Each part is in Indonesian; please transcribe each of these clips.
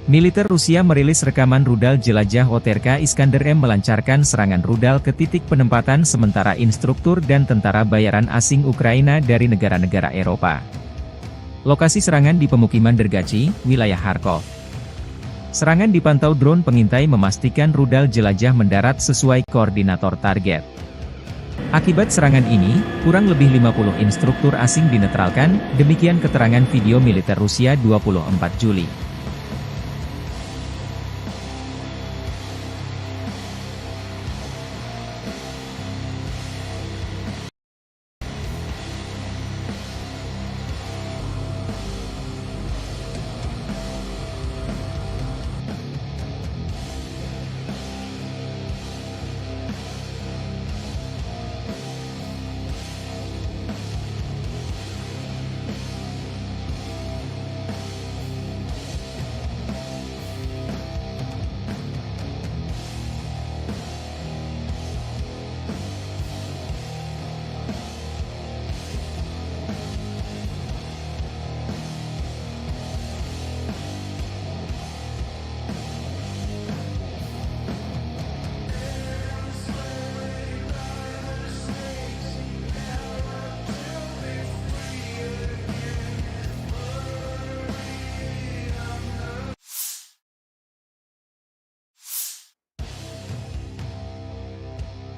Militer Rusia merilis rekaman rudal jelajah OTRK Iskander M melancarkan serangan rudal ke titik penempatan sementara instruktur dan tentara bayaran asing Ukraina dari negara-negara Eropa. Lokasi serangan di pemukiman Dergachi, wilayah Kharkov. Serangan dipantau drone pengintai memastikan rudal jelajah mendarat sesuai koordinator target. Akibat serangan ini, kurang lebih 50 instruktur asing dinetralkan, demikian keterangan video militer Rusia 24 Juli.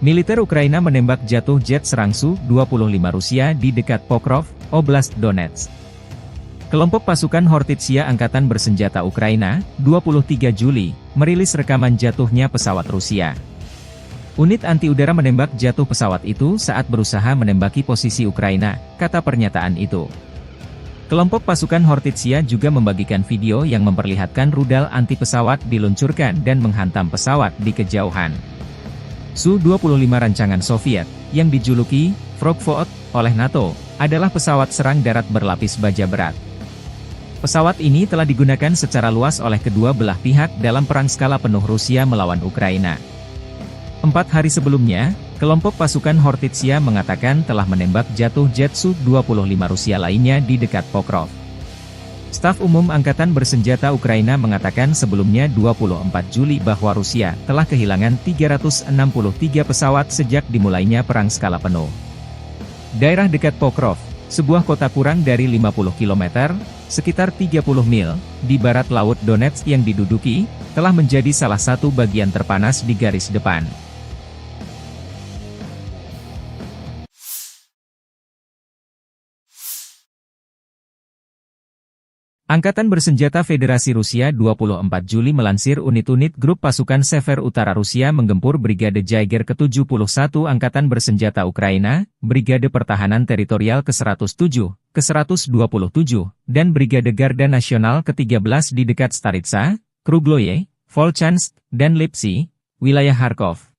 Militer Ukraina menembak jatuh jet serang Su-25 Rusia di dekat Pokrov, Oblast Donetsk. Kelompok pasukan Hortitsia Angkatan Bersenjata Ukraina, 23 Juli, merilis rekaman jatuhnya pesawat Rusia. Unit anti-udara menembak jatuh pesawat itu saat berusaha menembaki posisi Ukraina, kata pernyataan itu. Kelompok pasukan Hortitsia juga membagikan video yang memperlihatkan rudal anti-pesawat diluncurkan dan menghantam pesawat di kejauhan. Su-25 rancangan Soviet, yang dijuluki Frogvot oleh NATO, adalah pesawat serang darat berlapis baja berat. Pesawat ini telah digunakan secara luas oleh kedua belah pihak dalam perang skala penuh Rusia melawan Ukraina. 4 hari sebelumnya, kelompok pasukan Hortitsia mengatakan telah menembak jatuh jet Su-25 Rusia lainnya di dekat Pokrov. Staf Umum Angkatan Bersenjata Ukraina mengatakan sebelumnya 24 Juli bahwa Rusia telah kehilangan 363 pesawat sejak dimulainya perang skala penuh. Daerah dekat Pokrov, sebuah kota kurang dari 50 km, sekitar 30 mil, di barat laut Donetsk yang diduduki, telah menjadi salah satu bagian terpanas di garis depan. Angkatan Bersenjata Federasi Rusia 24 Juli melansir unit-unit grup pasukan Sever Utara Rusia menggempur Brigade Jaeger ke-71 Angkatan Bersenjata Ukraina, Brigade Pertahanan Teritorial ke-107, ke-127, dan Brigade Garda Nasional ke-13 di dekat Staritsa, Krugloye, Volchansk, dan Lipsy, wilayah Kharkov.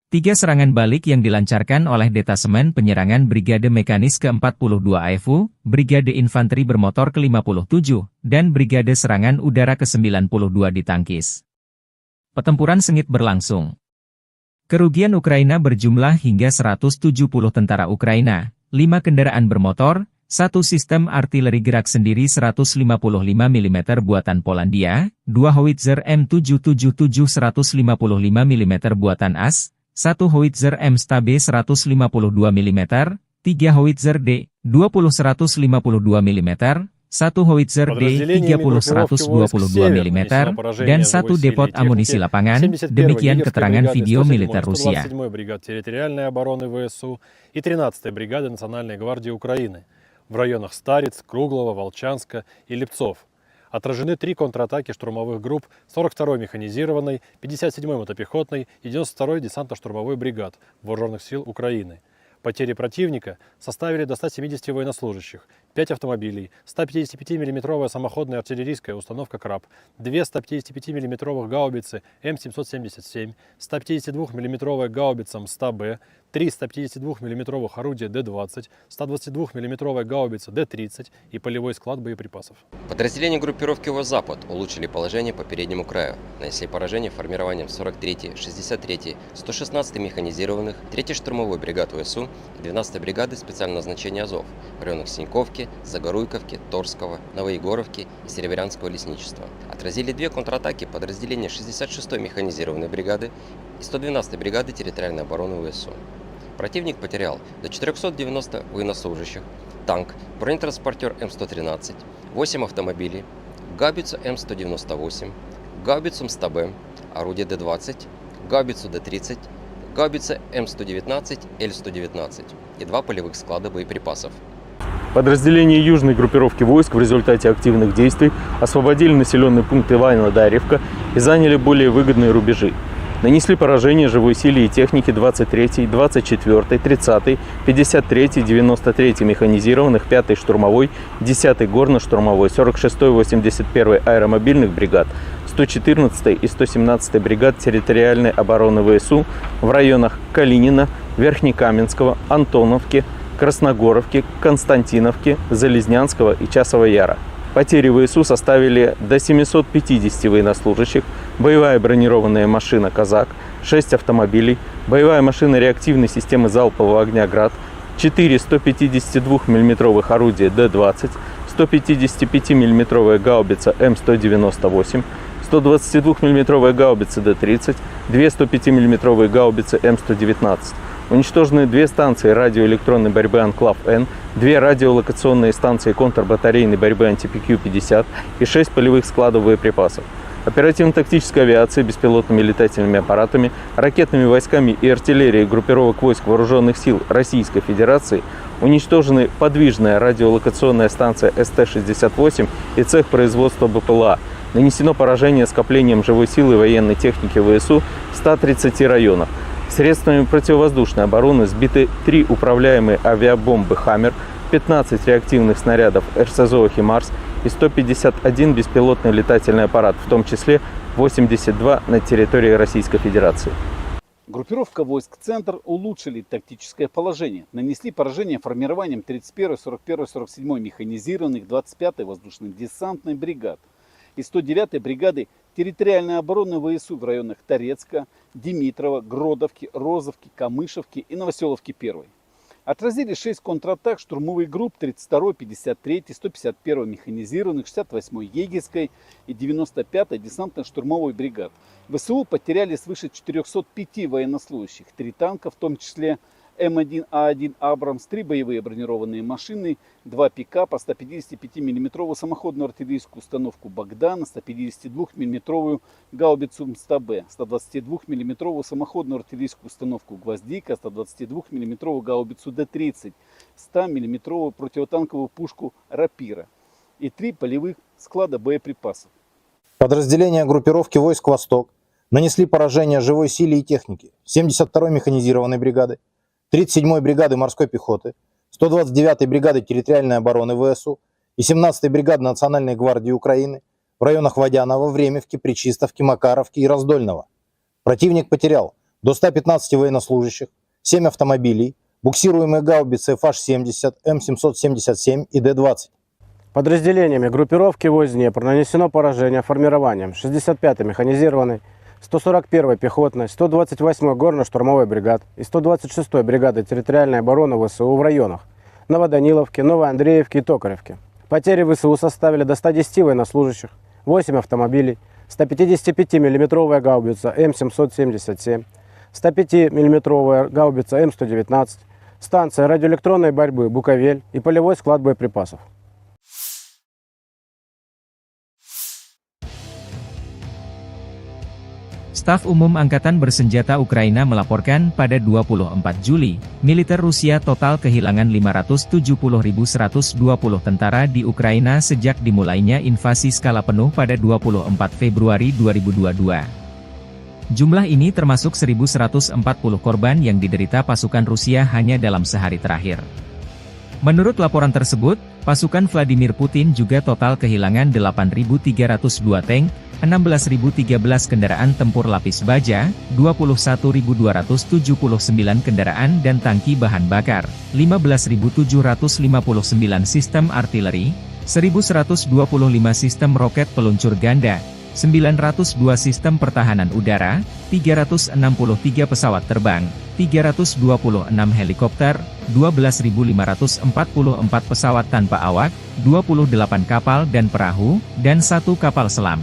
3 serangan balik yang dilancarkan oleh Detasemen Penyerangan Brigade Mekanis ke-42 AFU, Brigade Infanteri Bermotor ke-57, dan Brigade Serangan Udara ke-92 ditangkis. Pertempuran sengit berlangsung. Kerugian Ukraina berjumlah hingga 170 tentara Ukraina, 5 kendaraan bermotor, 1 sistem artileri gerak sendiri 155 mm buatan Polandia, 2 howitzer M777 155 mm buatan AS, 1 howitzer M-Stabe 152 mm, 3 howitzer D-20 152 mm, 1 howitzer D-30 122 mm, dan 1 depot amunisi lapangan, demikian keterangan video militer Rusia. И 13-й бригады Национальной гвардии Украины в районах Стариц, Круглого, Волчанска и Липцов. Отражены 3 контратаки штурмовых групп 42-й механизированной, 57-й мотопехотной и 92-й десантно-штурмовой бригад Вооруженных сил Украины. Потери противника составили до 170 военнослужащих, 5 автомобилей, 155 мм самоходная артиллерийская установка «Краб», 2 155 мм гаубицы М777, 152 мм гаубица МСТА-Б, 3 152 мм орудия Д-20, 122 мм гаубица Д-30 и полевой склад боеприпасов. Подразделения группировки ВОС «Запад» улучшили положение по переднему краю, нанесли поражение формированием 43-й, 63-й, 116-й механизированных, 3-й штурмовой бригад ВСУ и 12-й бригады специального назначения «Азов» в районах Синьковки, Загоруйковки, Торского, Новоегоровки и Серебрянского лесничества. Отразили 2 контратаки подразделения 66-й механизированной бригады и 112-й бригады территориальной обороны ВСУ. Противник потерял до 490 военнослужащих, танк, бронетранспортер М113, 8 автомобилей, гаубицу М198, гаубицу МСТБ, орудие Д-20, гаубицу Д-30, гаубица М119, Л-119 и 2 полевых склада боеприпасов. Подразделения южной группировки войск в результате активных действий освободили населенный пункт Иваново-Дарьевка и заняли более выгодные рубежи. Нанесли поражение живой силе и технике 23-й, 24-й, 30-й, 53-й, 93-й механизированных, 5-й штурмовой, 10-й горно-штурмовой, 46-й, 81-й аэромобильных бригад, 114-й и 117-й бригад территориальной обороны ВСУ в районах Калинина, Верхнекаменского, Антоновки, Красногоровки, Константиновки, Залезнянского и Часового Яра. Потери ВСУ составили до 750 военнослужащих, боевая бронированная машина «Казак», 6 автомобилей, боевая машина реактивной системы залпового огня «Град», 4 152 мм орудия Д-20, 155 мм гаубица М198, 122 мм гаубица Д-30, 2 105 мм гаубицы М119. Уничтожены 2 станции радиоэлектронной борьбы «Анклав-Н», 2 радиолокационные станции контрбатарейной борьбы «Антипикью-50» и 6 полевых складов боеприпасов. Оперативно-тактической авиацией, беспилотными летательными аппаратами, ракетными войсками и артиллерией группировок войск Вооруженных сил Российской Федерации уничтожены подвижная радиолокационная станция СТ-68 и цех производства БПЛА. Нанесено поражение скоплением живой силы и военной техники ВСУ в 130 районах. Средствами противовоздушной обороны сбиты 3 управляемые авиабомбы «Хаммер», 15 реактивных снарядов РСЗО «Химарс» и 151 беспилотный летательный аппарат, в том числе 82 на территории Российской Федерации. Группировка войск «Центр» улучшили тактическое положение. Нанесли поражение формированием 31-й, 41-й, 47-й механизированных, 25-й воздушно-десантной бригад и 109-й бригады территориальной обороны ВСУ в районах Торецка, Димитрова, Гродовки, Розовки, Камышевки и Новоселовки-1. Отразили 6 контратак штурмовых групп 32-й, 53-й, 151-й механизированных, 68-й егерской и 95-й десантно-штурмовой бригад. ВСУ потеряли свыше 405 военнослужащих, 3 танка, в том числе М1А1 «Абрамс», 3 боевые бронированные машины, 2 пикапа, 155 мм самоходную артиллерийскую установку «Богдан», 152 мм гаубицу МСТБ, 122 мм самоходную артиллерийскую установку «Гвоздика», 122 мм гаубицу Д-30, 100 мм противотанковую пушку «Рапира» и 3 полевых склада боеприпасов. Подразделения группировки войск «Восток» нанесли поражение живой силе и технике 72-й механизированной бригады, 37-й бригады морской пехоты, 129-й бригады территориальной обороны ВСУ и 17-й бригады Национальной гвардии Украины в районах Водянова, Времевки, Пречистовки, Макаровки и Раздольного. Противник потерял до 115 военнослужащих, 7 автомобилей, буксируемые гаубицы ФАШ-70, М777 и Д-20. Подразделениями группировки войск Днепр нанесено поражение формированием 65-й механизированной, 141-й пехотной, 128-й горно-штурмовой бригад и 126-й бригады территориальной обороны ВСУ в районах Новоданиловки, Новоандреевки и Токаревки. Потери ВСУ составили до 110 военнослужащих, 8 автомобилей, 155 мм гаубица М777, 105 мм гаубица М119, станция радиоэлектронной борьбы «Буковель» и полевой склад боеприпасов. Staf Umum Angkatan Bersenjata Ukraina melaporkan pada 24 Juli, militer Rusia total kehilangan 570.120 tentara di Ukraina sejak dimulainya invasi skala penuh pada 24 Februari 2022. Jumlah ini termasuk 1.140 korban yang diderita pasukan Rusia hanya dalam sehari terakhir. Menurut laporan tersebut, pasukan Vladimir Putin juga total kehilangan 8.302 tank, 16.013 kendaraan tempur lapis baja, 21.279 kendaraan dan tangki bahan bakar, 15.759 sistem artileri, 1.125 sistem roket peluncur ganda, 902 sistem pertahanan udara, 363 pesawat terbang, 326 helikopter, 12.544 pesawat tanpa awak, 28 kapal dan perahu, dan 1 kapal selam.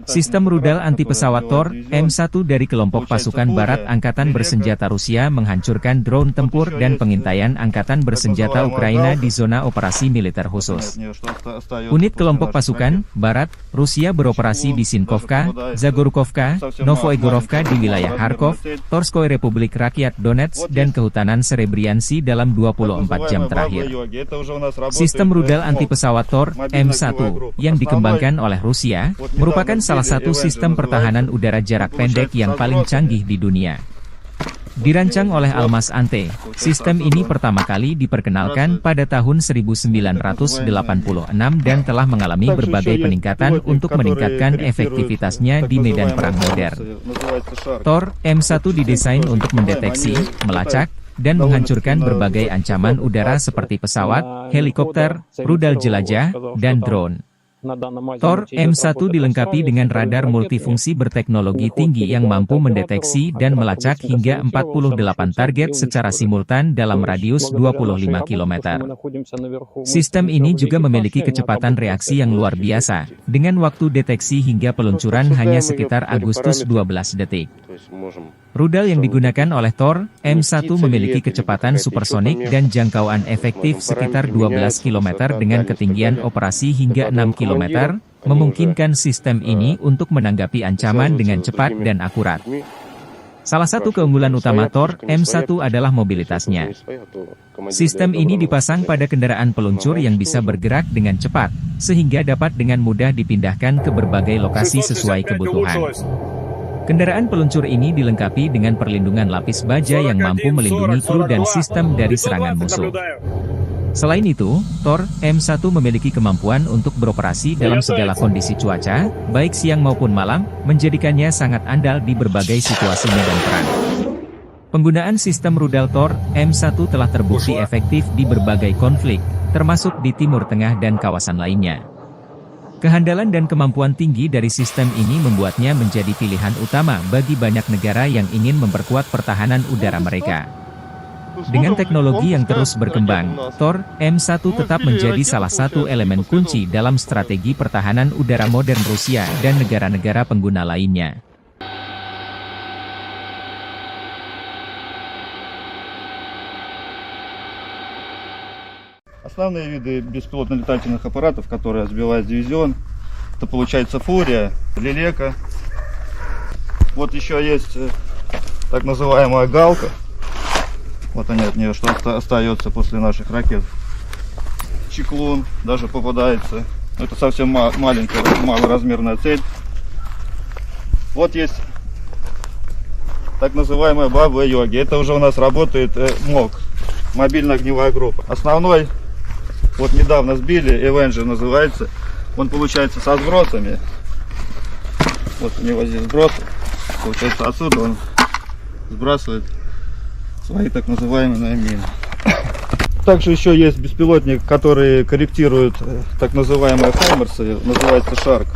Sistem rudal anti-pesawat Tor M1 dari kelompok pasukan barat Angkatan Bersenjata Rusia menghancurkan drone tempur dan pengintaian Angkatan Bersenjata Ukraina di zona operasi militer khusus. Unit kelompok pasukan barat Rusia beroperasi di Sinkovka, Zagorkovka, Novoegorovka di wilayah Kharkov, Torskoy Republik Rakyat Donetsk dan Kehutanan Serebriansi dalam 24 jam terakhir. Sistem rudal anti-pesawat Tor M1 yang dikembangkan oleh Rusia, merupakan salah satu sistem pertahanan udara jarak pendek yang paling canggih di dunia. Dirancang oleh Almaz Ante, sistem ini pertama kali diperkenalkan pada tahun 1986 dan telah mengalami berbagai peningkatan untuk meningkatkan efektivitasnya di medan perang modern. Tor M1 didesain untuk mendeteksi, melacak, dan menghancurkan berbagai ancaman udara seperti pesawat, helikopter, rudal jelajah, dan drone. Tor M1 dilengkapi dengan radar multifungsi berteknologi tinggi yang mampu mendeteksi dan melacak hingga 48 target secara simultan dalam radius 25 km. Sistem ini juga memiliki kecepatan reaksi yang luar biasa, dengan waktu deteksi hingga peluncuran hanya sekitar Agustus 12 detik. Rudal yang digunakan oleh Tor M1 memiliki kecepatan supersonik dan jangkauan efektif sekitar 12 km dengan ketinggian operasi hingga 6 km, memungkinkan sistem ini untuk menanggapi ancaman dengan cepat dan akurat. Salah satu keunggulan utama Tor M1 adalah mobilitasnya. Sistem ini dipasang pada kendaraan peluncur yang bisa bergerak dengan cepat, sehingga dapat dengan mudah dipindahkan ke berbagai lokasi sesuai kebutuhan. Kendaraan peluncur ini dilengkapi dengan perlindungan lapis baja yang mampu melindungi kru dan sistem dari serangan musuh. Selain itu, Tor M1 memiliki kemampuan untuk beroperasi dalam segala kondisi cuaca, baik siang maupun malam, menjadikannya sangat andal di berbagai situasi medan perang. Penggunaan sistem rudal Tor M1 telah terbukti efektif di berbagai konflik, termasuk di Timur Tengah dan kawasan lainnya. Kehandalan dan kemampuan tinggi dari sistem ini membuatnya menjadi pilihan utama bagi banyak negara yang ingin memperkuat pertahanan udara mereka. Dengan teknologi yang terus berkembang, Tor M1 tetap menjadi salah satu elemen kunci dalam strategi pertahanan udara modern Rusia dan negara-negara pengguna lainnya. Основные виды беспилотно-летательных аппаратов, которые сбивает дивизион, это получается Фурия, Лелека. Вот еще есть так называемая Галка. Вот они от нее, что остается после наших ракет. Чеклун даже попадается. Это совсем маленькая, малоразмерная цель. Вот есть так называемая Баба-Йоги. Это уже у нас работает МОГ, мобильная огневая группа. Основной, вот недавно сбили, Avenger называется. Он получается со сбросами. Вот у него здесь сбросы. Получается отсюда он сбрасывает свои так называемые мины. Также еще есть беспилотник, который корректирует так называемые хаймерсы, называется Шарк.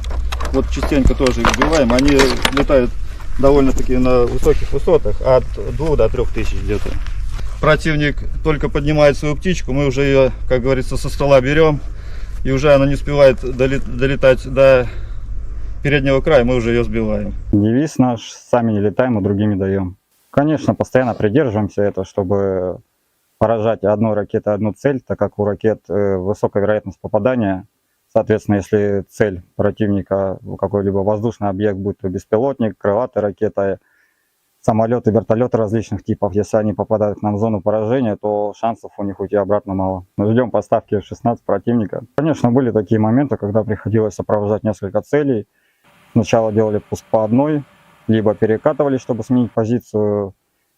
Вот частенько тоже их сбиваем. Они летают довольно-таки на высоких высотах, от 2 до 3 тысяч где-то. Противник только поднимает свою птичку, мы уже ее, как говорится, со стола берем, и уже она не успевает долетать до переднего края, мы уже ее сбиваем. Девиз наш: сами не летаем, а другим не даем. Конечно, постоянно придерживаемся этого, чтобы поражать одной ракетой одну цель, так как у ракет высокая вероятность попадания. Соответственно, если цель противника какой-либо воздушный объект, будь то беспилотник, крылатая ракета, самолеты, вертолеты различных типов. Если они попадают к нам в зону поражения, то шансов у них уйти обратно мало. Мы ждем поставки F-16 противника. Конечно, были такие моменты, когда приходилось сопровождать несколько целей. Сначала делали пуск по одной, либо перекатывали, чтобы сменить позицию,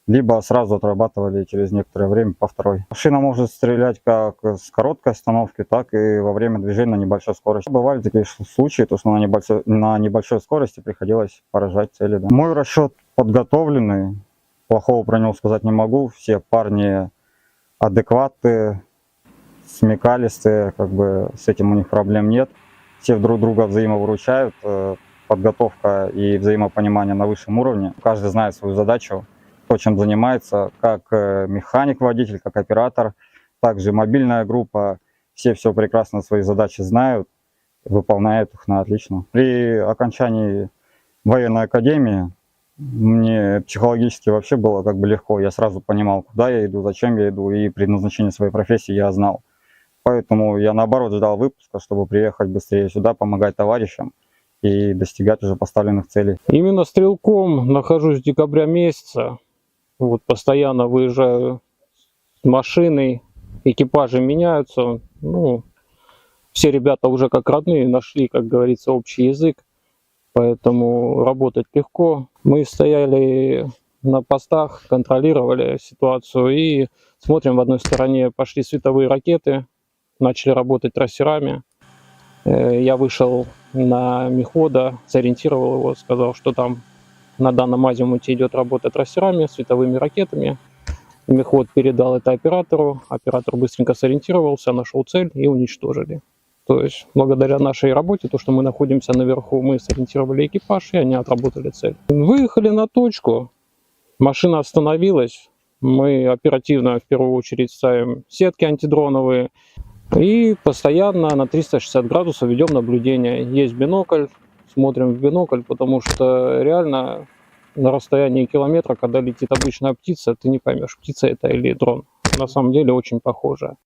либо сразу отрабатывали через некоторое время по второй. Машина может стрелять как с короткой остановки, так и во время движения на небольшой скорости. Бывали такие случаи, то, что на небольшой скорости приходилось поражать цели. Да. Мой расчет подготовленный, плохого про него сказать не могу. Все парни адекватные, смекалистые, как бы с этим у них проблем нет. Все друг друга взаимовыручают, подготовка и взаимопонимание на высшем уровне. Каждый знает свою задачу, то, чем занимается, как механик, водитель, как оператор, также мобильная группа. Все прекрасно свои задачи знают, выполняют их на отлично. При окончании военной академии мне психологически вообще было как бы легко. Я сразу понимал, куда я иду, зачем я иду, и предназначение своей профессии я знал. Поэтому я наоборот ждал выпуска, чтобы приехать быстрее сюда, помогать товарищам и достигать уже поставленных целей. Именно стрелком нахожусь с декабря месяца. Вот постоянно выезжаю с машиной, экипажи меняются. Ну, все ребята уже как родные нашли, как говорится, общий язык, поэтому работать легко. Мы стояли на постах, контролировали ситуацию и смотрим, в одной стороне пошли световые ракеты, начали работать трассерами. Я вышел на мехвода, сориентировал его, сказал, что там на данном азимуте идет работа трассерами, световыми ракетами. Мехвод передал это оператору, оператор быстренько сориентировался, нашел цель и уничтожили. То есть благодаря нашей работе, то, что мы находимся наверху, мы сориентировали экипаж, и они отработали цель. Выехали на точку, машина остановилась, мы оперативно в первую очередь ставим сетки антидроновые и постоянно на 360 градусов ведем наблюдение. Есть бинокль, смотрим в бинокль, потому что реально на расстоянии километра, когда летит обычная птица, ты не поймешь, птица это или дрон. На самом деле очень похоже.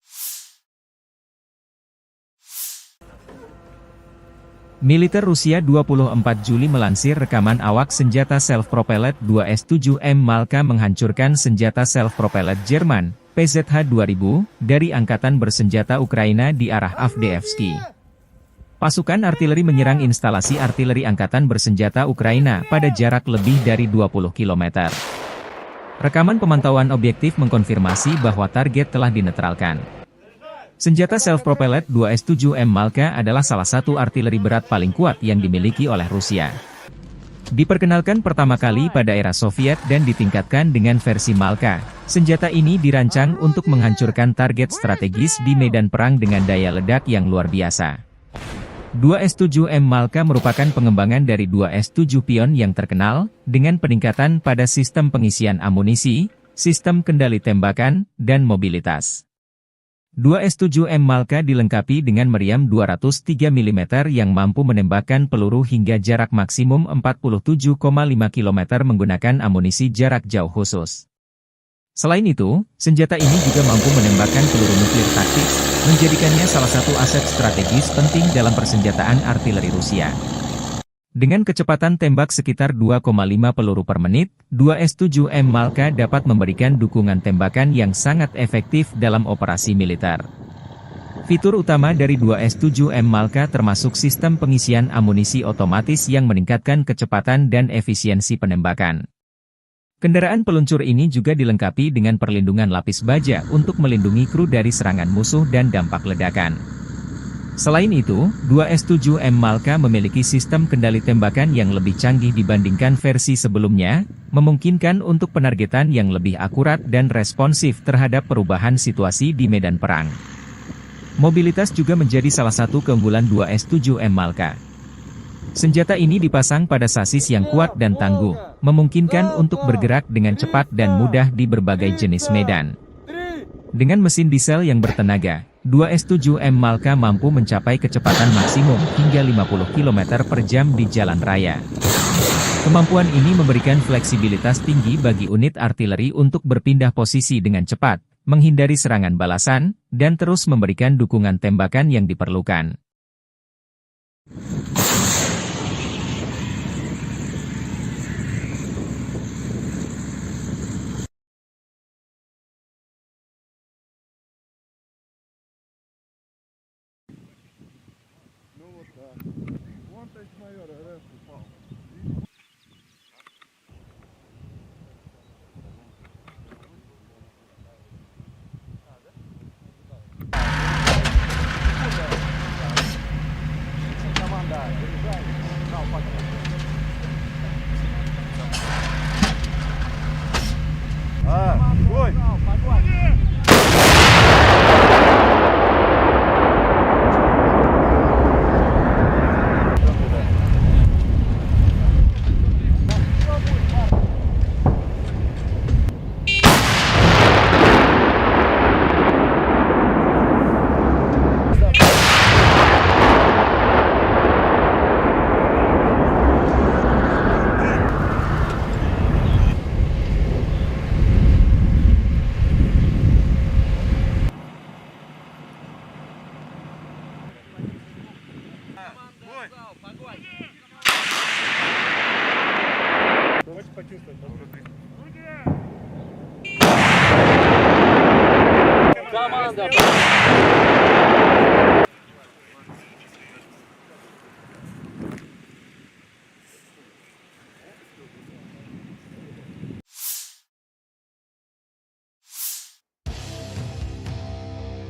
Militer Rusia 24 Juli melansir rekaman awak senjata self-propelled 2S-7M Malka menghancurkan senjata self-propelled Jerman, PZH-2000, dari Angkatan Bersenjata Ukraina di arah Avdiivsky. Pasukan artileri menyerang instalasi artileri Angkatan Bersenjata Ukraina pada jarak lebih dari 20 km. Rekaman pemantauan objektif mengkonfirmasi bahwa target telah dinetralkan. Senjata self-propelled 2S-7M Malka adalah salah satu artileri berat paling kuat yang dimiliki oleh Rusia. Diperkenalkan pertama kali pada era Soviet dan ditingkatkan dengan versi Malka, senjata ini dirancang untuk menghancurkan target strategis di medan perang dengan daya ledak yang luar biasa. 2S-7M Malka merupakan pengembangan dari 2S-7 Pion yang terkenal, dengan peningkatan pada sistem pengisian amunisi, sistem kendali tembakan, dan mobilitas. 2S-7M Malka dilengkapi dengan meriam 203 mm yang mampu menembakkan peluru hingga jarak maksimum 47,5 km menggunakan amunisi jarak jauh khusus. Selain itu, senjata ini juga mampu menembakkan peluru nuklir taktis, menjadikannya salah satu aset strategis penting dalam persenjataan artileri Rusia. Dengan kecepatan tembak sekitar 2,5 peluru per menit, 2S-7M Malka dapat memberikan dukungan tembakan yang sangat efektif dalam operasi militer. Fitur utama dari 2S-7M Malka termasuk sistem pengisian amunisi otomatis yang meningkatkan kecepatan dan efisiensi penembakan. Kendaraan peluncur ini juga dilengkapi dengan perlindungan lapis baja untuk melindungi kru dari serangan musuh dan dampak ledakan. Selain itu, 2S-7M Malka memiliki sistem kendali tembakan yang lebih canggih dibandingkan versi sebelumnya, memungkinkan untuk penargetan yang lebih akurat dan responsif terhadap perubahan situasi di medan perang. Mobilitas juga menjadi salah satu keunggulan 2S-7M Malka. Senjata ini dipasang pada sasis yang kuat dan tangguh, memungkinkan untuk bergerak dengan cepat dan mudah di berbagai jenis medan. Dengan mesin diesel yang bertenaga, 2S-7M Malka mampu mencapai kecepatan maksimum hingga 50 km per jam di jalan raya. Kemampuan ini memberikan fleksibilitas tinggi bagi unit artileri untuk berpindah posisi dengan cepat, menghindari serangan balasan, dan terus memberikan dukungan tembakan yang diperlukan.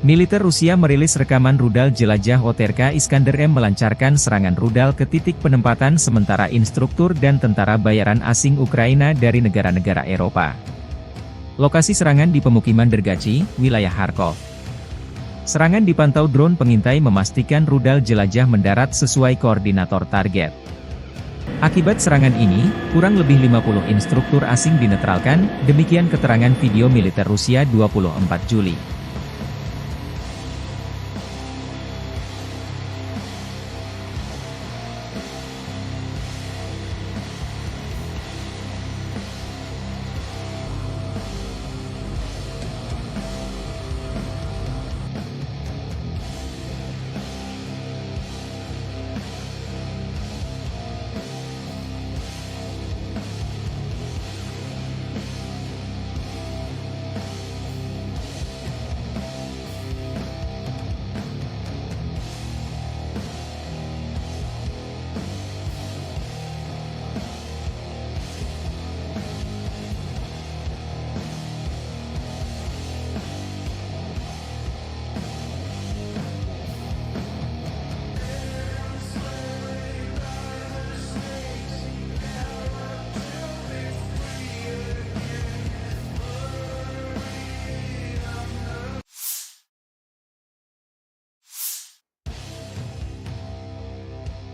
Militer Rusia merilis rekaman rudal jelajah OTRK Iskander M melancarkan serangan rudal ke titik penempatan sementara instruktur dan tentara bayaran asing Ukraina dari negara-negara Eropa. Lokasi serangan di pemukiman Dergachi, wilayah Kharkov. Serangan dipantau drone pengintai memastikan rudal jelajah mendarat sesuai koordinator target. Akibat serangan ini, kurang lebih 50 instruktur asing dinetralkan, demikian keterangan video militer Rusia 24 Juli.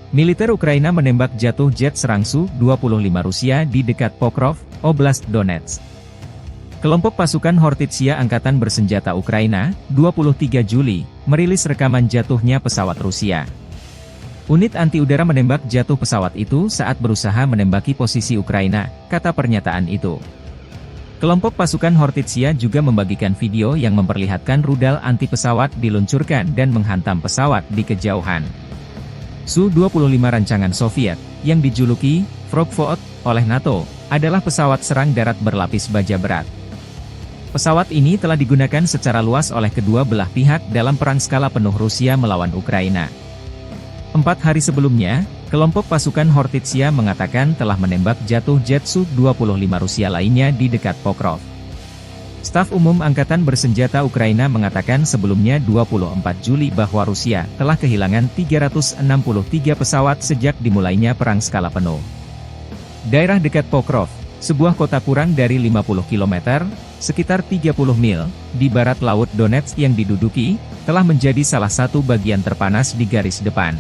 Militer Ukraina menembak jatuh jet serang Su-25 Rusia di dekat Pokrov, Oblast Donetsk. Kelompok pasukan Hortitsia Angkatan Bersenjata Ukraina, 23 Juli, merilis rekaman jatuhnya pesawat Rusia. Unit anti-udara menembak jatuh pesawat itu saat berusaha menembaki posisi Ukraina, kata pernyataan itu. Kelompok pasukan Hortitsia juga membagikan video yang memperlihatkan rudal anti-pesawat diluncurkan dan menghantam pesawat di kejauhan. Su-25 rancangan Soviet, yang dijuluki Frogvoort oleh NATO, adalah pesawat serang darat berlapis baja berat. Pesawat ini telah digunakan secara luas oleh kedua belah pihak dalam perang skala penuh Rusia melawan Ukraina. 4 hari sebelumnya, kelompok pasukan Hortitsia mengatakan telah menembak jatuh jet Su-25 Rusia lainnya di dekat Pokrov. Staf Umum Angkatan Bersenjata Ukraina mengatakan sebelumnya 24 Juli bahwa Rusia telah kehilangan 363 pesawat sejak dimulainya perang skala penuh. Daerah dekat Pokrov, sebuah kota kurang dari 50 km, sekitar 30 mil, di barat laut Donetsk yang diduduki, telah menjadi salah satu bagian terpanas di garis depan.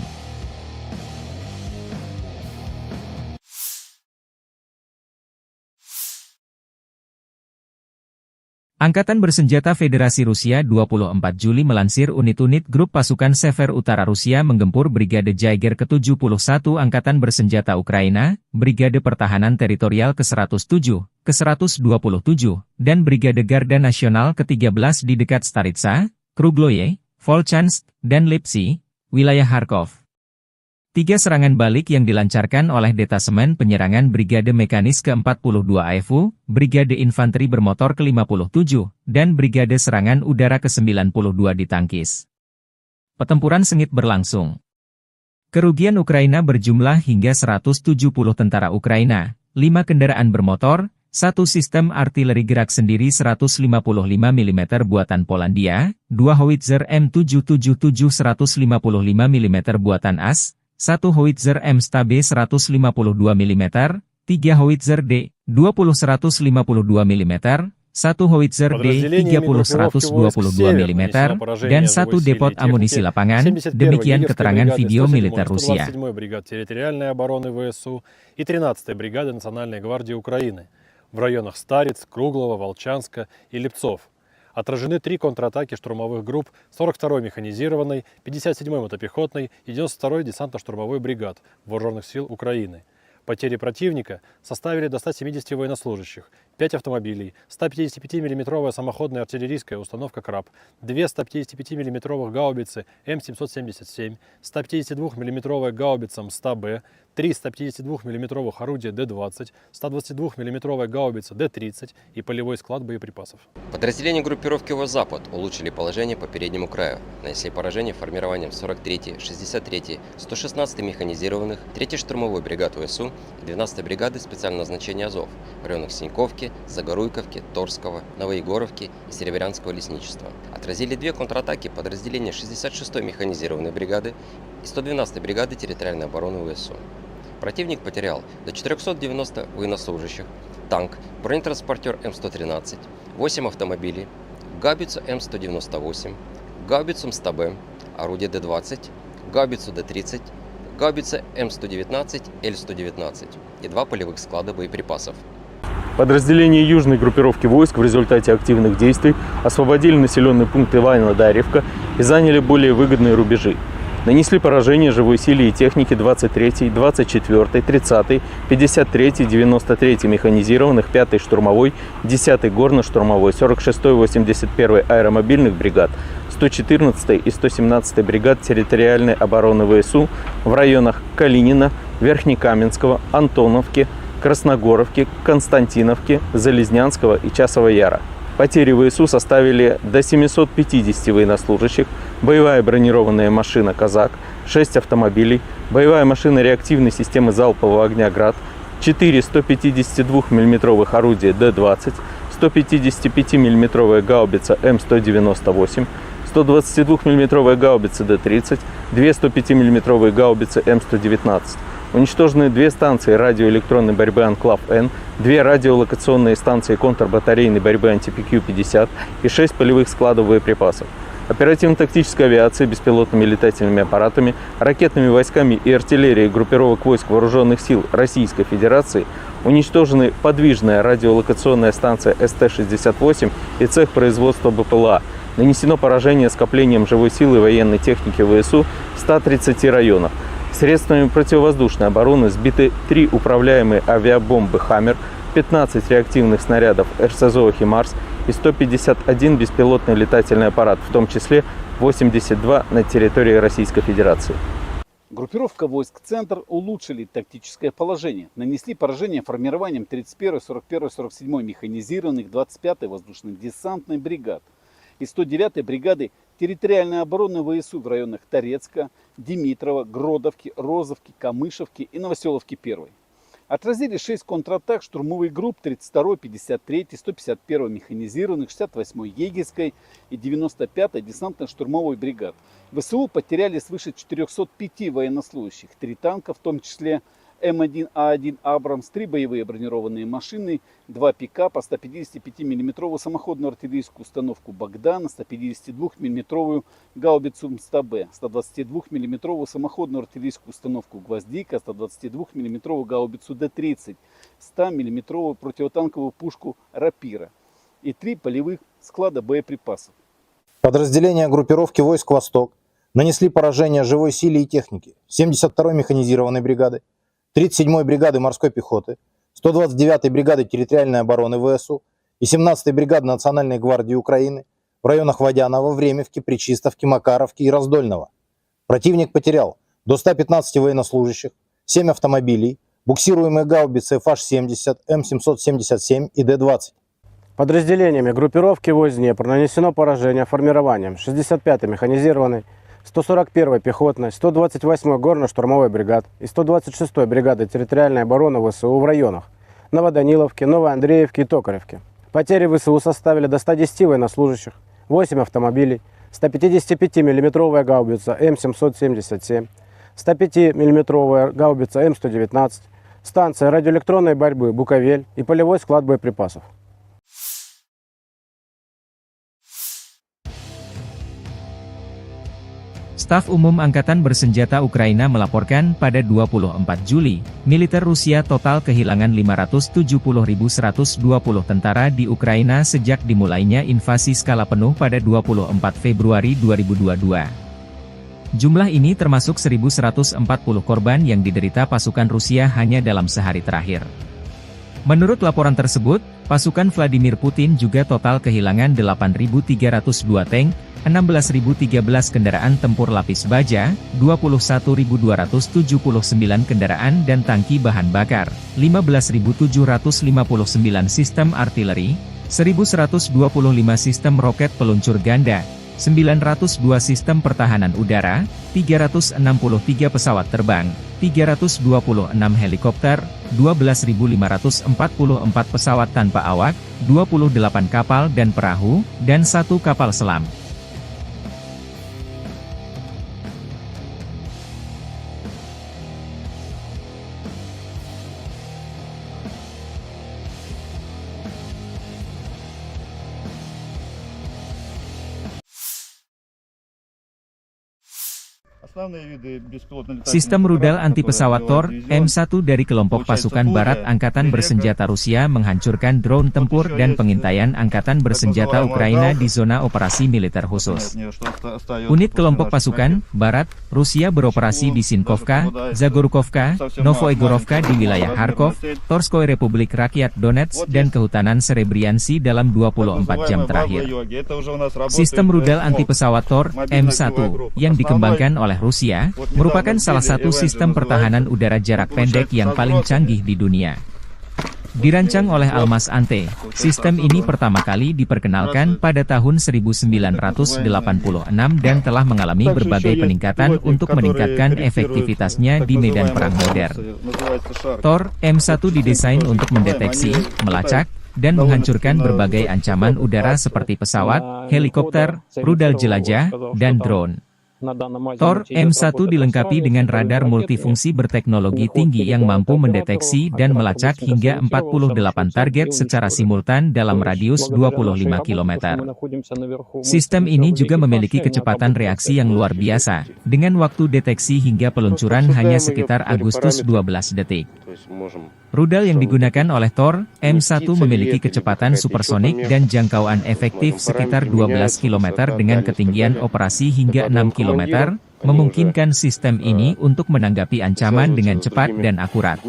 Angkatan Bersenjata Federasi Rusia 24 Juli melansir unit-unit grup pasukan Sever Utara Rusia menggempur Brigade Jaeger ke-71 Angkatan Bersenjata Ukraina, Brigade Pertahanan Teritorial ke-107, ke-127, dan Brigade Garda Nasional ke-13 di dekat Staritsa, Krugloye, Volchansk, dan Lipsy, wilayah Kharkov. 3 serangan balik yang dilancarkan oleh Detasemen Penyerangan Brigade Mekanis ke-42 AFU, Brigade Infanteri Bermotor ke-57, dan Brigade Serangan Udara ke-92 ditangkis. Pertempuran sengit berlangsung. Kerugian Ukraina berjumlah hingga 170 tentara Ukraina, 5 kendaraan bermotor, 1 sistem artileri gerak sendiri 155 mm buatan Polandia, 2 howitzer M777 155 mm buatan AS, 1 howitzer M-Stabe 152 mm, 3 howitzer D-20 152 mm, 1 howitzer D-30 122 mm, dan 1 depot amunisi lapangan, demikian keterangan video militer Rusia. 127-й бригады территориальной обороны ВСУ и 13-й бригады Национальной гвардии Украины в районах Стариц, Круглого, Волчанска и Липцов. Отражены 3 контратаки штурмовых групп 42-й механизированной, 57-й мотопехотной и 92-й десантно-штурмовой бригад Вооруженных сил Украины. Потери противника составили до 170 военнослужащих, 5 автомобилей, 155 мм самоходная артиллерийская установка «Краб», 2 155 мм гаубицы М777, 152 мм гаубица М100Б, 3 152 мм орудия Д-20, 122 мм гаубица Д-30 и полевой склад боеприпасов. Подразделения группировки ВОЗ-Запад улучшили положение по переднему краю, нанесли поражение формированием 43-й, 63-й, 116-й механизированных, 3-й штурмовой бригад ВСУ и 12-й бригады специального назначения Азов в районах Синьковки, Загоруйковки, Торского, Новоегоровки и Серебрянского лесничества. Отразили 2 контратаки подразделения 66-й механизированной бригады и 112-й бригады территориальной обороны ВСУ. Противник потерял до 490 военнослужащих, танк, бронетранспортер М113, 8 автомобилей, гаубицу М198, гаубицу М100Б, орудие Д-20, гаубицу Д-30, гаубица М119, Л-119 и 2 полевых склада боеприпасов. Подразделения южной группировки войск в результате активных действий освободили населенный пункт Иваново-Дарьевка и заняли более выгодные рубежи. Нанесли поражение живой силе и технике 23-й, 24-й, 30-й, 53-й, 93-й механизированных, 5-й штурмовой, 10-й горно-штурмовой, 46-й, 81-й аэромобильных бригад, 114-й и 117-й бригад территориальной обороны ВСУ в районах Калинина, Верхнекаменского, Антоновки, Красногоровки, Константиновки, Залезнянского и Часового Яра. Потери ВСУ составили до 750 военнослужащих, боевая бронированная машина «Казак», 6 автомобилей, боевая машина реактивной системы залпового огня «Град», 4 152 мм орудия Д-20, 155 мм гаубица М198, 122 мм гаубица Д-30, 2 105 мм гаубицы М119. Уничтожены 2 станции радиоэлектронной борьбы «Анклав-Н», 2 радиолокационные станции контрбатарейной борьбы «Антипикю-50» и 6 полевых складов боеприпасов. Оперативно-тактической авиацией, беспилотными летательными аппаратами, ракетными войсками и артиллерией группировок войск Вооруженных сил Российской Федерации уничтожены подвижная радиолокационная станция СТ-68 и цех производства БПЛА. Нанесено поражение скоплением живой силы и военной техники ВСУ в 130 районах. Средствами противовоздушной обороны сбиты 3 управляемые авиабомбы «Хаммер», 15 реактивных снарядов РСЗО «Химарс» и 151 беспилотный летательный аппарат, в том числе 82 на территории Российской Федерации. Группировка войск «Центр» улучшили тактическое положение. Нанесли поражение формированием 31-й, 41-й, 47-й механизированных, 25-й воздушно-десантной бригад и 109-й бригады территориальной обороны ВСУ в районах Торецка, Димитрова, Гродовки, Розовки, Камышевки и Новоселовки-1. Отразили 6 контратак штурмовых групп 32-й, 53-й, 151-й механизированных, 68-й Егерской и 95-й десантно-штурмовой бригад. ВСУ потеряли свыше 405 военнослужащих, 3 танка, в том числе М1А1 «Абрамс», 3 боевые бронированные машины, 2 пикапа, 155 мм самоходную артиллерийскую установку «Богдан», 152 мм гаубицу М100Б, 122 мм самоходную артиллерийскую установку «Гвоздика», 122 мм гаубицу Д-30, 100 мм противотанковую пушку «Рапира» и 3 полевых склада боеприпасов. Подразделения группировки войск «Восток» нанесли поражение живой силе и технике 72-й механизированной бригады, 37-й бригады морской пехоты, 129-й бригады территориальной обороны ВСУ и 17-й бригады Национальной гвардии Украины в районах Водянова, Времевки, Пречистовки, Макаровки и Раздольного. Противник потерял до 115 военнослужащих, 7 автомобилей, буксируемые гаубицы FH-70, М777 и Д-20. Подразделениями группировки войск Днепр нанесено поражение формированием 65-й механизированной, 141-й пехотной, 128-й горно-штурмовой бригад и 126-й бригады территориальной обороны ВСУ в районах Новоданиловки, Новоандреевки и Токаревки. Потери ВСУ составили до 110 военнослужащих, 8 автомобилей, 155-мм гаубица М777, 105-мм гаубица М119, станция радиоэлектронной борьбы «Буковель» и полевой склад боеприпасов. Staf Umum Angkatan Bersenjata Ukraina melaporkan pada 24 Juli, militer Rusia total kehilangan 570.120 tentara di Ukraina sejak dimulainya invasi skala penuh pada 24 Februari 2022. Jumlah ini termasuk 1.140 korban yang diderita pasukan Rusia hanya dalam sehari terakhir. Menurut laporan tersebut, pasukan Vladimir Putin juga total kehilangan 8.302 tank, 16.013 kendaraan tempur lapis baja, 21.279 kendaraan dan tangki bahan bakar, 15.759 sistem artileri, 1.125 sistem roket peluncur ganda, 902 sistem pertahanan udara, 363 pesawat terbang, 326 helikopter, 12.544 pesawat tanpa awak, 28 kapal dan perahu, dan 1 kapal selam. Sistem rudal anti-pesawat Tor, M1 dari kelompok pasukan Barat Angkatan Bersenjata Rusia menghancurkan drone tempur dan pengintaian Angkatan Bersenjata Ukraina di zona operasi militer khusus. Unit kelompok pasukan Barat Rusia beroperasi di Sinkovka, Zagorkovka, Novoegorovka di wilayah Kharkov, Torskoy Republik Rakyat Donetsk dan Kehutanan Serebriansi dalam 24 jam terakhir. Sistem rudal anti-pesawat Tor, M1, yang dikembangkan oleh Rusia, merupakan salah satu sistem pertahanan udara jarak pendek yang paling canggih di dunia. Dirancang oleh Almaz Ante, sistem ini pertama kali diperkenalkan pada tahun 1986 dan telah mengalami berbagai peningkatan untuk meningkatkan efektivitasnya di medan perang modern. Tor, M1 didesain untuk mendeteksi, melacak, dan menghancurkan berbagai ancaman udara seperti pesawat, helikopter, rudal jelajah, dan drone. Tor, M1 dilengkapi dengan radar multifungsi berteknologi tinggi yang mampu mendeteksi dan melacak hingga 48 target secara simultan dalam radius 25 km. Sistem ini juga memiliki kecepatan reaksi yang luar biasa, dengan waktu deteksi hingga peluncuran hanya sekitar Agustus 12 detik. Rudal yang digunakan oleh Tor, M1 memiliki kecepatan supersonik dan jangkauan efektif sekitar 12 km dengan ketinggian operasi hingga 6 km, memungkinkan sistem ini untuk menanggapi ancaman dengan cepat dan akurat.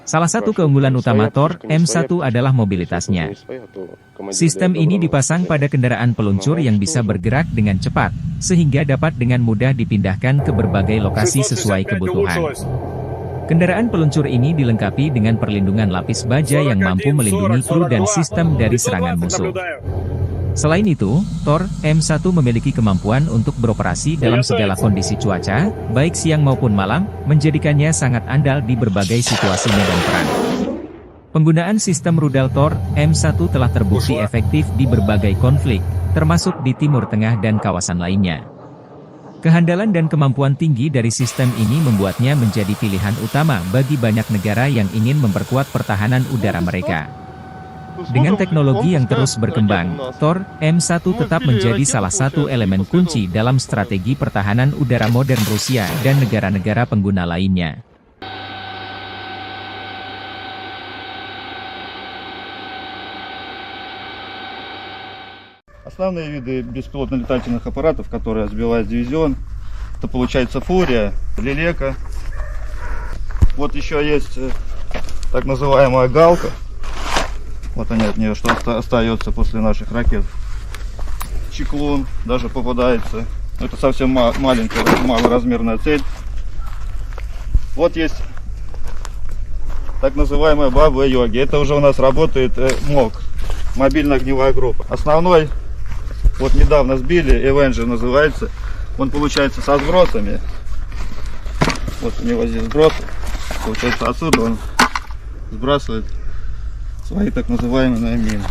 Salah satu keunggulan utama Tor, M1 adalah mobilitasnya. Sistem ini dipasang pada kendaraan peluncur yang bisa bergerak dengan cepat, sehingga dapat dengan mudah dipindahkan ke berbagai lokasi sesuai kebutuhan. Kendaraan peluncur ini dilengkapi dengan perlindungan lapis baja yang mampu melindungi kru dan sistem dari serangan musuh. Selain itu, Tor, M1 memiliki kemampuan untuk beroperasi dalam segala kondisi cuaca, baik siang maupun malam, menjadikannya sangat andal di berbagai situasi medan perang. Penggunaan sistem rudal Tor, M1 telah terbukti efektif di berbagai konflik, termasuk di Timur Tengah dan kawasan lainnya. Kehandalan dan kemampuan tinggi dari sistem ini membuatnya menjadi pilihan utama bagi banyak negara yang ingin memperkuat pertahanan udara mereka. Dengan teknologi yang terus berkembang, Tor, M1 tetap menjadi salah satu elemen kunci dalam strategi pertahanan udara modern Rusia dan negara-negara pengguna lainnya. Основные виды беспилотных летательных аппаратов, которые сбивает дивизион, это получается Фурия, Лелека. Вот еще есть так называемая Галка. Вот они от нее, что остается после наших ракет. Чеклун даже попадается. Это совсем маленькая, малоразмерная цель. Вот есть так называемая Баба-Йоги. Это уже у нас работает МОГ, мобильная огневая группа. Основной, вот недавно сбили, Avenger называется, Он получается со сбросами. Вот у него здесь сбросы. Получается отсюда он сбрасывает свои так называемые мины.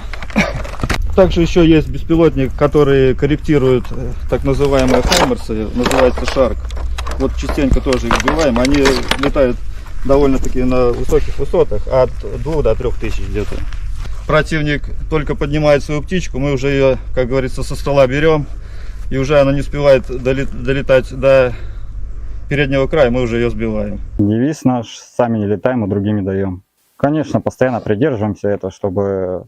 Также еще есть беспилотник, который корректирует так называемые хаймерсы, называется Шарк. Вот частенько тоже их сбиваем. Они летают довольно-таки на высоких высотах, от 2 до 3 тысяч где-то. Противник только поднимает свою птичку, мы уже ее, как говорится, со стола берем, и уже она не успевает долетать до переднего края, мы уже ее сбиваем. Девиз наш: сами не летаем, а другими даем. Конечно, постоянно придерживаемся этого, чтобы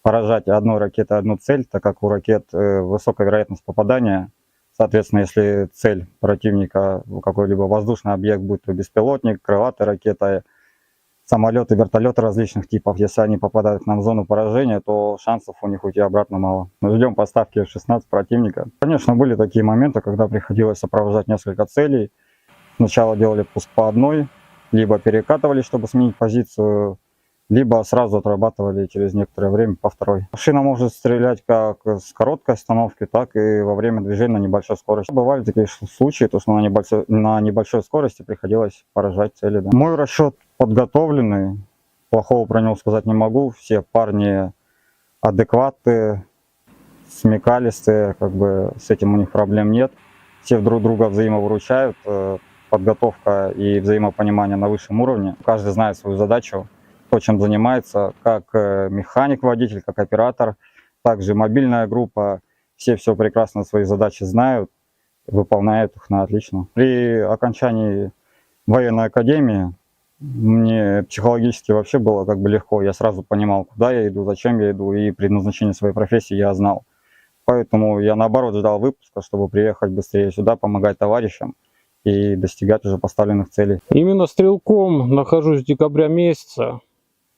поражать одной ракетой одну цель, так как у ракет высокая вероятность попадания. Соответственно, если цель противника какой-либо воздушный объект, будь то беспилотник, крылатая ракета, самолеты, вертолеты различных типов, если они попадают к нам в зону поражения, то шансов у них уйти обратно мало. Мы ждем поставки F-16 противника. Конечно, были такие моменты, когда приходилось сопровождать несколько целей. Сначала делали пуск по одной, либо перекатывали, чтобы сменить позицию, либо сразу отрабатывали через некоторое время по второй. Машина может стрелять как с короткой остановки, так и во время движения на небольшой скорости. Бывали такие случаи, то что на небольшой скорости приходилось поражать цели. Да. Мой расчет подготовленный, плохого про него сказать не могу. Все парни адекватные, смекалистые, как бы с этим у них проблем нет. Все друг друга взаимовыручают, подготовка и взаимопонимание на высшем уровне. Каждый знает свою задачу, то, чем занимается, как механик, водитель, как оператор, также мобильная группа. Все прекрасно свои задачи знают, выполняют их на отлично. При окончании военной академии мне психологически вообще было как бы легко. Я сразу понимал, куда я иду, зачем я иду, и предназначение своей профессии я знал. Поэтому я наоборот ждал выпуска, чтобы приехать быстрее сюда, помогать товарищам и достигать уже поставленных целей. Именно стрелком нахожусь с декабря месяца.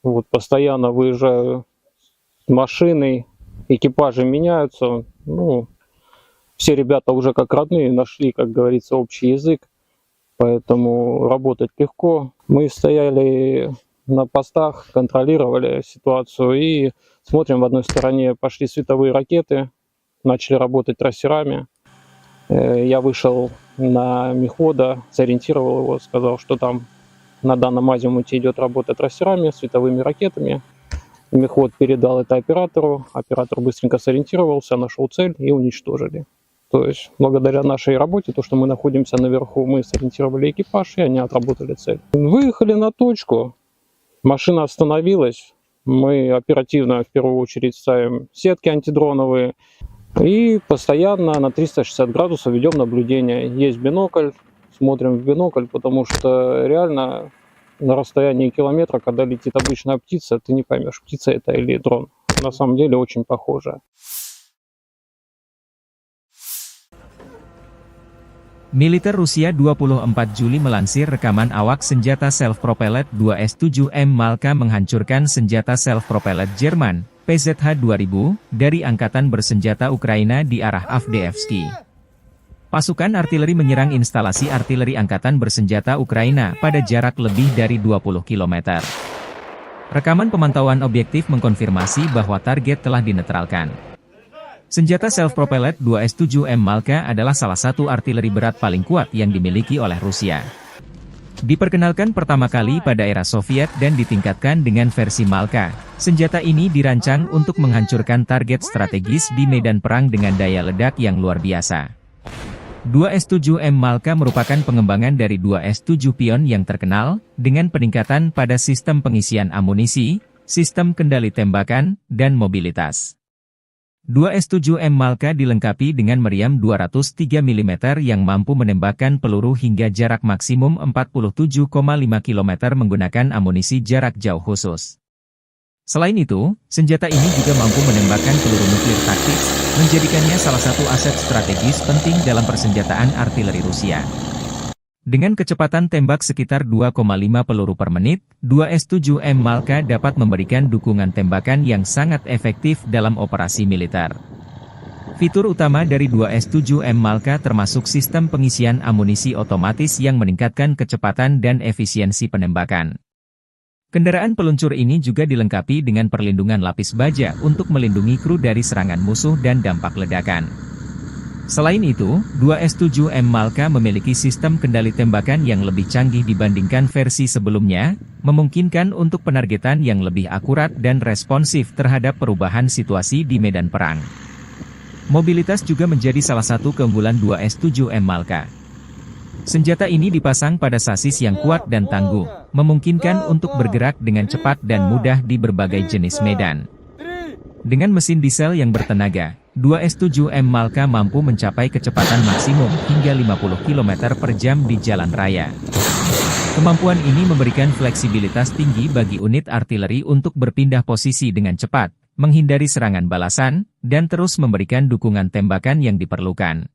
Вот постоянно выезжаю с машиной, экипажи меняются. Ну, все ребята уже как родные нашли, как говорится, общий язык, поэтому работать легко. Мы стояли на постах, контролировали ситуацию и смотрим, в одной стороне пошли световые ракеты, начали работать трассерами. Я вышел на мехвода, сориентировал его, сказал, что там на данном азимуте идет работа трассерами, световыми ракетами. Мехвод передал это оператору, оператор быстренько сориентировался, нашел цель и уничтожили. То есть благодаря нашей работе, то, что мы находимся наверху, мы сориентировали экипаж, и они отработали цель. Выехали на точку, машина остановилась, мы оперативно в первую очередь ставим сетки антидроновые и постоянно на 360 градусов ведем наблюдение. Есть бинокль, смотрим в бинокль, потому что реально на расстоянии километра, когда летит обычная птица, ты не поймешь, птица это или дрон. На самом деле очень похоже. Militer Rusia 24 Juli melansir rekaman awak senjata self-propelled 2S-7M Malka menghancurkan senjata self-propelled Jerman, PZH-2000, dari Angkatan Bersenjata Ukraina di arah Avdiivsky. Pasukan artileri menyerang instalasi artileri Angkatan Bersenjata Ukraina pada jarak lebih dari 20 km. Rekaman pemantauan objektif mengkonfirmasi bahwa target telah dinetralkan. Senjata self-propelled 2S-7M Malka adalah salah satu artileri berat paling kuat yang dimiliki oleh Rusia. Diperkenalkan pertama kali pada era Soviet dan ditingkatkan dengan versi Malka, senjata ini dirancang untuk menghancurkan target strategis di medan perang dengan daya ledak yang luar biasa. 2S-7M Malka merupakan pengembangan dari 2S-7 Pion yang terkenal, dengan peningkatan pada sistem pengisian amunisi, sistem kendali tembakan, dan mobilitas. 2S-7M Malka dilengkapi dengan meriam 203 mm yang mampu menembakkan peluru hingga jarak maksimum 47,5 km menggunakan amunisi jarak jauh khusus. Selain itu, senjata ini juga mampu menembakkan peluru nuklir taktis, menjadikannya salah satu aset strategis penting dalam persenjataan artileri Rusia. Dengan kecepatan tembak sekitar 2,5 peluru per menit, 2S-7M Malka dapat memberikan dukungan tembakan yang sangat efektif dalam operasi militer. Fitur utama dari 2S-7M Malka termasuk sistem pengisian amunisi otomatis yang meningkatkan kecepatan dan efisiensi penembakan. Kendaraan peluncur ini juga dilengkapi dengan perlindungan lapis baja untuk melindungi kru dari serangan musuh dan dampak ledakan. Selain itu, 2S7M Malka memiliki sistem kendali tembakan yang lebih canggih dibandingkan versi sebelumnya, memungkinkan untuk penargetan yang lebih akurat dan responsif terhadap perubahan situasi di medan perang. Mobilitas juga menjadi salah satu keunggulan 2S7M Malka. Senjata ini dipasang pada sasis yang kuat dan tangguh, memungkinkan untuk bergerak dengan cepat dan mudah di berbagai jenis medan. Dengan mesin diesel yang bertenaga, 2S7M Malka mampu mencapai kecepatan maksimum hingga 50 km per jam di jalan raya. Kemampuan ini memberikan fleksibilitas tinggi bagi unit artileri untuk berpindah posisi dengan cepat, menghindari serangan balasan, dan terus memberikan dukungan tembakan yang diperlukan.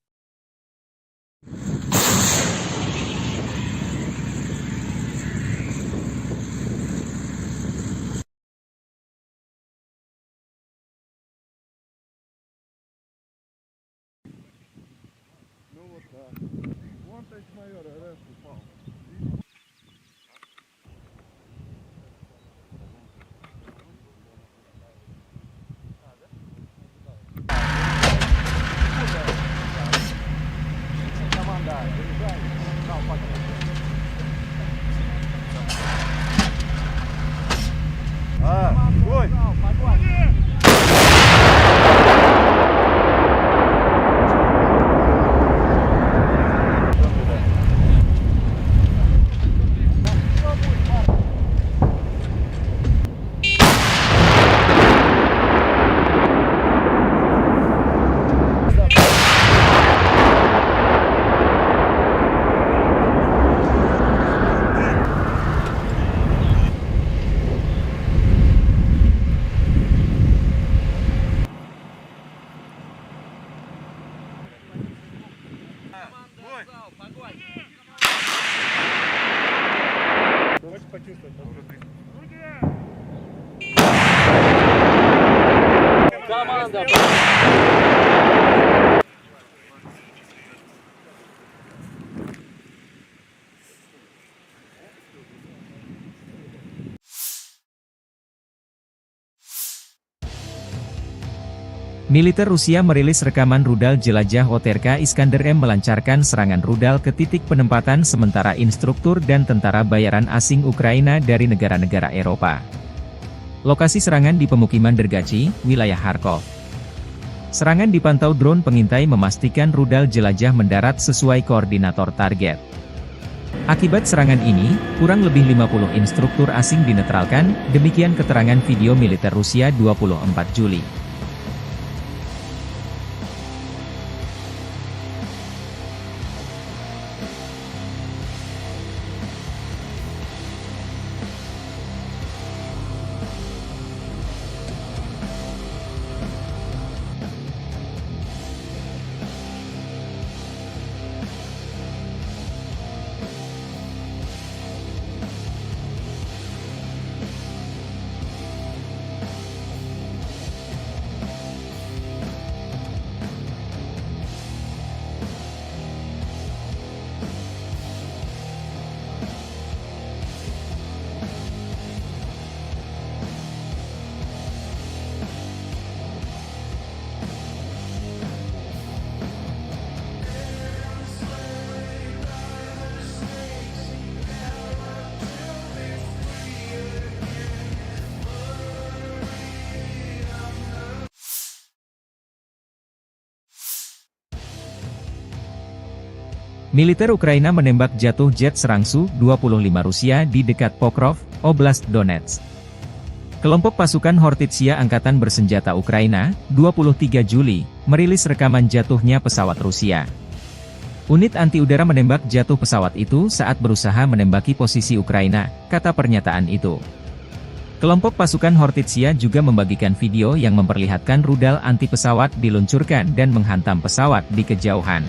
Militer Rusia merilis rekaman rudal jelajah OTRK Iskander M melancarkan serangan rudal ke titik penempatan sementara instruktur dan tentara bayaran asing Ukraina dari negara-negara Eropa. Lokasi serangan di pemukiman Dergachi, wilayah Kharkov. Serangan dipantau drone pengintai memastikan rudal jelajah mendarat sesuai koordinator target. Akibat serangan ini, kurang lebih 50 instruktur asing dinetralkan, demikian keterangan video militer Rusia 24 Juli. Militer Ukraina menembak jatuh jet serang Su-25 Rusia di dekat Pokrov, Oblast Donetsk. Kelompok pasukan Hortitsia Angkatan Bersenjata Ukraina, 23 Juli, merilis rekaman jatuhnya pesawat Rusia. Unit anti-udara menembak jatuh pesawat itu saat berusaha menembaki posisi Ukraina, kata pernyataan itu. Kelompok pasukan Hortitsia juga membagikan video yang memperlihatkan rudal anti-pesawat diluncurkan dan menghantam pesawat di kejauhan.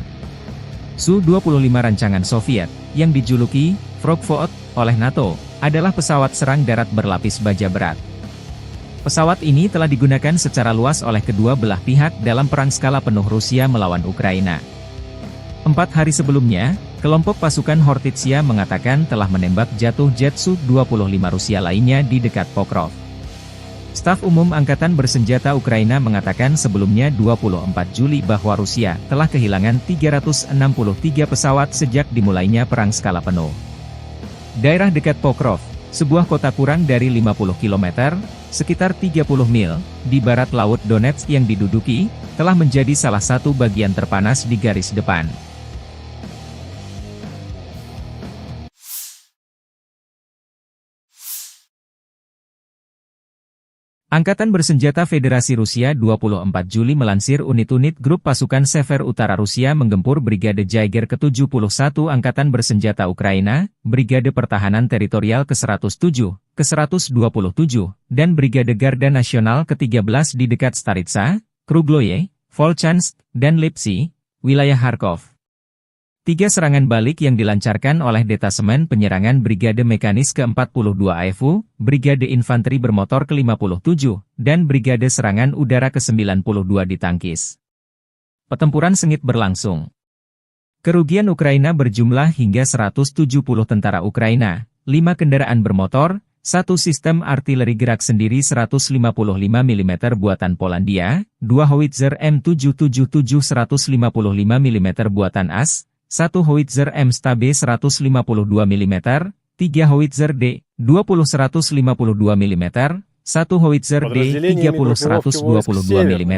Su-25 rancangan Soviet, yang dijuluki Frogvot oleh NATO, adalah pesawat serang darat berlapis baja berat. Pesawat ini telah digunakan secara luas oleh kedua belah pihak dalam perang skala penuh Rusia melawan Ukraina. 4 hari sebelumnya, kelompok pasukan Hortitsia mengatakan telah menembak jatuh jet Su-25 Rusia lainnya di dekat Pokrov. Staf Umum Angkatan Bersenjata Ukraina mengatakan sebelumnya 24 Juli bahwa Rusia telah kehilangan 363 pesawat sejak dimulainya perang skala penuh. Daerah dekat Pokrov, sebuah kota kurang dari 50 km, sekitar 30 mil, di barat Laut Donetsk yang diduduki, telah menjadi salah satu bagian terpanas di garis depan. Angkatan Bersenjata Federasi Rusia 24 Juli melansir unit-unit grup pasukan Sever Utara Rusia menggempur Brigade Jaeger ke-71 Angkatan Bersenjata Ukraina, Brigade Pertahanan Teritorial ke-107, ke-127, dan Brigade Garda Nasional ke-13 di dekat Staritsa, Krugloye, Volchansk, dan Lipsy, wilayah Kharkov. 3 serangan balik yang dilancarkan oleh Detasemen Penyerangan Brigade Mekanis ke-42 AFU, Brigade Infanteri Bermotor ke-57, dan Brigade Serangan Udara ke-92 ditangkis. Pertempuran sengit berlangsung. Kerugian Ukraina berjumlah hingga 170 tentara Ukraina, 5 kendaraan bermotor, 1 sistem artileri gerak sendiri 155 mm buatan Polandia, 2 howitzer M777 155 mm buatan AS, 1 howitzer M-Stabe 152 mm, 3 howitzer D-20 152 mm, 1 howitzer D-30 122 mm,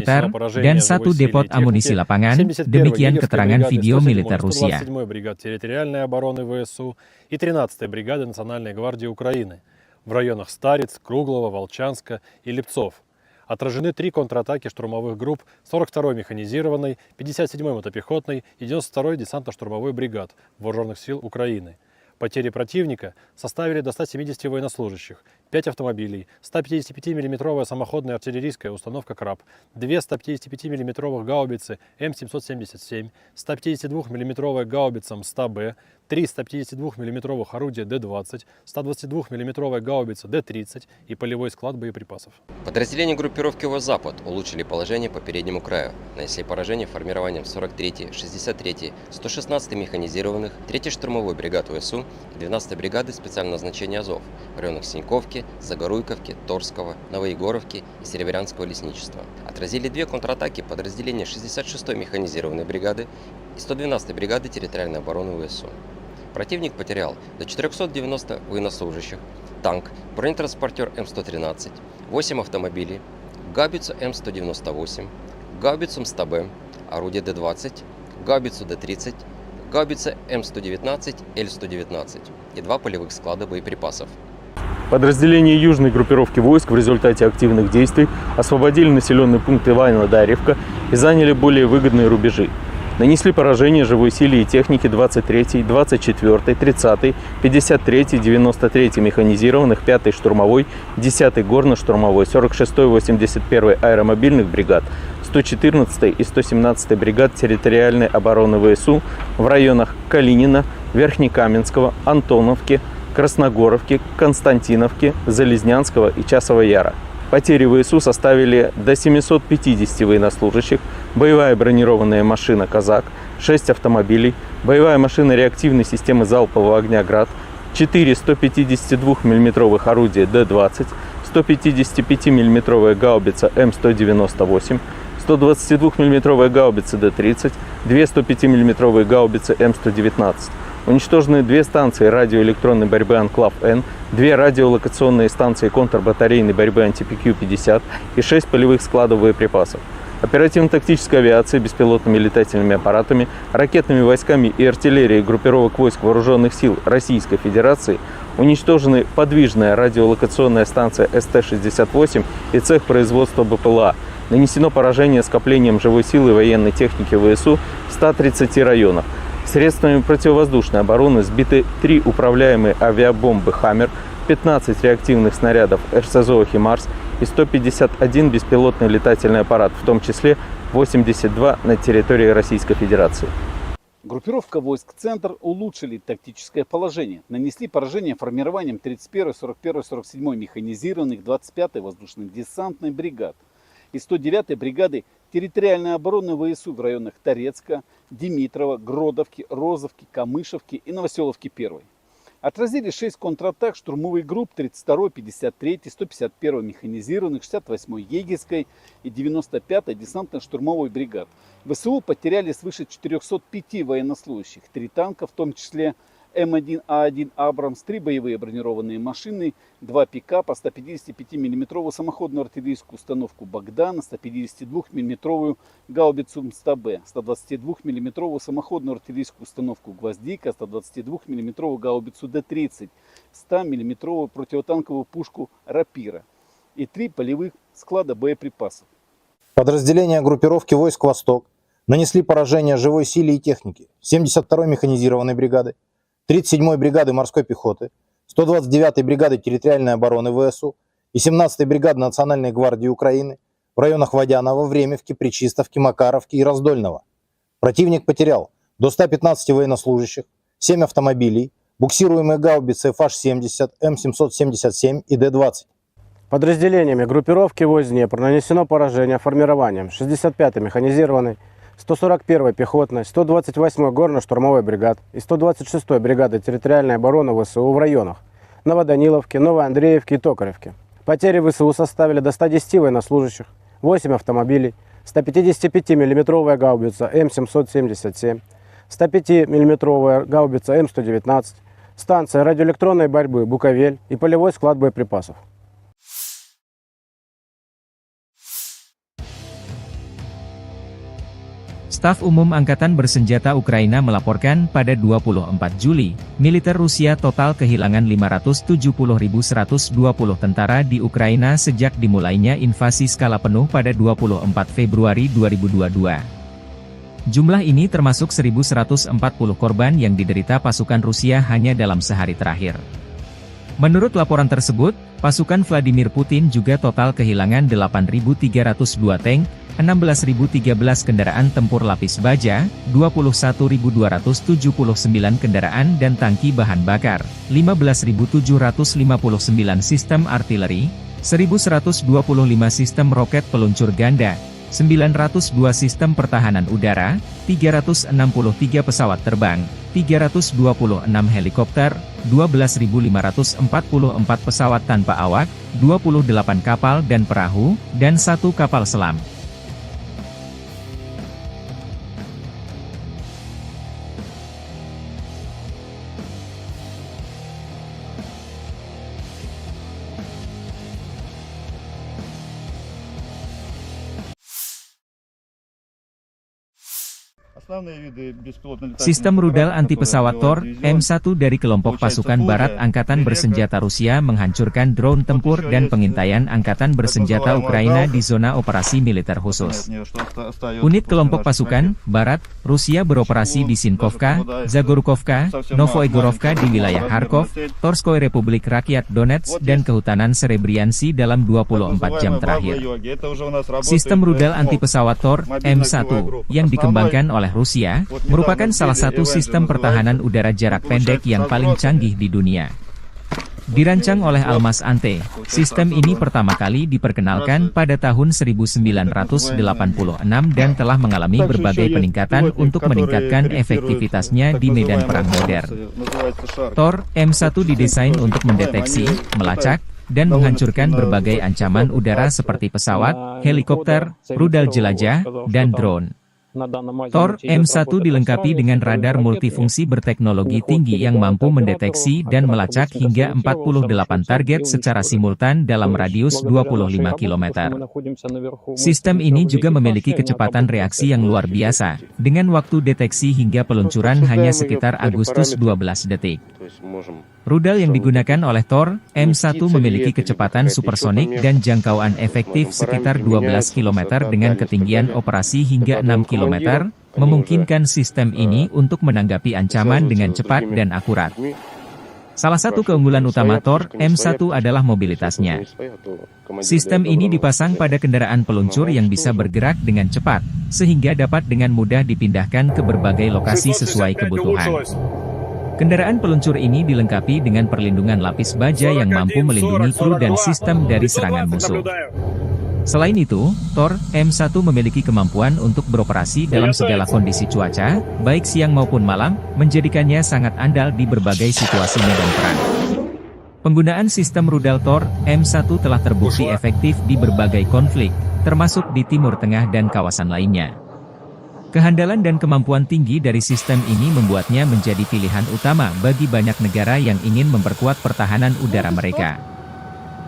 dan 1 depot amunisi lapangan, demikian keterangan video militer Rusia. 127-й бригад территориальной обороны ВСУ и 13-й бригады Национальной гвардии Украины в районах Стариц, Круглова, Волчанска и Липцов. Отражены 3 контратаки штурмовых групп 42-й механизированной, 57-й мотопехотной и 92-й десантно-штурмовой бригад Вооруженных сил Украины. Потери противника составили до 170 военнослужащих, 5 автомобилей, 155 мм самоходная артиллерийская установка «Краб», 2 155 мм гаубицы М777, 152 мм гаубица МСТА-Б, 3 152 мм орудия Д-20, 122 мм гаубица Д-30 и полевой склад боеприпасов. Подразделения группировки ОВОС-Запад улучшили положение по переднему краю, нанесли поражение формированием 43-й, 63-й, 116-й механизированных, 3-й штурмовой бригад ВСУ и 12-й бригады специального назначения Азов в районах Синьковки, Загоруйковки, Торского, Новоегоровки и Серебрянского лесничества. Отразили 2 контратаки подразделения 66-й механизированной бригады и 112-й бригады территориальной обороны ВСУ. Противник потерял до 490 военнослужащих, танк, бронетранспортер М113, 8 автомобилей, гаубицу М198, гаубицу МСТА-Б, орудие Д-20, гаубицу Д-30, гаубица М119, Л-119 и 2 полевых склада боеприпасов. Подразделения южной группировки войск в результате активных действий освободили населенный пункт Иваново-Дарьевка и заняли более выгодные рубежи. Нанесли поражение живой силе и технике 23-й, 24-й, 30-й, 53-й, 93-й механизированных, 5-й штурмовой, 10-й горно-штурмовой, 46-й, 81-й аэромобильных бригад, 114-й и 117-й бригад территориальной обороны ВСУ в районах Калинина, Верхнекаменского, Антоновки, Красногоровки, Константиновки, Залезнянского и Часова Яра. Потери ВСУ составили до 750 военнослужащих, боевая бронированная машина «Казак», 6 автомобилей, боевая машина реактивной системы залпового огня «Град», 4 152 мм орудия Д-20, 155 мм гаубица М198, 122 мм гаубицы Д-30, 2 105 мм гаубицы М119. Уничтожены 2 станции радиоэлектронной борьбы «Анклав-Н», 2 радиолокационные станции контрбатарейной борьбы «Антипикью-50» и 6 полевых складов боеприпасов. Оперативно-тактической авиацией, беспилотными летательными аппаратами, ракетными войсками и артиллерией группировок войск Вооруженных сил Российской Федерации уничтожены подвижная радиолокационная станция СТ-68 и цех производства БПЛА. Нанесено поражение скоплением живой силы и военной техники ВСУ в 130 районах. Средствами противовоздушной обороны сбиты 3 управляемые авиабомбы «Хаммер», 15 реактивных снарядов РСЗО «Химарс» и 151 беспилотный летательный аппарат, в том числе 82 на территории Российской Федерации. Группировка войск «Центр» улучшили тактическое положение, нанесли поражение формированием 31-й, 41-й, 47-й механизированных, 25-й воздушно-десантной бригад и 109-й бригады территориальной обороны ВСУ в районах Торецка, Димитрова, Гродовки, Розовки, Камышевки и Новоселовки 1. Отразили 6 контратак штурмовых групп 32-й, 53-й, 151-й механизированных, 68-й егерской и 95-й десантно-штурмовой бригад. ВСУ потеряли свыше 405 военнослужащих, 3 танка, в том числе М1А1 «Абрамс», 3 боевые бронированные машины, 2 пикапа, 155 мм самоходную артиллерийскую установку «Богдан», 152 мм гаубицу МСТБ, 122 мм самоходную артиллерийскую установку «Гвоздика», 122 мм гаубицу Д-30, 100 мм противотанковую пушку «Рапира» и 3 полевых склада боеприпасов. Подразделения группировки войск «Восток» нанесли поражение живой силе и технике 72-й механизированной бригады, 37-й бригады морской пехоты, 129-й бригады территориальной обороны ВСУ и 17-й бригады Национальной гвардии Украины в районах Водянова, Времевки, Пречистовки, Макаровки и Раздольного. Противник потерял до 115 военнослужащих, 7 автомобилей, буксируемые гаубицы FH-70, М777 и Д-20. Подразделениями группировки войск Днепр нанесено поражение формированием 65-й механизированной, 141-й пехотной, 128-й горно-штурмовой бригад и 126-й бригады территориальной обороны ВСУ в районах Новоданиловки, Новоандреевки и Токаревки. Потери ВСУ составили до 110 военнослужащих, 8 автомобилей, 155 мм гаубица М777, 105 мм гаубица М119, станция радиоэлектронной борьбы «Буковель» и полевой склад боеприпасов. Staf Umum Angkatan Bersenjata Ukraina melaporkan pada 24 Juli, militer Rusia total kehilangan 570.120 tentara di Ukraina sejak dimulainya invasi skala penuh pada 24 Februari 2022. Jumlah ini termasuk 1.140 korban yang diderita pasukan Rusia hanya dalam sehari terakhir. Menurut laporan tersebut, pasukan Vladimir Putin juga total kehilangan 8.302 tank, 16.013 kendaraan tempur lapis baja, 21.279 kendaraan dan tangki bahan bakar, 15.759 sistem artileri, 1.125 sistem roket peluncur ganda, 902 sistem pertahanan udara, 363 pesawat terbang, 326 helikopter, 12.544 pesawat tanpa awak, 28 kapal dan perahu, dan 1 kapal selam. Sistem rudal anti-pesawat Tor, M1 dari kelompok pasukan barat Angkatan Bersenjata Rusia menghancurkan drone tempur dan pengintaian Angkatan Bersenjata Ukraina di zona operasi militer khusus. Unit kelompok pasukan barat Rusia beroperasi di Sinkovka, Zagorkovka, Novoigorovka di wilayah Kharkov, Torskoy Republik Rakyat Donetsk dan Kehutanan Serebriansi dalam 24 jam terakhir. Sistem rudal anti-pesawat Tor, M1, yang dikembangkan oleh Rusia, merupakan salah satu sistem pertahanan udara jarak pendek yang paling canggih di dunia. Dirancang oleh Almas Ante, sistem ini pertama kali diperkenalkan pada tahun 1986 dan telah mengalami berbagai peningkatan untuk meningkatkan efektivitasnya di medan perang modern. Tor, M1 didesain untuk mendeteksi, melacak, dan menghancurkan berbagai ancaman udara seperti pesawat, helikopter, rudal jelajah, dan drone. Tor, M1 dilengkapi dengan radar multifungsi berteknologi tinggi yang mampu mendeteksi dan melacak hingga 48 target secara simultan dalam radius 25 km. Sistem ini juga memiliki kecepatan reaksi yang luar biasa, dengan waktu deteksi hingga peluncuran hanya sekitar Agustus 12 detik. Rudal yang digunakan oleh Tor, M1 memiliki kecepatan supersonik dan jangkauan efektif sekitar 12 km dengan ketinggian operasi hingga 6 km, memungkinkan sistem ini untuk menanggapi ancaman dengan cepat dan akurat. Salah satu keunggulan utama Tor, M1 adalah mobilitasnya. Sistem ini dipasang pada kendaraan peluncur yang bisa bergerak dengan cepat, sehingga dapat dengan mudah dipindahkan ke berbagai lokasi sesuai kebutuhan. Kendaraan peluncur ini dilengkapi dengan perlindungan lapis baja yang mampu melindungi kru dan sistem dari serangan musuh. Selain itu, Tor M1 memiliki kemampuan untuk beroperasi dalam segala kondisi cuaca, baik siang maupun malam, menjadikannya sangat andal di berbagai situasi medan perang. Penggunaan sistem rudal Tor M1 telah terbukti efektif di berbagai konflik, termasuk di Timur Tengah dan kawasan lainnya. Kehandalan dan kemampuan tinggi dari sistem ini membuatnya menjadi pilihan utama bagi banyak negara yang ingin memperkuat pertahanan udara mereka.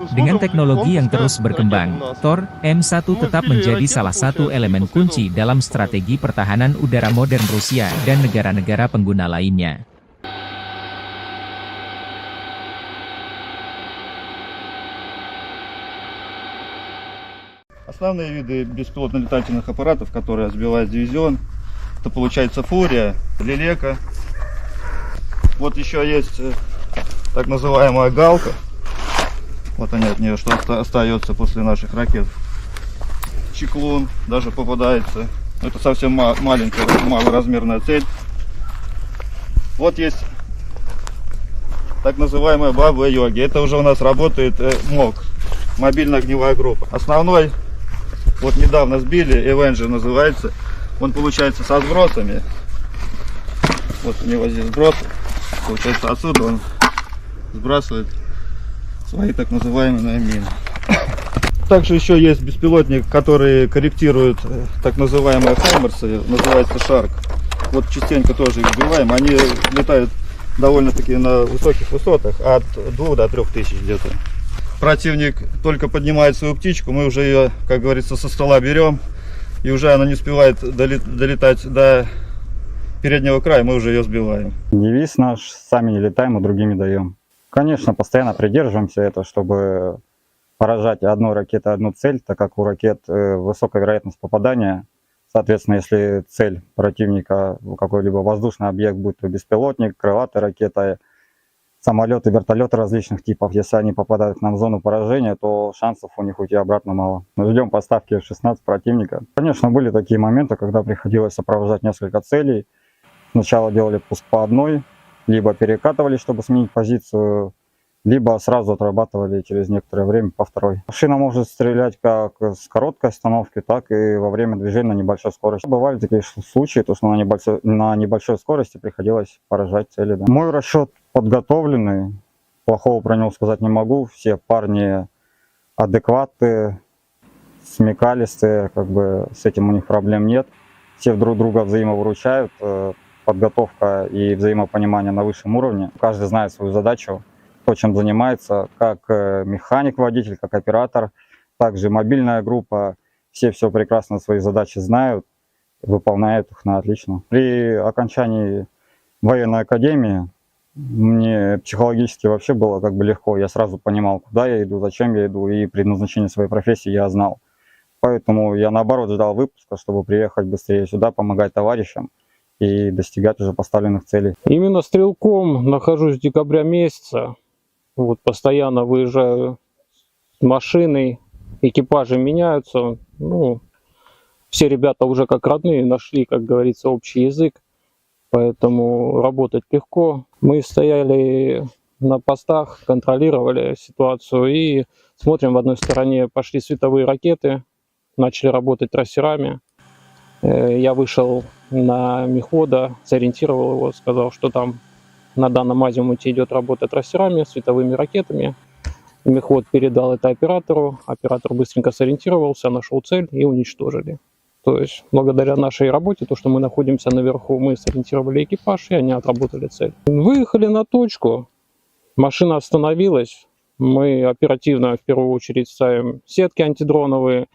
Dengan teknologi yang terus berkembang, Tor M1 tetap menjadi salah satu elemen kunci dalam strategi pertahanan udara modern Rusia dan negara-negara pengguna lainnya. Основные виды беспилотных летательных аппаратов, которые сбивает дивизион, это получается Фурия, Лелека. Вот еще есть так называемая Галка. Вот они от нее, что остается после наших ракет. Чеклун даже попадается. Это совсем маленькая, малоразмерная цель. Вот есть так называемая Баба-Йоги. Это уже у нас работает МОГ, мобильная огневая группа. Основной, вот недавно сбили, Avenger называется. Он получается со сбросами. Вот у него здесь сброс. Получается отсюда он сбрасывает свои так называемые мины. Также еще есть беспилотник, который корректирует так называемые хаймерсы, называется Шарк. Вот частенько тоже их сбиваем. Они летают довольно-таки на высоких высотах, от 2 до 3 тысяч где-то. Противник только поднимает свою птичку, мы уже ее, как говорится, со стола берем, и уже она не успевает долетать до переднего края, мы уже ее сбиваем. Девиз наш: сами не летаем, а другими даем. Конечно, постоянно придерживаемся этого, чтобы поражать одной ракетой одну цель, так как у ракет высокая вероятность попадания. Соответственно, если цель противника какой-либо воздушный объект, будь то беспилотник, крылатая ракета, самолеты, вертолеты различных типов, если они попадают к нам в зону поражения, то шансов у них уйти обратно мало. Мы ждем поставки F-16 противника. Конечно, были такие моменты, когда приходилось сопровождать несколько целей. Сначала делали пуск по одной, либо перекатывали, чтобы сменить позицию, либо сразу отрабатывали через некоторое время по второй. Машина может стрелять как с короткой остановки, так и во время движения на небольшой скорости. Бывали такие случаи, то, что на небольшой скорости приходилось поражать цели. Да. Мой расчет подготовленный, плохого про него сказать не могу. Все парни адекватные, смекалистые, как бы с этим у них проблем нет. Все друг друга взаимовыручают. Подготовка и взаимопонимание на высшем уровне. Каждый знает свою задачу, то, чем занимается, как механик-водитель, как оператор, также мобильная группа. Все прекрасно свои задачи знают, выполняют их на отлично. При окончании военной академии мне психологически вообще было как бы легко. Я сразу понимал, куда я иду, зачем я иду, и предназначение своей профессии я знал. Поэтому я наоборот ждал выпуска, чтобы приехать быстрее сюда, помогать товарищам и достигать уже поставленных целей. Именно стрелком нахожусь с декабря месяца. Вот постоянно выезжаю с машиной, экипажи меняются. Ну, все ребята уже как родные нашли, как говорится, общий язык. Поэтому работать легко. Мы стояли на постах, контролировали ситуацию и смотрим, в одной стороне пошли световые ракеты, начали работать трассерами. Я вышел на мехвода, сориентировал его, сказал, что там на данном азимуте идет работа трассерами, световыми ракетами. Мехвод передал это оператору, оператор быстренько сориентировался, нашел цель и уничтожили. То есть благодаря нашей работе, то, что мы находимся наверху, мы сориентировали экипаж и они отработали цель. Выехали на точку, машина остановилась, мы оперативно в первую очередь ставим сетки антидроновые,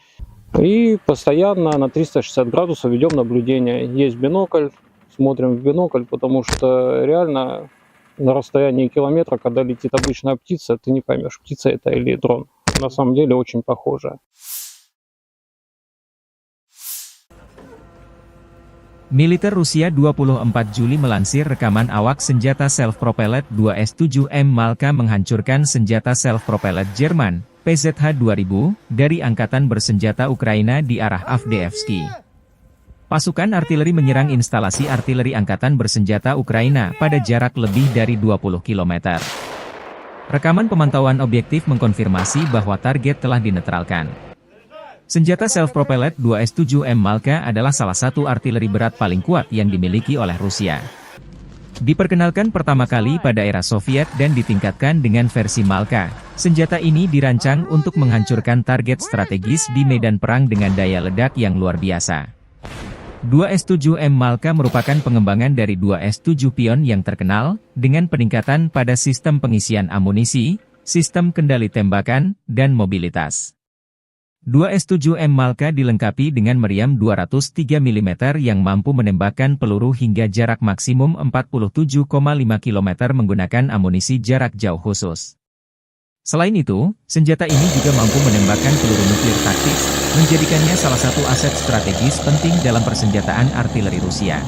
и постоянно на 360 градусов ведем наблюдение. Есть бинокль, смотрим в бинокль, потому что реально на расстоянии километра, когда летит обычная птица, ты не поймешь, птица это или дрон. На самом деле очень похоже. Militer Rusia 24 Juli melansir rekaman awak senjata self-propelled 2S-7M Malka menghancurkan senjata self-propelled Jerman, PZH-2000, dari Angkatan Bersenjata Ukraina di arah Avdiivsky. Pasukan artileri menyerang instalasi artileri Angkatan Bersenjata Ukraina pada jarak lebih dari 20 km. Rekaman pemantauan objektif mengkonfirmasi bahwa target telah dinetralkan. Senjata self-propelled 2S7M Malka adalah salah satu artileri berat paling kuat yang dimiliki oleh Rusia. Diperkenalkan pertama kali pada era Soviet dan ditingkatkan dengan versi Malka, senjata ini dirancang untuk menghancurkan target strategis di medan perang dengan daya ledak yang luar biasa. 2S7M Malka merupakan pengembangan dari 2S7 Pion yang terkenal, dengan peningkatan pada sistem pengisian amunisi, sistem kendali tembakan, dan mobilitas. 2S7M Malka dilengkapi dengan meriam 203 mm yang mampu menembakkan peluru hingga jarak maksimum 47,5 km menggunakan amunisi jarak jauh khusus. Selain itu, senjata ini juga mampu menembakkan peluru nuklir taktis, menjadikannya salah satu aset strategis penting dalam persenjataan artileri Rusia.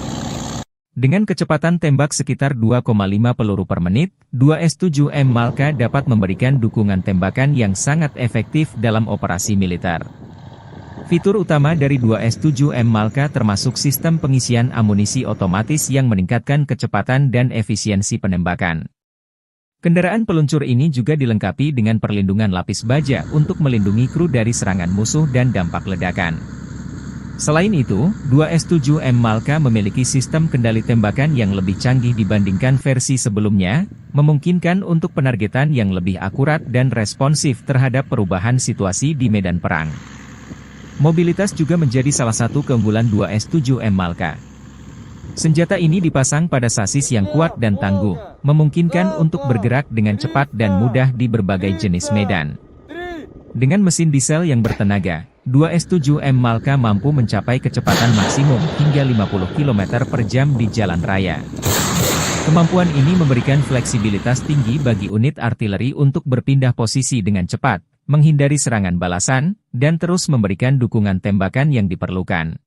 Dengan kecepatan tembak sekitar 2,5 peluru per menit, 2S7M Malka dapat memberikan dukungan tembakan yang sangat efektif dalam operasi militer. Fitur utama dari 2S7M Malka termasuk sistem pengisian amunisi otomatis yang meningkatkan kecepatan dan efisiensi penembakan. Kendaraan peluncur ini juga dilengkapi dengan perlindungan lapis baja untuk melindungi kru dari serangan musuh dan dampak ledakan. Selain itu, 2S7M Malka memiliki sistem kendali tembakan yang lebih canggih dibandingkan versi sebelumnya, memungkinkan untuk penargetan yang lebih akurat dan responsif terhadap perubahan situasi di medan perang. Mobilitas juga menjadi salah satu keunggulan 2S7M Malka. Senjata ini dipasang pada sasis yang kuat dan tangguh, memungkinkan untuk bergerak dengan cepat dan mudah di berbagai jenis medan. Dengan mesin diesel yang bertenaga, 2S7M Malka mampu mencapai kecepatan maksimum hingga 50 km per jam di jalan raya. Kemampuan ini memberikan fleksibilitas tinggi bagi unit artileri untuk berpindah posisi dengan cepat, menghindari serangan balasan, dan terus memberikan dukungan tembakan yang diperlukan.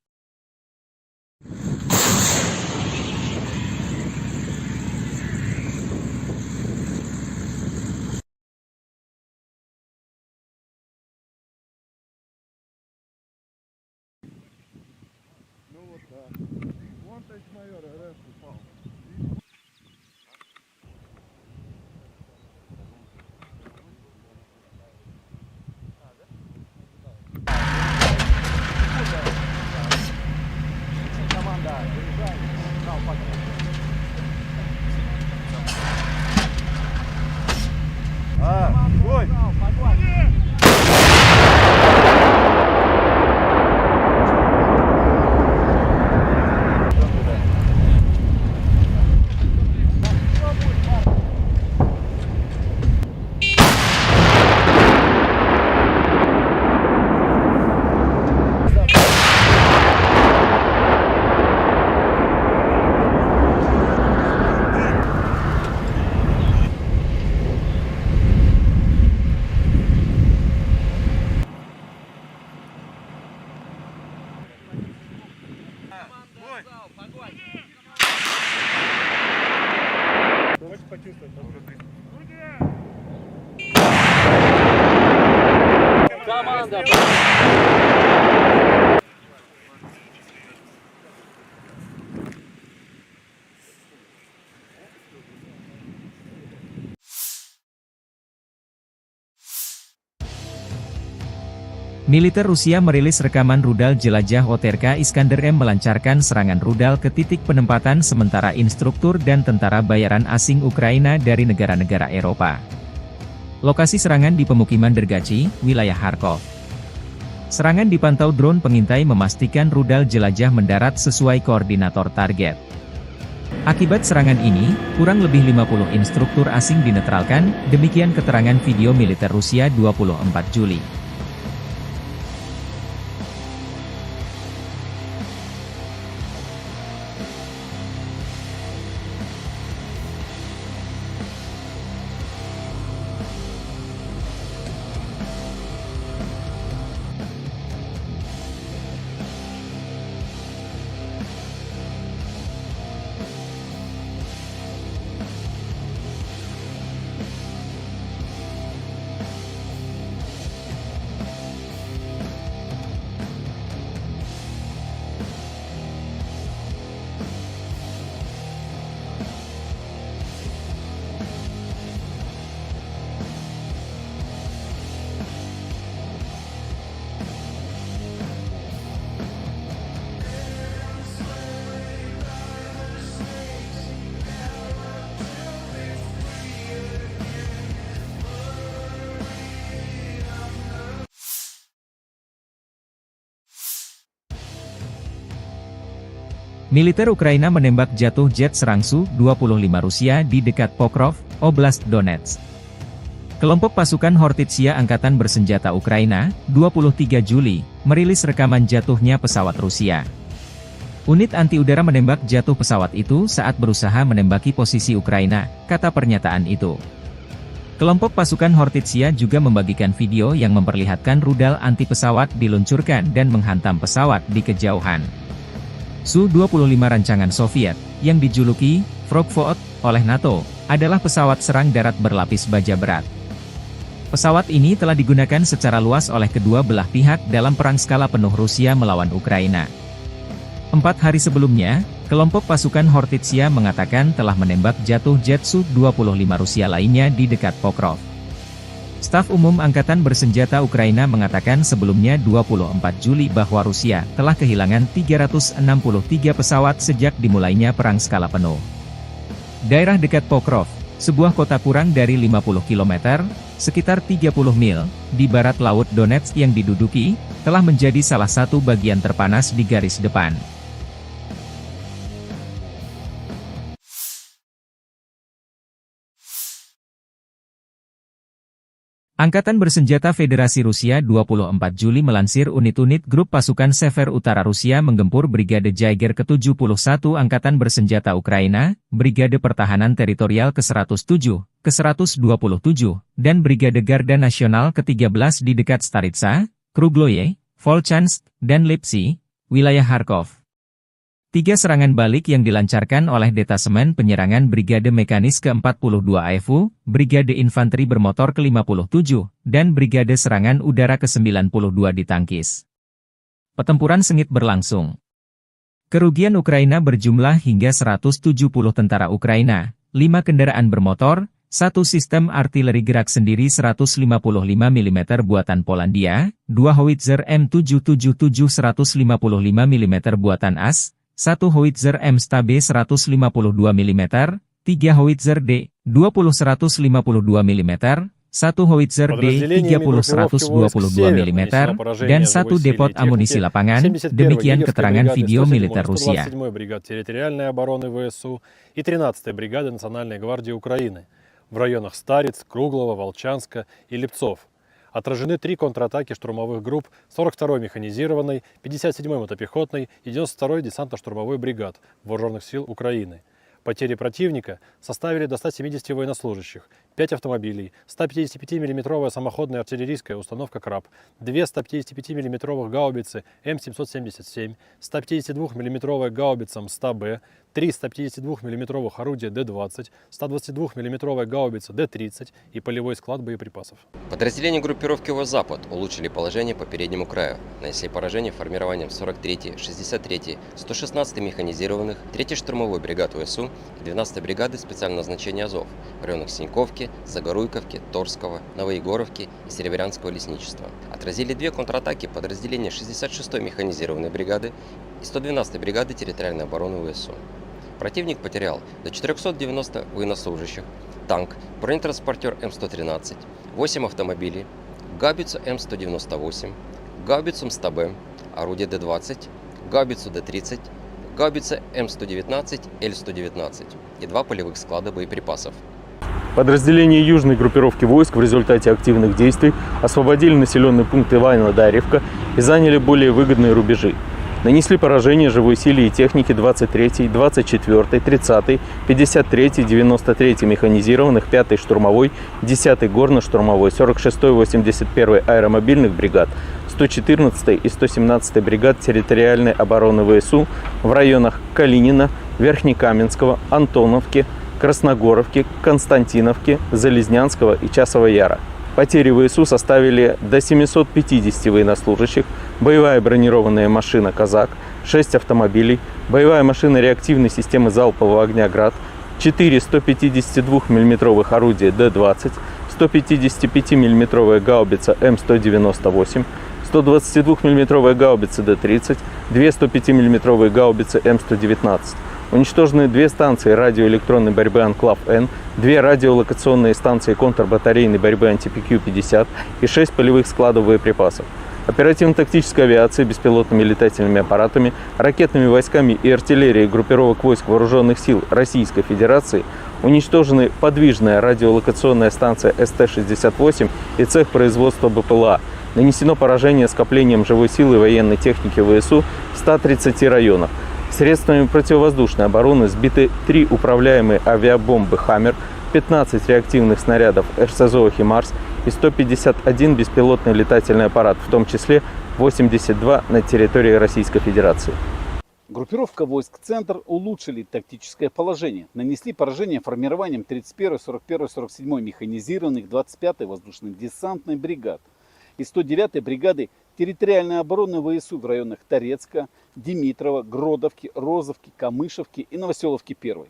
Militer Rusia merilis rekaman rudal jelajah OTRK Iskander M melancarkan serangan rudal ke titik penempatan sementara instruktur dan tentara bayaran asing Ukraina dari negara-negara Eropa. Lokasi serangan di pemukiman Dergachi, wilayah Kharkov. Serangan dipantau drone pengintai memastikan rudal jelajah mendarat sesuai koordinator target. Akibat serangan ini, kurang lebih 50 instruktur asing dinetralkan, demikian keterangan video militer Rusia 24 Juli. Militer Ukraina menembak jatuh jet serang Su-25 Rusia di dekat Pokrov, Oblast Donetsk. Kelompok pasukan Hortitsia Angkatan Bersenjata Ukraina, 23 Juli, merilis rekaman jatuhnya pesawat Rusia. Unit anti-udara menembak jatuh pesawat itu saat berusaha menembaki posisi Ukraina, kata pernyataan itu. Kelompok pasukan Hortitsia juga membagikan video yang memperlihatkan rudal anti-pesawat diluncurkan dan menghantam pesawat di kejauhan. Su-25 rancangan Soviet, yang dijuluki Frogvot oleh NATO, adalah pesawat serang darat berlapis baja berat. Pesawat ini telah digunakan secara luas oleh kedua belah pihak dalam perang skala penuh Rusia melawan Ukraina. 4 hari sebelumnya, kelompok pasukan Hortitsia mengatakan telah menembak jatuh jet Su-25 Rusia lainnya di dekat Pokrov. Staf Umum Angkatan Bersenjata Ukraina mengatakan sebelumnya 24 Juli bahwa Rusia telah kehilangan 363 pesawat sejak dimulainya perang skala penuh. Daerah dekat Pokrov, sebuah kota kurang dari 50 km, sekitar 30 mil, di barat laut Donetsk yang diduduki, telah menjadi salah satu bagian terpanas di garis depan. Angkatan Bersenjata Federasi Rusia 24 Juli melansir unit-unit grup pasukan Sever Utara Rusia menggempur Brigade Jaeger ke-71 Angkatan Bersenjata Ukraina, Brigade Pertahanan Teritorial ke-107, ke-127, dan Brigade Garda Nasional ke-13 di dekat Staritsa, Krugloye, Volchansk, dan Lipsy, wilayah Kharkov. 3 serangan balik yang dilancarkan oleh Detasemen Penyerangan Brigade Mekanis ke-42 AFU, Brigade Infanteri Bermotor ke-57, dan Brigade Serangan Udara ke-92 ditangkis. Pertempuran sengit berlangsung. Kerugian Ukraina berjumlah hingga 170 tentara Ukraina, 5 kendaraan bermotor, 1 sistem artileri gerak sendiri 155 mm buatan Polandia, 2 howitzer M777 155 mm buatan AS, 1 howitzer M-Stabe 152 mm, 3 howitzer D-20 152 mm, 1 howitzer D-30 122 mm, dan 1 depot amunisi lapangan, demikian keterangan video militer Rusia. 127-й бригады территориальной обороны ВСУ и 13-й бригады Национальной гвардии Украины в районах Стариц, Круглова, Волчанска и Липцов. Отражены 3 контратаки штурмовых групп 42-й механизированной, 57-й мотопехотной и 92-й десантно-штурмовой бригад Вооруженных сил Украины. Потери противника составили до 170 военнослужащих, 5 автомобилей, 155 мм самоходная артиллерийская установка «Краб», 2 155 мм гаубицы М777, 152 мм гаубица МСТА-Б, 3 152 мм орудия Д-20, 122 мм гаубица Д-30 и полевой склад боеприпасов. Подразделения группировки «Запад» улучшили положение по переднему краю, нанесли поражение формированием 43-й, 63-й, 116-й механизированных, 3-й штурмовой бригад ВСУ и 12-й бригады специального назначения «Азов» в районах Синьковки, Загоруйковки, Торского, Новоегоровки и Серебрянского лесничества. Отразили 2 контратаки подразделения 66-й механизированной бригады и 112-й бригады территориальной обороны ВСУ. Противник потерял до 490 военнослужащих, танк, бронетранспортер М113, 8 автомобилей, гаубицу М198, гаубицу МСТА-Б, орудие Д-20, гаубицу Д-30, гаубица М119, Л-119 и 2 полевых склада боеприпасов. Подразделения южной группировки войск в результате активных действий освободили населенный пункт Иваново-Дарьевка и заняли более выгодные рубежи. Нанесли поражение живой силе и технике 23-й, 24-й, 30-й, 53-й, 93-й механизированных, 5-й штурмовой, 10-й горно-штурмовой, 46-й, 81-й аэромобильных бригад, 114-й и 117-й бригад территориальной обороны ВСУ в районах Калинина, Верхнекаменского, Антоновки, Красногоровки, Константиновки, Залезнянского и Часового Яра. Потери ВСУ составили до 750 военнослужащих, боевая бронированная машина «Казак», 6 автомобилей, боевая машина реактивной системы залпового огня «Град», 4 152 мм орудия Д-20, 155 мм гаубица М198, 122 мм гаубица Д-30, 2 105 мм гаубицы М119. Уничтожены 2 станции радиоэлектронной борьбы «Анклав-Н», 2 радиолокационные станции контрбатарейной борьбы «Антипикью-50» и 6 полевых складов боеприпасов. оперативно-тактической авиацией, беспилотными летательными аппаратами, ракетными войсками и артиллерией группировок войск Вооруженных сил Российской Федерации уничтожены подвижная радиолокационная станция СТ-68 и цех производства БПЛА. Нанесено поражение скоплением живой силы и военной техники ВСУ в 130 районах. Средствами противовоздушной обороны сбиты 3 управляемые авиабомбы «Хаммер», 15 реактивных снарядов РСЗО «Химарс» и 151 беспилотный летательный аппарат, в том числе 82 на территории Российской Федерации. Группировка войск «Центр» улучшили тактическое положение. Нанесли поражение формированием 31-й, 41-й, 47-й механизированных 25-й воздушно-десантной бригад и 109-й бригады территориальной обороны ВСУ в районах Торецка, Димитрова, Гродовки, Розовки, Камышевки и Новоселовки-1.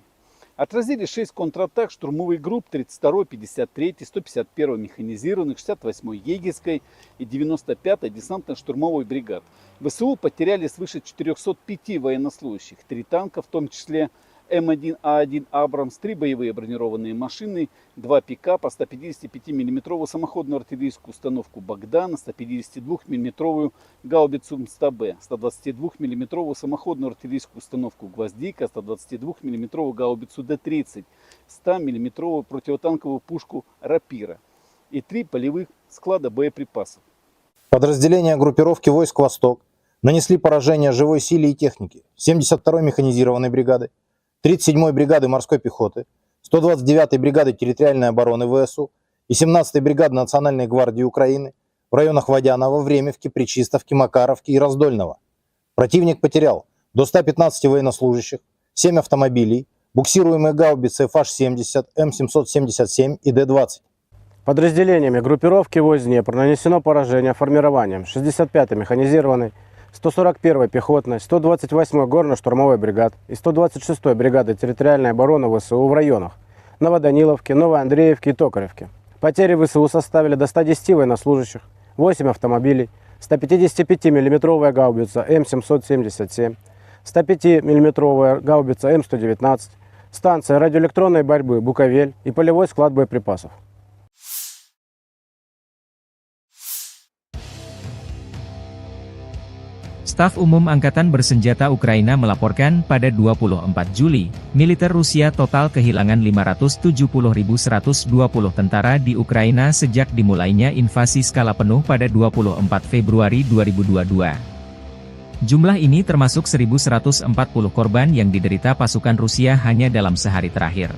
Отразили 6 контратак штурмовых групп 32-й, 53-й, 151-й механизированных, 68-й егерской и 95-й десантно-штурмовой бригад. ВСУ потеряли свыше 405 военнослужащих, 3 танка, в том числе М1А1 «Абрамс», 3 боевые бронированные машины, 2 пикапа, 155 мм самоходную артиллерийскую установку «Богдан», 152 мм гаубицу МСТБ, 122 мм самоходную артиллерийскую установку «Гвоздика», 122 мм гаубицу Д-30, 100 мм противотанковую пушку «Рапира» и 3 полевых склада боеприпасов. Подразделения группировки войск «Восток» нанесли поражение живой силе и технике 72-й механизированной бригады, 37-й бригады морской пехоты, 129-й бригады территориальной обороны ВСУ и 17-й бригады Национальной гвардии Украины в районах Водянова, Времевки, Пречистовки, Макаровки и Раздольного. Противник потерял до 115 военнослужащих, 7 автомобилей, буксируемые гаубицы FH-70, М777 и Д-20. Подразделениями группировки войск Днепр нанесено поражение формированием 65-й механизированной, 141-й пехотной, 128-й горно-штурмовой бригад и 126-й бригады территориальной обороны ВСУ в районах Новоданиловки, Новоандреевки и Токаревки. Потери ВСУ составили до 110 военнослужащих, 8 автомобилей, 155 мм гаубица М777, 105 мм гаубица М119, станция радиоэлектронной борьбы «Буковель» и полевой склад боеприпасов. Staf Umum Angkatan Bersenjata Ukraina melaporkan pada 24 Juli, militer Rusia total kehilangan 570.120 tentara di Ukraina sejak dimulainya invasi skala penuh pada 24 Februari 2022. Jumlah ini termasuk 1.140 korban yang diderita pasukan Rusia hanya dalam sehari terakhir.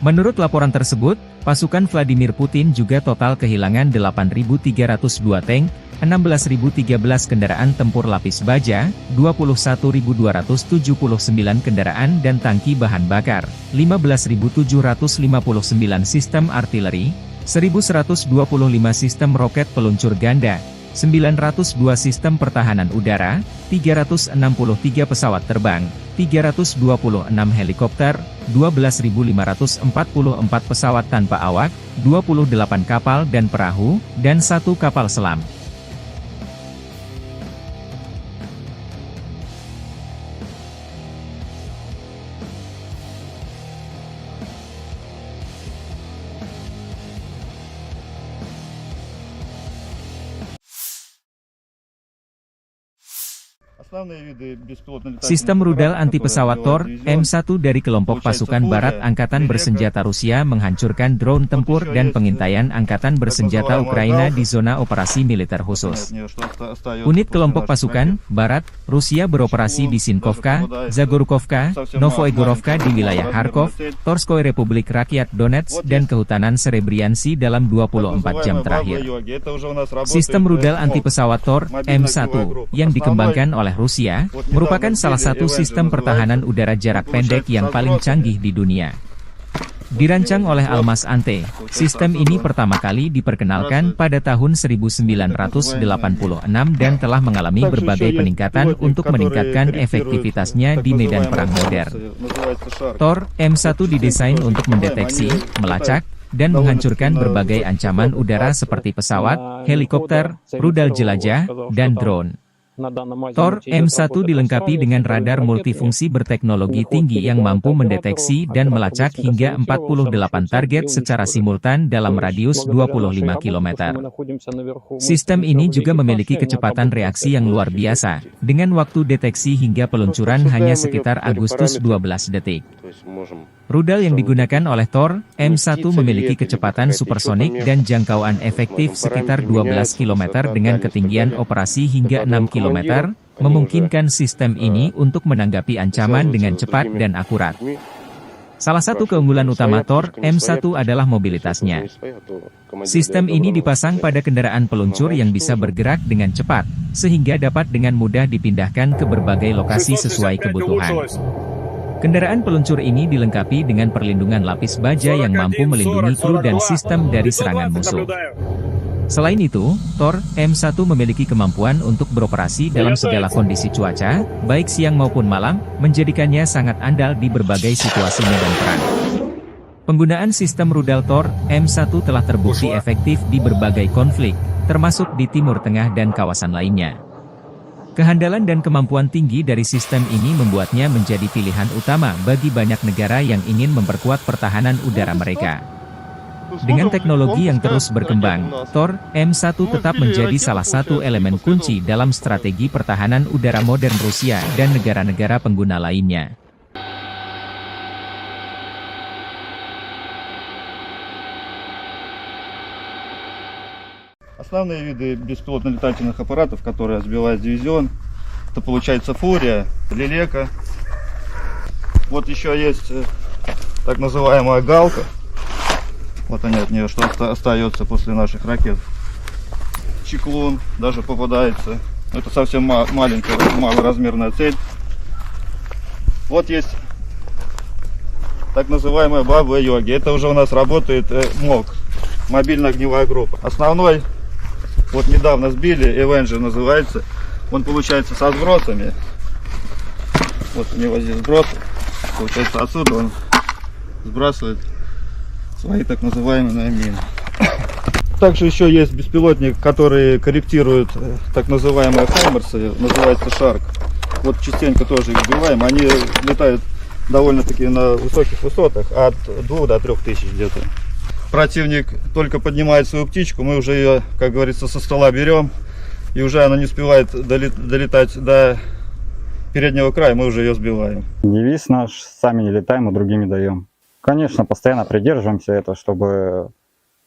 Menurut laporan tersebut, pasukan Vladimir Putin juga total kehilangan 8.302 tank, 16.013 kendaraan tempur lapis baja, 21.279 kendaraan dan tangki bahan bakar, 15.759 sistem artileri, 1.125 sistem roket peluncur ganda, 902 sistem pertahanan udara, 363 pesawat terbang, 326 helikopter, 12.544 pesawat tanpa awak, 28 kapal dan perahu, dan 1 kapal selam. Sistem rudal anti-pesawat Tor, M1 dari kelompok pasukan Barat Angkatan Bersenjata Rusia menghancurkan drone tempur dan pengintaian Angkatan Bersenjata Ukraina di zona operasi militer khusus. Unit kelompok pasukan Barat Rusia beroperasi di Sinkovka, Zagorkovka, Novoegorovka di wilayah Kharkov, Torskoy Republik Rakyat Donetsk dan Kehutanan Serebriansi dalam 24 jam terakhir. Sistem rudal anti-pesawat Tor, M1, yang dikembangkan oleh Rusia, merupakan salah satu sistem pertahanan udara jarak pendek yang paling canggih di dunia. Dirancang oleh Almas Ante, sistem ini pertama kali diperkenalkan pada tahun 1986 dan telah mengalami berbagai peningkatan untuk meningkatkan efektivitasnya di medan perang modern. Tor, M1 didesain untuk mendeteksi, melacak, dan menghancurkan berbagai ancaman udara seperti pesawat, helikopter, rudal jelajah, dan drone. Tor M1 dilengkapi dengan radar multifungsi berteknologi tinggi yang mampu mendeteksi dan melacak hingga 48 target secara simultan dalam radius 25 km. Sistem ini juga memiliki kecepatan reaksi yang luar biasa, dengan waktu deteksi hingga peluncuran hanya sekitar Agustus 12 detik. Rudal yang digunakan oleh Tor M1 memiliki kecepatan supersonik dan jangkauan efektif sekitar 12 km dengan ketinggian operasi hingga 6 km, memungkinkan sistem ini untuk menanggapi ancaman dengan cepat dan akurat. Salah satu keunggulan utama Tor M1 adalah mobilitasnya. Sistem ini dipasang pada kendaraan peluncur yang bisa bergerak dengan cepat, sehingga dapat dengan mudah dipindahkan ke berbagai lokasi sesuai kebutuhan. Kendaraan peluncur ini dilengkapi dengan perlindungan lapis baja yang mampu melindungi kru dan sistem dari serangan musuh. Selain itu, Tor M1 memiliki kemampuan untuk beroperasi dalam segala kondisi cuaca, baik siang maupun malam, menjadikannya sangat andal di berbagai situasi medan perang. Penggunaan sistem rudal Tor M1 telah terbukti efektif di berbagai konflik, termasuk di Timur Tengah dan kawasan lainnya. Kehandalan dan kemampuan tinggi dari sistem ini membuatnya menjadi pilihan utama bagi banyak negara yang ingin memperkuat pertahanan udara mereka. Dengan teknologi yang terus berkembang, Tor M1 tetap menjadi salah satu elemen kunci dalam strategi pertahanan udara modern Rusia dan negara-negara pengguna lainnya. Основные виды беспилотно-летательных аппаратов, которые сбивает дивизион, это получается Фурия, Лелека. Вот еще есть так называемая Галка. Вот они от нее, что остается после наших ракет. Чеклун даже попадается. Это совсем маленькая, малоразмерная цель. Вот есть так называемая Баба-Йоги. Это уже у нас работает МОГ, мобильная огневая группа. Основной, вот недавно сбили, Avenger называется. Он получается со сбросами. Вот у него здесь сбросы. Получается отсюда он сбрасывает свои так называемые мины. Также еще есть беспилотник, который корректирует так называемые хаймерсы, называется Шарк. Вот частенько тоже их сбиваем. Они летают довольно-таки на высоких высотах, от 2 до 3 тысяч где-то. Противник только поднимает свою птичку, мы уже ее, как говорится, со стола берем, и уже она не успевает долетать до переднего края, мы уже ее сбиваем. Девиз наш: сами не летаем, а другими даем. Конечно, постоянно придерживаемся этого, чтобы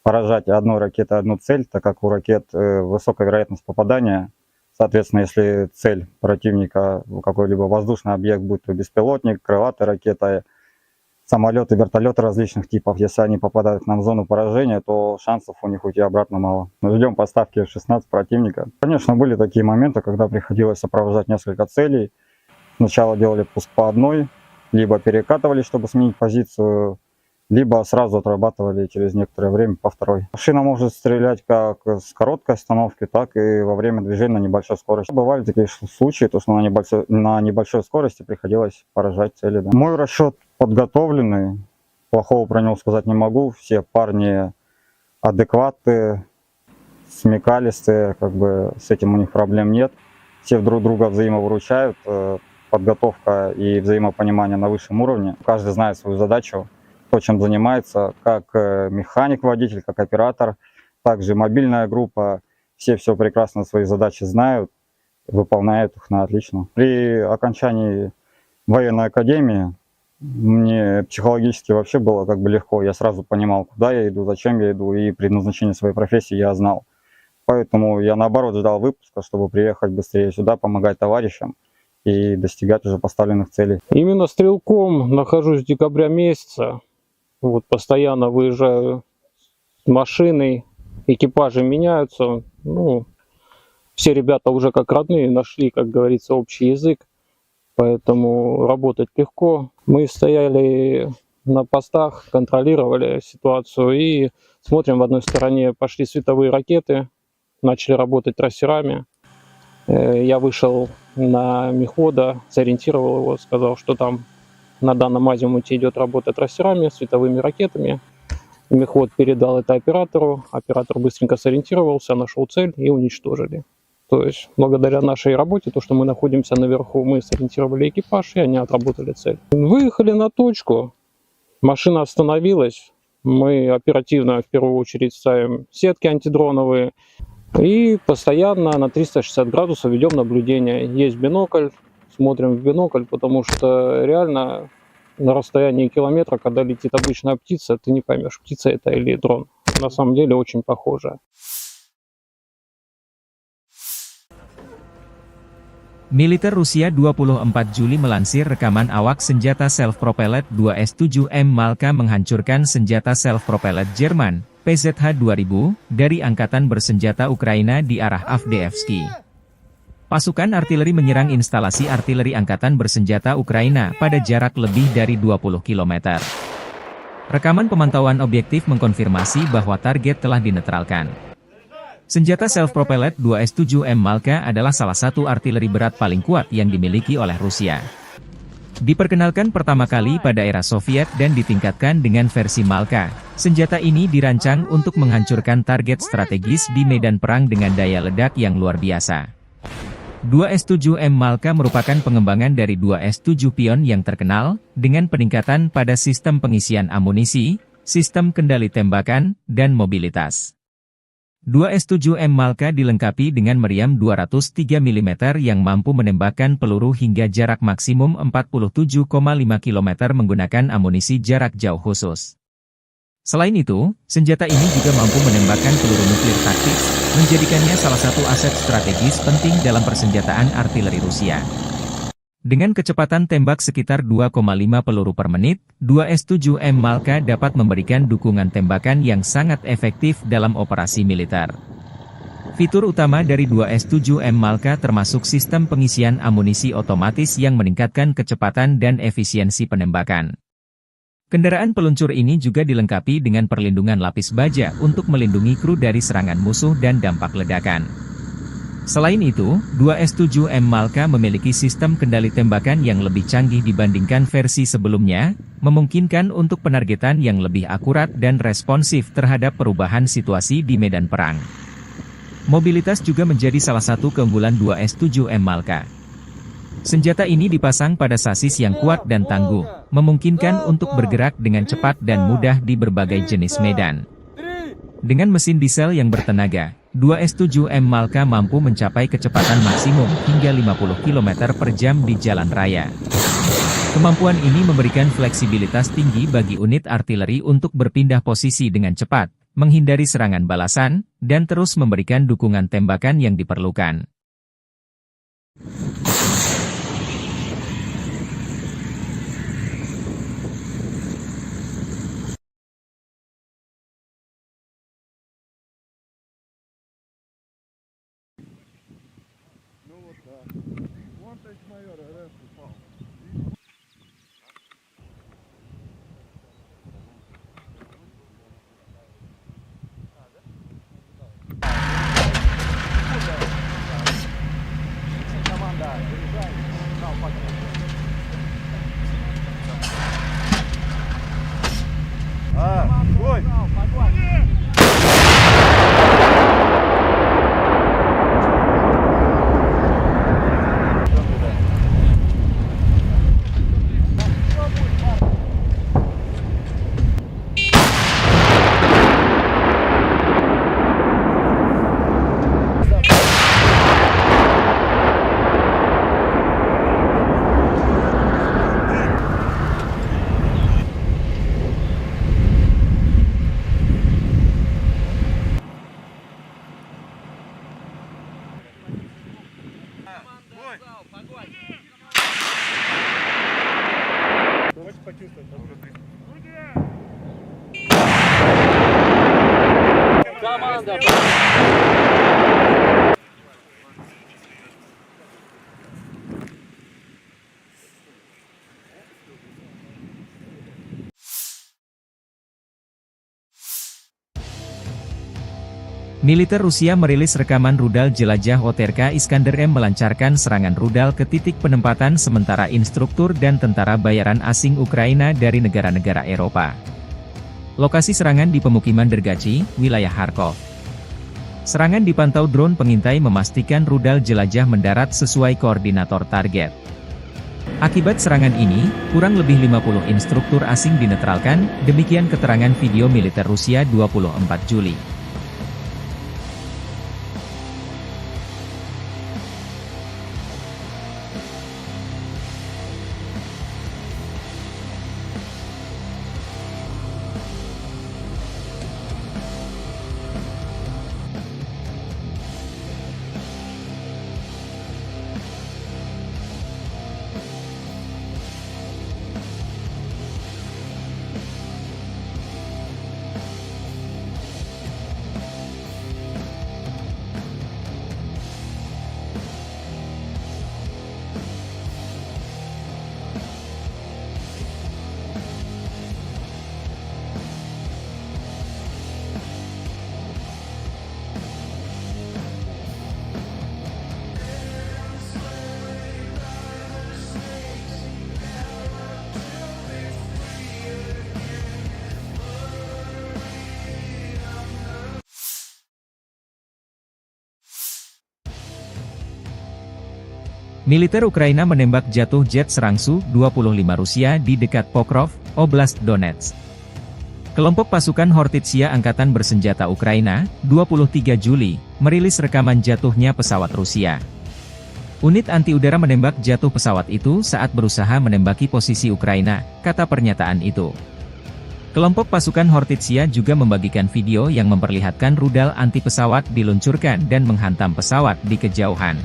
поражать одной ракетой одну цель, так как у ракет высокая вероятность попадания. Соответственно, если цель противника какой-либо воздушный объект, будь то беспилотник, крылатая ракета, самолеты, вертолеты различных типов, если они попадают к нам в зону поражения, то шансов у них уйти обратно мало. Мы ждем поставки F-16 противника. Конечно, были такие моменты, когда приходилось сопровождать несколько целей. Сначала делали пуск по одной, либо перекатывали, чтобы сменить позицию, либо сразу отрабатывали через некоторое время по второй. Машина может стрелять как с короткой остановки, так и во время движения на небольшой скорости. Бывали такие случаи, то что на небольшой скорости приходилось поражать цели. Да. Мой расчет подготовленный, плохого про него сказать не могу. Все парни адекватные, смекалистые, как бы с этим у них проблем нет. Все друг друга взаимовыручают, подготовка и взаимопонимание на высшем уровне. Каждый знает свою задачу, то, чем занимается, как механик-водитель, как оператор, также мобильная группа. Все прекрасно свои задачи знают, выполняют их на отлично. При окончании военной академии мне психологически вообще было как бы легко. Я сразу понимал, куда я иду, зачем я иду, и предназначение своей профессии я знал. Поэтому я наоборот ждал выпуска, чтобы приехать быстрее сюда, помогать товарищам и достигать уже поставленных целей. Именно стрелком нахожусь с декабря месяца. Вот постоянно выезжаю с машиной, экипажи меняются. Ну, все ребята уже как родные нашли, как говорится, общий язык. Поэтому работать легко. Мы стояли на постах, контролировали ситуацию и смотрим, в одной стороне пошли световые ракеты, начали работать трассерами. Я вышел на мехвода, сориентировал его, сказал, что там на данном азимуте идет работа трассерами, световыми ракетами. Мехвод передал это оператору, оператор быстренько сориентировался, нашел цель и уничтожили. То есть, благодаря нашей работе, то, что мы находимся наверху, мы сориентировали экипаж, и они отработали цель. Выехали на точку, машина остановилась, мы оперативно в первую очередь ставим сетки антидроновые и постоянно на 360 градусов ведем наблюдение. Есть бинокль, смотрим в бинокль, потому что реально на расстоянии километра, когда летит обычная птица, ты не поймешь, птица это или дрон. На самом деле очень похоже. Militer Rusia 24 Juli melansir rekaman awak senjata self-propelled 2S-7M Malka menghancurkan senjata self-propelled Jerman, PZH-2000, dari Angkatan Bersenjata Ukraina di arah Avdiivsky. Pasukan artileri menyerang instalasi artileri Angkatan Bersenjata Ukraina pada jarak lebih dari 20 km. Rekaman pemantauan objektif mengkonfirmasi bahwa target telah dinetralkan. Senjata self-propelled 2S-7M Malka adalah salah satu artileri berat paling kuat yang dimiliki oleh Rusia. Diperkenalkan pertama kali pada era Soviet dan ditingkatkan dengan versi Malka, senjata ini dirancang untuk menghancurkan target strategis di medan perang dengan daya ledak yang luar biasa. 2S-7M Malka merupakan pengembangan dari 2S-7 Pion yang terkenal, dengan peningkatan pada sistem pengisian amunisi, sistem kendali tembakan, dan mobilitas. 2S-7M Malka dilengkapi dengan meriam 203 mm yang mampu menembakkan peluru hingga jarak maksimum 47,5 km menggunakan amunisi jarak jauh khusus. Selain itu, senjata ini juga mampu menembakkan peluru nuklir taktis, menjadikannya salah satu aset strategis penting dalam persenjataan artileri Rusia. Dengan kecepatan tembak sekitar 2,5 peluru per menit, 2S-7M Malka dapat memberikan dukungan tembakan yang sangat efektif dalam operasi militer. Fitur utama dari 2S-7M Malka termasuk sistem pengisian amunisi otomatis yang meningkatkan kecepatan dan efisiensi penembakan. Kendaraan peluncur ini juga dilengkapi dengan perlindungan lapis baja untuk melindungi kru dari serangan musuh dan dampak ledakan. Selain itu, 2S-7M Malka memiliki sistem kendali tembakan yang lebih canggih dibandingkan versi sebelumnya, memungkinkan untuk penargetan yang lebih akurat dan responsif terhadap perubahan situasi di medan perang. Mobilitas juga menjadi salah satu keunggulan 2S-7M Malka. Senjata ini dipasang pada sasis yang kuat dan tangguh, memungkinkan untuk bergerak dengan cepat dan mudah di berbagai jenis medan. Dengan mesin diesel yang bertenaga, 2S-7M Malka mampu mencapai kecepatan maksimum hingga 50 km per jam di jalan raya. Kemampuan ini memberikan fleksibilitas tinggi bagi unit artileri untuk berpindah posisi dengan cepat, menghindari serangan balasan, dan terus memberikan dukungan tembakan yang diperlukan. Militer Rusia merilis rekaman rudal jelajah OTRK Iskander-M melancarkan serangan rudal ke titik penempatan sementara instruktur dan tentara bayaran asing Ukraina dari negara-negara Eropa. Lokasi serangan di pemukiman Dergachi, wilayah Kharkov. Serangan dipantau drone pengintai memastikan rudal jelajah mendarat sesuai koordinator target. Akibat serangan ini, kurang lebih 50 instruktur asing dinetralkan, demikian keterangan video militer Rusia 24 Juli. Militer Ukraina menembak jatuh jet serang Su-25 Rusia di dekat Pokrov, Oblast Donetsk. Kelompok pasukan Hortitsia Angkatan Bersenjata Ukraina, 23 Juli, merilis rekaman jatuhnya pesawat Rusia. Unit anti-udara menembak jatuh pesawat itu saat berusaha menembaki posisi Ukraina, kata pernyataan itu. Kelompok pasukan Hortitsia juga membagikan video yang memperlihatkan rudal anti-pesawat diluncurkan dan menghantam pesawat di kejauhan.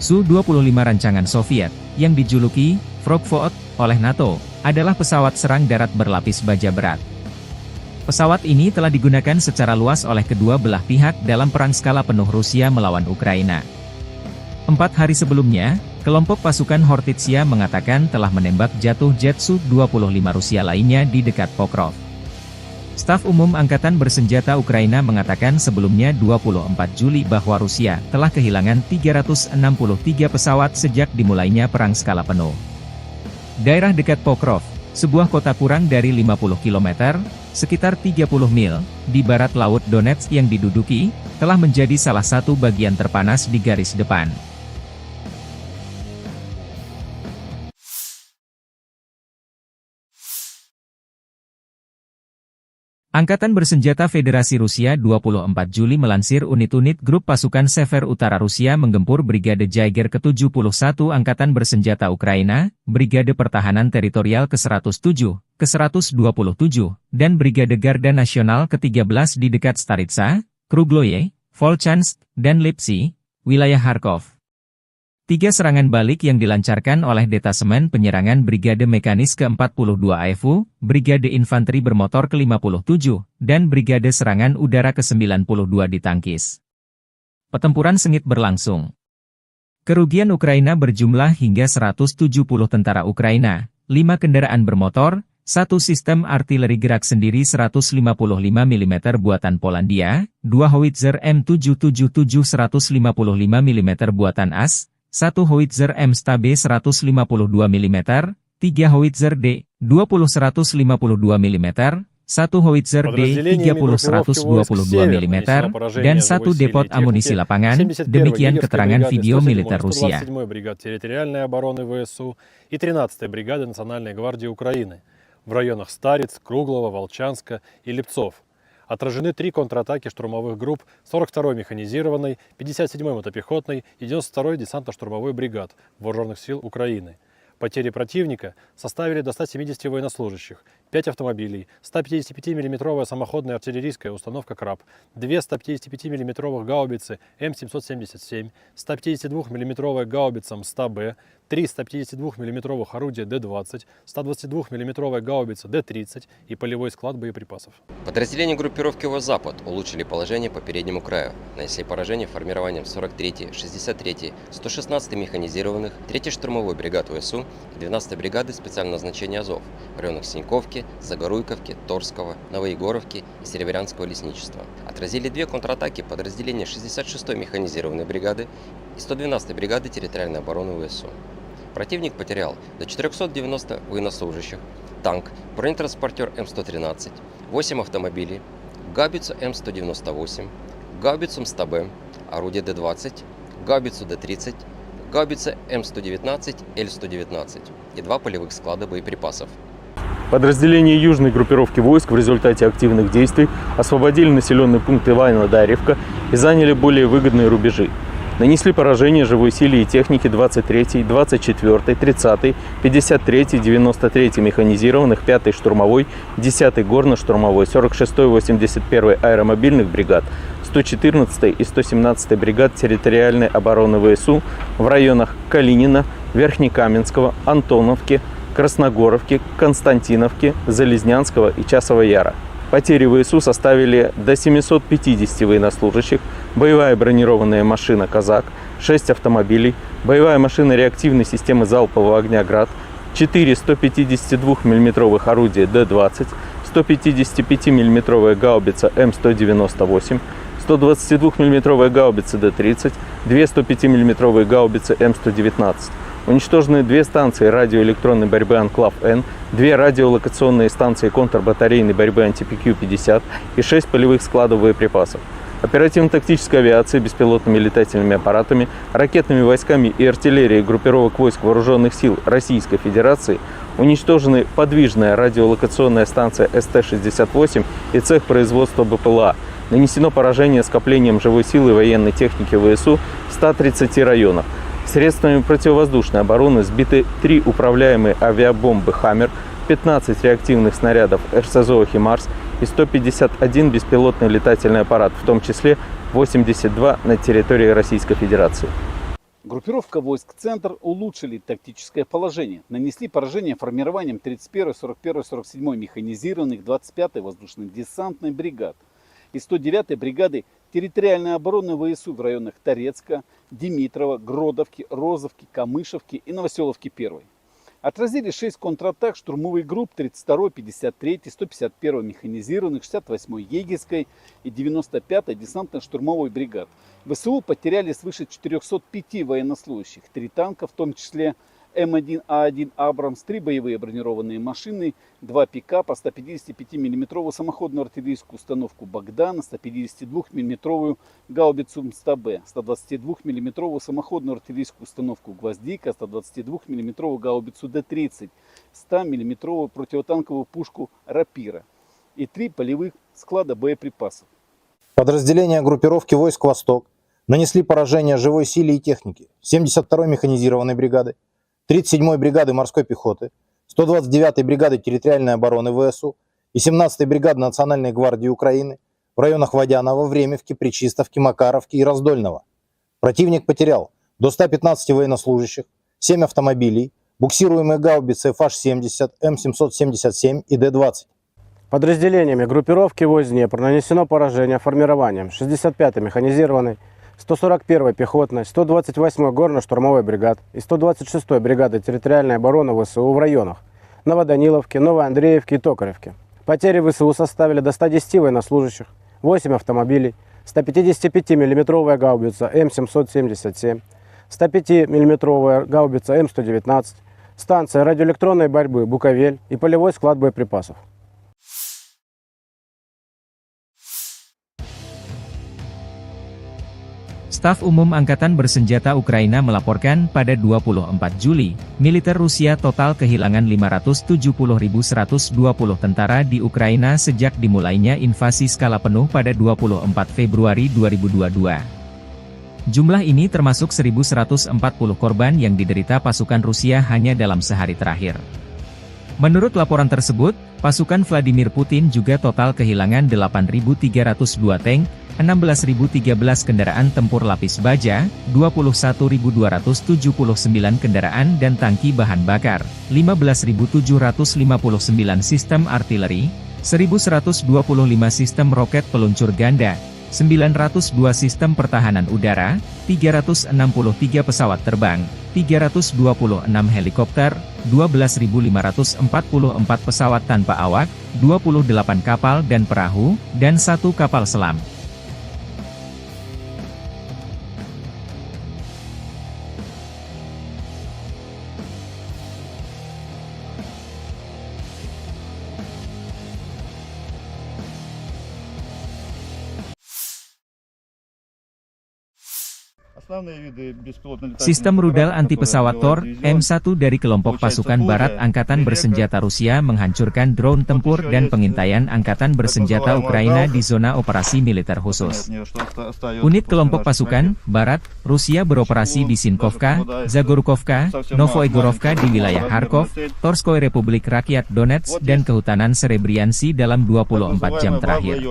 Su-25 rancangan Soviet, yang dijuluki Frogvot oleh NATO, adalah pesawat serang darat berlapis baja berat. Pesawat ini telah digunakan secara luas oleh kedua belah pihak dalam perang skala penuh Rusia melawan Ukraina. 4 hari sebelumnya, kelompok pasukan Hortitsia mengatakan telah menembak jatuh jet Su-25 Rusia lainnya di dekat Pokrov. Staf Umum Angkatan Bersenjata Ukraina mengatakan sebelumnya 24 Juli bahwa Rusia telah kehilangan 363 pesawat sejak dimulainya perang skala penuh. Daerah dekat Pokrov, sebuah kota kurang dari 50 km, sekitar 30 mil, di barat laut Donetsk yang diduduki, telah menjadi salah satu bagian terpanas di garis depan. Angkatan Bersenjata Federasi Rusia 24 Juli melansir unit-unit grup pasukan Sever Utara Rusia menggempur Brigade Jaeger ke-71 Angkatan Bersenjata Ukraina, Brigade Pertahanan Teritorial ke-107, ke-127, dan Brigade Garda Nasional ke-13 di dekat Staritsa, Krugloye, Volchansk, dan Lipsy, wilayah Kharkov. 3 serangan balik yang dilancarkan oleh Detasemen Penyerangan Brigade Mekanis ke-42 AFU, Brigade Infanteri Bermotor ke-57, dan Brigade Serangan Udara ke-92 ditangkis. Pertempuran sengit berlangsung. Kerugian Ukraina berjumlah hingga 170 tentara Ukraina, 5 kendaraan bermotor, 1 sistem artileri gerak sendiri 155 mm buatan Polandia, 2 howitzer M777 155 mm buatan AS, 1 howitzer M-Stabe 152 mm, 3 howitzer D-20 152 mm, 1 howitzer D-30 122 mm, dan 1 depot amunisi lapangan, demikian keterangan video militer Rusia. 27-й бригады территориальной обороны ВСУ и 13-й бригады Национальной гвардии Украины в районах Стариц, Круглого, Волчанска и Липцов. Отражены 3 контратаки штурмовых групп 42-й механизированной, 57-й мотопехотной и 92-й десантно-штурмовой бригад Вооруженных сил Украины. Потери противника составили до 170 военнослужащих, 5 автомобилей, 155 мм самоходная артиллерийская установка «Краб», 2 155 мм гаубицы М777, 152 мм гаубица МСТА-Б, 3 152 мм орудия Д-20, 122 мм гаубица Д-30 и полевой склад боеприпасов. Подразделения группировки «Запад» улучшили положение по переднему краю, нанесли поражение формированием 43-й, 63-й, 116-й механизированных, 3-й штурмовой бригад ВСУ и 12-й бригады специального назначения «Азов» в районах Синьковки, Загоруйковки, Торского, Новоегоровки и Серебрянского лесничества. Отразили 2 контратаки подразделения 66-й механизированной бригады и 112-й бригады территориальной обороны ВСУ. Противник потерял до 490 военнослужащих, танк, бронетранспортер М113, 8 автомобилей, гаубицу М198, гаубицу МСТБ, орудие Д-20, гаубицу Д-30, гаубица М119, Л-119 и 2 полевых склада боеприпасов. Подразделения южной группировки войск в результате активных действий освободили населенный пункт Иваново-Дарьевка и заняли более выгодные рубежи. Нанесли поражение живой силе и технике 23-й, 24-й, 30-й, 53-й, 93-й механизированных, 5-й штурмовой, 10-й горно-штурмовой, 46-й, 81-й аэромобильных бригад, 114-й и 117-й бригад территориальной обороны ВСУ в районах Калинина, Верхнекаменского, Антоновки, Красногоровки, Константиновки, Залезнянского и Часового Яра. Потери ВСУ составили до 750 военнослужащих, боевая бронированная машина «Казак», 6 автомобилей, боевая машина реактивной системы залпового огня «Град», 4 152 мм орудия Д-20, 155 мм гаубица М198, 122 мм гаубицы Д-30, 2 105 мм гаубицы М119. Уничтожены 2 станции радиоэлектронной борьбы «Анклав-Н», 2 радиолокационные станции контрбатарейной борьбы «Антипикю-50» и 6 полевых складов боеприпасов. Оперативно-тактической авиацией, беспилотными летательными аппаратами, ракетными войсками и артиллерией группировок войск Вооруженных сил Российской Федерации уничтожены подвижная радиолокационная станция СТ-68 и цех производства БПЛА. Нанесено поражение скоплением живой силы и военной техники ВСУ в 130 районах. Средствами противовоздушной обороны сбиты 3 управляемые авиабомбы «Хаммер», 15 реактивных снарядов РСЗО «Химарс» и 151 беспилотный летательный аппарат, в том числе 82 на территории Российской Федерации. Группировка войск «Центр» улучшили тактическое положение. Нанесли поражение формированием 31-й, 41-й, 47-й механизированных, 25-й воздушно-десантной бригад и 109-й бригады территориальной обороны ВСУ в районах Торецка, Димитрова, Гродовки, Розовки, Камышевки и Новоселовки-1. Отразили 6 контратак штурмовых групп 32-й, 53-й, 151-й механизированных, 68-й Егерской и 95-й десантно-штурмовой бригад. ВСУ потеряли свыше 405 военнослужащих, 3 танка, в том числе М1А1 «Абрамс», 3 боевые бронированные машины, 2 пикапа, 155 мм самоходную артиллерийскую установку «Богдан», 152 мм гаубицу МСТБ, 122 мм самоходную артиллерийскую установку «Гвоздика», 122 мм гаубицу Д-30, 100 мм противотанковую пушку «Рапира» и 3 полевых склада боеприпасов. Подразделения группировки войск «Восток» нанесли поражение живой силе и технике 72-й механизированной бригады, 37-й бригады морской пехоты, 129-й бригады территориальной обороны ВСУ и 17-й бригады Национальной гвардии Украины в районах Водянова, Времевки, Причистовки, Макаровки и Раздольного. Противник потерял до 115 военнослужащих, 7 автомобилей, буксируемые гаубицы FH-70, М777 и Д-20. Подразделениями группировки войск Днепр нанесено поражение формированием 65-й механизированной, 141-й пехотной, 128-й горно-штурмовой бригад и 126-й бригады территориальной обороны ВСУ в районах Новоданиловки, Новоандреевки и Токаревки. Потери ВСУ составили до 110 военнослужащих, 8 автомобилей, 155 мм гаубица М777, 105 мм гаубица М119, станция радиоэлектронной борьбы «Буковель» и полевой склад боеприпасов. Staf Umum Angkatan Bersenjata Ukraina melaporkan pada 24 Juli, militer Rusia total kehilangan 570.120 tentara di Ukraina sejak dimulainya invasi skala penuh pada 24 Februari 2022. Jumlah ini termasuk 1.140 korban yang diderita pasukan Rusia hanya dalam sehari terakhir. Menurut laporan tersebut, pasukan Vladimir Putin juga total kehilangan 8.302 tank, 16.013 kendaraan tempur lapis baja, 21.279 kendaraan dan tangki bahan bakar, 15.759 sistem artileri, 1.125 sistem roket peluncur ganda, 902 sistem pertahanan udara, 363 pesawat terbang, 326 helikopter, 12.544 pesawat tanpa awak, 28 kapal dan perahu, dan 1 kapal selam. Sistem rudal anti-pesawat Tor M1 dari kelompok pasukan barat Angkatan Bersenjata Rusia menghancurkan drone tempur dan pengintaian Angkatan Bersenjata Ukraina di zona operasi militer khusus. Unit kelompok pasukan barat Rusia beroperasi di Sinkovka, Zagorkovka, Novoegorovka di wilayah Kharkov, Torskoy Republik Rakyat Donetsk dan Kehutanan Serebriansi dalam 24 jam terakhir.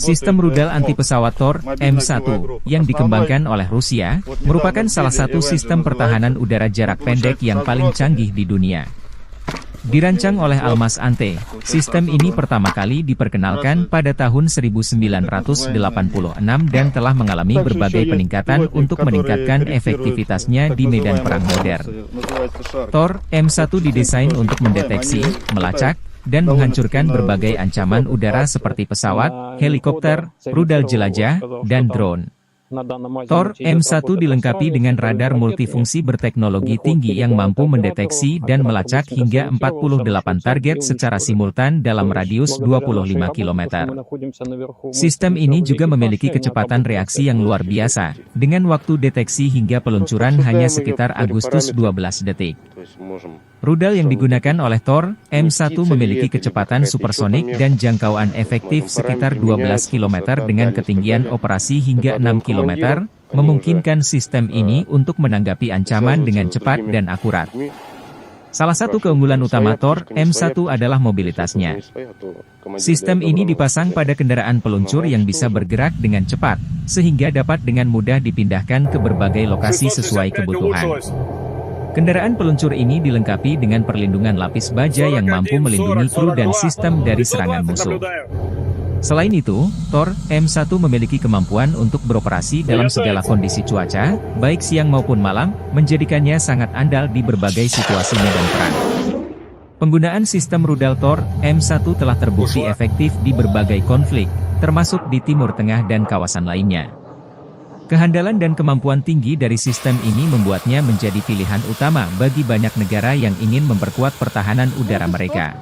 Sistem rudal anti-pesawat Tor M1 yang dikembangkan oleh Rusia merupakan salah satu sistem pertahanan udara jarak pendek yang paling canggih di dunia. Dirancang oleh Almaz Ante, sistem ini pertama kali diperkenalkan pada tahun 1986 dan telah mengalami berbagai peningkatan untuk meningkatkan efektivitasnya di medan perang modern. Tor M1 didesain untuk mendeteksi, melacak, dan menghancurkan berbagai ancaman udara seperti pesawat, helikopter, rudal jelajah, dan drone. Tor M1 dilengkapi dengan radar multifungsi berteknologi tinggi yang mampu mendeteksi dan melacak hingga 48 target secara simultan dalam radius 25 km. Sistem ini juga memiliki kecepatan reaksi yang luar biasa, dengan waktu deteksi hingga peluncuran hanya sekitar Agustus 12 detik. Rudal yang digunakan oleh Tor M1 memiliki kecepatan supersonik dan jangkauan efektif sekitar 12 km dengan ketinggian operasi hingga 6 km, memungkinkan sistem ini untuk menanggapi ancaman dengan cepat dan akurat. Salah satu keunggulan utama Tor M1 adalah mobilitasnya. Sistem ini dipasang pada kendaraan peluncur yang bisa bergerak dengan cepat, sehingga dapat dengan mudah dipindahkan ke berbagai lokasi sesuai kebutuhan. Kendaraan peluncur ini dilengkapi dengan perlindungan lapis baja yang mampu melindungi kru dan sistem dari serangan musuh. Selain itu, Tor M1 memiliki kemampuan untuk beroperasi dalam segala kondisi cuaca, baik siang maupun malam, menjadikannya sangat andal di berbagai situasi medan perang. Penggunaan sistem rudal Tor M1 telah terbukti efektif di berbagai konflik, termasuk di Timur Tengah dan kawasan lainnya. Kehandalan dan kemampuan tinggi dari sistem ini membuatnya menjadi pilihan utama bagi banyak negara yang ingin memperkuat pertahanan udara mereka.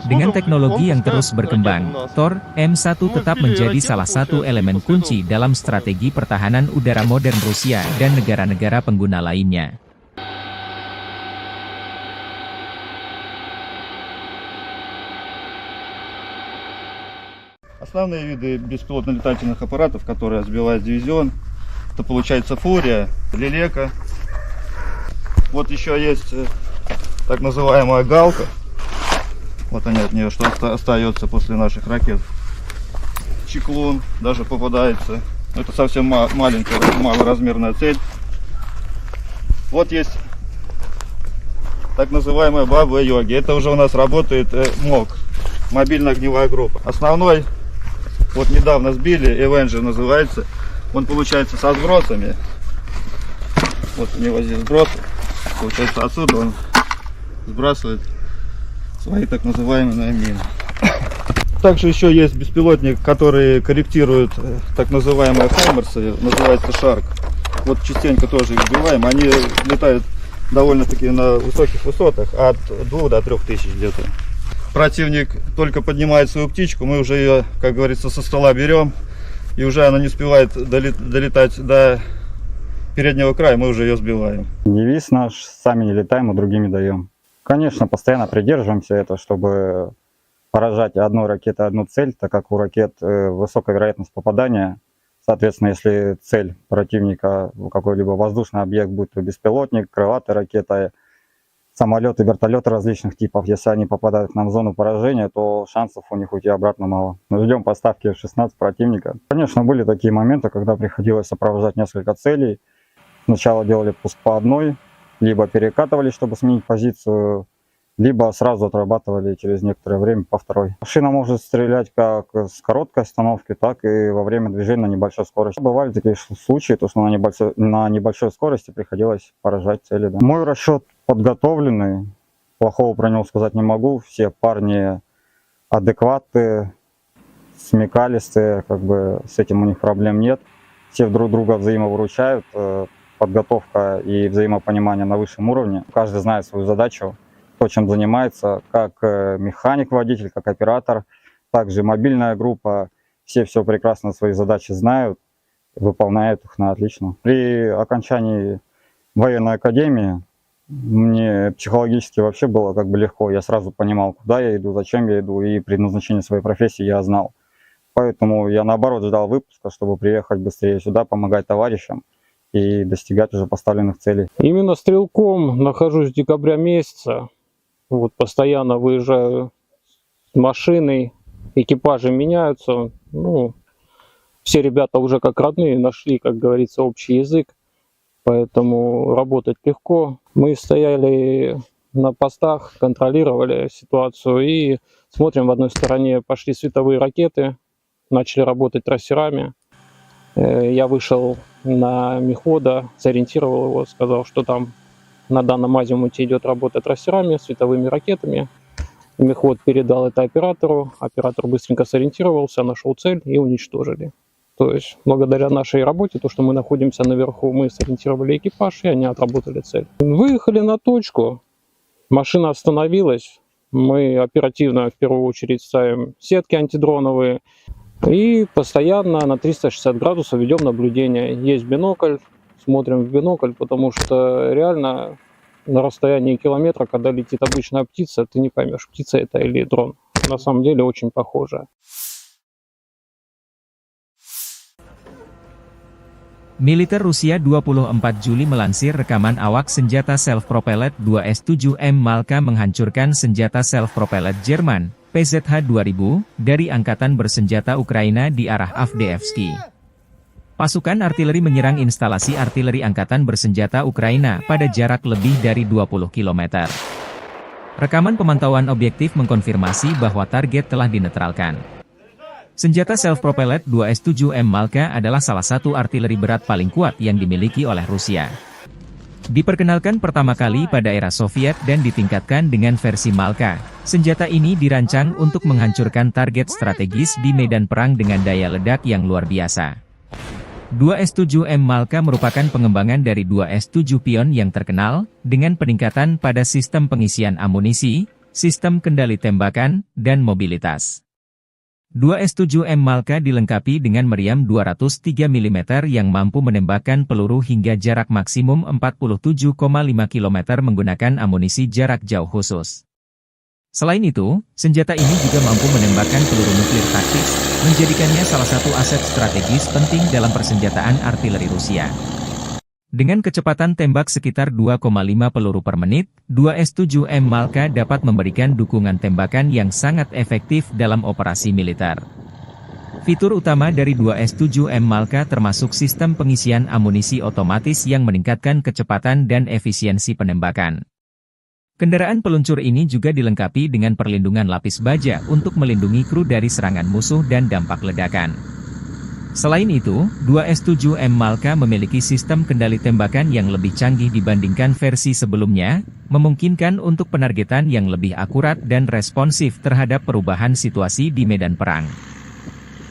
Dengan teknologi yang terus berkembang, Tor M1 tetap menjadi salah satu elemen kunci dalam strategi pertahanan udara modern Rusia dan negara-negara pengguna lainnya. Основные виды беспилотных летательных аппаратов, которые сбивает дивизион, это получается Фурия, Лелека. Вот еще есть так называемая Галка. Вот они от нее, что остается после наших ракет. Чеклун даже попадается. Это совсем маленькая, малоразмерная цель. Вот есть так называемая Баба-Йоги. Это уже у нас работает МОГ, мобильная огневая группа. Основной, вот недавно сбили, Avenger называется. Он получается со сбросами. Вот у него здесь сброс. Получается отсюда он сбрасывает свои так называемые мины. Также еще есть беспилотник, который корректирует так называемые хаймерсы, называется Шарк. Вот частенько тоже их сбиваем. Они летают довольно-таки на высоких высотах, от 2 до 3 тысяч где-то. Противник только поднимает свою птичку, мы уже ее, как говорится, со стола берем, и уже она не успевает долетать до переднего края, мы уже ее сбиваем. Девиз наш: сами не летаем, а другими даем. Конечно, постоянно придерживаемся этого, чтобы поражать одной ракетой одну цель, так как у ракет высокая вероятность попадания. Соответственно, если цель противника какой-либо воздушный объект, будь то беспилотник, крылатая ракета, самолеты, вертолеты различных типов, если они попадают к нам в зону поражения, то шансов у них уйти обратно мало. Мы ждем поставки F-16 противника. Конечно, были такие моменты, когда приходилось сопровождать несколько целей. Сначала делали пуск по одной, либо перекатывали, чтобы сменить позицию, либо сразу отрабатывали через некоторое время по второй. Машина может стрелять как с короткой остановки, так и во время движения на небольшой скорости. Бывали такие случаи, то что на небольшой скорости приходилось поражать цели. Да. Мой расчет подготовленный, плохого про него сказать не могу. Все парни адекватные, смекалистые, как бы с этим у них проблем нет. Все друг друга взаимовыручают, подготовка и взаимопонимание на высшем уровне. Каждый знает свою задачу, то, чем занимается, как механик, водитель, как оператор, также мобильная группа. Все прекрасно свои задачи знают. выполняют их на отлично. При окончании военной академии мне психологически вообще было как бы легко. Я сразу понимал, куда я иду, зачем я иду, и предназначение своей профессии я знал. Поэтому я наоборот ждал выпуска, чтобы приехать быстрее сюда, помогать товарищам и достигать уже поставленных целей. Именно стрелком нахожусь с декабря месяца. Вот постоянно выезжаю с машиной, экипажи меняются. Ну, все ребята уже как родные нашли, как говорится, общий язык. Поэтому работать легко. Мы стояли на постах, контролировали ситуацию и смотрим, в одной стороне пошли световые ракеты, начали работать трассерами. Я вышел на мехвода, сориентировал его, сказал, что там на данном азимуте идет работа трассерами, световыми ракетами. Мехвод передал это оператору, оператор быстренько сориентировался, нашел цель и уничтожили. То есть благодаря нашей работе, то, что мы находимся наверху, мы сориентировали экипаж, и они отработали цель. Выехали на точку, машина остановилась, мы оперативно в первую очередь ставим сетки антидроновые и постоянно на 360 градусов ведем наблюдение. Есть бинокль, смотрим в бинокль, потому что реально на расстоянии километра, когда летит обычная птица, ты не поймешь, птица это или дрон. На самом деле очень похоже. Militer Rusia 24 Juli melansir rekaman awak senjata self-propelled 2S-7M Malka menghancurkan senjata self-propelled Jerman, PZH-2000, dari Angkatan Bersenjata Ukraina di arah Avdiivka. Pasukan artileri menyerang instalasi artileri Angkatan Bersenjata Ukraina pada jarak lebih dari 20 km. Rekaman pemantauan objektif mengkonfirmasi bahwa target telah dinetralkan. Senjata self-propelled 2S-7M Malka adalah salah satu artileri berat paling kuat yang dimiliki oleh Rusia. Diperkenalkan pertama kali pada era Soviet dan ditingkatkan dengan versi Malka, senjata ini dirancang untuk menghancurkan target strategis di medan perang dengan daya ledak yang luar biasa. 2S-7M Malka merupakan pengembangan dari 2S-7 Pion yang terkenal, dengan peningkatan pada sistem pengisian amunisi, sistem kendali tembakan, dan mobilitas. 2S-7M Malka dilengkapi dengan meriam 203 mm yang mampu menembakkan peluru hingga jarak maksimum 47,5 km menggunakan amunisi jarak jauh khusus. Selain itu, senjata ini juga mampu menembakkan peluru nuklir taktis, menjadikannya salah satu aset strategis penting dalam persenjataan artileri Rusia. Dengan kecepatan tembak sekitar 2,5 peluru per menit, 2S-7M Malka dapat memberikan dukungan tembakan yang sangat efektif dalam operasi militer. Fitur utama dari 2S-7M Malka termasuk sistem pengisian amunisi otomatis yang meningkatkan kecepatan dan efisiensi penembakan. Kendaraan peluncur ini juga dilengkapi dengan perlindungan lapis baja untuk melindungi kru dari serangan musuh dan dampak ledakan. Selain itu, 2S-7M Malka memiliki sistem kendali tembakan yang lebih canggih dibandingkan versi sebelumnya, memungkinkan untuk penargetan yang lebih akurat dan responsif terhadap perubahan situasi di medan perang.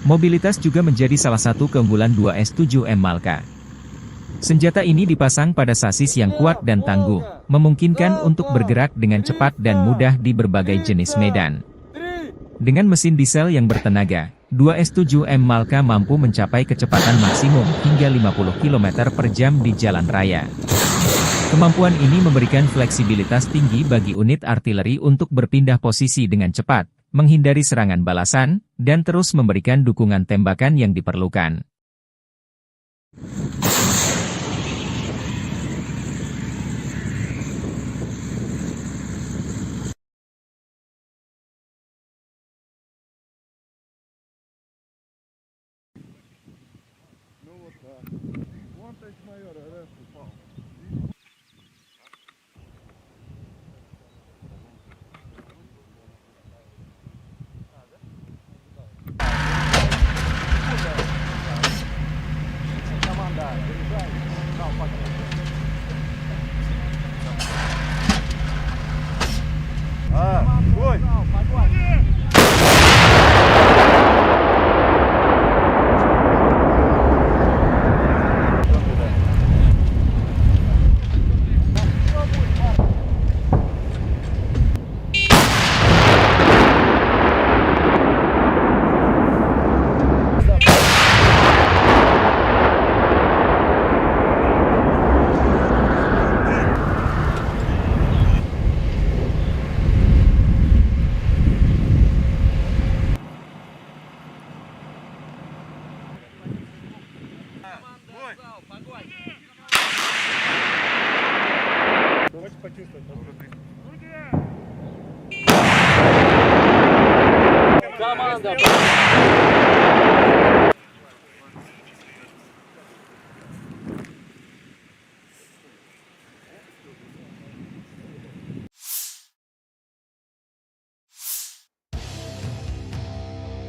Mobilitas juga menjadi salah satu keunggulan 2S-7M Malka. Senjata ini dipasang pada sasis yang kuat dan tangguh, memungkinkan untuk bergerak dengan cepat dan mudah di berbagai jenis medan. Dengan mesin diesel yang bertenaga, 2S-7M Malka mampu mencapai kecepatan maksimum hingga 50 km per jam di jalan raya. Kemampuan ini memberikan fleksibilitas tinggi bagi unit artileri untuk berpindah posisi dengan cepat, menghindari serangan balasan, dan terus memberikan dukungan tembakan yang diperlukan.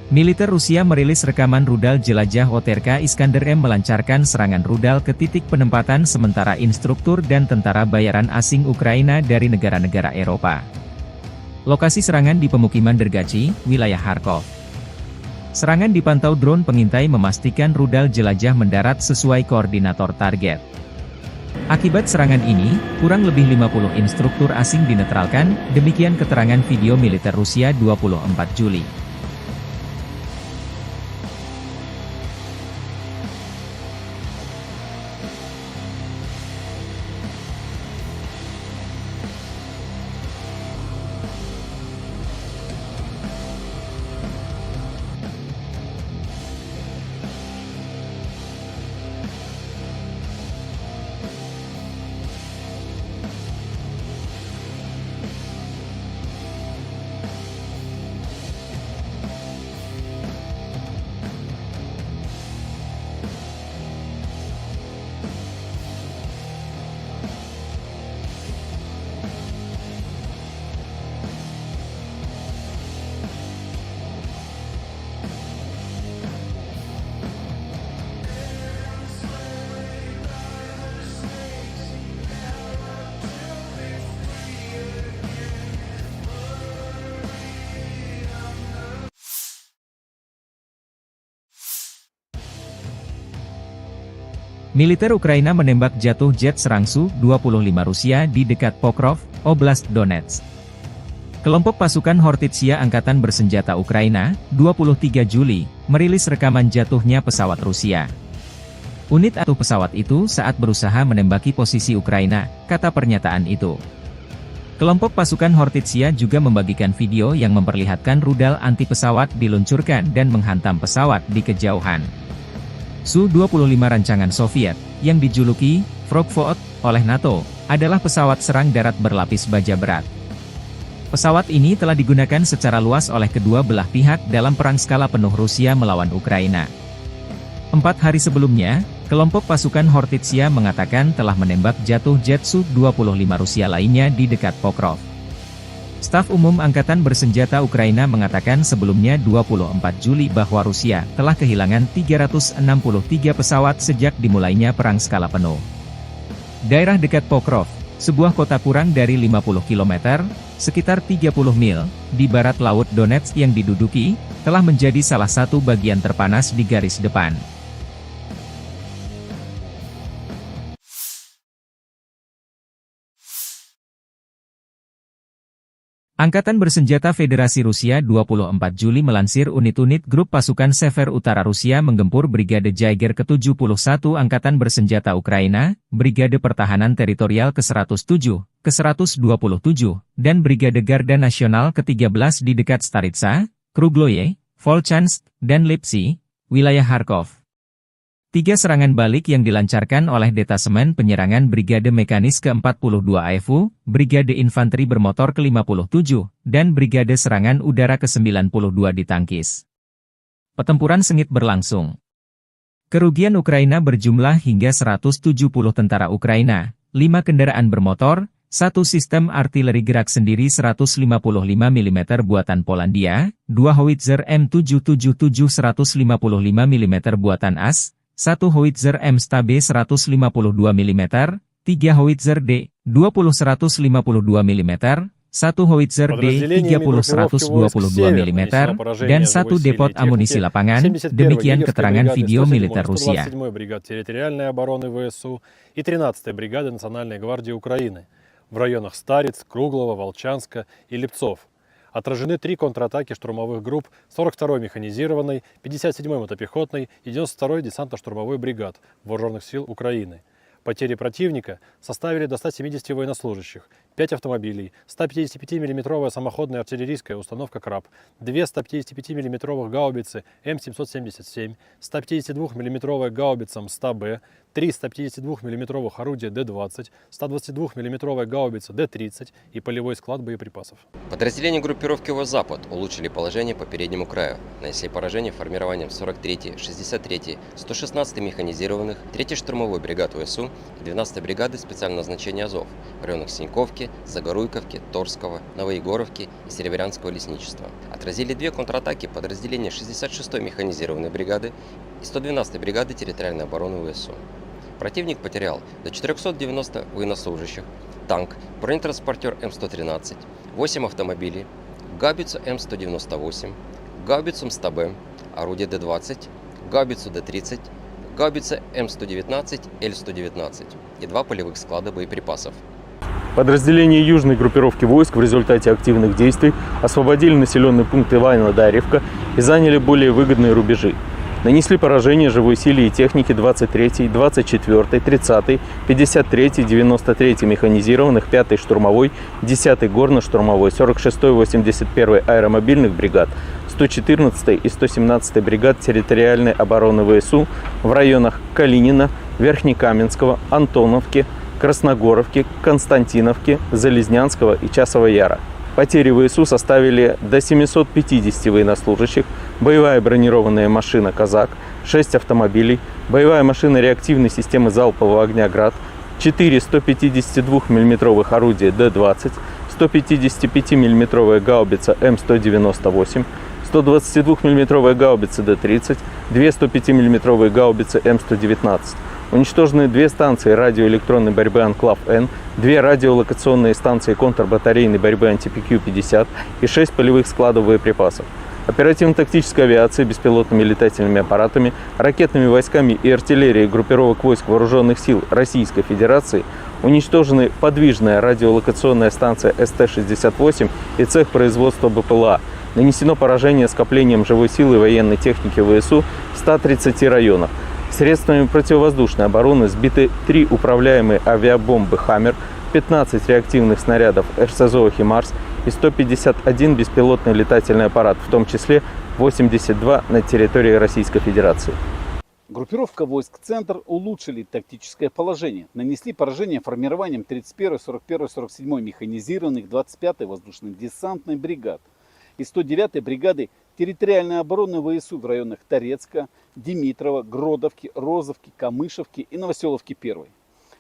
Militer Rusia merilis rekaman rudal jelajah OTRK Iskander M melancarkan serangan rudal ke titik penempatan sementara instruktur dan tentara bayaran asing Ukraina dari negara-negara Eropa. Lokasi serangan di pemukiman Dergachi, wilayah Kharkov. Serangan dipantau drone pengintai memastikan rudal jelajah mendarat sesuai koordinator target. Akibat serangan ini, kurang lebih 50 instruktur asing dinetralkan, demikian keterangan video militer Rusia 24 Juli. Militer Ukraina menembak jatuh jet serang Su-25 Rusia di dekat Pokrov, Oblast Donetsk. Kelompok pasukan Hortitsia Angkatan Bersenjata Ukraina, 23 Juli, merilis rekaman jatuhnya pesawat Rusia. Unit atau pesawat itu saat berusaha menembaki posisi Ukraina, kata pernyataan itu. Kelompok pasukan Hortitsia juga membagikan video yang memperlihatkan rudal anti-pesawat diluncurkan dan menghantam pesawat di kejauhan. Su-25 rancangan Soviet, yang dijuluki Frogvot oleh NATO, adalah pesawat serang darat berlapis baja berat. Pesawat ini telah digunakan secara luas oleh kedua belah pihak dalam perang skala penuh Rusia melawan Ukraina. 4 hari sebelumnya, kelompok pasukan Hortitsia mengatakan telah menembak jatuh jet Su-25 Rusia lainnya di dekat Pokrov. Staf Umum Angkatan Bersenjata Ukraina mengatakan sebelumnya 24 Juli bahwa Rusia telah kehilangan 363 pesawat sejak dimulainya perang skala penuh. Daerah dekat Pokrov, sebuah kota kurang dari 50 km, sekitar 30 mil, di barat laut Donetsk yang diduduki, telah menjadi salah satu bagian terpanas di garis depan. Angkatan Bersenjata Federasi Rusia 24 Juli melansir unit-unit grup pasukan Sever Utara Rusia menggempur Brigade Jaeger ke-71 Angkatan Bersenjata Ukraina, Brigade Pertahanan Teritorial ke-107, ke-127, dan Brigade Garda Nasional ke-13 di dekat Staritsa, Krugloye, Volchansk, dan Lipsy, wilayah Kharkov. 3 serangan balik yang dilancarkan oleh Detasemen Penyerangan Brigade Mekanis ke-42 AFU, Brigade Infanteri Bermotor ke-57, dan Brigade Serangan Udara ke-92 ditangkis. Pertempuran sengit berlangsung. Kerugian Ukraina berjumlah hingga 170 tentara Ukraina, 5 kendaraan bermotor, 1 sistem artileri gerak sendiri 155 mm buatan Polandia, 2 howitzer M777 155 mm buatan AS, 1 howitzer M-Stabe 152 mm, 3 howitzer D-20 152 mm, 1 howitzer D-30 122 mm, dan 1 depot amunisi lapangan, demikian keterangan video militer Rusia. 127-й бригады территориальной обороны ВСУ и 13-й бригады Национальной гвардии Украины в районах Стариц, Круглого, Волчанска и Липцов. Отражены 3 контратаки штурмовых групп 42-й механизированной, 57-й мотопехотной и 92-й десантно-штурмовой бригад Вооруженных сил Украины. Потери противника составили до 170 военнослужащих, 5 автомобилей, 155 мм самоходная артиллерийская установка «Краб», 2 155 мм гаубицы М777, 152 мм гаубица МСТА-Б, 3 152 мм орудия Д-20, 122 мм гаубица Д-30 и полевой склад боеприпасов. Подразделения группировки ВОС-Запад улучшили положение по переднему краю, нанесли поражение формированием 43-й, 63-й, 116-й механизированных, 3-й штурмовой бригад ВСУ и 12-й бригады специального назначения Азов в районах Синьковки, Загоруйковки, Торского, Новоегоровки и Серебрянского лесничества. Отразили 2 контратаки подразделения 66-й механизированной бригады и 112-й бригады территориальной обороны ВСУ. Противник потерял до 490 военнослужащих, танк, бронетранспортер М113, 8 автомобилей, гаубицу М198, гаубицу МСТБ, орудие Д-20, гаубицу Д-30, гаубица М119, Л-119 и 2 полевых склада боеприпасов. Подразделения южной группировки войск в результате активных действий освободили населенный пункт Иваново-Дарьевка и заняли более выгодные рубежи. Нанесли поражение живой силе и технике 23-й, 24-й, 30-й, 53-й, 93-й механизированных, 5-й штурмовой, 10-й горно-штурмовой, 46-й, 81-й аэромобильных бригад, 114-й и 117-й бригад территориальной обороны ВСУ в районах Калинина, Верхнекаменского, Антоновки, Красногоровки, Константиновки, Залезнянского и Часового Яра. Потери ВСУ составили до 750 военнослужащих, боевая бронированная машина «Казак», 6 автомобилей, боевая машина реактивной системы залпового огня «Град», 4 152 мм орудия Д-20, 155 мм гаубица М198, 122 мм гаубица Д-30, 2 105 мм гаубицы М119. Уничтожены 2 станции радиоэлектронной борьбы «Анклав-Н», 2 радиолокационные станции контрбатарейной борьбы «Антипикю-50» и 6 полевых складов боеприпасов. Оперативно-тактической авиацией, беспилотными летательными аппаратами, ракетными войсками и артиллерией группировок войск Вооруженных сил Российской Федерации уничтожены подвижная радиолокационная станция СТ-68 и цех производства БПЛА. Нанесено поражение скоплением живой силы и военной техники ВСУ в 130 районах. Средствами противовоздушной обороны сбиты 3 управляемые авиабомбы «Хаммер», 15 реактивных снарядов РСЗО «Химарс» и 151 беспилотный летательный аппарат, в том числе 82 на территории Российской Федерации. Группировка войск «Центр» улучшили тактическое положение. Нанесли поражение формированием 31-й, 41-й, 47-й механизированных, 25-й воздушно-десантной бригад и 109-й бригады территориальной обороны ВСУ в районах Торецка, Димитрова, Гродовки, Розовки, Камышевки и Новоселовки-1.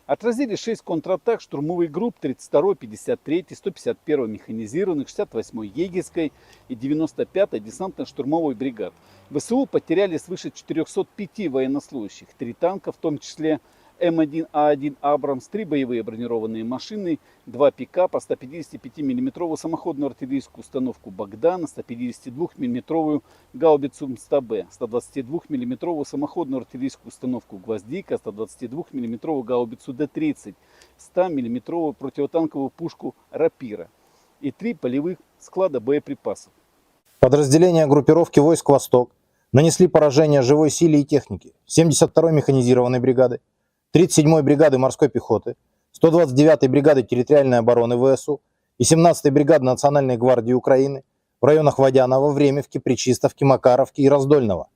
Отразили 6 контратак штурмовых групп 32-й, 53-й, 151-й механизированных, 68-й Егерской и 95-й десантно-штурмовой бригад. ВСУ потеряли свыше 405 военнослужащих, 3 танка, в том числе М1А1 «Абрамс», 3 боевые бронированные машины, 2 пикапа, 155 мм самоходную артиллерийскую установку «Богдан», 152 мм гаубицу МСТБ, 122 мм самоходную артиллерийскую установку «Гвоздика», 122 мм гаубицу Д-30, 100 мм противотанковую пушку «Рапира» и 3 полевых склада боеприпасов. Подразделения группировки войск «Восток» нанесли поражение живой силе и технике 72-й механизированной бригады, 37-й бригады морской пехоты, 129-й бригады территориальной обороны ВСУ и 17-й бригады Национальной гвардии Украины в районах Водянова, Времевки, Пречистовки, Макаровки и Раздольного.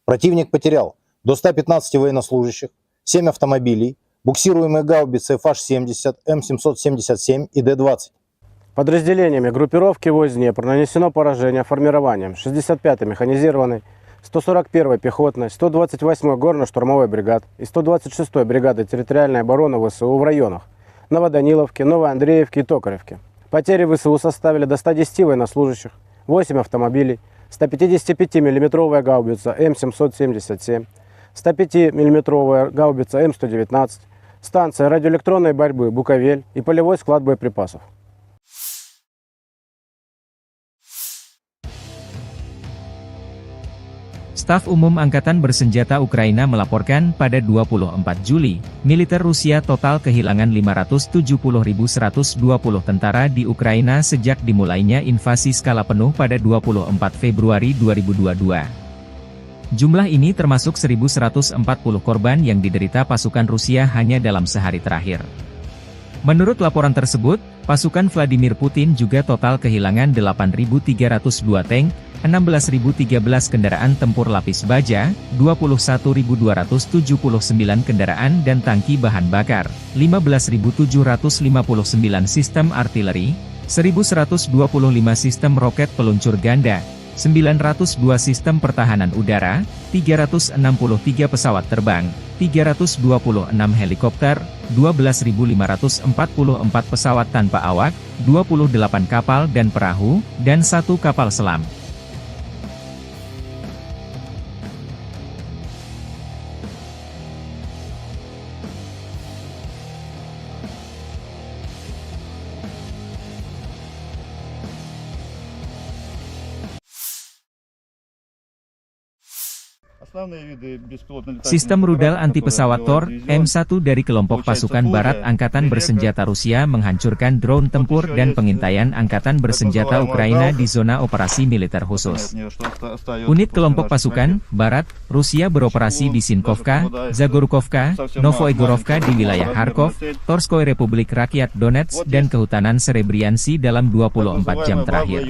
Противник потерял до 115 военнослужащих, 7 автомобилей, буксируемые гаубицы FH-70, М777 и Д-20. Подразделениями группировки войск Днепр нанесено поражение формированием 65-й механизированной, 141-й пехотной, 128-й горно-штурмовой бригад и 126-й бригады территориальной обороны ВСУ в районах Новоданиловки, Новоандреевки и Токаревки. Потери ВСУ составили до 110 военнослужащих, 8 автомобилей, 155 мм гаубица М777, 105 мм гаубица М119, станция радиоэлектронной борьбы «Буковель» и полевой склад боеприпасов. Staf Umum Angkatan Bersenjata Ukraina melaporkan pada 24 Juli, militer Rusia total kehilangan 570.120 tentara di Ukraina sejak dimulainya invasi skala penuh pada 24 Februari 2022. Jumlah ini termasuk 1.140 korban yang diderita pasukan Rusia hanya dalam sehari terakhir. Menurut laporan tersebut, pasukan Vladimir Putin juga total kehilangan 8.302 tank, 16.013 kendaraan tempur lapis baja, 21.279 kendaraan dan tangki bahan bakar, 15.759 sistem artileri, 1.125 sistem roket peluncur ganda, 902 sistem pertahanan udara, 363 pesawat terbang, 326 helikopter, 12.544 pesawat tanpa awak, 28 kapal dan perahu, dan 1 kapal selam. Sistem rudal anti-pesawat Tor M1 dari kelompok pasukan barat Angkatan Bersenjata Rusia menghancurkan drone tempur dan pengintaian Angkatan Bersenjata Ukraina di zona operasi militer khusus. Unit kelompok pasukan barat Rusia beroperasi di Sinkovka, Zagorkovka, Novoegorovka di wilayah Kharkov, Torskoy Republik Rakyat Donetsk dan Kehutanan Serebriansi dalam 24 jam terakhir.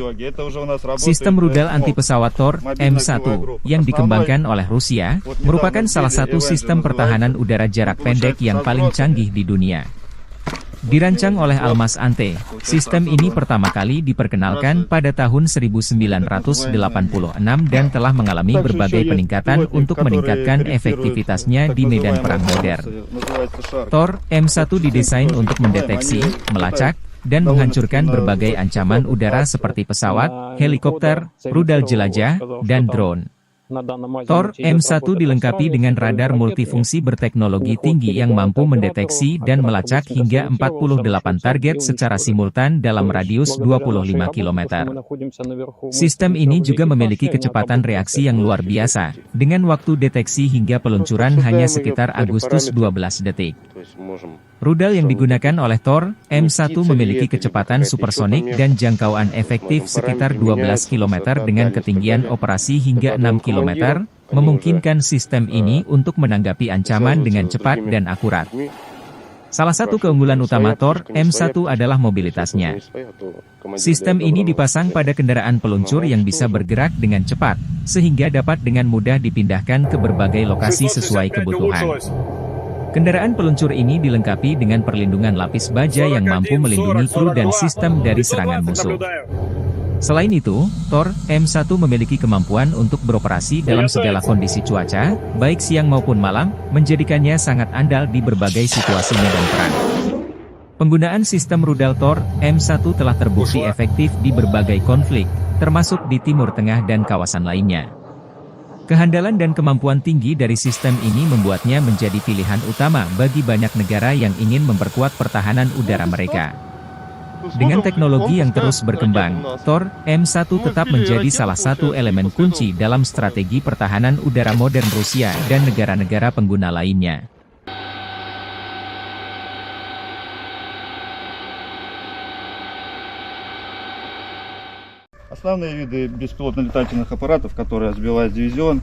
Sistem rudal anti-pesawat Tor M1 yang dikembangkan oleh Rusia, merupakan salah satu sistem pertahanan udara jarak pendek yang paling canggih di dunia. Dirancang oleh Almaz Ante, sistem ini pertama kali diperkenalkan pada tahun 1986 dan telah mengalami berbagai peningkatan untuk meningkatkan efektivitasnya di medan perang modern. Tor M1 didesain untuk mendeteksi, melacak, dan menghancurkan berbagai ancaman udara seperti pesawat, helikopter, rudal jelajah, dan drone. Tor M1 dilengkapi dengan radar multifungsi berteknologi tinggi yang mampu mendeteksi dan melacak hingga 48 target secara simultan dalam radius 25 km. Sistem ini juga memiliki kecepatan reaksi yang luar biasa, dengan waktu deteksi hingga peluncuran hanya sekitar Agustus 12 detik. Rudal yang digunakan oleh Tor M1 memiliki kecepatan supersonik dan jangkauan efektif sekitar 12 km dengan ketinggian operasi hingga 6 km, memungkinkan sistem ini untuk menanggapi ancaman dengan cepat dan akurat. Salah satu keunggulan utama Tor M1 adalah mobilitasnya. Sistem ini dipasang pada kendaraan peluncur yang bisa bergerak dengan cepat, sehingga dapat dengan mudah dipindahkan ke berbagai lokasi sesuai kebutuhan. Kendaraan peluncur ini dilengkapi dengan perlindungan lapis baja yang mampu melindungi kru dan sistem dari serangan musuh. Selain itu, Tor M1 memiliki kemampuan untuk beroperasi dalam segala kondisi cuaca, baik siang maupun malam, menjadikannya sangat andal di berbagai situasi medan perang. Penggunaan sistem rudal Tor M1 telah terbukti efektif di berbagai konflik, termasuk di Timur Tengah dan kawasan lainnya. Kehandalan dan kemampuan tinggi dari sistem ini membuatnya menjadi pilihan utama bagi banyak negara yang ingin memperkuat pertahanan udara mereka. Dengan teknologi yang terus berkembang, Tor M1 tetap menjadi salah satu elemen kunci dalam strategi pertahanan udara modern Rusia dan negara-negara pengguna lainnya. Основные виды беспилотных летательных аппаратов, которые сбивает дивизион,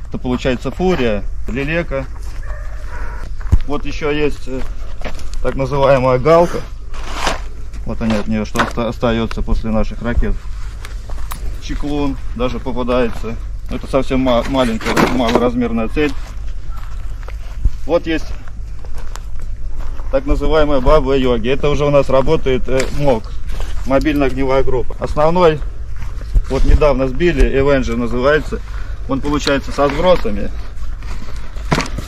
это получается Фурия, Лелека. Вот еще есть так называемая Галка. Вот они от нее, что остается после наших ракет. Чеклун даже попадается. Это совсем маленькая, малоразмерная цель. Вот есть так называемая Баба-Йоги. Это уже у нас работает МОГ, мобильная огневая группа. Основной, вот недавно сбили, Avenger называется. Он получается со сбросами.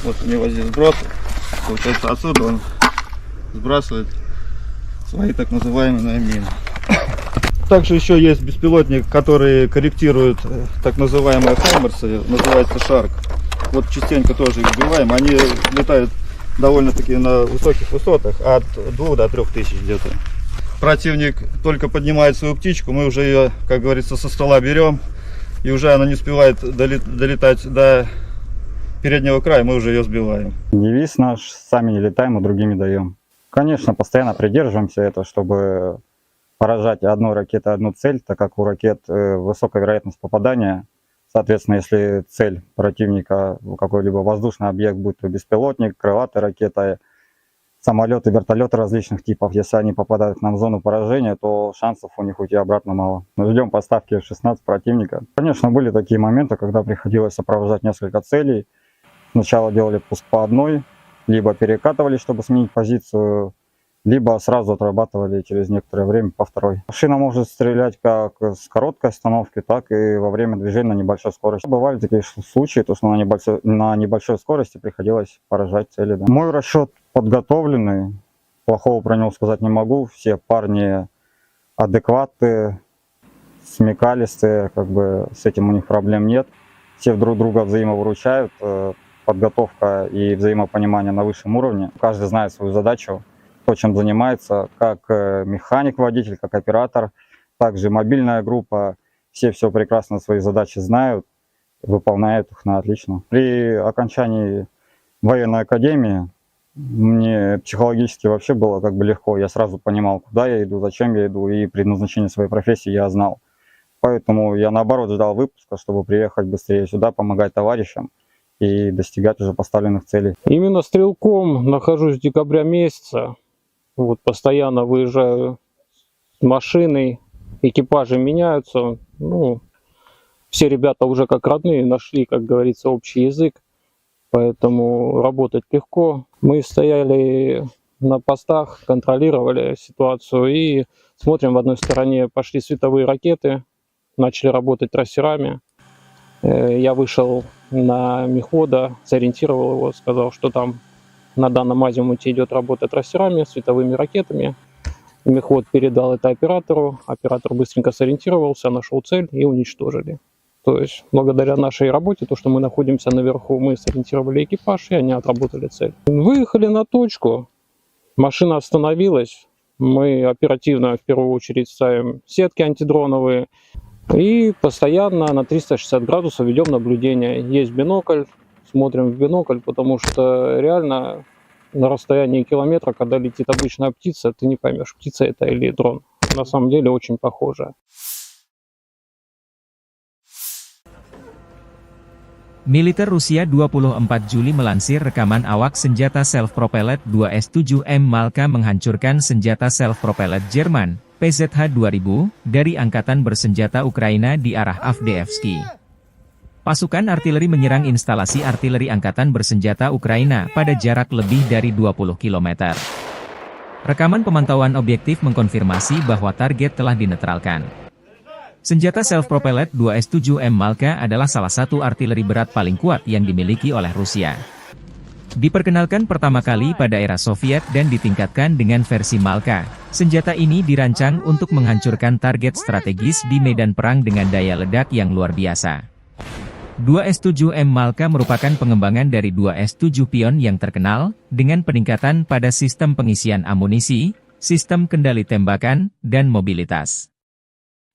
Вот у него здесь сбросы. Получается отсюда он сбрасывает свои так называемые мины. Также еще есть беспилотник, который корректирует так называемые хаймерсы, называется Шарк. Вот частенько тоже их сбиваем. Они летают довольно-таки на высоких высотах, от 2 до 3 тысяч где-то. Противник только поднимает свою птичку, мы уже ее, как говорится, со стола берем, и уже она не успевает долетать до переднего края, мы уже ее сбиваем. Девиз наш: сами не летаем, а другими даем. Конечно, постоянно придерживаемся этого, чтобы поражать одной ракетой одну цель, так как у ракет высокая вероятность попадания. Соответственно, если цель противника какой-либо воздушный объект, будь то беспилотник, крылатая ракета, самолеты, вертолеты различных типов. Если они попадают к нам в зону поражения, то шансов у них уйти обратно мало. Мы ждем поставки F-16 противника. Конечно, были такие моменты, когда приходилось сопровождать несколько целей. Сначала делали пуск по одной, либо перекатывали, чтобы сменить позицию, либо сразу отрабатывали через некоторое время по второй. Машина может стрелять как с короткой остановки, так и во время движения на небольшой скорости. Бывали такие случаи, то что на небольшой скорости приходилось поражать цели. Да. Мой расчет подготовленный, плохого про него сказать не могу. Все парни адекватные, смекалистые, как бы с этим у них проблем нет. Все друг друга взаимовыручают, подготовка и взаимопонимание на высшем уровне. Каждый знает свою задачу, то, чем занимается, как механик-водитель, как оператор, также мобильная группа. Все прекрасно свои задачи знают, выполняют их на отлично. При окончании военной академии мне психологически вообще было как бы легко. Я сразу понимал, куда я иду, зачем я иду, и предназначение своей профессии я знал. Поэтому я наоборот ждал выпуска, чтобы приехать быстрее сюда, помогать товарищам и достигать уже поставленных целей. Именно стрелком нахожусь с декабря месяца. Вот постоянно выезжаю с машиной, экипажи меняются. Ну, все ребята уже как родные нашли, как говорится, общий язык. Поэтому работать легко. Мы стояли на постах, контролировали ситуацию и смотрим, в одной стороне пошли световые ракеты, начали работать трассерами. Я вышел на мехвода, сориентировал его, сказал, что там на данном азимуте идет работа трассерами, световыми ракетами. Мехвод передал это оператору, оператор быстренько сориентировался, нашел цель и уничтожили. То есть благодаря нашей работе, то, что мы находимся наверху, мы сориентировали экипаж, и они отработали цель. Выехали на точку, машина остановилась, мы оперативно в первую очередь ставим сетки антидроновые и постоянно на 360 градусов ведем наблюдение. Есть бинокль, смотрим в бинокль, потому что реально на расстоянии километра, когда летит обычная птица, ты не поймешь, птица это или дрон. На самом деле очень похоже. Militer Rusia 24 Juli melansir rekaman awak senjata self-propelled 2S-7M Malka menghancurkan senjata self-propelled Jerman, PZH-2000, dari Angkatan Bersenjata Ukraina di arah Avdiivka. Pasukan artileri menyerang instalasi artileri Angkatan Bersenjata Ukraina pada jarak lebih dari 20 km. Rekaman pemantauan objektif mengkonfirmasi bahwa target telah dinetralkan. Senjata self-propelled 2S-7M Malka adalah salah satu artileri berat paling kuat yang dimiliki oleh Rusia. Diperkenalkan pertama kali pada era Soviet dan ditingkatkan dengan versi Malka, senjata ini dirancang untuk menghancurkan target strategis di medan perang dengan daya ledak yang luar biasa. 2S-7M Malka merupakan pengembangan dari 2S-7 Pion yang terkenal, dengan peningkatan pada sistem pengisian amunisi, sistem kendali tembakan, dan mobilitas.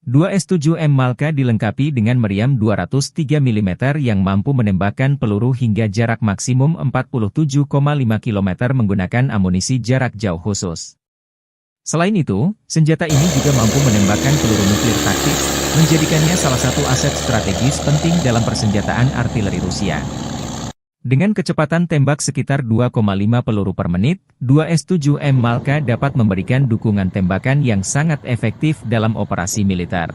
2S-7M Malka dilengkapi dengan meriam 203 mm yang mampu menembakkan peluru hingga jarak maksimum 47,5 km menggunakan amunisi jarak jauh khusus. Selain itu, senjata ini juga mampu menembakkan peluru nuklir taktis, menjadikannya salah satu aset strategis penting dalam persenjataan artileri Rusia. Dengan kecepatan tembak sekitar 2,5 peluru per menit, 2S-7M Malka dapat memberikan dukungan tembakan yang sangat efektif dalam operasi militer.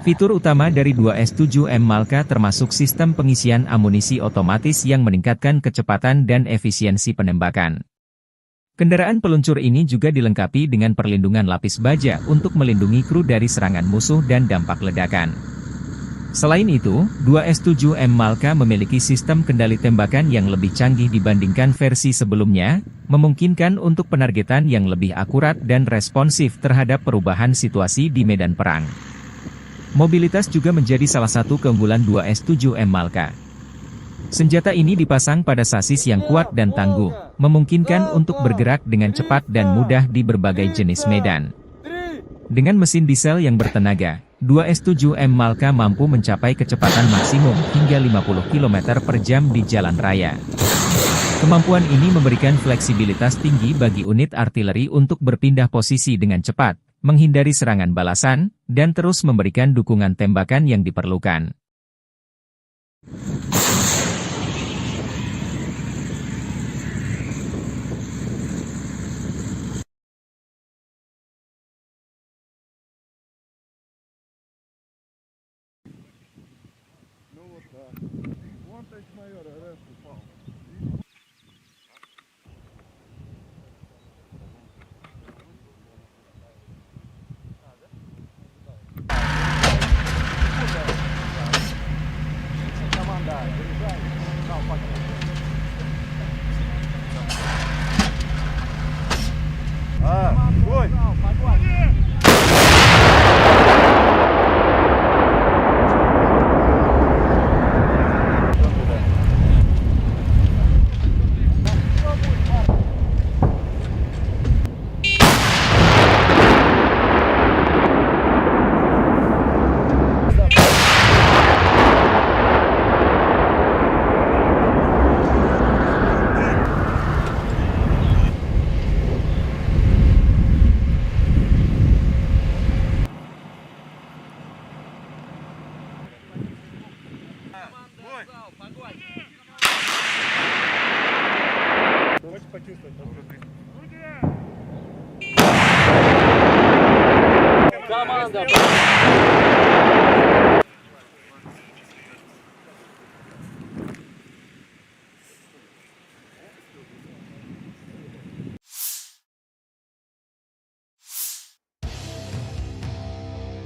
Fitur utama dari 2S-7M Malka termasuk sistem pengisian amunisi otomatis yang meningkatkan kecepatan dan efisiensi penembakan. Kendaraan peluncur ini juga dilengkapi dengan perlindungan lapis baja untuk melindungi kru dari serangan musuh dan dampak ledakan. Selain itu, 2S-7M Malka memiliki sistem kendali tembakan yang lebih canggih dibandingkan versi sebelumnya, memungkinkan untuk penargetan yang lebih akurat dan responsif terhadap perubahan situasi di medan perang. Mobilitas juga menjadi salah satu keunggulan 2S-7M Malka. Senjata ini dipasang pada sasis yang kuat dan tangguh, memungkinkan untuk bergerak dengan cepat dan mudah di berbagai jenis medan. Dengan mesin diesel yang bertenaga, 2S-7M Malka mampu mencapai kecepatan maksimum hingga 50 km per jam di jalan raya. Kemampuan ini memberikan fleksibilitas tinggi bagi unit artileri untuk berpindah posisi dengan cepat, menghindari serangan balasan, dan terus memberikan dukungan tembakan yang diperlukan.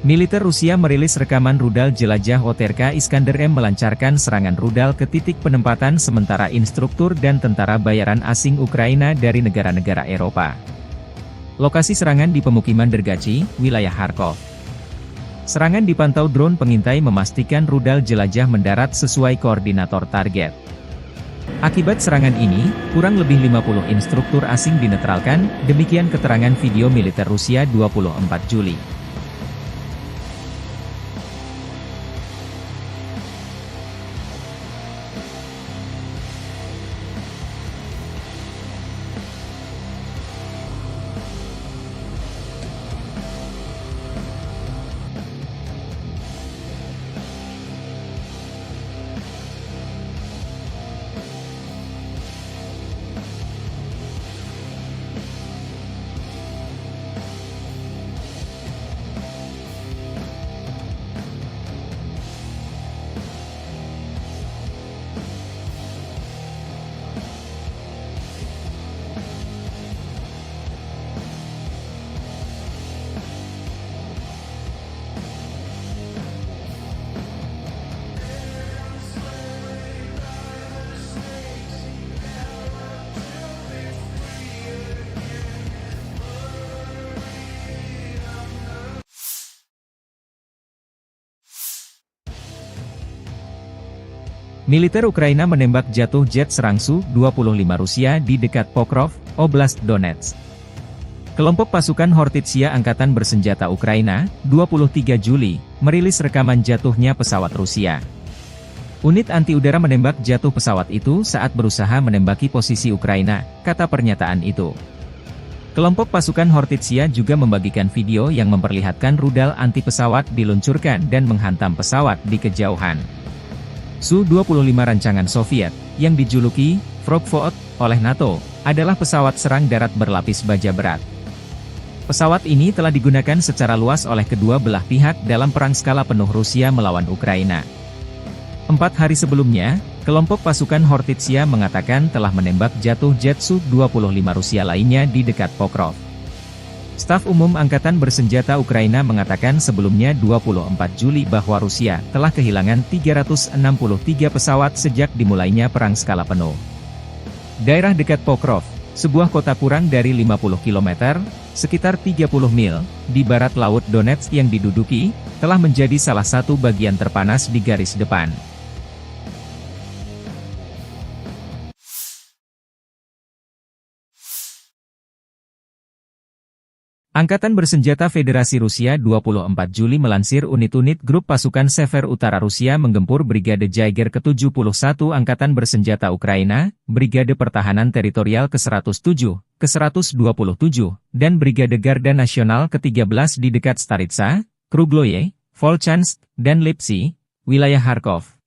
Militer Rusia merilis rekaman rudal jelajah OTRK Iskander M melancarkan serangan rudal ke titik penempatan sementara instruktur dan tentara bayaran asing Ukraina dari negara-negara Eropa. Lokasi serangan di pemukiman Dergachi, wilayah Kharkov. Serangan dipantau drone pengintai memastikan rudal jelajah mendarat sesuai koordinator target. Akibat serangan ini, kurang lebih 50 instruktur asing dinetralkan, demikian keterangan video militer Rusia 24 Juli. Militer Ukraina menembak jatuh jet serang Su-25 Rusia di dekat Pokrov, Oblast Donetsk. Kelompok pasukan Hortitsia Angkatan Bersenjata Ukraina, 23 Juli, merilis rekaman jatuhnya pesawat Rusia. Unit anti-udara menembak jatuh pesawat itu saat berusaha menembaki posisi Ukraina, kata pernyataan itu. Kelompok pasukan Hortitsia juga membagikan video yang memperlihatkan rudal anti-pesawat diluncurkan dan menghantam pesawat di kejauhan. Su-25 rancangan Soviet, yang dijuluki Frogvot oleh NATO, adalah pesawat serang darat berlapis baja berat. Pesawat ini telah digunakan secara luas oleh kedua belah pihak dalam perang skala penuh Rusia melawan Ukraina. 4 hari sebelumnya, kelompok pasukan Hortitsia mengatakan telah menembak jatuh jet Su-25 Rusia lainnya di dekat Pokrov. Staf Umum Angkatan Bersenjata Ukraina mengatakan sebelumnya 24 Juli bahwa Rusia telah kehilangan 363 pesawat sejak dimulainya perang skala penuh. Daerah dekat Pokrov, sebuah kota kurang dari 50 km, sekitar 30 mil, di barat laut Donetsk yang diduduki, telah menjadi salah satu bagian terpanas di garis depan. Angkatan Bersenjata Federasi Rusia 24 Juli melansir unit-unit grup pasukan Sever Utara Rusia menggempur Brigade Jaeger ke-71 Angkatan Bersenjata Ukraina, Brigade Pertahanan Teritorial ke-107, ke-127, dan Brigade Garda Nasional ke-13 di dekat Staritsa, Krugloye, Volchansk, dan Lipsy, wilayah Kharkov.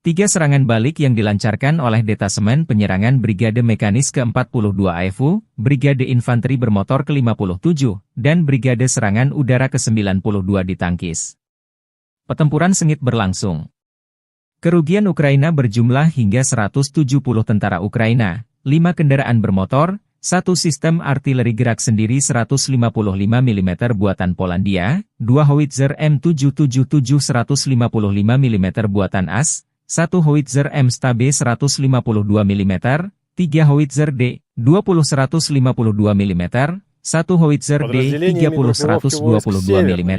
3 serangan balik yang dilancarkan oleh Detasemen Penyerangan Brigade Mekanis ke-42 AFU, Brigade Infanteri Bermotor ke-57, dan Brigade Serangan Udara ke-92 ditangkis. Pertempuran sengit berlangsung. Kerugian Ukraina berjumlah hingga 170 tentara Ukraina, 5 kendaraan bermotor, 1 sistem artileri gerak sendiri 155 mm buatan Polandia, 2 howitzer M777 155 mm buatan AS, 1 howitzer M-Stabe 152 mm, 3 howitzer D-20 152 mm, 1 howitzer D-30 122 mm,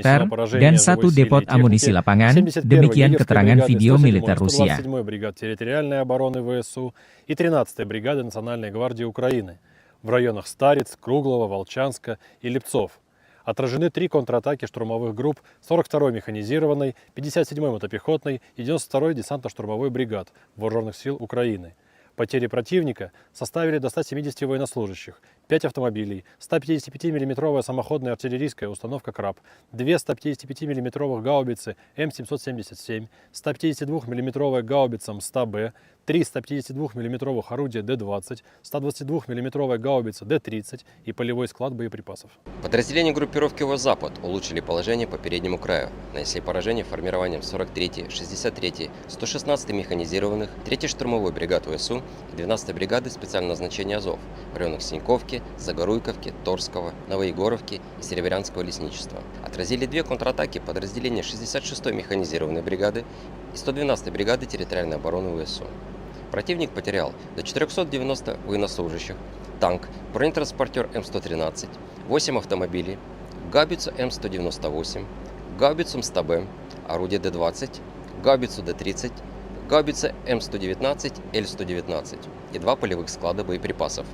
dan 1 depot amunisi lapangan, demikian keterangan video militer Rusia. 127-й бригады территориальной обороны ВСУ и 13-й бригады Национальной гвардии Украины в районах Стариц, Круглого, Волчанска и Липцов. Отражены 3 контратаки штурмовых групп 42-й механизированной, 57-й мотопехотной и 92-й десантно-штурмовой бригад Вооруженных сил Украины. Потери противника составили до 170 военнослужащих, 5 автомобилей, 155 мм самоходная артиллерийская установка «Краб», 2 155 мм гаубицы М777, 152 мм гаубица М100Б, 3 152 мм орудия Д-20, 122 мм гаубица Д-30 и полевой склад боеприпасов. Подразделения группировки «Запад» улучшили положение по переднему краю, нанесли поражение формированием 43-й, 63-й, 116-й механизированных, 3-й штурмовой бригад ВСУ и 12-й бригады специального назначения «Азов» в районах Синьковки, Загоруйковки, Торского, Новоегоровки и Серебрянского лесничества. Отразили 2 контратаки подразделения 66-й механизированной бригады и 112-й бригады территориальной обороны ВСУ. Противник потерял до 490 военнослужащих, танк, бронетранспортер М113, 8 автомобилей, гаубицу М198, гаубицу М100Б, орудие Д-20, гаубицу Д-30, гаубица М119, Л-119 и 2 полевых склада боеприпасов.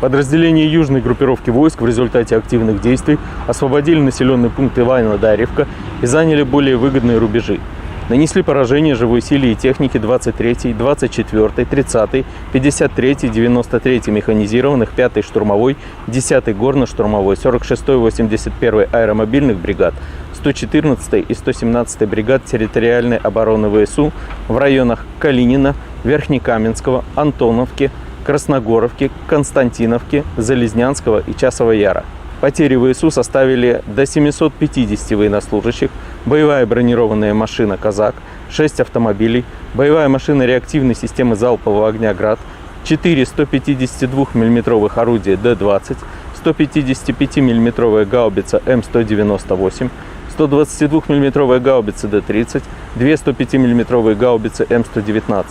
Подразделения южной группировки войск в результате активных действий освободили населенный пункт Иваново-Дарьевка и заняли более выгодные рубежи. Нанесли поражение живой силе и технике 23-й, 24-й, 30-й, 53-й, 93-й механизированных, 5-й штурмовой, 10-й горно-штурмовой, 46-й, 81-й аэромобильных бригад, 114-й и 117-й бригад территориальной обороны ВСУ в районах Калинина, Верхнекаменского, Антоновки, Красногоровки, Константиновки, Залезнянского и Часового Яра. Потери ВСУ составили до 750 военнослужащих, боевая бронированная машина «Казак», 6 автомобилей, боевая машина реактивной системы залпового огня «Град», 4 152 мм орудия Д-20, 155 мм гаубица М198, 122 мм гаубицы Д-30, 2 105 мм гаубицы М119.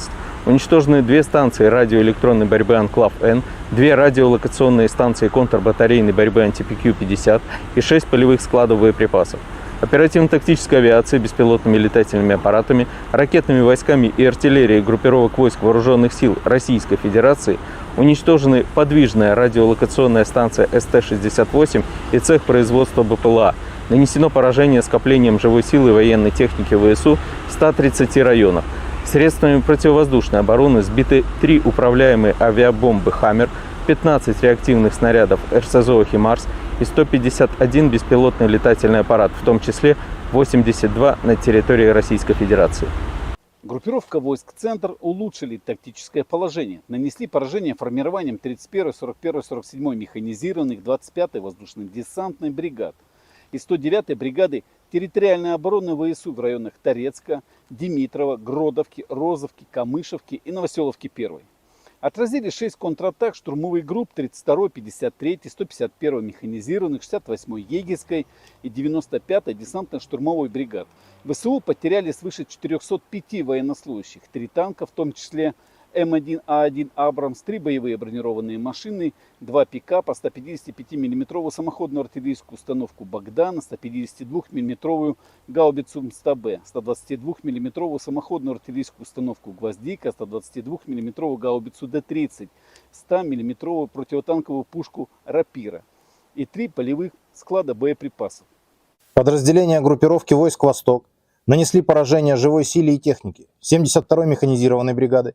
Уничтожены 2 станции радиоэлектронной борьбы «Анклав-Н», 2 радиолокационные станции контрбатарейной борьбы «Антипикю-50» и 6 полевых складов боеприпасов. Оперативно-тактической авиацией, беспилотными летательными аппаратами, ракетными войсками и артиллерией группировок войск Вооруженных сил Российской Федерации уничтожены подвижная радиолокационная станция СТ-68 и цех производства БПЛА. Нанесено поражение скоплением живой силы и военной техники ВСУ в 130 районах. Средствами противовоздушной обороны сбиты 3 управляемые авиабомбы «Хаммер», 15 реактивных снарядов РСЗО «Химарс» и 151 беспилотный летательный аппарат, в том числе 82 на территории Российской Федерации. Группировка войск «Центр» улучшили тактическое положение. Нанесли поражение формированием 31-й, 41-й, 47-й механизированных, 25-й воздушно-десантной бригад и 109-й бригады территориальной обороны ВСУ в районах Торецка, Димитрова, Гродовки, Розовки, Камышевки и Новоселовки 1. Отразили 6 контратак штурмовых групп 32-й, 53-й, 151-й механизированных, 68-й егерской и 95-й десантно-штурмовой бригад. ВСУ потеряли свыше 405 военнослужащих, 3 танка, в том числе М1А1 «Абрамс», 3 боевые бронированные машины, 2 пикапа, 155 мм самоходную артиллерийскую установку «Богдан», 152 мм гаубицу М100Б, 122 мм самоходную артиллерийскую установку «Гвоздика», 122 мм гаубицу Д-30, 100 мм противотанковую пушку «Рапира» и 3 полевых склада боеприпасов. Подразделения группировки войск «Восток» нанесли поражение живой силе и технике 72-й механизированной бригады,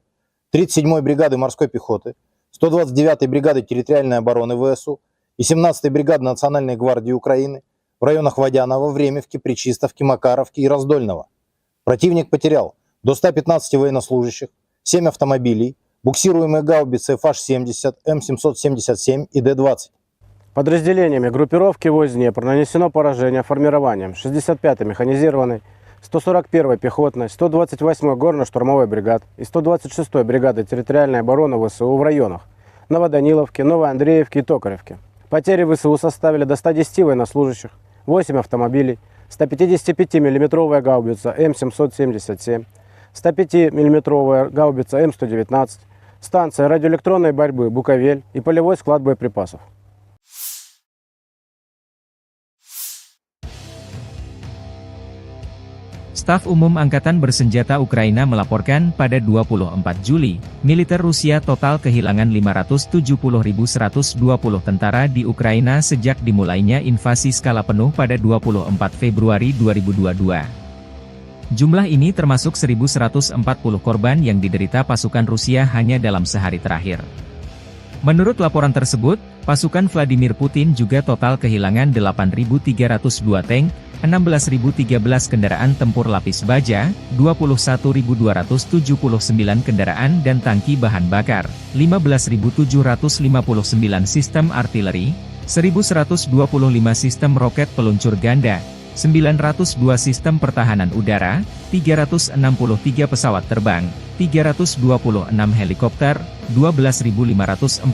37-й бригады морской пехоты, 129-й бригады территориальной обороны ВСУ и 17-й бригады Национальной гвардии Украины в районах Водянова, Времевки, Пречистовки, Макаровки и Раздольного. Противник потерял до 115 военнослужащих, 7 автомобилей, буксируемые гаубицы FH-70, М777 и Д-20. Подразделениями группировки войск Днепр нанесено поражение формированием 65-й механизированной, 141-й пехотной, 128-й горно-штурмовой бригад и 126-й бригады территориальной обороны ВСУ в районах Новоданиловки, Новоандреевки и Токаревки. Потери ВСУ составили до 110 военнослужащих, 8 автомобилей, 155 мм гаубица М777, 105 мм гаубица М119, станция радиоэлектронной борьбы «Буковель» и полевой склад боеприпасов. Staf Umum Angkatan Bersenjata Ukraina melaporkan pada 24 Juli, militer Rusia total kehilangan 570.120 tentara di Ukraina sejak dimulainya invasi skala penuh pada 24 Februari 2022. Jumlah ini termasuk 1.140 korban yang diderita pasukan Rusia hanya dalam sehari terakhir. Menurut laporan tersebut, pasukan Vladimir Putin juga total kehilangan 8.302 tank, 16.013 kendaraan tempur lapis baja, 21.279 kendaraan dan tangki bahan bakar, 15.759 sistem artileri, 1.125 sistem roket peluncur ganda, 902 sistem pertahanan udara, 363 pesawat terbang, 326 helikopter, 12.544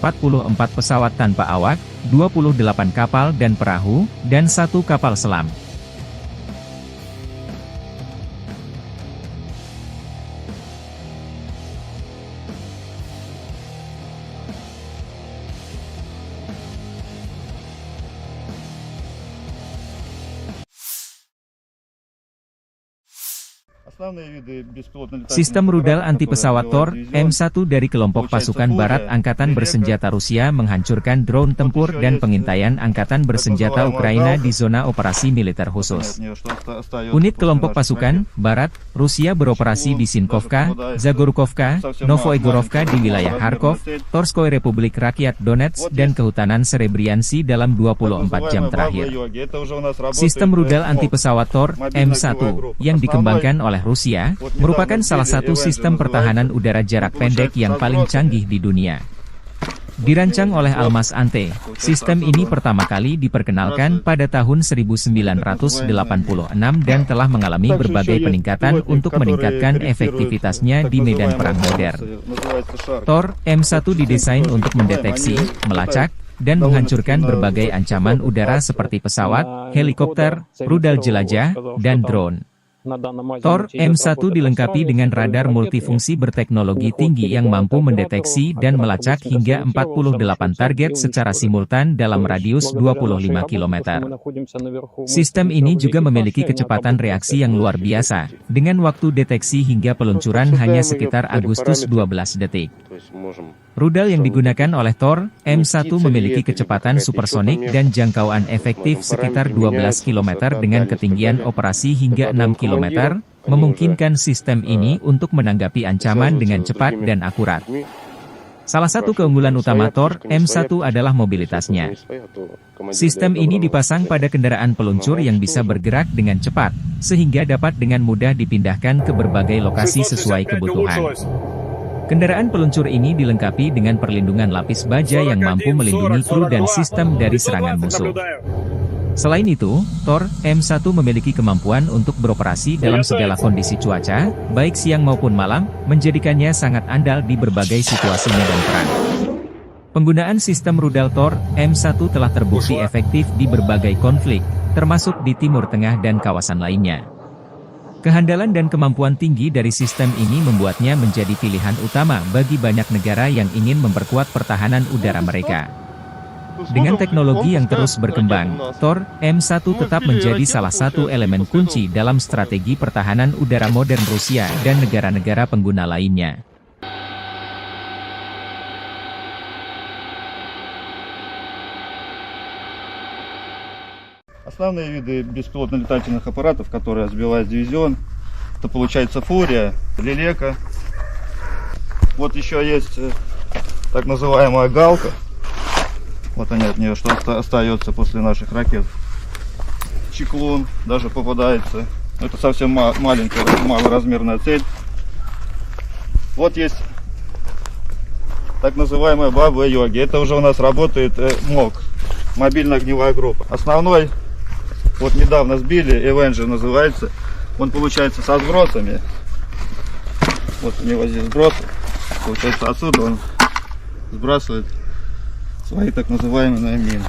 pesawat tanpa awak, 28 kapal dan perahu, dan 1 kapal selam. Sistem rudal anti-pesawat Tor, M1 dari kelompok pasukan barat Angkatan Bersenjata Rusia menghancurkan drone tempur dan pengintaian Angkatan Bersenjata Ukraina di zona operasi militer khusus. Unit kelompok pasukan barat Rusia beroperasi di Sinkovka, Zagorkovka, Novoigorovka di wilayah Kharkov, Torskoy Republik Rakyat Donetsk dan Kehutanan Serebriansi dalam 24 jam terakhir. Sistem rudal anti-pesawat Tor, M1, yang dikembangkan oleh Rusia, merupakan salah satu sistem pertahanan udara jarak pendek yang paling canggih di dunia. Dirancang oleh Almaz Ante, sistem ini pertama kali diperkenalkan pada tahun 1986 dan telah mengalami berbagai peningkatan untuk meningkatkan efektivitasnya di medan perang modern. Tor, M1 didesain untuk mendeteksi, melacak, dan menghancurkan berbagai ancaman udara seperti pesawat, helikopter, rudal jelajah, dan drone. Tor, M1 dilengkapi dengan radar multifungsi berteknologi tinggi yang mampu mendeteksi dan melacak hingga 48 target secara simultan dalam radius 25 km. Sistem ini juga memiliki kecepatan reaksi yang luar biasa, dengan waktu deteksi hingga peluncuran hanya sekitar Agustus 12 detik. Rudal yang digunakan oleh Tor, M1 memiliki kecepatan supersonik dan jangkauan efektif sekitar 12 km dengan ketinggian operasi hingga 6 km, memungkinkan sistem ini untuk menanggapi ancaman dengan cepat dan akurat. Salah satu keunggulan utama Tor, M1 adalah mobilitasnya. Sistem ini dipasang pada kendaraan peluncur yang bisa bergerak dengan cepat, sehingga dapat dengan mudah dipindahkan ke berbagai lokasi sesuai kebutuhan. Kendaraan peluncur ini dilengkapi dengan perlindungan lapis baja yang mampu melindungi kru dan sistem dari serangan musuh. Selain itu, Tor, M1 memiliki kemampuan untuk beroperasi dalam segala kondisi cuaca, baik siang maupun malam, menjadikannya sangat andal di berbagai situasi medan perang. Penggunaan sistem rudal Tor, M1 telah terbukti efektif di berbagai konflik, termasuk di Timur Tengah dan kawasan lainnya. Kehandalan dan kemampuan tinggi dari sistem ini membuatnya menjadi pilihan utama bagi banyak negara yang ingin memperkuat pertahanan udara mereka. Dengan teknologi yang terus berkembang, Tor, M1 tetap menjadi salah satu elemen kunci dalam strategi pertahanan udara modern Rusia dan negara-negara pengguna lainnya. Основные виды беспилотных летательных аппаратов, которые сбивает дивизион, это получается Фурия, Лелека. Вот еще есть так называемая Галка. Вот они от нее, что остается после наших ракет. Чеклун даже попадается. Это совсем маленькая, малоразмерная цель. Вот есть так называемая Баба-Йоги. Это уже у нас работает МОГ, мобильная огневая группа. Основной, вот недавно сбили, Avenger называется, Он получается со сбросами. Вот у него здесь сбросы. Получается, отсюда он сбрасывает свои так называемые мины.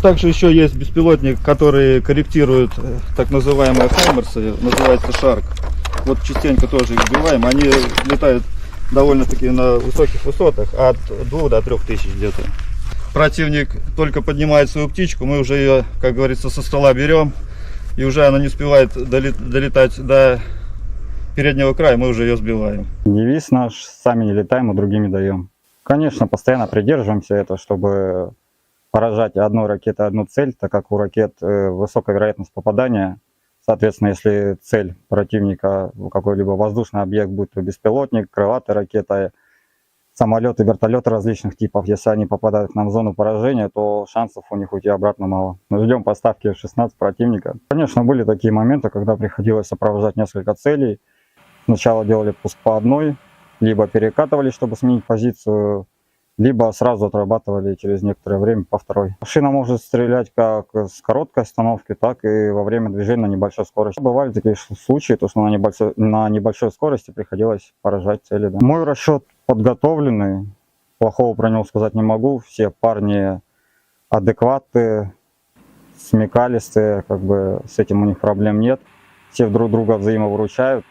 Также еще есть беспилотник, который корректирует так называемые хаймерсы, называется Шарк. Вот частенько тоже их сбиваем. Они летают довольно-таки на высоких высотах, от 2 до 3 тысяч где-то. Противник только поднимает свою птичку, мы уже ее, как говорится, со стола берем, и уже она не успевает долетать до переднего края, мы уже ее сбиваем. Девиз наш: сами не летаем, а другими даем. Конечно, постоянно придерживаемся этого, чтобы поражать одной ракетой одну цель, так как у ракет высокая вероятность попадания. Соответственно, если цель противника какой-либо воздушный объект, будь то беспилотник, крылатая ракета, самолеты, вертолеты различных типов, если они попадают к нам в зону поражения, то шансов у них уйти обратно мало. Мы ждем поставки F-16 противника. Конечно, были такие моменты, когда приходилось сопровождать несколько целей. Сначала делали пуск по одной, либо перекатывали, чтобы сменить позицию, либо сразу отрабатывали через некоторое время по второй. Машина может стрелять как с короткой остановки, так и во время движения на небольшой скорости. Бывали такие случаи, то, что на небольшой скорости приходилось поражать цели. Да. Мой расчет подготовленный, плохого про него сказать не могу. Все парни адекватные, смекалистые, как бы с этим у них проблем нет. Все друг друга взаимовыручают,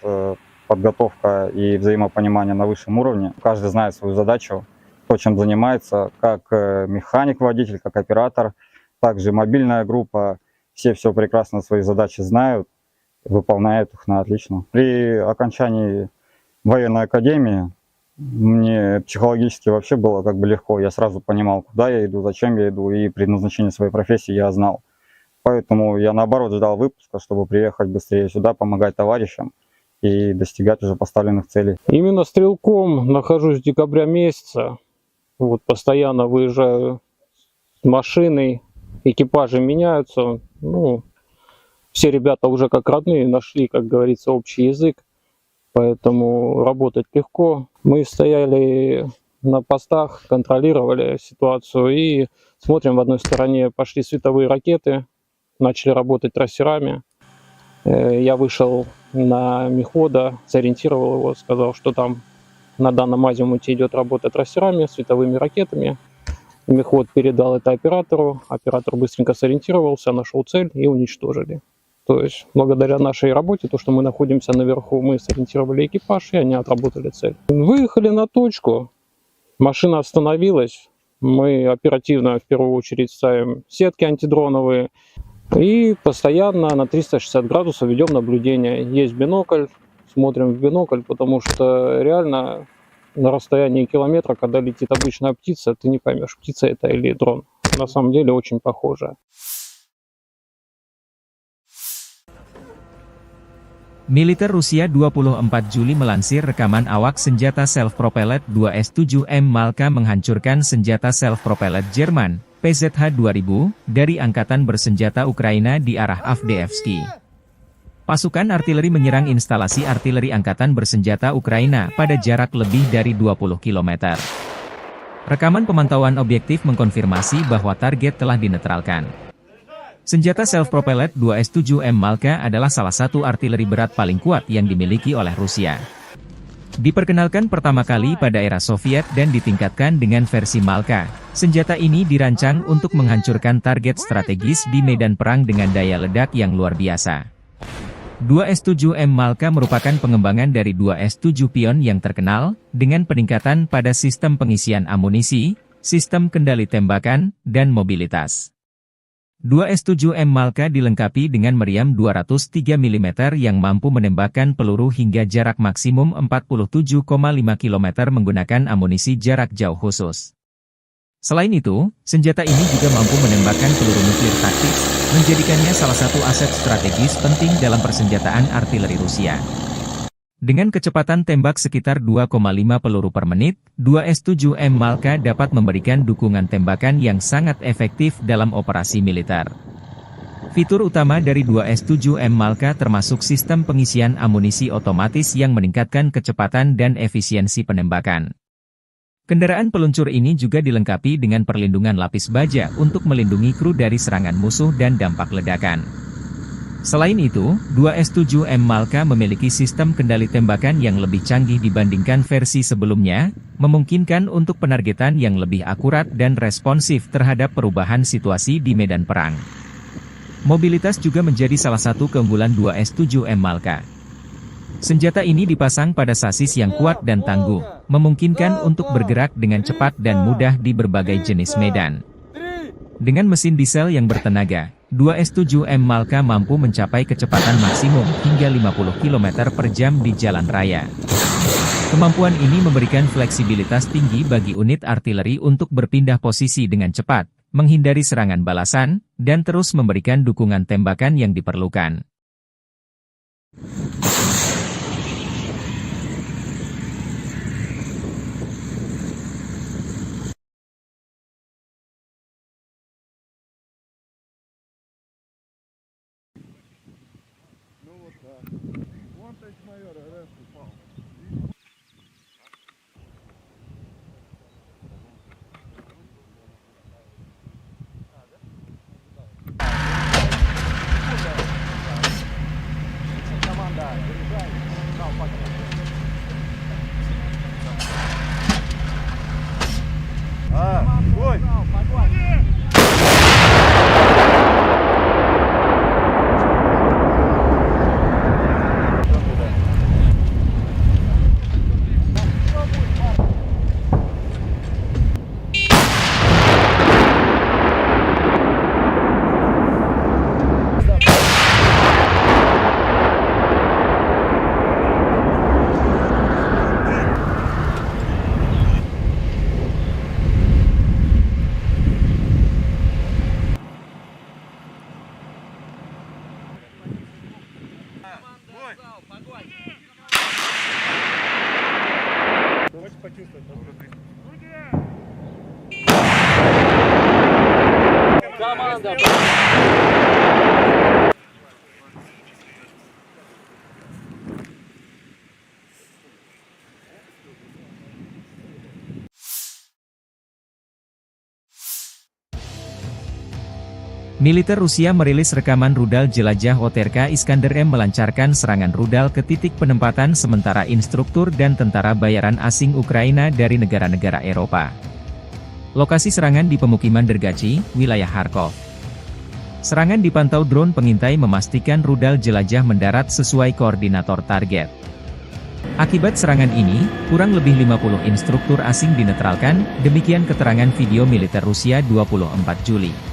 подготовка и взаимопонимание на высшем уровне. Каждый знает свою задачу, то, чем занимается, как механик-водитель, как оператор, также мобильная группа. Все прекрасно свои задачи знают, выполняют их на отлично. При окончании военной академии мне психологически вообще было как бы легко. Я сразу понимал, куда я иду, зачем я иду, и предназначение своей профессии я знал. Поэтому я наоборот ждал выпуска, чтобы приехать быстрее сюда, помогать товарищам и достигать уже поставленных целей. Именно стрелком нахожусь с декабря месяца. Вот постоянно выезжаю с машиной, экипажи меняются. Ну, все ребята уже как родные нашли, как говорится, общий язык. Поэтому работать легко. Мы стояли на постах, контролировали ситуацию и смотрим, в одной стороне пошли световые ракеты, начали работать трассерами. Я вышел на мехвода, сориентировал его, сказал, что там на данном азимуте идет работа трассерами, световыми ракетами. Мехвод передал это оператору, оператор быстренько сориентировался, нашел цель и уничтожили. То есть благодаря нашей работе, то, что мы находимся наверху, мы сориентировали экипаж, и они отработали цель. Выехали на точку, машина остановилась, мы оперативно в первую очередь ставим сетки антидроновые и постоянно на 360 градусов ведем наблюдение. Есть бинокль, смотрим в бинокль, потому что реально на расстоянии километра, когда летит обычная птица, ты не поймешь, птица это или дрон. На самом деле очень похоже. Militer Rusia 24 Juli melansir rekaman awak senjata self-propelled 2S-7M Malka menghancurkan senjata self-propelled Jerman, PZH-2000, dari Angkatan Bersenjata Ukraina di arah Avdiivsky. Pasukan artileri menyerang instalasi artileri Angkatan Bersenjata Ukraina pada jarak lebih dari 20 km. Rekaman pemantauan objektif mengkonfirmasi bahwa target telah dinetralkan. Senjata self-propelled 2S-7M Malka adalah salah satu artileri berat paling kuat yang dimiliki oleh Rusia. Diperkenalkan pertama kali pada era Soviet dan ditingkatkan dengan versi Malka, senjata ini dirancang untuk menghancurkan target strategis di medan perang dengan daya ledak yang luar biasa. 2S-7M Malka merupakan pengembangan dari 2S-7 Pion yang terkenal, dengan peningkatan pada sistem pengisian amunisi, sistem kendali tembakan, dan mobilitas. 2S-7M Malka dilengkapi dengan meriam 203 mm yang mampu menembakkan peluru hingga jarak maksimum 47,5 km menggunakan amunisi jarak jauh khusus. Selain itu, senjata ini juga mampu menembakkan peluru nuklir taktis, menjadikannya salah satu aset strategis penting dalam persenjataan artileri Rusia. Dengan kecepatan tembak sekitar 2,5 peluru per menit, 2S-7M Malka dapat memberikan dukungan tembakan yang sangat efektif dalam operasi militer. Fitur utama dari 2S-7M Malka termasuk sistem pengisian amunisi otomatis yang meningkatkan kecepatan dan efisiensi penembakan. Kendaraan peluncur ini juga dilengkapi dengan perlindungan lapis baja untuk melindungi kru dari serangan musuh dan dampak ledakan. Selain itu, 2S7M Malka memiliki sistem kendali tembakan yang lebih canggih dibandingkan versi sebelumnya, memungkinkan untuk penargetan yang lebih akurat dan responsif terhadap perubahan situasi di medan perang. Mobilitas juga menjadi salah satu keunggulan 2S7M Malka. Senjata ini dipasang pada sasis yang kuat dan tangguh, memungkinkan untuk bergerak dengan cepat dan mudah di berbagai jenis medan. Dengan mesin diesel yang bertenaga, 2S7M Malka mampu mencapai kecepatan maksimum hingga 50 km per jam di jalan raya. Kemampuan ini memberikan fleksibilitas tinggi bagi unit artileri untuk berpindah posisi dengan cepat, menghindari serangan balasan, dan terus memberikan dukungan tembakan yang diperlukan. Militer Rusia merilis rekaman rudal jelajah OTRK Iskander M melancarkan serangan rudal ke titik penempatan sementara instruktur dan tentara bayaran asing Ukraina dari negara-negara Eropa. Lokasi serangan di pemukiman Dergachi, wilayah Kharkov. Serangan dipantau drone pengintai memastikan rudal jelajah mendarat sesuai koordinator target. Akibat serangan ini, kurang lebih 50 instruktur asing dinetralkan, demikian keterangan video militer Rusia 24 Juli.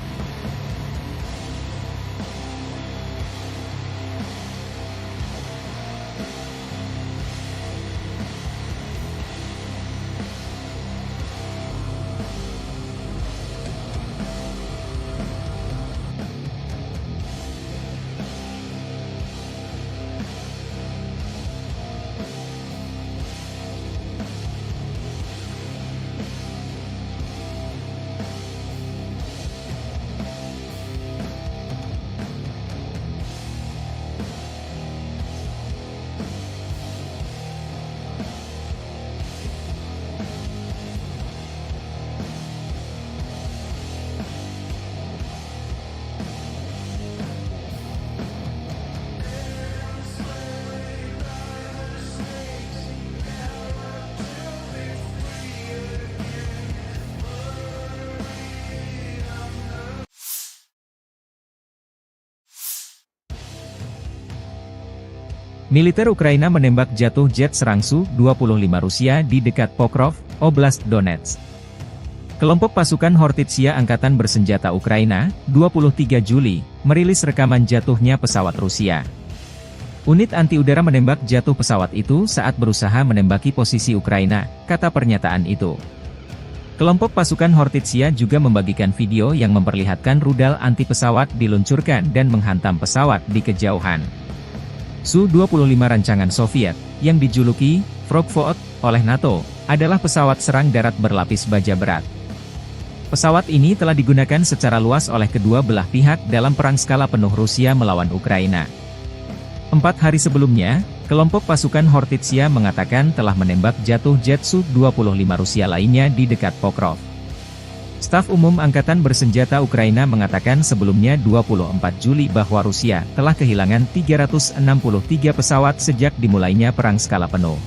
Militer Ukraina menembak jatuh jet serang Su-25 Rusia di dekat Pokrov, Oblast Donetsk. Kelompok pasukan Hortitsia Angkatan Bersenjata Ukraina, 23 Juli, merilis rekaman jatuhnya pesawat Rusia. Unit anti-udara menembak jatuh pesawat itu saat berusaha menembaki posisi Ukraina, kata pernyataan itu. Kelompok pasukan Hortitsia juga membagikan video yang memperlihatkan rudal anti-pesawat diluncurkan dan menghantam pesawat di kejauhan. Su-25 rancangan Soviet, yang dijuluki Frogvot oleh NATO, adalah pesawat serang darat berlapis baja berat. Pesawat ini telah digunakan secara luas oleh kedua belah pihak dalam perang skala penuh Rusia melawan Ukraina. 4 hari sebelumnya, kelompok pasukan Hortitsia mengatakan telah menembak jatuh jet Su-25 Rusia lainnya di dekat Pokrov. Staf Umum Angkatan Bersenjata Ukraina mengatakan sebelumnya 24 Juli bahwa Rusia telah kehilangan 363 pesawat sejak dimulainya perang skala penuh.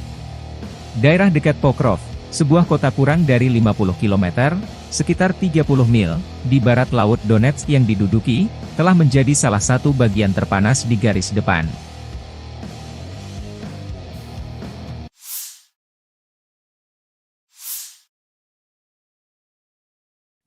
Daerah dekat Pokrov, sebuah kota kurang dari 50 km, sekitar 30 mil, di barat Laut Donetsk yang diduduki, telah menjadi salah satu bagian terpanas di garis depan.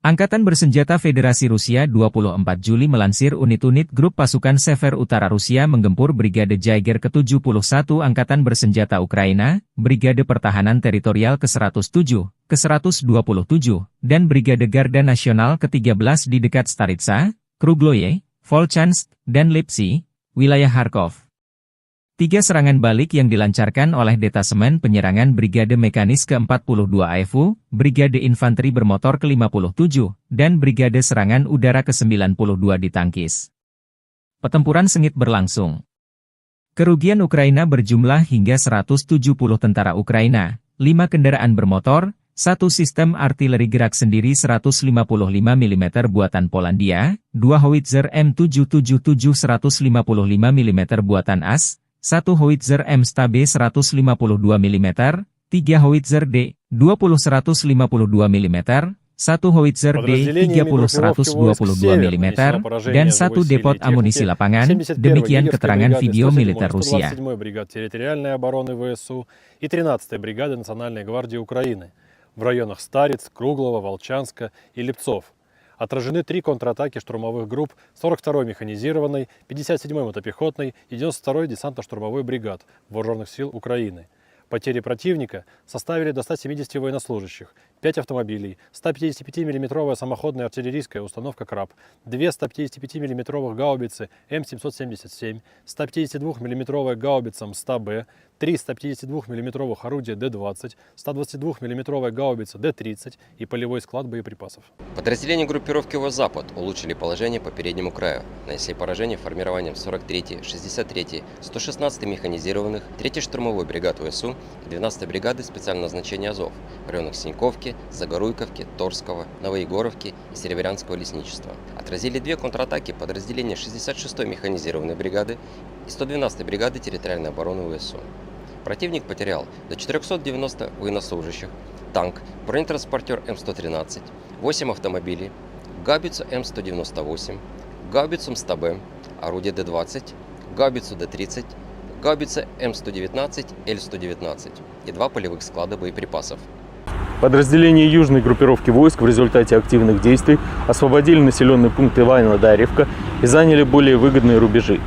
Angkatan Bersenjata Federasi Rusia 24 Juli melansir unit-unit grup pasukan Sever Utara Rusia menggempur Brigade Jaeger ke-71 Angkatan Bersenjata Ukraina, Brigade Pertahanan Teritorial ke-107, ke-127, dan Brigade Garda Nasional ke-13 di dekat Staritsa, Krugloye, Volchansk, dan Lipsy, wilayah Kharkov. 3 serangan balik yang dilancarkan oleh Detasemen Penyerangan Brigade Mekanis ke-42 AFU, Brigade Infanteri Bermotor ke-57, dan Brigade Serangan Udara ke-92 ditangkis. Pertempuran sengit berlangsung. Kerugian Ukraina berjumlah hingga 170 tentara Ukraina, 5 kendaraan bermotor, 1 sistem artileri gerak sendiri 155 mm buatan Polandia, 2 howitzer M777 155 mm buatan AS, 1 howitzer M-Stabe 152 mm, 3 howitzer D-20 152 mm, 1 howitzer D-30 122 mm, dan 1 depot amunisi lapangan, demikian keterangan video militer Rusia. 127-й бригады территориальной обороны ВСУ и 13-й бригады Национальной гвардии Украины в районах Стариц, Круглова, Волчанска и Липцов. Отражены 3 контратаки штурмовых групп 42-й механизированной, 57-й мотопехотной и 92-й десантно-штурмовой бригад Вооруженных сил Украины. Потери противника составили до 170 военнослужащих, 5 автомобилей, 155 мм самоходная артиллерийская установка «Краб», 2 155 мм гаубицы М777, 152 мм гаубица МСТА-Б, 3 152 мм орудия Д-20, 122 мм гаубица Д-30 и полевой склад боеприпасов. Подразделения группировки «Запад» улучшили положение по переднему краю, нанесли поражение формированием 43-й, 63-й, 116-й механизированных, 3-й штурмовой бригад ВСУ и 12-й бригады специального назначения «Азов» в районах Синьковки, Загоруйковки, Торского, Новоегоровки и Серебрянского лесничества. Отразили 2 контратаки подразделения 66-й механизированной бригады и 112-й бригады территориальной обороны ВСУ. Противник потерял до 490 военнослужащих, танк, бронетранспортер М113, 8 автомобилей, гаубицу М198, гаубицу МСТА-Б, орудие Д-20, гаубицу Д-30, гаубица М119, Л-119 и 2 полевых склада боеприпасов. Подразделения южной группировки войск в результате активных действий освободили населенный пункт Иваново-Дарьевка и заняли более выгодные рубежи.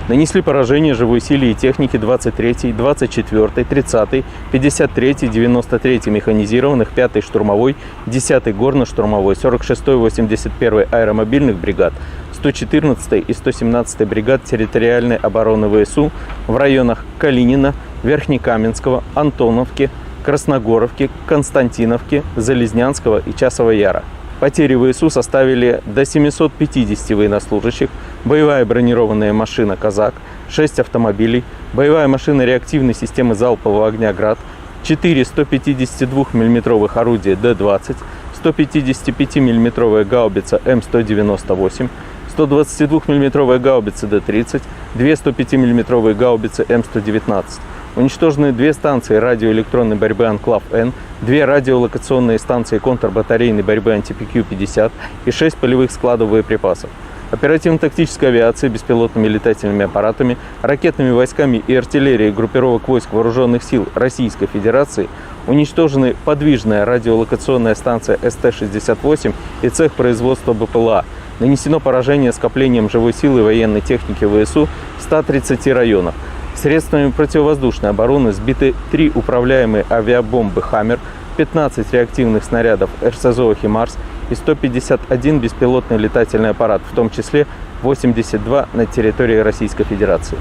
Нанесли поражение живой силе и технике 23-й, 24-й, 30-й, 53-й, 93-й механизированных, 5-й штурмовой, 10-й горно-штурмовой, 46-й, 81-й аэромобильных бригад, 114-й и 117-й бригад территориальной обороны ВСУ в районах Калинина, Верхнекаменского, Антоновки, Красногоровки, Константиновки, Залезнянского и Часова Яра. Потери ВСУ составили до 750 военнослужащих, боевая бронированная машина «Казак», 6 автомобилей, боевая машина реактивной системы залпового огня «Град», 4 152 мм орудия Д-20, 155 мм гаубица М198, 122 мм гаубица Д-30, 2 105 мм гаубицы М119. Уничтожены 2 станции радиоэлектронной борьбы «Анклав-Н», 2 радиолокационные станции контрбатарейной борьбы «Антипикью-50» и 6 полевых складов боеприпасов. Оперативно-тактической авиацией, беспилотными летательными аппаратами, ракетными войсками и артиллерией группировок войск Вооруженных сил Российской Федерации уничтожены подвижная радиолокационная станция СТ-68 и цех производства БПЛА. Нанесено поражение скоплением живой силы и военной техники ВСУ в 130 районах. Средствами противовоздушной обороны сбиты 3 управляемые авиабомбы «Хаммер», 15 реактивных снарядов РСЗО «Химарс» и 151 беспилотный летательный аппарат, в том числе 82 на территории Российской Федерации.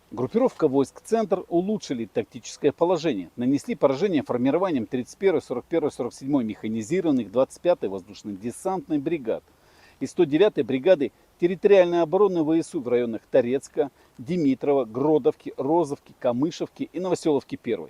Группировка войск «Центр» улучшили тактическое положение. Нанесли поражение формированием 31-й, 41-й, 47-й механизированных, 25-й воздушно-десантной бригад и 109-й бригады территориальной обороны ВСУ в районах Торецка, Димитрова, Гродовки, Розовки, Камышевки и Новоселовки 1.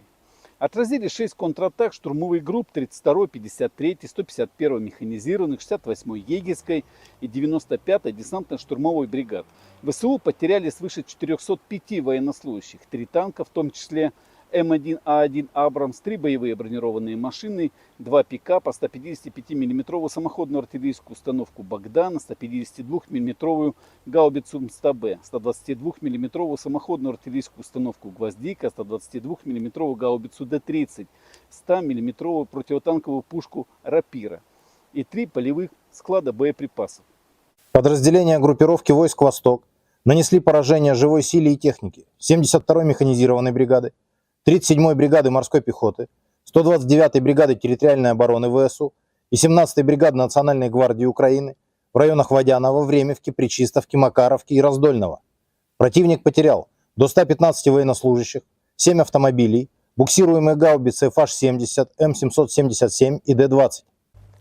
Отразили 6 контратак штурмовых групп 32-й, 53-й, 151-й механизированных, 68-й егерской и 95-й десантно-штурмовой бригад. ВСУ потеряли свыше 405 военнослужащих, 3 танка, в том числе М1А1 «Абрамс», 3 боевые бронированные машины, 2 пикапа, 155 мм самоходную артиллерийскую установку «Богдан», 152 мм гаубицу МСТБ, 122 мм самоходную артиллерийскую установку «Гвоздика», 122 мм гаубицу Д-30, 100 мм противотанковую пушку «Рапира» и 3 полевых склада боеприпасов. Подразделения группировки войск «Восток» нанесли поражение живой силе и технике 72-й механизированной бригады, 37-й бригады морской пехоты, 129-й бригады территориальной обороны ВСУ и 17-й бригады Национальной гвардии Украины в районах Водянова, Времевки, Причистовки, Макаровки и Раздольного. Противник потерял до 115 военнослужащих, 7 автомобилей, буксируемые гаубицы FH-70, М777 и Д-20.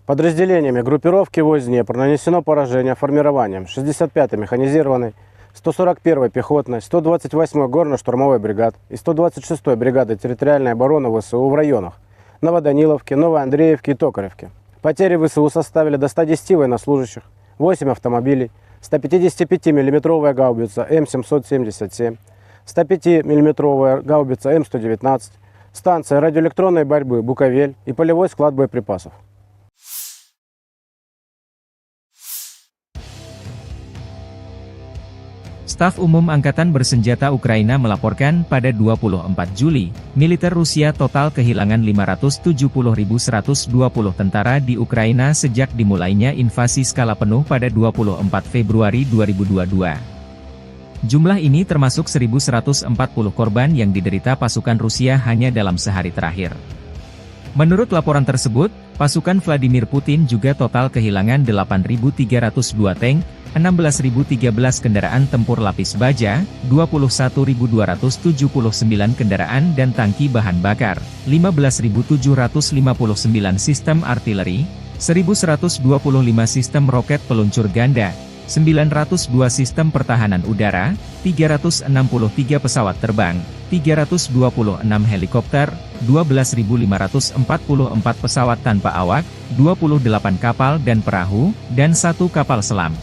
Подразделениями группировки войск Днепр нанесено поражение формированием 65-й механизированной, 141-й пехотной, 128-й горно-штурмовой бригад и 126-й бригады территориальной обороны ВСУ в районах Новоданиловки, Новоандреевки и Токаревки. Потери ВСУ составили до 110 военнослужащих, 8 автомобилей, 155 мм гаубица М777, 105 мм гаубица М119, станция радиоэлектронной борьбы «Буковель» и полевой склад боеприпасов. Staf Umum Angkatan Bersenjata Ukraina melaporkan pada 24 Juli, militer Rusia total kehilangan 570.120 tentara di Ukraina sejak dimulainya invasi skala penuh pada 24 Februari 2022. Jumlah ini termasuk 1.140 korban yang diderita pasukan Rusia hanya dalam sehari terakhir. Menurut laporan tersebut, pasukan Vladimir Putin juga total kehilangan 8.302 tank, 16.013 kendaraan tempur lapis baja, 21.279 kendaraan dan tangki bahan bakar, 15.759 sistem artileri, 1.125 sistem roket peluncur ganda, 902 sistem pertahanan udara, 363 pesawat terbang, 326 helikopter, 12.544 pesawat tanpa awak, 28 kapal dan perahu, dan 1 kapal selam.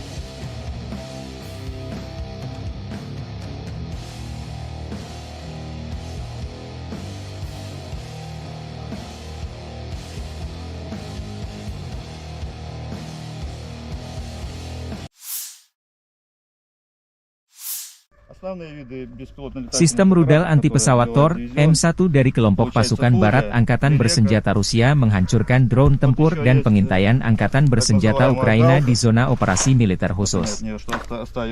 Sistem rudal anti-pesawat Tor, M1 dari kelompok pasukan barat Angkatan Bersenjata Rusia menghancurkan drone tempur dan pengintaian Angkatan Bersenjata Ukraina di zona operasi militer khusus.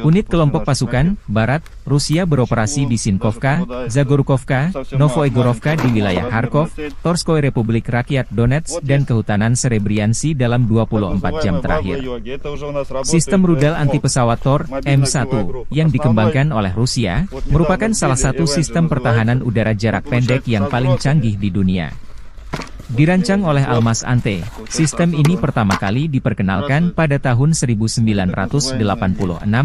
Unit kelompok pasukan barat Rusia beroperasi di Sinkovka, Zagorkovka, Novoegorovka di wilayah Kharkov, Torskoy Republik Rakyat Donetsk dan Kehutanan Serebriansi dalam 24 jam terakhir. Sistem rudal anti-pesawat Tor, M1, yang dikembangkan oleh Rusia, merupakan salah satu sistem pertahanan udara jarak pendek yang paling canggih di dunia. Dirancang oleh Almas Ante, sistem ini pertama kali diperkenalkan pada tahun 1986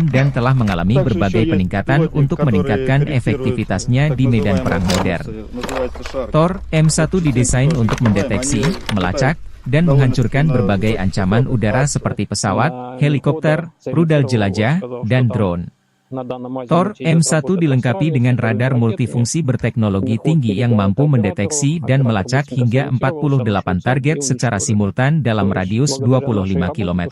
dan telah mengalami berbagai peningkatan untuk meningkatkan efektivitasnya di medan perang modern. Tor, M1 didesain untuk mendeteksi, melacak, dan menghancurkan berbagai ancaman udara seperti pesawat, helikopter, rudal jelajah, dan drone. Tor, M1 dilengkapi dengan radar multifungsi berteknologi tinggi yang mampu mendeteksi dan melacak hingga 48 target secara simultan dalam radius 25 km.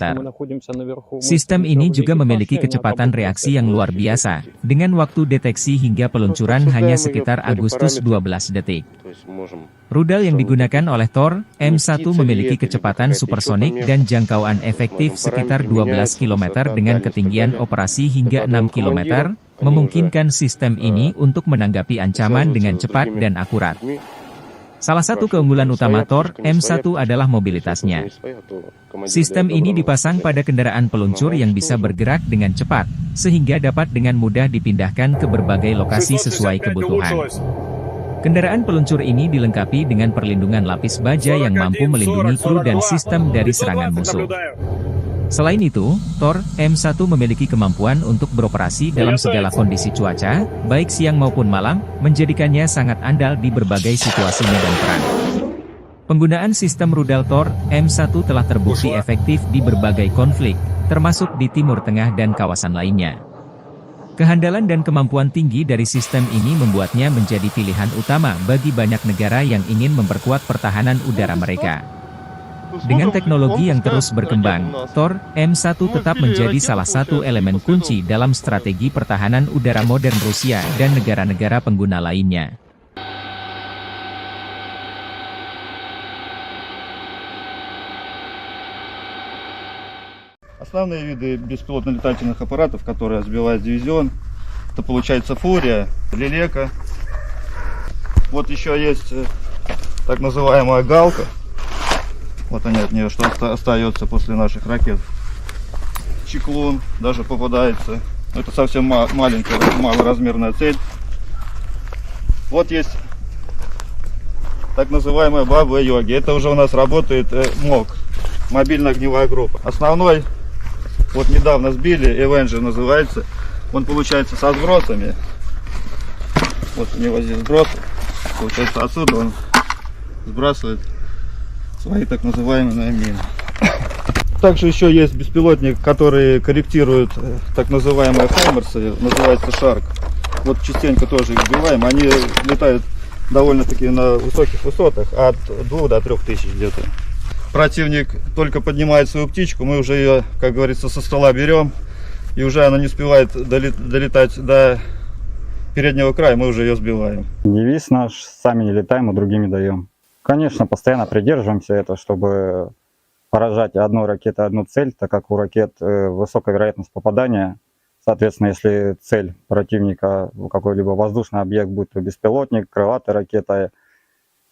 Sistem ini juga memiliki kecepatan reaksi yang luar biasa, dengan waktu deteksi hingga peluncuran hanya sekitar Agustus 12 detik. Rudal yang digunakan oleh Tor, M1 memiliki kecepatan supersonik dan jangkauan efektif sekitar 12 km dengan ketinggian operasi hingga 6 km, memungkinkan sistem ini untuk menanggapi ancaman dengan cepat dan akurat. Salah satu keunggulan utama Tor, M1 adalah mobilitasnya. Sistem ini dipasang pada kendaraan peluncur yang bisa bergerak dengan cepat, sehingga dapat dengan mudah dipindahkan ke berbagai lokasi sesuai kebutuhan. Kendaraan peluncur ini dilengkapi dengan perlindungan lapis baja yang mampu melindungi kru dan sistem dari serangan musuh. Selain itu, Tor M1 memiliki kemampuan untuk beroperasi dalam segala kondisi cuaca, baik siang maupun malam, menjadikannya sangat andal di berbagai situasi medan perang. Penggunaan sistem rudal Tor M1 telah terbukti efektif di berbagai konflik, termasuk di Timur Tengah dan kawasan lainnya. Kehandalan dan kemampuan tinggi dari sistem ini membuatnya menjadi pilihan utama bagi banyak negara yang ingin memperkuat pertahanan udara mereka. Dengan teknologi yang terus berkembang, Tor M1 tetap menjadi salah satu elemen kunci dalam strategi pertahanan udara modern Rusia dan negara-negara pengguna lainnya. Основные виды беспилотно-летательных аппаратов, которые сбивает дивизион, это получается Фурия, Лелека. Вот еще есть так называемая Галка. Вот они от нее, что остается после наших ракет. Чеклун даже попадается. Это совсем маленькая, малоразмерная цель. Вот есть так называемая Баба-Йоги. Это уже у нас работает МОГ, мобильная огневая группа. Основной, вот недавно сбили, Avenger называется. Он получается со сбросами. Вот у него здесь сброс. Получается отсюда он сбрасывает свои так называемые мины. Также еще есть беспилотник, который корректирует так называемые хаймерсы, называется Шарк. Вот частенько тоже их сбиваем. Они летают довольно-таки на высоких высотах, от 2 до 3 тысяч где-то. Противник только поднимает свою птичку, мы уже ее, как говорится, со стола берем, и уже она не успевает долетать до переднего края, мы уже ее сбиваем. Девиз наш: сами не летаем, а другими даем. Конечно, постоянно придерживаемся этого, чтобы поражать одной ракетой одну цель, так как у ракет высокая вероятность попадания. Соответственно, если цель противника, какой-либо воздушный объект, будь то беспилотник, крылатая ракета,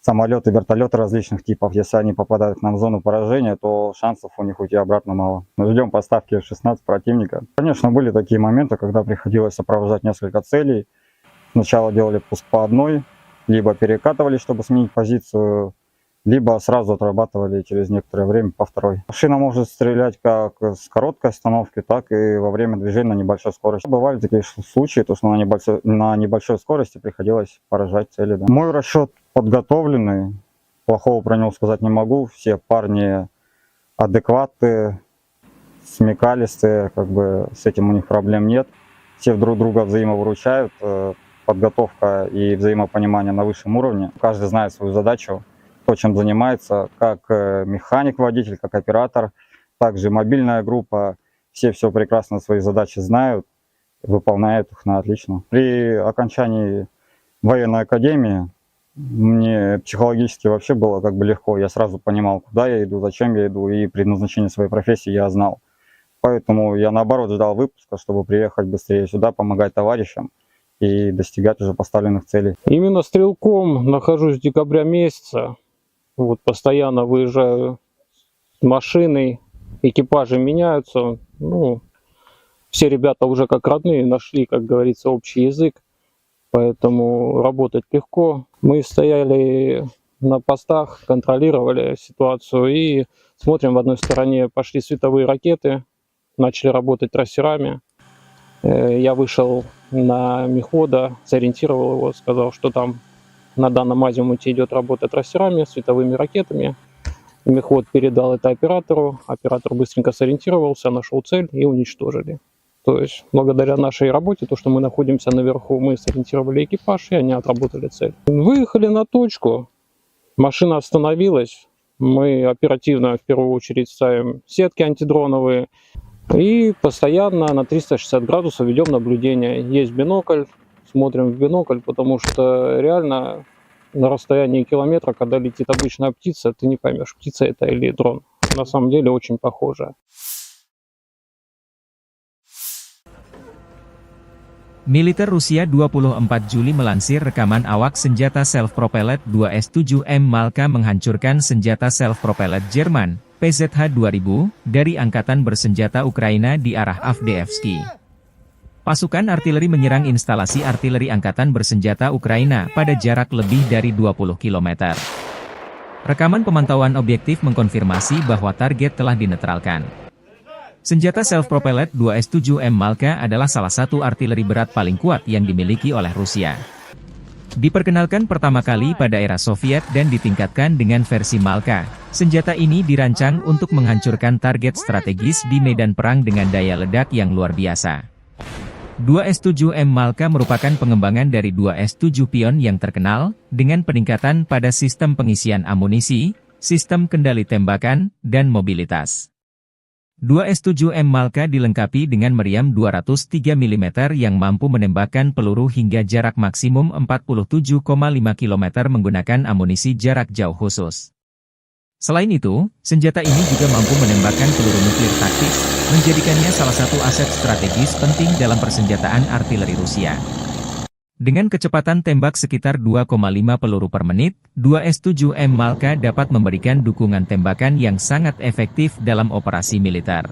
самолеты, вертолеты различных типов, если они попадают к нам в зону поражения, то шансов у них уйти обратно мало. Мы ждем поставки F-16 противника. Конечно, были такие моменты, когда приходилось сопровождать несколько целей. Сначала делали пуск по одной, либо перекатывали, чтобы сменить позицию, либо сразу отрабатывали через некоторое время по второй. Машина может стрелять как с короткой остановки, так и во время движения на небольшой скорости. Бывали такие случаи, то, что на небольшой скорости приходилось поражать цели. Да. Мой расчет подготовленный, плохого про него сказать не могу. Все парни адекватные, смекалистые, как бы с этим у них проблем нет. Все друг друга взаимовыручают. Подготовка и взаимопонимание на высшем уровне. Каждый знает свою задачу, то, чем занимается, как механик-водитель, как оператор, также мобильная группа. Все прекрасно свои задачи знают, выполняют их на отлично. При окончании военной академии мне психологически вообще было как бы легко. Я сразу понимал, куда я иду, зачем я иду, и предназначение своей профессии я знал. Поэтому я наоборот ждал выпуска, чтобы приехать быстрее сюда, помогать товарищам и достигать уже поставленных целей. Именно стрелком нахожусь с декабря месяца. Вот постоянно выезжаю с машиной, экипажи меняются. Ну, все ребята уже как родные нашли, как говорится, общий язык. Поэтому работать легко. Мы стояли на постах, контролировали ситуацию и смотрим, в одной стороне пошли световые ракеты, начали работать трассерами. Я вышел на мехвода, сориентировал его, сказал, что там на данном азимуте идет работа трассерами, световыми ракетами. Мехвод передал это оператору, оператор быстренько сориентировался, нашел цель и уничтожили. То есть благодаря нашей работе, то, что мы находимся наверху, мы сориентировали экипаж и они отработали цель. Выехали на точку, машина остановилась, мы оперативно в первую очередь ставим сетки антидроновые, и постоянно на 360 градусов ведем наблюдение. Есть бинокль, смотрим в бинокль, потому что реально на расстоянии километра, когда летит обычная птица, ты не поймешь, птица это или дрон. На самом деле очень похоже. Militer Rusia 24 Juli melansir rekaman awak senjata self-propelled 2S-7M Malka menghancurkan senjata self-propelled Jerman, PZH-2000, dari Angkatan Bersenjata Ukraina di arah Avdiivsky. Pasukan artileri menyerang instalasi artileri Angkatan Bersenjata Ukraina pada jarak lebih dari 20 km. Rekaman pemantauan objektif mengkonfirmasi bahwa target telah dinetralkan. Senjata self-propelled 2S7M Malka adalah salah satu artileri berat paling kuat yang dimiliki oleh Rusia. Diperkenalkan pertama kali pada era Soviet dan ditingkatkan dengan versi Malka, senjata ini dirancang untuk menghancurkan target strategis di medan perang dengan daya ledak yang luar biasa. 2S7M Malka merupakan pengembangan dari 2S7 Pion yang terkenal, dengan peningkatan pada sistem pengisian amunisi, sistem kendali tembakan, dan mobilitas. 2S7M Malka dilengkapi dengan meriam 203 mm yang mampu menembakkan peluru hingga jarak maksimum 47,5 km menggunakan amunisi jarak jauh khusus. Selain itu, senjata ini juga mampu menembakkan peluru nuklir taktis, menjadikannya salah satu aset strategis penting dalam persenjataan artileri Rusia. Dengan kecepatan tembak sekitar 2,5 peluru per menit, 2S7M Malka dapat memberikan dukungan tembakan yang sangat efektif dalam operasi militer.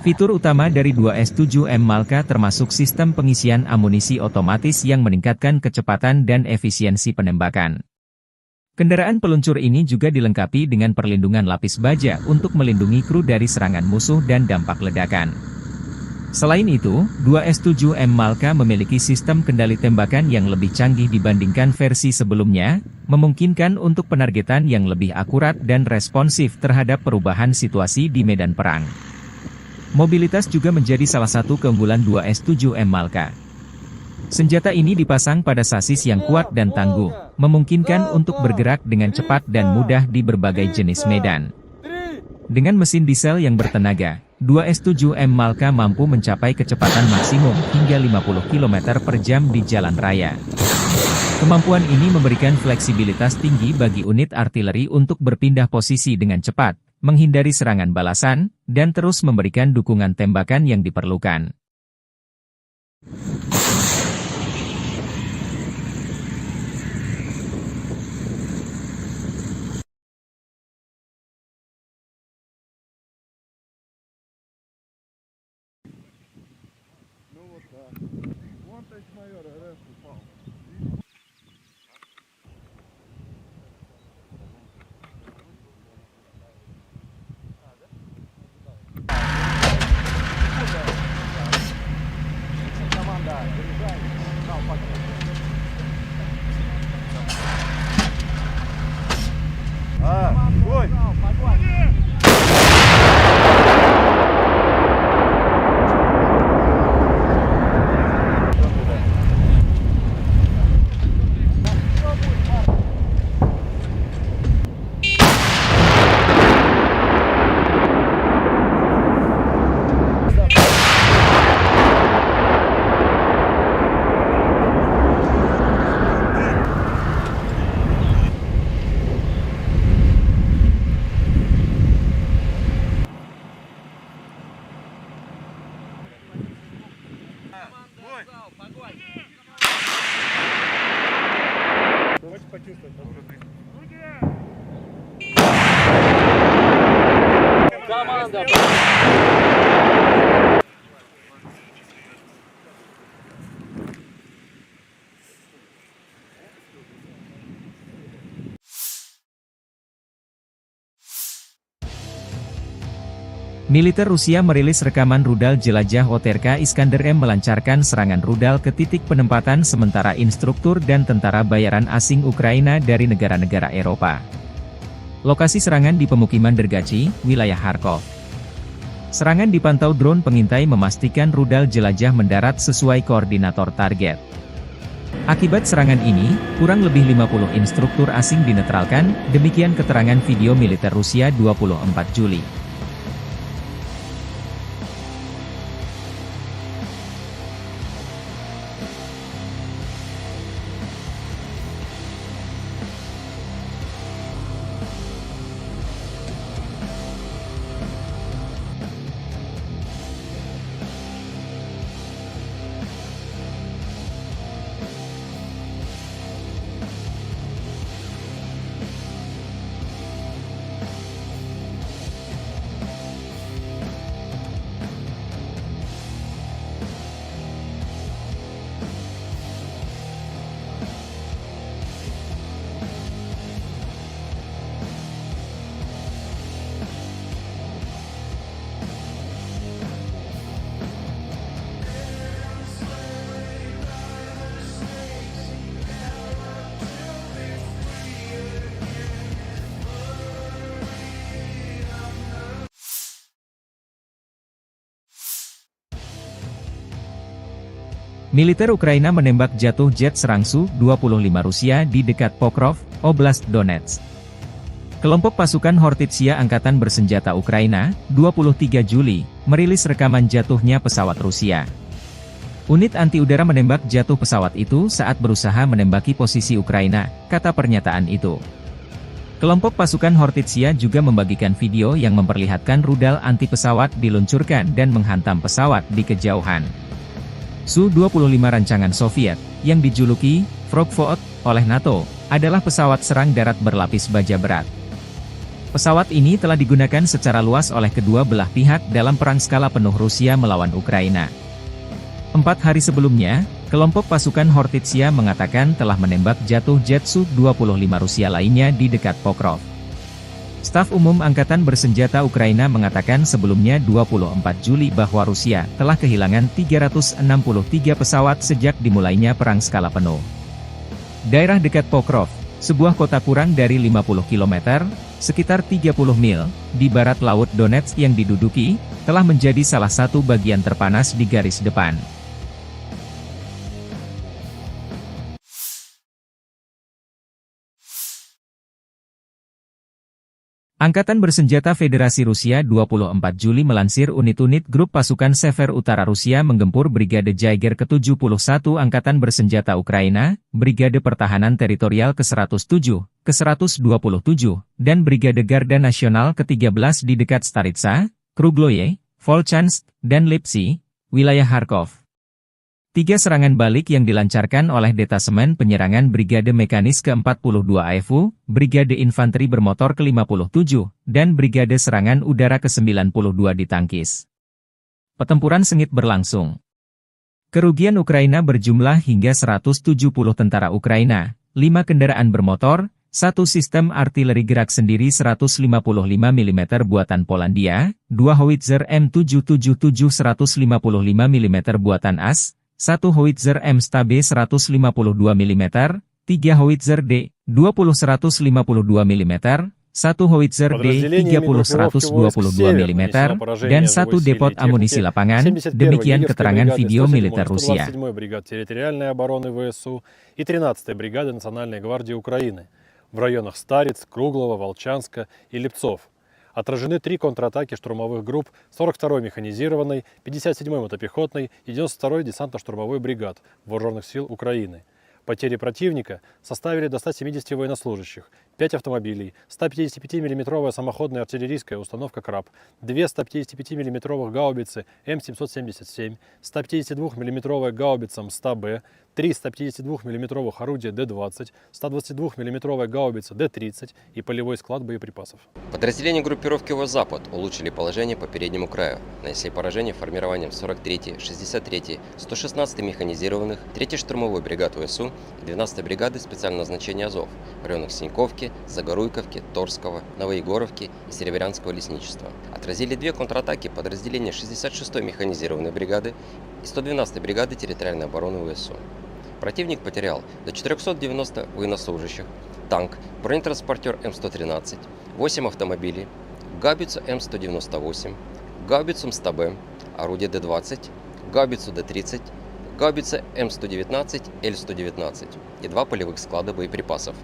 Fitur utama dari 2S7M Malka termasuk sistem pengisian amunisi otomatis yang meningkatkan kecepatan dan efisiensi penembakan. Kendaraan peluncur ini juga dilengkapi dengan perlindungan lapis baja untuk melindungi kru dari serangan musuh dan dampak ledakan. Selain itu, 2S7M Malka memiliki sistem kendali tembakan yang lebih canggih dibandingkan versi sebelumnya, memungkinkan untuk penargetan yang lebih akurat dan responsif terhadap perubahan situasi di medan perang. Mobilitas juga menjadi salah satu keunggulan 2S7M Malka. Senjata ini dipasang pada sasis yang kuat dan tangguh, memungkinkan untuk bergerak dengan cepat dan mudah di berbagai jenis medan. Dengan mesin diesel yang bertenaga, 2S7M Malka mampu mencapai kecepatan maksimum hingga 50 km per jam di jalan raya. Kemampuan ini memberikan fleksibilitas tinggi bagi unit artileri untuk berpindah posisi dengan cepat, menghindari serangan balasan, dan terus memberikan dukungan tembakan yang diperlukan. Militer Rusia merilis rekaman rudal jelajah OTRK Iskander M melancarkan serangan rudal ke titik penempatan sementara instruktur dan tentara bayaran asing Ukraina dari negara-negara Eropa. Lokasi serangan di pemukiman Dergachi, wilayah Kharkov. Serangan dipantau drone pengintai memastikan rudal jelajah mendarat sesuai koordinator target. Akibat serangan ini, kurang lebih 50 instruktur asing dinetralkan, demikian keterangan video militer Rusia 24 Juli. Militer Ukraina menembak jatuh jet serang Su-25 Rusia di dekat Pokrov, Oblast Donetsk. Kelompok pasukan Hortitsia Angkatan Bersenjata Ukraina, 23 Juli, merilis rekaman jatuhnya pesawat Rusia. Unit anti-udara menembak jatuh pesawat itu saat berusaha menembaki posisi Ukraina, kata pernyataan itu. Kelompok pasukan Hortitsia juga membagikan video yang memperlihatkan rudal anti-pesawat diluncurkan dan menghantam pesawat di kejauhan. Su-25 rancangan Soviet, yang dijuluki Frogvot oleh NATO, adalah pesawat serang darat berlapis baja berat. Pesawat ini telah digunakan secara luas oleh kedua belah pihak dalam perang skala penuh Rusia melawan Ukraina. 4 hari sebelumnya, kelompok pasukan Hortitsia mengatakan telah menembak jatuh jet Su-25 Rusia lainnya di dekat Pokrov. Staf Umum Angkatan Bersenjata Ukraina mengatakan sebelumnya 24 Juli bahwa Rusia telah kehilangan 363 pesawat sejak dimulainya perang skala penuh. Daerah dekat Pokrov, sebuah kota kurang dari 50 km, sekitar 30 mil, di barat Laut Donetsk yang diduduki, telah menjadi salah satu bagian terpanas di garis depan. Angkatan Bersenjata Federasi Rusia 24 Juli melansir unit-unit grup pasukan Sever Utara Rusia menggempur Brigade Jaeger ke-71 Angkatan Bersenjata Ukraina, Brigade Pertahanan Teritorial ke-107, ke-127, dan Brigade Garda Nasional ke-13 di dekat Staritsa, Krugloye, Volchansk, dan Lipsy, wilayah Kharkov. 3 serangan balik yang dilancarkan oleh Detasemen Penyerangan Brigade Mekanis ke-42 AFU, Brigade Infanteri Bermotor ke-57, dan Brigade Serangan Udara ke-92 ditangkis. Pertempuran sengit berlangsung. Kerugian Ukraina berjumlah hingga 170 tentara Ukraina, 5 kendaraan bermotor, 1 sistem artileri gerak sendiri 155 mm buatan Polandia, 2 howitzer M777 155 mm buatan AS, 1 howitzer M-Stabe 152 mm, 3 howitzer D-20 152 mm, 1 howitzer D-30 122 mm, dan 1 depot amunisi lapangan, demikian keterangan video militer Rusia. 127-й бригады территориальной обороны ВСУ и 13-й бригады Национальной гвардии Украины в районах Стариц, Круглова, Волчанска и Липцов. Отражены 3 контратаки штурмовых групп 42-й механизированной, 57-й мотопехотной и 92-й десантно-штурмовой бригад Вооруженных сил Украины. Потери противника составили до 170 военнослужащих, 5 автомобилей, 155-мм самоходная артиллерийская установка «Краб», 2 155-мм гаубицы М777, 152-мм гаубица МСТА-Б, 3 152-мм орудия Д-20, 122-мм гаубица Д-30 и полевой склад боеприпасов. Подразделения группировки «Запад» улучшили положение по переднему краю, нанесли поражение формированием 43-й, 63-й, 116-й механизированных, 3-й штурмовой бригад ВСУ и 12-й бригады специального назначения «Азов» в районах Синьковки, Загоруйковки, Торского, Новоегоровки и Серебрянского лесничества. Отразили 2 контратаки подразделения 66-й механизированной бригады и 112-й бригады территориальной обороны ВСУ. Противник потерял до 490 военнослужащих, танк, бронетранспортер М113, 8 автомобилей, гаубицу М198, гаубицу МСТА-Б, орудие Д-20, гаубицу Д-30, гаубица М119, Л-119 и 2 полевых склада боеприпасов.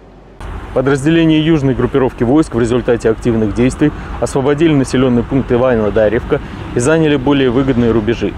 Подразделения южной группировки войск в результате активных действий освободили населенный пункт Иваново-Дарьевка и заняли более выгодные рубежи.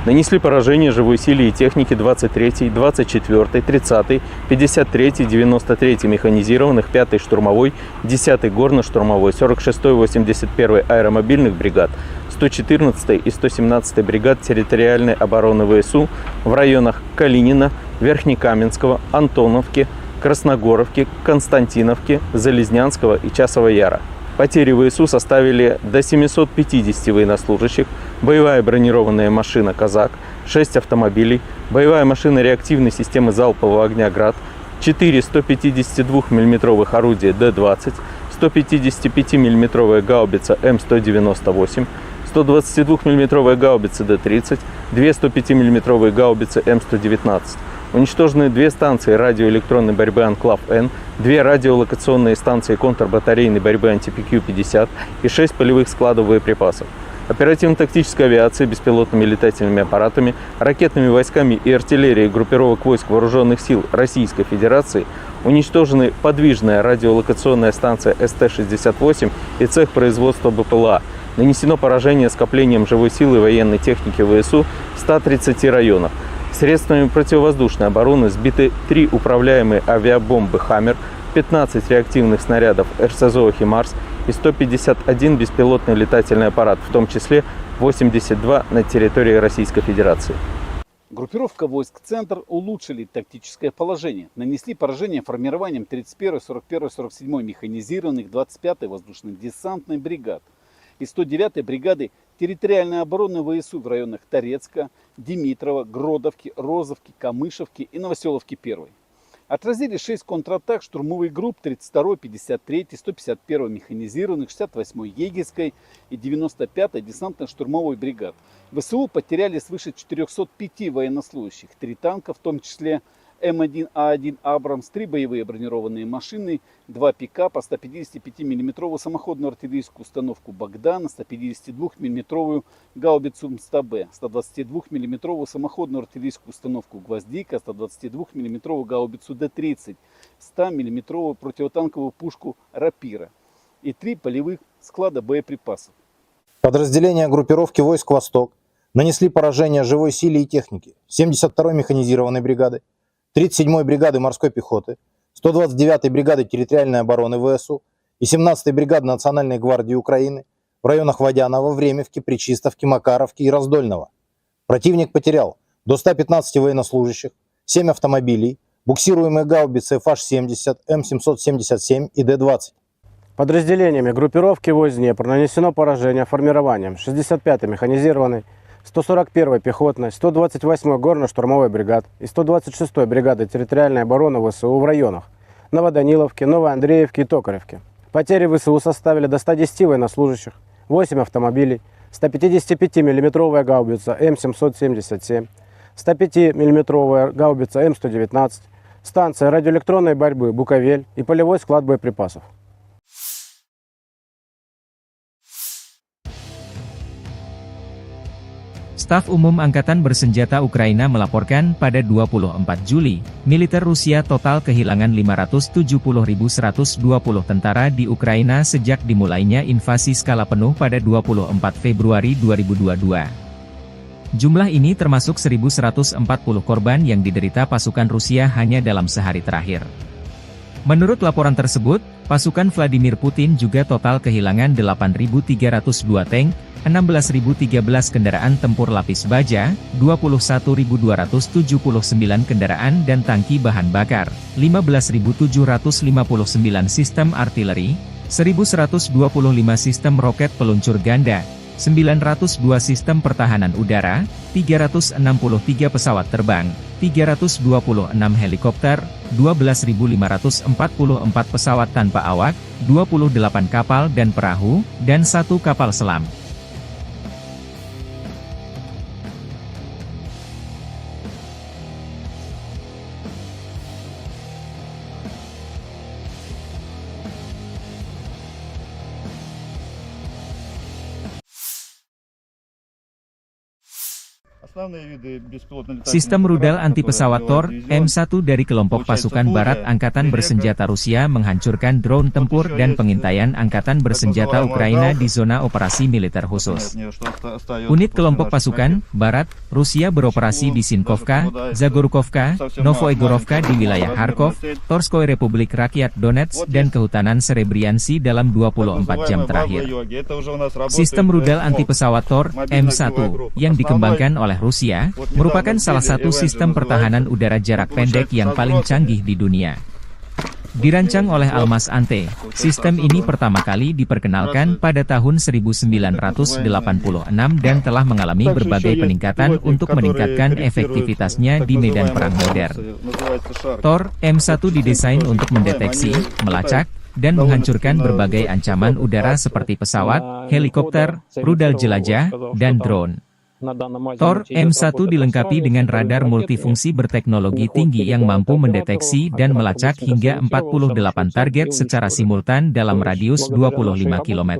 Нанесли поражение живой силе и технике 23-й, 24-й, 30-й, 53-й, 93-й механизированных, 5-й штурмовой, 10-й горно-штурмовой, 46-й, 81-й аэромобильных бригад, 114-й и 117-й бригад территориальной обороны ВСУ в районах Калинина, Верхнекаменского, Антоновки, Красногоровки, Константиновки, Залезнянского и Часова Яра. Потери ВСУ составили до 750 военнослужащих, боевая бронированная машина «Казак», 6 автомобилей, боевая машина реактивной системы залпового огня «Град», 4 152 мм орудия Д-20, 155 мм гаубица М198, 122 мм гаубица Д-30, 2 105 мм гаубицы М119. Уничтожены 2 станции радиоэлектронной борьбы «Анклав-Н», 2 радиолокационные станции контрбатарейной борьбы «Антипикю-50» и 6 полевых складов боеприпасов. оперативно-тактической авиацией, беспилотными летательными аппаратами, ракетными войсками и артиллерией группировок войск Вооруженных сил Российской Федерации уничтожены подвижная радиолокационная станция СТ-68 и цех производства БПЛА. Нанесено поражение скоплением живой силы военной техники ВСУ в 130 районах. Средствами противовоздушной обороны сбиты 3 управляемые авиабомбы «Хаммер», 15 реактивных снарядов РСЗО «Химарс» и 151 беспилотный летательный аппарат, в том числе 82 на территории Российской Федерации. Группировка войск «Центр» улучшили тактическое положение. Нанесли поражение формированием 31-й, 41-й, 47-й механизированных 25-й воздушно-десантной бригад и 109-й бригады территориальной обороны ВСУ в районах Торецка, Димитрова, Гродовки, Розовки, Камышевки и Новоселовки-1. Отразили 6 контратак штурмовых групп 32-й, 53-й, 151-й механизированных, 68-й Егерской и 95-й десантно-штурмовой бригад. ВСУ потеряли свыше 405 военнослужащих, 3 танка, в том числе М1А1 «Абрамс», 3 боевые бронированные машины, 2 пикапа, 155 мм самоходную артиллерийскую установку «Богдан», 152 мм гаубицу МСТБ, 122 мм самоходную артиллерийскую установку «Гвоздика», 122 мм гаубицу Д-30, 100 мм противотанковую пушку «Рапира» и 3 полевых склада боеприпасов. Подразделения группировки войск «Восток» нанесли поражение живой силе и технике 72-й механизированной бригады, 37-й бригады морской пехоты, 129-й бригады территориальной обороны ВСУ и 17-й бригады Национальной гвардии Украины в районах Водянова, Времевки, Пречистовки, Макаровки и Раздольного. Противник потерял до 115 военнослужащих, 7 автомобилей, буксируемые гаубицы FH-70, М777 и Д-20. Подразделениями группировки войск Днепр нанесено поражение формированием 65-й механизированной, 141-й пехотной, 128-й горно-штурмовой бригад и 126-й бригады территориальной обороны ВСУ в районах Новоданиловки, Новоандреевки и Токаревки. Потери ВСУ составили до 110 военнослужащих, 8 автомобилей, 155 мм гаубица М777, 105 мм гаубица М119, станция радиоэлектронной борьбы «Буковель» и полевой склад боеприпасов. Staf Umum Angkatan Bersenjata Ukraina melaporkan pada 24 Juli, militer Rusia total kehilangan 570.120 tentara di Ukraina sejak dimulainya invasi skala penuh pada 24 Februari 2022. Jumlah ini termasuk 1.140 korban yang diderita pasukan Rusia hanya dalam sehari terakhir. Menurut laporan tersebut, pasukan Vladimir Putin juga total kehilangan 8.302 tank, 16.013 kendaraan tempur lapis baja, 21.279 kendaraan dan tangki bahan bakar, 15.759 sistem artileri, 1.125 sistem roket peluncur ganda, 902 sistem pertahanan udara, 363 pesawat terbang, 326 helikopter, 12.544 pesawat tanpa awak, 28 kapal dan perahu, dan 1 kapal selam. Sistem rudal anti-pesawat Tor, M1 dari kelompok pasukan Barat Angkatan Bersenjata Rusia menghancurkan drone tempur dan pengintaian Angkatan Bersenjata Ukraina di zona operasi militer khusus. Unit kelompok pasukan Barat Rusia beroperasi di Sinkovka, Zagorkovka, Novoegorovka di wilayah Kharkov, Torskoy Republik Rakyat Donetsk dan Kehutanan Serebriansi dalam 24 jam terakhir. Sistem rudal anti-pesawat Tor, M1, yang dikembangkan oleh Rusia, merupakan salah satu sistem pertahanan udara jarak pendek yang paling canggih di dunia. Dirancang oleh Almas Ante, sistem ini pertama kali diperkenalkan pada tahun 1986 dan telah mengalami berbagai peningkatan untuk meningkatkan efektivitasnya di medan perang modern. Tor, M1 didesain untuk mendeteksi, melacak, dan menghancurkan berbagai ancaman udara seperti pesawat, helikopter, rudal jelajah, dan drone. Tor M1 dilengkapi dengan radar multifungsi berteknologi tinggi yang mampu mendeteksi dan melacak hingga 48 target secara simultan dalam radius 25 km.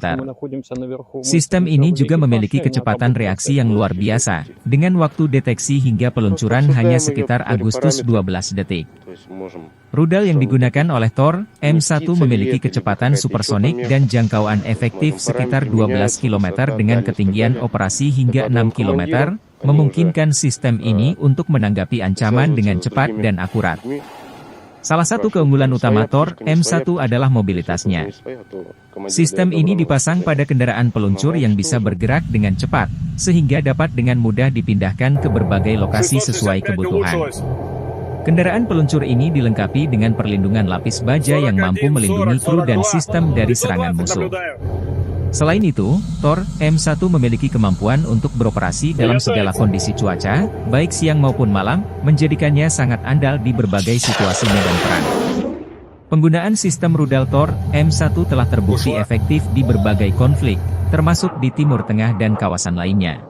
Sistem ini juga memiliki kecepatan reaksi yang luar biasa, dengan waktu deteksi hingga peluncuran hanya sekitar Agustus 12 detik. Rudal yang digunakan oleh Tor M1 memiliki kecepatan supersonik dan jangkauan efektif sekitar 12 km dengan ketinggian operasi hingga 6 km, memungkinkan sistem ini untuk menanggapi ancaman dengan cepat dan akurat. Salah satu keunggulan utama Tor M1 adalah mobilitasnya. Sistem ini dipasang pada kendaraan peluncur yang bisa bergerak dengan cepat, sehingga dapat dengan mudah dipindahkan ke berbagai lokasi sesuai kebutuhan. Kendaraan peluncur ini dilengkapi dengan perlindungan lapis baja yang mampu melindungi kru dan sistem dari serangan musuh. Selain itu, Tor M1 memiliki kemampuan untuk beroperasi dalam segala kondisi cuaca, baik siang maupun malam, menjadikannya sangat andal di berbagai situasi medan perang. Penggunaan sistem rudal Tor M1 telah terbukti efektif di berbagai konflik, termasuk di Timur Tengah dan kawasan lainnya.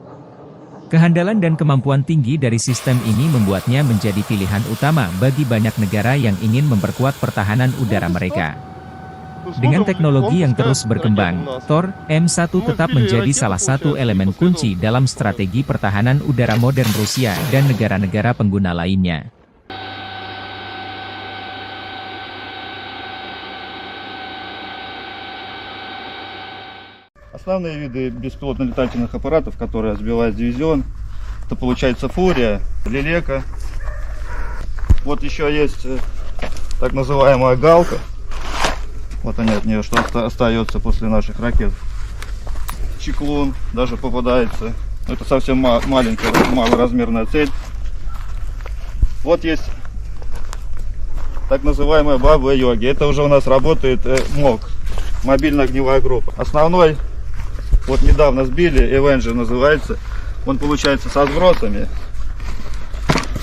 Kehandalan dan kemampuan tinggi dari sistem ini membuatnya menjadi pilihan utama bagi banyak negara yang ingin memperkuat pertahanan udara mereka. Dengan teknologi yang terus berkembang, Tor M1 tetap menjadi salah satu elemen kunci dalam strategi pertahanan udara modern Rusia dan negara-negara pengguna lainnya. Основные виды беспилотно-летательных аппаратов, которые сбивает дивизион, это получается Фурия, Лелека. Вот еще есть так называемая Галка. Вот они от нее, что остается после наших ракет. Чеклун даже попадается. Это совсем маленькая, малоразмерная цель. Вот есть так называемая Баба-Йоги. Это уже у нас работает МОГ, мобильная огневая группа. Основной, вот недавно сбили, Avenger называется. Он получается со сбросами.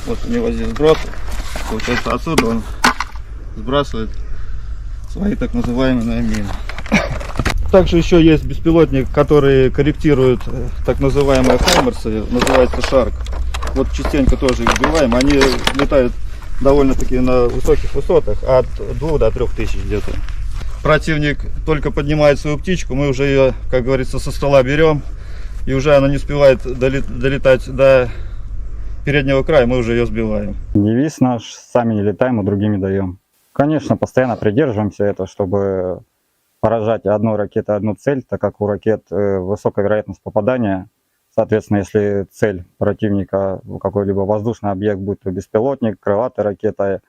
Вот у него здесь сбросы. Получается отсюда он сбрасывает свои так называемые мины. Также еще есть беспилотник, который корректирует так называемые хаймерсы, называется Шарк. Вот частенько тоже их сбиваем. Они летают довольно-таки на высоких высотах, от 2 до 3 тысяч где-то. Противник только поднимает свою птичку, мы уже ее, как говорится, со стола берем, и уже она не успевает долетать до переднего края, мы уже ее сбиваем. Девиз наш: сами не летаем, а другими даем. Конечно, постоянно придерживаемся этого, чтобы поражать одной ракетой одну цель, так как у ракет высокая вероятность попадания. Соответственно, если цель противника какой-либо воздушный объект, будь то беспилотник, крылатая ракета,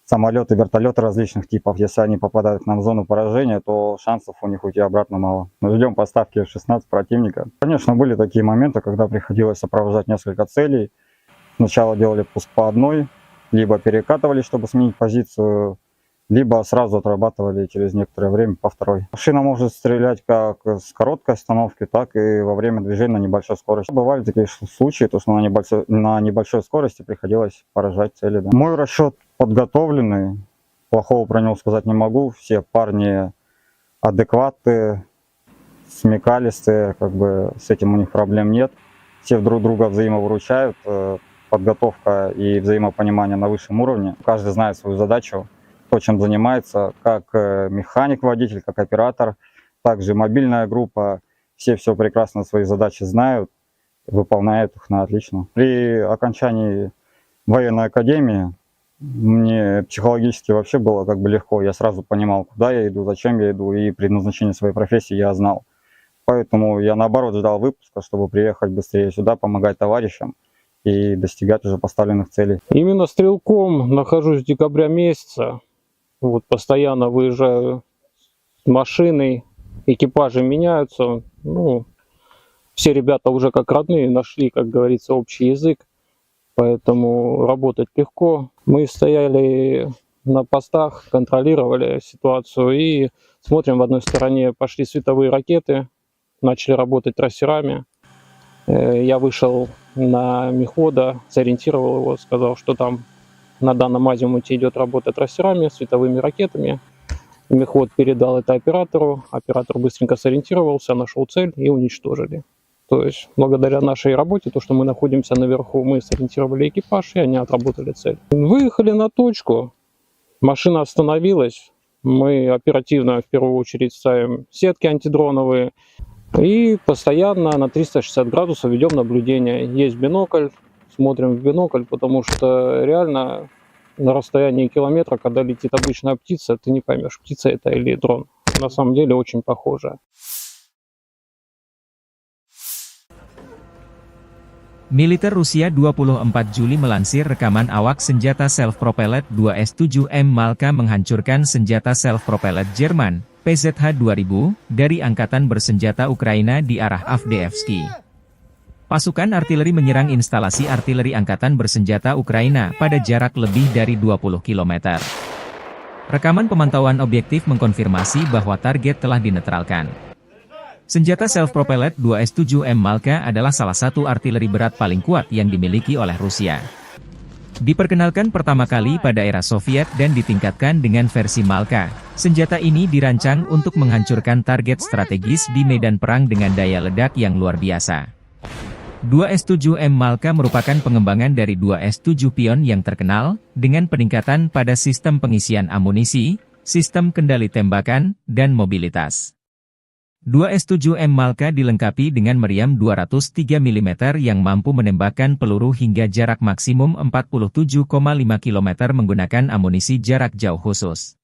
самолеты, вертолеты различных типов, если они попадают к нам в зону поражения, то шансов у них уйти обратно мало. Мы ждем поставки F-16 противника. Конечно, были такие моменты, когда приходилось сопровождать несколько целей. Сначала делали пуск по одной, либо перекатывали, чтобы сменить позицию, либо сразу отрабатывали через некоторое время по второй. Машина может стрелять как с короткой остановки, так и во время движения на небольшой скорости. Бывали такие случаи, то что на небольшой скорости приходилось поражать цели. Да. Мой расчет подготовленный, плохого про него сказать не могу. Все парни адекватные, смекалистые, как бы с этим у них проблем нет. Все друг друга взаимовыручают, подготовка и взаимопонимание на высшем уровне. Каждый знает свою задачу, то, чем занимается, как механик, водитель, как оператор, также мобильная группа. Все прекрасно свои задачи знают, выполняют их на отлично. При окончании военной академии мне психологически вообще было как бы легко. Я сразу понимал, куда я иду, зачем я иду, и предназначение своей профессии я знал. Поэтому я наоборот ждал выпуска, чтобы приехать быстрее сюда, помогать товарищам и достигать уже поставленных целей. Именно стрелком нахожусь с декабря месяца. Вот постоянно выезжаю с машиной, экипажи меняются. Ну, все ребята уже как родные нашли, как говорится, общий язык. Поэтому работать легко. Мы стояли на постах, контролировали ситуацию и смотрим, в одной стороне пошли световые ракеты, начали работать трассерами. Я вышел на мехвода, сориентировал его, сказал, что там на данном азимуте идет работа трассерами, световыми ракетами. Мехвод передал это оператору, оператор быстренько сориентировался, нашел цель и уничтожили. То есть, благодаря нашей работе, то, что мы находимся наверху, мы сориентировали экипаж, и они отработали цель. Выехали на точку, машина остановилась, мы оперативно в первую очередь ставим сетки антидроновые и постоянно на 360 градусов ведем наблюдение. Есть бинокль, смотрим в бинокль, потому что реально на расстоянии километра, когда летит обычная птица, ты не поймешь, птица это или дрон. На самом деле очень похоже. Militer Rusia 24 Juli melansir rekaman awak senjata self-propelled 2S-7M Malka menghancurkan senjata self-propelled Jerman, PZH-2000, dari Angkatan Bersenjata Ukraina di arah Avdiivka. Pasukan artileri menyerang instalasi artileri Angkatan Bersenjata Ukraina pada jarak lebih dari 20 km. Rekaman pemantauan objektif mengkonfirmasi bahwa target telah dinetralkan. Senjata self-propelled 2S-7M Malka adalah salah satu artileri berat paling kuat yang dimiliki oleh Rusia. Diperkenalkan pertama kali pada era Soviet dan ditingkatkan dengan versi Malka, senjata ini dirancang untuk menghancurkan target strategis di medan perang dengan daya ledak yang luar biasa. 2S-7M Malka merupakan pengembangan dari 2S-7 Pion yang terkenal, dengan peningkatan pada sistem pengisian amunisi, sistem kendali tembakan, dan mobilitas. 2S-7M Malka dilengkapi dengan meriam 203 mm yang mampu menembakkan peluru hingga jarak maksimum 47,5 km menggunakan amunisi jarak jauh khusus.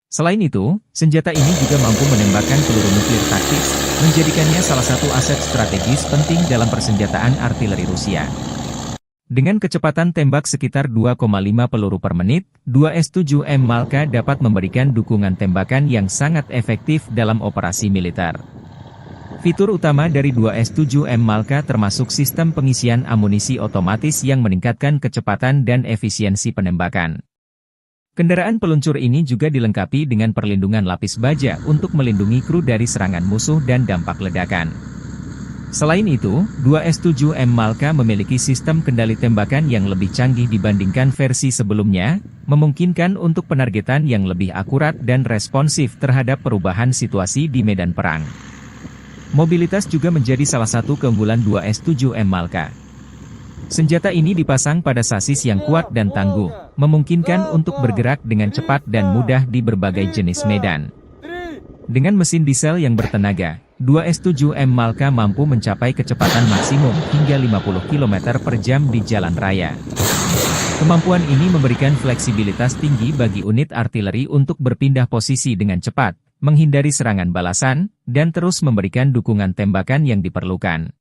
Selain itu, senjata ini juga mampu menembakkan peluru nuklir taktis, menjadikannya salah satu aset strategis penting dalam persenjataan artileri Rusia. Dengan kecepatan tembak sekitar 2,5 peluru per menit, 2S-7M Malka dapat memberikan dukungan tembakan yang sangat efektif dalam operasi militer. Fitur utama dari 2S-7M Malka termasuk sistem pengisian amunisi otomatis yang meningkatkan kecepatan dan efisiensi penembakan. Kendaraan peluncur ini juga dilengkapi dengan perlindungan lapis baja untuk melindungi kru dari serangan musuh dan dampak ledakan. Selain itu, 2S-7M Malka memiliki sistem kendali tembakan yang lebih canggih dibandingkan versi sebelumnya, memungkinkan untuk penargetan yang lebih akurat dan responsif terhadap perubahan situasi di medan perang. Mobilitas juga menjadi salah satu keunggulan 2S-7M Malka. Senjata ini dipasang pada sasis yang kuat dan tangguh, memungkinkan untuk bergerak dengan cepat dan mudah di berbagai jenis medan. Dengan mesin diesel yang bertenaga, 2S-7M Malka mampu mencapai kecepatan maksimum hingga 50 km per jam di jalan raya. Kemampuan ini memberikan fleksibilitas tinggi bagi unit artileri untuk berpindah posisi dengan cepat, menghindari serangan balasan, dan terus memberikan dukungan tembakan yang diperlukan.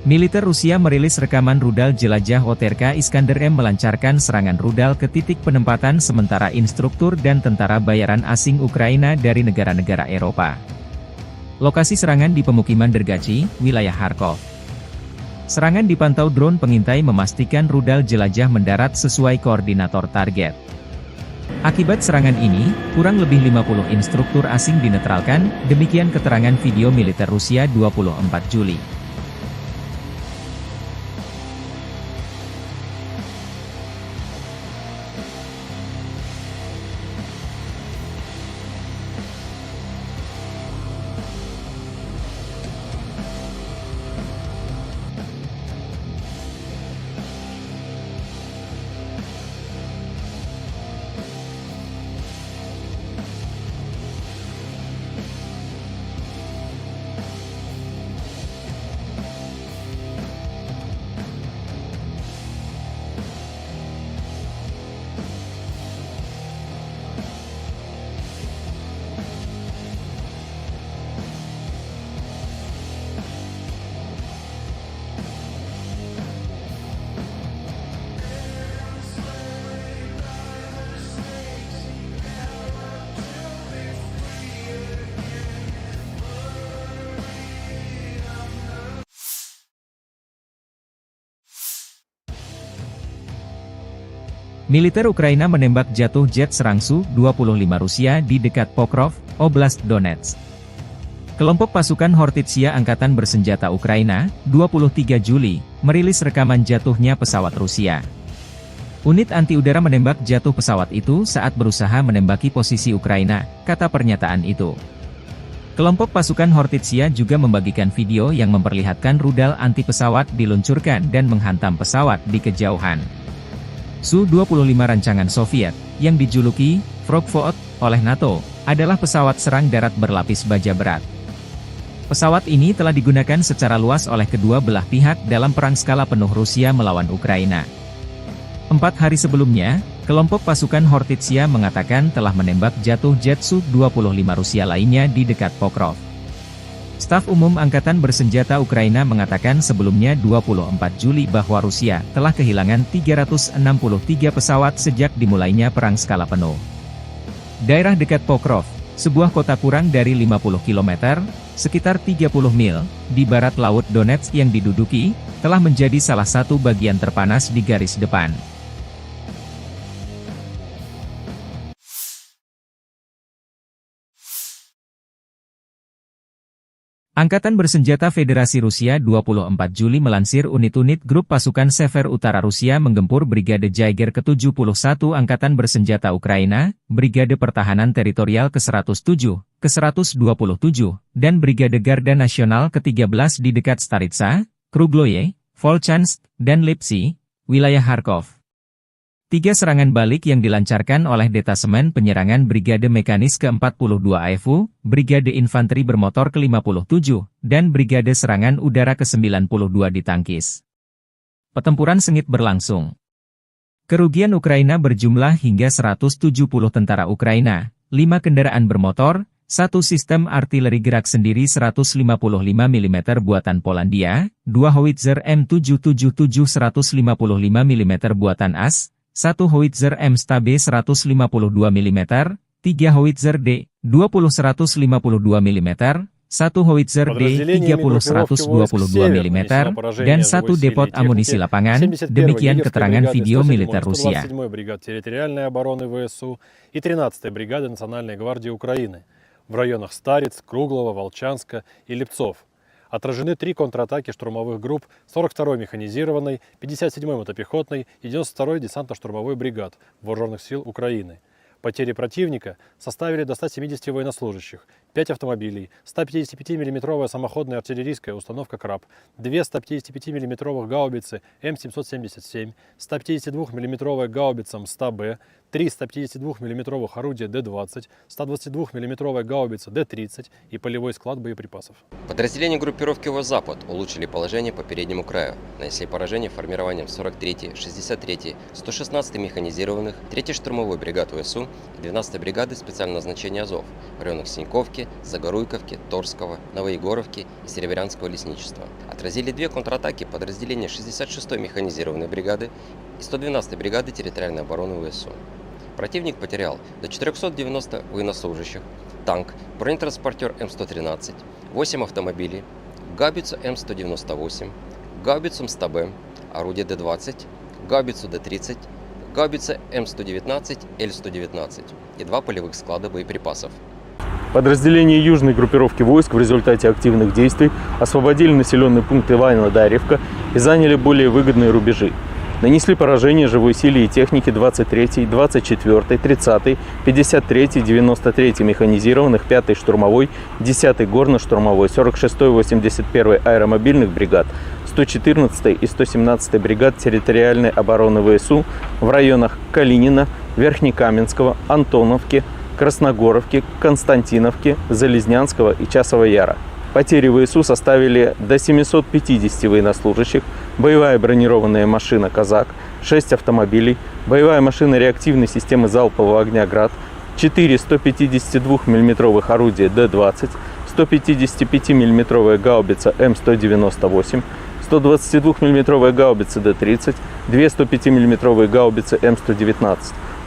Militer Rusia merilis rekaman rudal jelajah OTRK Iskander M melancarkan serangan rudal ke titik penempatan sementara instruktur dan tentara bayaran asing Ukraina dari negara-negara Eropa. Lokasi serangan di pemukiman Dergachi, wilayah Kharkov. Serangan dipantau drone pengintai memastikan rudal jelajah mendarat sesuai koordinator target. Akibat serangan ini, kurang lebih 50 instruktur asing dinetralkan, demikian keterangan video militer Rusia 24 Juli. Militer Ukraina menembak jatuh jet serang Su-25 Rusia di dekat Pokrov, Oblast Donetsk. Kelompok pasukan Hortitsia Angkatan Bersenjata Ukraina, 23 Juli, merilis rekaman jatuhnya pesawat Rusia. Unit anti-udara menembak jatuh pesawat itu saat berusaha menembaki posisi Ukraina, kata pernyataan itu. Kelompok pasukan Hortitsia juga membagikan video yang memperlihatkan rudal anti-pesawat diluncurkan dan menghantam pesawat di kejauhan. Su-25 rancangan Soviet, yang dijuluki Frogvot oleh NATO, adalah pesawat serang darat berlapis baja berat. Pesawat ini telah digunakan secara luas oleh kedua belah pihak dalam perang skala penuh Rusia melawan Ukraina. 4 hari sebelumnya, kelompok pasukan Hortitsia mengatakan telah menembak jatuh jet Su-25 Rusia lainnya di dekat Pokrov. Staf Umum Angkatan Bersenjata Ukraina mengatakan sebelumnya 24 Juli bahwa Rusia telah kehilangan 363 pesawat sejak dimulainya perang skala penuh. Daerah dekat Pokrov, sebuah kota kurang dari 50 km, sekitar 30 mil, di barat laut Donetsk yang diduduki, telah menjadi salah satu bagian terpanas di garis depan. Angkatan Bersenjata Federasi Rusia 24 Juli melansir unit-unit grup pasukan Sever Utara Rusia menggempur Brigade Jaeger ke-71 Angkatan Bersenjata Ukraina, Brigade Pertahanan Teritorial ke-107, ke-127, dan Brigade Garda Nasional ke-13 di dekat Staritsa, Krugloye, Volchansk, dan Lipsy, wilayah Kharkov. 3 serangan balik yang dilancarkan oleh Detasemen Penyerangan Brigade Mekanis ke-42 AFU, Brigade Infanteri Bermotor ke-57, dan Brigade Serangan Udara ke-92 ditangkis. Pertempuran sengit berlangsung. Kerugian Ukraina berjumlah hingga 170 tentara Ukraina, 5 kendaraan bermotor, 1 sistem artileri gerak sendiri 155 mm buatan Polandia, 2 howitzer M777 155 mm buatan AS, 1 howitzer M-Stabe 152 mm, 3 howitzer D-20 152 mm, 1 howitzer D-30 122 mm, dan 1 depot amunisi lapangan, demikian keterangan video militer Rusia. 127-й бригад территориальной обороны ВСУ и 13-й бригады Национальной гвардии Украины в районах Стариц, Круглова, Волчанска и Липцов. Отражены 3 контратаки штурмовых групп 42-й механизированной, 57-й мотопехотной и 92-й десантно-штурмовой бригад Вооруженных сил Украины. Потери противника составили до 170 военнослужащих, 5 автомобилей, 155 мм самоходная артиллерийская установка «Краб», 2 155 мм гаубицы М777, 152 мм гаубица МСТА-Б, 3 152 мм орудия Д-20, 122 мм гаубица Д-30 и полевой склад боеприпасов. Подразделения группировки «Запад» улучшили положение по переднему краю, нанесли поражение формированием 43-й, 63-й, 116-й механизированных, 3-й штурмовой бригад ВСУ и 12-й бригады специального назначения Азов в районах Синьковки, Загоруйковки, Торского, Новоегоровки и Серебрянского лесничества. Отразили 2 контратаки подразделения 66-й механизированной бригады и 112-й бригады территориальной обороны ВСУ. Противник потерял до 490 военнослужащих, танк, бронетранспортер М113, 8 автомобилей, гаубицу М198, гаубицу МСТБ, орудие Д-20, гаубицу Д-30, гаубица М119, Л-119 и 2 полевых склада боеприпасов. Подразделения южной группировки войск в результате активных действий освободили населенный пункт Иваново-Дарьевка и заняли более выгодные рубежи. Нанесли поражение живой силе и технике 23-й, 24-й, 30-й, 53-й, 93-й механизированных, 5-й штурмовой, 10-й горно-штурмовой, 46-й, 81-й аэромобильных бригад, 114-й и 117-й бригад территориальной обороны ВСУ в районах Калинина, Верхнекаменского, Антоновки, Красногоровки, Константиновки, Залезнянского и Часового Яра. Потери ВСУ составили до 750 военнослужащих, боевая бронированная машина «Казак», 6 автомобилей, боевая машина реактивной системы залпового огня «Град», 4 152 мм орудия Д-20, 155 мм гаубица М198, 122 мм гаубицы Д-30, 2 105 мм гаубицы М119.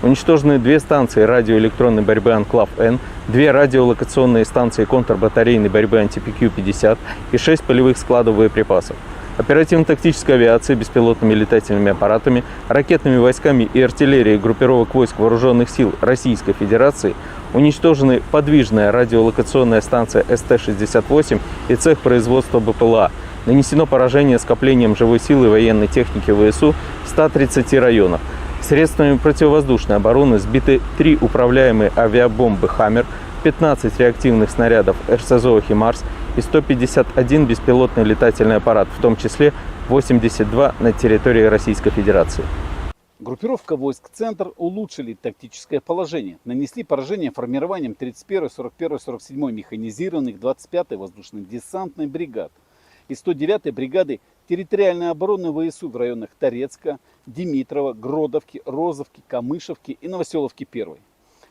Уничтожены 2 станции радиоэлектронной борьбы «Анклав-Н», 2 радиолокационные станции контрбатарейной борьбы «Антипикю-50» и 6 полевых складов боеприпасов. Оперативно-тактической авиацией, беспилотными летательными аппаратами, ракетными войсками и артиллерией группировок войск Вооруженных сил Российской Федерации уничтожены подвижная радиолокационная станция СТ-68 и цех производства БПЛА. Нанесено поражение скоплением живой силы и военной техники ВСУ в 130 районах. Средствами противовоздушной обороны сбиты 3 управляемые авиабомбы «Хаммер», 15 реактивных снарядов РСЗО «Химарс» и 151 беспилотный летательный аппарат, в том числе 82 на территории Российской Федерации. Группировка войск «Центр» улучшили тактическое положение. Нанесли поражение формированием 31-й, 41-й, 47-й механизированных, 25-й воздушно-десантной бригад и 109-й бригады территориальной обороны ВСУ в районах Торецка, Димитрова, Гродовки, Розовки, Камышевки и Новоселовки-1.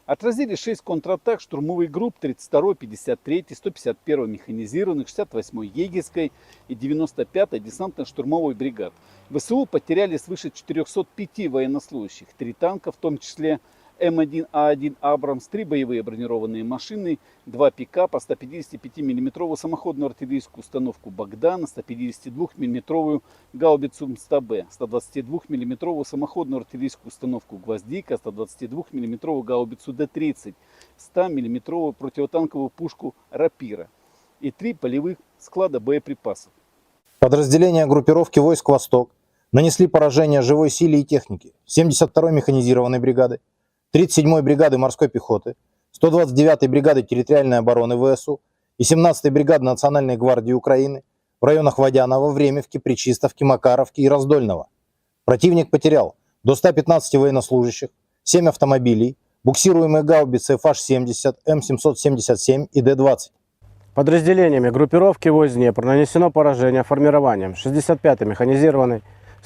Отразили 6 контратак штурмовых групп 32-й, 53-й, 151-й механизированных, 68-й егерской и 95-й десантно-штурмовой бригад. ВСУ потеряли свыше 405 военнослужащих, 3 танка, в том числе М1А1 «Абрамс», 3 боевые бронированные машины, 2 пикапа, 155 мм самоходную артиллерийскую установку «Богдан», 152 мм гаубицу МСТБ, 122 мм самоходную артиллерийскую установку «Гвоздика», 122 мм гаубицу Д-30, 100 мм противотанковую пушку «Рапира» и 3 полевых склада боеприпасов. Подразделения группировки войск «Восток» нанесли поражение живой силе и технике 72-й механизированной бригады, 37-й бригады морской пехоты, 129-й бригады территориальной обороны ВСУ и 17-й бригады Национальной гвардии Украины в районах Водянова, Времевки, Пречистовки, Макаровки и Раздольного. Противник потерял до 115 военнослужащих, 7 автомобилей, буксируемые гаубицы FH-70, М777 и Д-20. Подразделениями группировки войск Днепр нанесено поражение формированием 65-й механизированной,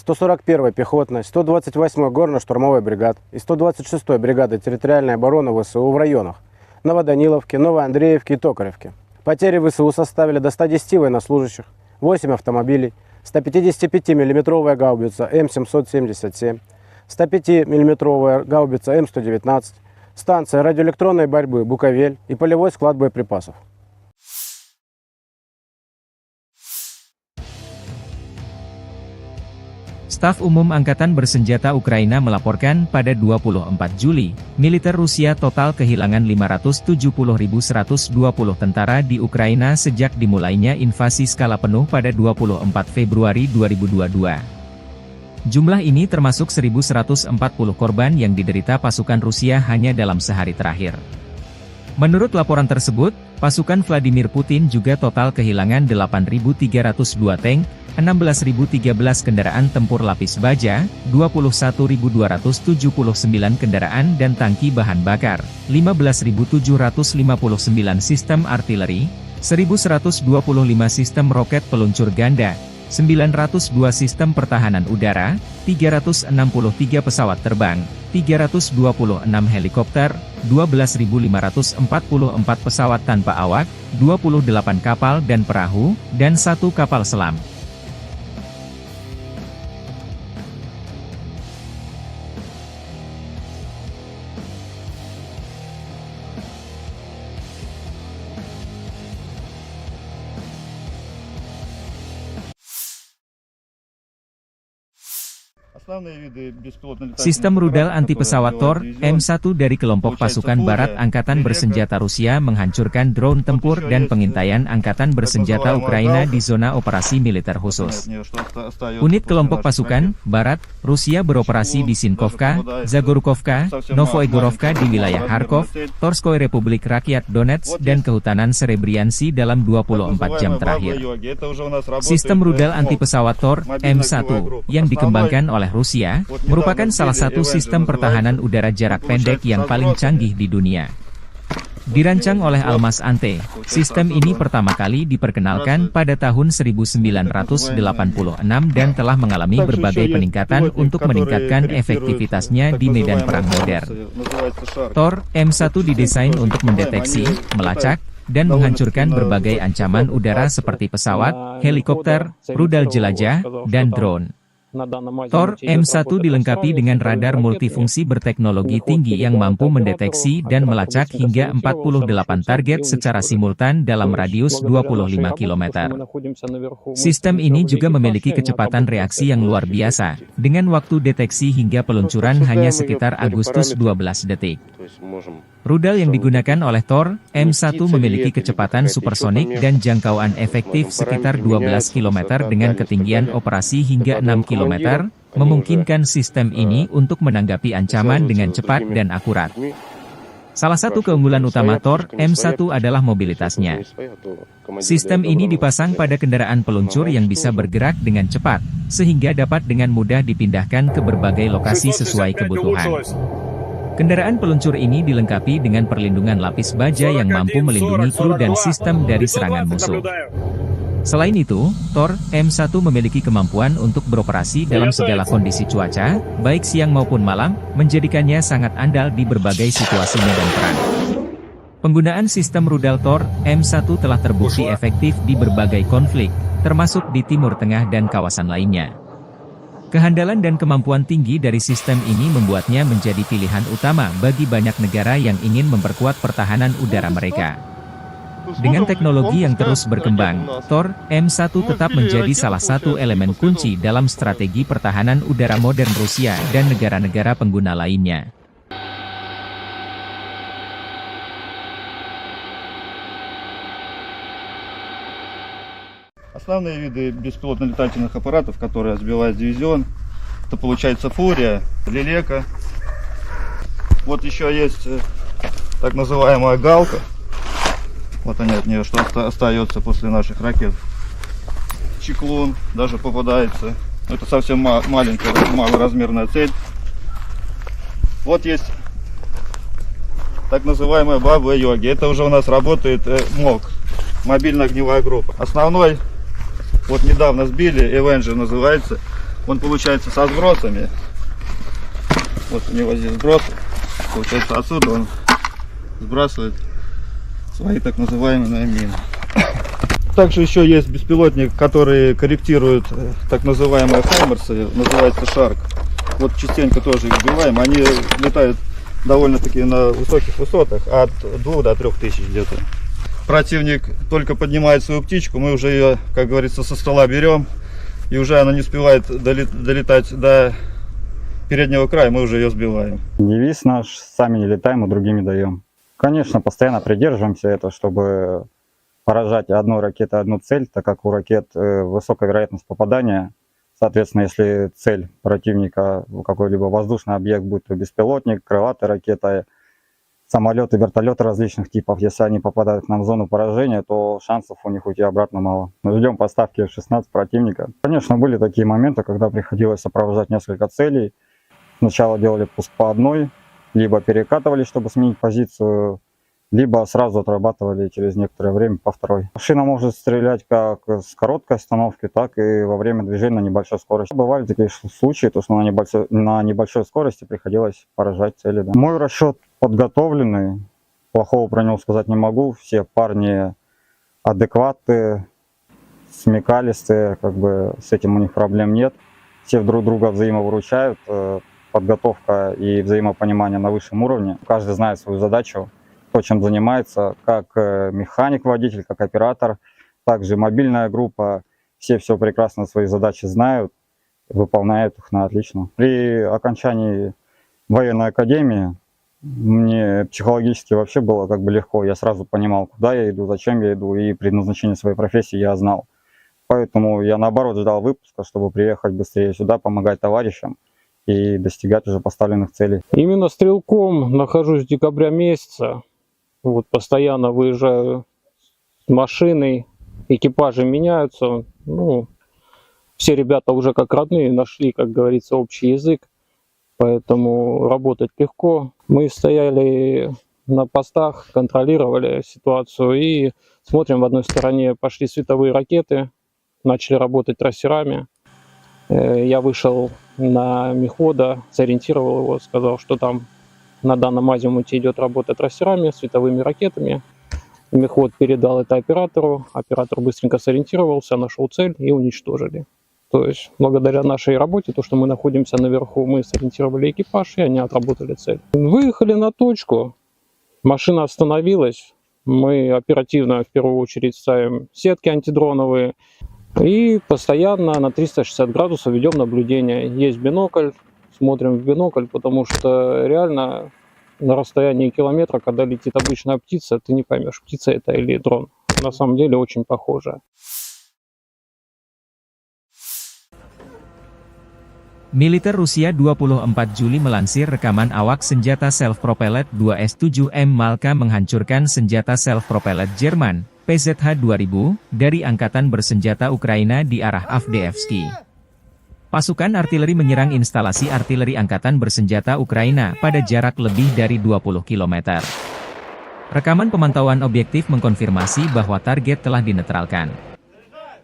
141-й пехотной, 128-й горно-штурмовой бригад и 126-й бригады территориальной обороны ВСУ в районах Новоданиловки, Новоандреевки и Токаревки. Потери ВСУ составили до 110 военнослужащих, 8 автомобилей, 155 мм гаубица М777, 105 мм гаубица М119, станция радиоэлектронной борьбы «Буковель» и полевой склад боеприпасов. Staf Umum Angkatan Bersenjata Ukraina melaporkan pada 24 Juli, militer Rusia total kehilangan 570.120 tentara di Ukraina sejak dimulainya invasi skala penuh pada 24 Februari 2022. Jumlah ini termasuk 1.140 korban yang diderita pasukan Rusia hanya dalam sehari terakhir. Menurut laporan tersebut, pasukan Vladimir Putin juga total kehilangan 8.302 tank, 16.013 kendaraan tempur lapis baja, 21.279 kendaraan dan tangki bahan bakar, 15.759 sistem artileri, 1.125 sistem roket peluncur ganda, 902 sistem pertahanan udara, 363 pesawat terbang, 326 helikopter, 12.544 pesawat tanpa awak, 28 kapal dan perahu, dan 1 kapal selam. Sistem rudal anti-pesawat Tor M1 dari kelompok pasukan barat Angkatan Bersenjata Rusia menghancurkan drone tempur dan pengintaian Angkatan Bersenjata Ukraina di zona operasi militer khusus. Unit kelompok pasukan barat Rusia beroperasi di Sinkovka, Zagorkovka, Novoegorovka di wilayah Kharkov, Torskoy Republik Rakyat Donetsk dan Kehutanan Serebriansi dalam 24 jam terakhir. Sistem rudal anti-pesawat Tor M1 yang dikembangkan oleh Rusia merupakan salah satu sistem pertahanan udara jarak pendek yang paling canggih di dunia. Dirancang oleh Almas Ante, sistem ini pertama kali diperkenalkan pada tahun 1986 dan telah mengalami berbagai peningkatan untuk meningkatkan efektivitasnya di medan perang modern. Tor M1 didesain untuk mendeteksi, melacak, dan menghancurkan berbagai ancaman udara seperti pesawat, helikopter, rudal jelajah, dan drone. Tor M1 dilengkapi dengan radar multifungsi berteknologi tinggi yang mampu mendeteksi dan melacak hingga 48 target secara simultan dalam radius 25 km. Sistem ini juga memiliki kecepatan reaksi yang luar biasa, dengan waktu deteksi hingga peluncuran hanya sekitar Agustus 12 detik. Rudal yang digunakan oleh Tor M1 memiliki kecepatan supersonik dan jangkauan efektif sekitar 12 km dengan ketinggian operasi hingga 6 km, memungkinkan sistem ini untuk menanggapi ancaman dengan cepat dan akurat. Salah satu keunggulan utama Tor M1 adalah mobilitasnya. Sistem ini dipasang pada kendaraan peluncur yang bisa bergerak dengan cepat, sehingga dapat dengan mudah dipindahkan ke berbagai lokasi sesuai kebutuhan. Kendaraan peluncur ini dilengkapi dengan perlindungan lapis baja yang mampu melindungi kru dan sistem dari serangan musuh. Selain itu, Tor M1 memiliki kemampuan untuk beroperasi dalam segala kondisi cuaca, baik siang maupun malam, menjadikannya sangat andal di berbagai situasi medan perang. Penggunaan sistem rudal Tor M1 telah terbukti efektif di berbagai konflik, termasuk di Timur Tengah dan kawasan lainnya. Kehandalan dan kemampuan tinggi dari sistem ini membuatnya menjadi pilihan utama bagi banyak negara yang ingin memperkuat pertahanan udara mereka. Dengan teknologi yang terus berkembang, Tor M1 tetap menjadi salah satu elemen kunci dalam strategi pertahanan udara modern Rusia dan negara-negara pengguna lainnya. Основные виды беспилотных летательных аппаратов, которые сбивает дивизион, это получается Фурия, Лелека. Вот еще есть так называемая Галка. Вот они от нее, что остается после наших ракет. Чеклун даже попадается. Это совсем маленькая, малоразмерная цель. Вот есть так называемая Баба-Йоги. Это уже у нас работает МОГ, мобильная огневая группа. Основной, вот недавно сбили, Avenger называется. Он получается со сбросами. Вот у него здесь сбросы. Получается отсюда он сбрасывает свои так называемые мины. Также еще есть беспилотник, который корректирует так называемые хаймерсы, называется Шарк. Вот частенько тоже их сбиваем. Они летают довольно-таки на высоких высотах, от 2 до 3 тысяч где-то. Противник только поднимает свою птичку, мы уже ее, как говорится, со стола берем, и уже она не успевает долетать до переднего края, мы уже ее сбиваем. Девиз наш: сами не летаем, а другими даем. Конечно, постоянно придерживаемся этого, чтобы поражать одной ракетой одну цель, так как у ракет высокая вероятность попадания. Соответственно, если цель противника какой-либо воздушный объект, будь то беспилотник, крылатая ракета, самолеты, вертолеты различных типов, если они попадают к нам в зону поражения, то шансов у них уйти обратно мало. Мы ждем поставки F-16 противника. Конечно, были такие моменты, когда приходилось сопровождать несколько целей. Сначала делали пуск по одной, либо перекатывали, чтобы сменить позицию, либо сразу отрабатывали через некоторое время по второй. Машина может стрелять как с короткой остановки, так и во время движения на небольшой скорости. Бывали такие случаи, то, что на небольшой скорости приходилось поражать цели. Да. Мой расчет подготовленный, плохого про него сказать не могу. Все парни адекватные, смекалистые, как бы с этим у них проблем нет. Все друг друга взаимовыручают, подготовка и взаимопонимание на высшем уровне. Каждый знает свою задачу, то, чем занимается, как механик-водитель, как оператор, также мобильная группа. Все прекрасно свои задачи знают выполняют их на отлично. При окончании военной академии мне психологически вообще было как бы легко. Я сразу понимал, куда я иду, зачем я иду, и предназначение своей профессии я знал. Поэтому я наоборот ждал выпуска, чтобы приехать быстрее сюда, помогать товарищам и достигать уже поставленных целей. Именно стрелком нахожусь с декабря месяца. Вот постоянно выезжаю с машиной, экипажи меняются. Ну, все ребята уже как родные нашли, как говорится, общий язык. Поэтому работать легко. Мы стояли на постах, контролировали ситуацию и смотрим, в одной стороне пошли световые ракеты, начали работать трассерами. Я вышел на мехвода, сориентировал его, сказал, что там на данном азимуте идет работа трассерами, световыми ракетами. Мехвод передал это оператору, оператор быстренько сориентировался, нашел цель и уничтожили. То есть благодаря нашей работе, то, что мы находимся наверху, мы сориентировали экипаж, и они отработали цель. Выехали на точку, машина остановилась, мы оперативно в первую очередь ставим сетки антидроновые и постоянно на 360 градусов ведем наблюдение. Есть бинокль, смотрим в бинокль, потому что реально на расстоянии километра, когда летит обычная птица, ты не поймешь, птица это или дрон. На самом деле очень похоже. Militer Rusia 24 Juli melansir rekaman awak senjata self-propelled 2S-7M Malka menghancurkan senjata self-propelled Jerman, PZH-2000, dari Angkatan Bersenjata Ukraina di arah Avdiivsky. Pasukan artileri menyerang instalasi artileri Angkatan Bersenjata Ukraina pada jarak lebih dari 20 km. Rekaman pemantauan objektif mengkonfirmasi bahwa target telah dinetralkan.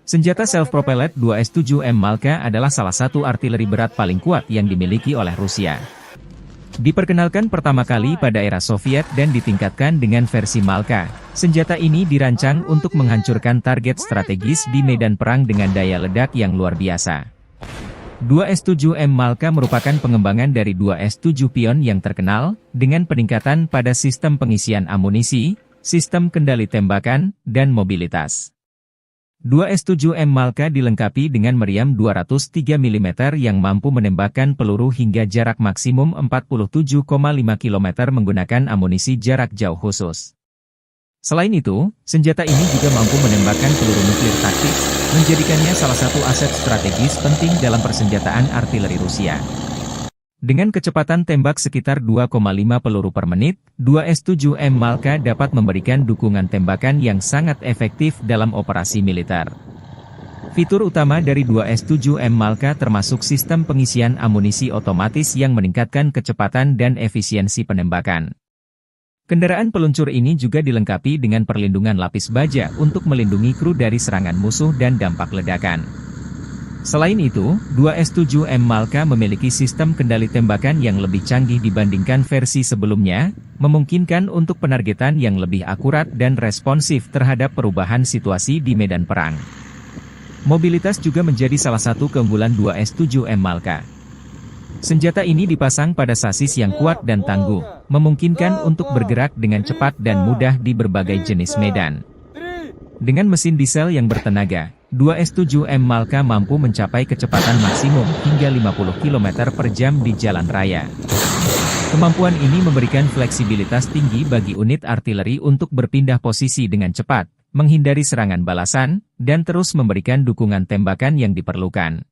Senjata self-propelled 2S-7M Malka adalah salah satu artileri berat paling kuat yang dimiliki oleh Rusia. Diperkenalkan pertama kali pada era Soviet dan ditingkatkan dengan versi Malka, senjata ini dirancang untuk menghancurkan target strategis di medan perang dengan daya ledak yang luar biasa. 2S-7M Malka merupakan pengembangan dari 2S-7 Pion yang terkenal, dengan peningkatan pada sistem pengisian amunisi, sistem kendali tembakan, dan mobilitas. 2S-7M Malka dilengkapi dengan meriam 203 mm yang mampu menembakkan peluru hingga jarak maksimum 47,5 km menggunakan amunisi jarak jauh khusus. Selain itu, senjata ini juga mampu menembakkan peluru nuklir taktis, menjadikannya salah satu aset strategis penting dalam persenjataan artileri Rusia. Dengan kecepatan tembak sekitar 2,5 peluru per menit, 2S-7M Malka dapat memberikan dukungan tembakan yang sangat efektif dalam operasi militer. Fitur utama dari 2S-7M Malka termasuk sistem pengisian amunisi otomatis yang meningkatkan kecepatan dan efisiensi penembakan. Kendaraan peluncur ini juga dilengkapi dengan perlindungan lapis baja untuk melindungi kru dari serangan musuh dan dampak ledakan. Selain itu, 2S-7M Malka memiliki sistem kendali tembakan yang lebih canggih dibandingkan versi sebelumnya, memungkinkan untuk penargetan yang lebih akurat dan responsif terhadap perubahan situasi di medan perang. Mobilitas juga menjadi salah satu keunggulan 2S-7M Malka. Senjata ini dipasang pada sasis yang kuat dan tangguh, memungkinkan untuk bergerak dengan cepat dan mudah di berbagai jenis medan. Dengan mesin diesel yang bertenaga, 2S-7M Malka mampu mencapai kecepatan maksimum hingga 50 km per jam di jalan raya. Kemampuan ini memberikan fleksibilitas tinggi bagi unit artileri untuk berpindah posisi dengan cepat, menghindari serangan balasan, dan terus memberikan dukungan tembakan yang diperlukan.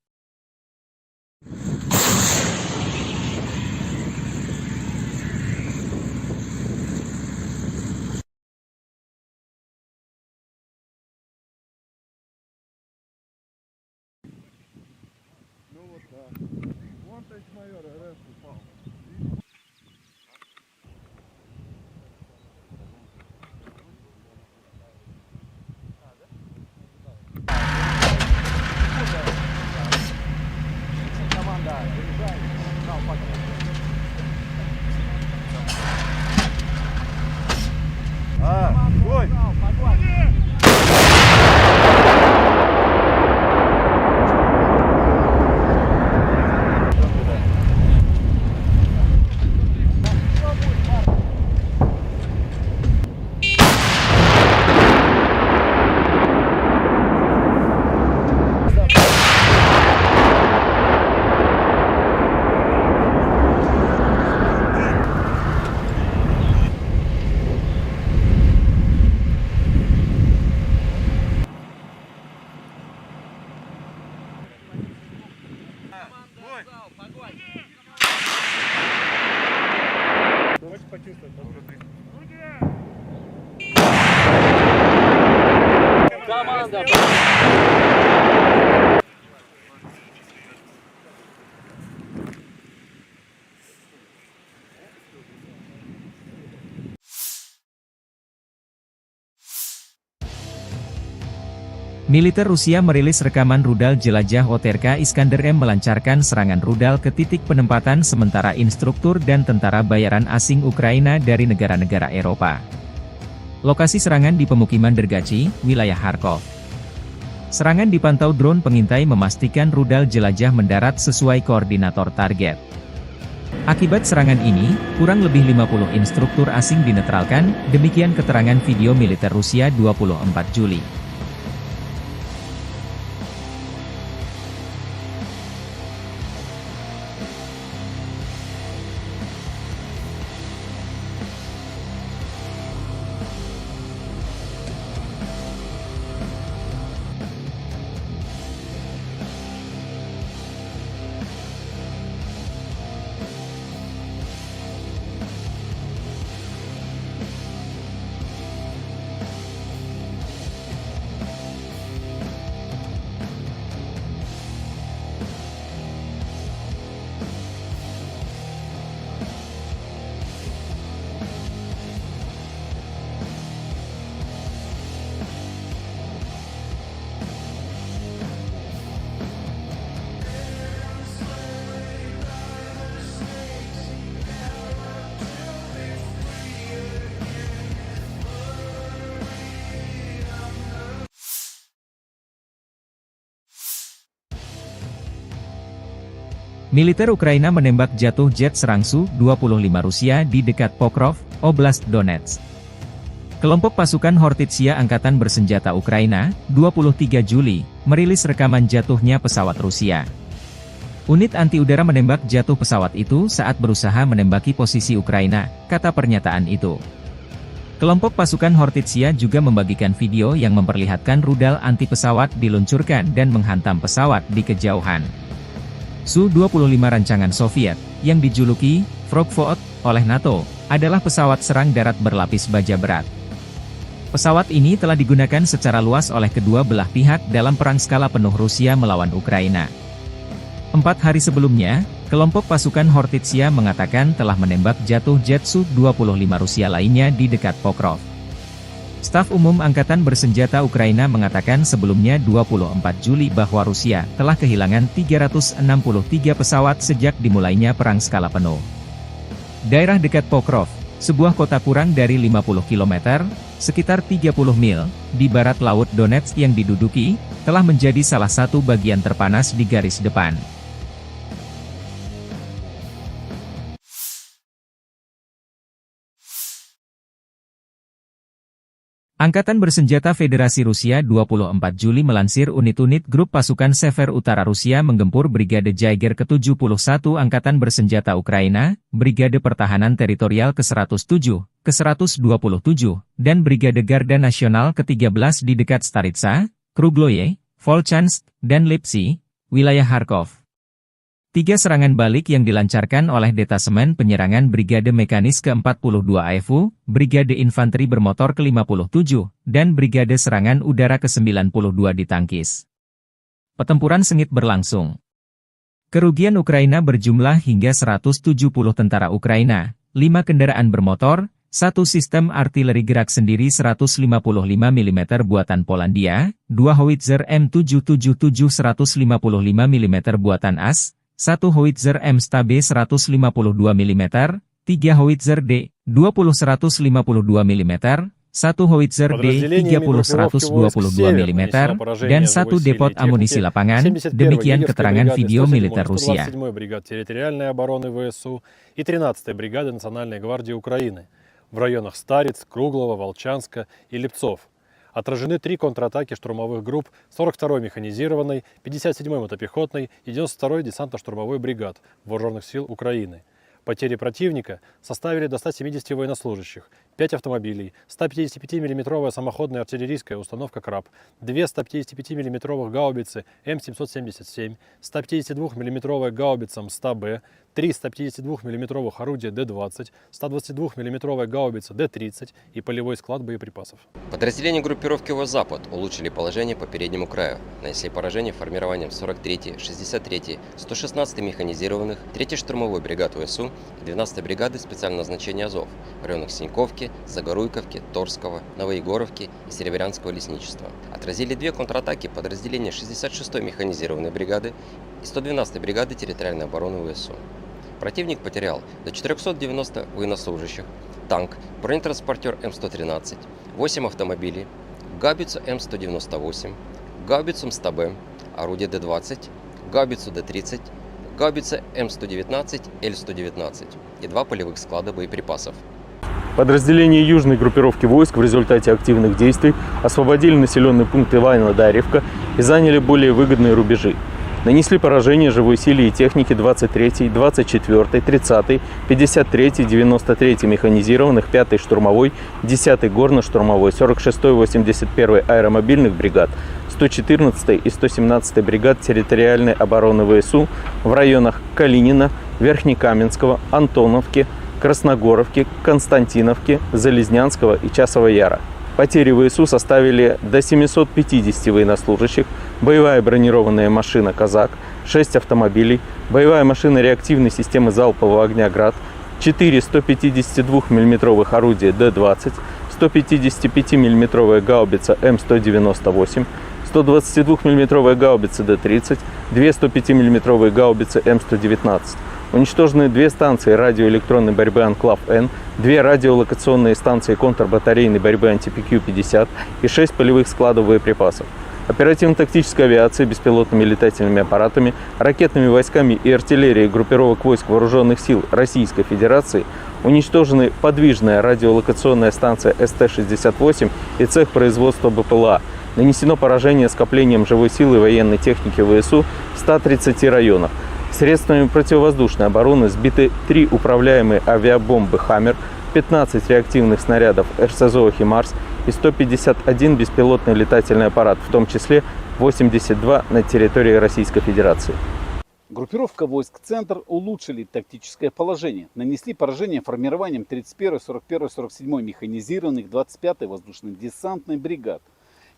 Militer Rusia merilis rekaman rudal jelajah OTRK Iskander M melancarkan serangan rudal ke titik penempatan sementara instruktur dan tentara bayaran asing Ukraina dari negara-negara Eropa. Lokasi serangan di pemukiman Dergachi, wilayah Kharkov. Serangan dipantau drone pengintai memastikan rudal jelajah mendarat sesuai koordinator target. Akibat serangan ini, kurang lebih 50 instruktur asing dinetralkan, demikian keterangan video militer Rusia 24 Juli. Militer Ukraina menembak jatuh jet serang Su-25 Rusia di dekat Pokrov, Oblast Donetsk. Kelompok pasukan Hortitsia Angkatan Bersenjata Ukraina, 23 Juli, merilis rekaman jatuhnya pesawat Rusia. Unit anti-udara menembak jatuh pesawat itu saat berusaha menembaki posisi Ukraina, kata pernyataan itu. Kelompok pasukan Hortitsia juga membagikan video yang memperlihatkan rudal anti-pesawat diluncurkan dan menghantam pesawat di kejauhan. Su-25 rancangan Soviet, yang dijuluki Frogvot oleh NATO, adalah pesawat serang darat berlapis baja berat. Pesawat ini telah digunakan secara luas oleh kedua belah pihak dalam perang skala penuh Rusia melawan Ukraina. 4 hari sebelumnya, kelompok pasukan Hortitsia mengatakan telah menembak jatuh jet Su-25 Rusia lainnya di dekat Pokrov. Staf Umum Angkatan Bersenjata Ukraina mengatakan sebelumnya 24 Juli bahwa Rusia telah kehilangan 363 pesawat sejak dimulainya perang skala penuh. Daerah dekat Pokrov, sebuah kota kurang dari 50 km, sekitar 30 mil, di barat laut Donetsk yang diduduki, telah menjadi salah satu bagian terpanas di garis depan. Angkatan Bersenjata Federasi Rusia 24 Juli melansir unit-unit grup pasukan Sever Utara Rusia menggempur Brigade Jaeger ke-71 Angkatan Bersenjata Ukraina, Brigade Pertahanan Teritorial ke-107, ke-127, dan Brigade Garda Nasional ke-13 di dekat Staritsa, Krugloye, Volchansk, dan Lipsy, wilayah Kharkov. 3 serangan balik yang dilancarkan oleh Detasemen Penyerangan Brigade Mekanis ke-42 AFU, Brigade Infanteri Bermotor ke-57, dan Brigade Serangan Udara ke-92 ditangkis. Pertempuran sengit berlangsung. Kerugian Ukraina berjumlah hingga 170 tentara Ukraina, 5 kendaraan bermotor, 1 sistem artileri gerak sendiri 155 mm buatan Polandia, 2 howitzer M777 155 mm buatan AS, 1 howitzer M-Stabe 152 mm, 3 howitzer D-20 152 mm, 1 howitzer D-30 122 mm, dan 1 depot amunisi lapangan, demikian keterangan video militer Rusia. 127-й бригады территориальной обороны ВСУ и 13-й бригады Национальной гвардии Украины в районах Стариц, Круглова, Волчанска и Липцов. Отражены 3 контратаки штурмовых групп 42-й механизированной, 57-й мотопехотной и 92-й десантно-штурмовой бригад Вооруженных сил Украины. Потери противника составили до 170 военнослужащих, 5 автомобилей, 155 мм самоходная артиллерийская установка «Краб», 2 155 мм гаубицы М777, 152 мм гаубица МСТА-Б, 3 152 мм орудия Д-20, 122 мм гаубица Д-30 и полевой склад боеприпасов. Подразделения группировки ВОЗ-Запад улучшили положение по переднему краю, нанесли поражение формированием 43-й, 63-й, 116-й механизированных, 3-й штурмовой бригад ВСУ и 12-й бригады специального назначения Азов в районах Синьковки, Загоруйковки, Торского, Новоегоровки и Серебрянского лесничества. Отразили 2 контратаки подразделения 66-й механизированной бригады и 112-й бригады территориальной обороны ВСУ. Противник потерял до 490 военнослужащих, танк, бронетранспортер М113, 8 автомобилей, гаубицу М198, гаубицу МСТБ, орудие Д-20, гаубицу Д-30, гаубица М119, Л-119 и 2 полевых склада боеприпасов. Подразделения южной группировки войск в результате активных действий освободили населенный пункт Иваново-Дарьевка и заняли более выгодные рубежи. Нанесли поражение живой силе и технике 23-й, 24-й, 30-й, 53-й, 93-й механизированных, 5-й штурмовой, 10-й горно-штурмовой, 46-й, 81-й аэромобильных бригад, 114-й и 117-й бригад территориальной обороны ВСУ в районах Калинина, Верхнекаменского, Антоновки, Красногоровки, Константиновки, Залезнянского и Часового Яра. Потери ВСУ составили до 750 военнослужащих, боевая бронированная машина «Казак», 6 автомобилей, боевая машина реактивной системы залпового огня «Град», 4 152 мм орудия Д-20, 155 мм гаубица М198, 122 мм гаубица Д-30, 2 105 мм гаубицы М119. Уничтожены 2 станции радиоэлектронной борьбы «Анклав-Н», 2 радиолокационные станции контрбатарейной борьбы «Антипикью-50» и 6 полевых складов боеприпасов. Оперативно-тактической авиацией, беспилотными летательными аппаратами, ракетными войсками и артиллерией группировок войск Вооруженных сил Российской Федерации уничтожены подвижная радиолокационная станция СТ-68 и цех производства БПЛА. Нанесено поражение скоплением живой силы и военной техники ВСУ в 130 районах. Средствами противовоздушной обороны сбиты 3 управляемые авиабомбы «Хаммер», 15 реактивных снарядов РСЗО «Химарс» и 151 беспилотный летательный аппарат, в том числе 82 на территории Российской Федерации. Группировка войск «Центр» улучшили тактическое положение. Нанесли поражение формированием 31-й, 41-й, 47-й механизированных, 25-й воздушно-десантной бригад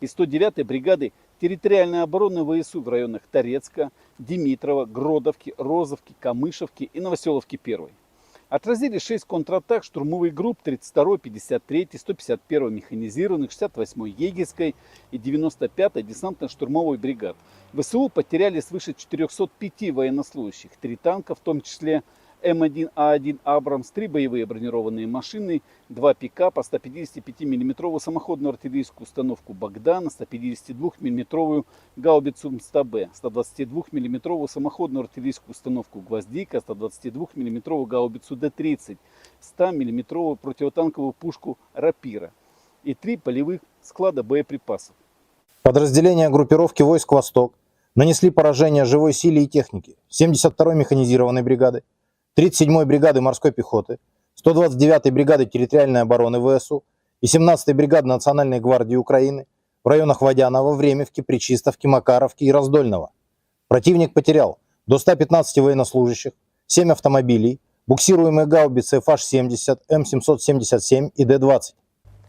и 109-й бригады территориальной обороны ВСУ в районах Торецка, Димитрова, Гродовки, Розовки, Камышевки и Новоселовки-1. Отразили 6 контратак штурмовых групп 32-й, 53-й, 151-й механизированных, 68-й егерской и 95-й десантно-штурмовой бригад. ВСУ потеряли свыше 405 военнослужащих, 3 танка, в том числе М1А1 «Абрамс», 3 боевые бронированные машины, 2 пикапа, 155 мм самоходную артиллерийскую установку «Богдан», 152 мм гаубицу МСТБ, 122 мм самоходную артиллерийскую установку «Гвоздика», 122 мм гаубицу Д-30, 100 мм противотанковую пушку «Рапира» и 3 полевых склада боеприпасов. Подразделения группировки войск «Восток» нанесли поражение живой силе и технике 72-й механизированной бригады, 37-й бригады морской пехоты, 129-й бригады территориальной обороны ВСУ и 17-й бригады Национальной гвардии Украины в районах Водянова, Времевки, Пречистовки, Макаровки и Раздольного. Противник потерял до 115 военнослужащих, 7 автомобилей, буксируемые гаубицы FH-70, М777 и Д-20.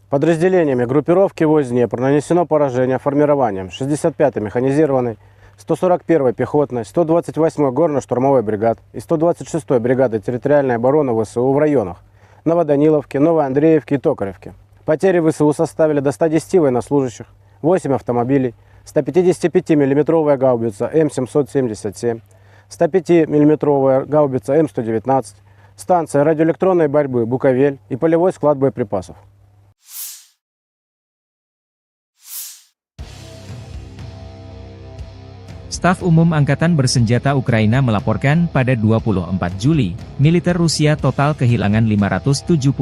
Подразделениями группировки войск Днепр нанесено поражение формированием 65-й механизированной, 141-й пехотной, 128-й горно-штурмовой бригад и 126-й бригады территориальной обороны ВСУ в районах Новоданиловки, Новоандреевки и Токаревки. Потери ВСУ составили до 110 военнослужащих, 8 автомобилей, 155 мм гаубица М777, 105 мм гаубица М119, станция радиоэлектронной борьбы «Буковель» и полевой склад боеприпасов. Staf Umum Angkatan Bersenjata Ukraina melaporkan pada 24 Juli, militer Rusia total kehilangan 570.120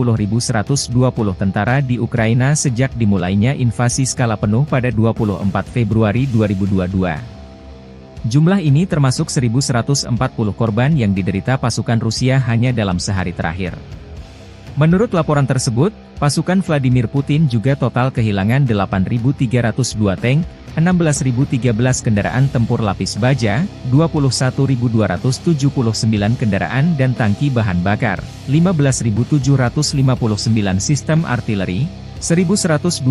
tentara di Ukraina sejak dimulainya invasi skala penuh pada 24 Februari 2022. Jumlah ini termasuk 1.140 korban yang diderita pasukan Rusia hanya dalam sehari terakhir. Menurut laporan tersebut, pasukan Vladimir Putin juga total kehilangan 8.302 tank, 16.013 kendaraan tempur lapis baja, 21.279 kendaraan dan tangki bahan bakar, 15.759 sistem artileri, 1.125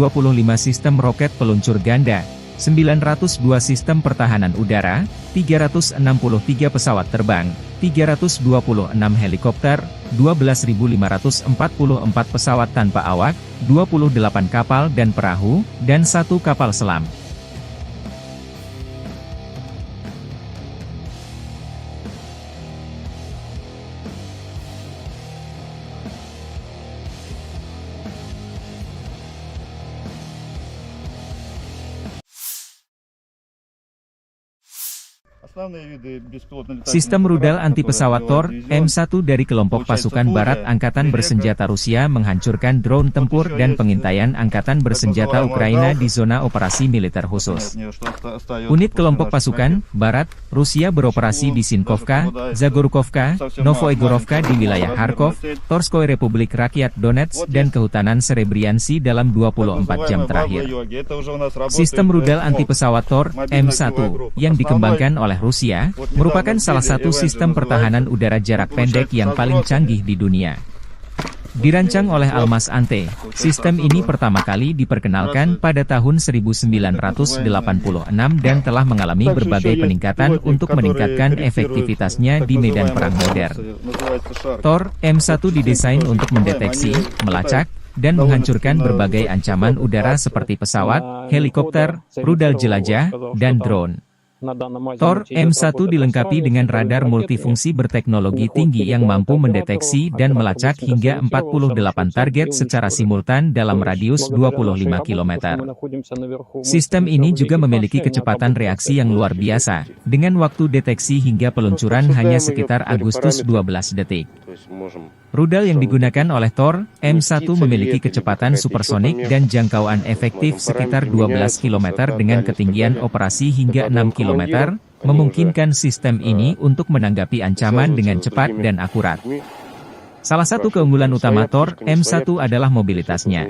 sistem roket peluncur ganda, 902 sistem pertahanan udara, 363 pesawat terbang, 326 helikopter, 12.544 pesawat tanpa awak, 28 kapal dan perahu, dan 1 kapal selam. Sistem rudal anti-pesawat Tor M1 dari kelompok pasukan barat Angkatan Bersenjata Rusia menghancurkan drone tempur dan pengintaian Angkatan Bersenjata Ukraina di zona operasi militer khusus. Unit kelompok pasukan barat Rusia beroperasi di Sinkovka, Zagorkovka, Novoigorovka di wilayah Kharkov, Torskoy Republik Rakyat Donetsk dan Kehutanan Serebriansi dalam 24 jam terakhir. Sistem rudal anti-pesawat Tor M1 yang dikembangkan oleh Rusia, merupakan salah satu sistem pertahanan udara jarak pendek yang paling canggih di dunia. Dirancang oleh Almas Ante, sistem ini pertama kali diperkenalkan pada tahun 1986 dan telah mengalami berbagai peningkatan untuk meningkatkan efektivitasnya di medan perang modern. Tor M1 didesain untuk mendeteksi, melacak, dan menghancurkan berbagai ancaman udara seperti pesawat, helikopter, rudal jelajah, dan drone. Tor M1 dilengkapi dengan radar multifungsi berteknologi tinggi yang mampu mendeteksi dan melacak hingga 48 target secara simultan dalam radius 25 km. Sistem ini juga memiliki kecepatan reaksi yang luar biasa, dengan waktu deteksi hingga peluncuran hanya sekitar Agustus 12 detik. Rudal yang digunakan oleh Tor M1 memiliki kecepatan supersonik dan jangkauan efektif sekitar 12 km dengan ketinggian operasi hingga 6 km, memungkinkan sistem ini untuk menanggapi ancaman dengan cepat dan akurat. Salah satu keunggulan utama Tor M1 adalah mobilitasnya.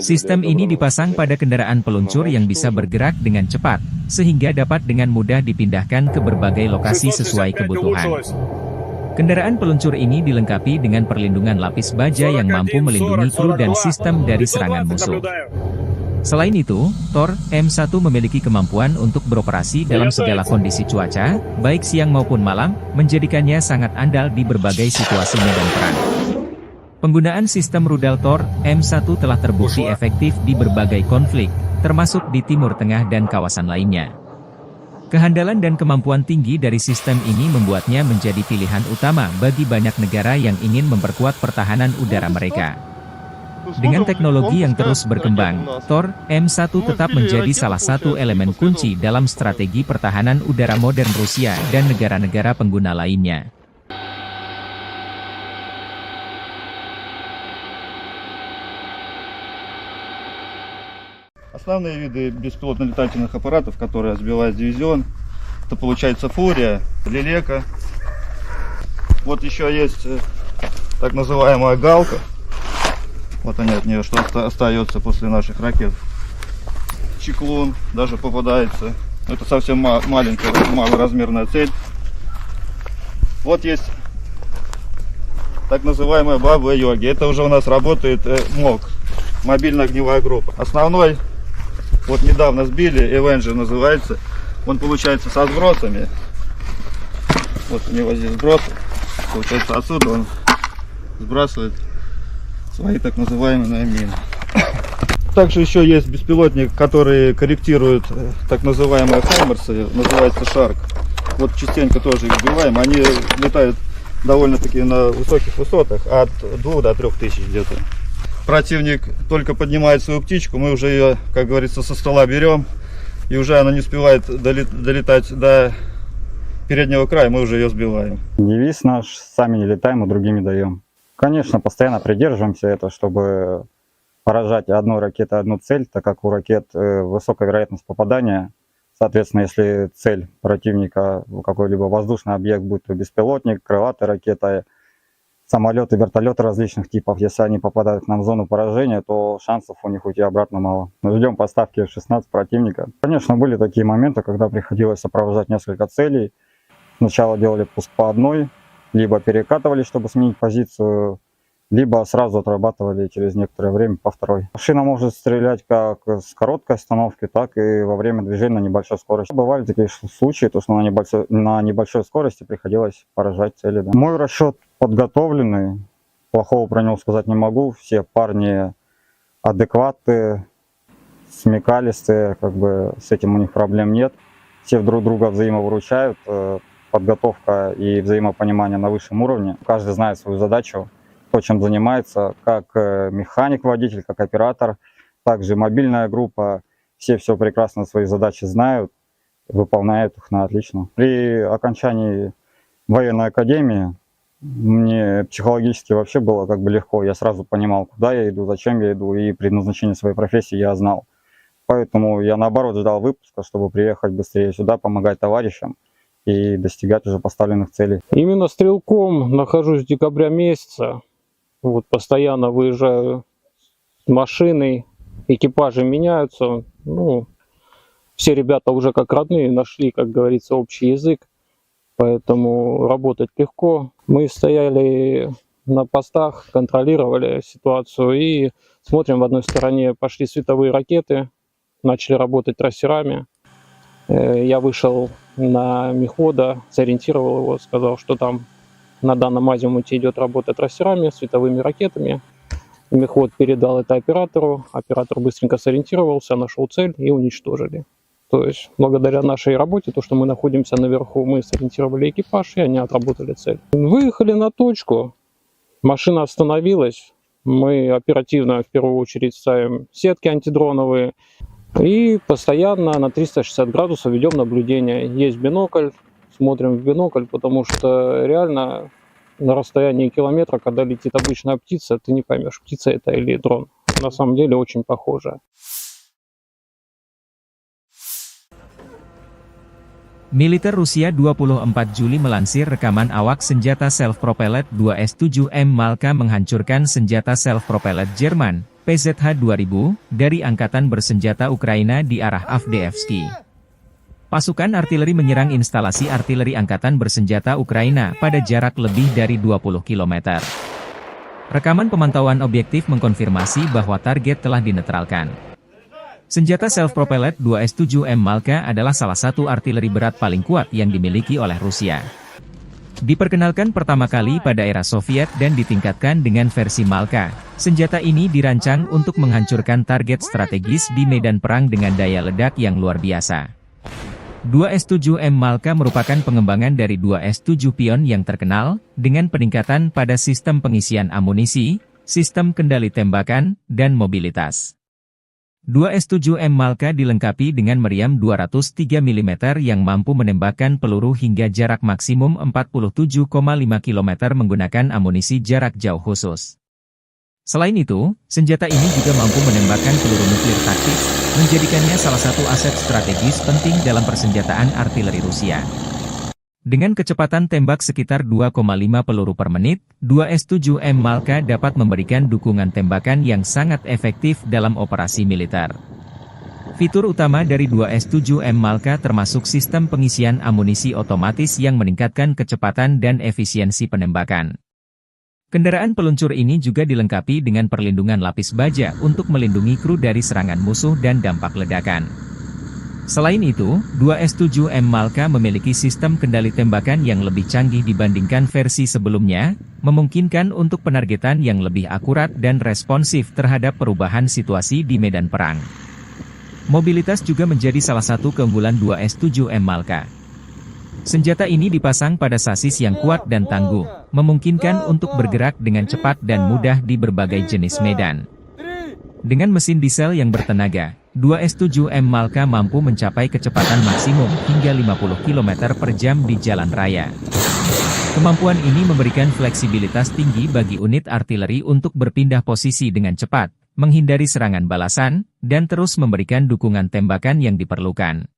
Sistem ini dipasang pada kendaraan peluncur yang bisa bergerak dengan cepat, sehingga dapat dengan mudah dipindahkan ke berbagai lokasi sesuai kebutuhan. Kendaraan peluncur ini dilengkapi dengan perlindungan lapis baja yang mampu melindungi kru dan sistem dari serangan musuh. Selain itu, Tor M1 memiliki kemampuan untuk beroperasi dalam segala kondisi cuaca, baik siang maupun malam, menjadikannya sangat andal di berbagai situasi medan perang. Penggunaan sistem rudal Tor M1 telah terbukti efektif di berbagai konflik, termasuk di Timur Tengah dan kawasan lainnya. Kehandalan dan kemampuan tinggi dari sistem ini membuatnya menjadi pilihan utama bagi banyak negara yang ingin memperkuat pertahanan udara mereka. Dengan teknologi yang terus berkembang, Tor M1 tetap menjadi salah satu elemen kunci dalam strategi pertahanan udara modern Rusia dan negara-negara pengguna lainnya. Основные виды беспилотных летательных аппаратов, которые сбивает дивизион, это получается Фурия, Лелека. Вот еще есть так называемая Галка. Вот они от нее, что остается после наших ракет. Чеклун даже попадается. Это совсем маленькая, малоразмерная цель. Вот есть так называемая Баба-Йоги. Это уже у нас работает МОГ, мобильная огневая группа. Основной, вот недавно сбили, Avenger называется. Он получается со сбросами. Вот у него здесь сбросы. Получается отсюда он сбрасывает свои так называемые мины. Также еще есть беспилотник, который корректирует так называемые хаймерсы, называется Шарк. Вот частенько тоже их сбиваем. Они летают довольно-таки на высоких высотах, от 2 до 3 тысяч где-то. Противник только поднимает свою птичку, мы уже ее, как говорится, со стола берем, и уже она не успевает долетать до переднего края, мы уже ее сбиваем. Девиз наш: сами не летаем, а другими даем. Конечно, постоянно придерживаемся этого, чтобы поражать одной ракетой одну цель, так как у ракет высокая вероятность попадания. Соответственно, если цель противника какой-либо воздушный объект, будь то беспилотник, крылатая ракета, самолеты, вертолеты различных типов. Если они попадают к нам в зону поражения, то шансов у них уйти обратно мало. Мы ждем поставки F-16 противника. Конечно, были такие моменты, когда приходилось сопровождать несколько целей. Сначала делали пуск по одной, либо перекатывали, чтобы сменить позицию, либо сразу отрабатывали через некоторое время по второй. Машина может стрелять как с короткой остановки, так и во время движения на небольшой скорости. Бывали такие случаи, то, что на небольшой скорости приходилось поражать цели. Да. Мой расчет подготовленный, плохого про него сказать не могу. Все парни адекватные, смекалистые, как бы с этим у них проблем нет. Все друг друга взаимовыручают, подготовка и взаимопонимание на высшем уровне. Каждый знает свою задачу, то, чем занимается, как механик-водитель, как оператор, также мобильная группа. Все прекрасно свои задачи знают, выполняют их на отлично. При окончании военной академии мне психологически вообще было как бы легко. Я сразу понимал, куда я иду, зачем я иду, и предназначение своей профессии я знал. Поэтому я наоборот ждал выпуска, чтобы приехать быстрее сюда, помогать товарищам и достигать уже поставленных целей. Именно стрелком нахожусь с декабря месяца. Вот постоянно выезжаю с машиной, экипажи меняются. Ну, все ребята уже как родные нашли, как говорится, общий язык. Поэтому работать легко. Мы стояли на постах, контролировали ситуацию и смотрим, в одной стороне пошли световые ракеты, начали работать трассерами. Я вышел на мехвода, сориентировал его, сказал, что там на данном азимуте идет работа трассерами, световыми ракетами. Мехвод передал это оператору, оператор быстренько сориентировался, нашел цель и уничтожили. То есть благодаря нашей работе, то, что мы находимся наверху, мы сориентировали экипаж, и они отработали цель. Выехали на точку, машина остановилась, мы оперативно в первую очередь ставим сетки антидроновые и постоянно на 360 градусов ведем наблюдение. Есть бинокль, смотрим в бинокль, потому что реально на расстоянии километра, когда летит обычная птица, ты не поймешь, птица это или дрон. На самом деле очень похоже. Militer Rusia 24 Juli melansir rekaman awak senjata self-propelled 2S-7M Malka menghancurkan senjata self-propelled Jerman, PZH-2000, dari Angkatan Bersenjata Ukraina di arah Avdiivsky. Pasukan artileri menyerang instalasi artileri Angkatan Bersenjata Ukraina pada jarak lebih dari 20 km. Rekaman pemantauan objektif mengkonfirmasi bahwa target telah dinetralkan. Senjata self-propelled 2S-7M Malka adalah salah satu artileri berat paling kuat yang dimiliki oleh Rusia. Diperkenalkan pertama kali pada era Soviet dan ditingkatkan dengan versi Malka, senjata ini dirancang untuk menghancurkan target strategis di medan perang dengan daya ledak yang luar biasa. 2S-7M Malka merupakan pengembangan dari 2S-7 Pion yang terkenal, dengan peningkatan pada sistem pengisian amunisi, sistem kendali tembakan, dan mobilitas. 2S-7M Malka dilengkapi dengan meriam 203 mm yang mampu menembakkan peluru hingga jarak maksimum 47,5 km menggunakan amunisi jarak jauh khusus. Selain itu, senjata ini juga mampu menembakkan peluru nuklir taktis, menjadikannya salah satu aset strategis penting dalam persenjataan artileri Rusia. Dengan kecepatan tembak sekitar 2,5 peluru per menit, 2S-7M Malka dapat memberikan dukungan tembakan yang sangat efektif dalam operasi militer. Fitur utama dari 2S-7M Malka termasuk sistem pengisian amunisi otomatis yang meningkatkan kecepatan dan efisiensi penembakan. Kendaraan peluncur ini juga dilengkapi dengan perlindungan lapis baja untuk melindungi kru dari serangan musuh dan dampak ledakan. Selain itu, 2S-7M Malka memiliki sistem kendali tembakan yang lebih canggih dibandingkan versi sebelumnya, memungkinkan untuk penargetan yang lebih akurat dan responsif terhadap perubahan situasi di medan perang. Mobilitas juga menjadi salah satu keunggulan 2S-7M Malka. Senjata ini dipasang pada sasis yang kuat dan tangguh, memungkinkan untuk bergerak dengan cepat dan mudah di berbagai jenis medan. Dengan mesin diesel yang bertenaga, 2S-7M Malka mampu mencapai kecepatan maksimum hingga 50 km per jam di jalan raya. Kemampuan ini memberikan fleksibilitas tinggi bagi unit artileri untuk berpindah posisi dengan cepat, menghindari serangan balasan, dan terus memberikan dukungan tembakan yang diperlukan.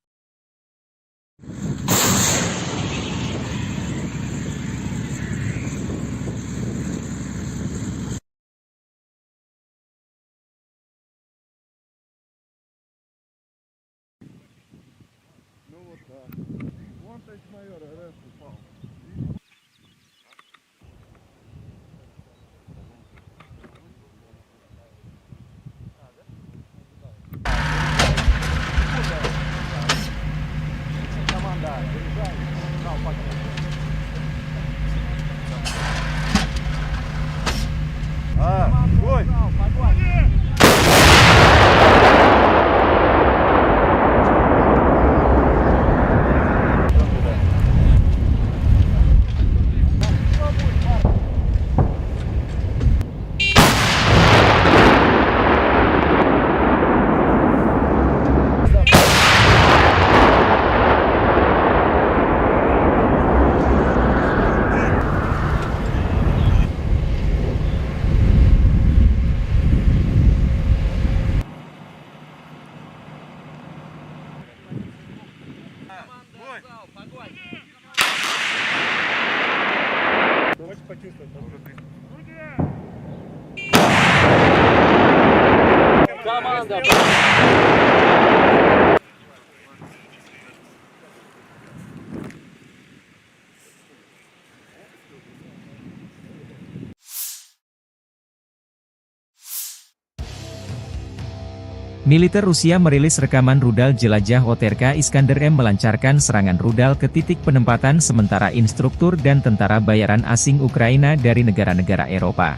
Militer Rusia merilis rekaman rudal jelajah OTRK Iskander M melancarkan serangan rudal ke titik penempatan sementara instruktur dan tentara bayaran asing Ukraina dari negara-negara Eropa.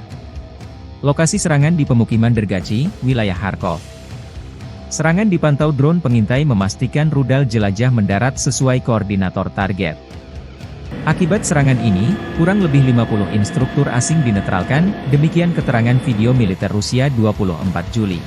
Lokasi serangan di pemukiman Dergachi, wilayah Kharkov. Serangan dipantau drone pengintai memastikan rudal jelajah mendarat sesuai koordinator target. Akibat serangan ini, kurang lebih 50 instruktur asing dinetralkan, demikian keterangan video militer Rusia 24 Juli.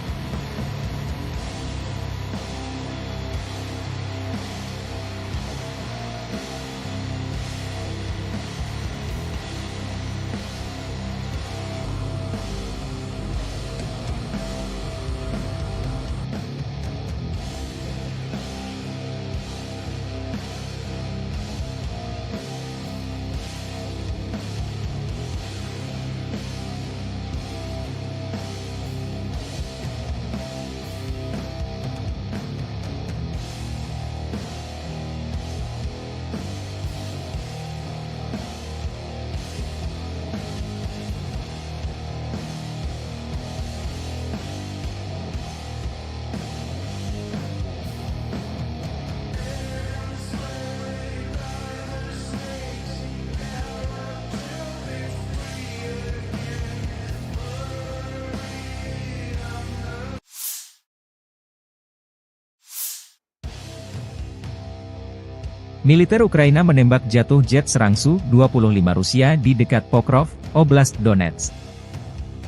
Militer Ukraina menembak jatuh jet serang Su-25 Rusia di dekat Pokrov, Oblast Donetsk.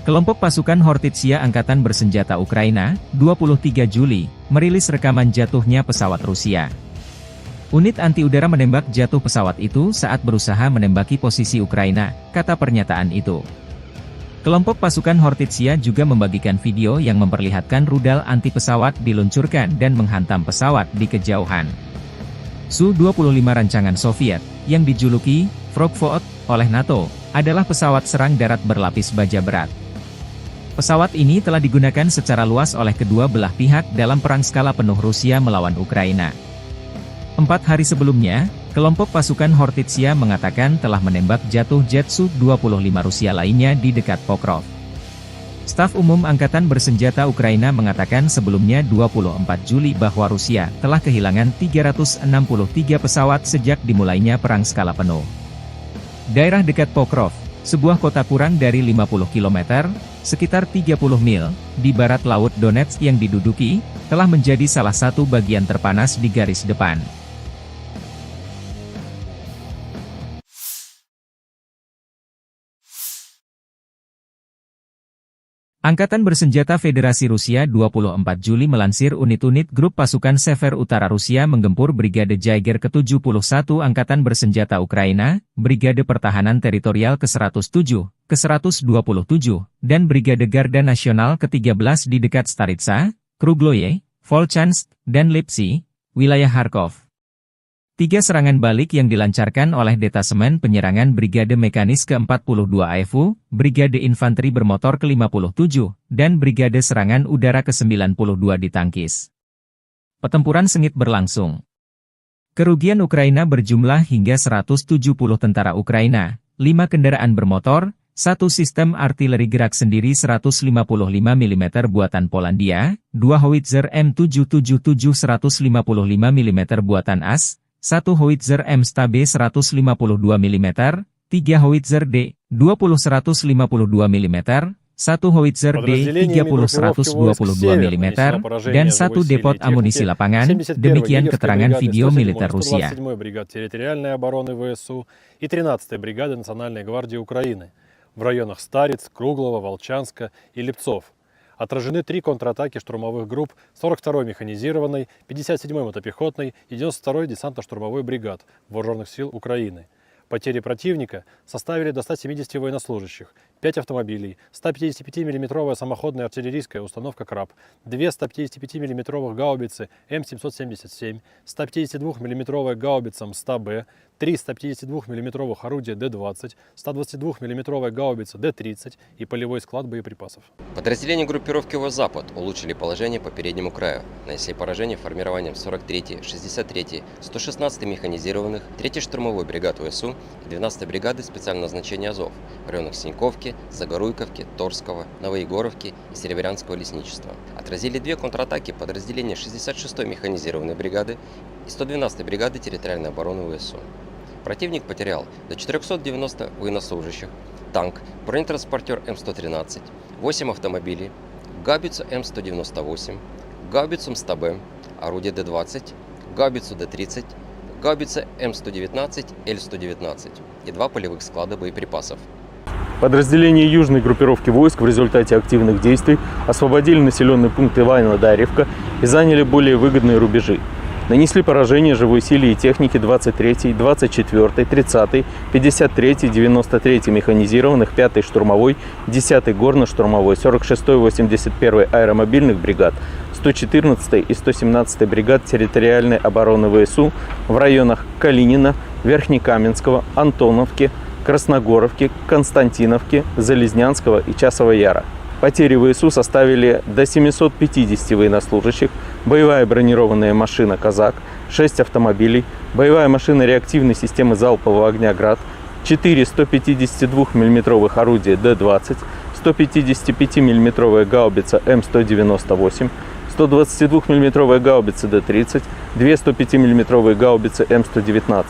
Kelompok pasukan Hortitsia Angkatan Bersenjata Ukraina, 23 Juli, merilis rekaman jatuhnya pesawat Rusia. Unit anti-udara menembak jatuh pesawat itu saat berusaha menembaki posisi Ukraina, kata pernyataan itu. Kelompok pasukan Hortitsia juga membagikan video yang memperlihatkan rudal anti-pesawat diluncurkan dan menghantam pesawat di kejauhan. Su-25 rancangan Soviet, yang dijuluki Frogvot oleh NATO, adalah pesawat serang darat berlapis baja berat. Pesawat ini telah digunakan secara luas oleh kedua belah pihak dalam perang skala penuh Rusia melawan Ukraina. 4 hari sebelumnya, kelompok pasukan Hortitsia mengatakan telah menembak jatuh jet Su-25 Rusia lainnya di dekat Pokrov. Staf Umum Angkatan Bersenjata Ukraina mengatakan sebelumnya 24 Juli bahwa Rusia telah kehilangan 363 pesawat sejak dimulainya perang skala penuh. Daerah dekat Pokrov, sebuah kota kurang dari 50 km, sekitar 30 mil, di barat laut Donetsk yang diduduki, telah menjadi salah satu bagian terpanas di garis depan. Angkatan Bersenjata Federasi Rusia 24 Juli melansir unit-unit grup pasukan Sever Utara Rusia menggempur Brigade Jaeger ke-71 Angkatan Bersenjata Ukraina, Brigade Pertahanan Teritorial ke-107, ke-127, dan Brigade Garda Nasional ke-13 di dekat Staritsa, Krugloye, Volchansk, dan Lipsy, wilayah Kharkov. 3 serangan balik yang dilancarkan oleh Detasemen Penyerangan Brigade Mekanis ke-42 AFU, Brigade Infanteri Bermotor ke-57, dan Brigade Serangan Udara ke-92 ditangkis. Pertempuran sengit berlangsung. Kerugian Ukraina berjumlah hingga 170 tentara Ukraina, 5 kendaraan bermotor, 1 sistem artileri gerak sendiri 155 mm buatan Polandia, 2 howitzer M777 155 mm buatan AS, 1 howitzer M-Stabe 152 mm, 3 howitzer D-20 152 mm, 1 howitzer D-30 122 mm, dan 1 depot amunisi lapangan. Demikian keterangan video militer Rusia. 127-й бригады территориальной обороны ВСУ и 13-й бригады Национальной гвардии Украины в районах Стариц, Круглого, Волчанска и Липцов. Отражены 3 контратаки штурмовых групп 42-й механизированной, 57-й мотопехотной и 92-й десантно-штурмовой бригад Вооруженных сил Украины. Потери противника составили до 170 военнослужащих, 5 автомобилей, 155 мм самоходная артиллерийская установка «Краб», 2 155 мм гаубицы М777, 152 мм гаубица М100Б, 3 152 мм орудия Д-20, 122 мм гаубица Д-30 и полевой склад боеприпасов. Подразделения группировки «Запад» улучшили положение по переднему краю, нанесли поражение формированием 43-й, 63-й, 116-й механизированных, 3-й штурмовой бригад ВСУ и 12-й бригады специального назначения «Азов» в районах Синьковки, Загоруйковки, Торского, Новоегоровки и Серебрянского лесничества. Отразили 2 контратаки подразделения 66-й механизированной бригады и 112-й бригады территориальной обороны ВСУ. Противник потерял до 490 военнослужащих, танк, бронетранспортер М113, 8 автомобилей, гаубицу М198, гаубицу М100Б, орудие Д-20, гаубицу Д-30, гаубица М119, Л-119 и 2 полевых склада боеприпасов. Подразделения южной группировки войск в результате активных действий освободили населенный пункт Иваново-Дарьевка и заняли более выгодные рубежи. Нанесли поражение живой силе и технике 23-й, 24-й, 30-й, 53-й, 93-й механизированных, 5-й штурмовой, 10-й горно-штурмовой, 46-й, 81-й аэромобильных бригад, 114-й и 117-й бригад территориальной обороны ВСУ в районах Калинина, Верхнекаменского, Антоновки, Красногоровки, Константиновки, Залезнянского и Часового Яра. Потери ВСУ составили до 750 военнослужащих, боевая бронированная машина «Казак», 6 автомобилей, боевая машина реактивной системы залпового огня «Град», 4 152 мм орудия Д-20, 155 мм гаубица М198, 122 мм гаубица Д-30, 2 105 мм гаубицы М119.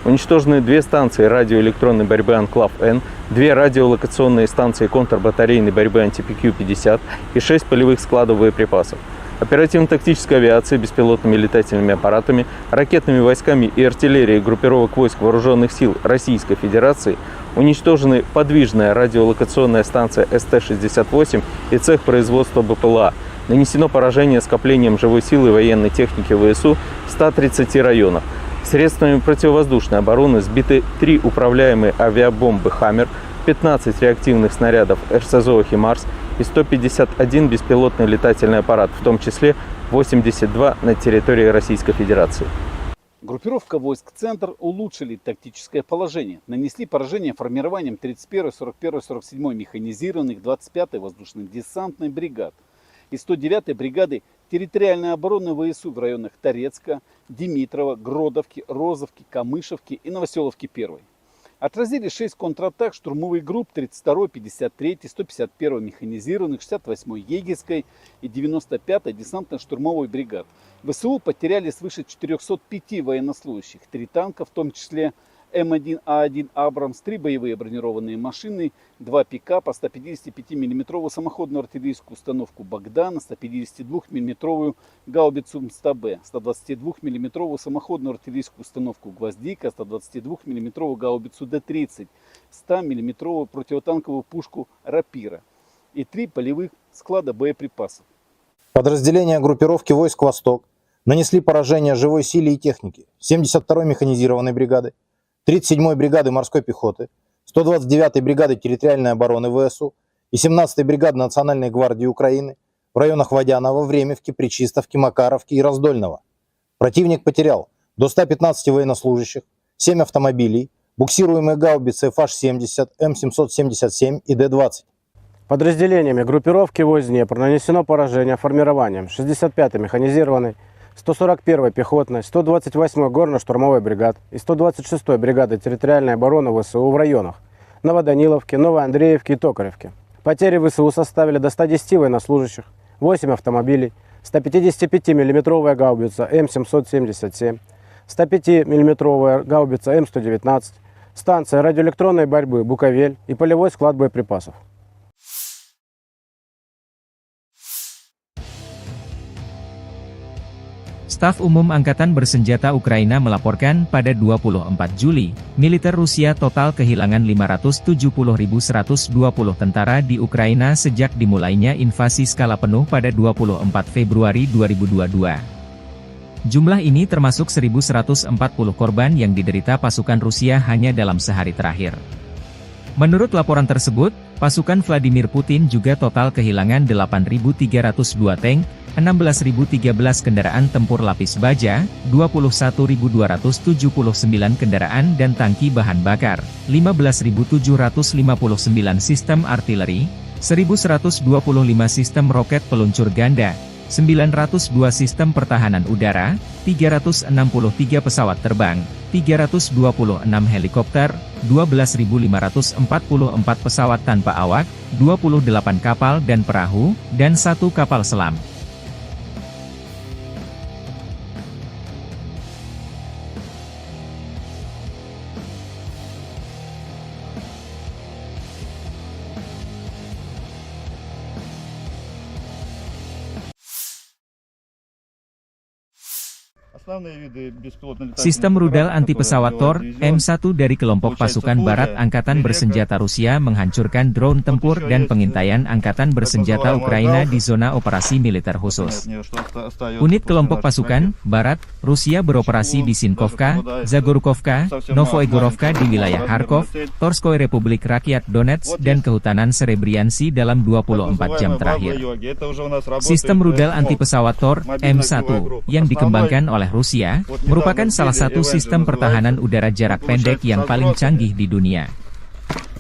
Уничтожены 2 станции радиоэлектронной борьбы «Анклав-Н», 2 радиолокационные станции контрбатарейной борьбы «Антипикю-50» и 6 полевых складов боеприпасов. Оперативно-тактической авиацией, беспилотными летательными аппаратами, ракетными войсками и артиллерией группировок войск Вооруженных сил Российской Федерации уничтожены подвижная радиолокационная станция СТ-68 и цех производства БПЛА. Нанесено поражение скоплением живой силы и военной техники ВСУ в 130 районах. Средствами противовоздушной обороны сбиты 3 управляемые авиабомбы «Хаммер», 15 реактивных снарядов РСЗО «Химарс» и 151 беспилотный летательный аппарат, в том числе 82 на территории Российской Федерации. Группировка войск «Центр» улучшили тактическое положение. Нанесли поражение формированием 31-й, 41-й, 47-й механизированных, 25-й воздушно-десантной бригад и 109-й бригады территориальной обороны ВСУ в районах Торецка, Димитрова, Гродовки, Розовки, Камышевки и Новоселовки-1. Отразили 6 контратак штурмовых групп 32-й, 53-й, 151-й механизированных, 68-й Егерской и 95-й десантно-штурмовой бригад. ВСУ потеряли свыше 405 военнослужащих, 3 танка, в том числе М1А1 «Абрамс», 3 боевые бронированные машины, 2 пикапа, 155 мм самоходную артиллерийскую установку «Богдан», 152 мм гаубицу М100Б, 122 мм самоходную артиллерийскую установку «Гвоздика», 122 мм гаубицу Д-30, 100 мм противотанковую пушку «Рапира» и 3 полевых склада боеприпасов. Подразделения группировки войск «Восток» нанесли поражение живой силе и технике 72-й механизированной бригады, 37-й бригады морской пехоты, 129-й бригады территориальной обороны ВСУ и 17-й бригады Национальной гвардии Украины в районах Водянова, Времевки, Пречистовки, Макаровки и Раздольного. Противник потерял до 115 военнослужащих, 7 автомобилей, буксируемые гаубицы FH-70, М777 и Д-20. Подразделениями группировки «Войск Днепр» нанесено поражение формированием 65-й механизированной, 141-й пехотной, 128-й горно-штурмовой бригад и 126-й бригады территориальной обороны ВСУ в районах Новоданиловки, Новоандреевки и Токаревки. Потери ВСУ составили до 110 военнослужащих, 8 автомобилей, 155 мм гаубица М777, 105 мм гаубица М119, станция радиоэлектронной борьбы «Буковель» и полевой склад боеприпасов. Staf Umum Angkatan Bersenjata Ukraina melaporkan pada 24 Juli, militer Rusia total kehilangan 570.120 tentara di Ukraina sejak dimulainya invasi skala penuh pada 24 Februari 2022. Jumlah ini termasuk 1.140 korban yang diderita pasukan Rusia hanya dalam sehari terakhir. Menurut laporan tersebut, pasukan Vladimir Putin juga total kehilangan 8.302 tank, 16.013 kendaraan tempur lapis baja, 21.279 kendaraan dan tangki bahan bakar, 15.759 sistem artileri, 1.125 sistem roket peluncur ganda, 902 sistem pertahanan udara, 363 pesawat terbang, 326 helikopter, 12.544 pesawat tanpa awak, 28 kapal dan perahu, dan 1 kapal selam. Sistem rudal anti-pesawat Tor, M1 dari kelompok pasukan Barat Angkatan Bersenjata Rusia menghancurkan drone tempur dan pengintaian Angkatan Bersenjata Ukraina di zona operasi militer khusus. Unit kelompok pasukan Barat Rusia beroperasi di Sinkovka, Zagorkovka, Novoegorovka di wilayah Kharkov, Torskoy Republik Rakyat Donetsk dan Kehutanan Serebriansi dalam 24 jam terakhir. Sistem rudal anti-pesawat Tor, M1, yang dikembangkan oleh Rusia, merupakan salah satu sistem pertahanan udara jarak pendek yang paling canggih di dunia.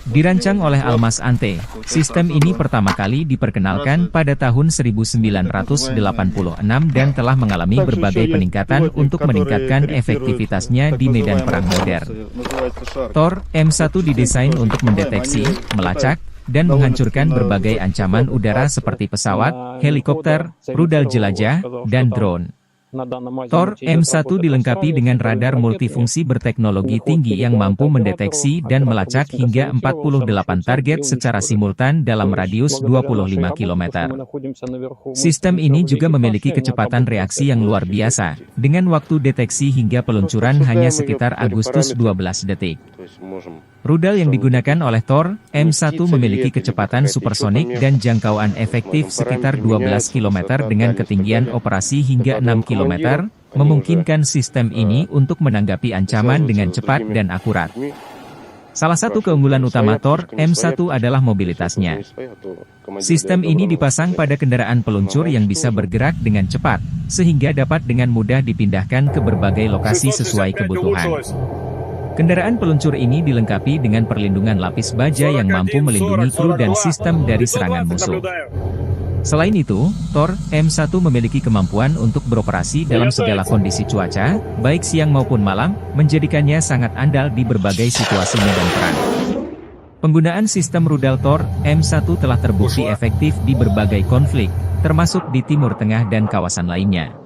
Dirancang oleh Almas Ante, sistem ini pertama kali diperkenalkan pada tahun 1986 dan telah mengalami berbagai peningkatan untuk meningkatkan efektivitasnya di medan perang modern. Tor, M1 didesain untuk mendeteksi, melacak, dan menghancurkan berbagai ancaman udara seperti pesawat, helikopter, rudal jelajah, dan drone. Tor, M1 dilengkapi dengan radar multifungsi berteknologi tinggi yang mampu mendeteksi dan melacak hingga 48 target secara simultan dalam radius 25 km. Sistem ini juga memiliki kecepatan reaksi yang luar biasa, dengan waktu deteksi hingga peluncuran hanya sekitar Agustus 12 detik. Rudal yang digunakan oleh Tor, M1 memiliki kecepatan supersonik dan jangkauan efektif sekitar 12 km dengan ketinggian operasi hingga 6 km, memungkinkan sistem ini untuk menanggapi ancaman dengan cepat dan akurat. Salah satu keunggulan utama Tor, M1 adalah mobilitasnya. Sistem ini dipasang pada kendaraan peluncur yang bisa bergerak dengan cepat, sehingga dapat dengan mudah dipindahkan ke berbagai lokasi sesuai kebutuhan. Kendaraan peluncur ini dilengkapi dengan perlindungan lapis baja yang mampu melindungi kru dan sistem dari serangan musuh. Selain itu, Tor, M1 memiliki kemampuan untuk beroperasi dalam segala kondisi cuaca, baik siang maupun malam, menjadikannya sangat andal di berbagai situasi medan perang. Penggunaan sistem rudal Tor, M1 telah terbukti efektif di berbagai konflik, termasuk di Timur Tengah dan kawasan lainnya.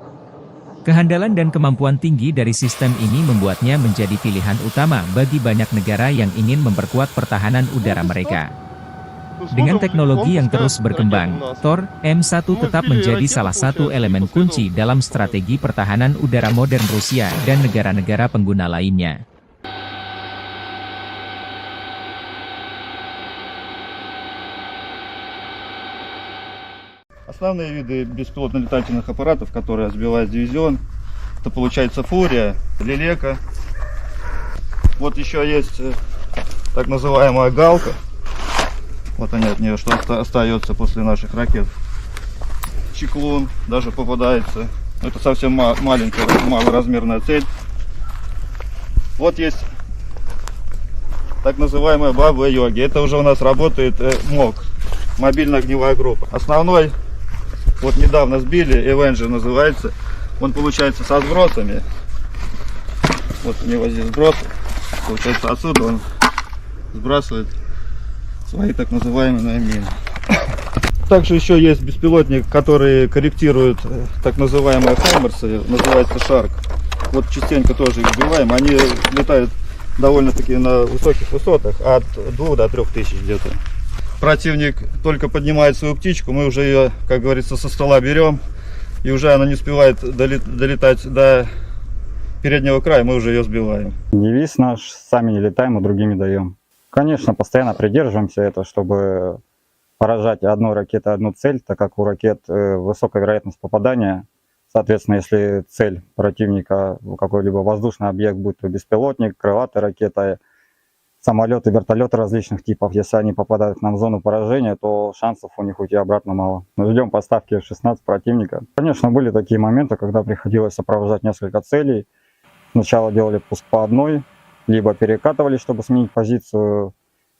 Kehandalan dan kemampuan tinggi dari sistem ini membuatnya menjadi pilihan utama bagi banyak negara yang ingin memperkuat pertahanan udara mereka. Dengan teknologi yang terus berkembang, Tor, M1 tetap menjadi salah satu elemen kunci dalam strategi pertahanan udara modern Rusia dan negara-negara pengguna lainnya. Основные виды беспилотно-летательных аппаратов, которые сбивает дивизион, это получается Фурия, Лелека. Вот еще есть так называемая Галка. Вот они от нее, что остается после наших ракет. Чеклун даже попадается. Это совсем маленькая, малоразмерная цель. Вот есть так называемая Баба-Йоги. Это уже у нас работает МОГ, мобильная огневая группа. Основной, вот недавно сбили, Avenger называется, Он получается со сбросами. Вот у него здесь сбросы. Получается отсюда он сбрасывает свои так называемые мины. Также еще есть беспилотник, который корректирует так называемые хаймерсы, называется Шарк. Вот частенько тоже их сбиваем. Они летают довольно-таки на высоких высотах, от 2 до 3 тысяч где-то. Противник только поднимает свою птичку, мы уже ее, как говорится, со стола берем, и уже она не успевает долетать до переднего края, мы уже ее сбиваем. Девиз наш: сами не летаем, а другими даем. Конечно, постоянно придерживаемся этого, чтобы поражать одной ракетой одну цель, так как у ракет высокая вероятность попадания. Соответственно, если цель противника какой-либо воздушный объект, будь то беспилотник, крылатая ракета, самолеты, вертолеты различных типов, если они попадают к нам в зону поражения, то шансов у них уйти обратно мало. Мы ждем поставки F-16 противника. Конечно, были такие моменты, когда приходилось сопровождать несколько целей. Сначала делали пуск по одной, либо перекатывали, чтобы сменить позицию,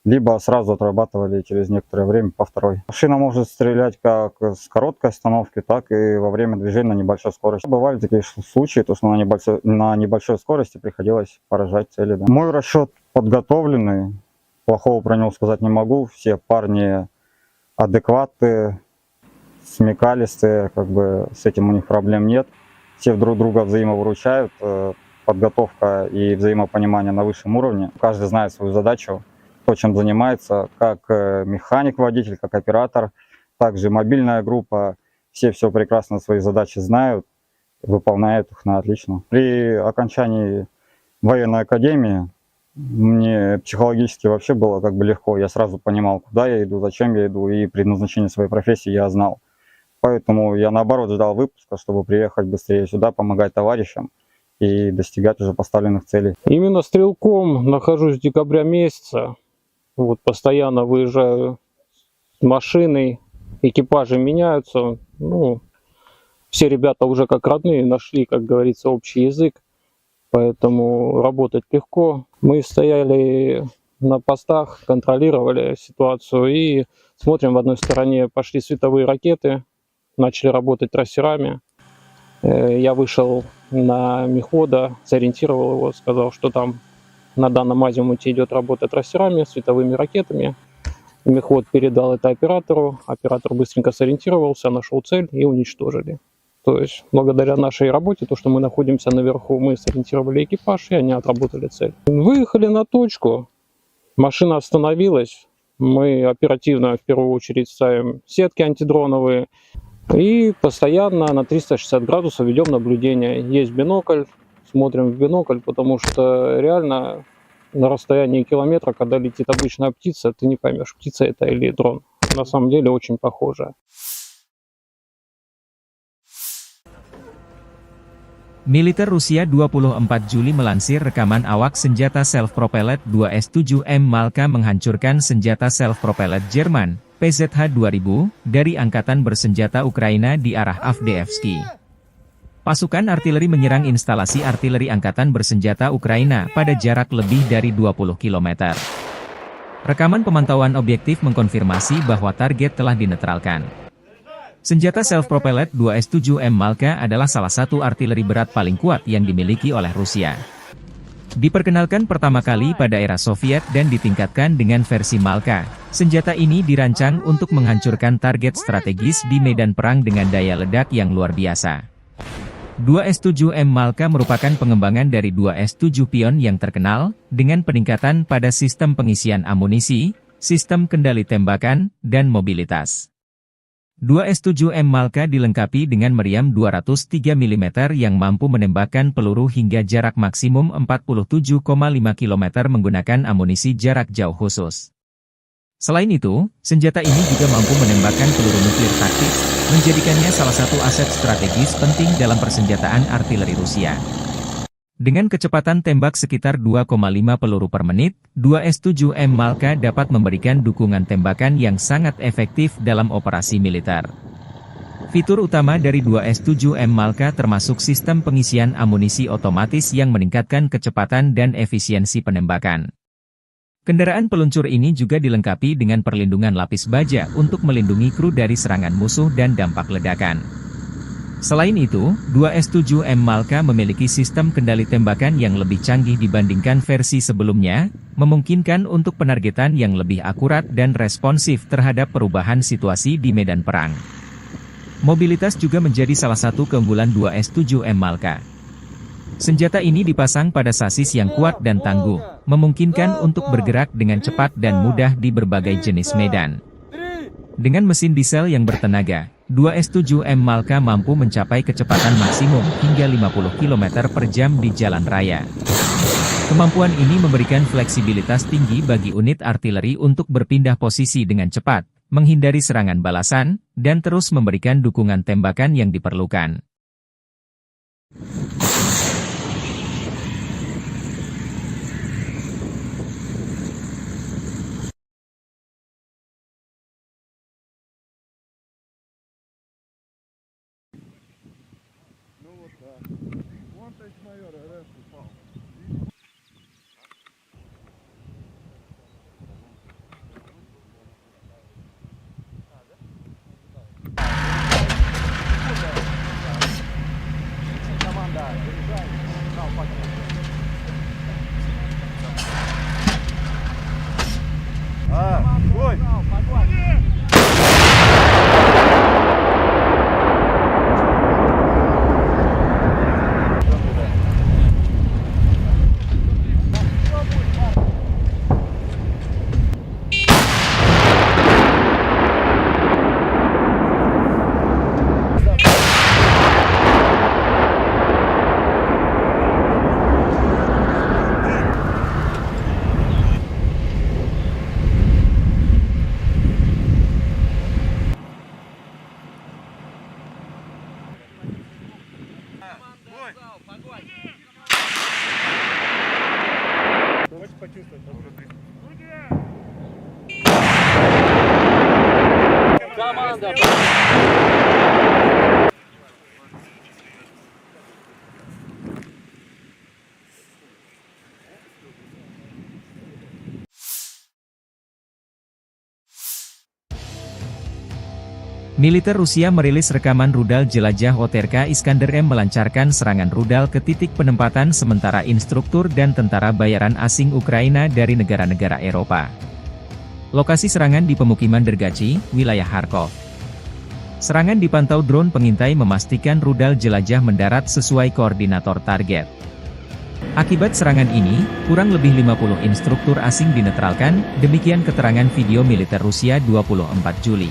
либо сразу отрабатывали через некоторое время по второй. Машина может стрелять как с короткой остановки, так и во время движения на небольшой скорости. Бывали такие случаи, то что на небольшой скорости приходилось поражать цели. Да. Мой расчет подготовленный, плохого про него сказать не могу. Все парни адекватные, смекалистые, как бы с этим у них проблем нет. Все друг друга взаимовыручают, подготовка и взаимопонимание на высшем уровне. Каждый знает свою задачу, то, чем занимается, как механик, водитель, как оператор, также мобильная группа. Все прекрасно свои задачи знают, выполняют их на отлично. При окончании военной академии мне психологически вообще было как бы легко. Я сразу понимал, куда я иду, зачем я иду, и предназначение своей профессии я знал. Поэтому я наоборот ждал выпуска, чтобы приехать быстрее сюда, помогать товарищам и достигать уже поставленных целей. Именно стрелком нахожусь с декабря месяца. Вот постоянно выезжаю с машиной, экипажи меняются. Ну, все ребята уже как родные нашли, как говорится, общий язык, поэтому работать легко. Мы стояли на постах, контролировали ситуацию и смотрим, в одной стороне пошли световые ракеты, начали работать трассерами. Я вышел на мехвода, сориентировал его, сказал, что там на данном азимуте идет работа трассерами, световыми ракетами. Мехвод передал это оператору, оператор быстренько сориентировался, нашел цель и уничтожили. То есть благодаря нашей работе, то, что мы находимся наверху, мы сориентировали экипаж, и они отработали цель. Выехали на точку, машина остановилась, мы оперативно в первую очередь ставим сетки антидроновые и постоянно на 360 градусов ведем наблюдение. Есть бинокль. Смотрим в бинокль, потому что реально на расстоянии километра, когда летит обычная птица, ты не поймешь, птица это или дрон. На самом деле очень похоже. Militer Rusia 24 Juli melansir rekaman awak senjata self-propelled 2S-7M Malka menghancurkan senjata self-propelled Jerman, PZH-2000, dari Angkatan Bersenjata Ukraina di arah Avdiivka. Pasukan artileri menyerang instalasi artileri Angkatan Bersenjata Ukraina pada jarak lebih dari 20 km. Rekaman pemantauan objektif mengkonfirmasi bahwa target telah dinetralkan. Senjata self-propelled 2S-7M Malka adalah salah satu artileri berat paling kuat yang dimiliki oleh Rusia. Diperkenalkan pertama kali pada era Soviet dan ditingkatkan dengan versi Malka, senjata ini dirancang untuk menghancurkan target strategis di medan perang dengan daya ledak yang luar biasa. 2S-7M Malka merupakan pengembangan dari 2S-7 Pion yang terkenal, dengan peningkatan pada sistem pengisian amunisi, sistem kendali tembakan, dan mobilitas. 2S-7M Malka dilengkapi dengan meriam 203 mm yang mampu menembakkan peluru hingga jarak maksimum 47,5 km menggunakan amunisi jarak jauh khusus. Selain itu, senjata ini juga mampu menembakkan peluru nuklir taktis, menjadikannya salah satu aset strategis penting dalam persenjataan artileri Rusia. Dengan kecepatan tembak sekitar 2,5 peluru per menit, 2S-7M Malka dapat memberikan dukungan tembakan yang sangat efektif dalam operasi militer. Fitur utama dari 2S-7M Malka termasuk sistem pengisian amunisi otomatis yang meningkatkan kecepatan dan efisiensi penembakan. Kendaraan peluncur ini juga dilengkapi dengan perlindungan lapis baja untuk melindungi kru dari serangan musuh dan dampak ledakan. Selain itu, 2S7M Malka memiliki sistem kendali tembakan yang lebih canggih dibandingkan versi sebelumnya, memungkinkan untuk penargetan yang lebih akurat dan responsif terhadap perubahan situasi di medan perang. Mobilitas juga menjadi salah satu keunggulan 2S7M Malka. Senjata ini dipasang pada sasis yang kuat dan tangguh, memungkinkan untuk bergerak dengan cepat dan mudah di berbagai jenis medan. Dengan mesin diesel yang bertenaga, 2S7M Malka mampu mencapai kecepatan maksimum hingga 50 km per jam di jalan raya. Kemampuan ini memberikan fleksibilitas tinggi bagi unit artileri untuk berpindah posisi dengan cepat, menghindari serangan balasan, dan terus memberikan dukungan tembakan yang diperlukan. Militer Rusia merilis rekaman rudal jelajah OTRK Iskander M melancarkan serangan rudal ke titik penempatan sementara instruktur dan tentara bayaran asing Ukraina dari negara-negara Eropa. Lokasi serangan di pemukiman Dergachi, wilayah Kharkov. Serangan dipantau drone pengintai memastikan rudal jelajah mendarat sesuai koordinator target. Akibat serangan ini, kurang lebih 50 instruktur asing dinetralkan, demikian keterangan video militer Rusia 24 Juli.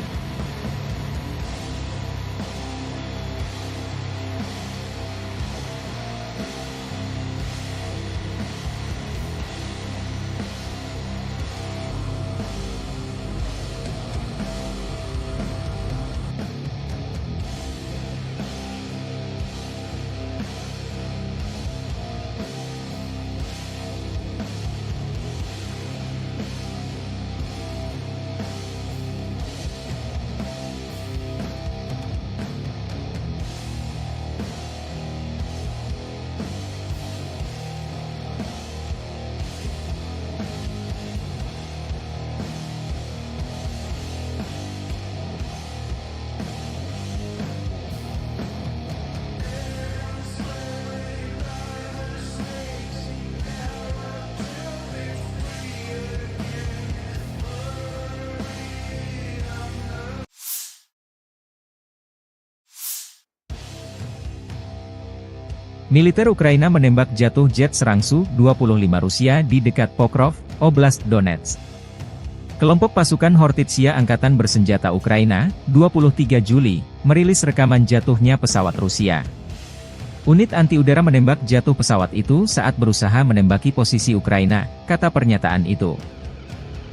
Militer Ukraina menembak jatuh jet serang Su-25 Rusia di dekat Pokrov, Oblast Donetsk. Kelompok pasukan Hortitsia Angkatan Bersenjata Ukraina, 23 Juli, merilis rekaman jatuhnya pesawat Rusia. Unit anti-udara menembak jatuh pesawat itu saat berusaha menembaki posisi Ukraina, kata pernyataan itu.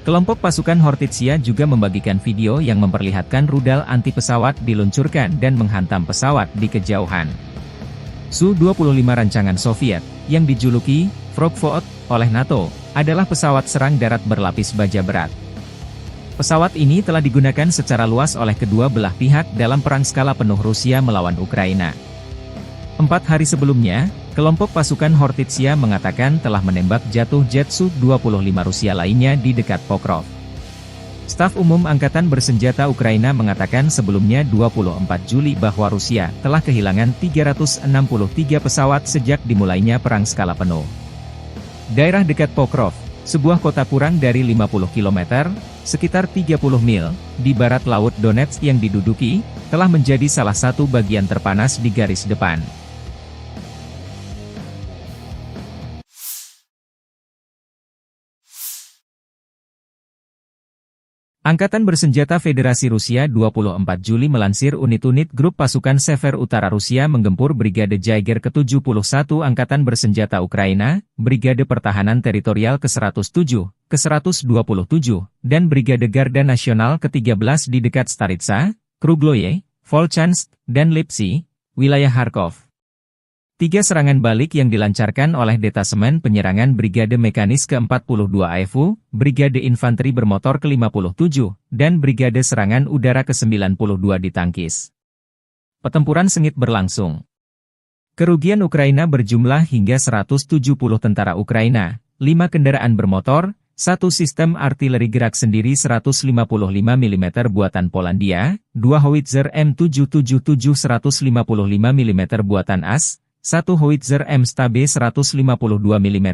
Kelompok pasukan Hortitsia juga membagikan video yang memperlihatkan rudal anti-pesawat diluncurkan dan menghantam pesawat di kejauhan. Su-25 rancangan Soviet, yang dijuluki Frogvot oleh NATO, adalah pesawat serang darat berlapis baja berat. Pesawat ini telah digunakan secara luas oleh kedua belah pihak dalam perang skala penuh Rusia melawan Ukraina. 4 hari sebelumnya, kelompok pasukan Hortitsia mengatakan telah menembak jatuh jet Su-25 Rusia lainnya di dekat Pokrov. Staf Umum Angkatan Bersenjata Ukraina mengatakan sebelumnya 24 Juli bahwa Rusia telah kehilangan 363 pesawat sejak dimulainya perang skala penuh. Daerah dekat Pokrov, sebuah kota kurang dari 50 km, sekitar 30 mil, di barat laut Donetsk yang diduduki, telah menjadi salah satu bagian terpanas di garis depan. Angkatan Bersenjata Federasi Rusia 24 Juli melansir unit-unit grup pasukan Sever Utara Rusia menggempur Brigade Jaeger ke-71 Angkatan Bersenjata Ukraina, Brigade Pertahanan Teritorial ke-107, ke-127, dan Brigade Garda Nasional ke-13 di dekat Staritsa, Krugloye, Volchansk, dan Lipsy, wilayah Kharkov. 3 serangan balik yang dilancarkan oleh Detasemen Penyerangan Brigade Mekanis ke-42 AFU, Brigade Infanteri Bermotor ke-57, dan Brigade Serangan Udara ke-92 ditangkis. Pertempuran sengit berlangsung. Kerugian Ukraina berjumlah hingga 170 tentara Ukraina, 5 kendaraan bermotor, 1 sistem artileri gerak sendiri 155 mm buatan Polandia, 2 howitzer M777 155 mm buatan AS, 1 howitzer M-Stabe 152 mm,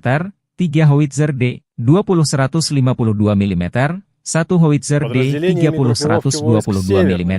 3 howitzer D-20 152 mm, 1 howitzer D-30 122 mm,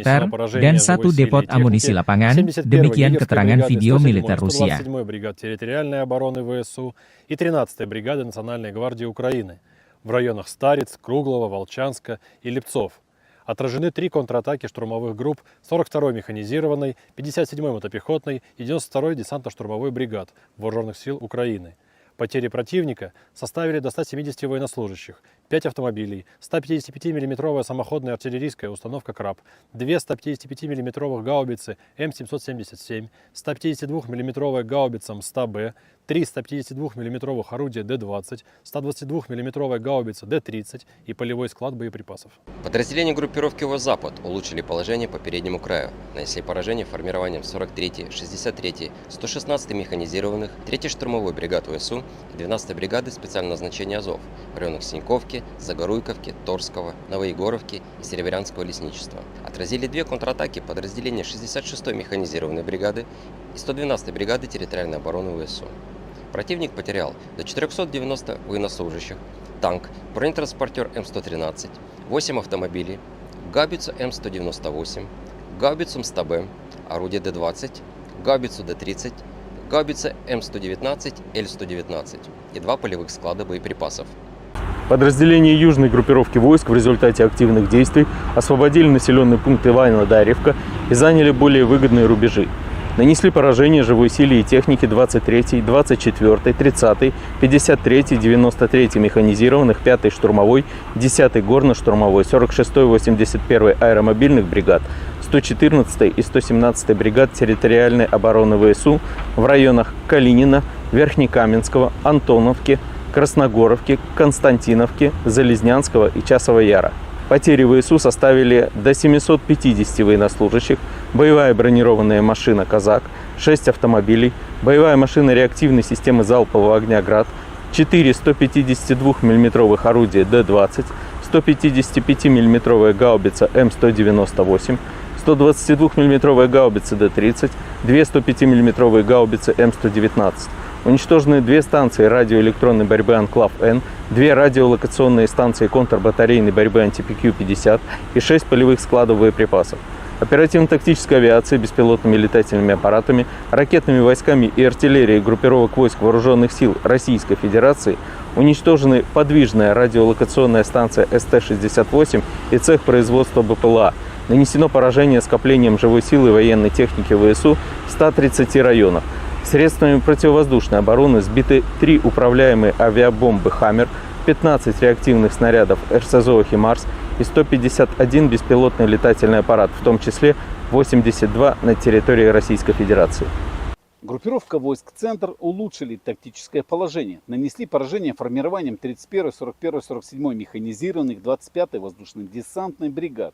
dan 1 depot amunisi lapangan, demikian keterangan video militer Rusia. 127-й бригад территориальной обороны ВСУ и 13-й бригады Национальной гвардии Украины в районах Стариц, Круглова, Волчанска и Липцов. Отражены 3 контратаки штурмовых групп 42-й механизированной, 57-й мотопехотной и 92-й десантно-штурмовой бригад Вооруженных сил Украины. Потери противника составили до 170 военнослужащих, 5 автомобилей, 155 мм самоходная артиллерийская установка «Краб», 2 155 мм гаубицы М777, 152 мм гаубица МСТА-Б, 3 152 мм орудия Д-20, 122 мм гаубица Д-30 и полевой склад боеприпасов. Подразделения группировки ВОЗ-Запад улучшили положение по переднему краю, нанесли поражение формированием 43-й, 63-й, 116-й механизированных, 3-й штурмовой бригад ВСУ и 12-й бригады специального назначения Азов в районах Синьковки, Загоруйковки, Торского, Новоегоровки и Серебрянского лесничества. Отразили 2 контратаки подразделения 66-й механизированной бригады и 112-й бригады территориальной обороны ВСУ. Противник потерял до 490 военнослужащих, танк, бронетранспортер М113, 8 автомобилей, гаубицу М198, гаубицу МСТА-Б, орудие Д-20, гаубицу Д-30, гаубица М119, Л-119 и 2 полевых склада боеприпасов. Подразделения южной группировки войск в результате активных действий освободили населенный пункт Иваново-Дарьевка и заняли более выгодные рубежи. Нанесли поражение живой силе и технике 23-й, 24-й, 30-й, 53-й, 93-й механизированных, 5-й штурмовой, 10-й горно-штурмовой, 46-й, 81-й аэромобильных бригад, 114-й и 117-й бригад территориальной обороны ВСУ в районах Калинина, Верхнекаменского, Антоновки, Красногоровки, Константиновки, Залезнянского и Часового Яра. Потери ВСУ составили до 750 военнослужащих, боевая бронированная машина «Казак», 6 автомобилей, боевая машина реактивной системы залпового огня «Град», 4 152 мм орудия Д-20, 155 мм гаубица М198, 122 мм гаубицы Д-30, 2 105 мм гаубицы М119. Уничтожены 2 станции радиоэлектронной борьбы «Анклав-Н», 2 радиолокационные станции контрбатарейной борьбы «Антипикю-50» и 6 полевых складов боеприпасов. Оперативно-тактической авиацией, беспилотными летательными аппаратами, ракетными войсками и артиллерией группировок войск Вооруженных сил Российской Федерации уничтожены подвижная радиолокационная станция СТ-68 и цех производства БПЛА. Нанесено поражение скоплением живой силы и военной техники ВСУ в 130 районах. Средствами противовоздушной обороны сбиты 3 управляемые авиабомбы «Хаммер», 15 реактивных снарядов РСЗО «Химарс» и 151 беспилотный летательный аппарат, в том числе 82 на территории Российской Федерации. Группировка войск «Центр» улучшили тактическое положение, нанесли поражение формированием 31-й, 41-й, 47-й механизированных, 25-й воздушно-десантной бригад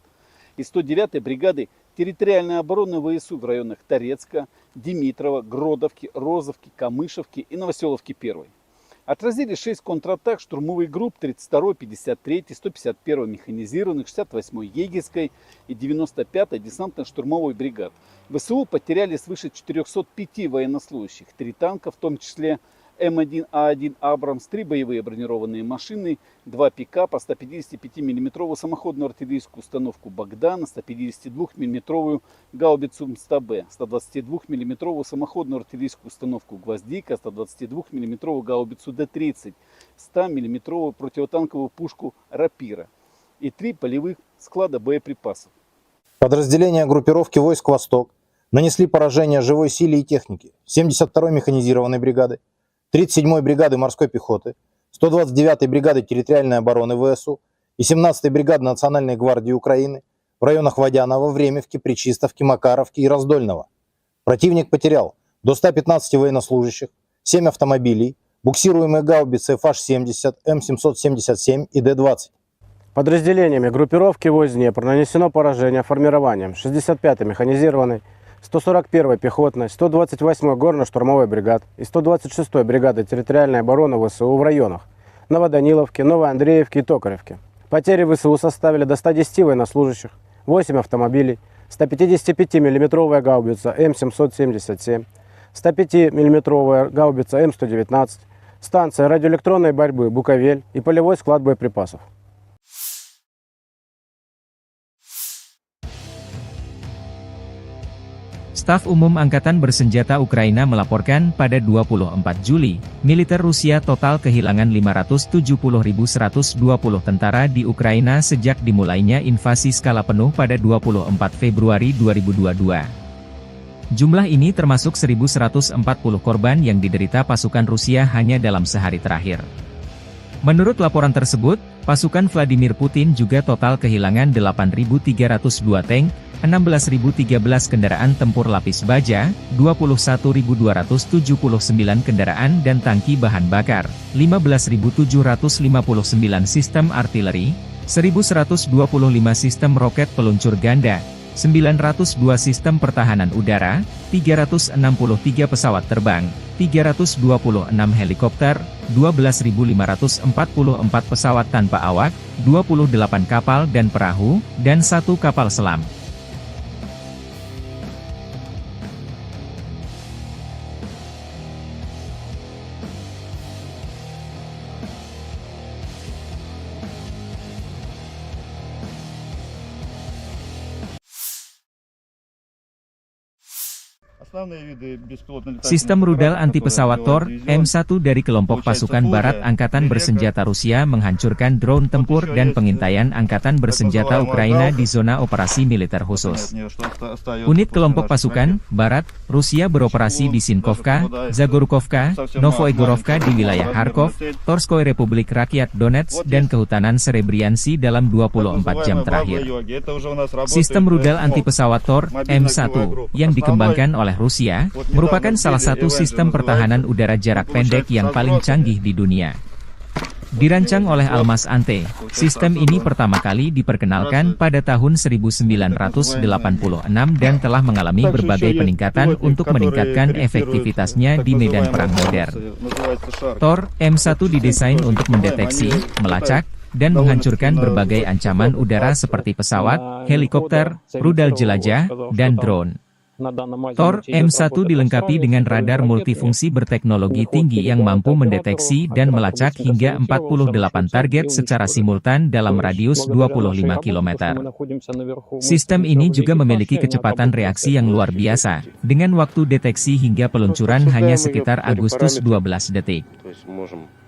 и 109-й бригады территориальной обороны ВСУ в районах Торецка, Димитрова, Гродовки, Розовки, Камышевки и Новоселовки 1. Отразили 6 контратак штурмовых групп 32-й, 53-й, 151-й механизированных, 68-й егерской и 95-й десантно-штурмовой бригад. ВСУ потеряли свыше 405 военнослужащих, 3 танка, в том числе М1А1 «Абрамс», 3 боевые бронированные машины, 2 пикапа, 155 мм самоходную артиллерийскую установку «Богдан», 152 мм гаубицу МСТБ, 122 мм самоходную артиллерийскую установку «Гвоздика», 122 мм гаубицу Д-30, 100 мм противотанковую пушку «Рапира» и 3 полевых склада боеприпасов. Подразделения группировки войск «Восток» нанесли поражение живой силе и технике 72-й механизированной бригады, 37-й бригады морской пехоты, 129-й бригады территориальной обороны ВСУ и 17-й бригады Национальной гвардии Украины в районах Водянова, Времевки, Пречистовки, Макаровки и Раздольного. Противник потерял до 115 военнослужащих, 7 автомобилей, буксируемые гаубицы FH-70, М777 и Д-20. Подразделениями группировки войск Днепр нанесено поражение формированием 65-й механизированной, 141-й пехотной, 128-й горно-штурмовой бригад и 126-й бригады территориальной обороны ВСУ в районах Новоданиловки, Новоандреевки и Токаревки. Потери ВСУ составили до 110 военнослужащих, 8 автомобилей, 155 мм гаубица М777, 105 мм гаубица М119, станция радиоэлектронной борьбы «Буковель» и полевой склад боеприпасов. Staf Umum Angkatan Bersenjata Ukraina melaporkan pada 24 Juli, militer Rusia total kehilangan 570.120 tentara di Ukraina sejak dimulainya invasi skala penuh pada 24 Februari 2022. Jumlah ini termasuk 1.140 korban yang diderita pasukan Rusia hanya dalam sehari terakhir. Menurut laporan tersebut, pasukan Vladimir Putin juga total kehilangan 8.302 tank, 16.013 kendaraan tempur lapis baja, 21.279 kendaraan dan tangki bahan bakar, 15.759 sistem artileri, 1.125 sistem roket peluncur ganda, 902 sistem pertahanan udara, 363 pesawat terbang, 326 helikopter, 12.544 pesawat tanpa awak, 28 kapal dan perahu, dan 1 kapal selam. Sistem rudal anti-pesawat Tor, M1 dari kelompok pasukan barat Angkatan Bersenjata Rusia menghancurkan drone tempur dan pengintaian Angkatan Bersenjata Ukraina di zona operasi militer khusus. Unit kelompok pasukan barat Rusia beroperasi di Sinkovka, Zagorkovka, Novoigorovka di wilayah Kharkov, Torskoy Republik Rakyat Donetsk dan Kehutanan Serebriansi dalam 24 jam terakhir. Sistem rudal anti-pesawat Tor, M1, yang dikembangkan oleh Rusia, merupakan salah satu sistem pertahanan udara jarak pendek yang paling canggih di dunia. Dirancang oleh Almas Ante, sistem ini pertama kali diperkenalkan pada tahun 1986 dan telah mengalami berbagai peningkatan untuk meningkatkan efektivitasnya di medan perang modern. Tor, M1 didesain untuk mendeteksi, melacak, dan menghancurkan berbagai ancaman udara seperti pesawat, helikopter, rudal jelajah, dan drone. Tor, M1 dilengkapi dengan radar multifungsi berteknologi tinggi yang mampu mendeteksi dan melacak hingga 48 target secara simultan dalam radius 25 km. Sistem ini juga memiliki kecepatan reaksi yang luar biasa, dengan waktu deteksi hingga peluncuran hanya sekitar Agustus 12 detik.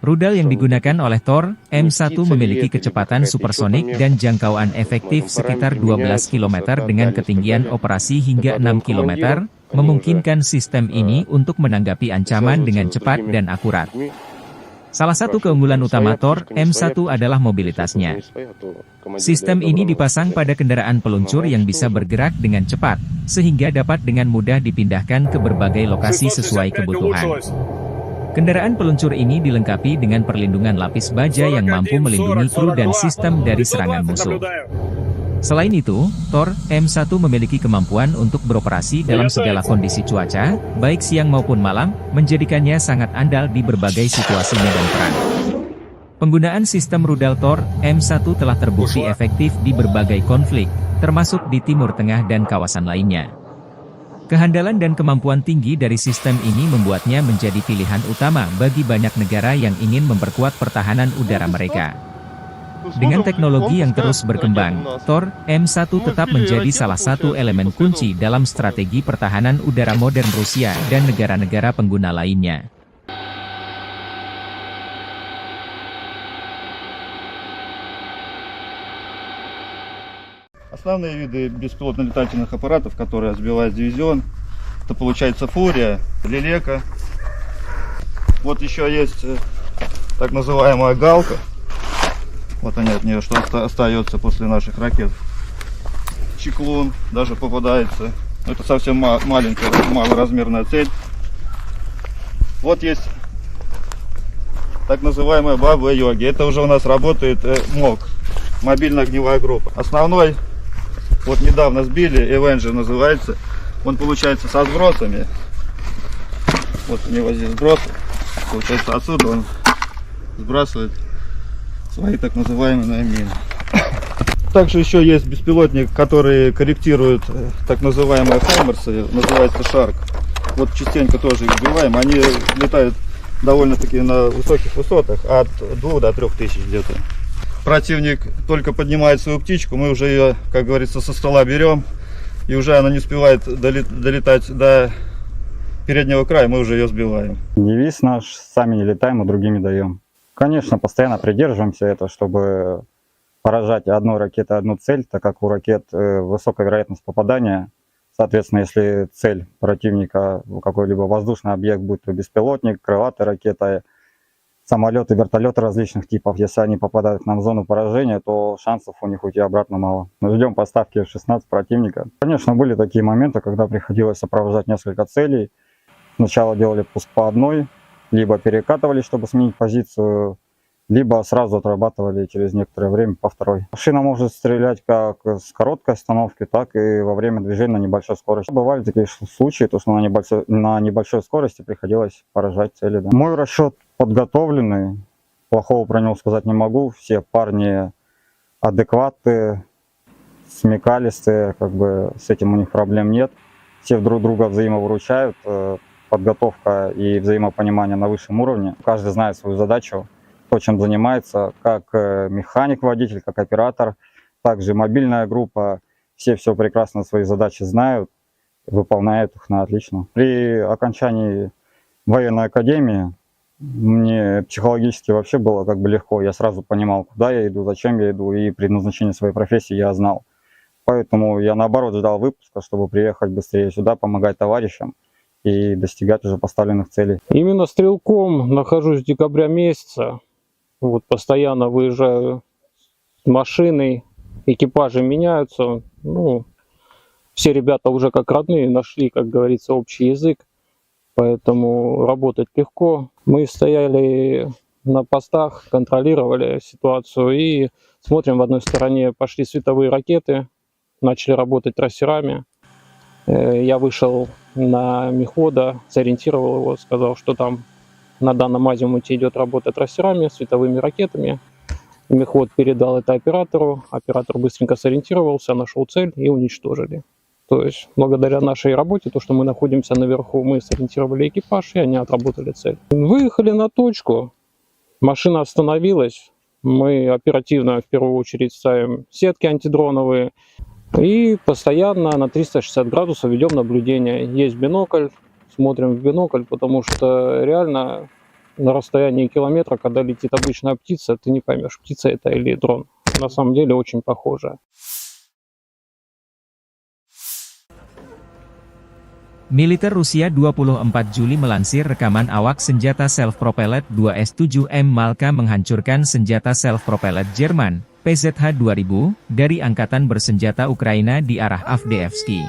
Rudal yang digunakan oleh Tor, M1 memiliki kecepatan supersonik dan jangkauan efektif sekitar 12 km dengan ketinggian operasi hingga 6 km, memungkinkan sistem ini untuk menanggapi ancaman dengan cepat dan akurat. Salah satu keunggulan utama Tor, M1 adalah mobilitasnya. Sistem ini dipasang pada kendaraan peluncur yang bisa bergerak dengan cepat, sehingga dapat dengan mudah dipindahkan ke berbagai lokasi sesuai kebutuhan. Kendaraan peluncur ini dilengkapi dengan perlindungan lapis baja yang mampu melindungi kru dan sistem dari serangan musuh. Selain itu, Tor M1 memiliki kemampuan untuk beroperasi dalam segala kondisi cuaca, baik siang maupun malam, menjadikannya sangat andal di berbagai situasi medan perang. Penggunaan sistem rudal Tor M1 telah terbukti efektif di berbagai konflik, termasuk di Timur Tengah dan kawasan lainnya. Kehandalan dan kemampuan tinggi dari sistem ini membuatnya menjadi pilihan utama bagi banyak negara yang ingin memperkuat pertahanan udara mereka. Dengan teknologi yang terus berkembang, Tor M1 tetap menjadi salah satu elemen kunci dalam strategi pertahanan udara modern Rusia dan negara-negara pengguna lainnya. Основные виды беспилотных летательных аппаратов, которые сбивает дивизион, это получается Фурия, Лелека. Вот еще есть так называемая Галка. Вот они от нее, что остается после наших ракет. Чеклун даже попадается. Это совсем маленькая, малоразмерная цель. Вот есть так называемая Баба-Йоги. Это уже у нас работает МОГ, мобильная огневая группа. Основной, вот недавно сбили, Avenger называется. Он получается со сбросами. Вот у него здесь сбросы. Получается отсюда он сбрасывает свои так называемые мины. Также еще есть беспилотник, который корректирует так называемые хаймерсы, называется Шарк. Вот частенько тоже их сбиваем. Они летают довольно-таки на высоких высотах, от 2 до 3 тысяч где-то. Противник только поднимает свою птичку, мы уже ее, как говорится, со стола берем, и уже она не успевает долетать до переднего края, мы уже ее сбиваем. Девиз наш: сами не летаем, а другими даем. Конечно, постоянно придерживаемся этого, чтобы поражать одной ракетой одну цель, так как у ракет высокая вероятность попадания. Соответственно, если цель противника какой-либо воздушный объект, будь то беспилотник, крылатая ракета, самолеты, вертолеты различных типов, если они попадают к нам в зону поражения, то шансов у них уйти обратно мало. Мы ждем поставки F-16 противника. Конечно, были такие моменты, когда приходилось сопровождать несколько целей. Сначала делали пуск по одной, либо перекатывали, чтобы сменить позицию, либо сразу отрабатывали через некоторое время по второй. Машина может стрелять как с короткой остановки, так и во время движения на небольшой скорости. Бывали такие случаи, то что на небольшой скорости приходилось поражать цели. Да. Мой расчет подготовленный, плохого про него сказать не могу. Все парни адекватные, смекалистые, как бы с этим у них проблем нет. Все друг друга взаимовыручают, подготовка и взаимопонимание на высшем уровне. Каждый знает свою задачу, то, чем занимается, как механик-водитель, как оператор, также мобильная группа. Все прекрасно свои задачи знают, выполняют их на отлично. При окончании военной академии мне психологически вообще было как бы легко. Я сразу понимал, куда я иду, зачем я иду, и предназначение своей профессии я знал. Поэтому я наоборот ждал выпуска, чтобы приехать быстрее сюда, помогать товарищам и достигать уже поставленных целей. Именно стрелком нахожусь с декабря месяца. Вот постоянно выезжаю с машиной, экипажи меняются. Ну, все ребята уже как родные нашли, как говорится, общий язык. Поэтому работать легко. Мы стояли на постах, контролировали ситуацию и смотрим, в одной стороне пошли световые ракеты, начали работать трассерами. Я вышел на мехвода, сориентировал его, сказал, что там на данном азимуте идет работа трассерами, световыми ракетами. Мехвод передал это оператору, оператор быстренько сориентировался, нашел цель и уничтожили. То есть благодаря нашей работе, то, что мы находимся наверху, мы сориентировали экипаж, и они отработали цель. Выехали на точку, машина остановилась, мы оперативно в первую очередь ставим сетки антидроновые и постоянно на 360 градусов ведем наблюдение. Есть бинокль, смотрим в бинокль, потому что реально на расстоянии километра, когда летит обычная птица, ты не поймешь, птица это или дрон. На самом деле очень похоже. Militer Rusia 24 Juli melansir rekaman awak senjata self-propelled 2S-7M Malka menghancurkan senjata self-propelled Jerman, PZH-2000, dari Angkatan Bersenjata Ukraina di arah Avdiivsky.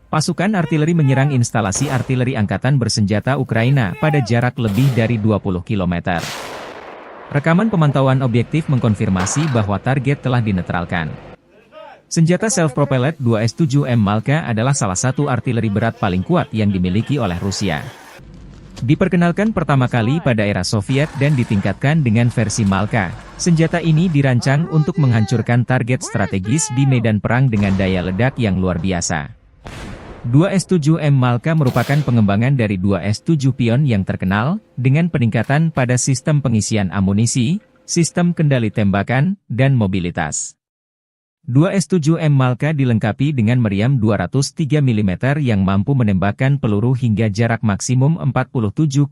Pasukan artileri menyerang instalasi artileri Angkatan Bersenjata Ukraina pada jarak lebih dari 20 km. Rekaman pemantauan objektif mengkonfirmasi bahwa target telah dinetralkan. Senjata self-propelled 2S7M Malka adalah salah satu artileri berat paling kuat yang dimiliki oleh Rusia. Diperkenalkan pertama kali pada era Soviet dan ditingkatkan dengan versi Malka, senjata ini dirancang untuk menghancurkan target strategis di medan perang dengan daya ledak yang luar biasa. 2S7M Malka merupakan pengembangan dari 2S7 Pion yang terkenal, dengan peningkatan pada sistem pengisian amunisi, sistem kendali tembakan, dan mobilitas. 2S7M Malka dilengkapi dengan meriam 203 mm yang mampu menembakkan peluru hingga jarak maksimum 47,5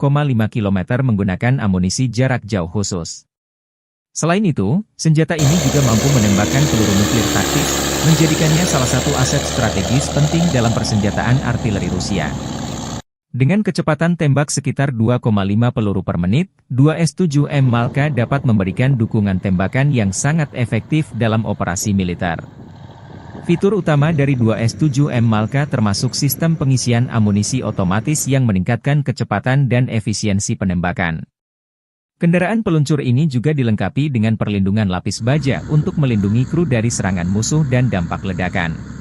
km menggunakan amunisi jarak jauh khusus. Selain itu, senjata ini juga mampu menembakkan peluru nuklir taktis, menjadikannya salah satu aset strategis penting dalam persenjataan artileri Rusia. Dengan kecepatan tembak sekitar 2,5 peluru per menit, 2S7M Malka dapat memberikan dukungan tembakan yang sangat efektif dalam operasi militer. Fitur utama dari 2S7M Malka termasuk sistem pengisian amunisi otomatis yang meningkatkan kecepatan dan efisiensi penembakan. Kendaraan peluncur ini juga dilengkapi dengan perlindungan lapis baja untuk melindungi kru dari serangan musuh dan dampak ledakan.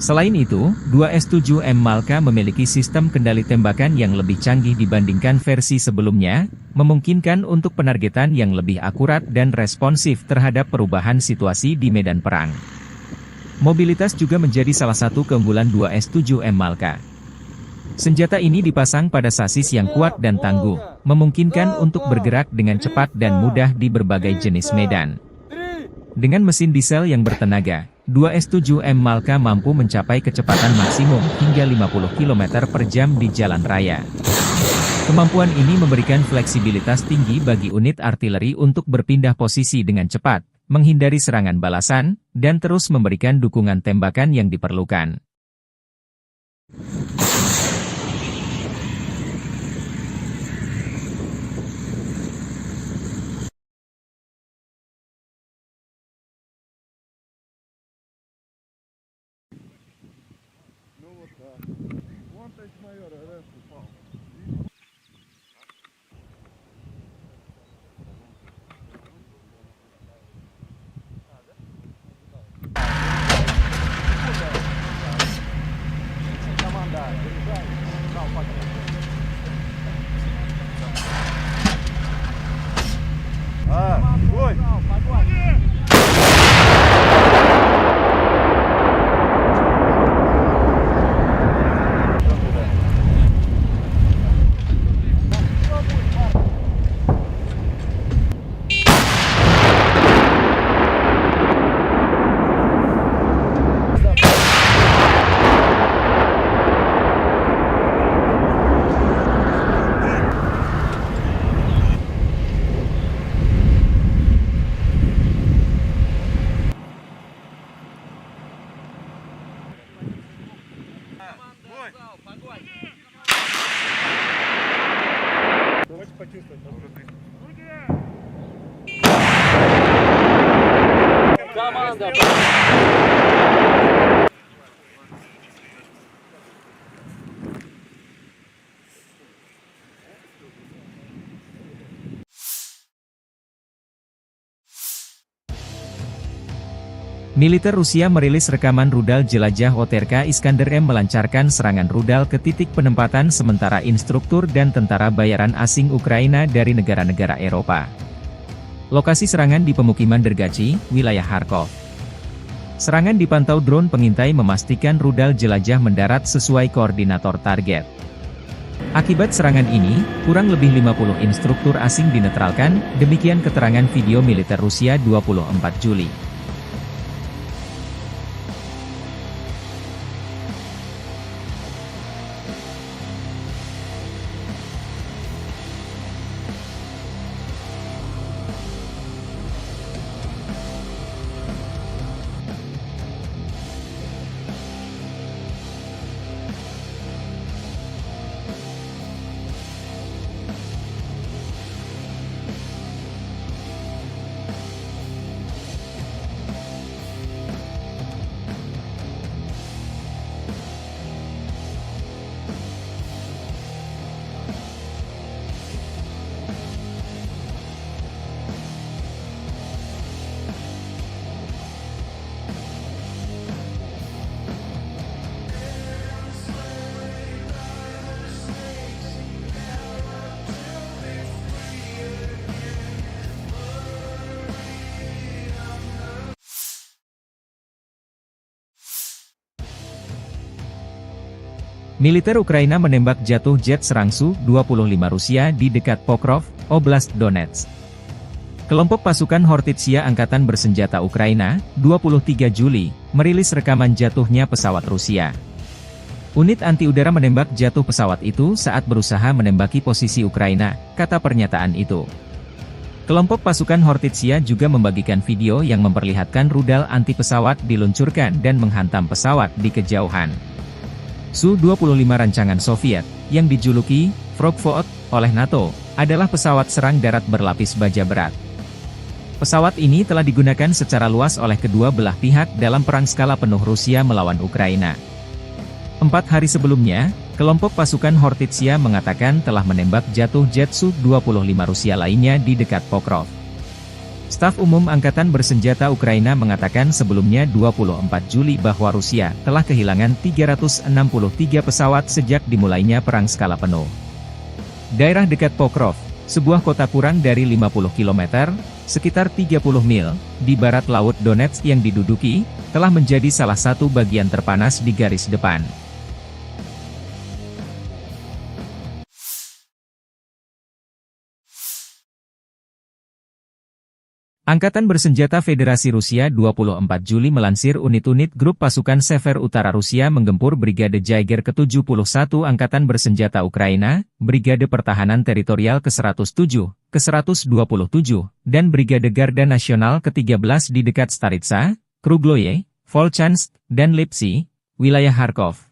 Selain itu, 2S7M Malka memiliki sistem kendali tembakan yang lebih canggih dibandingkan versi sebelumnya, memungkinkan untuk penargetan yang lebih akurat dan responsif terhadap perubahan situasi di medan perang. Mobilitas juga menjadi salah satu keunggulan 2S7M Malka. Senjata ini dipasang pada sasis yang kuat dan tangguh, memungkinkan untuk bergerak dengan cepat dan mudah di berbagai jenis medan. Dengan mesin diesel yang bertenaga, 2S7M Malka mampu mencapai kecepatan maksimum hingga 50 km per jam di jalan raya. Kemampuan ini memberikan fleksibilitas tinggi bagi unit artileri untuk berpindah posisi dengan cepat, menghindari serangan balasan, dan terus memberikan dukungan tembakan yang diperlukan. Militer Rusia merilis rekaman rudal jelajah OTRK Iskander M melancarkan serangan rudal ke titik penempatan sementara instruktur dan tentara bayaran asing Ukraina dari negara-negara Eropa. Lokasi serangan di pemukiman Dergachi, wilayah Kharkov. Serangan dipantau drone pengintai memastikan rudal jelajah mendarat sesuai koordinator target. Akibat serangan ini, kurang lebih 50 instruktur asing dinetralkan, demikian keterangan video militer Rusia 24 Juli. Militer Ukraina menembak jatuh jet serang Su-25 Rusia di dekat Pokrov, Oblast Donetsk. Kelompok pasukan Hortitsia Angkatan Bersenjata Ukraina, 23 Juli, merilis rekaman jatuhnya pesawat Rusia. Unit anti-udara menembak jatuh pesawat itu saat berusaha menembaki posisi Ukraina, kata pernyataan itu. Kelompok pasukan Hortitsia juga membagikan video yang memperlihatkan rudal anti-pesawat diluncurkan dan menghantam pesawat di kejauhan. Su-25 rancangan Soviet, yang dijuluki Frogvot oleh NATO, adalah pesawat serang darat berlapis baja berat. Pesawat ini telah digunakan secara luas oleh kedua belah pihak dalam perang skala penuh Rusia melawan Ukraina. 4 hari sebelumnya, kelompok pasukan Hortitsia mengatakan telah menembak jatuh jet Su-25 Rusia lainnya di dekat Pokrov. Staf Umum Angkatan Bersenjata Ukraina mengatakan sebelumnya 24 Juli bahwa Rusia telah kehilangan 363 pesawat sejak dimulainya perang skala penuh. Daerah dekat Pokrov, sebuah kota kurang dari 50 km, sekitar 30 mil, di barat laut Donetsk yang diduduki, telah menjadi salah satu bagian terpanas di garis depan. Angkatan Bersenjata Federasi Rusia 24 Juli melansir unit-unit grup pasukan Sever Utara Rusia menggempur Brigade Jaeger ke-71 Angkatan Bersenjata Ukraina, Brigade Pertahanan Teritorial ke-107, ke-127, dan Brigade Garda Nasional ke-13 di dekat Staritsa, Krugloye, Volchansk, dan Lipsy, wilayah Kharkov.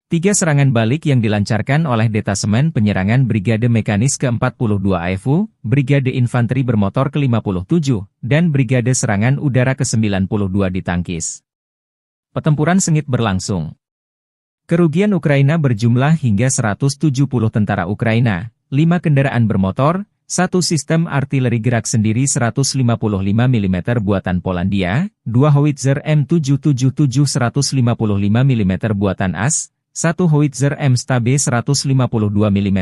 3 serangan balik yang dilancarkan oleh Detasemen Penyerangan Brigade Mekanis ke-42 AFU, Brigade Infanteri Bermotor ke-57, dan Brigade Serangan Udara ke-92 ditangkis. Pertempuran sengit berlangsung. Kerugian Ukraina berjumlah hingga 170 tentara Ukraina, 5 kendaraan bermotor, 1 sistem artileri gerak sendiri 155 mm buatan Polandia, 2 howitzer M777 155 mm buatan AS, 1 howitzer M-Stabe 152 mm,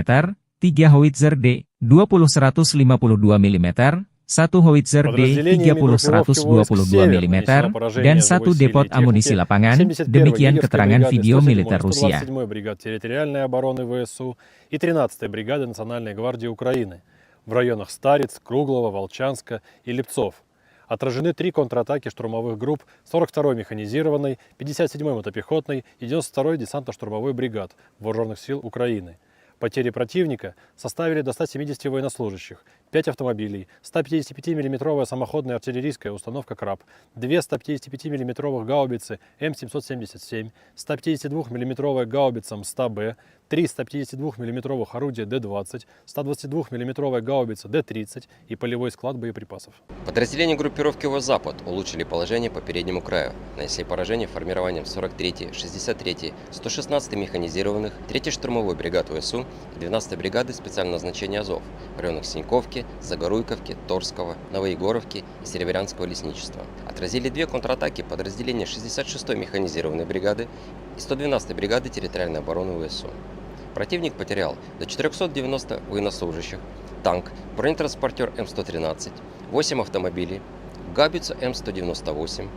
3 howitzer D-20 152 mm, 1 howitzer D-30 122 mm, dan 1 depot amunisi lapangan, demikian keterangan video militer Rusia. 127-й бригад территориальной обороны ВСУ и 13-й бригады Национальной гвардии Украины в районах Стариц, Круглова, Волчанска и Липцов. Отражены 3 контратаки штурмовых групп 42-й механизированной, 57-й мотопехотной и 92-й десантно-штурмовой бригад Вооруженных сил Украины. Потери противника составили до 170 военнослужащих, 5 автомобилей, 155 мм самоходная артиллерийская установка «Краб», 2 155 мм гаубицы М777, 152 мм гаубица МСТА-Б, 3 152 мм орудия Д-20, 122 мм гаубица Д-30 и полевой склад боеприпасов. Подразделения группировки «Запад» улучшили положение по переднему краю, нанесли поражение формированием 43-й, 63-й, 116-й механизированных, 3-й штурмовой бригад ВСУ и 12-й бригады специального назначения «Азов» в районах Синьковки, Загоруйковки, Торского, Новоегоровки и Серебрянского лесничества. Отразили 2 контратаки подразделения 66-й механизированной бригады и 112-й бригады территориальной обороны ВСУ. Противник потерял до 490 военнослужащих, танк, бронетранспортер М113, 8 автомобилей, гаубицу М198,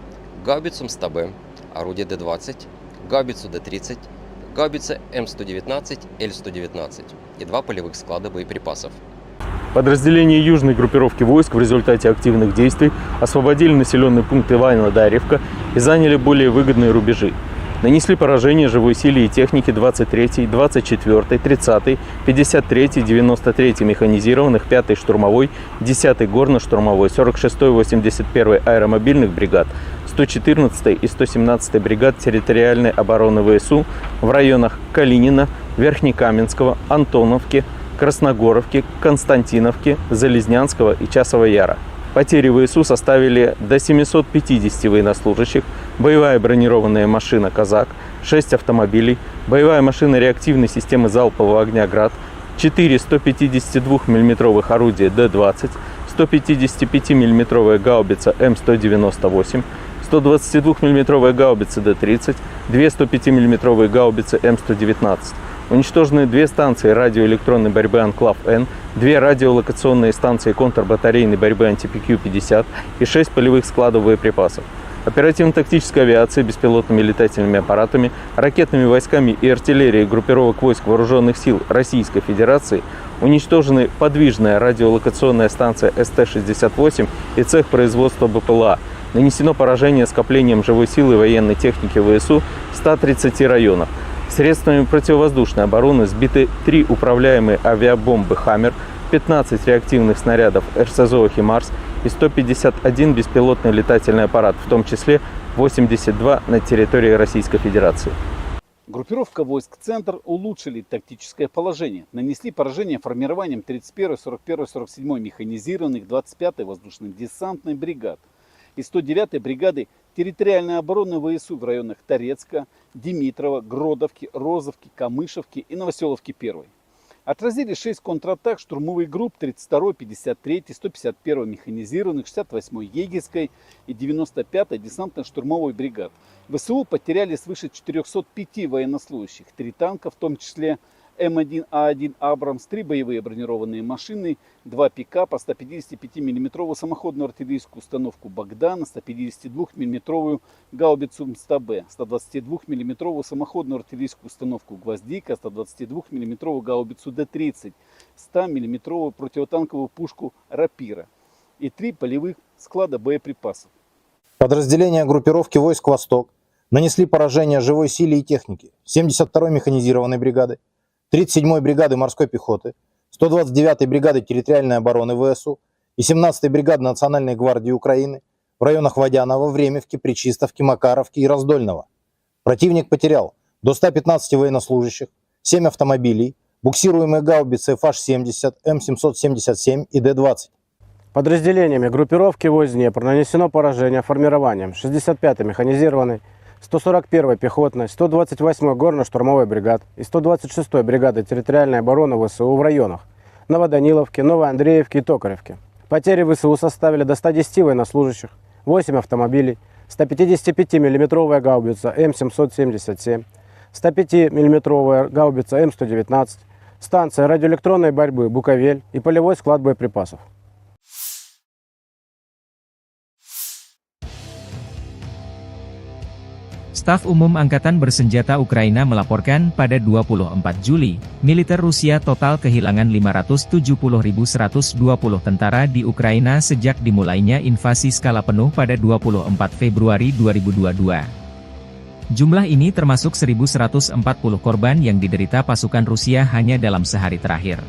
гаубицу МСТА-Б, орудие Д-20, гаубицу Д-30, гаубица М119, Л-119 и 2 полевых склада боеприпасов. Подразделения южной группировки войск в результате активных действий освободили населенный пункт Иваново-Дарьевка и заняли более выгодные рубежи. Нанесли поражение живой силе и технике 23-й, 24-й, 30-й, 53-й, 93-й механизированных, 5-й штурмовой, 10-й горно-штурмовой, 46-й, 81-й аэромобильных бригад, 114-й и 117-й бригад территориальной обороны ВСУ в районах Калинина, Верхнекаменского, Антоновки, Красногоровки, Константиновки, Залезнянского и Часова Яра. Потери ВСУ составили до 750 военнослужащих, боевая бронированная машина «Казак», 6 автомобилей, боевая машина реактивной системы залпового огня «Град», 4 152 мм орудия Д-20, 155 мм гаубица М198, 122 мм гаубица Д-30, 2 105 мм гаубицы М119. Уничтожены 2 станции радиоэлектронной борьбы «Анклав-Н», 2 радиолокационные станции контрбатарейной борьбы «Антипикью-50» и 6 полевых складов боеприпасов. оперативно-тактической авиацией, беспилотными летательными аппаратами, ракетными войсками и артиллерией группировок войск Вооруженных сил Российской Федерации уничтожены подвижная радиолокационная станция СТ-68 и цех производства БПЛА. Нанесено поражение скоплением живой силы и военной техники ВСУ в 130 районах. Средствами противовоздушной обороны сбиты 3 управляемые авиабомбы «Хаммер», 15 реактивных снарядов РСЗО «Химарс» и 151 беспилотный летательный аппарат, в том числе 82 на территории Российской Федерации. Группировка войск «Центр» улучшили тактическое положение. Нанесли поражение формированием 31-й, 41-й, 47-й механизированных 25-й воздушно-десантной бригад и 109-й бригады территориальной обороны ВСУ в районах Торецка, Димитрова, Гродовки, Розовки, Камышевки и Новоселовки-1. Отразили 6 контратак штурмовых групп 32-й, 53-й, 151-й механизированных, 68-й егерской и 95-й десантно-штурмовой бригад. ВСУ потеряли свыше 405 военнослужащих, 3 танка, в том числе М1А1 «Абрамс», 3 боевые бронированные машины, 2 пикапа, 155 мм самоходную артиллерийскую установку «Богдан», 152 мм гаубицу МСТБ, 122 мм самоходную артиллерийскую установку «Гвоздика», 122 мм гаубицу Д-30, 100 мм противотанковую пушку «Рапира» и 3 полевых склада боеприпасов. Подразделения группировки войск «Восток» нанесли поражение живой силе и технике 72-й механизированной бригады, 37-й бригады морской пехоты, 129-й бригады территориальной обороны ВСУ и 17-й бригады Национальной гвардии Украины в районах Водянова, Времевки, Пречистовки, Макаровки и Раздольного. Противник потерял до 115 военнослужащих, 7 автомобилей, буксируемые гаубицы ФАШ-70, М777 и Д-20. Подразделениями группировки войск Днепр нанесено поражение формированием 65-й механизированной, 141-й пехотной, 128-й горно-штурмовой бригад и 126-й бригады территориальной обороны ВСУ в районах Новоданиловки, Новоандреевки и Токаревки. Потери ВСУ составили до 110 военнослужащих, 8 автомобилей, 155 мм гаубица М777, 105 мм гаубица М119, станция радиоэлектронной борьбы «Буковель» и полевой склад боеприпасов. Staf Umum Angkatan Bersenjata Ukraina melaporkan pada 24 Juli, militer Rusia total kehilangan 570.120 tentara di Ukraina sejak dimulainya invasi skala penuh pada 24 Februari 2022. Jumlah ini termasuk 1.140 korban yang diderita pasukan Rusia hanya dalam sehari terakhir.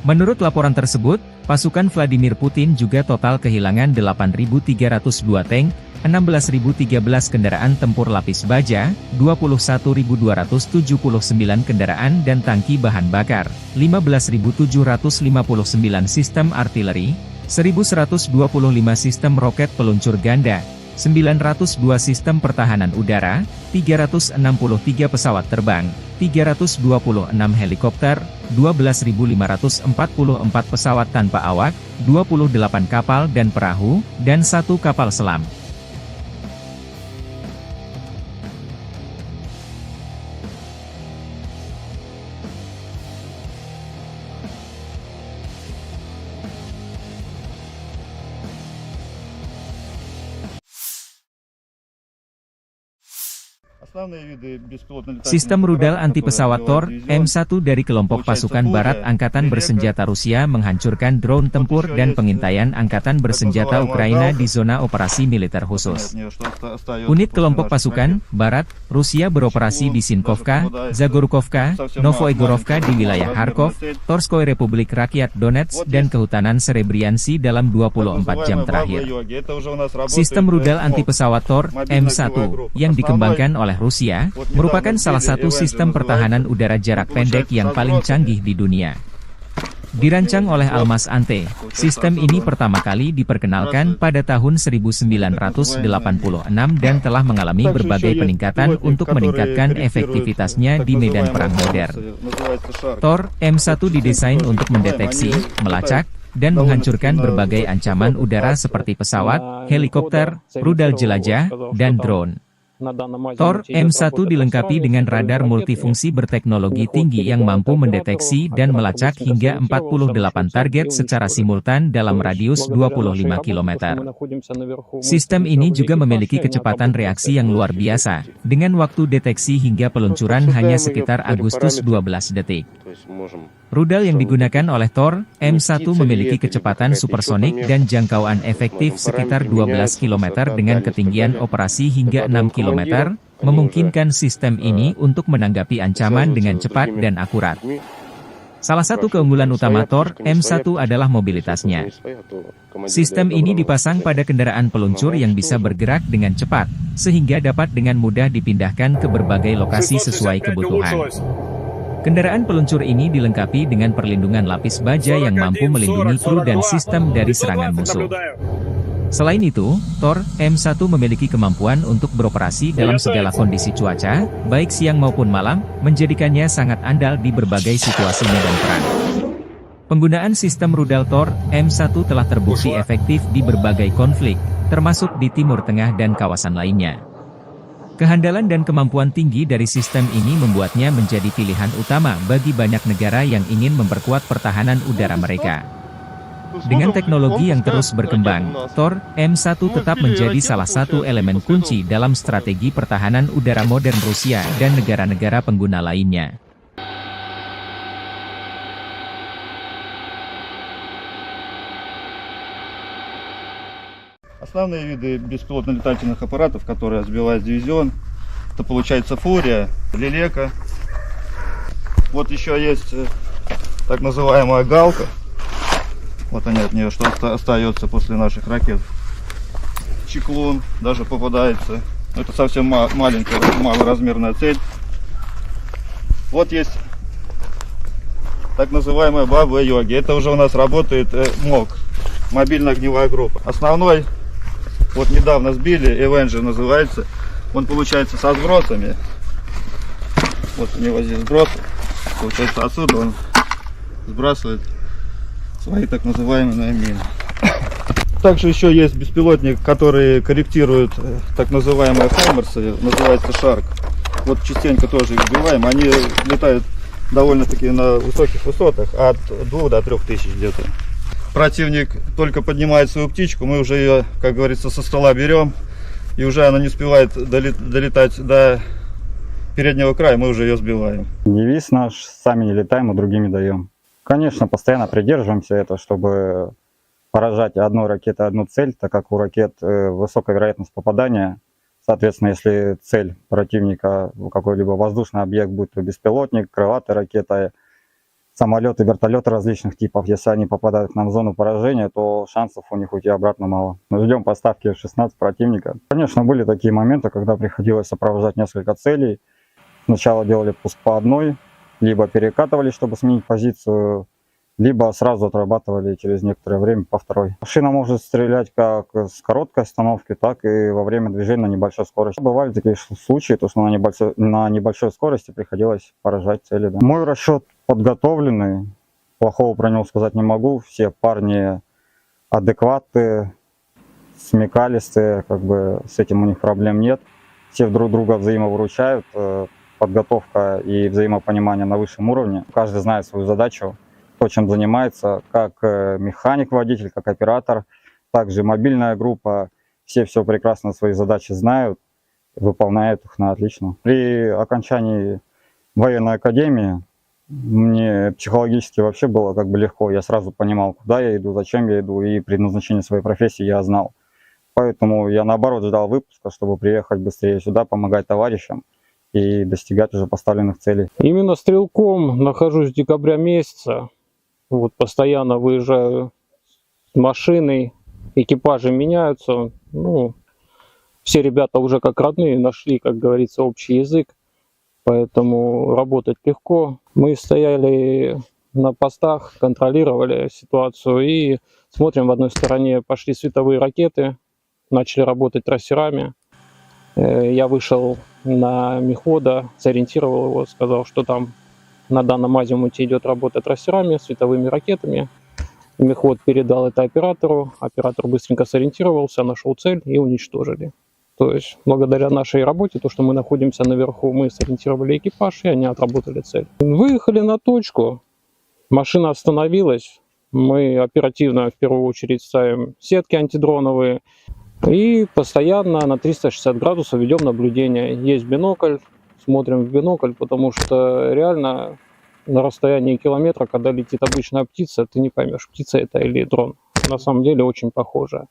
Menurut laporan tersebut, pasukan Vladimir Putin juga total kehilangan 8.302 tank, 16.013 kendaraan tempur lapis baja, 21.279 kendaraan dan tangki bahan bakar, 15.759 sistem artileri, 1.125 sistem roket peluncur ganda, 902 sistem pertahanan udara, 363 pesawat terbang, 326 helikopter, 12.544 pesawat tanpa awak, 28 kapal dan perahu, dan 1 kapal selam. Sistem rudal anti-pesawat Tor, M1 dari kelompok pasukan barat Angkatan Bersenjata Rusia menghancurkan drone tempur dan pengintaian Angkatan Bersenjata Ukraina di zona operasi militer khusus. Unit kelompok pasukan barat Rusia beroperasi di Sinkovka, Zagorkovka, Novoigorovka di wilayah Kharkov, Torskoy Republik Rakyat Donetsk dan Kehutanan Serebriansi dalam 24 jam terakhir. Sistem rudal anti-pesawat Tor, M1, yang dikembangkan oleh Rusia, merupakan salah satu sistem pertahanan udara jarak pendek yang paling canggih di dunia. Dirancang oleh Almas Ante, sistem ini pertama kali diperkenalkan pada tahun 1986 dan telah mengalami berbagai peningkatan untuk meningkatkan efektivitasnya di medan perang modern. Tor, M1 didesain untuk mendeteksi, melacak, dan menghancurkan berbagai ancaman udara seperti pesawat, helikopter, rudal jelajah, dan drone. Tor M1 dilengkapi dengan radar multifungsi berteknologi tinggi yang mampu mendeteksi dan melacak hingga 48 target secara simultan dalam radius 25 km. Sistem ini juga memiliki kecepatan reaksi yang luar biasa, dengan waktu deteksi hingga peluncuran hanya sekitar Agustus 12 detik. Rudal yang digunakan oleh Tor M1 memiliki kecepatan supersonik dan jangkauan efektif sekitar 12 km dengan ketinggian operasi hingga 6 km, memungkinkan sistem ini untuk menanggapi ancaman dengan cepat dan akurat. Salah satu keunggulan utama Tor M1 adalah mobilitasnya. Sistem ini dipasang pada kendaraan peluncur yang bisa bergerak dengan cepat, sehingga dapat dengan mudah dipindahkan ke berbagai lokasi sesuai kebutuhan. Kendaraan peluncur ini dilengkapi dengan perlindungan lapis baja yang mampu melindungi kru dan sistem dari serangan musuh. Selain itu, Tor M1 memiliki kemampuan untuk beroperasi dalam segala kondisi cuaca, baik siang maupun malam, menjadikannya sangat andal di berbagai situasi medan perang. Penggunaan sistem rudal Tor M1 telah terbukti efektif di berbagai konflik, termasuk di Timur Tengah dan kawasan lainnya. Kehandalan dan kemampuan tinggi dari sistem ini membuatnya menjadi pilihan utama bagi banyak negara yang ingin memperkuat pertahanan udara mereka. Dengan teknologi yang terus berkembang, Tor M1 tetap menjadi salah satu elemen kunci dalam strategi pertahanan udara modern Rusia dan negara-negara pengguna lainnya. Основные виды беспилотных летательных аппаратов, которые сбивает дивизион, это получается Фурия, Лелека. Вот еще есть так называемая Галка. Вот они от нее, что остается после наших ракет. Чеклун даже попадается. Это совсем маленькая, малоразмерная цель. Вот есть так называемая Баба-Йоги. Это уже у нас работает МОГ, мобильная огневая группа. Основной, вот недавно сбили, Avenger называется. Он получается со сбросами. Вот у него здесь сброс. Получается отсюда он сбрасывает свои так называемые мины. Также еще есть беспилотник, который корректирует так называемые хаймерсы, называется Шарк. Вот частенько тоже их сбиваем. Они летают довольно-таки на высоких высотах, от 2 до 3 тысяч где-то. Противник только поднимает свою птичку, мы уже ее, как говорится, со стола берем, и уже она не успевает долетать до переднего края, мы уже ее сбиваем. Девиз наш: сами не летаем, а другими даем. Конечно, постоянно придерживаемся этого, чтобы поражать одной ракетой одну цель, так как у ракет высокая вероятность попадания. Соответственно, если цель противника, какой-либо воздушный объект, будь то беспилотник, крылатая ракета, самолеты, вертолеты различных типов, если они попадают к нам в зону поражения, то шансов у них уйти обратно мало. Мы ждем поставки F-16 противника. Конечно, были такие моменты, когда приходилось сопровождать несколько целей. Сначала делали пуск по одной, либо перекатывали, чтобы сменить позицию, либо сразу отрабатывали через некоторое время по второй. Машина может стрелять как с короткой остановки, так и во время движения на небольшой скорости. Бывали такие случаи, то, что на небольшой скорости приходилось поражать цели. Да. Мой расчет подготовленный, плохого про него сказать не могу. Все парни адекватные, смекалистые, как бы с этим у них проблем нет. Все друг друга взаимовыручают, подготовка и взаимопонимание на высшем уровне. Каждый знает свою задачу, то, чем занимается, как механик-водитель, как оператор, также мобильная группа. Все прекрасно свои задачи знают, выполняют их на отлично. При окончании военной академии мне психологически вообще было как бы легко. Я сразу понимал, куда я иду, зачем я иду, и предназначение своей профессии я знал. Поэтому я наоборот ждал выпуска, чтобы приехать быстрее сюда, помогать товарищам и достигать уже поставленных целей. Именно стрелком нахожусь с декабря месяца. Вот постоянно выезжаю с машиной, экипажи меняются. Ну, все ребята уже как родные нашли, как говорится, общий язык. Поэтому работать легко. Мы стояли на постах, контролировали ситуацию и смотрим, в одной стороне пошли световые ракеты, начали работать трассерами. Я вышел на мехвода, сориентировал его, сказал, что там на данном азимуте идет работа трассерами, световыми ракетами. Мехвод передал это оператору, оператор быстренько сориентировался, нашел цель и уничтожили. То есть, благодаря нашей работе, то, что мы находимся наверху, мы сориентировали экипаж, и они отработали цель. Выехали на точку, машина остановилась, мы оперативно, в первую очередь, ставим сетки антидроновые и постоянно на 360 градусов ведем наблюдение. Есть бинокль, смотрим в бинокль, потому что реально на расстоянии километра, когда летит обычная птица, ты не поймешь, птица это или дрон. На самом деле очень похоже.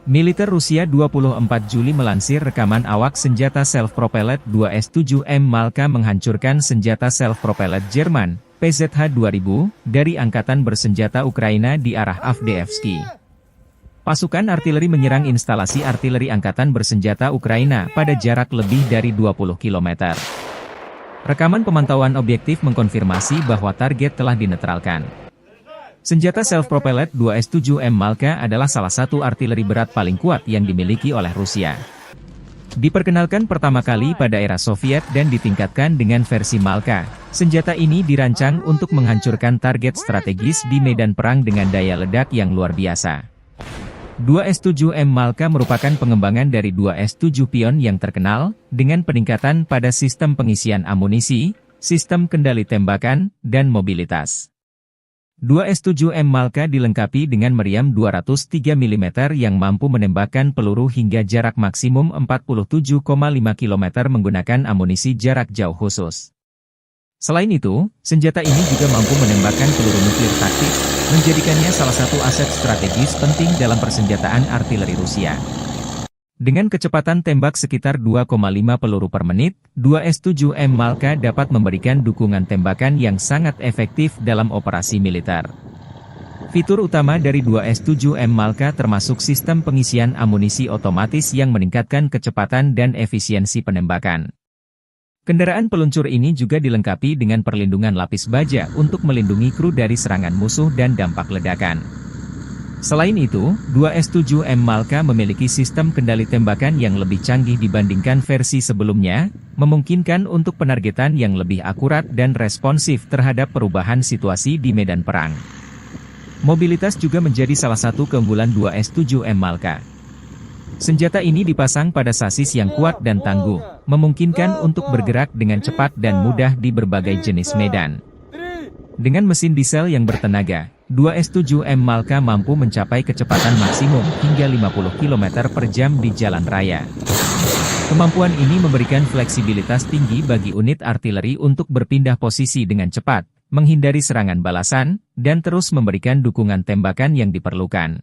Militer Rusia 24 Juli melansir rekaman awak senjata self-propelled 2S-7M Malka menghancurkan senjata self-propelled Jerman, PZH-2000, dari Angkatan Bersenjata Ukraina di arah Avdiivsky. Pasukan artileri menyerang instalasi artileri Angkatan Bersenjata Ukraina pada jarak lebih dari 20 km. Rekaman pemantauan objektif mengkonfirmasi bahwa target telah dinetralkan. Senjata self-propelled 2S-7M Malka adalah salah satu artileri berat paling kuat yang dimiliki oleh Rusia. Diperkenalkan pertama kali pada era Soviet dan ditingkatkan dengan versi Malka, senjata ini dirancang untuk menghancurkan target strategis di medan perang dengan daya ledak yang luar biasa. 2S-7M Malka merupakan pengembangan dari 2S-7 Pion yang terkenal, dengan peningkatan pada sistem pengisian amunisi, sistem kendali tembakan, dan mobilitas. 2S-7M Malka dilengkapi dengan meriam 203 mm yang mampu menembakkan peluru hingga jarak maksimum 47,5 km menggunakan amunisi jarak jauh khusus. Selain itu, senjata ini juga mampu menembakkan peluru nuklir taktis, menjadikannya salah satu aset strategis penting dalam persenjataan artileri Rusia. Dengan kecepatan tembak sekitar 2,5 peluru per menit, 2S-7M Malka dapat memberikan dukungan tembakan yang sangat efektif dalam operasi militer. Fitur utama dari 2S-7M Malka termasuk sistem pengisian amunisi otomatis yang meningkatkan kecepatan dan efisiensi penembakan. Kendaraan peluncur ini juga dilengkapi dengan perlindungan lapis baja untuk melindungi kru dari serangan musuh dan dampak ledakan. Selain itu, 2S-7M Malka memiliki sistem kendali tembakan yang lebih canggih dibandingkan versi sebelumnya, memungkinkan untuk penargetan yang lebih akurat dan responsif terhadap perubahan situasi di medan perang. Mobilitas juga menjadi salah satu keunggulan 2S-7M Malka. Senjata ini dipasang pada sasis yang kuat dan tangguh, memungkinkan untuk bergerak dengan cepat dan mudah di berbagai jenis medan. Dengan mesin diesel yang bertenaga, 2S-7M Malka mampu mencapai kecepatan maksimum hingga 50 km per jam di jalan raya. Kemampuan ini memberikan fleksibilitas tinggi bagi unit artileri untuk berpindah posisi dengan cepat, menghindari serangan balasan, dan terus memberikan dukungan tembakan yang diperlukan.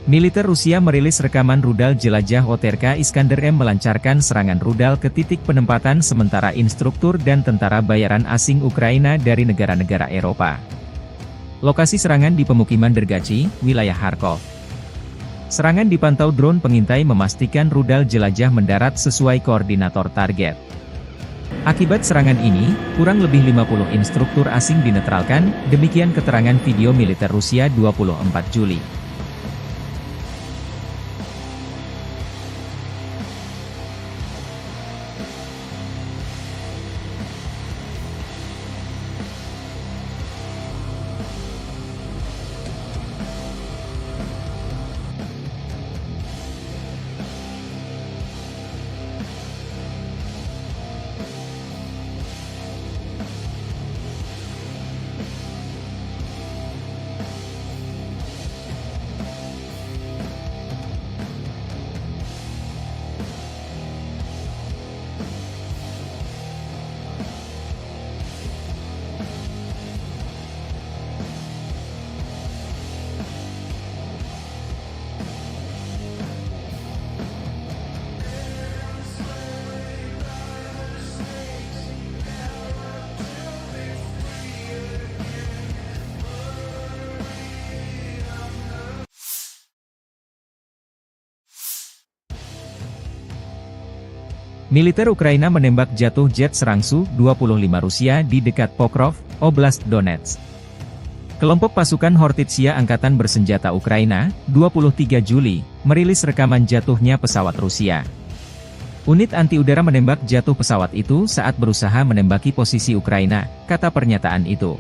Militer Rusia merilis rekaman rudal jelajah OTRK Iskander M melancarkan serangan rudal ke titik penempatan sementara instruktur dan tentara bayaran asing Ukraina dari negara-negara Eropa. Lokasi serangan di pemukiman Dergachi, wilayah Kharkov. Serangan dipantau drone pengintai memastikan rudal jelajah mendarat sesuai koordinator target. Akibat serangan ini, kurang lebih 50 instruktur asing dinetralkan, demikian keterangan video militer Rusia 24 Juli. Militer Ukraina menembak jatuh jet serang Su-25 Rusia di dekat Pokrov, Oblast Donetsk. Kelompok pasukan Hortitsia Angkatan Bersenjata Ukraina, 23 Juli, merilis rekaman jatuhnya pesawat Rusia. Unit anti-udara menembak jatuh pesawat itu saat berusaha menembaki posisi Ukraina, kata pernyataan itu.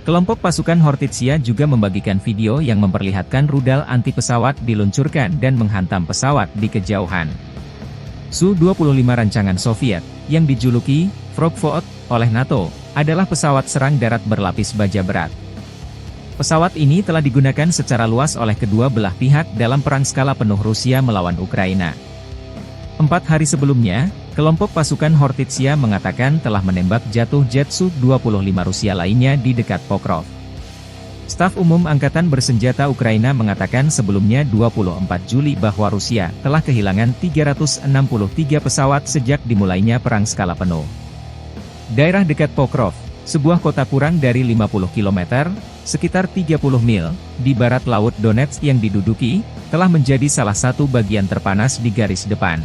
Kelompok pasukan Hortitsia juga membagikan video yang memperlihatkan rudal anti-pesawat diluncurkan dan menghantam pesawat di kejauhan. Su-25 rancangan Soviet, yang dijuluki Frogvot oleh NATO, adalah pesawat serang darat berlapis baja berat. Pesawat ini telah digunakan secara luas oleh kedua belah pihak dalam perang skala penuh Rusia melawan Ukraina. 4 hari sebelumnya, kelompok pasukan Hortitsia mengatakan telah menembak jatuh jet Su-25 Rusia lainnya di dekat Pokrov. Staf Umum Angkatan Bersenjata Ukraina mengatakan sebelumnya 24 Juli bahwa Rusia telah kehilangan 363 pesawat sejak dimulainya perang skala penuh. Daerah dekat Pokrov, sebuah kota kurang dari 50 km, sekitar 30 mil, di barat laut Donetsk yang diduduki, telah menjadi salah satu bagian terpanas di garis depan.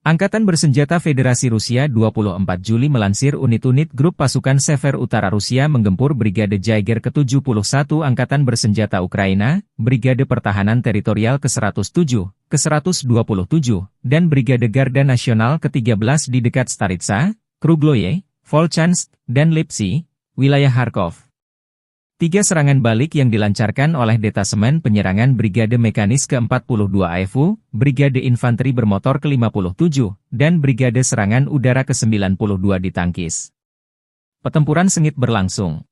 Angkatan Bersenjata Federasi Rusia 24 Juli melansir unit-unit grup pasukan Sever Utara Rusia menggempur Brigade Jaeger ke-71 Angkatan Bersenjata Ukraina, Brigade Pertahanan Teritorial ke-107, ke-127, dan Brigade Garda Nasional ke-13 di dekat Staritsa, Krugloye, Volchansk, dan Lipsy, wilayah Kharkov. 3 serangan balik yang dilancarkan oleh Detasemen Penyerangan Brigade Mekanis ke-42 AFU, Brigade Infanteri Bermotor ke-57, dan Brigade Serangan Udara ke-92 ditangkis. Pertempuran sengit berlangsung.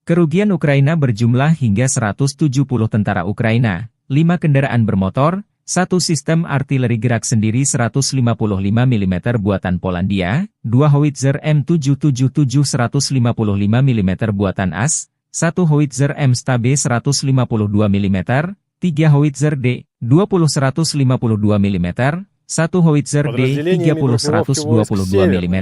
Kerugian Ukraina berjumlah hingga 170 tentara Ukraina, 5 kendaraan bermotor, 1 sistem artileri gerak sendiri 155 mm buatan Polandia, 2 howitzer M777 155 mm buatan AS, 1 howitzer M-Stabe 152 mm, 3 howitzer D-20 152 mm, 1 howitzer D-30 122 mm,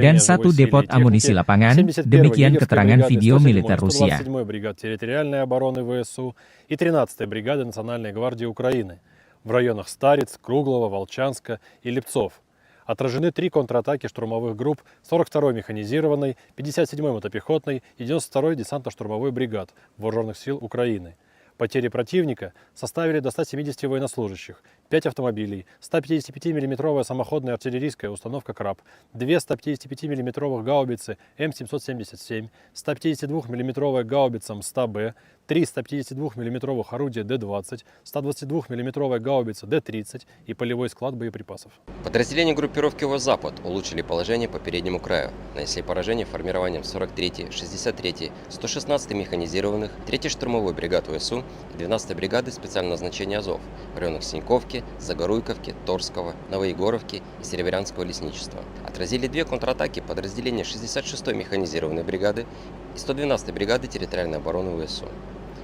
dan 1 depot amunisi lapangan, demikian keterangan video militer Rusia. 127-й бригады территориальной обороны ВСУ и 13-й бригады Национальной гвардии Украины в районах Стариц, Круглова, Волчанска и Липцов. Отражены 3 контратаки штурмовых групп 42-й механизированной, 57-й мотопехотной и 92-й десантно-штурмовой бригад Вооруженных сил Украины. Потери противника составили до 170 военнослужащих, 5 автомобилей, 155 мм самоходная артиллерийская установка «Краб», 2 155 мм гаубицы М777, 152 мм гаубица МСТА-Б, 3 152 мм орудия Д-20, 122 мм гаубица Д-30 и полевой склад боеприпасов. Подразделения группировки «Запад» улучшили положение по переднему краю, нанесли поражение формированием 43-й, 63-й, 116-й механизированных, 3-й штурмовой бригад ВСУ и 12-й бригады специального назначения «Азов» в районах Синьковки, Загоруйковки, Торского, Новоегоровки и Серебрянского лесничества. Отразили 2 контратаки подразделения 66-й механизированной бригады и 112-й бригады территориальной обороны ВСУ.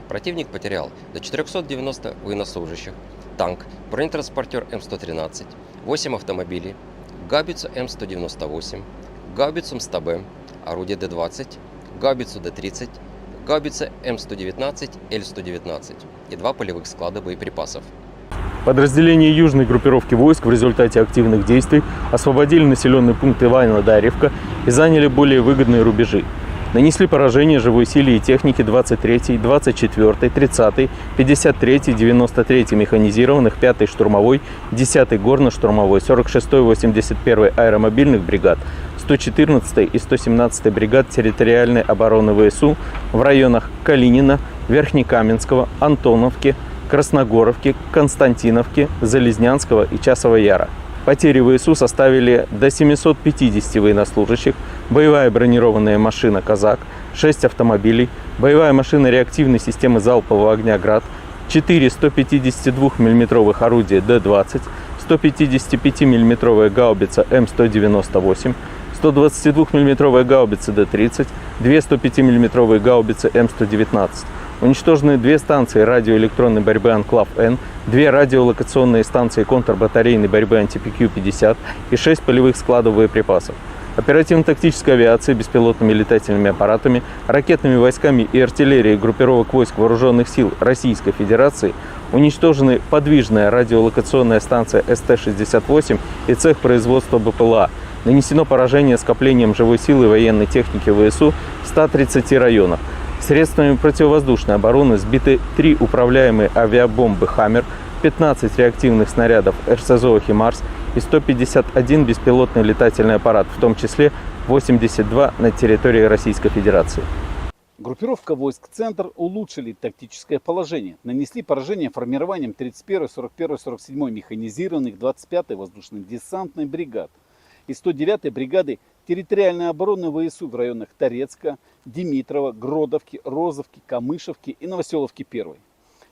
Противник потерял до 490 военнослужащих, танк, бронетранспортер М113, 8 автомобилей, гаубицу М198, гаубицу МСТБ, орудие Д-20, гаубицу Д-30, гаубицы М119, Л-119 и 2 полевых склада боеприпасов. Подразделения южной группировки войск в результате активных действий освободили населенный пункт Иваново-Дарьевка и заняли более выгодные рубежи. Нанесли поражение живой силе и технике 23-й, 24-й, 30-й, 53-й, 93-й механизированных, 5-й штурмовой, 10-й горно-штурмовой, 46-й, 81-й аэромобильных бригад, 114-й и 117-й бригад территориальной обороны ВСУ в районах Калинина, Верхнекаменского, Антоновки, Красногоровки, Константиновки, Залезнянского и Часового Яра. Потери ВСУ составили до 750 военнослужащих, боевая бронированная машина «Казак», 6 автомобилей, боевая машина реактивной системы залпового огня «Град», 4 152 мм орудия Д-20, 155 мм гаубица М198, 122 мм гаубица Д-30, 2 105 мм гаубицы М119. Уничтожены 2 станции радиоэлектронной борьбы «Анклав-Н», 2 радиолокационные станции контрбатарейной борьбы «Антипикю-50» и 6 полевых складов боеприпасов. Оперативно-тактической авиацией, беспилотными летательными аппаратами, ракетными войсками и артиллерией группировок войск Вооруженных сил Российской Федерации уничтожены подвижная радиолокационная станция СТ-68 и цех производства БПЛА. Нанесено поражение скоплением живой силы и военной техники ВСУ в 130 районах. Средствами противовоздушной обороны сбиты 3 управляемые авиабомбы «Хаммер», 15 реактивных снарядов РСЗО «Химарс» и 151 беспилотный летательный аппарат, в том числе 82 на территории Российской Федерации. Группировка войск «Центр» улучшили тактическое положение. Нанесли поражение формированием 31-й, 41-й, 47-й механизированных, 25-й воздушно-десантной бригад и 109-й бригады территориальной обороны ВСУ в районах Торецка, Димитрова, Гродовки, Розовки, Камышевки и Новоселовки-1.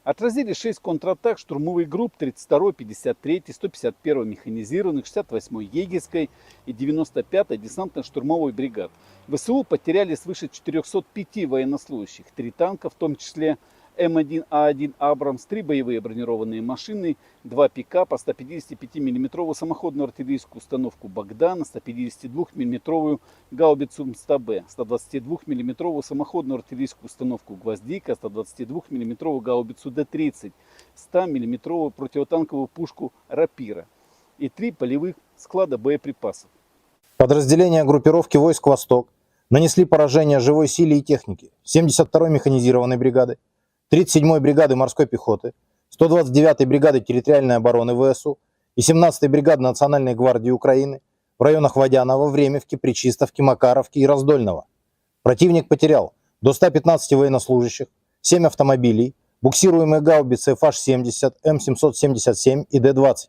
Отразили 6 контратак штурмовых групп 32-й, 53-й, 151-й механизированных, 68-й егерской и 95-й десантно-штурмовой бригад. ВСУ потеряли свыше 405 военнослужащих, 3 танка, в том числе М1А1 «Абрамс», 3 боевые бронированные машины, 2 пикапа, 155 мм самоходную артиллерийскую установку «Богдан», 152 мм гаубицу МСТБ, 122 мм самоходную артиллерийскую установку «Гвоздика», 122 мм гаубицу Д-30, 100 мм противотанковую пушку «Рапира» и 3 полевых склада боеприпасов. Подразделения группировки войск «Восток» нанесли поражение живой силе и технике 72-й механизированной бригады, 37-й бригады морской пехоты, 129-й бригады территориальной обороны ВСУ и 17-й бригады Национальной гвардии Украины в районах Водянова, Времевки, Пречистовки, Макаровки и Раздольного. Противник потерял до 115 военнослужащих, 7 автомобилей, буксируемые гаубицы FH-70, М777 и Д-20.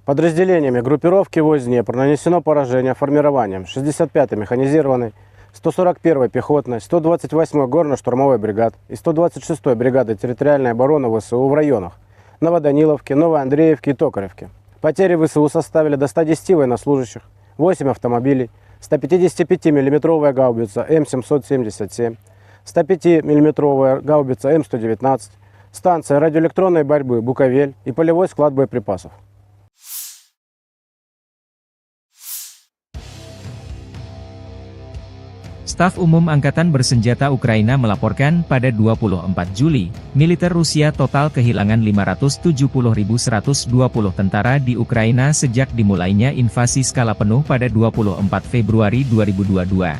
Подразделениями группировки войск Днепр нанесено поражение формированием 65-й механизированной, 141-й пехотной, 128-й горно-штурмовой бригад и 126-й бригады территориальной обороны ВСУ в районах Новоданиловки, Новоандреевки и Токаревки. Потери ВСУ составили до 110 военнослужащих, 8 автомобилей, 155 мм гаубица М777, 105 мм гаубица М119, станция радиоэлектронной борьбы «Буковель» и полевой склад боеприпасов. Staf Umum Angkatan Bersenjata Ukraina melaporkan pada 24 Juli, militer Rusia total kehilangan 570.120 tentara di Ukraina sejak dimulainya invasi skala penuh pada 24 Februari 2022.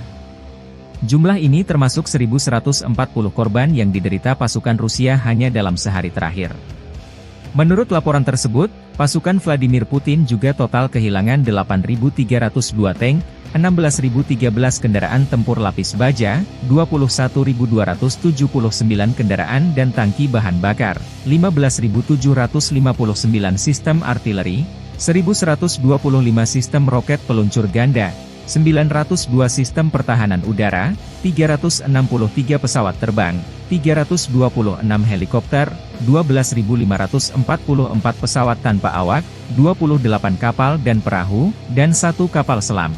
Jumlah ini termasuk 1.140 korban yang diderita pasukan Rusia hanya dalam sehari terakhir. Menurut laporan tersebut, pasukan Vladimir Putin juga total kehilangan 8.302 tank, 16.013 kendaraan tempur lapis baja, 21.279 kendaraan dan tangki bahan bakar, 15.759 sistem artileri, 1.125 sistem roket peluncur ganda, 902 sistem pertahanan udara, 363 pesawat terbang, 326 helikopter, 12.544 pesawat tanpa awak, 28 kapal dan perahu, dan 1 kapal selam.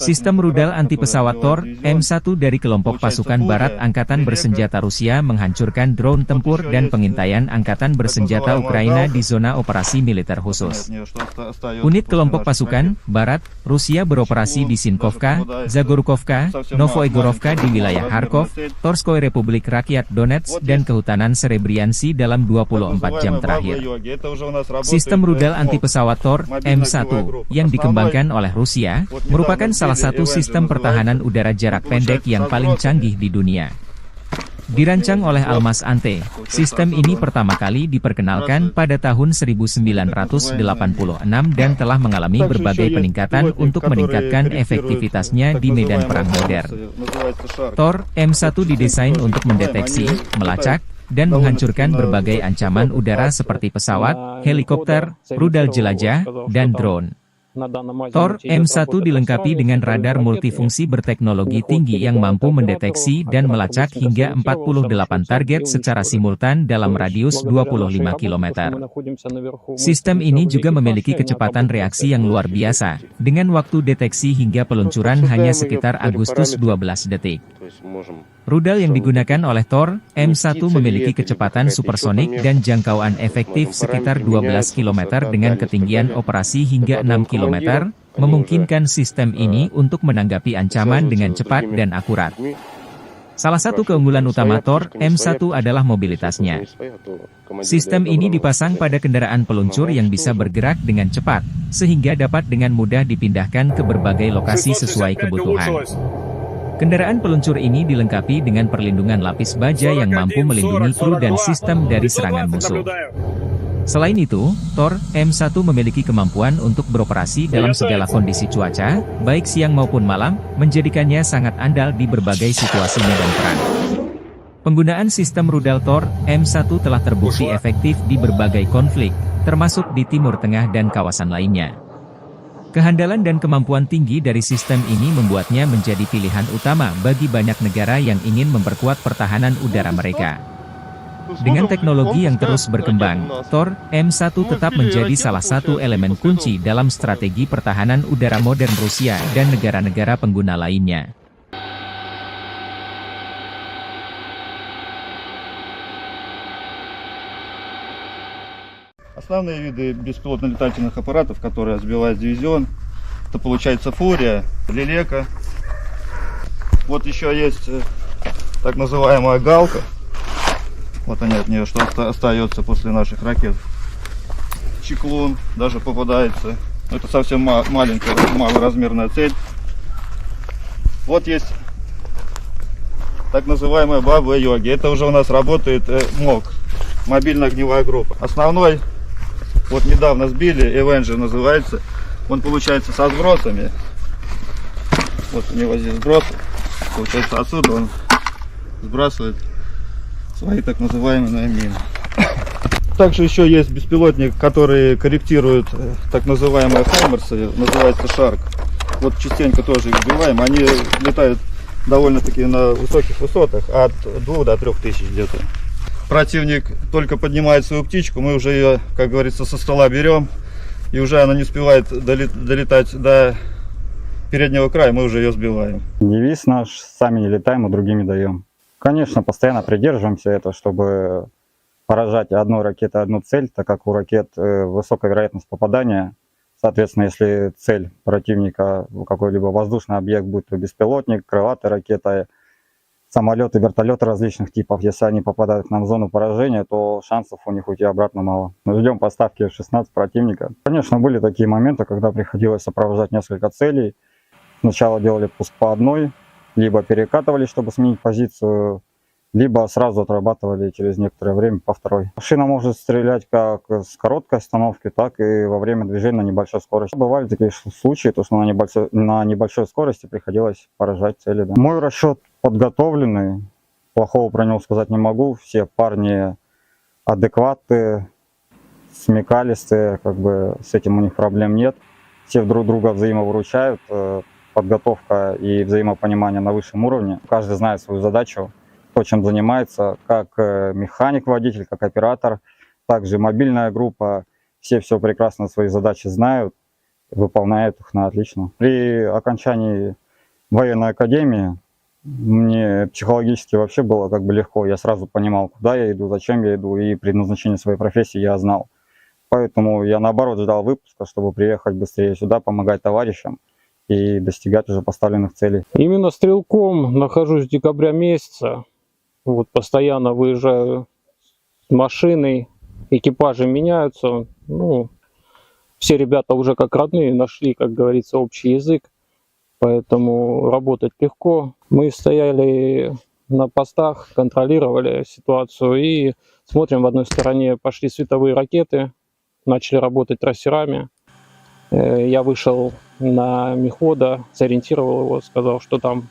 Sistem rudal anti-pesawat Tor M1 dari kelompok pasukan barat Angkatan Bersenjata Rusia menghancurkan drone tempur dan pengintaian Angkatan Bersenjata Ukraina di zona operasi militer khusus. Unit kelompok pasukan barat Rusia beroperasi di Sinkovka, Zagorkovka, Novoegorovka di wilayah Kharkov, Torskoy Republik Rakyat Donetsk dan Kehutanan Serebriansi dalam 24 jam terakhir. Sistem rudal anti-pesawat Tor M1 yang dikembangkan oleh Rusia merupakan salah satu sistem pertahanan udara jarak pendek yang paling canggih di dunia. Dirancang oleh Almas Ante, sistem ini pertama kali diperkenalkan pada tahun 1986 dan telah mengalami berbagai peningkatan untuk meningkatkan efektivitasnya di medan perang modern. Tor M1 didesain untuk mendeteksi, melacak, dan menghancurkan berbagai ancaman udara seperti pesawat, helikopter, rudal jelajah, dan drone. Tor M1 dilengkapi dengan radar multifungsi berteknologi tinggi yang mampu mendeteksi dan melacak hingga 48 target secara simultan dalam radius 25 km. Sistem ini juga memiliki kecepatan reaksi yang luar biasa, dengan waktu deteksi hingga peluncuran hanya sekitar Agustus 12 detik. Rudal yang digunakan oleh Tor M1 memiliki kecepatan supersonik dan jangkauan efektif sekitar 12 km dengan ketinggian operasi hingga 6 km, memungkinkan sistem ini untuk menanggapi ancaman dengan cepat dan akurat. Salah satu keunggulan utama Tor M1 adalah mobilitasnya. Sistem ini dipasang pada kendaraan peluncur yang bisa bergerak dengan cepat, sehingga dapat dengan mudah dipindahkan ke berbagai lokasi sesuai kebutuhan. Kendaraan peluncur ini dilengkapi dengan perlindungan lapis baja yang mampu melindungi kru dan sistem dari serangan musuh. Selain itu, Tor M1 memiliki kemampuan untuk beroperasi dalam segala kondisi cuaca, baik siang maupun malam, menjadikannya sangat andal di berbagai situasi medan perang. Penggunaan sistem rudal Tor M1 telah terbukti efektif di berbagai konflik, termasuk di Timur Tengah dan kawasan lainnya. Kehandalan dan kemampuan tinggi dari sistem ini membuatnya menjadi pilihan utama bagi banyak negara yang ingin memperkuat pertahanan udara mereka. Dengan teknologi yang terus berkembang, Tor M1 tetap menjadi salah satu elemen kunci dalam strategi pertahanan udara modern Rusia dan negara-negara pengguna lainnya. Основные виды беспилотно-летательных аппаратов, которые сбивают дивизион, это получается Фурия, Лелека. Вот еще есть так называемая Галка. Вот они от нее, что остается после наших ракет. Чеклун даже попадается. Это совсем маленькая, малоразмерная цель. Вот есть так называемая Баба-Йоги. Это уже у нас работает МОГ, мобильная огневая группа. Основной, вот недавно сбили, Avenger называется. Он получается со сбросами. Вот у него здесь сброс. Получается отсюда он сбрасывает свои так называемые мины. Также еще есть беспилотник, который корректирует так называемые хаймерсы, называется Шарк. Вот частенько тоже их сбиваем. Они летают довольно-таки на высоких высотах, от 2 до 3 тысяч где-то. Противник только поднимает свою птичку, мы уже ее, как говорится, со стола берем, и уже она не успевает долетать до переднего края, мы уже ее сбиваем. Девиз наш: сами не летаем, а другими даем. Конечно, постоянно придерживаемся этого, чтобы поражать одной ракетой одну цель, так как у ракет высокая вероятность попадания. Соответственно, если цель противника какой-либо воздушный объект, будь то беспилотник, крылатая ракета, самолеты, вертолеты различных типов, если они попадают к нам в зону поражения, то шансов у них уйти обратно мало. Мы ждем поставки F-16 противника. Конечно, были такие моменты, когда приходилось сопровождать несколько целей. Сначала делали пуск по одной, либо перекатывали, чтобы сменить позицию, либо сразу отрабатывали через некоторое время по второй. Машина может стрелять как с короткой остановки, так и во время движения на небольшой скорости. Бывали такие случаи, то что на небольшой скорости приходилось поражать цели. Да. Мой расчет подготовленный, плохого про него сказать не могу. Все парни адекватные, смекалистые, как бы с этим у них проблем нет. Все друг друга взаимовыручают, подготовка и взаимопонимание на высшем уровне. Каждый знает свою задачу, то, чем занимается, как механик, водитель, как оператор, также мобильная группа. Все прекрасно свои задачи знают. выполняет их на отлично. При окончании военной академии мне психологически вообще было как бы легко. Я сразу понимал, куда я иду, зачем я иду, и предназначение своей профессии я знал. Поэтому я наоборот ждал выпуска, чтобы приехать быстрее сюда, помогать товарищам и достигать уже поставленных целей. Именно стрелком нахожусь с декабря месяца. Вот постоянно выезжаю с машиной, экипажи меняются. Ну, все ребята уже как родные нашли, как говорится, общий язык. Поэтому работать легко. Мы стояли на постах, контролировали ситуацию и смотрим, в одной стороне пошли световые ракеты, начали работать трассерами. Я вышел на мехвода, сориентировал его, сказал, что там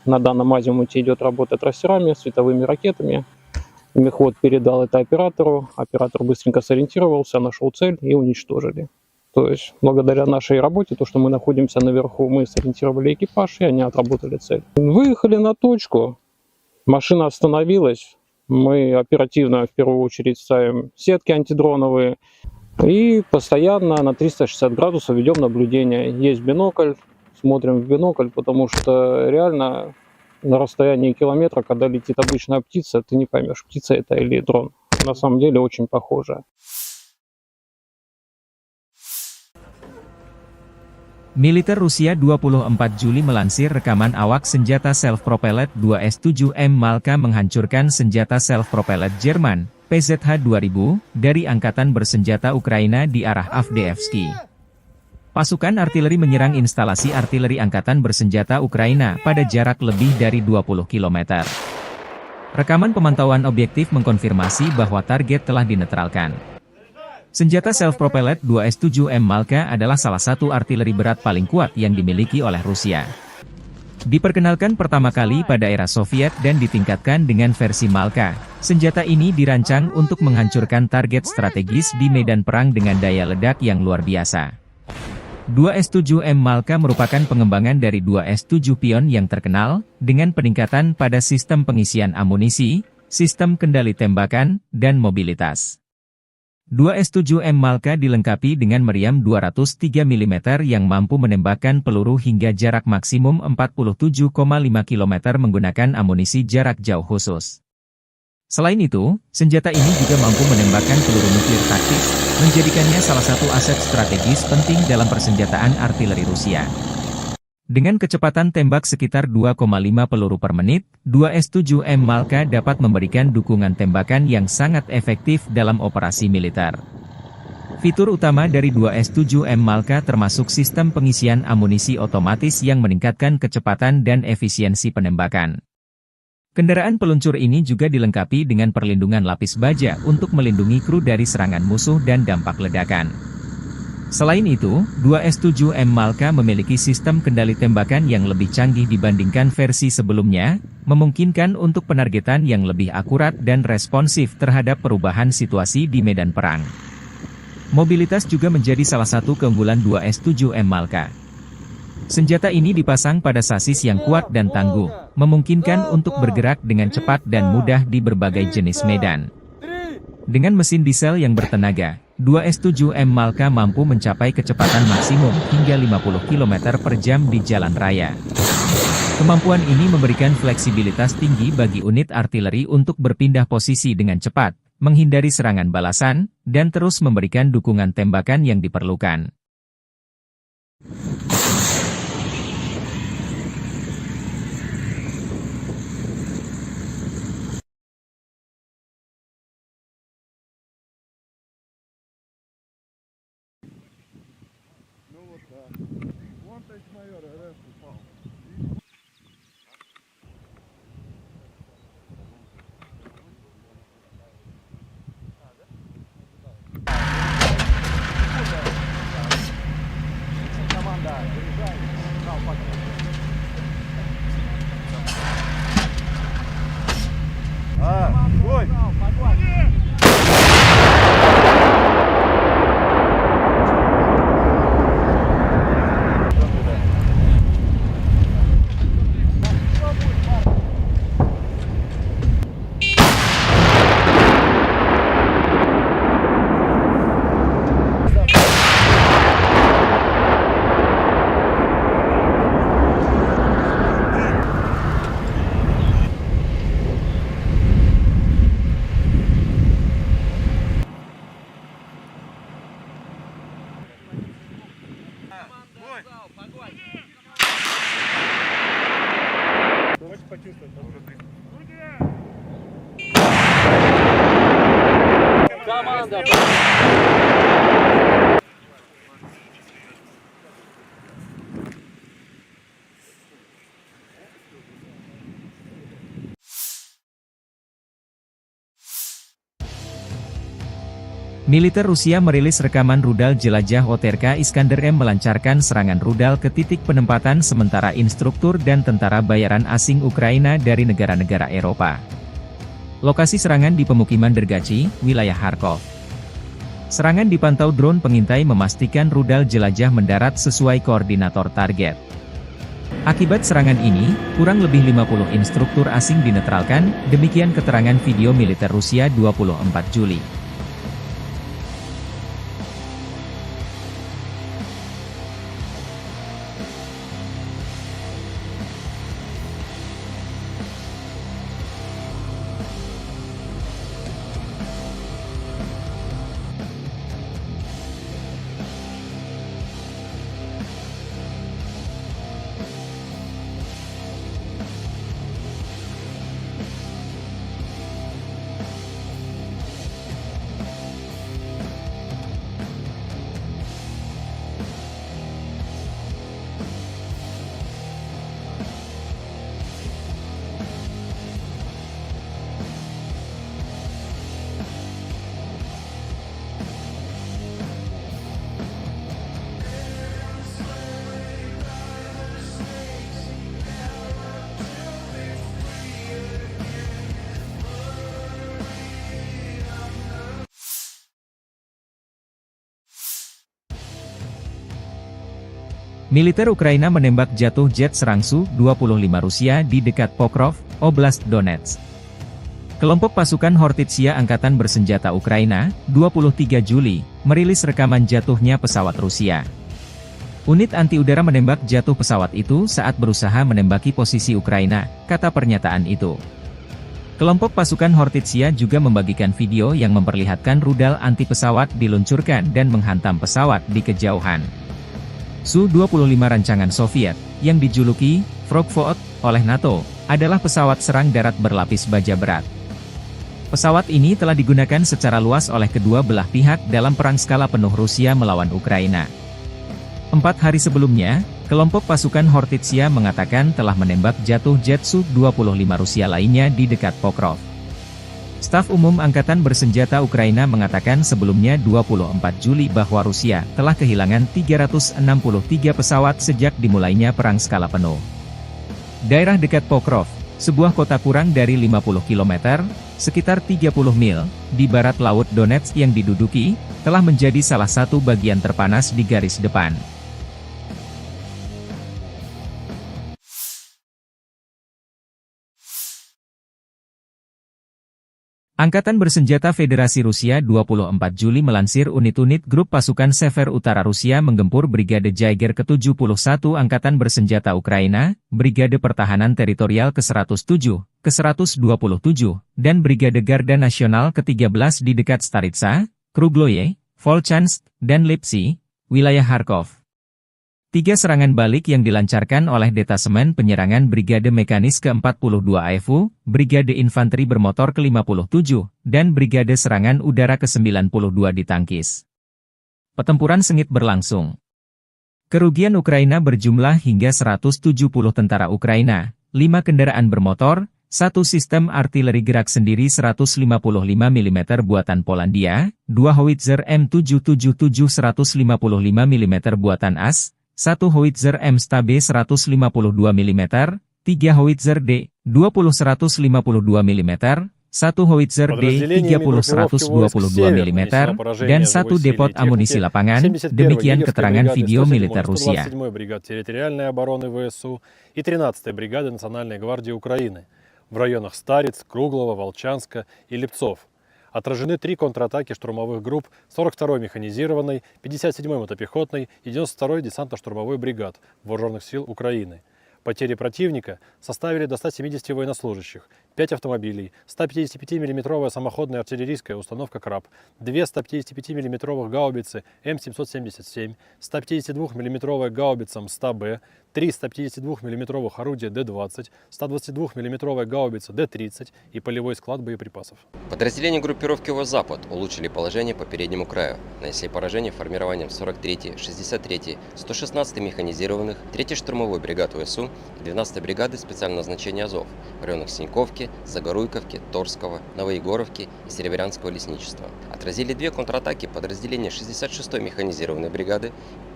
на данном азимуте идет работа трассерами, световыми ракетами. Мехвод передал это оператору, оператор быстренько сориентировался, нашел цель и уничтожили. То есть благодаря нашей работе, то, что мы находимся наверху, мы сориентировали экипаж, и они отработали цель. Выехали на точку, машина остановилась, мы оперативно в первую очередь ставим сетки антидроновые и постоянно на 360 градусов ведем наблюдение. Есть бинокль, смотрим в бинокль, потому что реально на расстоянии километра, когда летит обычная птица, ты не поймешь, птица это или дрон. На самом деле очень похоже. Militer Rusia 24 Juli melansir rekaman awak senjata self-propelled 2S-7M Malka menghancurkan senjata self-propelled Jerman, PZH-2000, dari Angkatan Bersenjata Ukraina di arah Avdiivsky. Pasukan artileri menyerang instalasi artileri Angkatan Bersenjata Ukraina pada jarak lebih dari 20 km. Rekaman pemantauan objektif mengkonfirmasi bahwa target telah dinetralkan. Senjata self-propelled 2S-7M Malka adalah salah satu artileri berat paling kuat yang dimiliki oleh Rusia. Diperkenalkan pertama kali pada era Soviet dan ditingkatkan dengan versi Malka, senjata ini dirancang untuk menghancurkan target strategis di medan perang dengan daya ledak yang luar biasa. 2S-7M Malka merupakan pengembangan dari 2S-7 Pion yang terkenal, dengan peningkatan pada sistem pengisian amunisi, sistem kendali tembakan, dan mobilitas. 2S-7M Malka dilengkapi dengan meriam 203 mm yang mampu menembakkan peluru hingga jarak maksimum 47,5 km menggunakan amunisi jarak jauh khusus. Selain itu, senjata ini juga mampu menembakkan peluru nuklir taktis, menjadikannya salah satu aset strategis penting dalam persenjataan artileri Rusia. Dengan kecepatan tembak sekitar 2,5 peluru per menit, 2S-7M Malka dapat memberikan dukungan tembakan yang sangat efektif dalam operasi militer. Fitur utama dari 2S-7M Malka termasuk sistem pengisian amunisi otomatis yang meningkatkan kecepatan dan efisiensi penembakan. Kendaraan peluncur ini juga dilengkapi dengan perlindungan lapis baja untuk melindungi kru dari serangan musuh dan dampak ledakan. Selain itu, 2S-7M Malka memiliki sistem kendali tembakan yang lebih canggih dibandingkan versi sebelumnya, memungkinkan untuk penargetan yang lebih akurat dan responsif terhadap perubahan situasi di medan perang. Mobilitas juga menjadi salah satu keunggulan 2S-7M Malka. Senjata ini dipasang pada sasis yang kuat dan tangguh, memungkinkan untuk bergerak dengan cepat dan mudah di berbagai jenis medan. Dengan mesin diesel yang bertenaga, 2S-7M Malka mampu mencapai kecepatan maksimum hingga 50 km per jam di jalan raya. Kemampuan ini memberikan fleksibilitas tinggi bagi unit artileri untuk berpindah posisi dengan cepat, menghindari serangan balasan, dan terus memberikan dukungan tembakan yang diperlukan. Militer Rusia merilis rekaman rudal jelajah OTRK Iskander M melancarkan serangan rudal ke titik penempatan sementara instruktur dan tentara bayaran asing Ukraina dari negara-negara Eropa. Lokasi serangan di pemukiman Dergachi, wilayah Kharkov. Serangan dipantau drone pengintai memastikan rudal jelajah mendarat sesuai koordinator target. Akibat serangan ini, kurang lebih 50 instruktur asing dinetralkan, demikian keterangan video militer Rusia 24 Juli. Militer Ukraina menembak jatuh jet serang Su-25 Rusia di dekat Pokrov, Oblast Donetsk. Kelompok pasukan Hortitsia Angkatan Bersenjata Ukraina, 23 Juli, merilis rekaman jatuhnya pesawat Rusia. Unit anti-udara menembak jatuh pesawat itu saat berusaha menembaki posisi Ukraina, kata pernyataan itu. Kelompok pasukan Hortitsia juga membagikan video yang memperlihatkan rudal anti-pesawat diluncurkan dan menghantam pesawat di kejauhan. Su-25 rancangan Soviet, yang dijuluki Frogvoort oleh NATO, adalah pesawat serang darat berlapis baja berat. Pesawat ini telah digunakan secara luas oleh kedua belah pihak dalam perang skala penuh Rusia melawan Ukraina. 4 hari sebelumnya, kelompok pasukan Hortitsia mengatakan telah menembak jatuh jet Su-25 Rusia lainnya di dekat Pokrov. Staf Umum Angkatan Bersenjata Ukraina mengatakan sebelumnya 24 Juli bahwa Rusia telah kehilangan 363 pesawat sejak dimulainya perang skala penuh. Daerah dekat Pokrov, sebuah kota kurang dari 50 km, sekitar 30 mil, di barat laut Donetsk yang diduduki, telah menjadi salah satu bagian terpanas di garis depan. Angkatan Bersenjata Federasi Rusia 24 Juli melansir unit-unit grup pasukan Sever Utara Rusia menggempur Brigade Jaeger ke-71 Angkatan Bersenjata Ukraina, Brigade Pertahanan Teritorial ke-107, ke-127, dan Brigade Garda Nasional ke-13 di dekat Staritsa, Krugloye, Volchansk, dan Lipsy, wilayah Kharkov. 3 serangan balik yang dilancarkan oleh Detasemen Penyerangan Brigade Mekanis ke-42 AFU, Brigade Infanteri Bermotor ke-57, dan Brigade Serangan Udara ke-92 ditangkis. Pertempuran sengit berlangsung. Kerugian Ukraina berjumlah hingga 170 tentara Ukraina, 5 kendaraan bermotor, 1 sistem artileri gerak sendiri 155 mm buatan Polandia, 2 howitzer M777 155 mm buatan AS, 1 howitzer M-Stabe 152 mm, 3 howitzer D-20 152 mm, 1 howitzer D-30 122 mm, dan 1 depot amunisi lapangan, demikian keterangan video militer Rusia. 27-й бригады территориальной обороны ВСУ и 13-й бригады Национальной гвардии Украины в районах Стариц, Круглова, Волчанска и Липцов. Отражены 3 контратаки штурмовых групп 42-й механизированной, 57-й мотопехотной и 92-й десантно-штурмовой бригад Вооруженных сил Украины. Потери противника составили до 170 военнослужащих, 5 автомобилей, 155 мм самоходная артиллерийская установка «Краб», 2 155 мм гаубицы М777, 152 мм гаубица МСТА-Б, 3 152 мм орудия Д-20, 122 мм гаубица Д-30 и полевой склад боеприпасов. Подразделения группировки ВОЗ-Запад улучшили положение по переднему краю, нанесли поражение формированием 43-й, 63-й, 116-й механизированных, 3-й штурмовой бригады ВСУ и 12-й бригады специального назначения Азов в районах Синьковки, Загоруйковки, Торского, Новоегоровки и Серебрянского лесничества. Отразили 2 контратаки подразделения 66-й механизированной бригады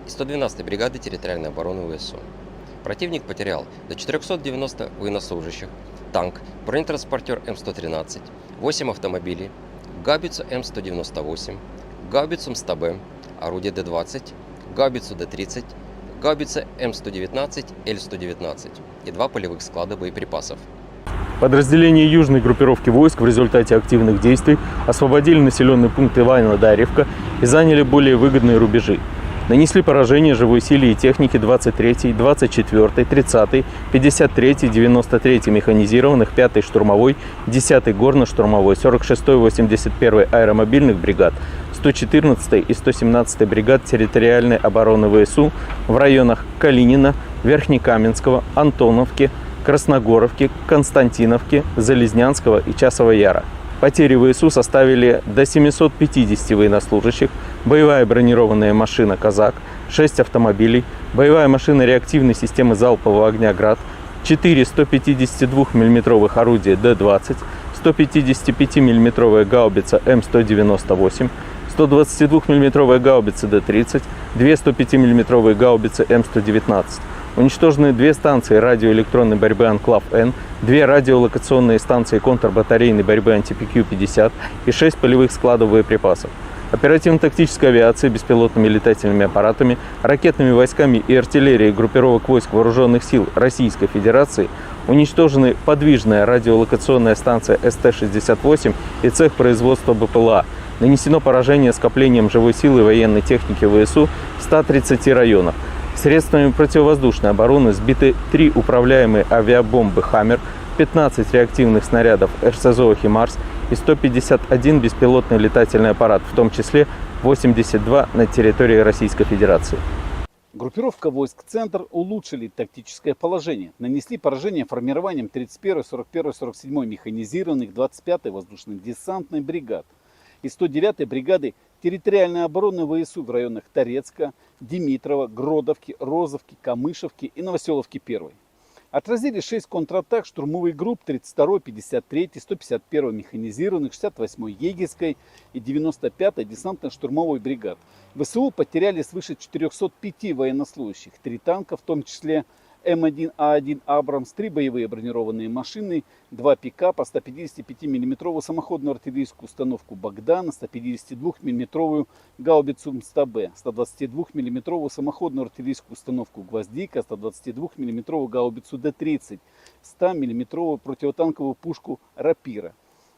и 112-й бригады территориальной обороны ВСУ. Противник потерял до 490 военнослужащих, танк, бронетранспортер М113, 8 автомобилей, гаубицу М198, гаубицу МСТБ, орудие Д-20, гаубицу Д-30, гаубица М119, Л-119 и 2 полевых склада боеприпасов. Подразделения южной группировки войск в результате активных действий освободили населенный пункт Иваново-Дарьевка и заняли более выгодные рубежи. Нанесли поражение живой силе и технике 23-й, 24-й, 30-й, 53-й, 93-й механизированных, 5-й штурмовой, 10-й горно-штурмовой, 46-й, 81-й аэромобильных бригад, 114-й и 117-й бригад территориальной обороны ВСУ в районах Калинина, Верхнекаменского, Антоновки, Красногоровки, Константиновки, Залезнянского и Часового Яра. Потери ВСУ составили до 750 военнослужащих, боевая бронированная машина «Казак», 6 автомобилей, боевая машина реактивной системы залпового огня «Град», 4 152 мм орудия Д-20, 155 мм гаубица М198, 122 мм гаубица Д-30, 2 105 мм гаубицы М119. Уничтожены 2 станции радиоэлектронной борьбы «Анклав-Н», 2 радиолокационные станции контрбатарейной борьбы «Антипикю-50» и 6 полевых складов боеприпасов. Оперативно-тактической авиацией, беспилотными летательными аппаратами, ракетными войсками и артиллерией группировок войск Вооруженных сил Российской Федерации уничтожены подвижная радиолокационная станция СТ-68 и цех производства БПЛА. Нанесено поражение скоплением живой силы и военной техники ВСУ в 130 районах. Средствами противовоздушной обороны сбиты 3 управляемые авиабомбы «Хаммер», 15 реактивных снарядов РСЗО «Химарс» и 151 беспилотный летательный аппарат, в том числе 82 на территории Российской Федерации. Группировка войск «Центр» улучшили тактическое положение. Нанесли поражение формированием 31-й, 41-й, 47-й механизированных, 25-й воздушно-десантной бригад и 109-й бригады территориальной обороны ВСУ в районах Торецка, Димитрова, Гродовки, Розовки, Камышевки и Новоселовки-1. Отразили 6 контратак штурмовых групп 32-й, 53-й, 151-й механизированных, 68-й Егерской и 95-й десантно-штурмовой бригад. ВСУ потеряли свыше 405 военнослужащих, 3 танка, в том числе М1А1 «Абрамс», 3 боевые бронированные машины, 2 пикапа, 155 мм самоходную артиллерийскую установку «Богдан», 152 мм гаубицу МСТБ, 122 мм самоходную артиллерийскую установку «Гвоздика», 122 мм гаубицу Д-30, 100 мм противотанковую пушку «Рапира»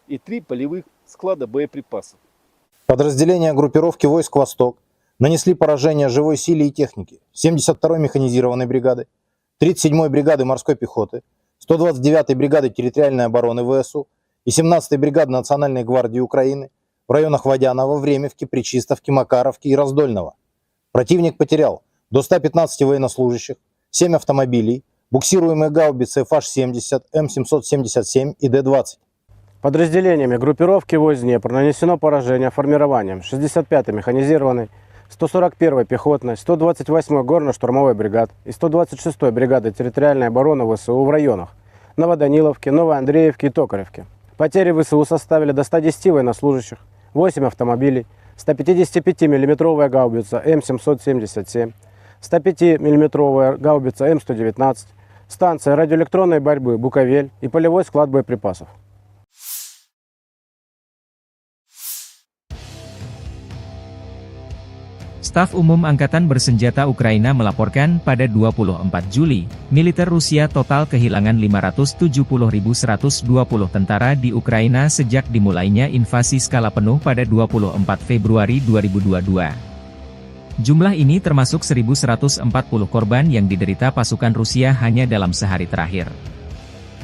и 3 полевых склада боеприпасов. Подразделения группировки войск «Восток» нанесли поражение живой силе и технике 72-й механизированной бригады, 37-й бригады морской пехоты, 129-й бригады территориальной обороны ВСУ и 17-й бригады Национальной гвардии Украины в районах Водянова, Времевки, Пречистовки, Макаровки и Раздольного. Противник потерял до 115 военнослужащих, 7 автомобилей, буксируемые гаубицы FH-70, М777 и Д-20. Подразделениями группировки войск Днепр нанесено поражение формированием 65-й механизированной, 141-й пехотной, 128-й горно-штурмовой бригад и 126-й бригады территориальной обороны ВСУ в районах Новоданиловки, Новоандреевки и Токаревки. Потери ВСУ составили до 110 военнослужащих, 8 автомобилей, 155 мм гаубица М777, 105 мм гаубица М119, станция радиоэлектронной борьбы «Буковель» и полевой склад боеприпасов. Staf Umum Angkatan Bersenjata Ukraina melaporkan pada 24 Juli, militer Rusia total kehilangan 570.120 tentara di Ukraina sejak dimulainya invasi skala penuh pada 24 Februari 2022. Jumlah ini termasuk 1.140 korban yang diderita pasukan Rusia hanya dalam sehari terakhir.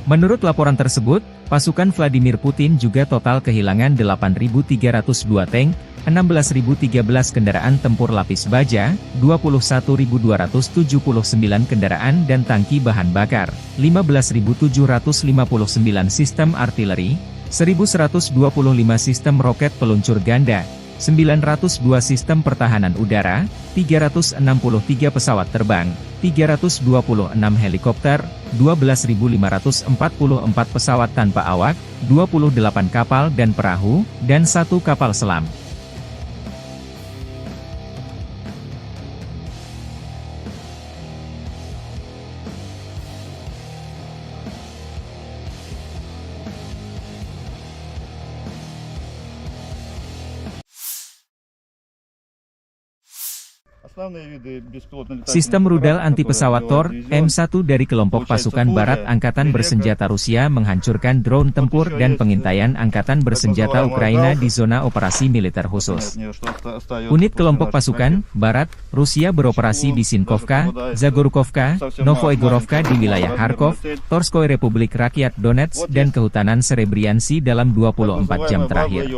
Menurut laporan tersebut, pasukan Vladimir Putin juga total kehilangan 8.302 tank, 16.013 kendaraan tempur lapis baja, 21.279 kendaraan dan tangki bahan bakar, 15.759 sistem artileri, 1.125 sistem roket peluncur ganda, 902 sistem pertahanan udara, 363 pesawat terbang, 326 helikopter, 12.544 pesawat tanpa awak, 28 kapal dan perahu, dan 1 kapal selam. Sistem rudal anti-pesawat Tor M1 dari kelompok pasukan barat Angkatan Bersenjata Rusia menghancurkan drone tempur dan pengintaian Angkatan Bersenjata Ukraina di zona operasi militer khusus. Unit kelompok pasukan barat Rusia beroperasi di Sinkovka, Zagorkovka, Novoegorovka di wilayah Kharkov, Torskoy Republik Rakyat Donetsk dan Kehutanan Serebriansi dalam 24 jam terakhir.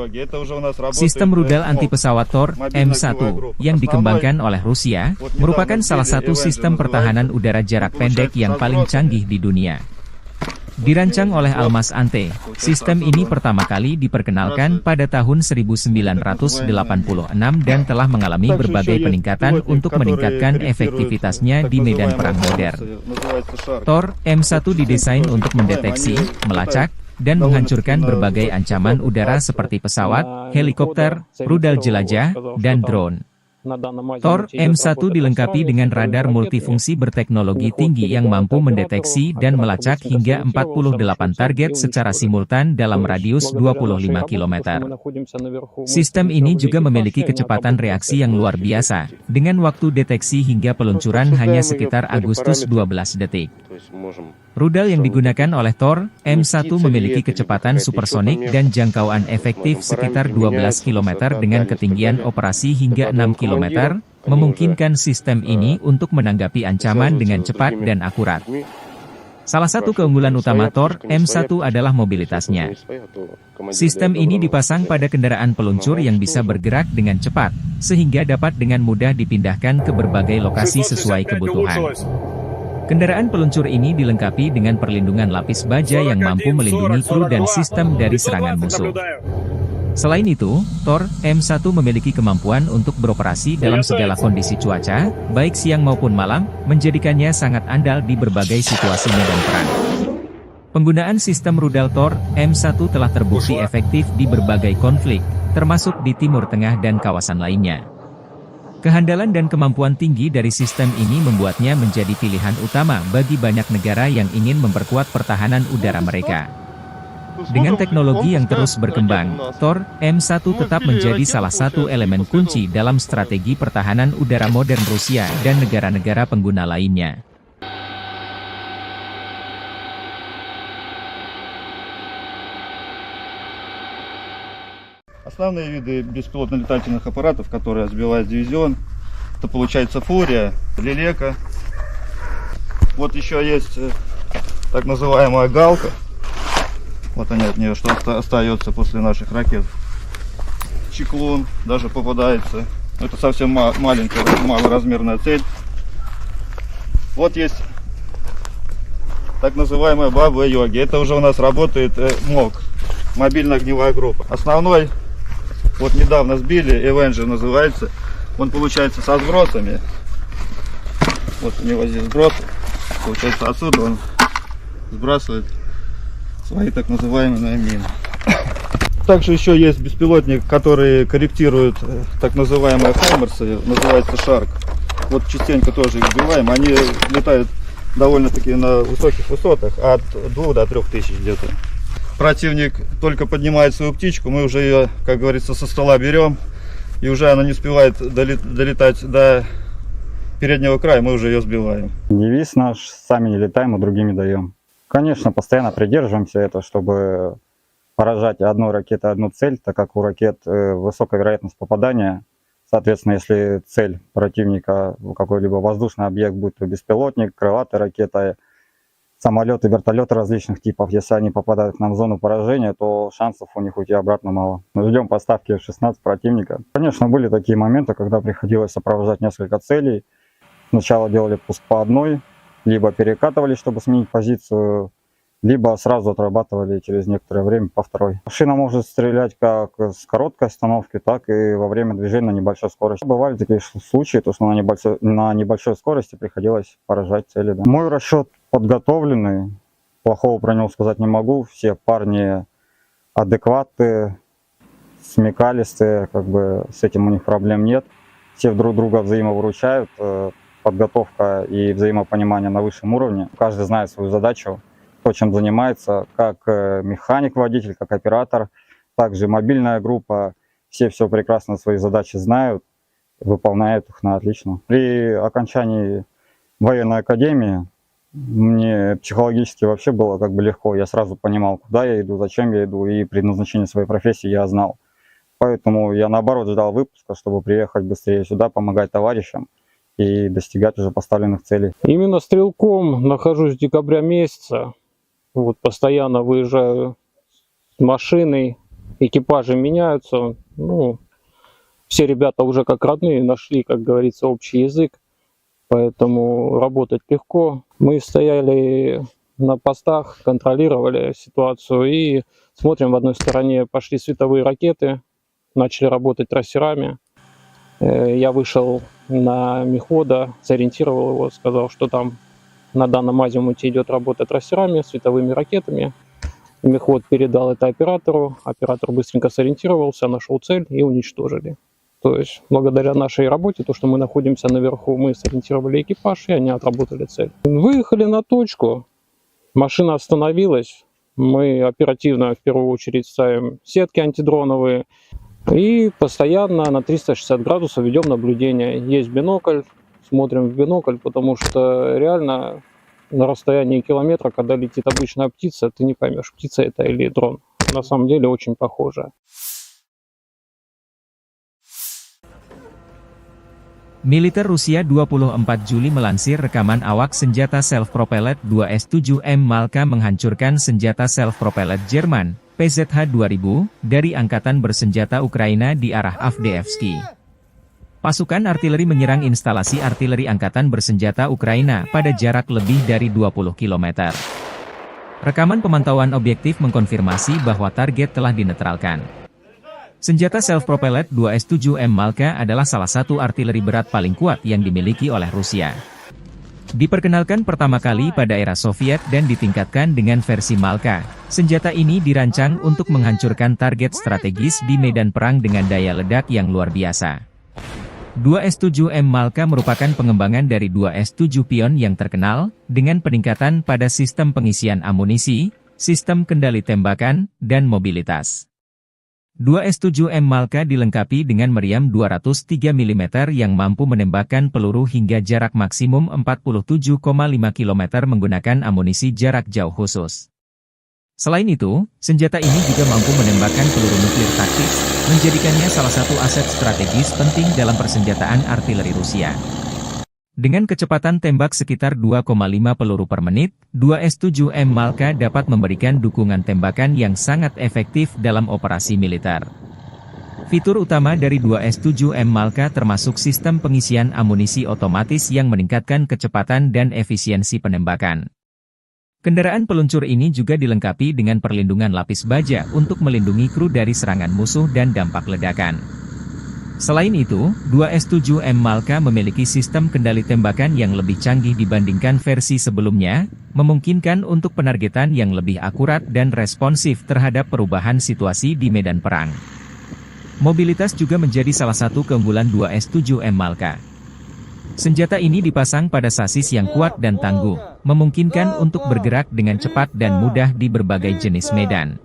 Sistem rudal anti-pesawat Tor M1 yang dikembangkan oleh Rusia, merupakan salah satu sistem pertahanan udara jarak pendek yang paling canggih di dunia. Dirancang oleh Almaz Ante, sistem ini pertama kali diperkenalkan pada tahun 1986 dan telah mengalami berbagai peningkatan untuk meningkatkan efektivitasnya di medan perang modern. Tor M1 didesain untuk mendeteksi, melacak, dan menghancurkan berbagai ancaman udara seperti pesawat, helikopter, rudal jelajah, dan drone. Tor M1 dilengkapi dengan radar multifungsi berteknologi tinggi yang mampu mendeteksi dan melacak hingga 48 target secara simultan dalam radius 25 km. Sistem ini juga memiliki kecepatan reaksi yang luar biasa, dengan waktu deteksi hingga peluncuran hanya sekitar Agustus 12 detik. Rudal yang digunakan oleh Tor M1 memiliki kecepatan supersonik dan jangkauan efektif sekitar 12 km dengan ketinggian operasi hingga 6 km, memungkinkan sistem ini untuk menanggapi ancaman dengan cepat dan akurat. Salah satu keunggulan utama Tor M1 adalah mobilitasnya. Sistem ini dipasang pada kendaraan peluncur yang bisa bergerak dengan cepat, sehingga dapat dengan mudah dipindahkan ke berbagai lokasi sesuai kebutuhan. Kendaraan peluncur ini dilengkapi dengan perlindungan lapis baja yang mampu melindungi kru dan sistem dari serangan musuh. Selain itu, Tor M1 memiliki kemampuan untuk beroperasi dalam segala kondisi cuaca, baik siang maupun malam, menjadikannya sangat andal di berbagai situasi medan perang. Penggunaan sistem rudal Tor M1 telah terbukti efektif di berbagai konflik, termasuk di Timur Tengah dan kawasan lainnya. Kehandalan dan kemampuan tinggi dari sistem ini membuatnya menjadi pilihan utama bagi banyak negara yang ingin memperkuat pertahanan udara mereka. Dengan teknologi yang terus berkembang, Tor M1 tetap menjadi salah satu elemen kunci dalam strategi pertahanan udara modern Rusia dan negara-negara pengguna lainnya. Основные виды беспилотных летательных аппаратов, которые сбивают дивизион, это получается Фурия, Лелека. Вот еще есть так называемая Галка. Вот они от нее, что остается после наших ракет. Чеклун даже попадается. Это совсем маленькая, малоразмерная цель. Вот есть так называемая Баба-Йоги. Это уже у нас работает МОГ, мобильная огневая группа. Основной, вот недавно сбили, Avenger называется. Он получается со сбросами. Вот у него здесь сброс. Получается отсюда он сбрасывает свои так называемые мины. Также еще есть беспилотник, который корректирует так называемые хаймерсы, называется Шарк. Вот частенько тоже их сбиваем. Они летают довольно-таки на высоких высотах, от 2 до 3 тысяч где-то. Противник только поднимает свою птичку, мы уже ее, как говорится, со стола берем, и уже она не успевает долетать до переднего края, мы уже ее сбиваем. Девиз наш: сами не летаем, а другими даем. Конечно, постоянно придерживаемся этого, чтобы поражать одной ракетой одну цель, так как у ракет высокая вероятность попадания. Соответственно, если цель противника какой-либо воздушный объект, будь то беспилотник, крылатая ракета, самолеты, вертолеты различных типов. Если они попадают к нам в зону поражения, то шансов у них уйти обратно мало. Мы ждем поставки F-16 противника. Конечно, были такие моменты, когда приходилось сопровождать несколько целей. Сначала делали пуск по одной, либо перекатывали, чтобы сменить позицию, либо сразу отрабатывали через некоторое время по второй. Машина может стрелять как с короткой остановки, так и во время движения на небольшой скорости. Бывали такие случаи, то что на небольшой скорости приходилось поражать цели. Да. Мой расчет подготовленный, плохого про него сказать не могу. Все парни адекватные, смекалистые, как бы с этим у них проблем нет. Все друг друга взаимовыручают, подготовка и взаимопонимание на высшем уровне. Каждый знает свою задачу, то, чем занимается, как механик-водитель, как оператор, также мобильная группа. Все прекрасно свои задачи знают, выполняют их на отлично. При окончании военной академии мне психологически вообще было как бы легко. Я сразу понимал, куда я иду, зачем я иду, и предназначение своей профессии я знал. Поэтому я наоборот ждал выпуска, чтобы приехать быстрее сюда, помогать товарищам и достигать уже поставленных целей. Именно стрелком нахожусь с декабря месяца. Вот постоянно выезжаю с машиной, экипажи меняются. Ну, все ребята уже как родные нашли, как говорится, общий язык. Поэтому работать легко. Мы стояли на постах, контролировали ситуацию и смотрим, в одной стороне пошли световые ракеты, начали работать трассерами. Я вышел на мехвода, сориентировал его, сказал, что там на данном азимуте идет работа трассерами, световыми ракетами. Мехвод передал это оператору, оператор быстренько сориентировался, нашел цель и уничтожили. То есть благодаря нашей работе, то, что мы находимся наверху, мы сориентировали экипаж, и они отработали цель. Выехали на точку, машина остановилась, мы оперативно в первую очередь ставим сетки антидроновые и постоянно на 360 градусов ведем наблюдение. Есть бинокль, смотрим в бинокль, потому что реально на расстоянии километра, когда летит обычная птица, ты не поймешь, птица это или дрон. На самом деле очень похоже. Militer Rusia 24 Juli melansir rekaman awak senjata self-propelled 2S-7M Malka menghancurkan senjata self-propelled Jerman, PZH-2000, dari Angkatan Bersenjata Ukraina di arah Avdiivsky. Pasukan artileri menyerang instalasi artileri Angkatan Bersenjata Ukraina pada jarak lebih dari 20 km. Rekaman pemantauan objektif mengkonfirmasi bahwa target telah dinetralkan. Senjata self-propelled 2S-7M Malka adalah salah satu artileri berat paling kuat yang dimiliki oleh Rusia. Diperkenalkan pertama kali pada era Soviet dan ditingkatkan dengan versi Malka, senjata ini dirancang untuk menghancurkan target strategis di medan perang dengan daya ledak yang luar biasa. 2S-7M Malka merupakan pengembangan dari 2S-7 Pion yang terkenal, dengan peningkatan pada sistem pengisian amunisi, sistem kendali tembakan, dan mobilitas. 2S-7M Malka dilengkapi dengan meriam 203 mm yang mampu menembakkan peluru hingga jarak maksimum 47,5 km menggunakan amunisi jarak jauh khusus. Selain itu, senjata ini juga mampu menembakkan peluru nuklir taktis, menjadikannya salah satu aset strategis penting dalam persenjataan artileri Rusia. Dengan kecepatan tembak sekitar 2,5 peluru per menit, 2S-7M Malka dapat memberikan dukungan tembakan yang sangat efektif dalam operasi militer. Fitur utama dari 2S-7M Malka termasuk sistem pengisian amunisi otomatis yang meningkatkan kecepatan dan efisiensi penembakan. Kendaraan peluncur ini juga dilengkapi dengan perlindungan lapis baja untuk melindungi kru dari serangan musuh dan dampak ledakan. Selain itu, 2S-7M Malka memiliki sistem kendali tembakan yang lebih canggih dibandingkan versi sebelumnya, memungkinkan untuk penargetan yang lebih akurat dan responsif terhadap perubahan situasi di medan perang. Mobilitas juga menjadi salah satu keunggulan 2S-7M Malka. Senjata ini dipasang pada sasis yang kuat dan tangguh, memungkinkan untuk bergerak dengan cepat dan mudah di berbagai jenis medan.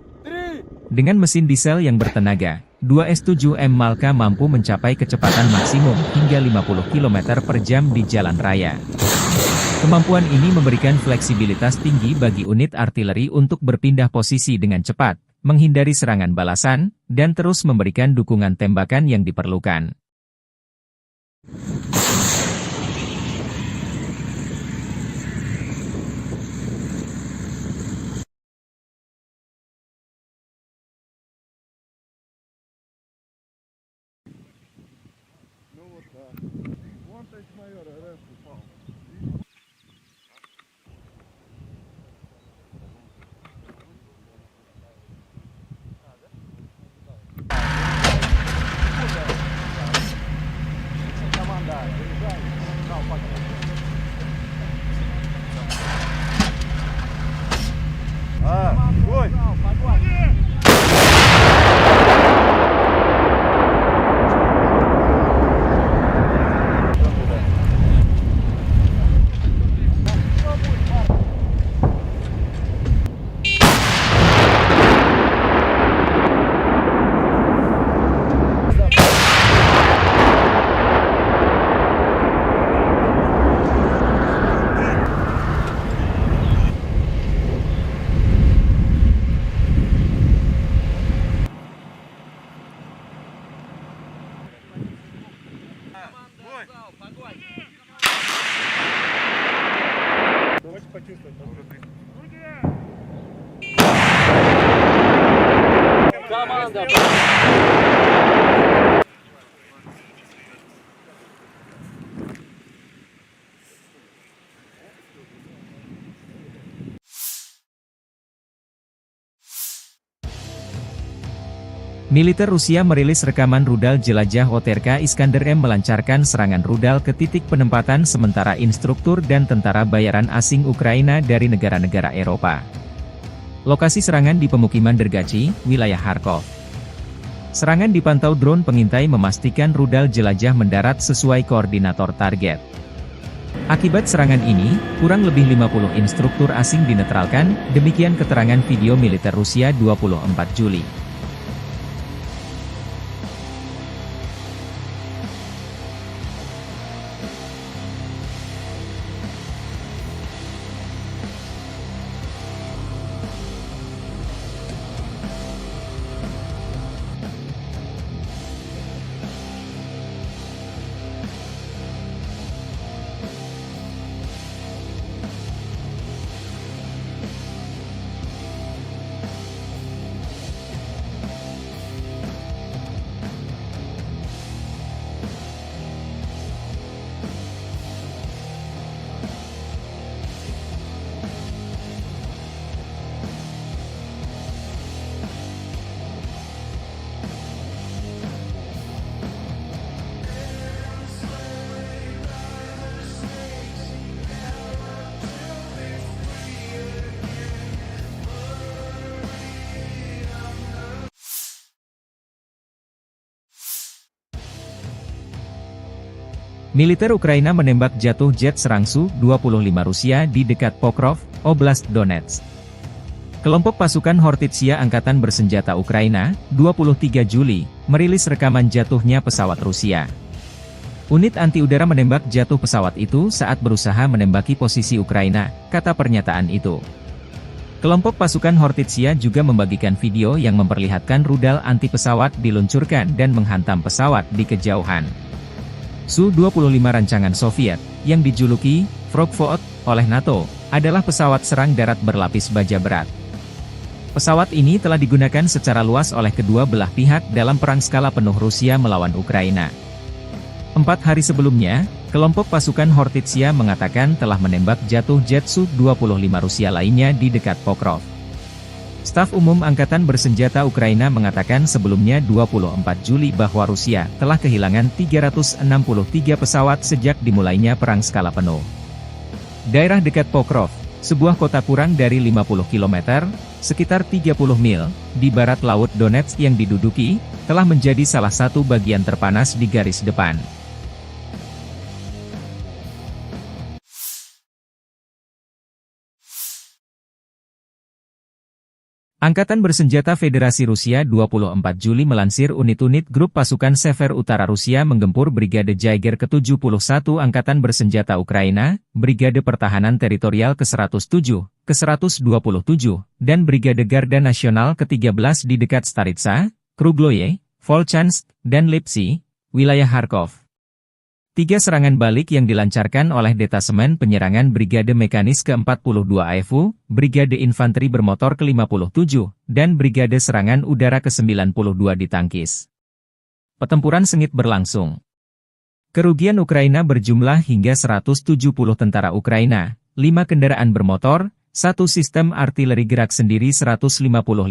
Dengan mesin diesel yang bertenaga, 2S-7M Malka mampu mencapai kecepatan maksimum hingga 50 km per jam di jalan raya. Kemampuan ini memberikan fleksibilitas tinggi bagi unit artileri untuk berpindah posisi dengan cepat, menghindari serangan balasan, dan terus memberikan dukungan tembakan yang diperlukan. Militer Rusia merilis rekaman rudal jelajah OTRK Iskander M melancarkan serangan rudal ke titik penempatan sementara instruktur dan tentara bayaran asing Ukraina dari negara-negara Eropa. Lokasi serangan di pemukiman Dergachi, wilayah Kharkov. Serangan dipantau drone pengintai memastikan rudal jelajah mendarat sesuai koordinator target. Akibat serangan ini, kurang lebih 50 instruktur asing dinetralkan, demikian keterangan video militer Rusia 24 Juli. Militer Ukraina menembak jatuh jet serang Su-25 Rusia di dekat Pokrov, Oblast Donetsk. Kelompok pasukan Hortitsia Angkatan Bersenjata Ukraina, 23 Juli, merilis rekaman jatuhnya pesawat Rusia. Unit anti-udara menembak jatuh pesawat itu saat berusaha menembaki posisi Ukraina, kata pernyataan itu. Kelompok pasukan Hortitsia juga membagikan video yang memperlihatkan rudal anti-pesawat diluncurkan dan menghantam pesawat di kejauhan. Su-25 rancangan Soviet, yang dijuluki Frogvot oleh NATO, adalah pesawat serang darat berlapis baja berat. Pesawat ini telah digunakan secara luas oleh kedua belah pihak dalam perang skala penuh Rusia melawan Ukraina. 4 hari sebelumnya, kelompok pasukan Hortitsia mengatakan telah menembak jatuh jet Su-25 Rusia lainnya di dekat Pokrov. Staf Umum Angkatan Bersenjata Ukraina mengatakan sebelumnya 24 Juli bahwa Rusia telah kehilangan 363 pesawat sejak dimulainya perang skala penuh. Daerah dekat Pokrov, sebuah kota kurang dari 50 km, sekitar 30 mil, di barat laut Donetsk yang diduduki, telah menjadi salah satu bagian terpanas di garis depan. Angkatan Bersenjata Federasi Rusia 24 Juli melansir unit-unit grup pasukan Sever Utara Rusia menggempur Brigade Jaeger ke-71 Angkatan Bersenjata Ukraina, Brigade Pertahanan Teritorial ke-107, ke-127, dan Brigade Garda Nasional ke-13 di dekat Staritsa, Krugloye, Volchansk, dan Lipsy, wilayah Kharkov. 3 serangan balik yang dilancarkan oleh Detasemen Penyerangan Brigade Mekanis ke-42 AFU, Brigade Infanteri Bermotor ke-57, dan Brigade Serangan Udara ke-92 ditangkis. Pertempuran sengit berlangsung. Kerugian Ukraina berjumlah hingga 170 tentara Ukraina, 5 kendaraan bermotor, 1 sistem artileri gerak sendiri 155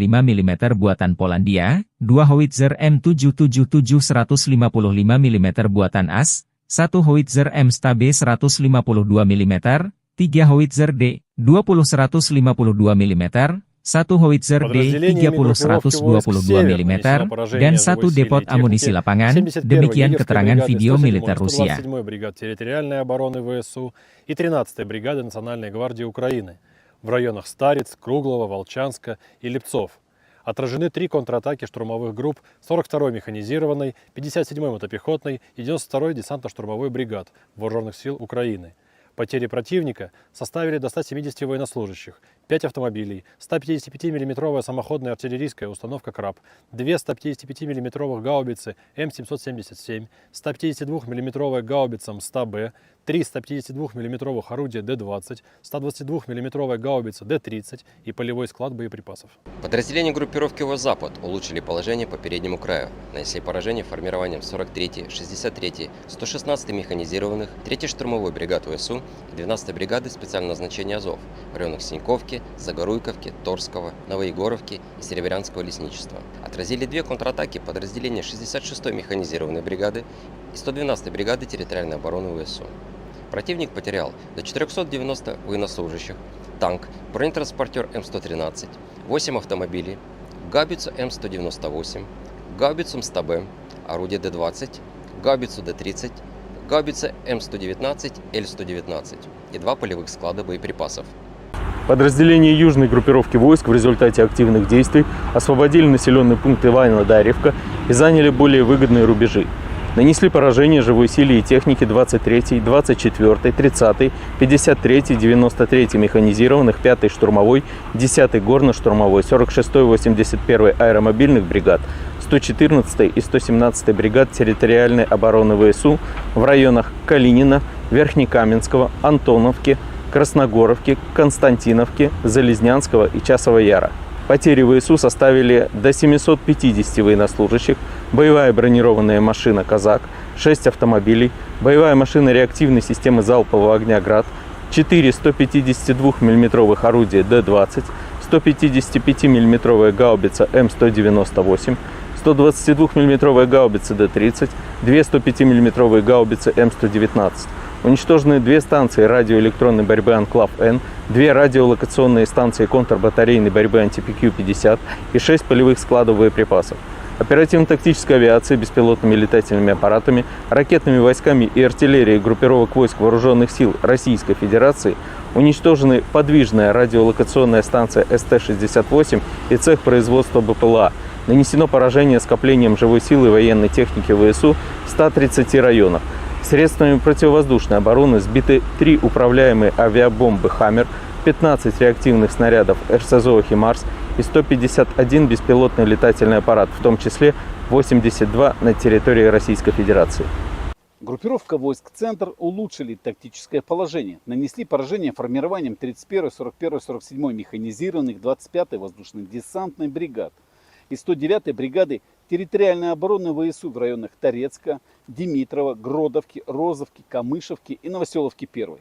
mm buatan Polandia, 2 howitzer M777 155 mm buatan AS, 1 howitzer M-Stabe 152 mm, 3 howitzer D-20 152 mm, 1 howitzer D-30 122 mm, dan 1 depot amunisi lapangan, demikian keterangan video militer Rusia. 127-й бригады территориальной обороны ВСУ и 13-й бригады Национальной гвардии Украины в районах Стариц, Круглого, Волчанска и Липцов. Отражены 3 контратаки штурмовых групп 42-й механизированной, 57-й мотопехотной и 92-й десантно-штурмовой бригад Вооруженных сил Украины. Потери противника составили до 170 военнослужащих, 5 автомобилей, 155 мм самоходная артиллерийская установка «Краб», 2 155 мм гаубицы М777, 152 мм гаубица МСТА-Б, 3 152 мм орудия Д-20, 122 мм гаубица Д-30 и полевой склад боеприпасов. Подразделения группировки «Запад» улучшили положение по переднему краю, нанесли поражение формированием 43-й, 63-й, 116-й механизированных, 3-й штурмовой бригад ВСУ и 12-й бригады специального назначения «Азов» в районах Синьковки, Загоруйковки, Торского, Новоегоровки и Серебрянского лесничества. Отразили 2 контратаки подразделения 66-й механизированной бригады и 112-й бригады территориальной обороны ВСУ. Противник потерял до 490 военнослужащих, танк, бронетранспортер М113, 8 автомобилей, гаубицу М198, гаубицу МСТА-Б, орудие Д-20, гаубицу Д-30, гаубица М119, Л-119 и 2 полевых склада боеприпасов. Подразделения южной группировки войск в результате активных действий освободили населенный пункт Иваново-Дарьевка и заняли более выгодные рубежи. Нанесли поражение живой силе и технике 23-й, 24-й, 30-й, 53-й, 93-й механизированных, 5-й штурмовой, 10-й горно-штурмовой, 46-й, 81-й аэромобильных бригад, 114-й и 117-й бригад территориальной обороны ВСУ в районах Калинина, Верхнекаменского, Антоновки, Красногоровки, Константиновки, Залезнянского и Часова Яра. Потери ВСУ составили до 750 военнослужащих, боевая бронированная машина «Казак», 6 автомобилей, боевая машина реактивной системы залпового огня «Град», 4 152 мм орудия Д-20, 155 мм гаубица М198, 122 мм гаубица Д-30, 2 105 мм гаубицы М119. Уничтожены 2 станции радиоэлектронной борьбы «Анклав-Н», 2 радиолокационные станции контрбатарейной борьбы «Антипикью-50» и 6 полевых складов боеприпасов. Оперативно-тактической авиацией, беспилотными летательными аппаратами, ракетными войсками и артиллерией группировок войск Вооруженных сил Российской Федерации уничтожены подвижная радиолокационная станция СТ-68 и цех производства БПЛА. Нанесено поражение скоплением живой силы и военной техники ВСУ в 130 районах. Средствами противовоздушной обороны сбиты 3 управляемые авиабомбы «Хаммер», 15 реактивных снарядов РСЗО «Химарс» и 151 беспилотный летательный аппарат, в том числе 82 на территории Российской Федерации. Группировка войск «Центр» улучшили тактическое положение. Нанесли поражение формированием 31-й, 41-й, 47-й механизированных, 25-й воздушно-десантной бригад и 109-й бригады территориальной обороны ВСУ в районах Торецка, Димитрова, Гродовки, Розовки, Камышевки и Новоселовки-1.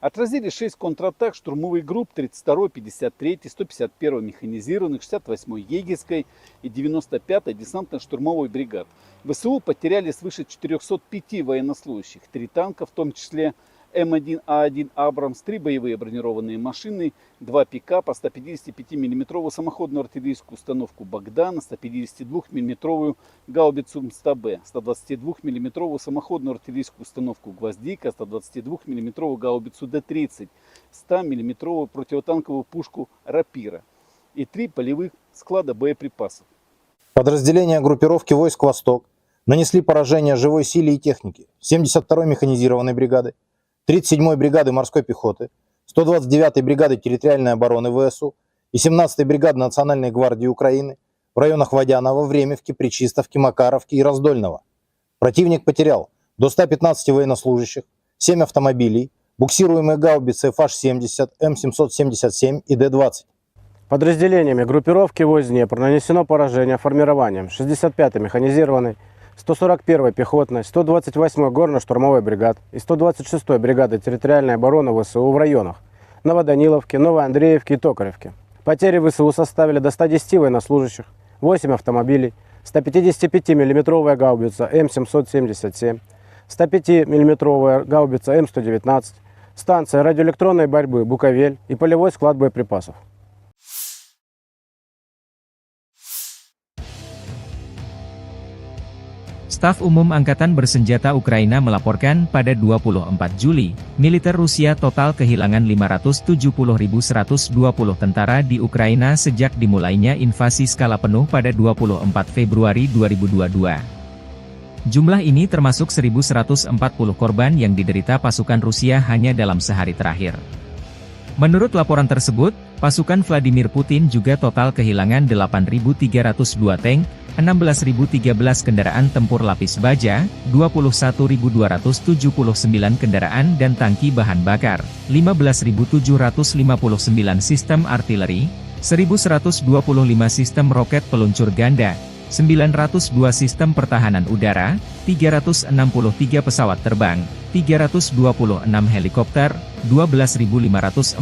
Отразили 6 контратак штурмовых групп 32-й, 53-й, 151-й механизированных, 68-й егерской и 95-й десантно-штурмовой бригад. ВСУ потеряли свыше 405 военнослужащих, 3 танка, в том числе М1А1 «Абрамс», 3 боевые бронированные машины, 2 пикапа, 155 мм самоходную артиллерийскую установку «Богдан», 152 мм гаубицу МСТА-Б, 122 мм самоходную артиллерийскую установку «Гвоздика», 122 мм гаубицу Д-30, 100 мм противотанковую пушку «Рапира» и 3 полевых склада боеприпасов. Подразделения группировки войск «Восток» нанесли поражение живой силе и технике 72-й механизированной бригады, 37-й бригады морской пехоты, 129-й бригады территориальной обороны ВСУ и 17-й бригады Национальной гвардии Украины в районах Водянова, Времевки, Пречистовки, Макаровки и Раздольного. Противник потерял до 115 военнослужащих, 7 автомобилей, буксируемые гаубицы FH-70, М777 и Д-20. Подразделениями группировки войск Днепр нанесено поражение формированием 65-й механизированной, 141-й пехотной, 128-й горно-штурмовой бригад и 126-й бригады территориальной обороны ВСУ в районах Новоданиловки, Новоандреевки и Токаревки. Потери ВСУ составили до 110 военнослужащих, 8 автомобилей, 155 мм гаубица М777, 105 мм гаубица М119, станция радиоэлектронной борьбы «Буковель» и полевой склад боеприпасов. Staf Umum Angkatan Bersenjata Ukraina melaporkan pada 24 Juli, militer Rusia total kehilangan 570.120 tentara di Ukraina sejak dimulainya invasi skala penuh pada 24 Februari 2022. Jumlah ini termasuk 1.140 korban yang diderita pasukan Rusia hanya dalam sehari terakhir. Menurut laporan tersebut, pasukan Vladimir Putin juga total kehilangan 8.302 tank, 16.013 kendaraan tempur lapis baja, 21.279 kendaraan dan tangki bahan bakar, 15.759 sistem artileri, 1.125 sistem roket peluncur ganda, 902 sistem pertahanan udara, 363 pesawat terbang, 326 helikopter, 12.544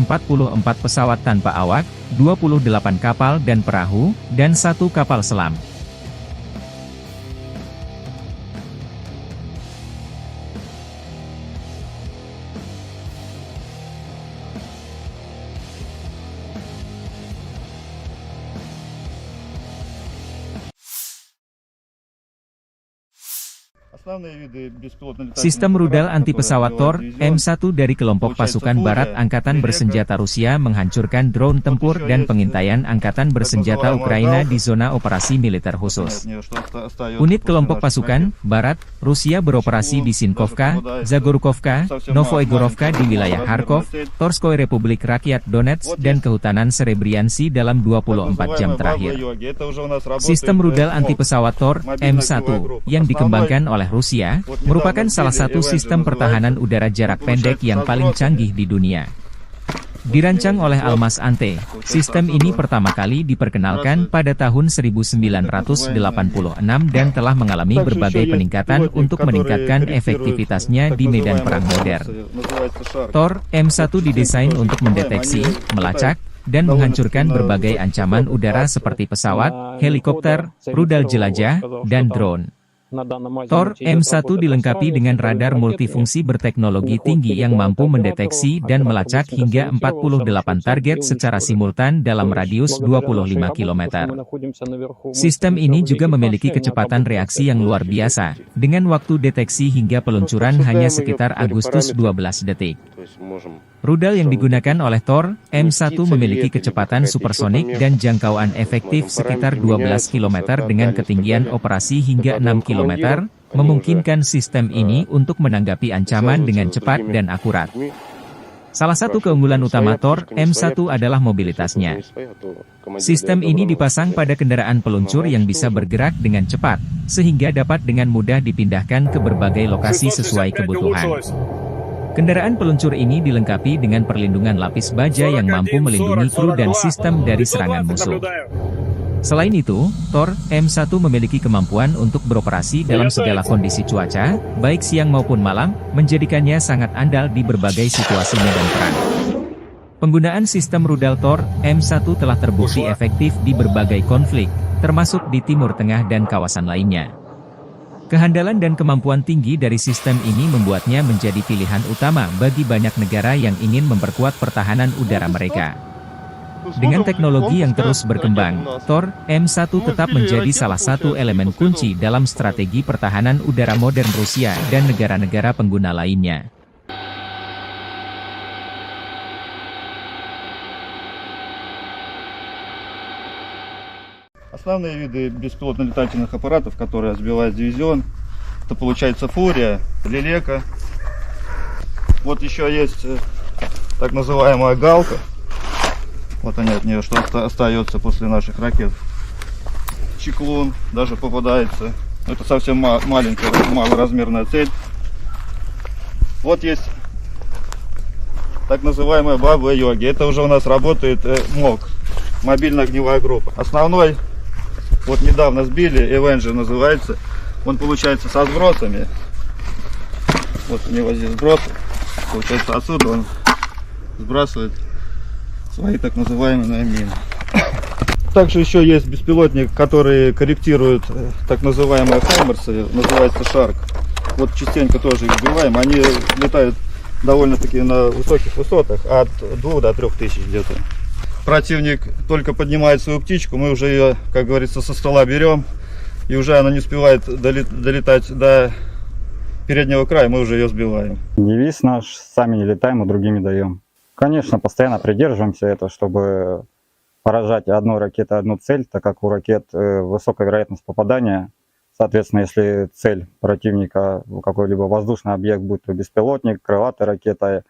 pesawat tanpa awak, 28 kapal dan perahu, dan 1 kapal selam. Sistem rudal anti-pesawat Tor M1 dari kelompok pasukan barat Angkatan Bersenjata Rusia menghancurkan drone tempur dan pengintaian Angkatan Bersenjata Ukraina di zona operasi militer khusus. Unit kelompok pasukan barat Rusia beroperasi di Sinkovka, Zagorkovka, Novoegorovka di wilayah Kharkov, Torskoy Republik Rakyat Donetsk dan Kehutanan Serebriansi dalam 24 jam terakhir. Sistem rudal anti-pesawat Tor M1 yang dikembangkan oleh Rusia, merupakan salah satu sistem pertahanan udara jarak pendek yang paling canggih di dunia. Dirancang oleh Almas Ante, sistem ini pertama kali diperkenalkan pada tahun 1986 dan telah mengalami berbagai peningkatan untuk meningkatkan efektivitasnya di medan perang modern. Tor M1 didesain untuk mendeteksi, melacak, dan menghancurkan berbagai ancaman udara seperti pesawat, helikopter, rudal jelajah, dan drone. Tor M1 dilengkapi dengan radar multifungsi berteknologi tinggi yang mampu mendeteksi dan melacak hingga 48 target secara simultan dalam radius 25 km. Sistem ini juga memiliki kecepatan reaksi yang luar biasa, dengan waktu deteksi hingga peluncuran hanya sekitar Agustus 12 detik. Rudal yang digunakan oleh Tor M1 memiliki kecepatan supersonik dan jangkauan efektif sekitar 12 km dengan ketinggian operasi hingga 6 km, memungkinkan sistem ini untuk menanggapi ancaman dengan cepat dan akurat. Salah satu keunggulan utama Tor M1 adalah mobilitasnya. Sistem ini dipasang pada kendaraan peluncur yang bisa bergerak dengan cepat, sehingga dapat dengan mudah dipindahkan ke berbagai lokasi sesuai kebutuhan. Kendaraan peluncur ini dilengkapi dengan perlindungan lapis baja yang mampu melindungi kru dan sistem dari serangan musuh. Selain itu, Tor M1 memiliki kemampuan untuk beroperasi dalam segala kondisi cuaca, baik siang maupun malam, menjadikannya sangat andal di berbagai situasi medan perang. Penggunaan sistem rudal Tor M1 telah terbukti efektif di berbagai konflik, termasuk di Timur Tengah dan kawasan lainnya. Kehandalan dan kemampuan tinggi dari sistem ini membuatnya menjadi pilihan utama bagi banyak negara yang ingin memperkuat pertahanan udara mereka. Dengan teknologi yang terus berkembang, Tor M1 tetap menjadi salah satu elemen kunci dalam strategi pertahanan udara modern Rusia dan negara-negara pengguna lainnya. Основные виды беспилотных летательных аппаратов, которые сбивает дивизион, это получается Фурия, Лелека. Вот еще есть так называемая Галка. Вот они от нее, что остается после наших ракет. Чеклун даже попадается. Это совсем маленькая, малоразмерная цель. Вот есть так называемая Баба-Йоги. Это уже у нас работает МОГ, мобильная огневая группа. Основной, вот недавно сбили, Avenger называется, Он получается со сбросами. Вот у него здесь сбросы. Получается отсюда он сбрасывает свои так называемые мины. Также еще есть беспилотник, который корректирует так называемые хаймерсы, называется Шарк. Вот частенько тоже их сбиваем. Они летают довольно-таки на высоких высотах, от 2 до 3 тысяч где-то. Противник только поднимает свою птичку, мы уже ее, как говорится, со стола берем, и уже она не успевает долетать до переднего края, мы уже ее сбиваем. Девиз наш: сами не летаем, а другими даем. Конечно, постоянно придерживаемся этого, чтобы поражать одной ракетой одну цель, так как у ракет высокая вероятность попадания. Соответственно, если цель противника какой-либо воздушный объект, будь то беспилотник, крылатая ракета,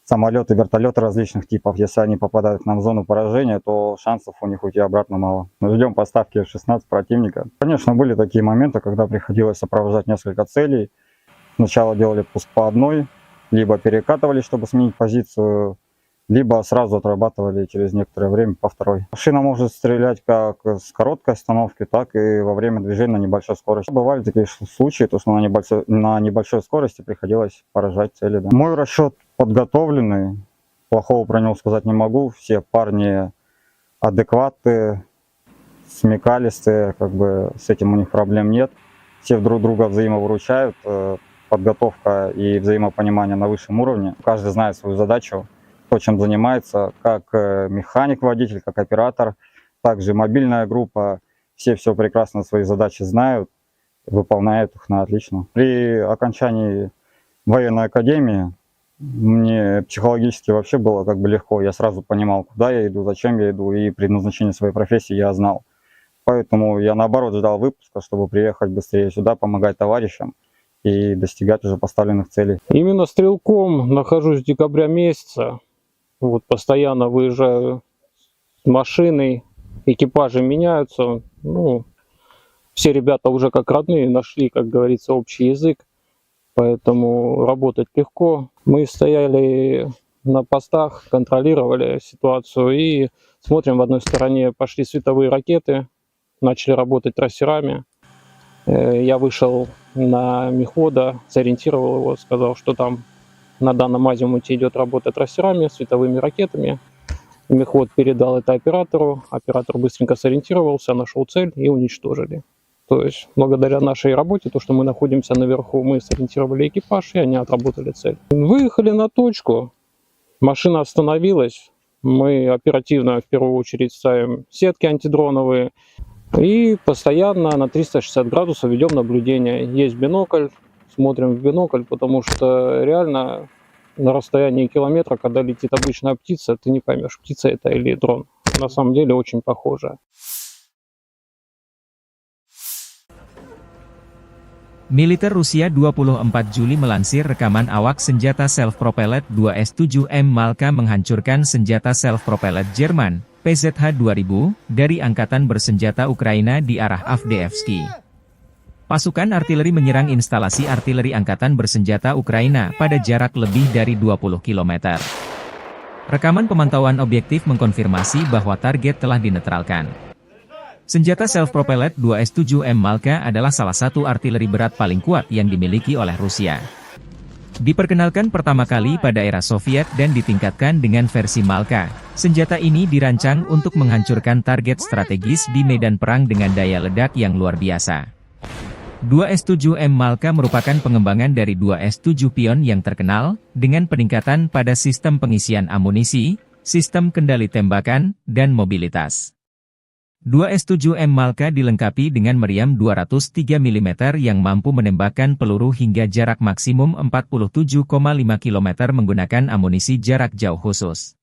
самолеты, вертолеты различных типов, если они попадают к нам в зону поражения, то шансов у них уйти обратно мало. Мы ждем поставки F-16 противника. Конечно, были такие моменты, когда приходилось сопровождать несколько целей. Сначала делали пуск по одной, либо перекатывали, чтобы сменить позицию, либо сразу отрабатывали через некоторое время по второй. Машина может стрелять как с короткой остановки, так и во время движения на небольшой скорости. Бывали такие случаи, то, что на небольшой скорости приходилось поражать цели. Да. Мой расчет подготовленный, плохого про него сказать не могу. Все парни адекватные, смекалистые, как бы с этим у них проблем нет. Все друг друга взаимовыручают, подготовка и взаимопонимание на высшем уровне. Каждый знает свою задачу, то, чем занимается, как механик-водитель, как оператор, также мобильная группа. Все прекрасно свои задачи знают, выполняют их на отлично. При окончании военной академии мне психологически вообще было как бы легко. Я сразу понимал, куда я иду, зачем я иду, и предназначение своей профессии я знал. Поэтому я наоборот ждал выпуска, чтобы приехать быстрее сюда, помогать товарищам и достигать уже поставленных целей. Именно стрелком нахожусь с декабря месяца. Вот постоянно выезжаю с машиной, экипажи меняются. Ну, все ребята уже как родные нашли, как говорится, общий язык, поэтому работать легко. Мы стояли на постах, контролировали ситуацию и смотрим, в одной стороне пошли световые ракеты, начали работать трассерами. Я вышел на мехвода, сориентировал его, сказал, что там на данном азимуте идет работа трассерами, световыми ракетами. Мехвод передал это оператору, оператор быстренько сориентировался, нашел цель и уничтожили. То есть благодаря нашей работе, то, что мы находимся наверху, мы сориентировали экипаж, и они отработали цель. Выехали на точку, машина остановилась, мы оперативно в первую очередь ставим сетки антидроновые и постоянно на 360 градусов ведем наблюдение. Есть бинокль, смотрим в бинокль, потому что реально на расстоянии километра, когда летит обычная птица, ты не поймешь, птица это или дрон. На самом деле очень похоже. Militer Rusia 24 Juli melansir rekaman awak senjata self-propelled 2S-7M Malka menghancurkan senjata self-propelled Jerman, PZH-2000, dari Angkatan Bersenjata Ukraina di arah Avdiivsky. Pasukan artileri menyerang instalasi artileri Angkatan Bersenjata Ukraina pada jarak lebih dari 20 km. Rekaman pemantauan objektif mengkonfirmasi bahwa target telah dinetralkan. Senjata self-propelled 2S-7M Malka adalah salah satu artileri berat paling kuat yang dimiliki oleh Rusia. Diperkenalkan pertama kali pada era Soviet dan ditingkatkan dengan versi Malka, senjata ini dirancang untuk menghancurkan target strategis di medan perang dengan daya ledak yang luar biasa. 2S-7M Malka merupakan pengembangan dari 2S-7 Pion yang terkenal, dengan peningkatan pada sistem pengisian amunisi, sistem kendali tembakan, dan mobilitas. 2S-7M Malka dilengkapi dengan meriam 203 mm yang mampu menembakkan peluru hingga jarak maksimum 47,5 km menggunakan amunisi jarak jauh khusus.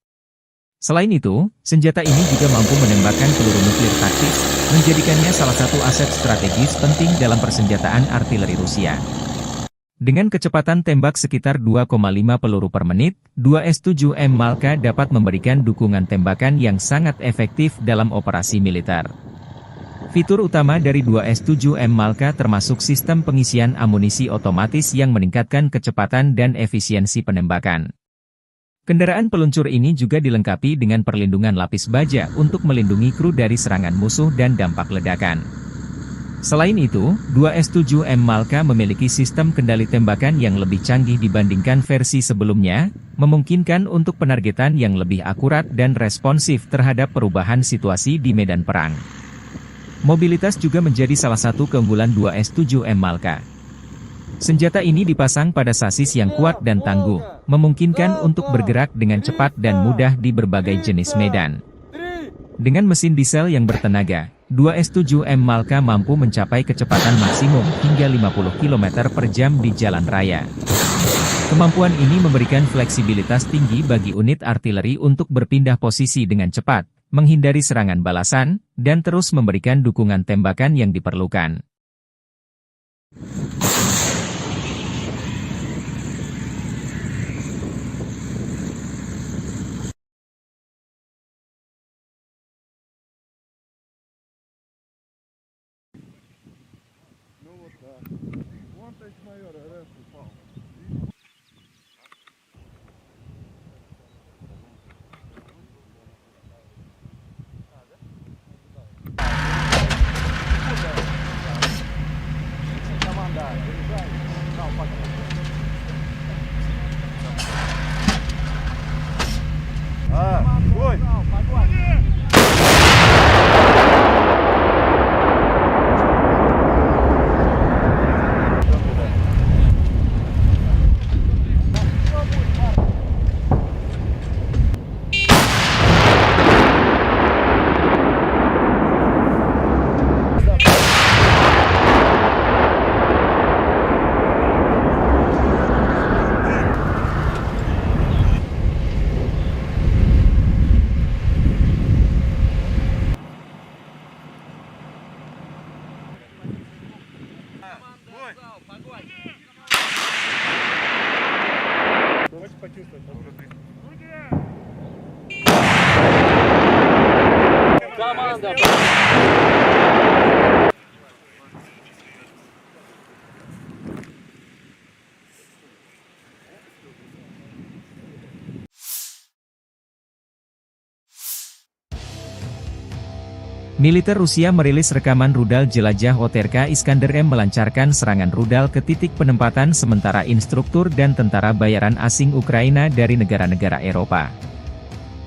Selain itu, senjata ini juga mampu menembakkan peluru nuklir taktis, menjadikannya salah satu aset strategis penting dalam persenjataan artileri Rusia. Dengan kecepatan tembak sekitar 2,5 peluru per menit, 2S-7M Malka dapat memberikan dukungan tembakan yang sangat efektif dalam operasi militer. Fitur utama dari 2S-7M Malka termasuk sistem pengisian amunisi otomatis yang meningkatkan kecepatan dan efisiensi penembakan. Kendaraan peluncur ini juga dilengkapi dengan perlindungan lapis baja untuk melindungi kru dari serangan musuh dan dampak ledakan. Selain itu, 2S7M Malka memiliki sistem kendali tembakan yang lebih canggih dibandingkan versi sebelumnya, memungkinkan untuk penargetan yang lebih akurat dan responsif terhadap perubahan situasi di medan perang. Mobilitas juga menjadi salah satu keunggulan 2S7M Malka. Senjata ini dipasang pada sasis yang kuat dan tangguh, memungkinkan untuk bergerak dengan cepat dan mudah di berbagai jenis medan. Dengan mesin diesel yang bertenaga, 2S7M Malka mampu mencapai kecepatan maksimum hingga 50 km per jam di jalan raya. Kemampuan ini memberikan fleksibilitas tinggi bagi unit artileri untuk berpindah posisi dengan cepat, menghindari serangan balasan, dan terus memberikan dukungan tembakan yang diperlukan. Militer Rusia merilis rekaman rudal jelajah OTRK Iskander M melancarkan serangan rudal ke titik penempatan sementara instruktur dan tentara bayaran asing Ukraina dari negara-negara Eropa.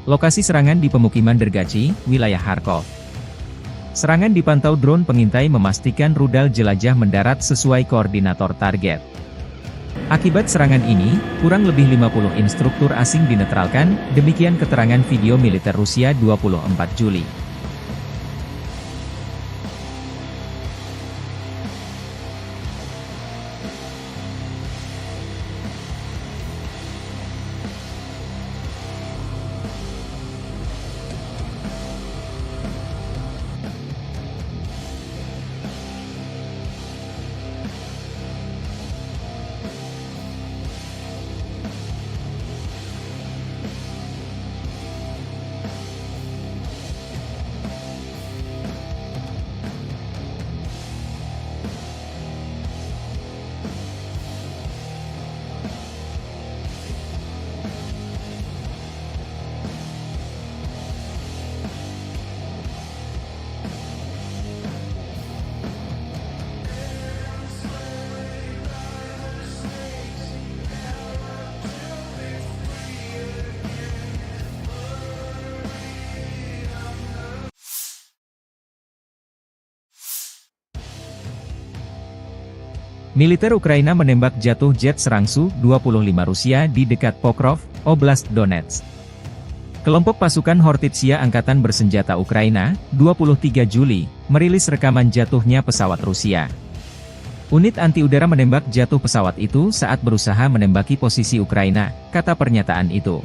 Lokasi serangan di pemukiman Dergachi, wilayah Kharkov. Serangan dipantau drone pengintai memastikan rudal jelajah mendarat sesuai koordinator target. Akibat serangan ini, kurang lebih 50 instruktur asing dinetralkan, demikian keterangan video militer Rusia 24 Juli. Militer Ukraina menembak jatuh jet serang Su-25 Rusia di dekat Pokrov, Oblast Donetsk. Kelompok pasukan Hortitsia Angkatan Bersenjata Ukraina, 23 Juli, merilis rekaman jatuhnya pesawat Rusia. Unit anti-udara menembak jatuh pesawat itu saat berusaha menembaki posisi Ukraina, kata pernyataan itu.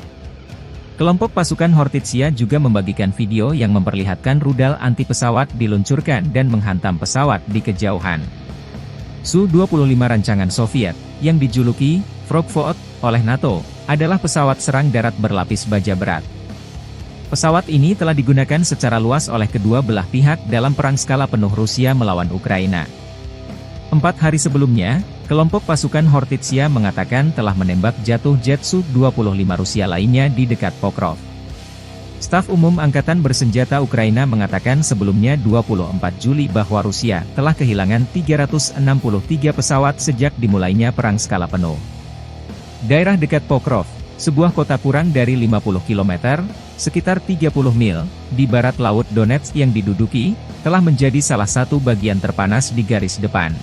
Kelompok pasukan Hortitsia juga membagikan video yang memperlihatkan rudal anti-pesawat diluncurkan dan menghantam pesawat di kejauhan. Su-25 rancangan Soviet, yang dijuluki Frogvot oleh NATO, adalah pesawat serang darat berlapis baja berat. Pesawat ini telah digunakan secara luas oleh kedua belah pihak dalam perang skala penuh Rusia melawan Ukraina. 4 hari sebelumnya, kelompok pasukan Hortitsia mengatakan telah menembak jatuh jet Su-25 Rusia lainnya di dekat Pokrov. Staf Umum Angkatan Bersenjata Ukraina mengatakan sebelumnya 24 Juli bahwa Rusia telah kehilangan 363 pesawat sejak dimulainya perang skala penuh. Daerah dekat Pokrov, sebuah kota kurang dari 50 km, sekitar 30 mil, di barat Laut Donetsk yang diduduki, telah menjadi salah satu bagian terpanas di garis depan.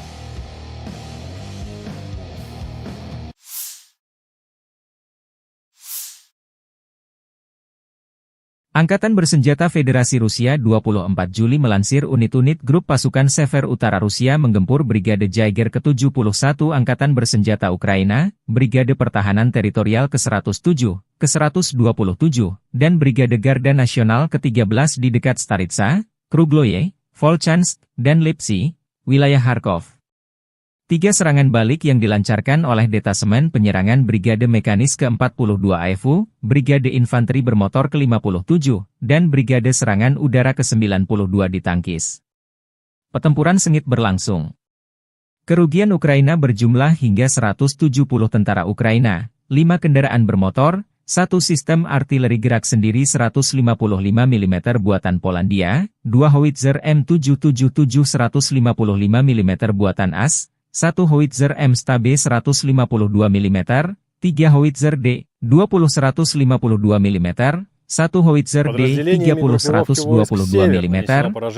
Angkatan Bersenjata Federasi Rusia 24 Juli melansir unit-unit grup pasukan Sever Utara Rusia menggempur Brigade Jaeger ke-71 Angkatan Bersenjata Ukraina, Brigade Pertahanan Teritorial ke-107, ke-127, dan Brigade Garda Nasional ke-13 di dekat Staritsa, Krugloye, Volchansk, dan Lipsy, wilayah Kharkov. 3 serangan balik yang dilancarkan oleh Detasemen Penyerangan Brigade Mekanis ke-42 AFU, Brigade Infanteri Bermotor ke-57, dan Brigade Serangan Udara ke-92 ditangkis. Pertempuran sengit berlangsung. Kerugian Ukraina berjumlah hingga 170 tentara Ukraina, 5 kendaraan bermotor, 1 sistem artileri gerak sendiri 155 mm buatan Polandia, 2 howitzer M777 155 mm buatan AS, 1 howitzer M-Stabe 152 mm, 3 howitzer D-20 152 mm, 1 howitzer D-30 122 mm,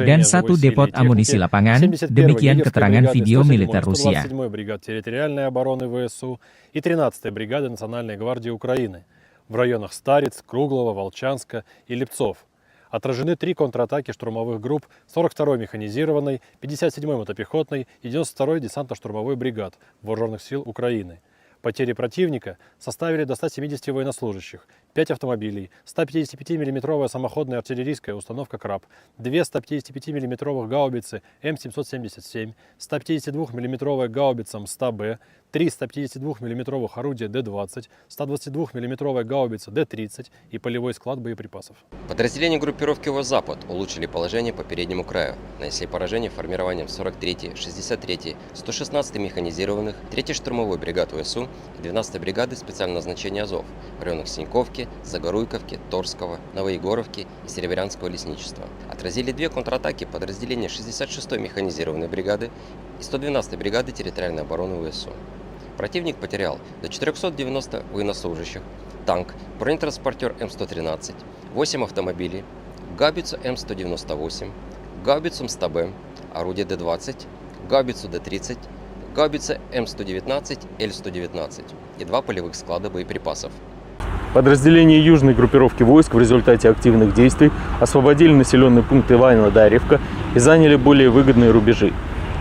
dan 1 depot amunisi lapangan, demikian keterangan video militer Rusia. 127-й бригады территориальной обороны ВСУ и 13-й бригады Национальной гвардии Украины в районах Стариц, Круглова, Волчанска и Липцов. Отражены 3 контратаки штурмовых групп 42-й механизированной, 57-й мотопехотной и 92-й десантно-штурмовой бригад Вооруженных сил Украины. Потери противника составили до 170 военнослужащих, 5 автомобилей, 155 мм самоходная артиллерийская установка «Краб», 2 155 мм гаубицы М777, 152 мм гаубица МСТА-Б, 3 152 мм орудия Д-20, 122 мм гаубица Д-30 и полевой склад боеприпасов. Подразделения группировки «Запад» улучшили положение по переднему краю, нанесли поражение формированием 43-й, 63-й, 116-й механизированных, 3-й штурмовой бригад ВСУ и 12-й бригады специального назначения «Азов» в районах Синьковки, Загоруйковки, Торского, Новоегоровки и Серебрянского лесничества. Отразили 2 контратаки подразделения 66-й механизированной бригады и 112-й бригады территориальной обороны ВСУ. Противник потерял до 490 военнослужащих, танк, бронетранспортер М113, 8 автомобилей, гаубицу М198, гаубицу МСТА-Б, орудие Д-20, гаубицу Д-30, гаубица М119, Л-119 и 2 полевых склада боеприпасов. Подразделения южной группировки войск в результате активных действий освободили населенный пункт Иваново-Дарьевка и заняли более выгодные рубежи.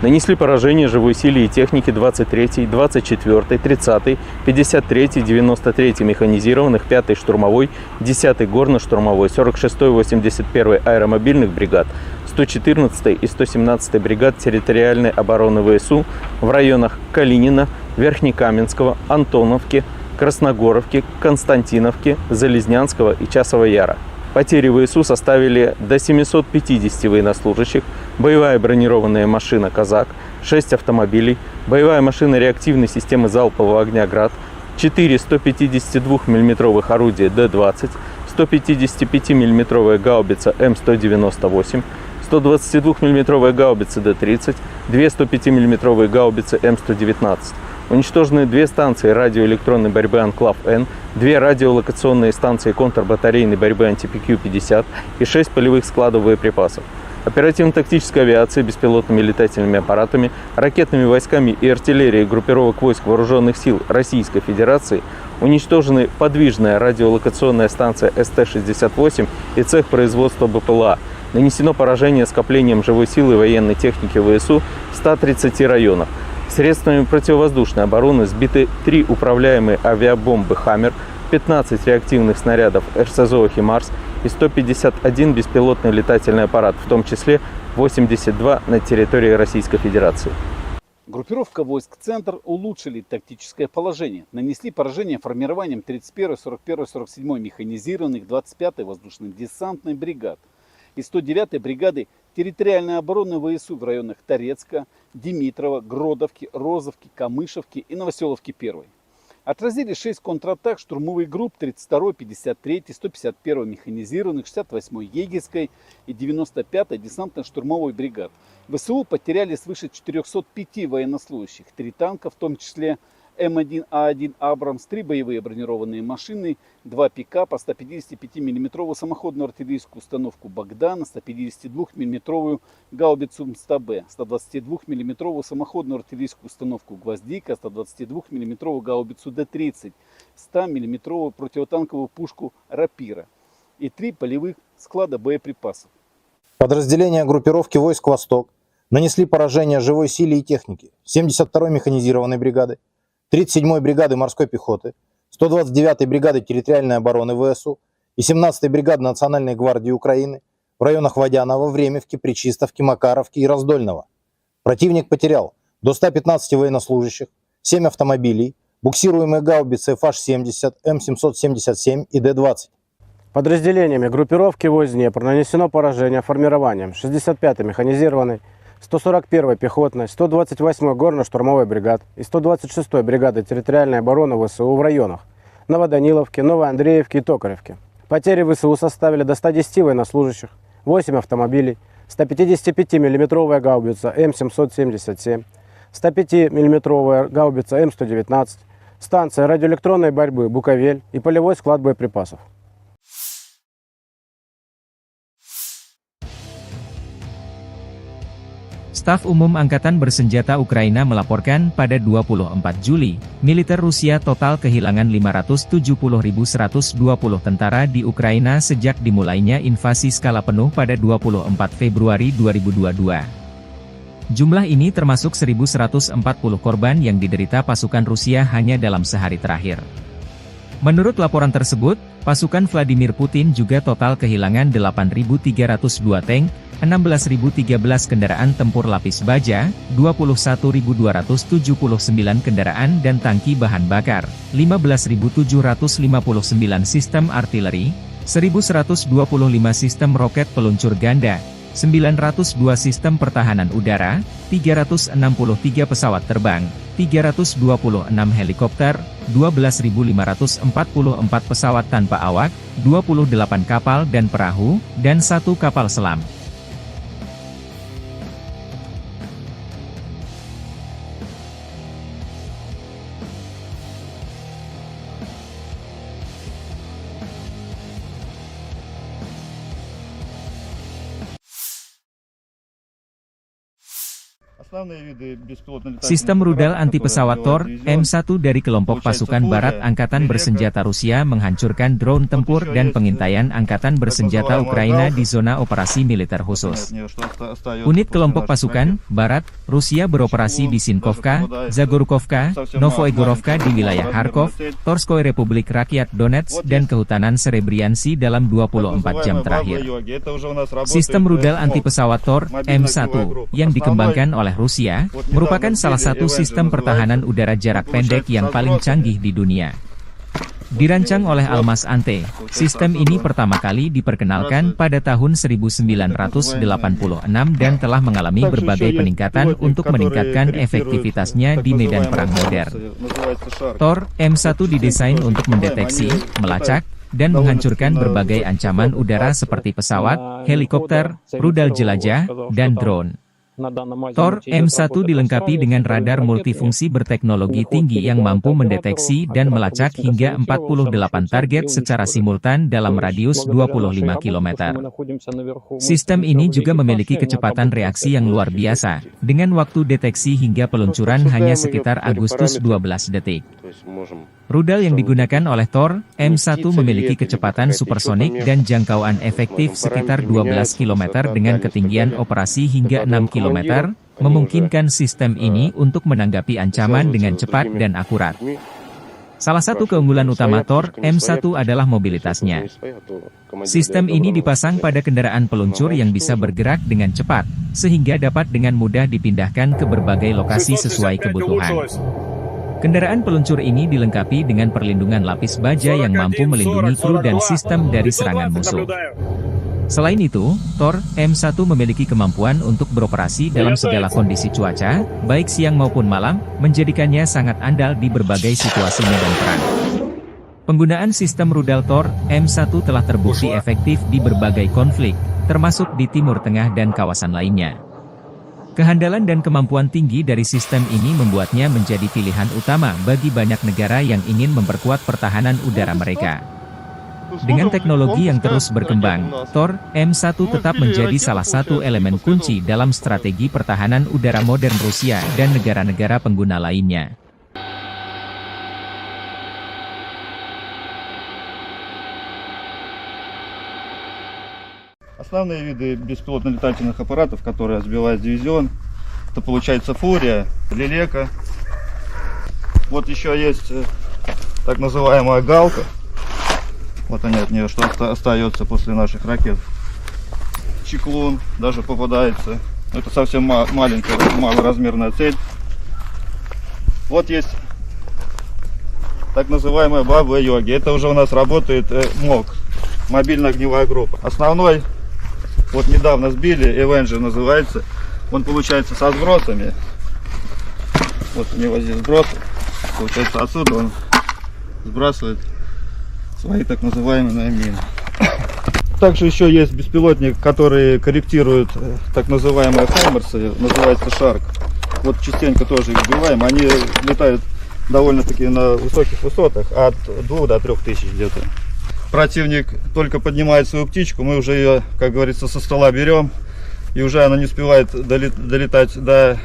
Нанесли поражение живой силе и технике 23-й, 24-й, 30-й, 53-й, 93-й механизированных, 5-й штурмовой, 10-й горно-штурмовой, 46-й, 81-й аэромобильных бригад, 114-й и 117-й бригад территориальной обороны ВСУ в районах Калинина, Верхнекаменского, Антоновки, Красногоровки, Константиновки, Залезнянского и Часового Яра. Потери ВСУ составили до 750 военнослужащих, боевая бронированная машина «Казак», 6 автомобилей, боевая машина реактивной системы залпового огня «Град», 4 152 мм орудия Д-20, 155 мм гаубица М198, 122 мм гаубица Д-30, 2 105 мм гаубицы М119. Уничтожены 2 станции радиоэлектронной борьбы «Анклав-Н», 2 радиолокационные станции контрбатарейной борьбы «Антипикью-50» и 6 полевых складов боеприпасов. Оперативно-тактической авиацией, беспилотными летательными аппаратами, ракетными войсками и артиллерией группировок войск Вооруженных сил Российской Федерации уничтожены подвижная радиолокационная станция СТ-68 и цех производства БПЛА. Нанесено поражение скоплением живой силы и военной техники ВСУ в 130 районах. Средствами противовоздушной обороны сбиты 3 управляемые авиабомбы «Хаммер», 15 реактивных снарядов РСЗО «Химарс» и 151 беспилотный летательный аппарат, в том числе 82 на территории Российской Федерации. Группировка войск «Центр» улучшили тактическое положение. Нанесли поражение формированием 31-й, 41-й, 47-й механизированных, 25-й воздушно-десантной бригад и 109-й бригады территориальной обороны ВСУ в районах Торецка, Димитрова, Гродовки, Розовки, Камышевки и Новоселовки 1. Отразили 6 контратак штурмовых групп 32-й, 53-й, 151-й механизированных, 68-й Егерской и 95-й десантно-штурмовой бригад. ВСУ потеряли свыше 405 военнослужащих, 3 танка, в том числе М1А1 «Абрамс», 3 боевые бронированные машины, 2 пикапа, 155 мм самоходную артиллерийскую установку «Богдан», 152 мм гаубицу МСТБ, 122 мм самоходную артиллерийскую установку «Гвоздика», 122 мм гаубицу Д-30, 100 мм противотанковую пушку «Рапира» и 3 полевых склада боеприпасов. Подразделения группировки войск «Восток» нанесли поражение живой силе и технике 72-й механизированной бригады, 37-й бригады морской пехоты, 129-й бригады территориальной обороны ВСУ и 17-й бригады Национальной гвардии Украины в районах Водянова, Времевки, Пречистовки, Макаровки и Раздольного. Противник потерял до 115 военнослужащих, 7 автомобилей, буксируемые гаубицы FH-70, М777 и Д-20. Подразделениями группировки войск Днепр нанесено поражение формированием 65-й механизированной, 141-й пехотной, 128-й горно-штурмовой бригад и 126-й бригады территориальной обороны ВСУ в районах Новоданиловки, Новоандреевки и Токаревки. Потери ВСУ составили до 110 военнослужащих, 8 автомобилей, 155 мм гаубица М777, 105 мм гаубица М119, станция радиоэлектронной борьбы «Буковель» и полевой склад боеприпасов. Staf Umum Angkatan Bersenjata Ukraina melaporkan pada 24 Juli, militer Rusia total kehilangan 570.120 tentara di Ukraina sejak dimulainya invasi skala penuh pada 24 Februari 2022. Jumlah ini termasuk 1.140 korban yang diderita pasukan Rusia hanya dalam sehari terakhir. Menurut laporan tersebut, pasukan Vladimir Putin juga total kehilangan 8.302 tank, 16.013 kendaraan tempur lapis baja, 21.279 kendaraan dan tangki bahan bakar, 15.759 sistem artileri, 1.125 sistem roket peluncur ganda, 902 sistem pertahanan udara, 363 pesawat terbang, 326 helikopter, 12.544 pesawat tanpa awak, 28 kapal dan perahu, dan 1 kapal selam. Sistem rudal anti-pesawat Tor, M1 dari kelompok pasukan Barat Angkatan Bersenjata Rusia menghancurkan drone tempur dan pengintaian Angkatan Bersenjata Ukraina di zona operasi militer khusus. Unit kelompok pasukan Barat Rusia beroperasi di Sinkovka, Zagorkovka, Novoegorovka di wilayah Kharkov, Torskoy Republik Rakyat Donetsk dan Kehutanan Serebriansi dalam 24 jam terakhir. Sistem rudal anti-pesawat Tor, M1, yang dikembangkan oleh Rusia, merupakan salah satu sistem pertahanan udara jarak pendek yang paling canggih di dunia. Dirancang oleh Almas Ante, sistem ini pertama kali diperkenalkan pada tahun 1986 dan telah mengalami berbagai peningkatan untuk meningkatkan efektivitasnya di medan perang modern. Tor, M1 didesain untuk mendeteksi, melacak, dan menghancurkan berbagai ancaman udara seperti pesawat, helikopter, rudal jelajah, dan drone. Tor, M1 dilengkapi dengan radar multifungsi berteknologi tinggi yang mampu mendeteksi dan melacak hingga 48 target secara simultan dalam radius 25 km. Sistem ini juga memiliki kecepatan reaksi yang luar biasa, dengan waktu deteksi hingga peluncuran hanya sekitar Agustus 12 detik. Rudal yang digunakan oleh Tor, M1 memiliki kecepatan supersonik dan jangkauan efektif sekitar 12 km dengan ketinggian operasi hingga 6 km, memungkinkan sistem ini untuk menanggapi ancaman dengan cepat dan akurat. Salah satu keunggulan utama Tor, M1 adalah mobilitasnya. Sistem ini dipasang pada kendaraan peluncur yang bisa bergerak dengan cepat, sehingga dapat dengan mudah dipindahkan ke berbagai lokasi sesuai kebutuhan. Kendaraan peluncur ini dilengkapi dengan perlindungan lapis baja yang mampu melindungi kru dan sistem dari serangan musuh. Selain itu, Tor M1 memiliki kemampuan untuk beroperasi dalam segala kondisi cuaca, baik siang maupun malam, menjadikannya sangat andal di berbagai situasi medan perang. Penggunaan sistem rudal Tor M1 telah terbukti efektif di berbagai konflik, termasuk di Timur Tengah dan kawasan lainnya. Kehandalan dan kemampuan tinggi dari sistem ini membuatnya menjadi pilihan utama bagi banyak negara yang ingin memperkuat pertahanan udara mereka. Dengan teknologi yang terus berkembang, Tor M1 tetap menjadi salah satu elemen kunci dalam strategi pertahanan udara modern Rusia dan negara-negara pengguna lainnya. Основные виды беспилотно-летательных аппаратов, которые сбивает дивизион, это получается Фурия, Лелека. Вот еще есть так называемая Галка. Вот они от нее, что остается после наших ракет. Чеклун даже попадается. Это совсем маленькая, малоразмерная цель. Вот есть так называемая Баба-Йоги. Это уже у нас работает МОГ, мобильная огневая группа. Основной, вот недавно сбили, Avenger называется. Он получается со сбросами. Вот у него здесь сбросы. Получается отсюда он сбрасывает свои так называемые мины. Также еще есть беспилотник, который корректирует так называемые хаймерсы, называется Шарк. Вот частенько тоже их сбиваем. Они летают довольно-таки на высоких высотах, от 2 до 3 тысяч где-то. Противник только поднимает свою птичку, мы уже ее, как говорится, со стола берем, и уже она не успевает долетать до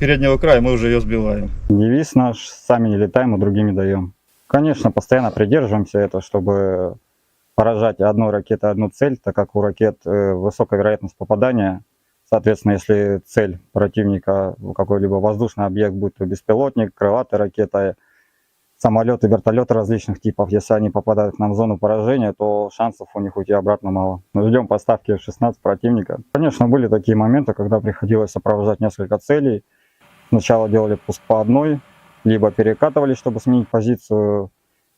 переднего края, мы уже ее сбиваем. Девиз наш: сами не летаем, а другим не даем. Конечно, постоянно придерживаемся этого, чтобы поражать одной ракетой одну цель, так как у ракет высокая вероятность попадания. Соответственно, если цель противника какой-либо воздушный объект, будь то беспилотник, крылатая ракета, самолеты, вертолеты различных типов, если они попадают к нам в зону поражения, то шансов у них уйти обратно мало. Мы ждем поставки F-16 противника. Конечно, были такие моменты, когда приходилось сопровождать несколько целей. Сначала делали пуск по одной, либо перекатывали, чтобы сменить позицию,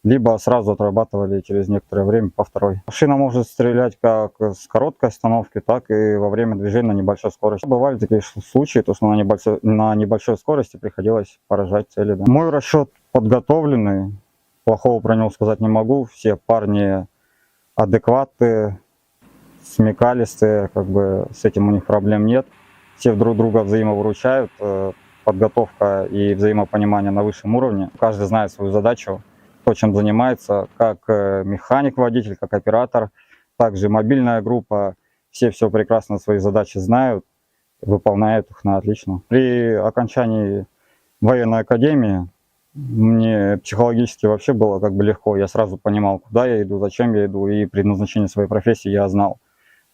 либо сразу отрабатывали через некоторое время по второй. Машина может стрелять как с короткой остановки, так и во время движения на небольшой скорости. Бывали такие случаи, то что на небольшой скорости приходилось поражать цели. Да. Мой расчет подготовленный, плохого про него сказать не могу. Все парни адекватные, смекалистые, как бы с этим у них проблем нет. Все друг друга взаимовыручают, подготовка и взаимопонимание на высшем уровне. Каждый знает свою задачу, то, чем занимается, как механик, водитель, как оператор, также мобильная группа. Все прекрасно свои задачи знают, выполняют их на отлично. При окончании военной академии мне психологически вообще было как бы легко. Я сразу понимал, куда я иду, зачем я иду, и предназначение своей профессии я знал.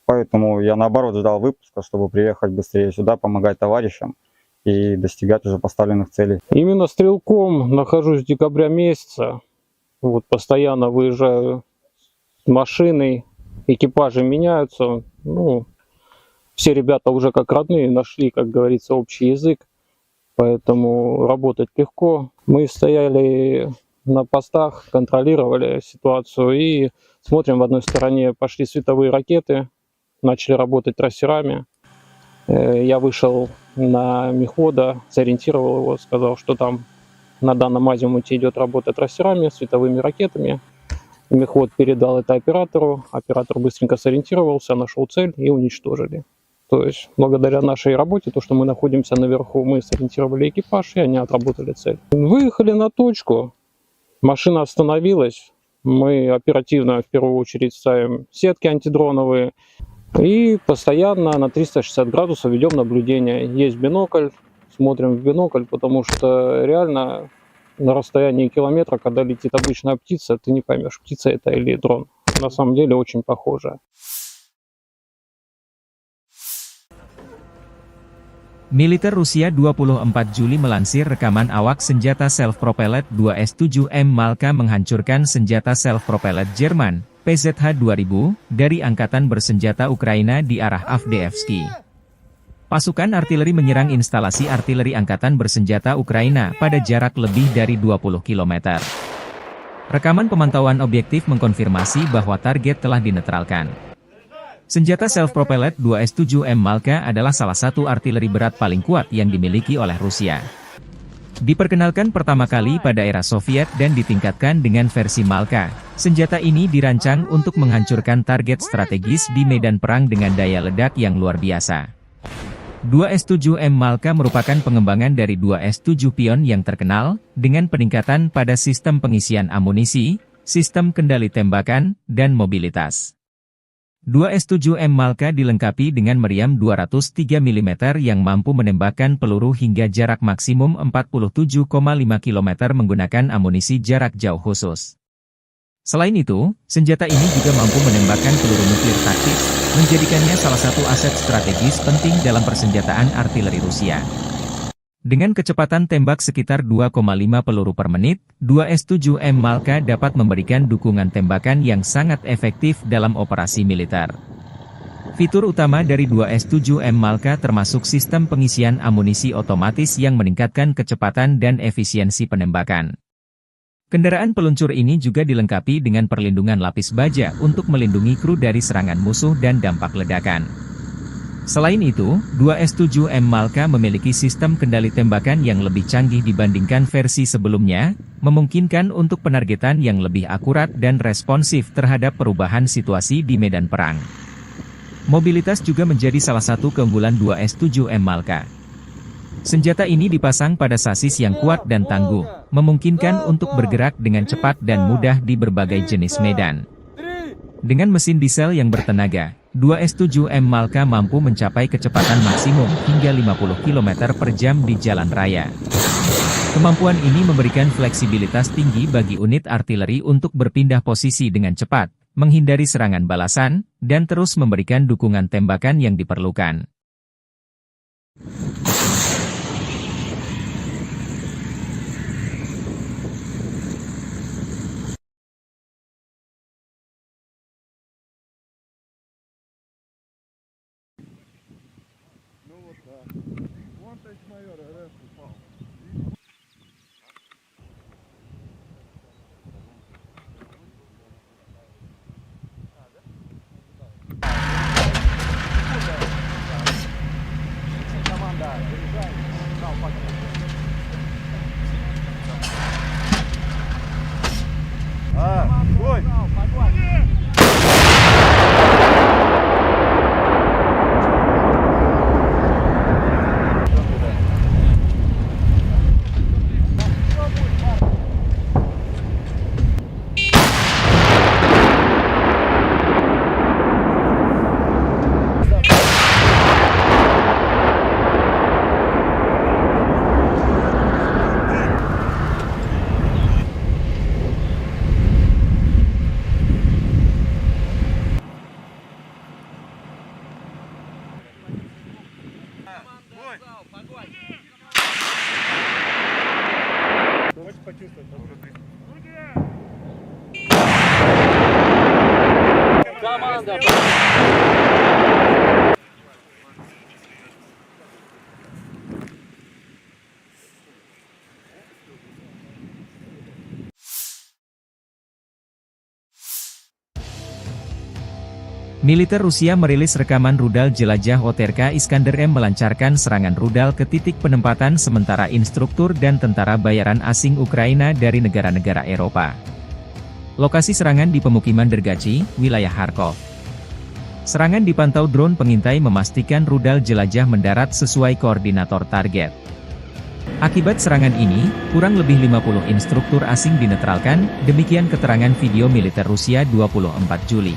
Поэтому я наоборот ждал выпуска, чтобы приехать быстрее сюда, помогать товарищам и достигать уже поставленных целей. Именно стрелком нахожусь с декабря месяца. Вот постоянно выезжаю с машиной, экипажи меняются. Ну, все ребята уже как родные нашли, как говорится, общий язык. Поэтому работать легко. Мы стояли на постах, контролировали ситуацию и смотрим, в одной стороне пошли световые ракеты, начали работать трассерами. Я вышел на мехвода, сориентировал его, сказал, что там на данном азимуте идет работа трассерами, световыми ракетами. Мехвод передал это оператору, оператор быстренько сориентировался, нашел цель и уничтожили. То есть благодаря нашей работе, то, что мы находимся наверху, мы сориентировали экипаж, и они отработали цель. Выехали на точку, машина остановилась, мы оперативно в первую очередь ставим сетки антидроновые и постоянно на 360 градусов ведем наблюдение. Есть бинокль, смотрим в бинокль, потому что реально на расстоянии километра, когда летит обычная птица, ты не поймешь, птица это или дрон. На самом деле очень похоже. Militer Rusia 24 Juli melansir rekaman awak senjata self-propelled 2S-7M Malka menghancurkan senjata self-propelled Jerman, PZH-2000, dari Angkatan Bersenjata Ukraina di arah Avdiivsky. Pasukan artileri menyerang instalasi artileri Angkatan Bersenjata Ukraina pada jarak lebih dari 20 km. Rekaman pemantauan objektif mengkonfirmasi bahwa target telah dinetralkan. Senjata self-propelled 2S7M Malka adalah salah satu artileri berat paling kuat yang dimiliki oleh Rusia. Diperkenalkan pertama kali pada era Soviet dan ditingkatkan dengan versi Malka, senjata ini dirancang untuk menghancurkan target strategis di medan perang dengan daya ledak yang luar biasa. 2S7M Malka merupakan pengembangan dari 2S7 Pion yang terkenal, dengan peningkatan pada sistem pengisian amunisi, sistem kendali tembakan, dan mobilitas. 2S7M Malka dilengkapi dengan meriam 203 mm yang mampu menembakkan peluru hingga jarak maksimum 47,5 km menggunakan amunisi jarak jauh khusus. Selain itu, senjata ini juga mampu menembakkan peluru nuklir taktis, menjadikannya salah satu aset strategis penting dalam persenjataan artileri Rusia. Dengan kecepatan tembak sekitar 2,5 peluru per menit, 2S7M Malka dapat memberikan dukungan tembakan yang sangat efektif dalam operasi militer. Fitur utama dari 2S7M Malka termasuk sistem pengisian amunisi otomatis yang meningkatkan kecepatan dan efisiensi penembakan. Kendaraan peluncur ini juga dilengkapi dengan perlindungan lapis baja untuk melindungi kru dari serangan musuh dan dampak ledakan. Selain itu, 2S7M Malka memiliki sistem kendali tembakan yang lebih canggih dibandingkan versi sebelumnya, memungkinkan untuk penargetan yang lebih akurat dan responsif terhadap perubahan situasi di medan perang. Mobilitas juga menjadi salah satu keunggulan 2S7M Malka. Senjata ini dipasang pada sasis yang kuat dan tangguh, memungkinkan untuk bergerak dengan cepat dan mudah di berbagai jenis medan. Dengan mesin diesel yang bertenaga, 2S7M Malka mampu mencapai kecepatan maksimum hingga 50 km per jam di jalan raya. Kemampuan ini memberikan fleksibilitas tinggi bagi unit artileri untuk berpindah posisi dengan cepat, menghindari serangan balasan, dan terus memberikan dukungan tembakan yang diperlukan. Militer Rusia merilis rekaman rudal jelajah OTRK Iskander M melancarkan serangan rudal ke titik penempatan sementara instruktur dan tentara bayaran asing Ukraina dari negara-negara Eropa. Lokasi serangan di pemukiman Dergachi, wilayah Kharkov. Serangan dipantau drone pengintai memastikan rudal jelajah mendarat sesuai koordinator target. Akibat serangan ini, kurang lebih 50 instruktur asing dinetralkan, demikian keterangan video militer Rusia 24 Juli.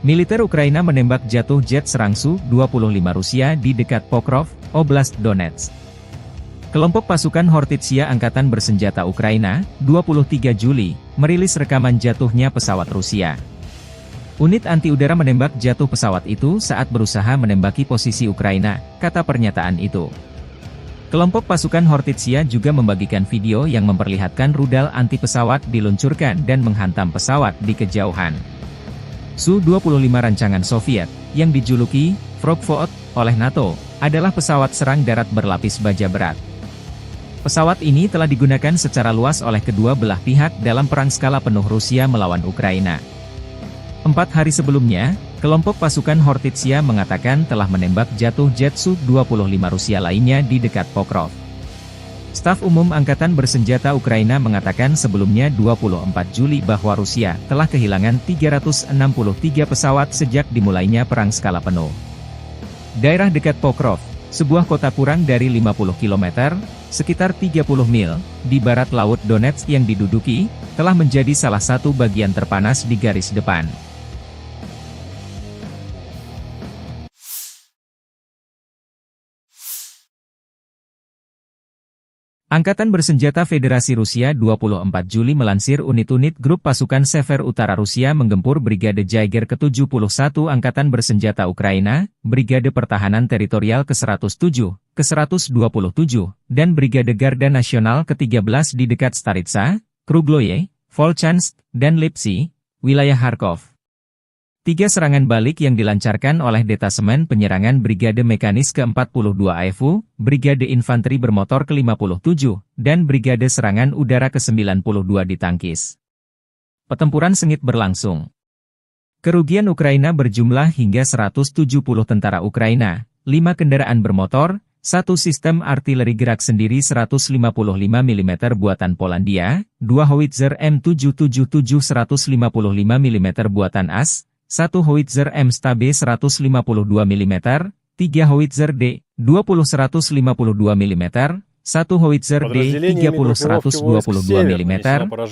Militer Ukraina menembak jatuh jet serang Su-25 Rusia di dekat Pokrov, Oblast Donetsk. Kelompok pasukan Hortitsia Angkatan Bersenjata Ukraina, 23 Juli, merilis rekaman jatuhnya pesawat Rusia. Unit anti-udara menembak jatuh pesawat itu saat berusaha menembaki posisi Ukraina, kata pernyataan itu. Kelompok pasukan Hortitsia juga membagikan video yang memperlihatkan rudal anti-pesawat diluncurkan dan menghantam pesawat di kejauhan. Su-25 rancangan Soviet, yang dijuluki Frogvoort oleh NATO, adalah pesawat serang darat berlapis baja berat. Pesawat ini telah digunakan secara luas oleh kedua belah pihak dalam perang skala penuh Rusia melawan Ukraina. 4 hari sebelumnya, kelompok pasukan Hortitsia mengatakan telah menembak jatuh jet Su-25 Rusia lainnya di dekat Pokrov. Staf Umum Angkatan Bersenjata Ukraina mengatakan sebelumnya 24 Juli bahwa Rusia telah kehilangan 363 pesawat sejak dimulainya perang skala penuh. Daerah dekat Pokrov, sebuah kota kurang dari 50 km, sekitar 30 mil, di barat laut Donetsk yang diduduki, telah menjadi salah satu bagian terpanas di garis depan. Angkatan Bersenjata Federasi Rusia 24 Juli melansir unit-unit grup pasukan Sever Utara Rusia menggempur Brigade Jaeger ke-71 Angkatan Bersenjata Ukraina, Brigade Pertahanan Teritorial ke-107, ke-127, dan Brigade Garda Nasional ke-13 di dekat Staritsa, Krugloye, Volchansk, dan Lipsy, wilayah Kharkov. 3 serangan balik yang dilancarkan oleh Detasemen Penyerangan Brigade Mekanis ke-42 AFU, Brigade Infanteri Bermotor ke-57, dan Brigade Serangan Udara ke-92 ditangkis. Pertempuran sengit berlangsung. Kerugian Ukraina berjumlah hingga 170 tentara Ukraina, 5 kendaraan bermotor, 1 sistem artileri gerak sendiri 155 mm buatan Polandia, 2 howitzer M777 155 mm buatan AS, 1 howitzer M-Stabe 152 mm, 3 howitzer D-20 152 mm, 1 howitzer D-30 122 mm,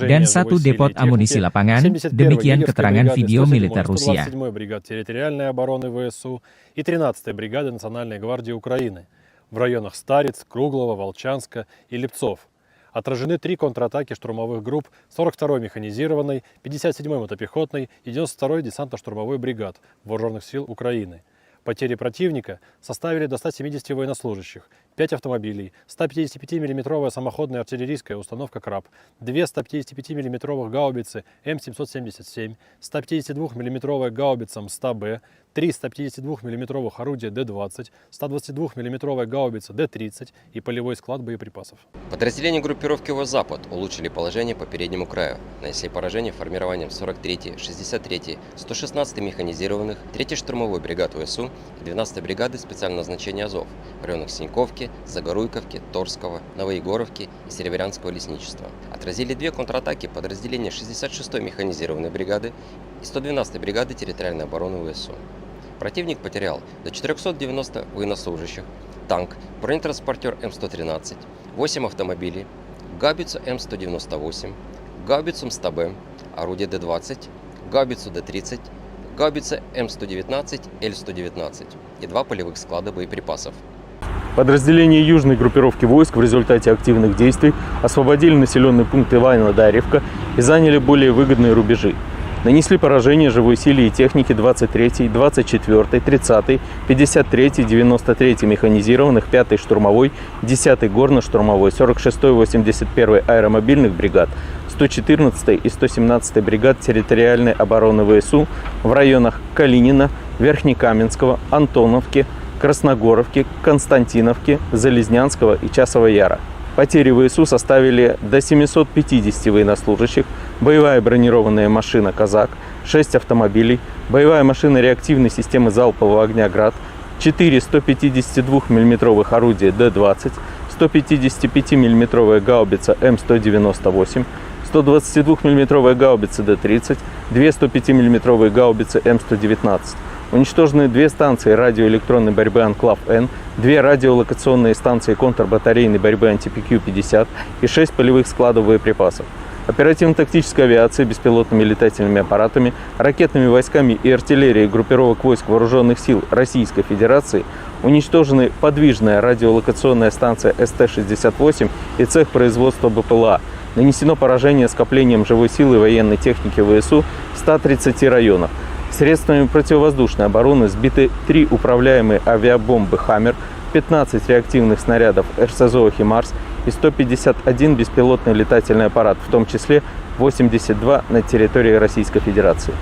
dan 1 depot amunisi lapangan, demikian keterangan video militer Rusia. 27-й бригад территориальной обороны ВСУ и 13-й бригады Национальной гвардии Украины в районах Стариц, Круглова, Волчанска и Липцов. Отражены 3 контратаки штурмовых групп 42-й механизированной, 57-й мотопехотной и 92-й десантно-штурмовой бригад Вооруженных сил Украины. Потери противника составили до 170 военнослужащих, 5 автомобилей, 155-мм самоходная артиллерийская установка «Краб», 2 155-мм гаубицы М777, 152-мм гаубица МСТА-Б, 3 152-мм орудия Д-20, 122-мм гаубица Д-30 и полевой склад боеприпасов. Подразделения группировки ВОС-Запад улучшили положение по переднему краю, нанесли поражение формированием 43-й, 63-й, 116-й механизированных, 3-й штурмовой бригад ВСУ и 12-й бригады специального назначения Азов в районах Синьковки, Загоруйковки, Торского, Новоегоровки и Серебрянского лесничества. Отразили 2 контратаки подразделения 66-й механизированной бригады и 112-й бригады территориальной обороны ВСУ. Противник потерял до 490 военнослужащих, танк, бронетранспортер М113, 8 автомобилей, гаубицу М198, гаубицу МСТА-Б, орудие Д-20, гаубицу Д-30, гаубица М119, Л-119 и 2 полевых склада боеприпасов. Подразделения южной группировки войск в результате активных действий освободили населенный пункт Иваново-Дарьевка и заняли более выгодные рубежи. Нанесли поражение живой силе и технике 23-й, 24-й, 30-й, 53-й, 93-й механизированных, 5-й штурмовой, 10-й горно-штурмовой, 46-й, 81-й аэромобильных бригад, 114-й и 117-й бригад территориальной обороны ВСУ в районах Калинина, Верхнекаменского, Антоновки, Красногоровки, Константиновки, Залезнянского и Часова Яра. Потери ВСУ составили до 750 военнослужащих, боевая бронированная машина «Казак», 6 автомобилей, боевая машина реактивной системы залпового огня «Град», 4 152 мм орудия Д-20, 155 мм гаубица М198, 122 мм гаубица Д-30, 2 105 мм гаубицы М119. Уничтожены 2 станции радиоэлектронной борьбы «Анклав-Н», 2 радиолокационные станции контрбатарейной борьбы «Антипикю-50» и 6 полевых складов боеприпасов. Оперативно-тактической авиацией, беспилотными летательными аппаратами, ракетными войсками и артиллерией группировок войск Вооруженных сил Российской Федерации уничтожены подвижная радиолокационная станция СТ-68 и цех производства БПЛА. Нанесено поражение скоплением живой силы и военной техники ВСУ в 130 районах. Средствами противовоздушной обороны сбиты 3 управляемые авиабомбы «Хаммер», 15 реактивных снарядов РСЗО «Химарс» и 151 беспилотный летательный аппарат, в том числе 82 на территории Российской Федерации.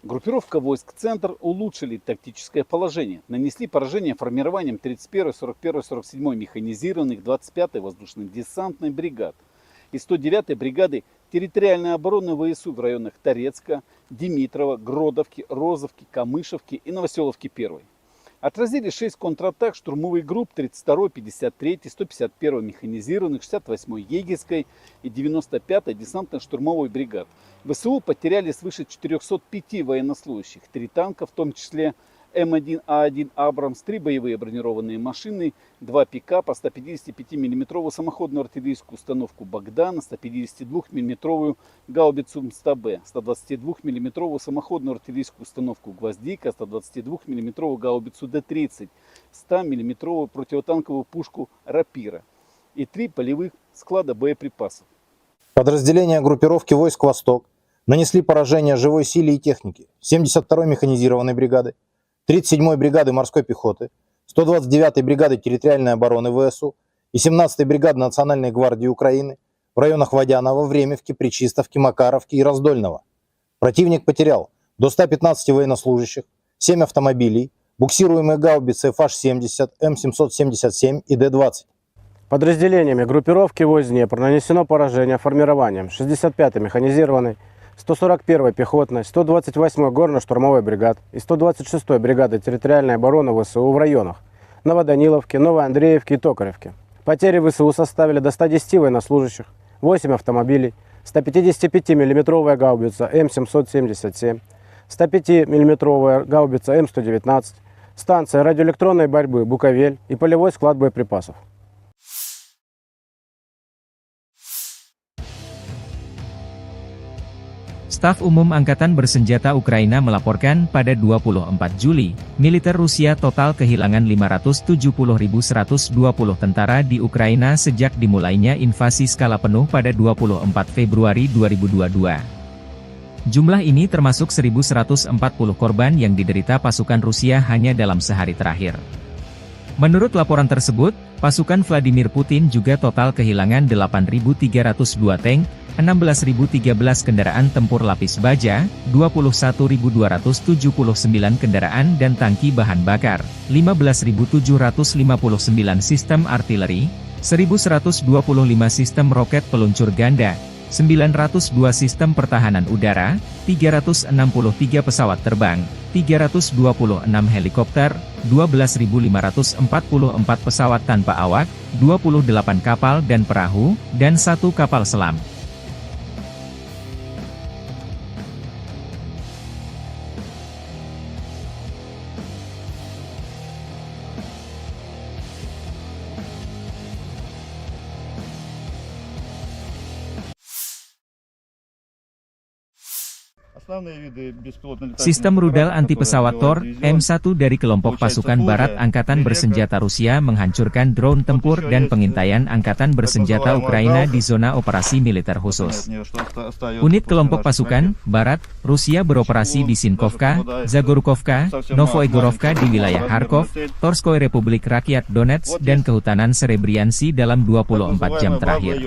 Группировка войск «Центр» улучшили тактическое положение. Нанесли поражение формированием 31-й, 41-й, 47-й механизированных 25-й воздушно-десантной бригад и 109-й бригады территориальной обороны ВСУ в районах Торецка, Димитрова, Гродовки, Розовки, Камышевки и Новоселовки-1. Отразили 6 контратак штурмовых групп 32-й, 53-й, 151-й механизированных, 68-й Егерской и 95-й десантно-штурмовой бригад. ВСУ потеряли свыше 405 военнослужащих, 3 танка, в том числе М1А1 «Абрамс», 3 боевые бронированные машины, 2 пикапа, 155 мм самоходную артиллерийскую установку «Богдан», 152 мм гаубицу МСТБ, 122 мм самоходную артиллерийскую установку «Гвоздика», 122 мм гаубицу Д-30, 100 мм противотанковую пушку «Рапира» и 3 полевых склада боеприпасов. Подразделения группировки войск «Восток» нанесли поражение живой силе и технике 72-й механизированной бригады, 37-й бригады морской пехоты, 129-й бригады территориальной обороны ВСУ и 17-й бригады Национальной гвардии Украины в районах Водянова, Времевки, Пречистовки, Макаровки и Раздольного. Противник потерял до 115 военнослужащих, 7 автомобилей, буксируемые гаубицы FH-70, М777 и Д-20. Подразделениями группировки войск Днепр нанесено поражение формированием 65-й механизированной, 141-й пехотной, 128-й горно-штурмовой бригад и 126-й бригады территориальной обороны ВСУ в районах Новоданиловки, Новоандреевки и Токаревки. Потери ВСУ составили до 110 военнослужащих, 8 автомобилей, 155 мм гаубица М777, 105 мм гаубица М119, станция радиоэлектронной борьбы «Буковель» и полевой склад боеприпасов. Staf Umum Angkatan Bersenjata Ukraina melaporkan pada 24 Juli, militer Rusia total kehilangan 570.120 tentara di Ukraina sejak dimulainya invasi skala penuh pada 24 Februari 2022. Jumlah ini termasuk 1.140 korban yang diderita pasukan Rusia hanya dalam sehari terakhir. Menurut laporan tersebut, pasukan Vladimir Putin juga total kehilangan 8.302 tank, 16.013 kendaraan tempur lapis baja, 21.279 kendaraan dan tangki bahan bakar, 15.759 sistem artileri, 1.125 sistem roket peluncur ganda, 902 sistem pertahanan udara, 363 pesawat terbang, 326 helikopter, 12.544 pesawat tanpa awak, 28 kapal dan perahu, dan 1 kapal selam. Sistem rudal anti-pesawat Tor, M1 dari kelompok pasukan Barat Angkatan Bersenjata Rusia menghancurkan drone tempur dan pengintaian Angkatan Bersenjata Ukraina di zona operasi militer khusus. Unit kelompok pasukan Barat Rusia beroperasi di Sinkovka, Zagorkovka, Novoegorovka di wilayah Kharkov, Torskoy Republik Rakyat Donetsk dan Kehutanan Serebriansi dalam 24 jam terakhir.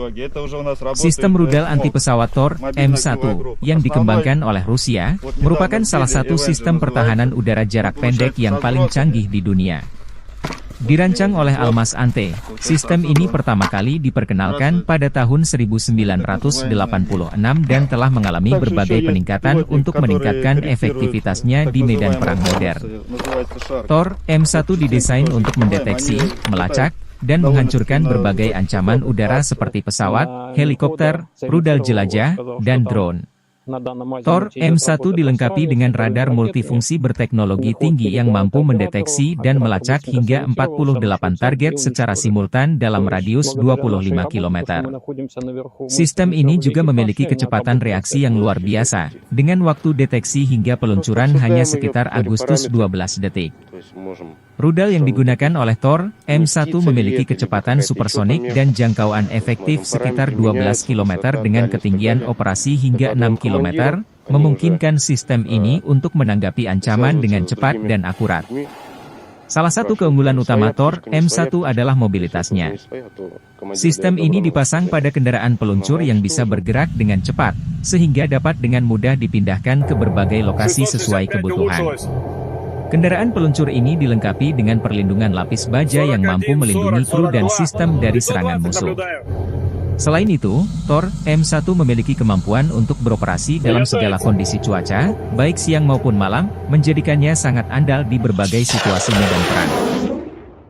Sistem rudal anti-pesawat Tor, M1, yang dikembangkan oleh Rusia, merupakan salah satu sistem pertahanan udara jarak pendek yang paling canggih di dunia. Dirancang oleh Almas Ante, sistem ini pertama kali diperkenalkan pada tahun 1986 dan telah mengalami berbagai peningkatan untuk meningkatkan efektivitasnya di medan perang modern. Tor, M1 didesain untuk mendeteksi, melacak, dan menghancurkan berbagai ancaman udara seperti pesawat, helikopter, rudal jelajah, dan drone. Tor M1 dilengkapi dengan radar multifungsi berteknologi tinggi yang mampu mendeteksi dan melacak hingga 48 target secara simultan dalam radius 25 km. Sistem ini juga memiliki kecepatan reaksi yang luar biasa, dengan waktu deteksi hingga peluncuran hanya sekitar Agustus 12 detik. Rudal yang digunakan oleh Tor M1 memiliki kecepatan supersonik dan jangkauan efektif sekitar 12 km dengan ketinggian operasi hingga 6 km, memungkinkan sistem ini untuk menanggapi ancaman dengan cepat dan akurat. Salah satu keunggulan utama Tor M1 adalah mobilitasnya. Sistem ini dipasang pada kendaraan peluncur yang bisa bergerak dengan cepat, sehingga dapat dengan mudah dipindahkan ke berbagai lokasi sesuai kebutuhan. Kendaraan peluncur ini dilengkapi dengan perlindungan lapis baja yang mampu melindungi kru dan sistem dari serangan musuh. Selain itu, Tor M1 memiliki kemampuan untuk beroperasi dalam segala kondisi cuaca, baik siang maupun malam, menjadikannya sangat andal di berbagai situasi medan perang.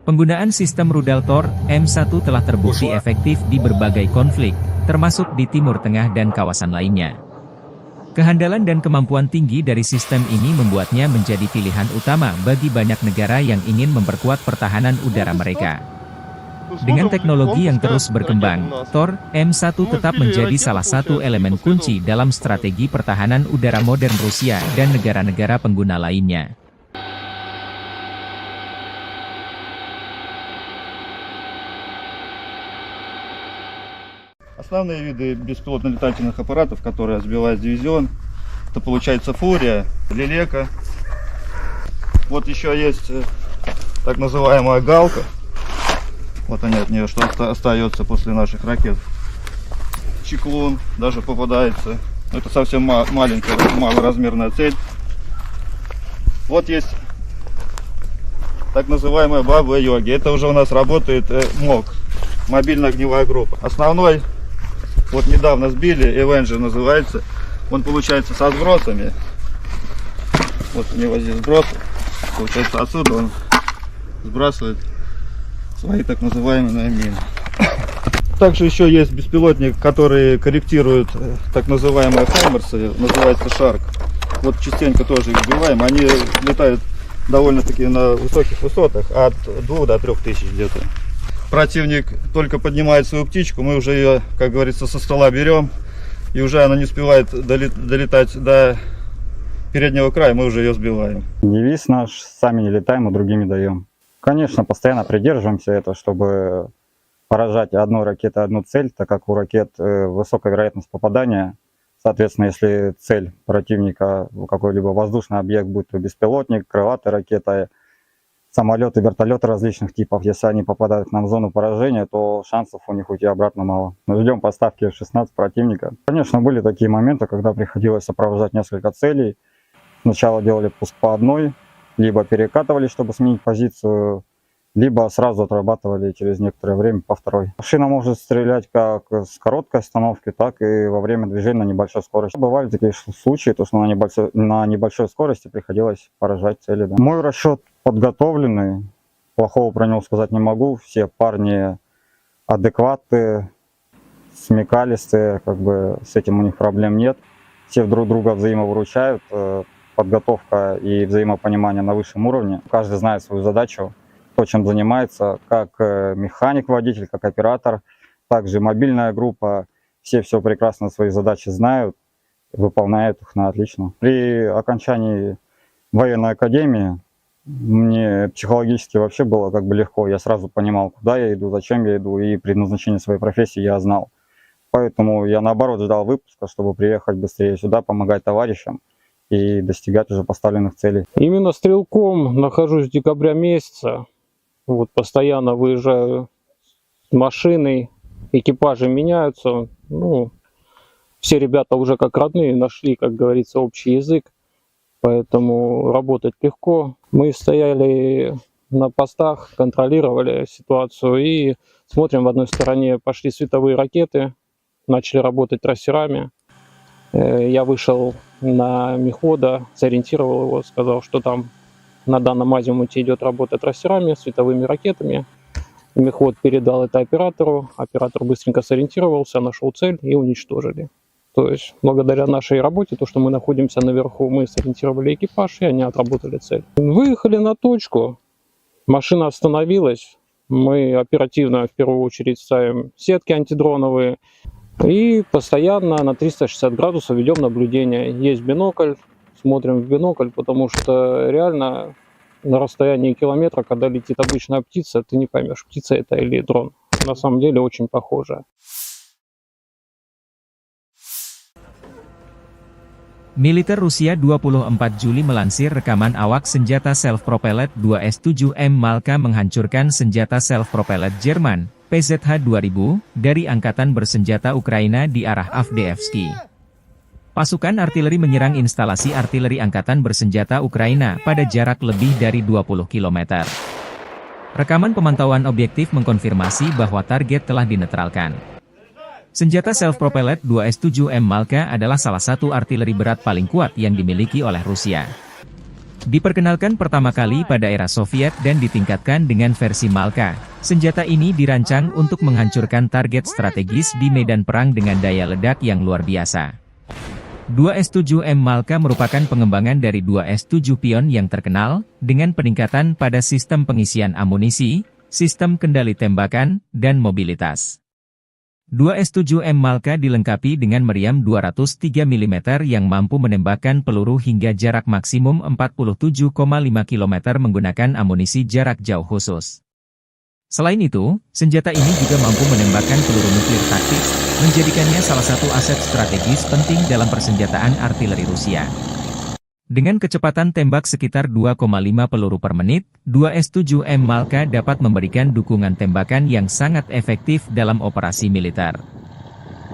Penggunaan sistem rudal Tor M1 telah terbukti efektif di berbagai konflik, termasuk di Timur Tengah dan kawasan lainnya. Kehandalan dan kemampuan tinggi dari sistem ini membuatnya menjadi pilihan utama bagi banyak negara yang ingin memperkuat pertahanan udara mereka. Dengan teknologi yang terus berkembang, Tor M1 tetap menjadi salah satu elemen kunci dalam strategi pertahanan udara modern Rusia dan negara-negara pengguna lainnya. Основные виды беспилотных летательных аппаратов, которые сбивает дивизион, это получается Фурия, Лелека. Вот еще есть так называемая Галка. Вот они от нее, что остается после наших ракет. Чеклун даже попадается. Это совсем маленькая, малоразмерная цель. Вот есть так называемая Баба-Йоги. Это уже у нас работает МОГ, мобильная огневая группа. Основной, вот недавно сбили, Avenger называется. Он получается со сбросами. Вот у него здесь сброс. Получается отсюда он сбрасывает свои так называемые мины. Также еще есть беспилотник, который корректирует так называемые хаймерсы, называется Шарк. Вот частенько тоже их сбиваем. Они летают довольно-таки на высоких высотах, от 2 до 3 тысяч где-то. Противник только поднимает свою птичку, мы уже ее, как говорится, со стола берем, и уже она не успевает долетать до переднего края, мы уже ее сбиваем. Девиз наш: сами не летаем, а другими даем. Конечно, постоянно придерживаемся этого, чтобы поражать одной ракетой одну цель, так как у ракет высокая вероятность попадания. Соответственно, если цель противника какой-либо воздушный объект, будь то беспилотник, крылатая ракета, самолеты, вертолеты различных типов, если они попадают к нам в зону поражения, то шансов у них уйти обратно мало. Мы ждем поставки F-16 противника. Конечно, были такие моменты, когда приходилось сопровождать несколько целей. Сначала делали пуск по одной, либо перекатывали, чтобы сменить позицию, либо сразу отрабатывали через некоторое время по второй. Машина может стрелять как с короткой остановки, так и во время движения на небольшой скорости. Бывали такие случаи, то что на небольшой скорости приходилось поражать цели. Да. Мой расчет подготовленный, плохого про него сказать не могу. Все парни адекватные, смекалистые, как бы с этим у них проблем нет. Все друг друга взаимовыручают, подготовка и взаимопонимание на высшем уровне. Каждый знает свою задачу, то, чем занимается, как механик-водитель, как оператор, также мобильная группа. Все прекрасно свои задачи знают, выполняют их на отлично. При окончании военной академии мне психологически вообще было как бы легко. Я сразу понимал, куда я иду, зачем я иду, и предназначение своей профессии я знал. Поэтому я наоборот ждал выпуска, чтобы приехать быстрее сюда, помогать товарищам и достигать уже поставленных целей. Именно стрелком нахожусь с декабря месяца. Вот постоянно выезжаю с машиной, экипажи меняются. Ну, все ребята уже как родные нашли, как говорится, общий язык. Поэтому работать легко. Мы стояли на постах, контролировали ситуацию и смотрим, в одной стороне пошли световые ракеты, начали работать трассерами. Я вышел на мехвода, сориентировал его, сказал, что там на данном азимуте идет работа трассерами, световыми ракетами. Мехвод передал это оператору, оператор быстренько сориентировался, нашел цель и уничтожили. То есть, благодаря нашей работе, то, что мы находимся наверху, мы сориентировали экипаж, и они отработали цель. Выехали на точку, машина остановилась, мы оперативно в первую очередь ставим сетки антидроновые и постоянно на 360 градусов ведем наблюдение. Есть бинокль, смотрим в бинокль, потому что реально на расстоянии километра, когда летит обычная птица, ты не поймешь, птица это или дрон. На самом деле очень похоже. Militer Rusia 24 Juli melansir rekaman awak senjata self-propelled 2S-7M Malka menghancurkan senjata self-propelled Jerman, PZH-2000, dari Angkatan Bersenjata Ukraina di arah Avdiivka. Pasukan artileri menyerang instalasi artileri Angkatan Bersenjata Ukraina pada jarak lebih dari 20 km. Rekaman pemantauan objektif mengkonfirmasi bahwa target telah dinetralkan. Senjata self-propelled 2S-7M Malka adalah salah satu artileri berat paling kuat yang dimiliki oleh Rusia. Diperkenalkan pertama kali pada era Soviet dan ditingkatkan dengan versi Malka, senjata ini dirancang untuk menghancurkan target strategis di medan perang dengan daya ledak yang luar biasa. 2S-7M Malka merupakan pengembangan dari 2S-7 Pion yang terkenal, dengan peningkatan pada sistem pengisian amunisi, sistem kendali tembakan, dan mobilitas. 2S-7M Malka dilengkapi dengan meriam 203 mm yang mampu menembakkan peluru hingga jarak maksimum 47,5 km menggunakan amunisi jarak jauh khusus. Selain itu, senjata ini juga mampu menembakkan peluru nuklir taktis, menjadikannya salah satu aset strategis penting dalam persenjataan artileri Rusia. Dengan kecepatan tembak sekitar 2,5 peluru per menit, 2S-7M Malka dapat memberikan dukungan tembakan yang sangat efektif dalam operasi militer.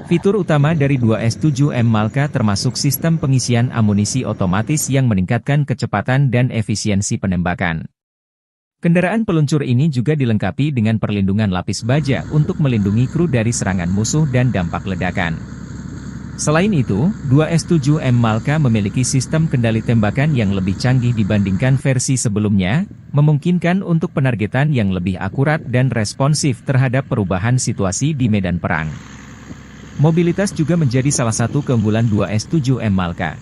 Fitur utama dari 2S-7M Malka termasuk sistem pengisian amunisi otomatis yang meningkatkan kecepatan dan efisiensi penembakan. Kendaraan peluncur ini juga dilengkapi dengan perlindungan lapis baja untuk melindungi kru dari serangan musuh dan dampak ledakan. Selain itu, 2S-7M Malka memiliki sistem kendali tembakan yang lebih canggih dibandingkan versi sebelumnya, memungkinkan untuk penargetan yang lebih akurat dan responsif terhadap perubahan situasi di medan perang. Mobilitas juga menjadi salah satu keunggulan 2S-7M Malka.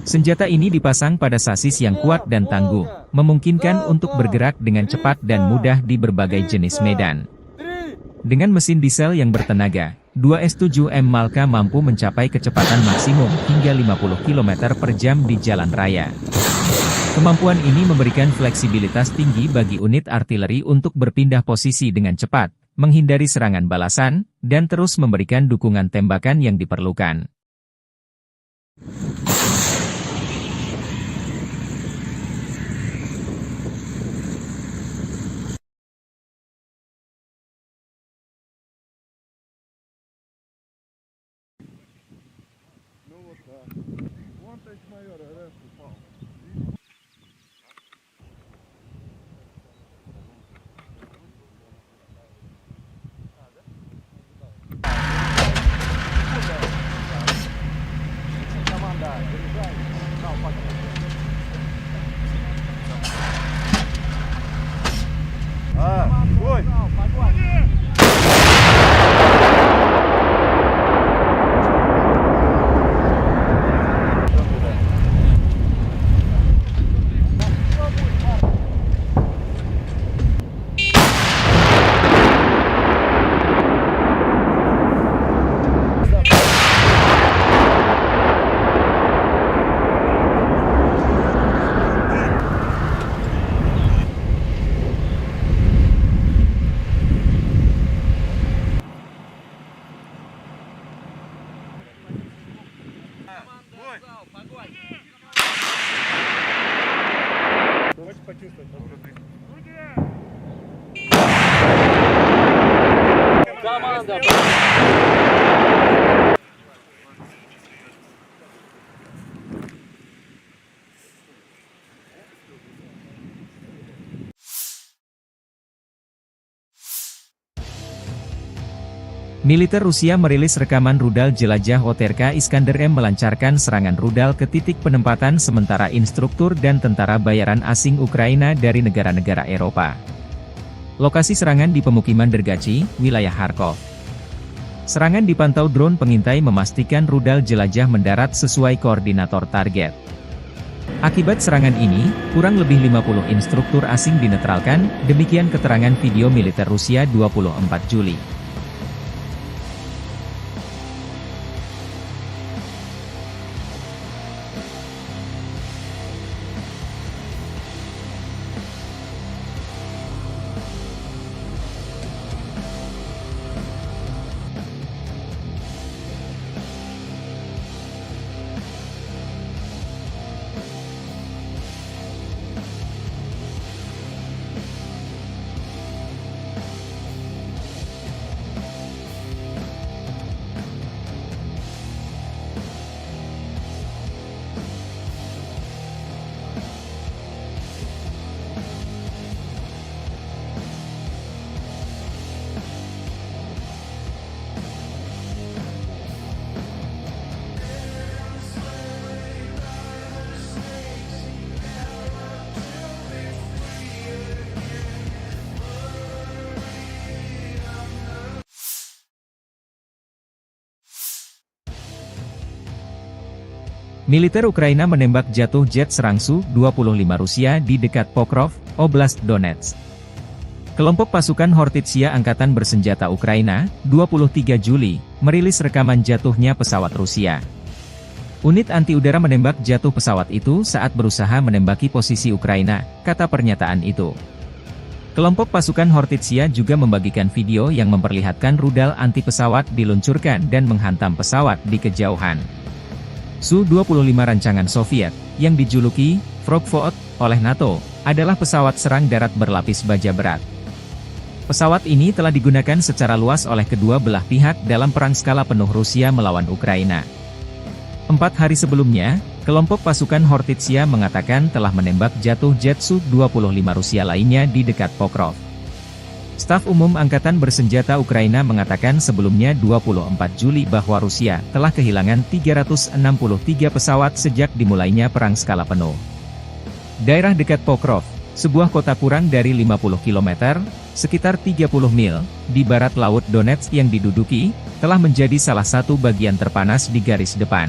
Senjata ini dipasang pada sasis yang kuat dan tangguh, memungkinkan untuk bergerak dengan cepat dan mudah di berbagai jenis medan. Dengan mesin diesel yang bertenaga, 2S-7M Malka mampu mencapai kecepatan maksimum hingga 50 km per jam di jalan raya. Kemampuan ini memberikan fleksibilitas tinggi bagi unit artileri untuk berpindah posisi dengan cepat, menghindari serangan balasan, dan terus memberikan dukungan tembakan yang diperlukan. Militer Rusia merilis rekaman rudal jelajah OTRK Iskander M melancarkan serangan rudal ke titik penempatan sementara instruktur dan tentara bayaran asing Ukraina dari negara-negara Eropa. Lokasi serangan di pemukiman Dergachi, wilayah Kharkov. Serangan dipantau drone pengintai memastikan rudal jelajah mendarat sesuai koordinator target. Akibat serangan ini, kurang lebih 50 instruktur asing dinetralkan, demikian keterangan video militer Rusia 24 Juli. Militer Ukraina menembak jatuh jet serang Su-25 Rusia di dekat Pokrov, Oblast Donetsk. Kelompok pasukan Hortitsia Angkatan Bersenjata Ukraina, 23 Juli, merilis rekaman jatuhnya pesawat Rusia. Unit anti-udara menembak jatuh pesawat itu saat berusaha menembaki posisi Ukraina, kata pernyataan itu. Kelompok pasukan Hortitsia juga membagikan video yang memperlihatkan rudal anti-pesawat diluncurkan dan menghantam pesawat di kejauhan. Su-25 rancangan Soviet, yang dijuluki Frogvot oleh NATO, adalah pesawat serang darat berlapis baja berat. Pesawat ini telah digunakan secara luas oleh kedua belah pihak dalam perang skala penuh Rusia melawan Ukraina. 4 hari sebelumnya, kelompok pasukan Hortitsia mengatakan telah menembak jatuh jet Su-25 Rusia lainnya di dekat Pokrov. Staf Umum Angkatan Bersenjata Ukraina mengatakan sebelumnya 24 Juli bahwa Rusia telah kehilangan 363 pesawat sejak dimulainya perang skala penuh. Daerah dekat Pokrov, sebuah kota kurang dari 50 km, sekitar 30 mil, di barat laut Donetsk yang diduduki, telah menjadi salah satu bagian terpanas di garis depan.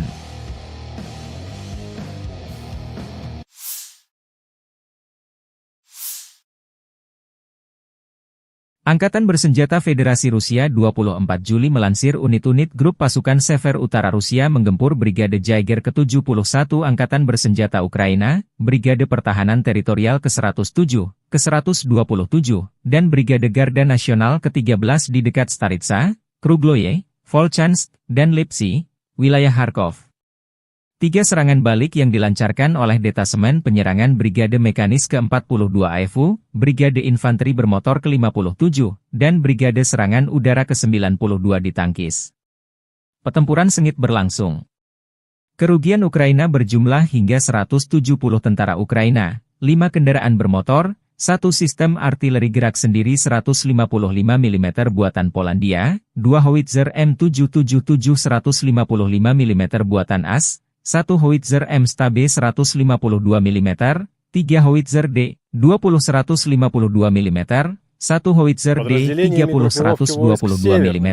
Angkatan Bersenjata Federasi Rusia 24 Juli melansir unit-unit grup pasukan Sever Utara Rusia menggempur Brigade Jaeger ke-71 Angkatan Bersenjata Ukraina, Brigade Pertahanan Teritorial ke-107, ke-127, dan Brigade Garda Nasional ke-13 di dekat Staritsa, Krugloye, Volchansk, dan Lipsy, wilayah Kharkov. 3 serangan balik yang dilancarkan oleh Detasemen Penyerangan Brigade Mekanis ke-42 AFU, Brigade Infanteri Bermotor ke-57, dan Brigade Serangan Udara ke-92 ditangkis. Pertempuran sengit berlangsung. Kerugian Ukraina berjumlah hingga 170 tentara Ukraina, 5 kendaraan bermotor, 1 sistem artileri gerak sendiri 155 mm buatan Polandia, 2 howitzer M777 155 mm buatan AS, 1 howitzer M-Stabe 152 mm, 3 howitzer D-20 152 mm, 1 howitzer D-30 122 mm,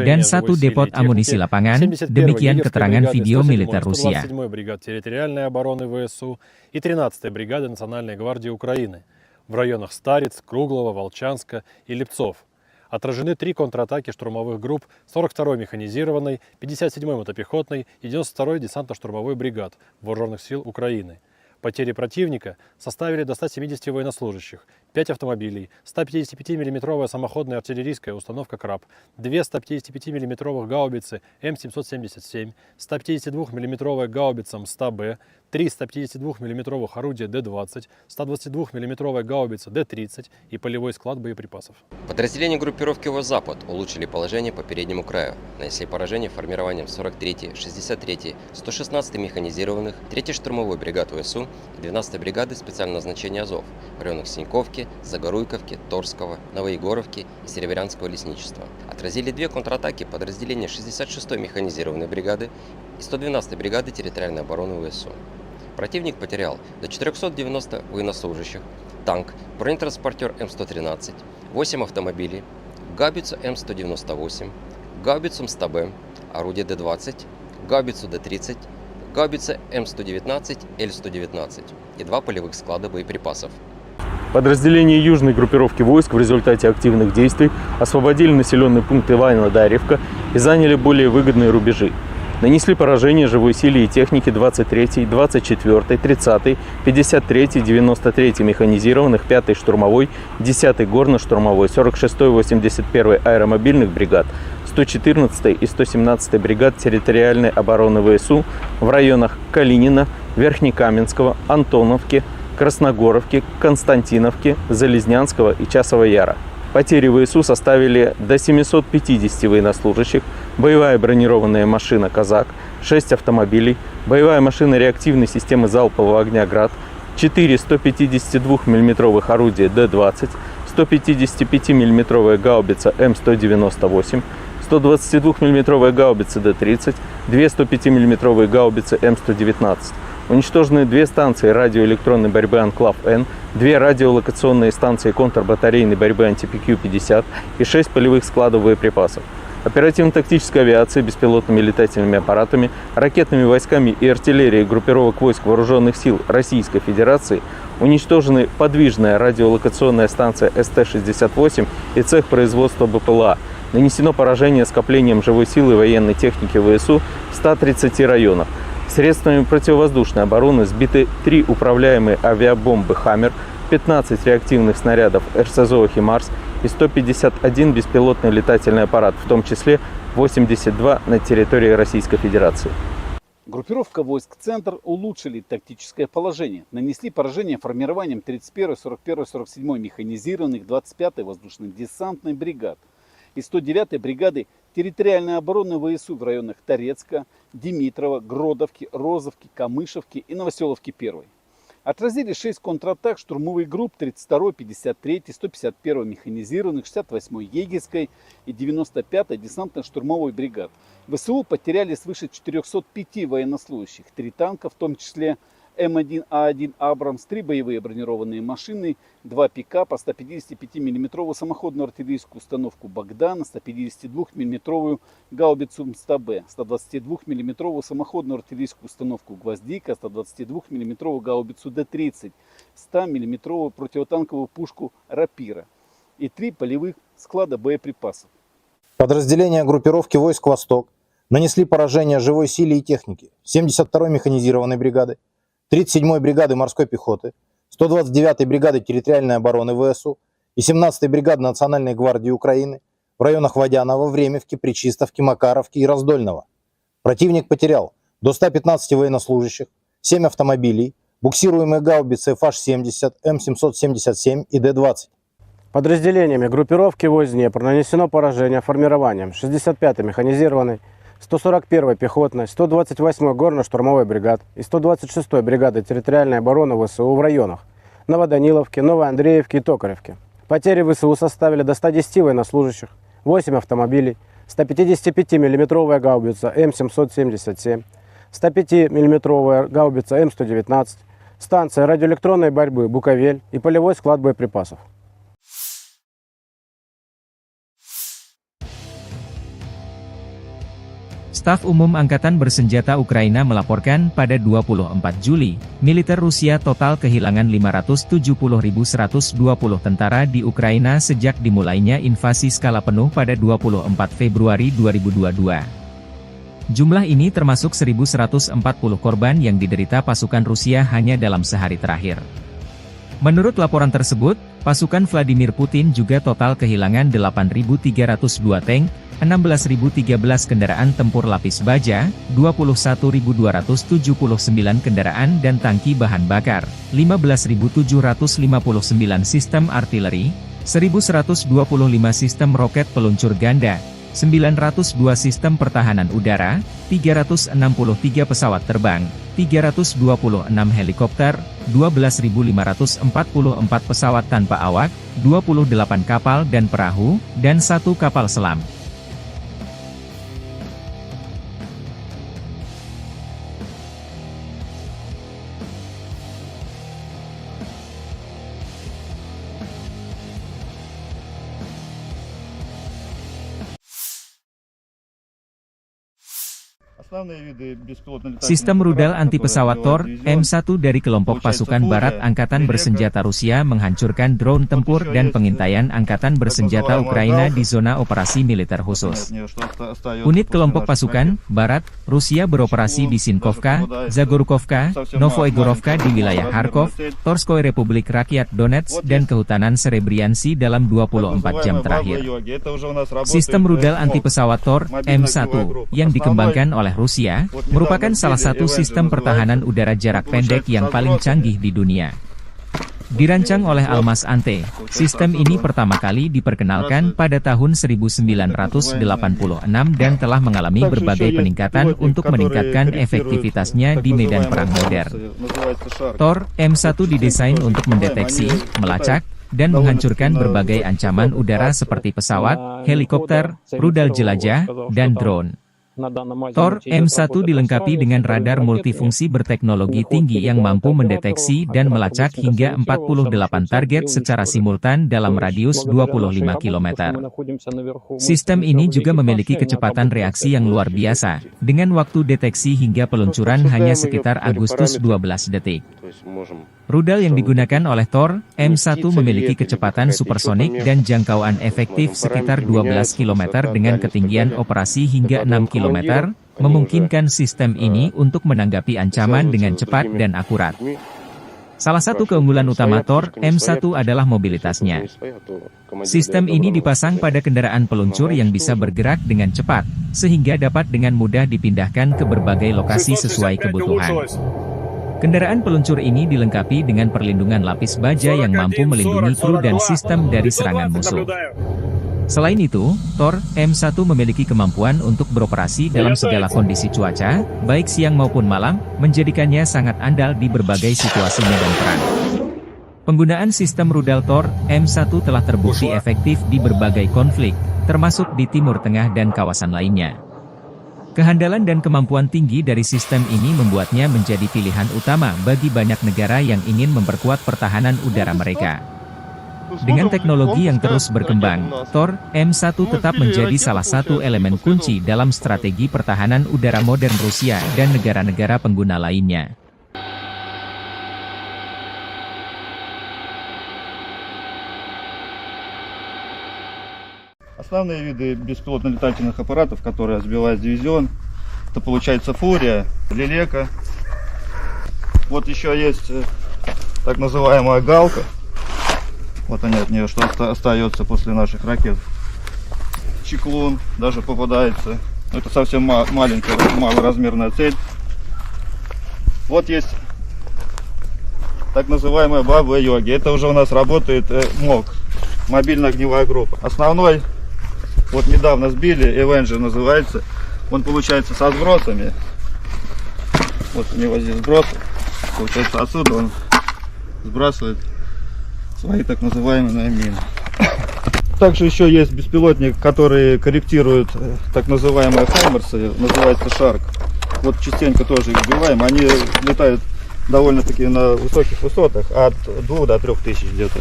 dan 1 depot amunisi lapangan, demikian keterangan video militer Rusia. 127-й бригад территориальной обороны ВСУ и 13-й бригады Национальной гвардии Украины в районах Стариц, Круглова, Волчанска и Липцов. Отражены 3 контратаки штурмовых групп 42-й механизированной, 57-й мотопехотной и 92-й десантно-штурмовой бригад Вооруженных сил Украины. Потери противника составили до 170 военнослужащих, 5 автомобилей, 155 мм самоходная артиллерийская установка «Краб», 2 155 мм гаубицы М777, 152 мм гаубица МСТА-Б, 3 152 мм орудия Д-20, 122 мм гаубица Д-30 и полевой склад боеприпасов. Подразделения группировки «Запад» улучшили положение по переднему краю, нанесли поражение формированием 43-й, 63-й, 116-й механизированных, 3-й штурмовой бригад ВСУ и 12-й бригады специального назначения «Азов» в районах Синьковки, Загоруйковки, Торского, Новоегоровки и Серебрянского лесничества. Отразили 2 контратаки подразделения 66-й механизированной бригады и 112-й бригады территориальной обороны ВСУ. Противник потерял до 490 военнослужащих, танк, бронетранспортер М113, 8 автомобилей, гаубицу М198, гаубицу МСТБ, орудие Д-20, гаубицу Д-30, гаубица М119, Л-119 и 2 полевых склада боеприпасов. Подразделения южной группировки войск в результате активных действий освободили населенный пункт Иваново-Дарьевка и заняли более выгодные рубежи. Нанесли поражение живой силе и технике 23-й, 24-й, 30-й, 53-й, 93-й механизированных, 5-й штурмовой, 10-й горно-штурмовой, 46-й, 81-й аэромобильных бригад, 114-й и 117-й бригад территориальной обороны ВСУ в районах Калинина, Верхнекаменского, Антоновки, Красногоровки, Константиновки, Залезнянского и Часова Яра. Потери ВСУ составили до 750 военнослужащих, боевая бронированная машина «Казак», 6 автомобилей, боевая машина реактивной системы залпового огня «Град», 4 152 мм орудия Д-20, 155 мм гаубица М198, 122 мм гаубицы Д-30, 2 105 мм гаубицы М119. Уничтожены 2 станции радиоэлектронной борьбы «Анклав-Н», 2 радиолокационные станции контрбатарейной борьбы «Антипикью-50» и 6 полевых складов боеприпасов. Оперативно-тактической авиацией, беспилотными летательными аппаратами, ракетными войсками и артиллерией группировок войск Вооруженных сил Российской Федерации уничтожены подвижная радиолокационная станция СТ-68 и цех производства БПЛА. Нанесено поражение скоплением живой силы и военной техники ВСУ в 130 районах. Средствами противовоздушной обороны сбиты 3 управляемые авиабомбы «Хаммер», 15 реактивных снарядов РСЗО «Химарс» и 151 беспилотный летательный аппарат, в том числе 82 на территории Российской Федерации. Группировка войск «Центр» улучшили тактическое положение. Нанесли поражение формированием 31-й, 41-й, 47-й механизированных, 25-й воздушно-десантной бригад и 109-й бригады территориальной обороны ВСУ в районах Торецка, Димитрова, Гродовки, Розовки, Камышевки и Новоселовки-1. Отразили 6 контратак штурмовых групп 32-й, 53-й, 151-й механизированных, 68-й егерской и 95-й десантно-штурмовой бригад. ВСУ потеряли свыше 405 военнослужащих, 3 танка, в том числе М1А1 «Абрамс», 3 боевые бронированные машины, 2 пикапа, 155 мм самоходную артиллерийскую установку «Богдан», 152 мм гаубицу МСТБ, 122 мм самоходную артиллерийскую установку «Гвоздика», 122 мм гаубицу Д-30, 100 мм противотанковую пушку «Рапира» и 3 полевых склада боеприпасов. Подразделения группировки войск «Восток» нанесли поражение живой силе и технике 72-й механизированной бригады, 37-й бригады морской пехоты, 129-й бригады территориальной обороны ВСУ и 17-й бригады Национальной гвардии Украины в районах Водянова, Времевки, Пречистовки, Макаровки и Раздольного. Противник потерял до 115 военнослужащих, 7 автомобилей, буксируемые гаубицы FH-70, М777 и Д-20. Подразделениями группировки войск Днепр нанесено поражение формированием 65-й механизированной, 141-й пехотной, 128-й горно-штурмовой бригад и 126-й бригады территориальной обороны ВСУ в районах Новоданиловки, Новоандреевки и Токаревки. Потери ВСУ составили до 110 военнослужащих, 8 автомобилей, 155 мм гаубица М777, 105 мм гаубица М119, станция радиоэлектронной борьбы «Буковель» и полевой склад боеприпасов. Staf Umum Angkatan Bersenjata Ukraina melaporkan pada 24 Juli, militer Rusia total kehilangan 570.120 tentara di Ukraina sejak dimulainya invasi skala penuh pada 24 Februari 2022. Jumlah ini termasuk 1.140 korban yang diderita pasukan Rusia hanya dalam sehari terakhir. Menurut laporan tersebut, pasukan Vladimir Putin juga total kehilangan 8.302 tank, 16.013 kendaraan tempur lapis baja, 21.279 kendaraan dan tangki bahan bakar, 15.759 sistem artileri, 1.125 sistem roket peluncur ganda, 902 sistem pertahanan udara, 363 pesawat terbang, 326 helikopter, 12.544 pesawat tanpa awak, 28 kapal dan perahu, dan 1 kapal selam. Sistem rudal anti-pesawat Tor M1 dari kelompok pasukan barat Angkatan Bersenjata Rusia menghancurkan drone tempur dan pengintaian Angkatan Bersenjata Ukraina di zona operasi militer khusus. Unit kelompok pasukan barat Rusia beroperasi di Sinkovka, Zagorkovka, Novoegorovka di wilayah Kharkov, Torskoy Republik Rakyat Donetsk dan Kehutanan Serebriansi dalam 24 jam terakhir. Sistem rudal anti-pesawat Tor M1 yang dikembangkan oleh Rusia merupakan salah satu sistem pertahanan udara jarak pendek yang paling canggih di dunia. Dirancang oleh Almas Ante, sistem ini pertama kali diperkenalkan pada tahun 1986 dan telah mengalami berbagai peningkatan untuk meningkatkan efektivitasnya di medan perang modern. Tor M1 didesain untuk mendeteksi, melacak, dan menghancurkan berbagai ancaman udara seperti pesawat, helikopter, rudal jelajah, dan drone. Tor M1 dilengkapi dengan radar multifungsi berteknologi tinggi yang mampu mendeteksi dan melacak hingga 48 target secara simultan dalam radius 25 km. Sistem ini juga memiliki kecepatan reaksi yang luar biasa, dengan waktu deteksi hingga peluncuran hanya sekitar Agustus 12 detik. Rudal yang digunakan oleh Tor M1 memiliki kecepatan supersonik dan jangkauan efektif sekitar 12 km dengan ketinggian operasi hingga 6 km, memungkinkan sistem ini untuk menanggapi ancaman dengan cepat dan akurat. Salah satu keunggulan utama Tor M1 adalah mobilitasnya. Sistem ini dipasang pada kendaraan peluncur yang bisa bergerak dengan cepat, sehingga dapat dengan mudah dipindahkan ke berbagai lokasi sesuai kebutuhan. Kendaraan peluncur ini dilengkapi dengan perlindungan lapis baja yang mampu melindungi kru dan sistem dari serangan musuh. Selain itu, Tor M1 memiliki kemampuan untuk beroperasi dalam segala kondisi cuaca, baik siang maupun malam, menjadikannya sangat andal di berbagai situasi medan perang. Penggunaan sistem rudal Tor M1 telah terbukti efektif di berbagai konflik, termasuk di Timur Tengah dan kawasan lainnya. Kehandalan dan kemampuan tinggi dari sistem ini membuatnya menjadi pilihan utama bagi banyak negara yang ingin memperkuat pertahanan udara mereka. Dengan teknologi yang terus berkembang, Tor M1 tetap menjadi salah satu elemen kunci dalam strategi pertahanan udara modern Rusia dan negara-negara pengguna lainnya. Основные виды беспилотно-летательных аппаратов, которые сбивает дивизион, это получается Фурия, Лелека. Вот еще есть так называемая Галка. Вот они от нее, что остается после наших ракет. Чеклун даже попадается. Это совсем маленькая, малоразмерная цель. Вот есть так называемая Баба-Йоги. Это уже у нас работает МОГ, мобильная огневая группа. Основной, вот недавно сбили, Avenger называется. Он получается со сбросами. Вот у него здесь сброс. Получается отсюда он сбрасывает свои так называемые мины. Также еще есть беспилотник, который корректирует так называемые хаймерсы, называется Шарк. Вот частенько тоже их сбиваем. Они летают довольно-таки на высоких высотах, от 2 до 3 тысяч где-то.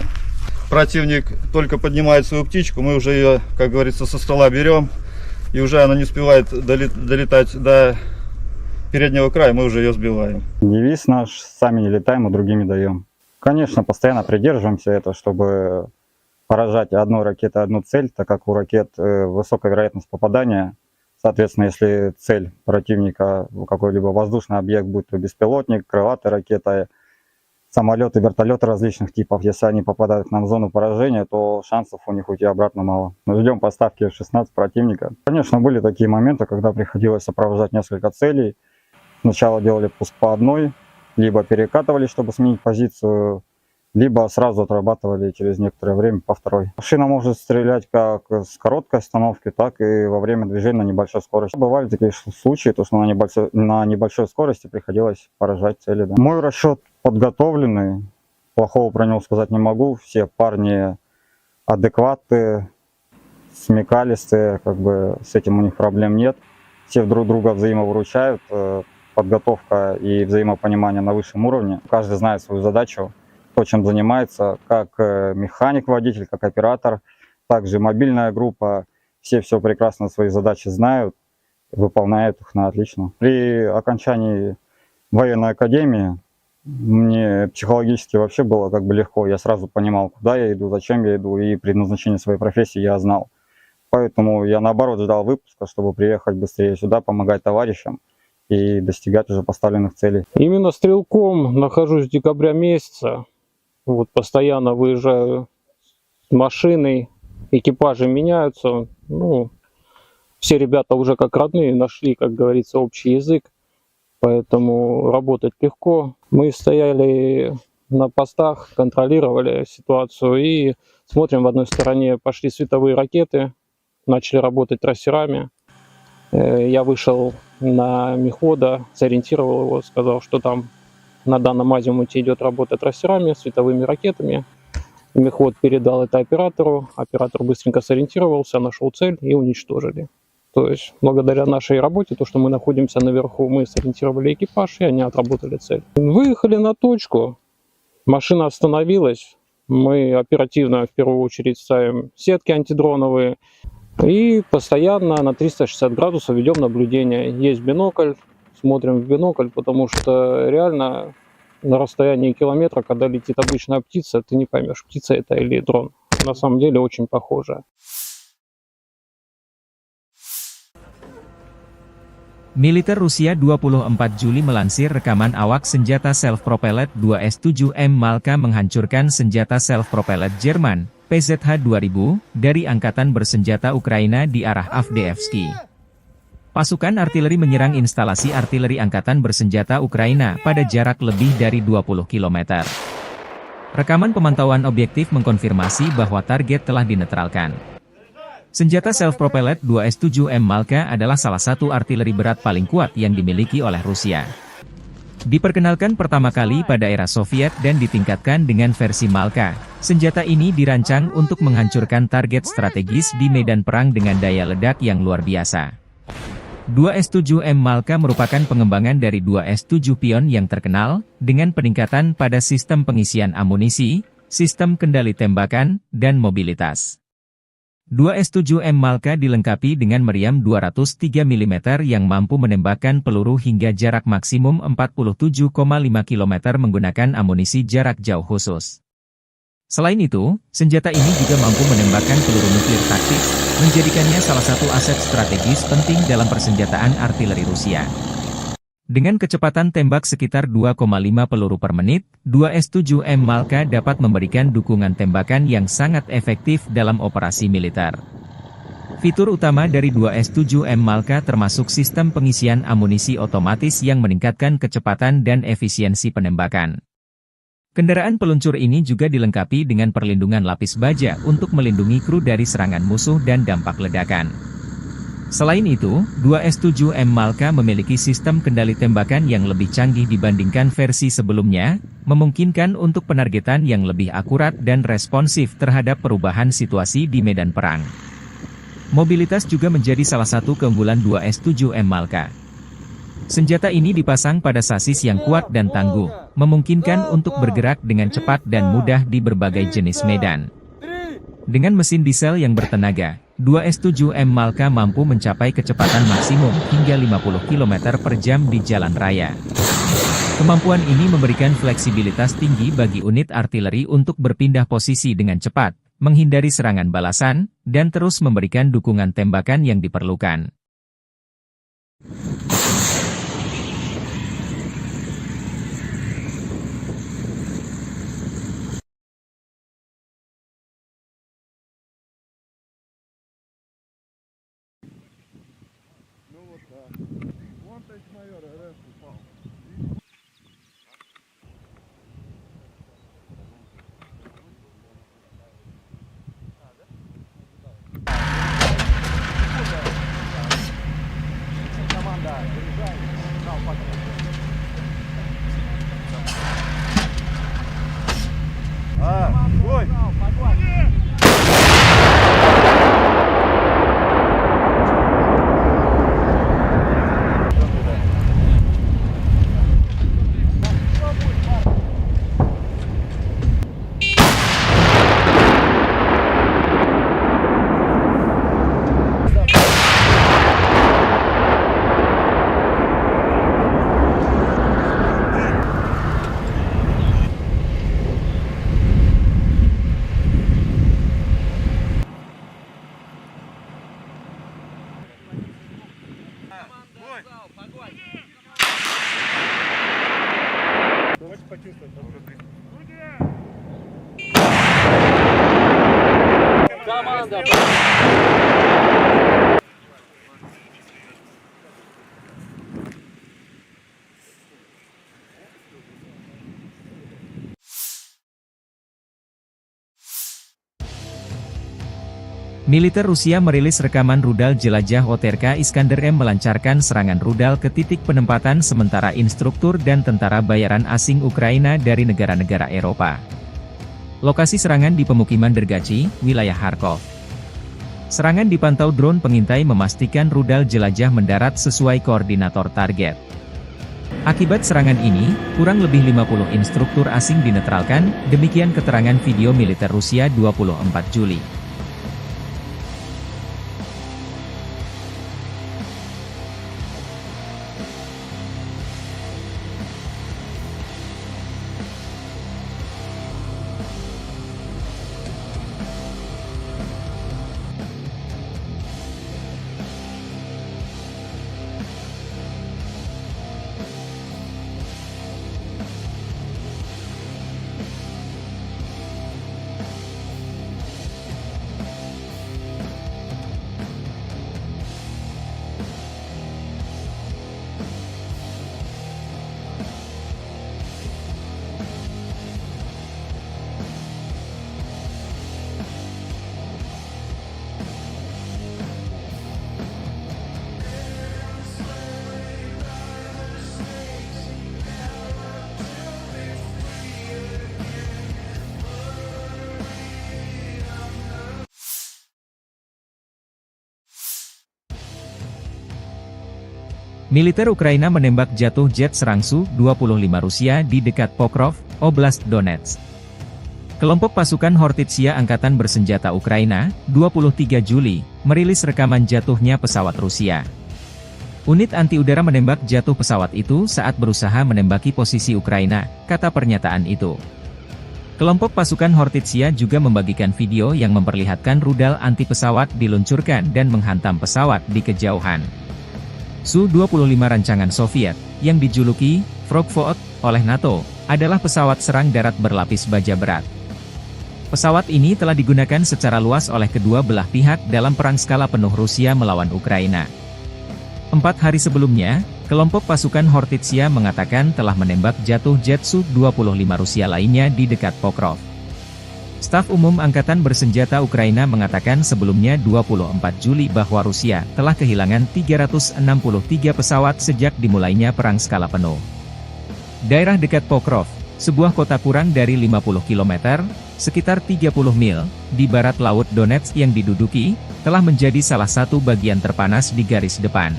Противник только поднимает свою птичку, мы уже ее, как говорится, со стола берем, и уже она не успевает долетать до переднего края, мы уже ее сбиваем. Девиз наш: сами не летаем, а другими даем. Конечно, постоянно придерживаемся этого, чтобы поражать одной ракетой одну цель, так как у ракет высокая вероятность попадания. Соответственно, если цель противника какой-либо воздушный объект, будь то беспилотник, крылатая ракета, самолеты, вертолеты различных типов, если они попадают к нам в зону поражения, то шансов у них уйти обратно мало. Мы ждем поставки F-16 противника. Конечно, были такие моменты, когда приходилось сопровождать несколько целей. Сначала делали пуск по одной, либо перекатывали, чтобы сменить позицию, либо сразу отрабатывали через некоторое время по второй. Машина может стрелять как с короткой остановки, так и во время движения на небольшой скорости. Бывали такие случаи, то, что на небольшой скорости приходилось поражать цели. Да. Мой расчет подготовленный, плохого про него сказать не могу. Все парни адекватные, смекалистые, как бы с этим у них проблем нет. Все друг друга взаимовыручают, подготовка и взаимопонимание на высшем уровне. Каждый знает свою задачу, то, чем занимается, как механик-водитель, как оператор, также мобильная группа. Все прекрасно свои задачи знают, выполняют их на отлично. При окончании военной академии мне психологически вообще было как бы легко. Я сразу понимал, куда я иду, зачем я иду, и предназначение своей профессии я знал. Поэтому я наоборот ждал выпуска, чтобы приехать быстрее сюда, помогать товарищам и достигать уже поставленных целей. Именно стрелком нахожусь с декабря месяца. Вот постоянно выезжаю с машиной, экипажи меняются. Ну, все ребята уже как родные нашли, как говорится, общий язык. Поэтому работать легко. Мы стояли на постах, контролировали ситуацию и смотрим, в одной стороне пошли световые ракеты, начали работать трассерами. Я вышел на мехвода, сориентировал его, сказал, что там на данном азимуте идет работа трассерами, световыми ракетами. Мехвод передал это оператору, оператор быстренько сориентировался, нашел цель и уничтожили. То есть благодаря нашей работе, то, что мы находимся наверху, мы сориентировали экипаж, и они отработали цель. Выехали на точку, машина остановилась, мы оперативно в первую очередь ставим сетки антидроновые и постоянно на 360 градусов ведем наблюдение. Есть бинокль, смотрим в бинокль, потому что реально на расстоянии километра, когда летит обычная птица, ты не поймешь, птица это или дрон. На самом деле очень похоже. Militer Rusia 24 Juli melansir rekaman awak senjata self-propelled 2S-7M Malka menghancurkan senjata self-propelled Jerman, PZH-2000, dari Angkatan Bersenjata Ukraina di arah Avdiivsky. Pasukan artileri menyerang instalasi artileri Angkatan Bersenjata Ukraina pada jarak lebih dari 20 km. Rekaman pemantauan objektif mengkonfirmasi bahwa target telah dinetralkan. Senjata self-propelled 2S-7M Malka adalah salah satu artileri berat paling kuat yang dimiliki oleh Rusia. Diperkenalkan pertama kali pada era Soviet dan ditingkatkan dengan versi Malka, senjata ini dirancang untuk menghancurkan target strategis di medan perang dengan daya ledak yang luar biasa. 2S-7M Malka merupakan pengembangan dari 2S-7 Pion yang terkenal, dengan peningkatan pada sistem pengisian amunisi, sistem kendali tembakan, dan mobilitas. 2S-7M Malka dilengkapi dengan meriam 203 mm yang mampu menembakkan peluru hingga jarak maksimum 47,5 km menggunakan amunisi jarak jauh khusus. Selain itu, senjata ini juga mampu menembakkan peluru nuklir taktis, menjadikannya salah satu aset strategis penting dalam persenjataan artileri Rusia. Dengan kecepatan tembak sekitar 2,5 peluru per menit, 2S-7M Malka dapat memberikan dukungan tembakan yang sangat efektif dalam operasi militer. Fitur utama dari 2S-7M Malka termasuk sistem pengisian amunisi otomatis yang meningkatkan kecepatan dan efisiensi penembakan. Kendaraan peluncur ini juga dilengkapi dengan perlindungan lapis baja untuk melindungi kru dari serangan musuh dan dampak ledakan. Selain itu, 2S-7M Malka memiliki sistem kendali tembakan yang lebih canggih dibandingkan versi sebelumnya, memungkinkan untuk penargetan yang lebih akurat dan responsif terhadap perubahan situasi di medan perang. Mobilitas juga menjadi salah satu keunggulan 2S-7M Malka. Senjata ini dipasang pada sasis yang kuat dan tangguh, memungkinkan untuk bergerak dengan cepat dan mudah di berbagai jenis medan. Dengan mesin diesel yang bertenaga, 2S-7M Malka mampu mencapai kecepatan maksimum hingga 50 km per jam di jalan raya. Kemampuan ini memberikan fleksibilitas tinggi bagi unit artileri untuk berpindah posisi dengan cepat, menghindari serangan balasan, dan terus memberikan dukungan tembakan yang diperlukan. Militer Rusia merilis rekaman rudal jelajah OTRK Iskander M melancarkan serangan rudal ke titik penempatan sementara instruktur dan tentara bayaran asing Ukraina dari negara-negara Eropa. Lokasi serangan di pemukiman Dergachi, wilayah Kharkov. Serangan dipantau drone pengintai memastikan rudal jelajah mendarat sesuai koordinator target. Akibat serangan ini, kurang lebih 50 instruktur asing dinetralkan, demikian keterangan video militer Rusia 24 Juli. Militer Ukraina menembak jatuh jet serang Su-25 Rusia di dekat Pokrov, Oblast Donetsk. Kelompok pasukan Hortitsia Angkatan Bersenjata Ukraina, 23 Juli, merilis rekaman jatuhnya pesawat Rusia. Unit anti-udara menembak jatuh pesawat itu saat berusaha menembaki posisi Ukraina, kata pernyataan itu. Kelompok pasukan Hortitsia juga membagikan video yang memperlihatkan rudal anti-pesawat diluncurkan dan menghantam pesawat di kejauhan. Su-25 rancangan Soviet, yang dijuluki Frogvot oleh NATO, adalah pesawat serang darat berlapis baja berat. Pesawat ini telah digunakan secara luas oleh kedua belah pihak dalam perang skala penuh Rusia melawan Ukraina. 4 hari sebelumnya, kelompok pasukan Hortitsia mengatakan telah menembak jatuh jet Su-25 Rusia lainnya di dekat Pokrov. Staf Umum Angkatan Bersenjata Ukraina mengatakan sebelumnya 24 Juli bahwa Rusia telah kehilangan 363 pesawat sejak dimulainya perang skala penuh. Daerah dekat Pokrov, sebuah kota kurang dari 50 km, sekitar 30 mil, di barat laut Donetsk yang diduduki, telah menjadi salah satu bagian terpanas di garis depan.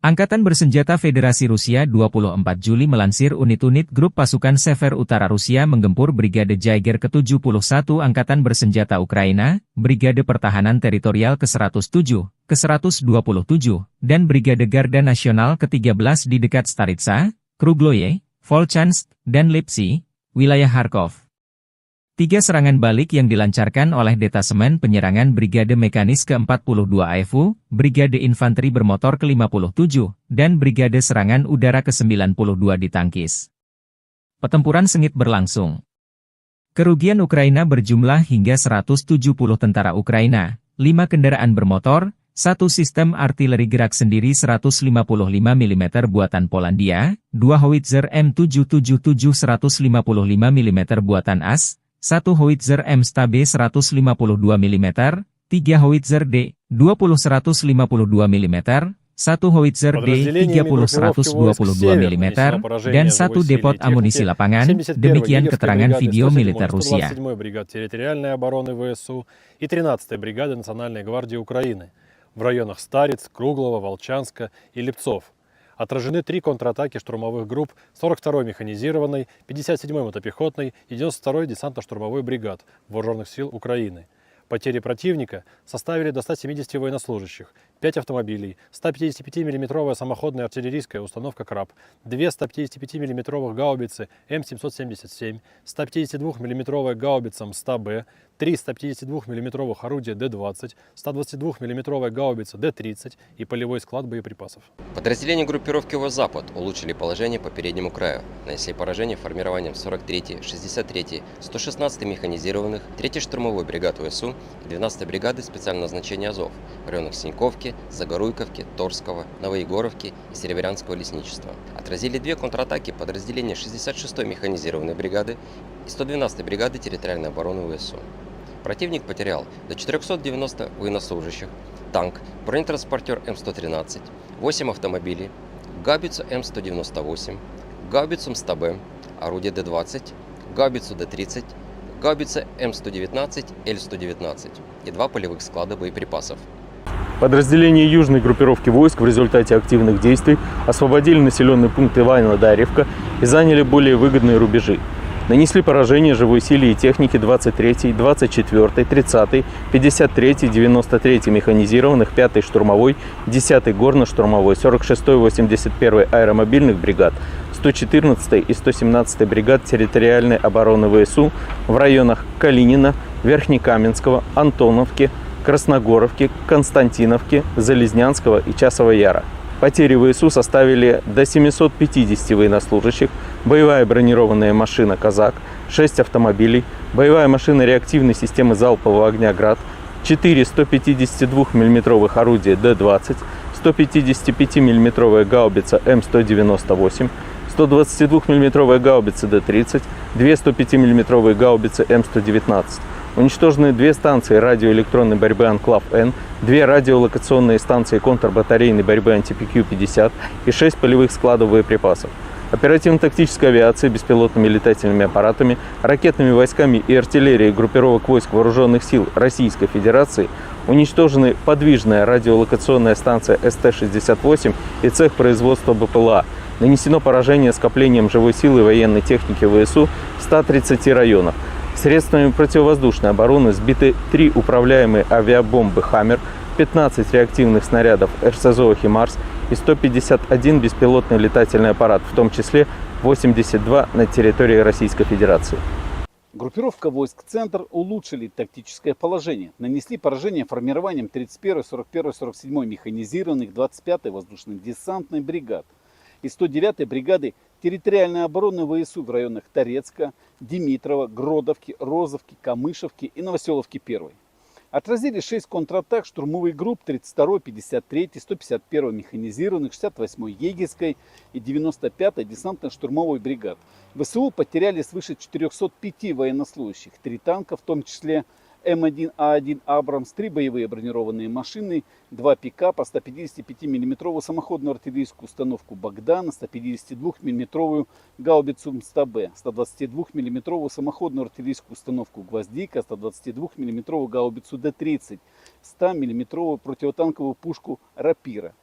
Angkatan Bersenjata Federasi Rusia 24 Juli melansir unit-unit grup pasukan Sever Utara Rusia menggempur Brigade Jaeger ke-71 Angkatan Bersenjata Ukraina, Brigade Pertahanan Teritorial ke-107, ke-127, dan Brigade Garda Nasional ke-13 di dekat Staritsa, Krugloye, Volchansk, dan Lipsy, wilayah Kharkov. 3 serangan balik yang dilancarkan oleh Detasemen Penyerangan Brigade Mekanis ke-42 AFU, Brigade Infanteri Bermotor ke-57, dan Brigade Serangan Udara ke-92 ditangkis. Pertempuran sengit berlangsung. Kerugian Ukraina berjumlah hingga 170 tentara Ukraina, 5 kendaraan bermotor, 1 sistem artileri gerak sendiri 155 mm buatan Polandia, 2 howitzer M777 155 mm buatan AS, 1 howitzer M-Stabe 152 mm, 3 howitzer D-20 152 mm, 1 howitzer D-30 122 mm, dan 1 depot amunisi lapangan, demikian keterangan video militer Rusia. 127-й бригады территориальной обороны ВСУ и 13-й бригады Национальной гвардии Украины в районах Стариц, Круглова, Волчанска и Липцов. Отражены 3 контратаки штурмовых групп 42-й механизированной, 57-й мотопехотной и 92-й десантно-штурмовой бригад Вооруженных сил Украины. Потери противника составили до 170 военнослужащих, 5 автомобилей, 155 мм самоходная артиллерийская установка «Краб», 2 155 мм гаубицы М777, 152 мм гаубица МСТА-Б, 3 3 152 мм орудия Д-20, 122 мм гаубица Д-30 и полевой склад боеприпасов. Подразделения группировки «Запад» улучшили положение по переднему краю, нанесли поражение формированием 43-й, 63-й, 116-й механизированных, 3-й штурмовой бригад ВСУ и 12-й бригады специального назначения «Азов» в районах Синьковки, Загоруйковки, Торского, Новоегоровки и Серебрянского лесничества. Отразили 2 контратаки подразделения 66-й механизированной бригады и 112-й бригады территориальной обороны ВСУ. Противник потерял до 490 военнослужащих, танк, бронетранспортер М113, 8 автомобилей, гаубицу М198, гаубицу МСТБ, орудие Д-20, гаубицу Д-30, гаубица М119, Л-119 и 2 полевых склада боеприпасов. Подразделения южной группировки войск в результате активных действий освободили населенный пункт Иваново-Дарьевка и заняли более выгодные рубежи. Нанесли поражение живой силе и технике 23-й, 24-й, 30-й, 53-й, 93-й механизированных, 5-й штурмовой, 10-й горно-штурмовой, 46-й, 81-й аэромобильных бригад, 114-й и 117-й бригад территориальной обороны ВСУ в районах Калинина, Верхнекаменского, Антоновки, Красногоровки, Константиновки, Залезнянского и Часового Яра. Потери ВСУ составили до 750 военнослужащих, боевая бронированная машина «Казак», 6 автомобилей, боевая машина реактивной системы залпового огня «Град», 4 152 мм орудия Д-20, 155 мм гаубица М198, 122 мм гаубица Д-30, 2 105 мм гаубицы М119. Уничтожены 2 станции радиоэлектронной борьбы «Анклав-Н», 2 радиолокационные станции контрбатарейной борьбы «Антипикью-50» и 6 полевых складов боеприпасов. Оперативно-тактической авиацией, беспилотными летательными аппаратами, ракетными войсками и артиллерией группировок войск Вооруженных сил Российской Федерации уничтожены подвижная радиолокационная станция СТ-68 и цех производства БПЛА. Нанесено поражение скоплением живой силы и военной техники ВСУ в 130 районах. Средствами противовоздушной обороны сбиты 3 управляемые авиабомбы «Хаммер», 15 реактивных снарядов РСЗО «Химарс» и 151 беспилотный летательный аппарат, в том числе 82 на территории Российской Федерации. Группировка войск «Центр» улучшили тактическое положение. Нанесли поражение формированием 31-й, 41-й, 47-й механизированных, 25-й воздушно-десантной бригад и 109-й бригады территориальной обороны ВСУ в районах Торецка, Димитрова, Гродовки, Розовки, Камышевки и Новоселовки-1. Отразили 6 контратак штурмовых групп 32-й, 53-й, 151-й механизированных, 68-й егерской и 95-й десантно-штурмовой бригад. ВСУ потеряли свыше 405 военнослужащих, 3 танка, в том числе М1А1 «Абрамс», 3 боевые бронированные машины, 2 пикапа, 155 мм самоходную артиллерийскую установку «Богдан», 152 мм гаубицу МСТБ, 122 мм самоходную артиллерийскую установку «Гвоздика», 122 мм гаубицу Д-30, 100 мм противотанковую пушку «Рапира»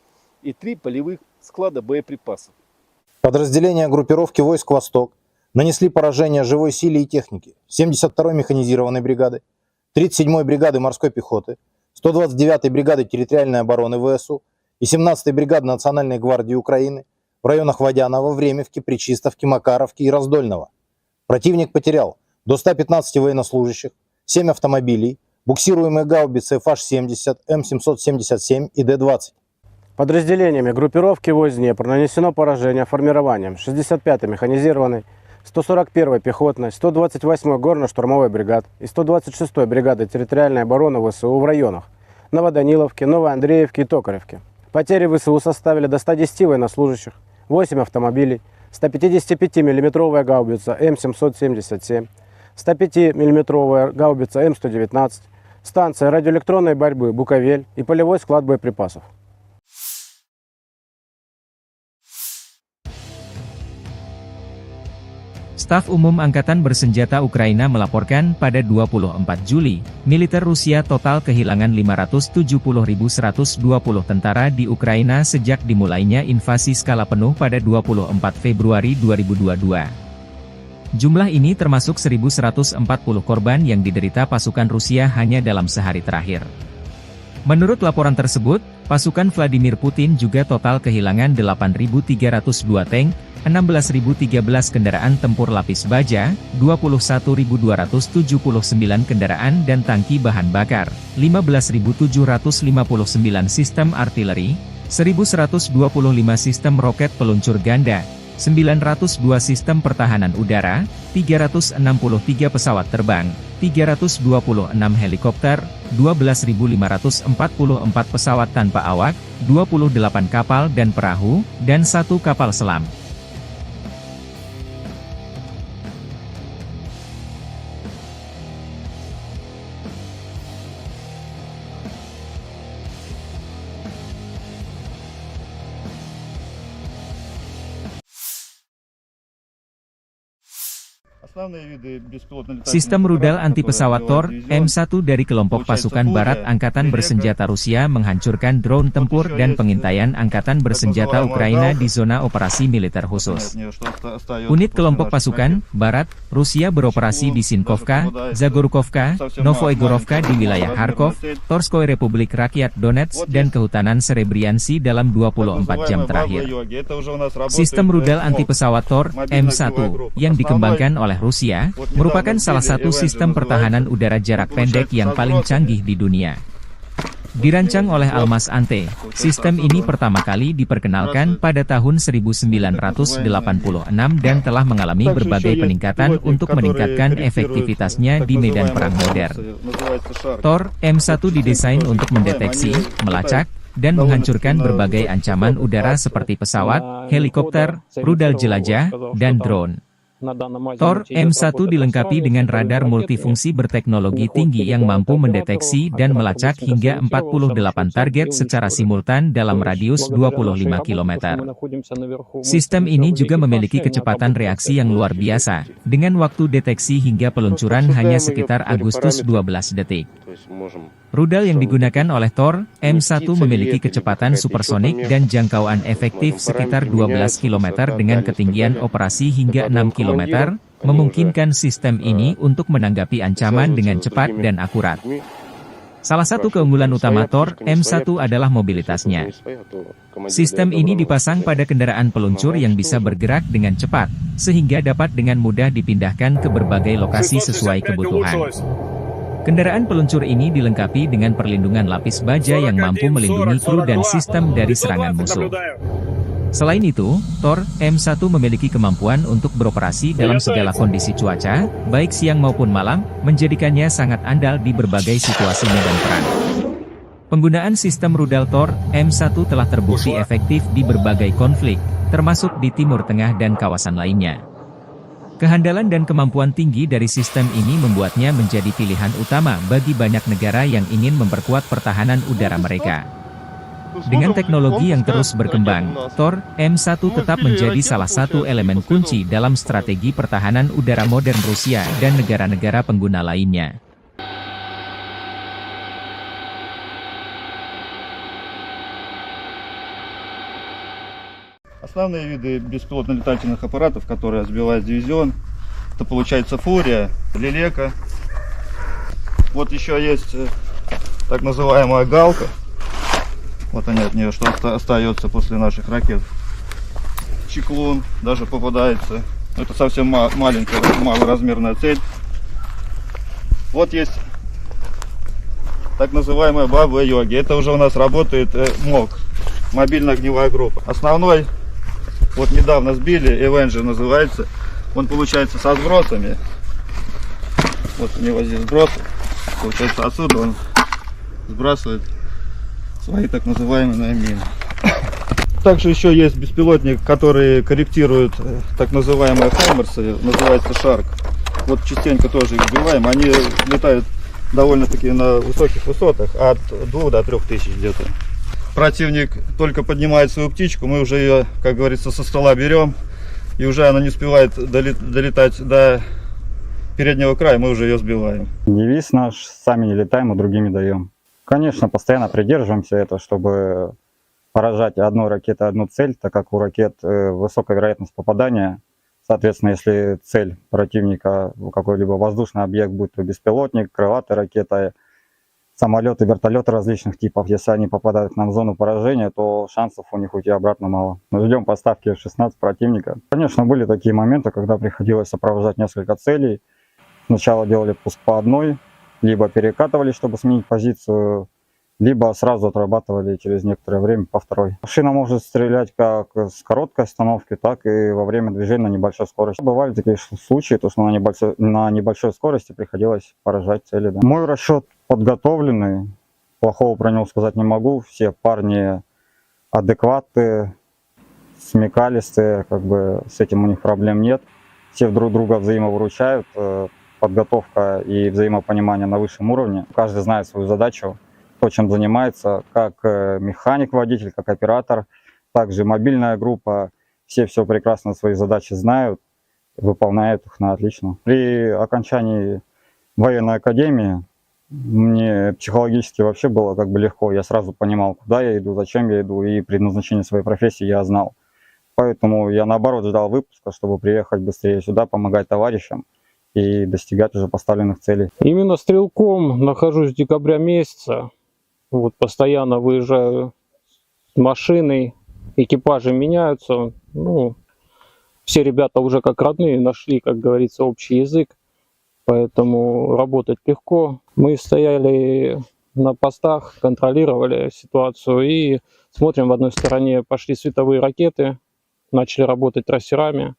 и 3 полевых склада боеприпасов. Подразделения группировки войск «Восток» нанесли поражение живой силе и технике 72-й механизированной бригады, 37-й бригады морской пехоты, 129-й бригады территориальной обороны ВСУ и 17-й бригады Национальной гвардии Украины в районах Водянова, Времевки, Пречистовки, Макаровки и Раздольного. Противник потерял до 115 военнослужащих, 7 автомобилей, буксируемые гаубицы ФАШ-70, М777 и Д-20. Подразделениями группировки войск Днепр нанесено поражение формированием 65-й механизированной, 141-й пехотной, 128-й горно-штурмовой бригад и 126-й бригады территориальной обороны ВСУ в районах Новоданиловки, Новоандреевки и Токаревки. Потери ВСУ составили до 110 военнослужащих, 8 автомобилей, 155 мм гаубица М777, 105 мм гаубица М119, станция радиоэлектронной борьбы «Буковель» и полевой склад боеприпасов. Staf Umum Angkatan Bersenjata Ukraina melaporkan pada 24 Juli, militer Rusia total kehilangan 570.120 tentara di Ukraina sejak dimulainya invasi skala penuh pada 24 Februari 2022. Jumlah ini termasuk 1.140 korban yang diderita pasukan Rusia hanya dalam sehari terakhir. Menurut laporan tersebut, pasukan Vladimir Putin juga total kehilangan 8.302 tank, 16.013 kendaraan tempur lapis baja, 21.279 kendaraan dan tangki bahan bakar, 15.759 sistem artileri, 1.125 sistem roket peluncur ganda, 902 sistem pertahanan udara, 363 pesawat terbang, 326 helikopter, 12.544 pesawat tanpa awak, 28 kapal dan perahu, dan 1 kapal selam. Sistem rudal anti-pesawat Tor, M1 dari kelompok pasukan barat Angkatan Bersenjata Rusia menghancurkan drone tempur dan pengintaian Angkatan Bersenjata Ukraina di zona operasi militer khusus. Unit kelompok pasukan barat Rusia beroperasi di Sinkovka, Zagorkovka, Novoegorovka di wilayah Kharkov, Torskoy Republik Rakyat Donetsk dan Kehutanan Serebriansi dalam 24 jam terakhir. Sistem rudal anti-pesawat Tor, M1, yang dikembangkan oleh Rusia, merupakan salah satu sistem pertahanan udara jarak pendek yang paling canggih di dunia. Dirancang oleh Almas Ante, sistem ini pertama kali diperkenalkan pada tahun 1986 dan telah mengalami berbagai peningkatan untuk meningkatkan efektivitasnya di medan perang modern. Tor, M1 didesain untuk mendeteksi, melacak, dan menghancurkan berbagai ancaman udara seperti pesawat, helikopter, rudal jelajah, dan drone. Tor, M1 dilengkapi dengan radar multifungsi berteknologi tinggi yang mampu mendeteksi dan melacak hingga 48 target secara simultan dalam radius 25 km. Sistem ini juga memiliki kecepatan reaksi yang luar biasa, dengan waktu deteksi hingga peluncuran hanya sekitar Agustus 12 detik. Rudal yang digunakan oleh Tor, M1 memiliki kecepatan supersonik dan jangkauan efektif sekitar 12 km dengan ketinggian operasi hingga 6 km, memungkinkan sistem ini untuk menanggapi ancaman dengan cepat dan akurat. Salah satu keunggulan utama Tor, M1 adalah mobilitasnya. Sistem ini dipasang pada kendaraan peluncur yang bisa bergerak dengan cepat, sehingga dapat dengan mudah dipindahkan ke berbagai lokasi sesuai kebutuhan. Kendaraan peluncur ini dilengkapi dengan perlindungan lapis baja yang mampu melindungi kru dan sistem dari serangan musuh. Selain itu, Tor, M1 memiliki kemampuan untuk beroperasi dalam segala kondisi cuaca, baik siang maupun malam, menjadikannya sangat andal di berbagai situasi medan perang. Penggunaan sistem rudal Tor, M1 telah terbukti efektif di berbagai konflik, termasuk di Timur Tengah dan kawasan lainnya. Kehandalan dan kemampuan tinggi dari sistem ini membuatnya menjadi pilihan utama bagi banyak negara yang ingin memperkuat pertahanan udara mereka. Dengan teknologi yang terus berkembang, Tor, M1 tetap menjadi salah satu elemen kunci dalam strategi pertahanan udara modern Rusia dan negara-negara pengguna lainnya. Основные виды беспилотно-летательных аппаратов, которые сбивает дивизион, это получается Фурия, Лелека. Вот еще есть так называемая Галка. Вот они от нее, что остается после наших ракет. Чеклун даже попадается. Это совсем маленькая, малоразмерная цель. Вот есть так называемая Баба-Йоги. Это уже у нас работает МОГ, мобильная огневая группа. Основной, вот недавно сбили, Avenger называется. Он получается со сбросами. Вот у него здесь сбросы. Получается отсюда он сбрасывает свои так называемые мины. Также еще есть беспилотник, который корректирует так называемые хаймерсы, называется Шарк. Вот частенько тоже их сбиваем. Они летают довольно-таки на высоких высотах, от 2 до 3 тысяч где-то. Противник только поднимает свою птичку, мы уже ее, как говорится, со стола берем, и уже она не успевает долетать до переднего края, мы уже ее сбиваем. Девиз наш: сами не летаем, а другими даем. Конечно, постоянно придерживаемся этого, чтобы поражать одной ракетой одну цель, так как у ракет высокая вероятность попадания. Соответственно, если цель противника какой-либо воздушный объект, будь то беспилотник, крылатая ракета, самолеты, вертолеты различных типов. Если они попадают к нам в зону поражения, то шансов у них уйти обратно мало. Мы ждем поставки F-16 противника. Конечно, были такие моменты, когда приходилось сопровождать несколько целей. Сначала делали пуск по одной, либо перекатывали, чтобы сменить позицию, либо сразу отрабатывали через некоторое время по второй. Машина может стрелять как с короткой остановки, так и во время движения на небольшой скорости. Бывали такие случаи, то, что на небольшой скорости приходилось поражать цели. Да. Мой расчет подготовленный, плохого про него сказать не могу. Все парни адекватные, смекалистые, как бы с этим у них проблем нет. Все друг друга взаимовыручают, подготовка и взаимопонимание на высшем уровне. Каждый знает свою задачу, то, чем занимается, как механик, водитель, как оператор, также мобильная группа. Все прекрасно свои задачи знают, выполняют их на отлично. При окончании военной академии мне психологически вообще было как бы легко. Я сразу понимал, куда я иду, зачем я иду, и предназначение своей профессии я знал. Поэтому я наоборот ждал выпуска, чтобы приехать быстрее сюда, помогать товарищам и достигать уже поставленных целей. Именно стрелком нахожусь с декабря месяца. Вот постоянно выезжаю с машиной, экипажи меняются. Ну, все ребята уже как родные нашли, как говорится, общий язык, поэтому работать легко. Мы стояли на постах, контролировали ситуацию и смотрим, в одной стороне пошли световые ракеты, начали работать трассерами.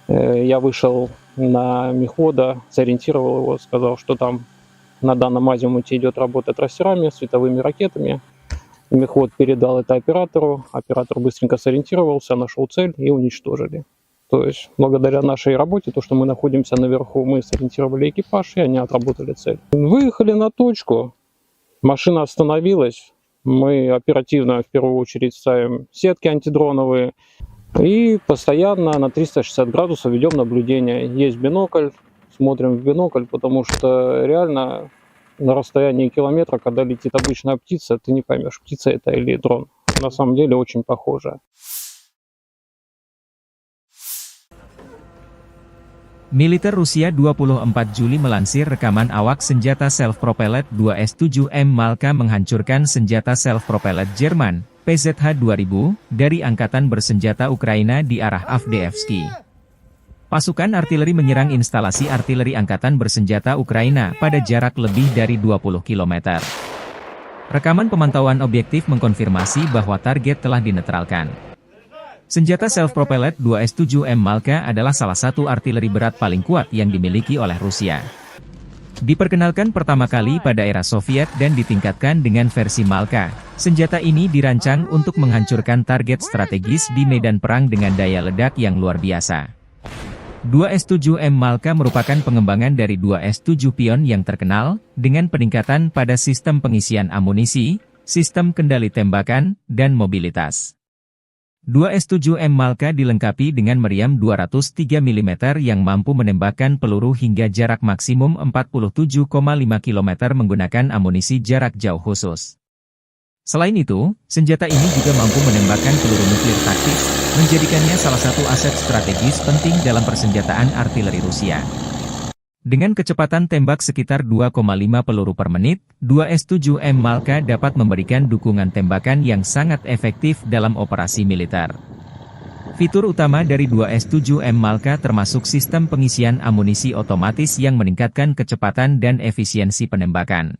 Я вышел на мехвода, сориентировал его, сказал, что там на данном азимуте идет работа трассерами, световыми ракетами. Мехвод передал это оператору, оператор быстренько сориентировался, нашел цель и уничтожили. То есть благодаря нашей работе, то, что мы находимся наверху, мы сориентировали экипаж, и они отработали цель. Выехали на точку, машина остановилась, мы оперативно в первую очередь ставим сетки антидроновые и постоянно на 360 градусов ведем наблюдение. Есть бинокль, смотрим в бинокль, потому что реально на расстоянии километра, когда летит обычная птица, ты не поймешь, птица это или дрон. На самом деле очень похоже. Militer Rusia 24 Juli melansir rekaman awak senjata self-propelled 2S-7M Malka menghancurkan senjata self-propelled Jerman, PZH-2000, dari Angkatan Bersenjata Ukraina di arah Avdiivsky. Pasukan artileri menyerang instalasi artileri Angkatan Bersenjata Ukraina pada jarak lebih dari 20 km. Rekaman pemantauan objektif mengkonfirmasi bahwa target telah dinetralkan. Senjata self-propelled 2S-7M Malka adalah salah satu artileri berat paling kuat yang dimiliki oleh Rusia. Diperkenalkan pertama kali pada era Soviet dan ditingkatkan dengan versi Malka, senjata ini dirancang untuk menghancurkan target strategis di medan perang dengan daya ledak yang luar biasa. 2S-7M Malka merupakan pengembangan dari 2S-7 Pion yang terkenal, dengan peningkatan pada sistem pengisian amunisi, sistem kendali tembakan, dan mobilitas. 2S-7M Malka dilengkapi dengan meriam 203 mm yang mampu menembakkan peluru hingga jarak maksimum 47,5 km menggunakan amunisi jarak jauh khusus. Selain itu, senjata ini juga mampu menembakkan peluru nuklir taktis, menjadikannya salah satu aset strategis penting dalam persenjataan artileri Rusia. Dengan kecepatan tembak sekitar 2,5 peluru per menit, 2S-7M Malka dapat memberikan dukungan tembakan yang sangat efektif dalam operasi militer. Fitur utama dari 2S-7M Malka termasuk sistem pengisian amunisi otomatis yang meningkatkan kecepatan dan efisiensi penembakan.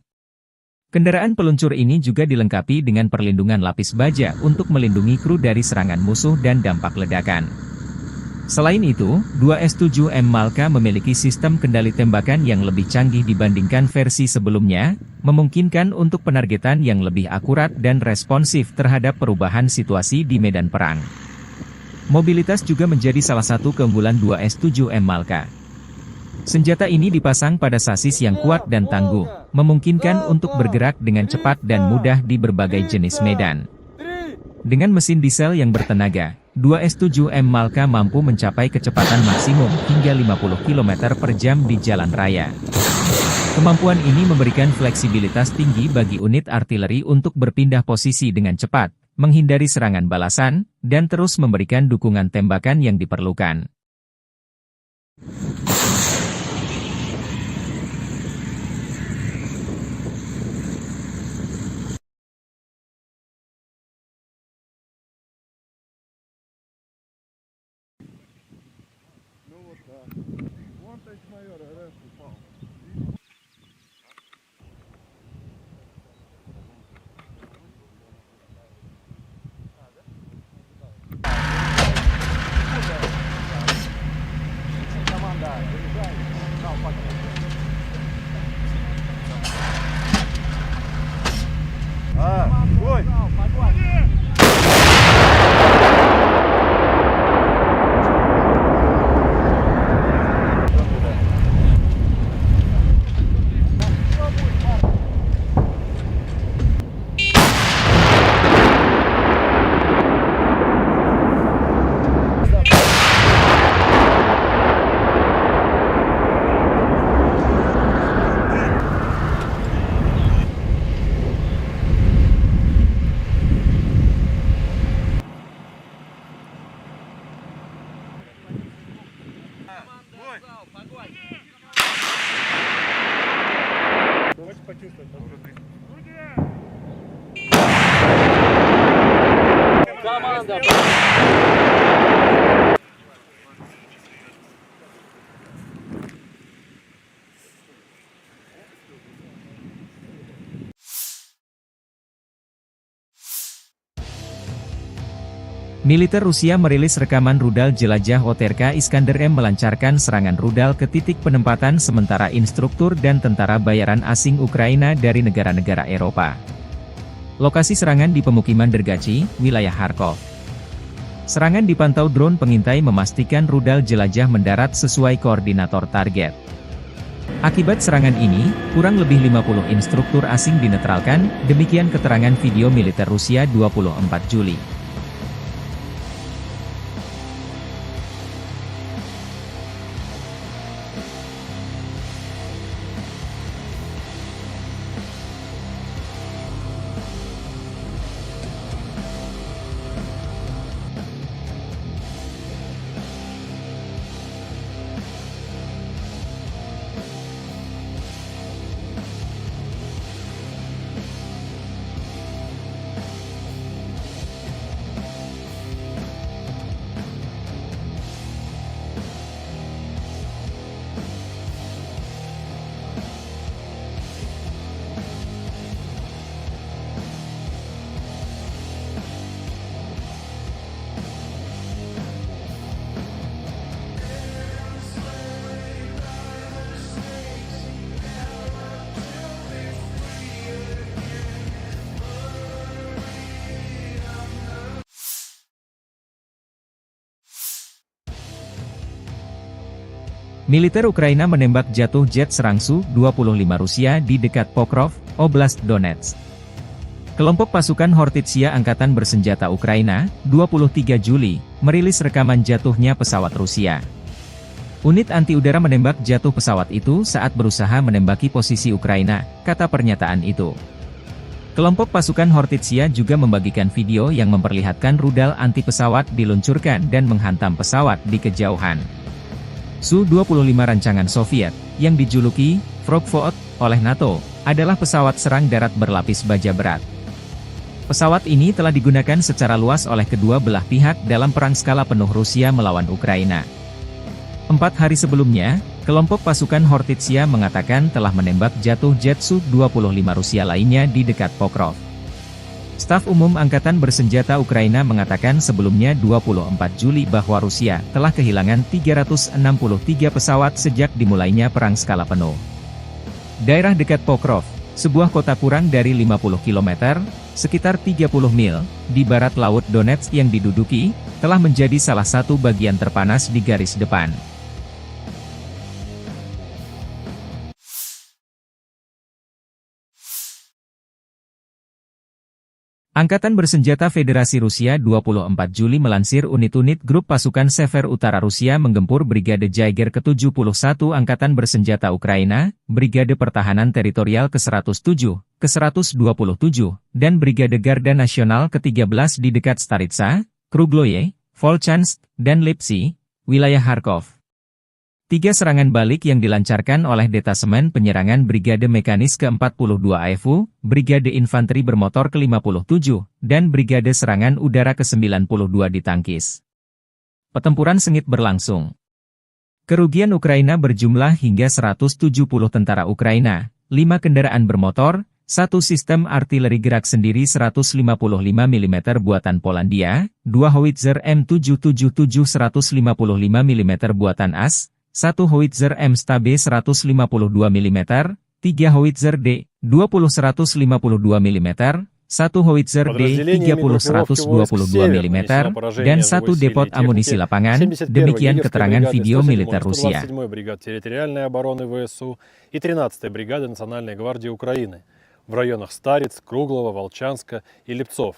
Kendaraan peluncur ini juga dilengkapi dengan perlindungan lapis baja untuk melindungi kru dari serangan musuh dan dampak ledakan. Selain itu, 2S-7M Malka memiliki sistem kendali tembakan yang lebih canggih dibandingkan versi sebelumnya, memungkinkan untuk penargetan yang lebih akurat dan responsif terhadap perubahan situasi di medan perang. Mobilitas juga menjadi salah satu keunggulan 2S-7M Malka. Senjata ini dipasang pada sasis yang kuat dan tangguh, memungkinkan untuk bergerak dengan cepat dan mudah di berbagai jenis medan. Dengan mesin diesel yang bertenaga, 2S-7M Malka mampu mencapai kecepatan maksimum hingga 50 km per jam di jalan raya. Kemampuan ini memberikan fleksibilitas tinggi bagi unit artileri untuk berpindah posisi dengan cepat, menghindari serangan balasan, dan terus memberikan dukungan tembakan yang diperlukan. Militer Rusia merilis rekaman rudal jelajah OTRK Iskander M melancarkan serangan rudal ke titik penempatan sementara instruktur dan tentara bayaran asing Ukraina dari negara-negara Eropa. Lokasi serangan di pemukiman Dergachi, wilayah Kharkov. Serangan dipantau drone pengintai memastikan rudal jelajah mendarat sesuai koordinator target. Akibat serangan ini, kurang lebih 50 instruktur asing dinetralkan, demikian keterangan video militer Rusia 24 Juli. Militer Ukraina menembak jatuh jet serang Su-25 Rusia di dekat Pokrov, Oblast Donetsk. Kelompok pasukan Hortitsia Angkatan Bersenjata Ukraina, 23 Juli, merilis rekaman jatuhnya pesawat Rusia. Unit anti-udara menembak jatuh pesawat itu saat berusaha menembaki posisi Ukraina, kata pernyataan itu. Kelompok pasukan Hortitsia juga membagikan video yang memperlihatkan rudal anti-pesawat diluncurkan dan menghantam pesawat di kejauhan. Su-25 rancangan Soviet, yang dijuluki Frogvoort oleh NATO, adalah pesawat serang darat berlapis baja berat. Pesawat ini telah digunakan secara luas oleh kedua belah pihak dalam perang skala penuh Rusia melawan Ukraina. 4 hari sebelumnya, kelompok pasukan Hortitsia mengatakan telah menembak jatuh jet Su-25 Rusia lainnya di dekat Pokrov. Staf Umum Angkatan Bersenjata Ukraina mengatakan sebelumnya 24 Juli bahwa Rusia telah kehilangan 363 pesawat sejak dimulainya perang skala penuh. Daerah dekat Pokrov, sebuah kota kurang dari 50 km, sekitar 30 mil, di barat laut Donetsk yang diduduki, telah menjadi salah satu bagian terpanas di garis depan. Angkatan Bersenjata Federasi Rusia 24 Juli melansir unit-unit grup pasukan Sever Utara Rusia menggempur Brigade Jaeger ke-71 Angkatan Bersenjata Ukraina, Brigade Pertahanan Teritorial ke-107, ke-127, dan Brigade Garda Nasional ke-13 di dekat Staritsa, Krugloye, Volchansk, dan Lipsy, wilayah Kharkov. 3 serangan balik yang dilancarkan oleh Detasemen Penyerangan Brigade Mekanis ke-42 AFU, Brigade Infanteri Bermotor ke-57, dan Brigade Serangan Udara ke-92 ditangkis. Pertempuran sengit berlangsung. Kerugian Ukraina berjumlah hingga 170 tentara Ukraina, 5 kendaraan bermotor, 1 sistem artileri gerak sendiri 155 mm buatan Polandia, 2 howitzer M777 155 mm buatan AS, 1 howitzer M-Stabe 152 mm, 3 howitzer D-20 152 mm, 1 howitzer D-30 122 mm, dan 1 depot amunisi lapangan, demikian keterangan video militer Rusia. 127-й бригад территориальной обороны ВСУ и 13-й бригады Национальной гвардии Украины в районах Стариц, Круглого, Волчанска и Липцов.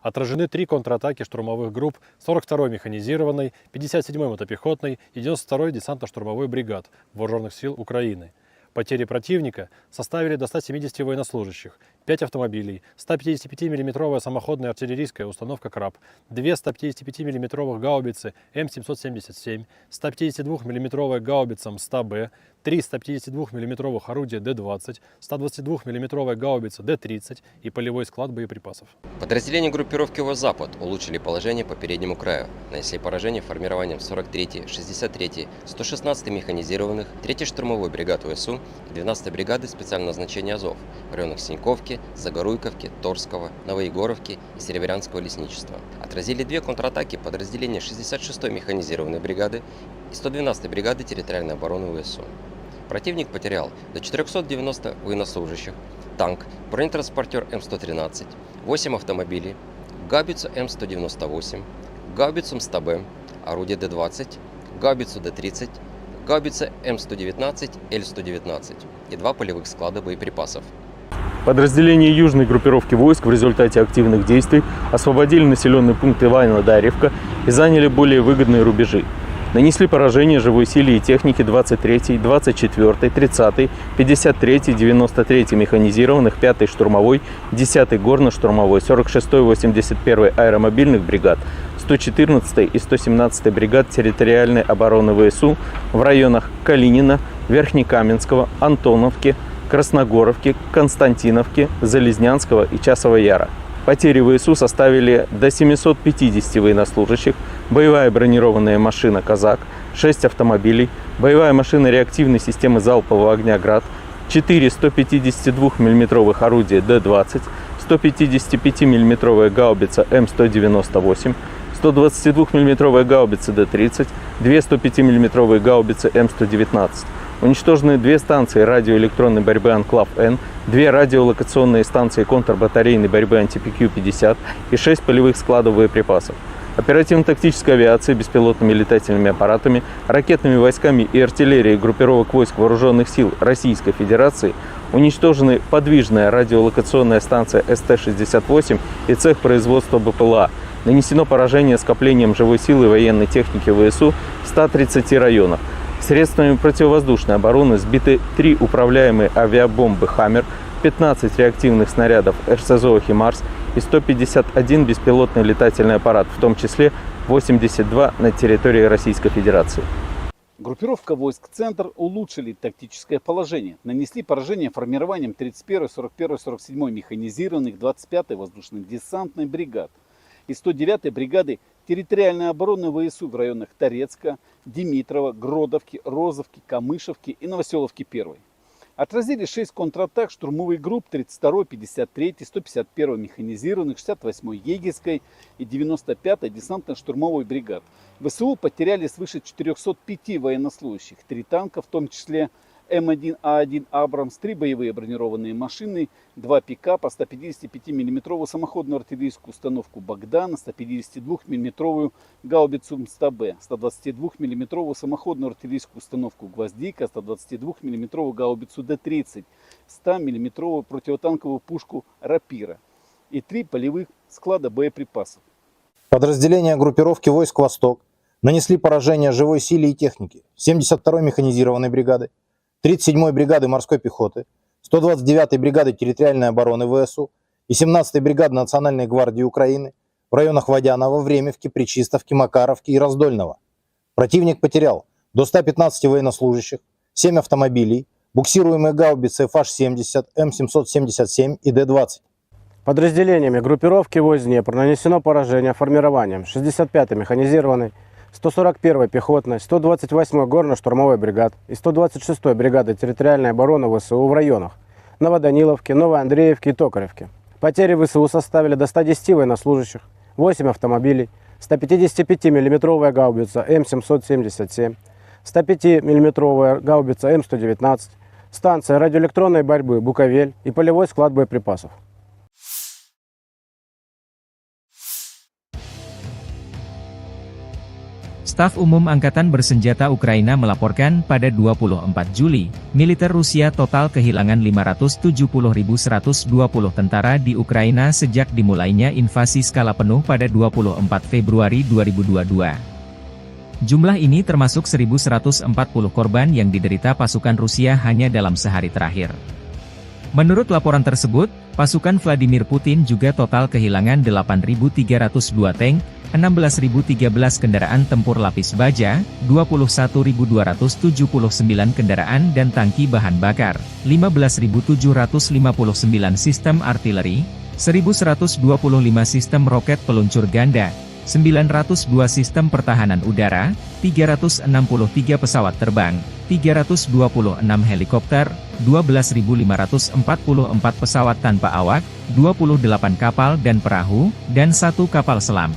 Отражены 3 контратаки штурмовых групп 42-й механизированной, 57-й мотопехотной и 92-й десантно-штурмовой бригад Вооруженных сил Украины. Потери противника составили до 170 военнослужащих, 5 автомобилей, 155 мм самоходная артиллерийская установка «Краб», 2 155 мм гаубицы М777, 152 мм гаубица МСТА-Б, 3 152 мм орудия Д-20, 122 мм гаубица Д-30 и полевой склад боеприпасов. Подразделения группировки ВОС-Запад улучшили положение по переднему краю, нанесли поражение формированием 43-й, 63-й, 116-й механизированных, 3-й штурмовой бригад ВСУ и 12-й бригады специального назначения Азов в районах Синьковки, Загоруйковки, Торского, Новоегоровки и Серебрянского лесничества. Отразили 2 контратаки подразделения 66-й механизированной бригады и 112-й бригады территориальной обороны ВСУ. Противник потерял до 490 военнослужащих, танк, бронетранспортер М113, 8 автомобилей, гаубицу М198, гаубицу МСТА-Б, орудие Д-20, гаубицу Д-30, гаубица М119, Л-119 и 2 полевых склада боеприпасов. Подразделения южной группировки войск в результате активных действий освободили населенный пункт Иваново-Дарьевка и заняли более выгодные рубежи. Нанесли поражение живой силе и технике 23-й, 24-й, 30-й, 53-й, 93-й механизированных, 5-й штурмовой, 10-й горно-штурмовой, 46-й, 81-й аэромобильных бригад, 114-й и 117-й бригад территориальной обороны ВСУ в районах Калинина, Верхнекаменского, Антоновки, Красногоровки, Константиновки, Залезнянского и Часового Яра. Потери ВСУ составили до 750 военнослужащих, боевая бронированная машина «Казак», 6 автомобилей, боевая машина реактивной системы залпового огня «Град», 4 152 мм орудия Д-20, 155 мм гаубица М198, 122 мм гаубица Д-30, 2 105 мм гаубицы М119. Уничтожены 2 станции радиоэлектронной борьбы «Анклав-Н», 2 радиолокационные станции контрбатарейной борьбы «Антипикю-50» и 6 полевых складов боеприпасов. Оперативно-тактической авиацией, беспилотными летательными аппаратами, ракетными войсками и артиллерией группировок войск Вооруженных сил Российской Федерации уничтожены подвижная радиолокационная станция СТ-68 и цех производства БПЛА. Нанесено поражение скоплением живой силы и военной техники ВСУ в 130 районах. Средствами противовоздушной обороны сбиты 3 управляемые авиабомбы «Хаммер», 15 реактивных снарядов РСЗО «Химарс» и 151 беспилотный летательный аппарат, в том числе 82 на территории Российской Федерации. Группировка войск «Центр» улучшили тактическое положение. Нанесли поражение формированием 31-й, 41-й, 47-й механизированных, 25-й воздушно-десантной бригад и 109-й бригады территориальной обороны ВСУ в районах Торецка, Димитрова, Гродовки, Розовки, Камышевки и Новоселовки-1. Отразили 6 контратак штурмовых групп 32-й, 53-й, 151-й механизированных, 68-й Егерской и 95-й десантно-штурмовой бригад. ВСУ потеряли свыше 405 военнослужащих, 3 танка, в том числе М1А1 «Абрамс», 3 боевые бронированные машины, 2 пикапа, 155 мм самоходную артиллерийскую установку «Богдан», 152 мм гаубицу МСТА-Б, 122 мм самоходную артиллерийскую установку «Гвоздика», 122 мм гаубицу Д-30, 100 мм противотанковую пушку «Рапира» и 3 полевых склада боеприпасов. Подразделения группировки войск «Восток» нанесли поражение живой силе и технике 72-й механизированной бригады, 37-й бригады морской пехоты, 129-й бригады территориальной обороны ВСУ и 17-й бригады Национальной гвардии Украины в районах Водянова, Времевки, Пречистовки, Макаровки и Раздольного. Противник потерял до 115 военнослужащих, 7 автомобилей, буксируемые гаубицы FH-70, М777 и Д-20. Подразделениями группировки войск Днепр нанесено поражение формированием 65-й механизированной, 141-й пехотной, 128-й горно-штурмовой бригад и 126-й бригады территориальной обороны ВСУ в районах Новоданиловки, Новоандреевки и Токаревки. Потери ВСУ составили до 110 военнослужащих, 8 автомобилей, 155-мм гаубица М777, 105-мм гаубица М119, станция радиоэлектронной борьбы «Буковель» и полевой склад боеприпасов. Staf Umum Angkatan Bersenjata Ukraina melaporkan pada 24 Juli, militer Rusia total kehilangan 570.120 tentara di Ukraina sejak dimulainya invasi skala penuh pada 24 Februari 2022. Jumlah ini termasuk 1.140 korban yang diderita pasukan Rusia hanya dalam sehari terakhir. Menurut laporan tersebut, pasukan Vladimir Putin juga total kehilangan 8.302 tank, 16.013 kendaraan tempur lapis baja, 21.279 kendaraan dan tangki bahan bakar, 15.759 sistem artileri, 1.125 sistem roket peluncur ganda, 902 sistem pertahanan udara, 363 pesawat terbang, 326 helikopter, 12.544 pesawat tanpa awak, 28 kapal dan perahu, dan 1 kapal selam.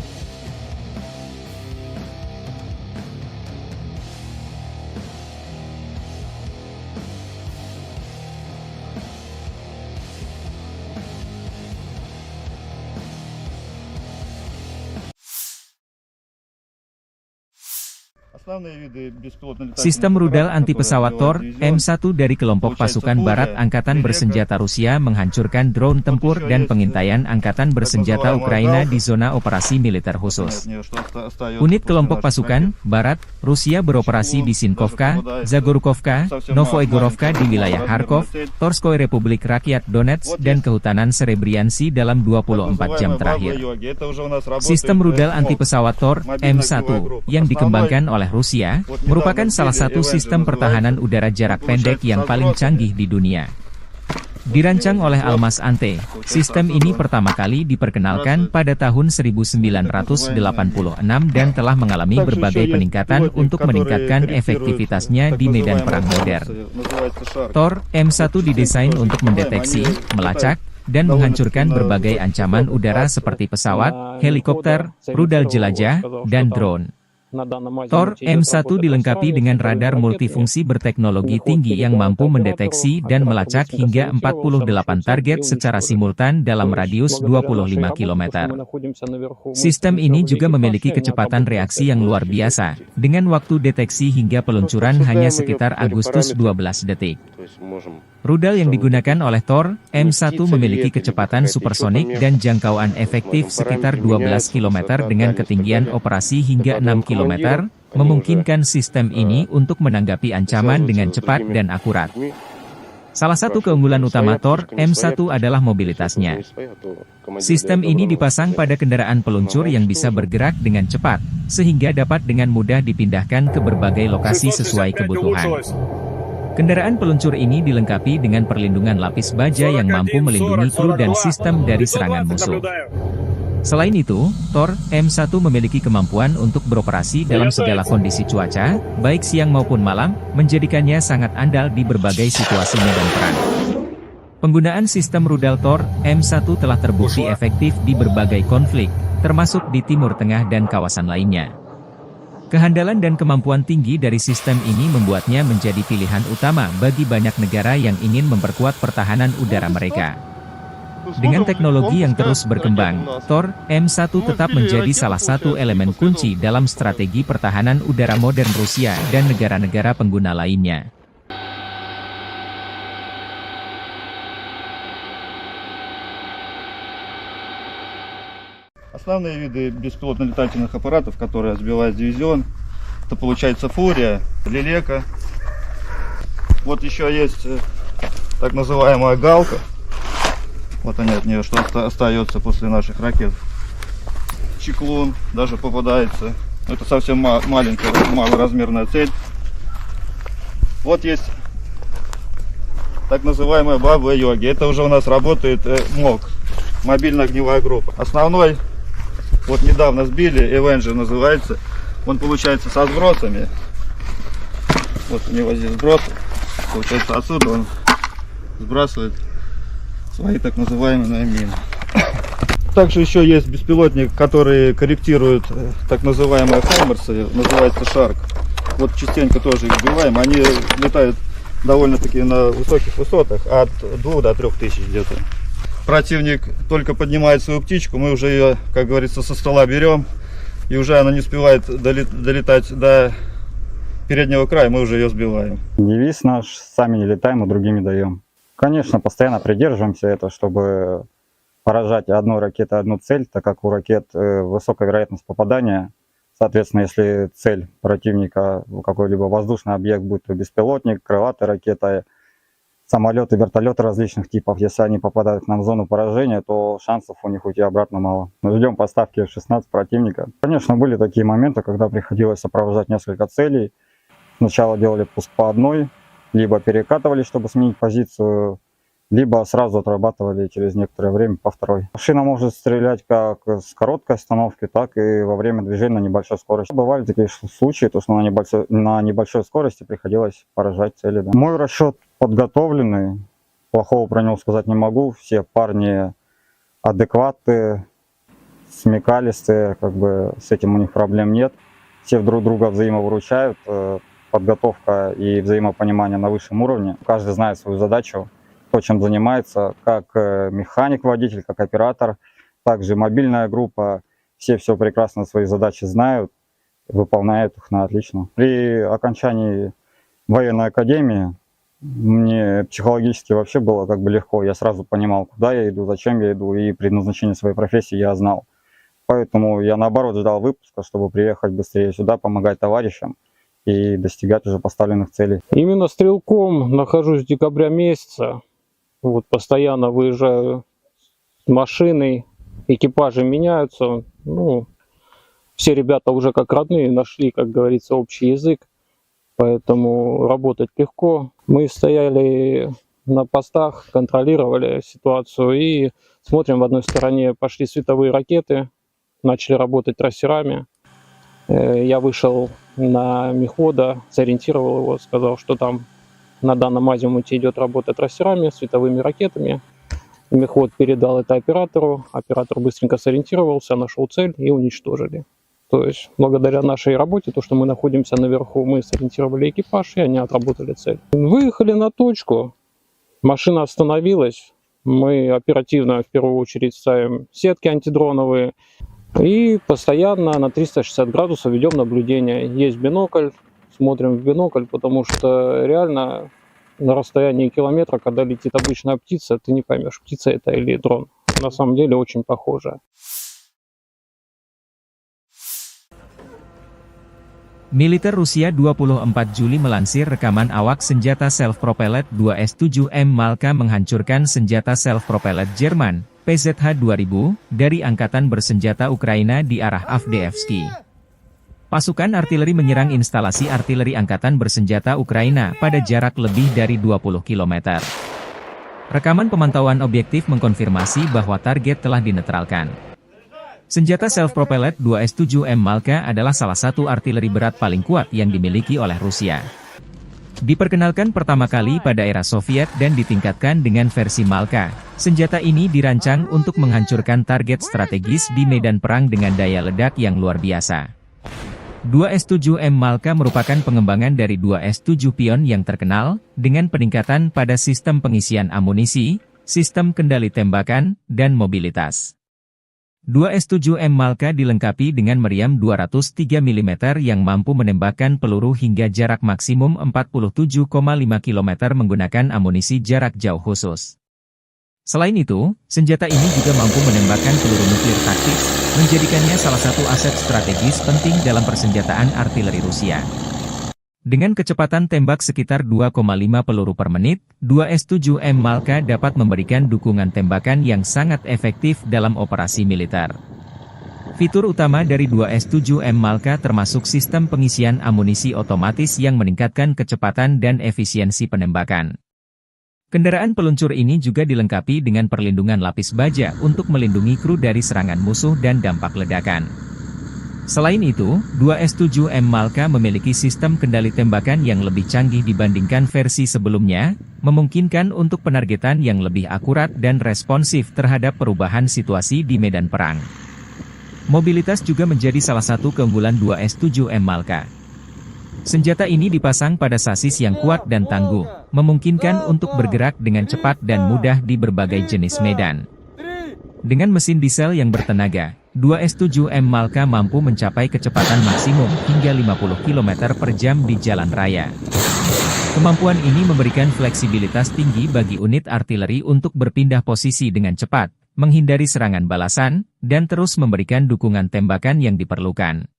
Sistem rudal anti-pesawat Tor, M1 dari kelompok pasukan Barat Angkatan Bersenjata Rusia menghancurkan drone tempur dan pengintaian Angkatan Bersenjata Ukraina di zona operasi militer khusus. Unit kelompok pasukan Barat Rusia beroperasi di Sinkovka, Zagorkovka, Novoegorovka di wilayah Kharkov, Torskoy Republik Rakyat Donetsk dan Kehutanan Serebriansi dalam 24 jam terakhir. Sistem rudal anti-pesawat Tor, M1, yang dikembangkan oleh Rusia, merupakan salah satu sistem pertahanan udara jarak pendek yang paling canggih di dunia. Dirancang oleh Almas Ante, sistem ini pertama kali diperkenalkan pada tahun 1986 dan telah mengalami berbagai peningkatan untuk meningkatkan efektivitasnya di medan perang modern. Tor, M1 didesain untuk mendeteksi, melacak, dan menghancurkan berbagai ancaman udara seperti pesawat, helikopter, rudal jelajah, dan drone. Tor, M1 dilengkapi dengan radar multifungsi berteknologi tinggi yang mampu mendeteksi dan melacak hingga 48 target secara simultan dalam radius 25 km. Sistem ini juga memiliki kecepatan reaksi yang luar biasa, dengan waktu deteksi hingga peluncuran hanya sekitar Agustus 12 detik. Rudal yang digunakan oleh Tor, M1 memiliki kecepatan supersonik dan jangkauan efektif sekitar 12 km dengan ketinggian operasi hingga 6 km, memungkinkan sistem ini untuk menanggapi ancaman dengan cepat dan akurat. Salah satu keunggulan utama Tor, M1 adalah mobilitasnya. Sistem ini dipasang pada kendaraan peluncur yang bisa bergerak dengan cepat, sehingga dapat dengan mudah dipindahkan ke berbagai lokasi sesuai kebutuhan. Kendaraan peluncur ini dilengkapi dengan perlindungan lapis baja yang mampu melindungi kru dan sistem dari serangan musuh. Selain itu, Tor, M1 memiliki kemampuan untuk beroperasi dalam segala kondisi cuaca, baik siang maupun malam, menjadikannya sangat andal di berbagai situasi medan perang. Penggunaan sistem rudal Tor, M1 telah terbukti efektif di berbagai konflik, termasuk di Timur Tengah dan kawasan lainnya. Kehandalan dan kemampuan tinggi dari sistem ini membuatnya menjadi pilihan utama bagi banyak negara yang ingin memperkuat pertahanan udara mereka. Dengan teknologi yang terus berkembang, Tor, M1 tetap menjadi salah satu elemen kunci dalam strategi pertahanan udara modern Rusia dan negara-negara pengguna lainnya. Основные виды беспилотных летательных аппаратов, которые сбивает дивизион, это получается Фурия, Лелека. Вот еще есть так называемая Галка. Вот они от нее, что остается после наших ракет. Чеклун даже попадается. Это совсем маленькая, малоразмерная цель. Вот есть так называемая Баба-Йоги. Это уже у нас работает МОГ, мобильная огневая группа. Основной, вот недавно сбили, Avenger называется, Он получается со сбросами. Вот у него здесь сбросы. Получается отсюда он сбрасывает свои так называемые мины. Также еще есть беспилотник, который корректирует так называемые хаймерсы, называется Шарк. Вот частенько тоже их сбиваем. Они летают довольно-таки на высоких высотах, от 2 до 3 тысяч где-то. Противник только поднимает свою птичку, мы уже ее, как говорится, со стола берем, и уже она не успевает долетать до переднего края, мы уже ее сбиваем. Девиз наш: сами не летаем, а другими даем. Конечно, постоянно придерживаемся этого, чтобы поражать одной ракетой одну цель, так как у ракет высокая вероятность попадания. Соответственно, если цель противника какой-либо воздушный объект, будь то беспилотник, крылатая ракета, самолеты, вертолеты различных типов, если они попадают к нам в зону поражения, то шансов у них уйти обратно мало. Мы ждем поставки F-16 противника. Конечно, были такие моменты, когда приходилось сопровождать несколько целей. Сначала делали пуск по одной, либо перекатывали, чтобы сменить позицию, либо сразу отрабатывали через некоторое время по второй. Машина может стрелять как с короткой остановки, так и во время движения на небольшой скорости. Бывали такие случаи, то что на небольшой скорости приходилось поражать цели. Да. Мой расчет подготовленный, плохого про него сказать не могу. Все парни адекватные, смекалистые, как бы с этим у них проблем нет. Все друг друга взаимовыручают, подготовка и взаимопонимание на высшем уровне. Каждый знает свою задачу, то, чем занимается, как механик-водитель, как оператор, также мобильная группа. Все прекрасно свои задачи знают, выполняют их на отлично. При окончании военной академии мне психологически вообще было как бы легко. Я сразу понимал, куда я иду, зачем я иду, и предназначение своей профессии я знал. Поэтому я наоборот ждал выпуска, чтобы приехать быстрее сюда, помогать товарищам и достигать уже поставленных целей. Именно стрелком нахожусь с декабря месяца. Вот постоянно выезжаю с машиной, экипажи меняются. Ну, все ребята уже как родные нашли, как говорится, общий язык. Поэтому работать легко. Мы стояли на постах, контролировали ситуацию и смотрим, в одной стороне пошли световые ракеты, начали работать трассерами. Я вышел на мехвода, сориентировал его, сказал, что там на данном азимуте идет работа трассерами, световыми ракетами. Мехвод передал это оператору, оператор быстренько сориентировался, нашел цель и уничтожили. То есть благодаря нашей работе, то, что мы находимся наверху, мы сориентировали экипаж, и они отработали цель. Выехали на точку, машина остановилась, мы оперативно в первую очередь ставим сетки антидроновые и постоянно на 360 градусов ведем наблюдение. Есть бинокль, смотрим в бинокль, потому что реально на расстоянии километра, когда летит обычная птица, ты не поймешь, птица это или дрон. На самом деле очень похоже. Militer Rusia 24 Juli melansir rekaman awak senjata self-propelled 2S-7M Malka menghancurkan senjata self-propelled Jerman, PZH-2000, dari Angkatan Bersenjata Ukraina di arah Avdiivsky. Pasukan artileri menyerang instalasi artileri Angkatan Bersenjata Ukraina pada jarak lebih dari 20 km. Rekaman pemantauan objektif mengkonfirmasi bahwa target telah dinetralkan. Senjata self-propelled 2S-7M Malka adalah salah satu artileri berat paling kuat yang dimiliki oleh Rusia. Diperkenalkan pertama kali pada era Soviet dan ditingkatkan dengan versi Malka, senjata ini dirancang untuk menghancurkan target strategis di medan perang dengan daya ledak yang luar biasa. 2S-7M Malka merupakan pengembangan dari 2S-7 Pion yang terkenal, dengan peningkatan pada sistem pengisian amunisi, sistem kendali tembakan, dan mobilitas. 2S-7M Malka dilengkapi dengan meriam 203 mm yang mampu menembakkan peluru hingga jarak maksimum 47,5 km menggunakan amunisi jarak jauh khusus. Selain itu, senjata ini juga mampu menembakkan peluru nuklir taktis, menjadikannya salah satu aset strategis penting dalam persenjataan artileri Rusia. Dengan kecepatan tembak sekitar 2,5 peluru per menit, 2S-7M Malka dapat memberikan dukungan tembakan yang sangat efektif dalam operasi militer. Fitur utama dari 2S-7M Malka termasuk sistem pengisian amunisi otomatis yang meningkatkan kecepatan dan efisiensi penembakan. Kendaraan peluncur ini juga dilengkapi dengan perlindungan lapis baja untuk melindungi kru dari serangan musuh dan dampak ledakan. Selain itu, 2S7M Malka memiliki sistem kendali tembakan yang lebih canggih dibandingkan versi sebelumnya, memungkinkan untuk penargetan yang lebih akurat dan responsif terhadap perubahan situasi di medan perang. Mobilitas juga menjadi salah satu keunggulan 2S7M Malka. Senjata ini dipasang pada sasis yang kuat dan tangguh, memungkinkan untuk bergerak dengan cepat dan mudah di berbagai jenis medan. Dengan mesin diesel yang bertenaga, 2S7M Malka mampu mencapai kecepatan maksimum hingga 50 km per jam di jalan raya. Kemampuan ini memberikan fleksibilitas tinggi bagi unit artileri untuk berpindah posisi dengan cepat, menghindari serangan balasan, dan terus memberikan dukungan tembakan yang diperlukan.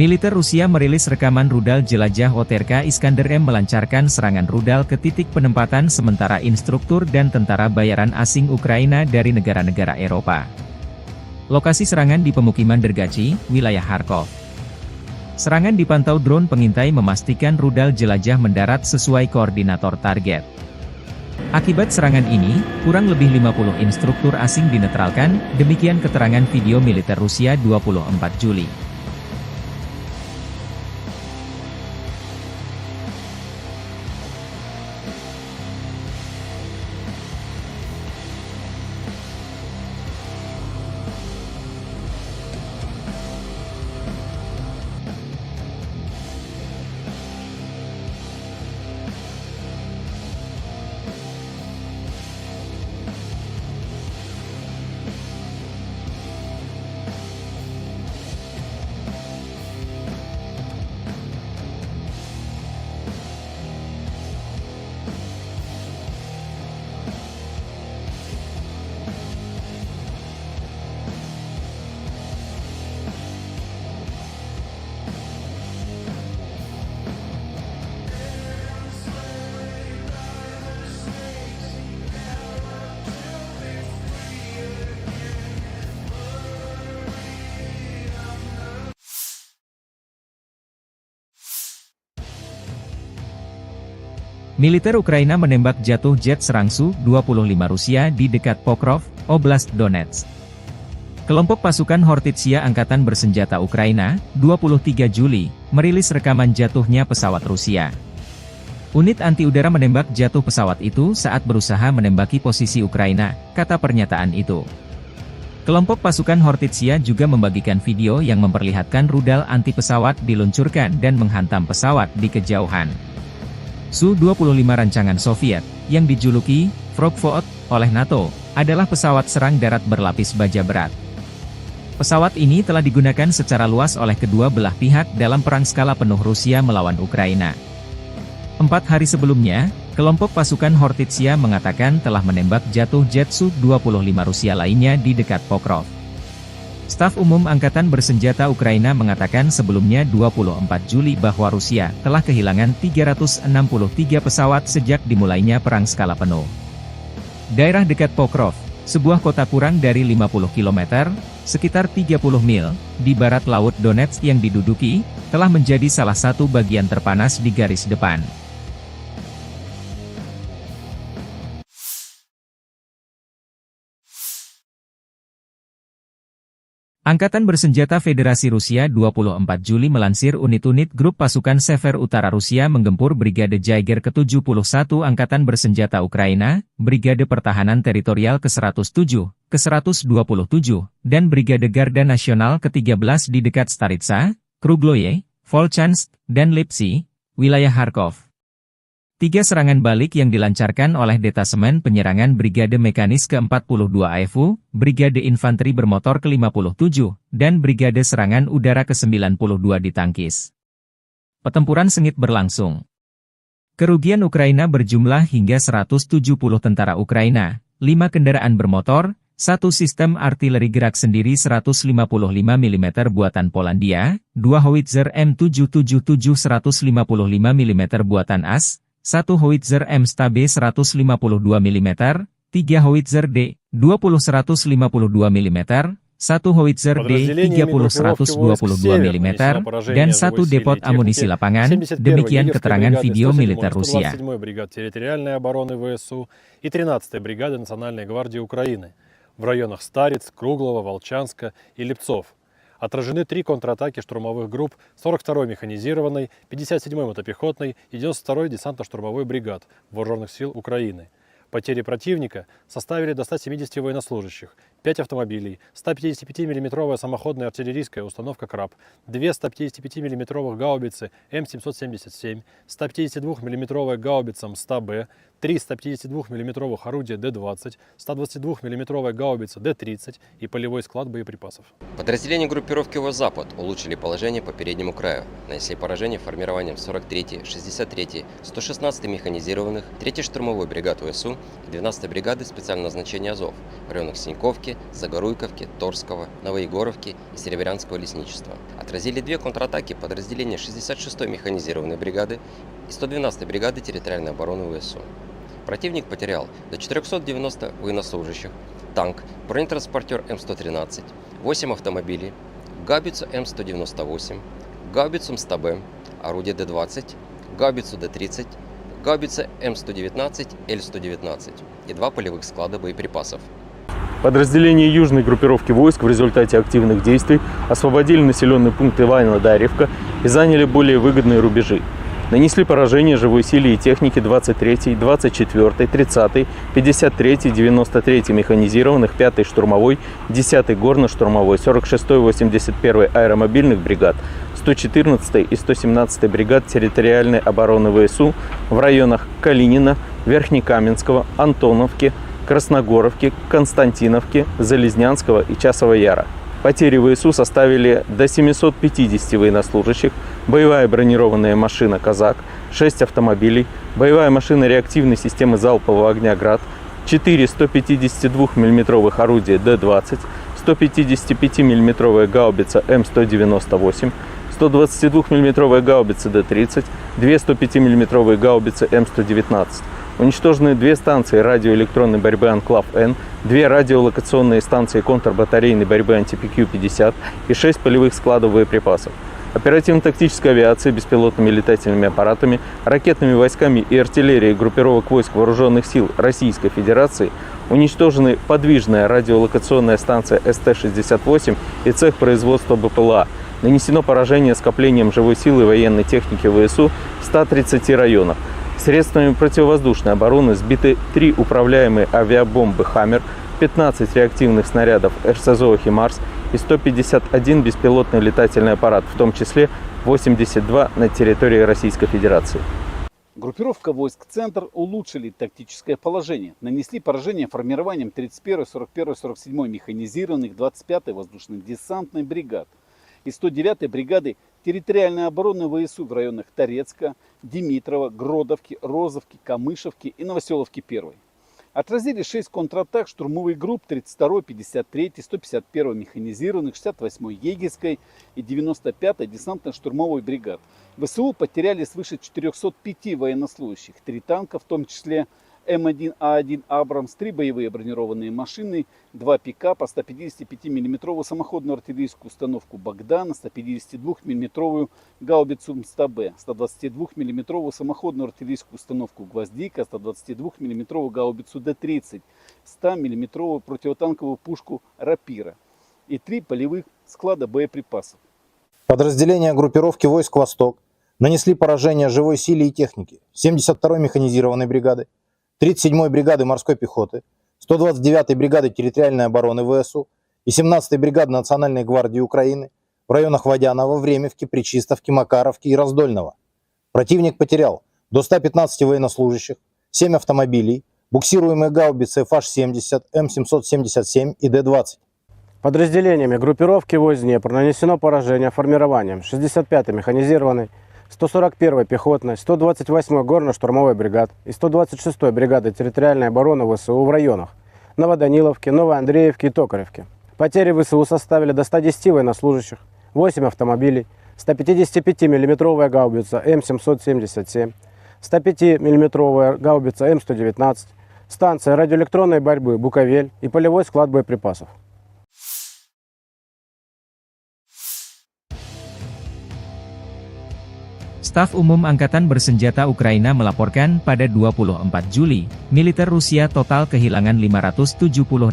Militer Rusia merilis rekaman rudal jelajah OTRK Iskander M melancarkan serangan rudal ke titik penempatan sementara instruktur dan tentara bayaran asing Ukraina dari negara-negara Eropa. Lokasi serangan di pemukiman Dergachi, wilayah Kharkov. Serangan dipantau drone pengintai memastikan rudal jelajah mendarat sesuai koordinator target. Akibat serangan ini, kurang lebih 50 instruktur asing dinetralkan, demikian keterangan video militer Rusia 24 Juli. Militer Ukraina menembak jatuh jet serang Su-25 Rusia di dekat Pokrov, Oblast Donetsk. Kelompok pasukan Hortitsia Angkatan Bersenjata Ukraina, 23 Juli, merilis rekaman jatuhnya pesawat Rusia. Unit anti-udara menembak jatuh pesawat itu saat berusaha menembaki posisi Ukraina, kata pernyataan itu. Kelompok pasukan Hortitsia juga membagikan video yang memperlihatkan rudal anti-pesawat diluncurkan dan menghantam pesawat di kejauhan. Su-25 rancangan Soviet, yang dijuluki Frogvot oleh NATO, adalah pesawat serang darat berlapis baja berat. Pesawat ini telah digunakan secara luas oleh kedua belah pihak dalam perang skala penuh Rusia melawan Ukraina. 4 hari sebelumnya, kelompok pasukan Hortitsia mengatakan telah menembak jatuh jet Su-25 Rusia lainnya di dekat Pokrov. Staf Umum Angkatan Bersenjata Ukraina mengatakan sebelumnya 24 Juli bahwa Rusia telah kehilangan 363 pesawat sejak dimulainya perang skala penuh. Daerah dekat Pokrov, sebuah kota kurang dari 50 km, sekitar 30 mil, di barat Laut Donetsk yang diduduki, telah menjadi salah satu bagian terpanas di garis depan. Angkatan Bersenjata Federasi Rusia 24 Juli melansir unit-unit grup pasukan Sever Utara Rusia menggempur Brigade Jaeger ke-71 Angkatan Bersenjata Ukraina, Brigade Pertahanan Teritorial ke-107, ke-127, dan Brigade Garda Nasional ke-13 di dekat Staritsa, Krugloye, Volchansk, dan Lipsy, wilayah Kharkov. 3 serangan balik yang dilancarkan oleh Detasemen Penyerangan Brigade Mekanis ke-42 AFU, Brigade Infanteri Bermotor ke-57, dan Brigade Serangan Udara ke-92 ditangkis. Pertempuran sengit berlangsung. Kerugian Ukraina berjumlah hingga 170 tentara Ukraina, 5 kendaraan bermotor, 1 sistem artileri gerak sendiri 155 mm buatan Polandia, 2 howitzer M777 155 mm buatan AS, 1 howitzer M-Stabe 152 mm, 3 howitzer D-20 152 mm, 1 howitzer D-30 122 mm, dan 1 depot amunisi lapangan, demikian keterangan video militer Rusia. 127-й бригады территориальной обороны ВСУ и 13-й бригады Национальной гвардии Украины в районах Стариц, Круглова, Волчанска и Липцов. Отражены 3 контратаки штурмовых групп 42-й механизированной, 57-й мотопехотной и 92-й десантно-штурмовой бригад Вооруженных сил Украины. Потери противника составили до 170 военнослужащих, 5 автомобилей, 155 мм самоходная артиллерийская установка «Краб», 2 155 мм гаубицы М777, 152 мм гаубица МСТА-Б, 3 152 мм орудия Д-20, 122 мм гаубица Д-30 и полевой склад боеприпасов. Подразделения группировки «Запад» улучшили положение по переднему краю, нанесли поражение формированием 43-й, 63-й, 116-й механизированных, 3-й штурмовой бригад ВСУ и 12-й бригады специального назначения «Азов» в районах Синьковки, Загоруйковки, Торского, Новоегоровки и Серебрянского лесничества. Отразили 2 контратаки подразделения 66-й механизированной бригады и 112-й бригады территориальной обороны ВСУ. Противник потерял до 490 военнослужащих, танк, бронетранспортер М113, 8 автомобилей, гаубицу М198, гаубицу МСТА-Б, орудие Д-20, гаубицу Д-30, гаубица М119, Л-119 и 2 полевых склада боеприпасов. Подразделения южной группировки войск в результате активных действий освободили населенный пункт Иваново-Дарьевка и заняли более выгодные рубежи. Нанесли поражение живой силе и технике 23-й, 24-й, 30-й, 53-й, 93-й механизированных, 5-й штурмовой, 10-й горно-штурмовой, 46-й, 81-й аэромобильных бригад, 114-й и 117-й бригад территориальной обороны ВСУ в районах Калинина, Верхнекаменского, Антоновки, Красногоровки, Константиновки, Залезнянского и Часового Яра. Потери ВСУ составили до 750 военнослужащих, боевая бронированная машина «Казак», 6 автомобилей, боевая машина реактивной системы залпового огня «Град», 4 152 мм орудия Д-20, 155 мм гаубица М198, 122 мм гаубица Д-30, 2 105 мм гаубицы М119. Уничтожены 2 станции радиоэлектронной борьбы «Анклав-Н», 2 радиолокационные станции контрбатарейной борьбы «Антипикью-50» и 6 полевых складов боеприпасов. Оперативно-тактической авиацией, беспилотными летательными аппаратами, ракетными войсками и артиллерией группировок войск Вооруженных сил Российской Федерации уничтожены подвижная радиолокационная станция СТ-68 и цех производства БПЛА. Нанесено поражение скоплением живой силы и военной техники ВСУ в 130 районах. Средствами противовоздушной обороны сбиты 3 управляемые авиабомбы «Хаммер», 15 реактивных снарядов РСЗО «Химарс» и 151 беспилотный летательный аппарат, в том числе 82 на территории Российской Федерации. Группировка войск «Центр» улучшили тактическое положение, нанесли поражение формированием 31-й, 41-й, 47-й механизированных, 25-й воздушно-десантной бригад и 109-й бригады территориальной обороны ВСУ в районах Торецка, Димитрова, Гродовки, Розовки, Камышевки и Новоселовки 1. Отразили 6 контратак штурмовых групп 32-й, 53-й, 151-й механизированных, 68-й егерской и 95-й десантно-штурмовой бригад. ВСУ потеряли свыше 405 военнослужащих, 3 танка, в том числе М1А1 «Абрамс», 3 боевые бронированные машины, 2 пикапа, 155 мм самоходную артиллерийскую установку «Богдан», 152 мм гаубицу МСТБ, 122 мм самоходную артиллерийскую установку «Гвоздика», 122 мм гаубицу Д-30, 100 мм противотанковую пушку «Рапира» и 3 полевых склада боеприпасов. Подразделения группировки войск «Восток» нанесли поражение живой силе и технике 72-й механизированной бригады, 37-й бригады морской пехоты, 129-й бригады территориальной обороны ВСУ и 17-й бригады Национальной гвардии Украины в районах Водянова, Времевки, Пречистовки, Макаровки и Раздольного. Противник потерял до 115 военнослужащих, 7 автомобилей, буксируемые гаубицы FH-70, М777 и Д-20. Подразделениями группировки войск Днепр нанесено поражение формированием 65-й механизированной, 141-й пехотной, 128-й горно-штурмовой бригад и 126-й бригады территориальной обороны ВСУ в районах Новоданиловки, Новоандреевки и Токаревки. Потери ВСУ составили до 110 военнослужащих, 8 автомобилей, 155 мм гаубица М777, 105 мм гаубица М119, станция радиоэлектронной борьбы «Буковель» и полевой склад боеприпасов. Staf Umum Angkatan Bersenjata Ukraina melaporkan pada 24 Juli, militer Rusia total kehilangan 570.120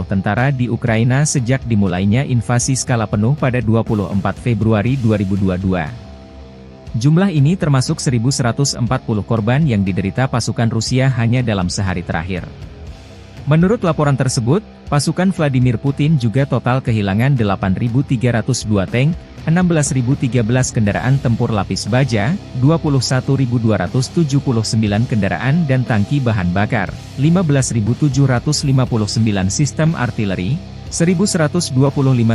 tentara di Ukraina sejak dimulainya invasi skala penuh pada 24 Februari 2022. Jumlah ini termasuk 1.140 korban yang diderita pasukan Rusia hanya dalam sehari terakhir. Menurut laporan tersebut, pasukan Vladimir Putin juga total kehilangan 8.302 tank, 16.013 kendaraan tempur lapis baja, 21.279 kendaraan dan tangki bahan bakar, 15.759 sistem artileri, 1.125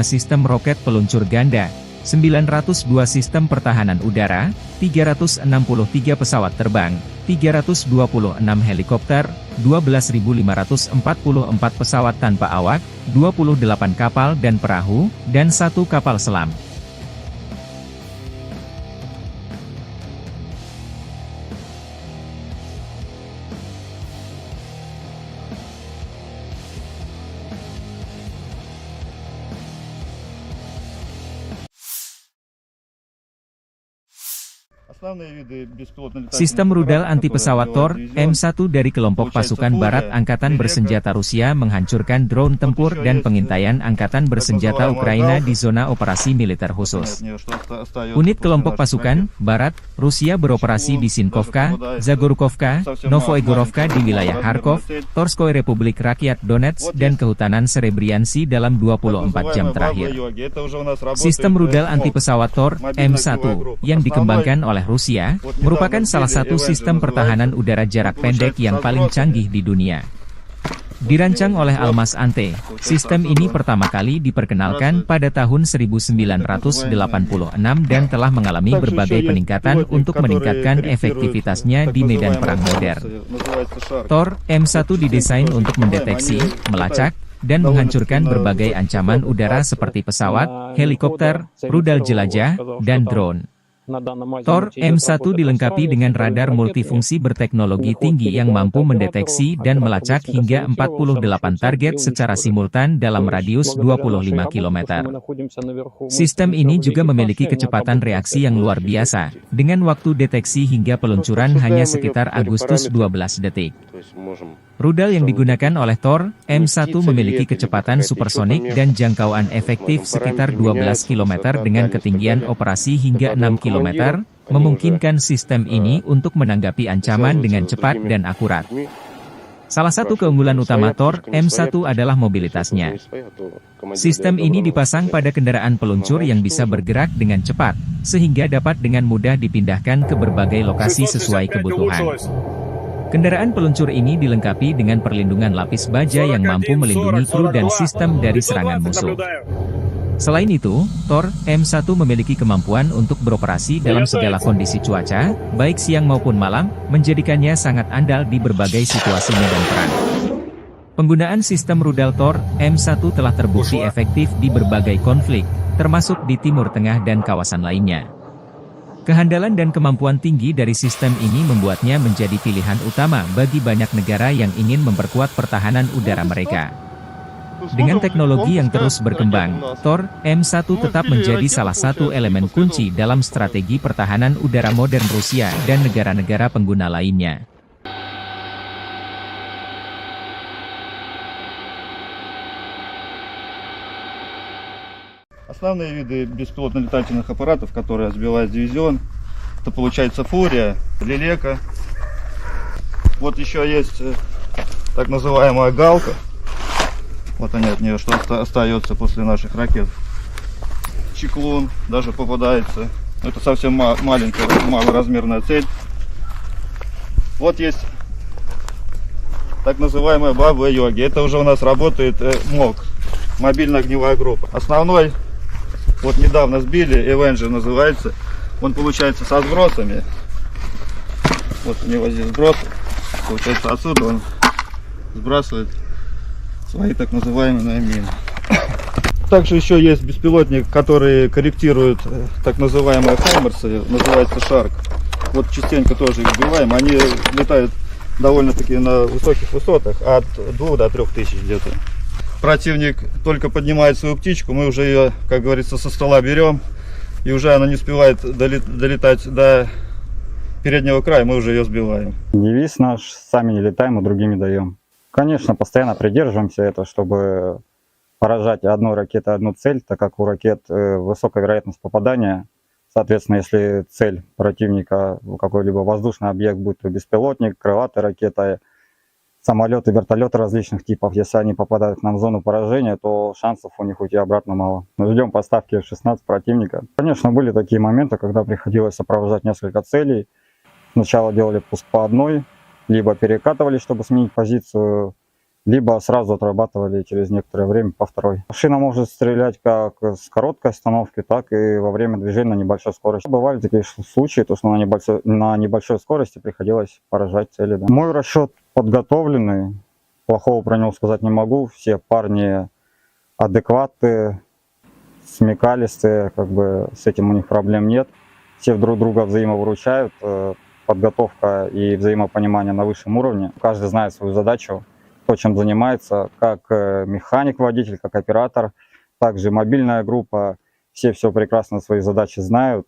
sistem roket peluncur ganda, 902 sistem pertahanan udara, 363 pesawat terbang, 326 helikopter, 12.544 pesawat tanpa awak, 28 kapal dan perahu, dan 1 kapal selam. Sistem rudal anti-pesawat Tor, M1 dari kelompok pasukan barat Angkatan Bersenjata Rusia menghancurkan drone tempur dan pengintaian Angkatan Bersenjata Ukraina di zona operasi militer khusus. Unit kelompok pasukan barat Rusia beroperasi di Sinkovka, Zagorkovka, Novoegorovka di wilayah Kharkov, Torskoy Republik Rakyat Donetsk dan Kehutanan Serebriansi dalam 24 jam terakhir. Sistem rudal anti-pesawat Tor, M1, yang dikembangkan oleh Rusia, merupakan salah satu sistem pertahanan udara jarak pendek yang paling canggih di dunia. Dirancang oleh Almas Ante, sistem ini pertama kali diperkenalkan pada tahun 1986 dan telah mengalami berbagai peningkatan untuk meningkatkan efektivitasnya di medan perang modern. Tor, M1 didesain untuk mendeteksi, melacak, dan menghancurkan berbagai ancaman udara seperti pesawat, helikopter, rudal jelajah, dan drone. Tor, M1 dilengkapi dengan radar multifungsi berteknologi tinggi yang mampu mendeteksi dan melacak hingga 48 target secara simultan dalam radius 25 km. Sistem ini juga memiliki kecepatan reaksi yang luar biasa, dengan waktu deteksi hingga peluncuran hanya sekitar Agustus 12 detik. Rudal yang digunakan oleh Tor, M1 memiliki kecepatan supersonik dan jangkauan efektif sekitar 12 km dengan ketinggian operasi hingga 6 km, memungkinkan sistem ini untuk menanggapi ancaman dengan cepat dan akurat. Salah satu keunggulan utama Tor, M1 adalah mobilitasnya. Sistem ini dipasang pada kendaraan peluncur yang bisa bergerak dengan cepat, sehingga dapat dengan mudah dipindahkan ke berbagai lokasi sesuai kebutuhan. Kendaraan peluncur ini dilengkapi dengan perlindungan lapis baja yang mampu melindungi kru dan sistem dari serangan musuh. Selain itu, Tor M1 memiliki kemampuan untuk beroperasi dalam segala kondisi cuaca, baik siang maupun malam, menjadikannya sangat andal di berbagai situasi medan perang. Penggunaan sistem rudal Tor M1 telah terbukti efektif di berbagai konflik, termasuk di Timur Tengah dan kawasan lainnya. Kehandalan dan kemampuan tinggi dari sistem ini membuatnya menjadi pilihan utama bagi banyak negara yang ingin memperkuat pertahanan udara mereka. Dengan teknologi yang terus berkembang, Tor M1 tetap menjadi salah satu elemen kunci dalam strategi pertahanan udara modern Rusia dan negara-negara pengguna lainnya. Основные виды беспилотных летательных аппаратов, которые сбивает дивизион, это получается Фурия, Лелека. Вот еще есть так называемая Галка. Вот они от нее, что остается после наших ракет. Чеклун даже попадается. Это совсем маленькая, малоразмерная цель. Вот есть так называемая Баба-Йоги. Это уже у нас работает МОГ, мобильная огневая группа. Основной, вот недавно сбили, Avenger называется. Он получается со сбросами. Вот у него здесь сброс. Получается отсюда он сбрасывает свои так называемые мины. Также еще есть беспилотник, который корректирует так называемые хаймерсы, называется Шарк. Вот частенько тоже их сбиваем. Они летают довольно-таки на высоких высотах, от 2 до 3 тысяч где-то. Противник только поднимает свою птичку, мы уже ее, как говорится, со стола берем, и уже она не успевает долетать до переднего края, мы уже ее сбиваем. Девиз наш: сами не летаем, а другими даем. Конечно, постоянно придерживаемся этого, чтобы поражать одной ракетой одну цель, так как у ракет высокая вероятность попадания. Соответственно, если цель противника какой-либо воздушный объект, будь то беспилотник, крылатая ракета, самолеты, вертолеты различных типов, если они попадают к нам в зону поражения, то шансов у них уйти обратно мало. Мы ждем поставки F-16 противника. Конечно, были такие моменты, когда приходилось сопровождать несколько целей. Сначала делали пуск по одной, либо перекатывали, чтобы сменить позицию, либо сразу отрабатывали через некоторое время по второй. Машина может стрелять как с короткой остановки, так и во время движения на небольшой скорости. Бывали такие случаи, то, что на небольшой скорости приходилось поражать цели. Да. Мой расчет подготовленный, плохого про него сказать не могу. Все парни адекватные, смекалистые, как бы с этим у них проблем нет. Все друг друга взаимовыручают. Подготовка и взаимопонимание на высшем уровне. Каждый знает свою задачу, то, чем занимается, как механик-водитель, как оператор, также мобильная группа. Все прекрасно свои задачи знают,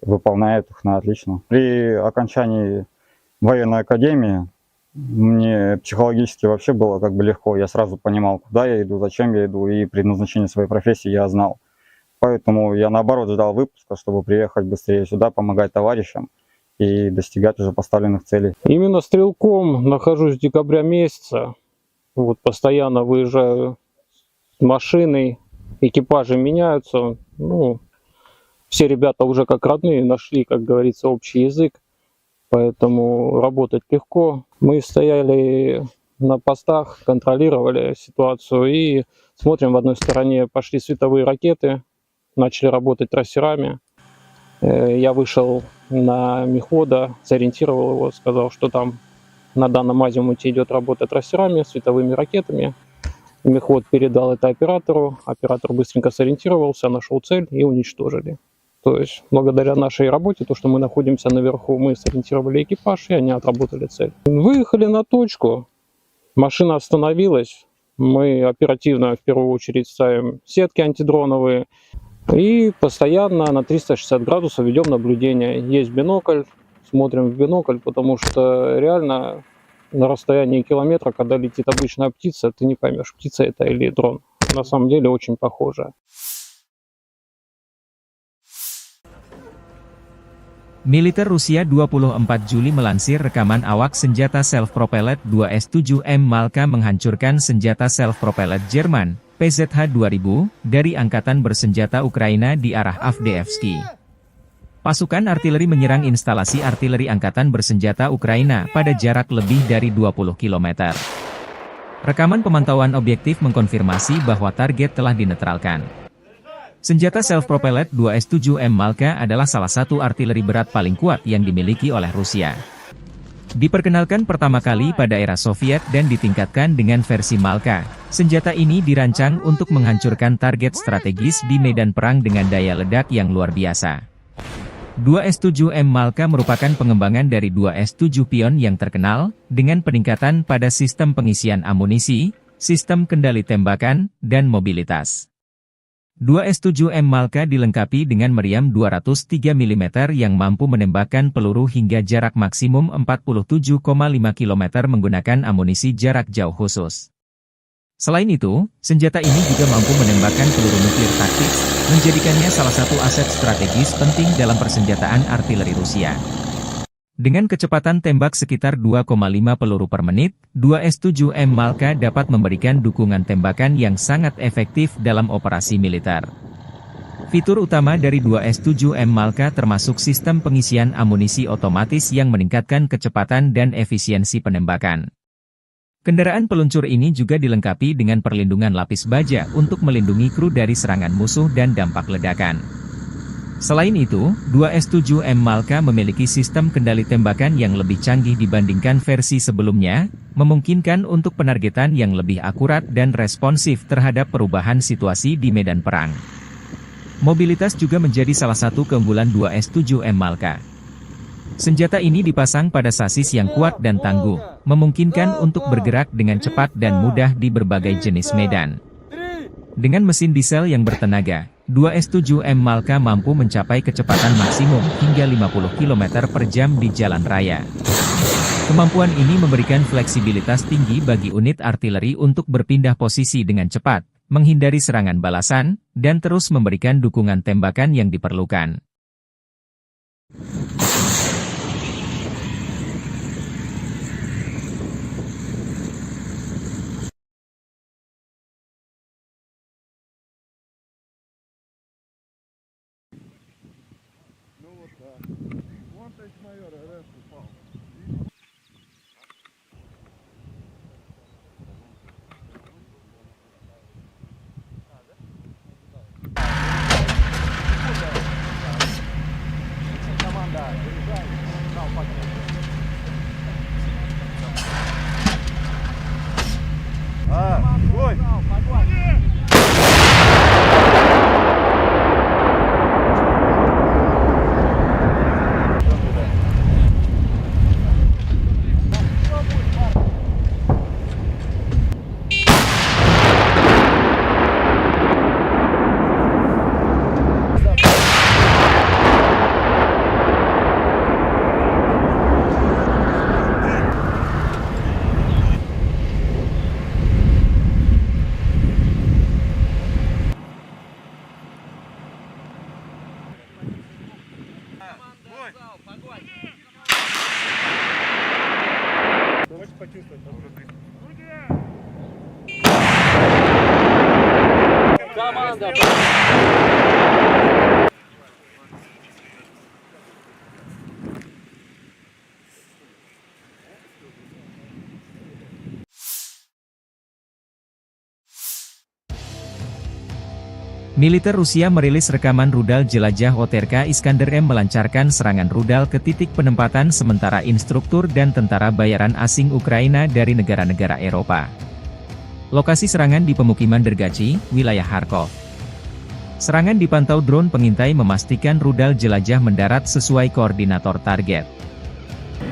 выполняют их на отлично. При окончании военной академии мне психологически вообще было как бы легко. Я сразу понимал, куда я иду, зачем я иду, и предназначение своей профессии я знал. Поэтому я наоборот ждал выпуска, чтобы приехать быстрее сюда, помогать товарищам и достигать уже поставленных целей. Именно стрелком нахожусь с декабря месяца. Вот постоянно выезжаю с машиной, экипажи меняются. Ну, все ребята уже как родные нашли, как говорится, общий язык. Поэтому работать легко. Мы стояли на постах, контролировали ситуацию и смотрим, в одной стороне пошли световые ракеты, начали работать трассерами. Я вышел на мехвода, сориентировал его, сказал, что там на данном азимуте идет работа трассерами, световыми ракетами. Мехвод передал это оператору, оператор быстренько сориентировался, нашел цель и уничтожили. То есть благодаря нашей работе, то, что мы находимся наверху, мы сориентировали экипаж и они отработали цель. Выехали на точку, машина остановилась, мы оперативно в первую очередь ставим сетки антидроновые, и постоянно на 360 градусов ведем наблюдение. Есть бинокль, смотрим в бинокль, потому что реально на расстоянии километра, когда летит обычная птица, ты не поймешь, птица это или дрон. На самом деле очень похоже. Militer Rusia 24 Juli melansir rekaman awak senjata self-propelled 2S-7M Malka menghancurkan senjata self-propelled Jerman, PZH-2000, dari Angkatan Bersenjata Ukraina di arah Avdiivsky. Pasukan artileri menyerang instalasi artileri Angkatan Bersenjata Ukraina pada jarak lebih dari 20 km. Rekaman pemantauan objektif mengkonfirmasi bahwa target telah dinetralkan. Senjata self-propelled 2S7M Malka adalah salah satu artileri berat paling kuat yang dimiliki oleh Rusia. Diperkenalkan pertama kali pada era Soviet dan ditingkatkan dengan versi Malka, senjata ini dirancang untuk menghancurkan target strategis di medan perang dengan daya ledak yang luar biasa. 2S7M Malka merupakan pengembangan dari 2S7 Pion yang terkenal, dengan peningkatan pada sistem pengisian amunisi, sistem kendali tembakan, dan mobilitas. 2S7M Malka dilengkapi dengan meriam 203 mm yang mampu menembakkan peluru hingga jarak maksimum 47,5 km menggunakan amunisi jarak jauh khusus. Selain itu, senjata ini juga mampu menembakkan peluru nuklir taktis, menjadikannya salah satu aset strategis penting dalam persenjataan artileri Rusia. Dengan kecepatan tembak sekitar 2,5 peluru per menit, 2S7M Malka dapat memberikan dukungan tembakan yang sangat efektif dalam operasi militer. Fitur utama dari 2S7M Malka termasuk sistem pengisian amunisi otomatis yang meningkatkan kecepatan dan efisiensi penembakan. Kendaraan peluncur ini juga dilengkapi dengan perlindungan lapis baja untuk melindungi kru dari serangan musuh dan dampak ledakan. Selain itu, 2S7M Malka memiliki sistem kendali tembakan yang lebih canggih dibandingkan versi sebelumnya, memungkinkan untuk penargetan yang lebih akurat dan responsif terhadap perubahan situasi di medan perang. Mobilitas juga menjadi salah satu keunggulan 2S7M Malka. Senjata ini dipasang pada sasis yang kuat dan tangguh, memungkinkan untuk bergerak dengan cepat dan mudah di berbagai jenis medan. Dengan mesin diesel yang bertenaga, 2S7M Malka mampu mencapai kecepatan maksimum hingga 50 km per jam di jalan raya. Kemampuan ini memberikan fleksibilitas tinggi bagi unit artileri untuk berpindah posisi dengan cepat, menghindari serangan balasan, dan terus memberikan dukungan tembakan yang diperlukan. Militer Rusia merilis rekaman rudal jelajah OTRK Iskander M melancarkan serangan rudal ke titik penempatan sementara instruktur dan tentara bayaran asing Ukraina dari negara-negara Eropa. Lokasi serangan di pemukiman Dergachi, wilayah Kharkov. Serangan dipantau drone pengintai memastikan rudal jelajah mendarat sesuai koordinator target.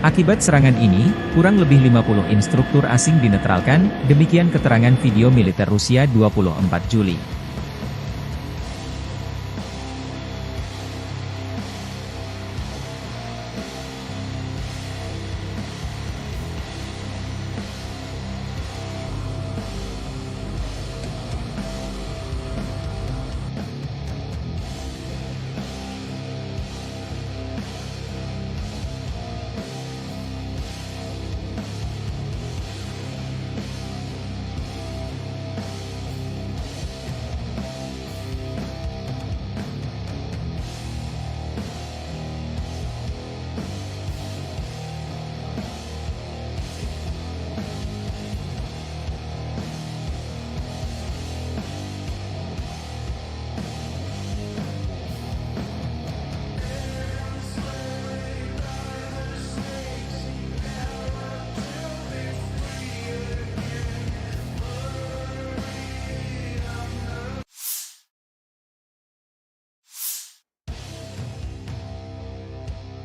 Akibat serangan ini, kurang lebih 50 instruktur asing dinetralkan, demikian keterangan video militer Rusia 24 Juli.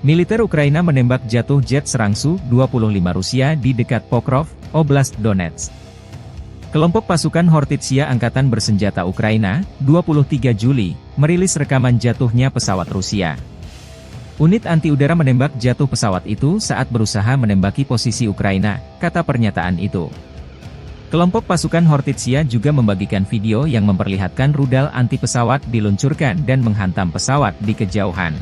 Militer Ukraina menembak jatuh jet serang Su-25 Rusia di dekat Pokrov, Oblast Donetsk. Kelompok pasukan Hortitsia Angkatan Bersenjata Ukraina, 23 Juli, merilis rekaman jatuhnya pesawat Rusia. Unit anti-udara menembak jatuh pesawat itu saat berusaha menembaki posisi Ukraina, kata pernyataan itu. Kelompok pasukan Hortitsia juga membagikan video yang memperlihatkan rudal anti-pesawat diluncurkan dan menghantam pesawat di kejauhan.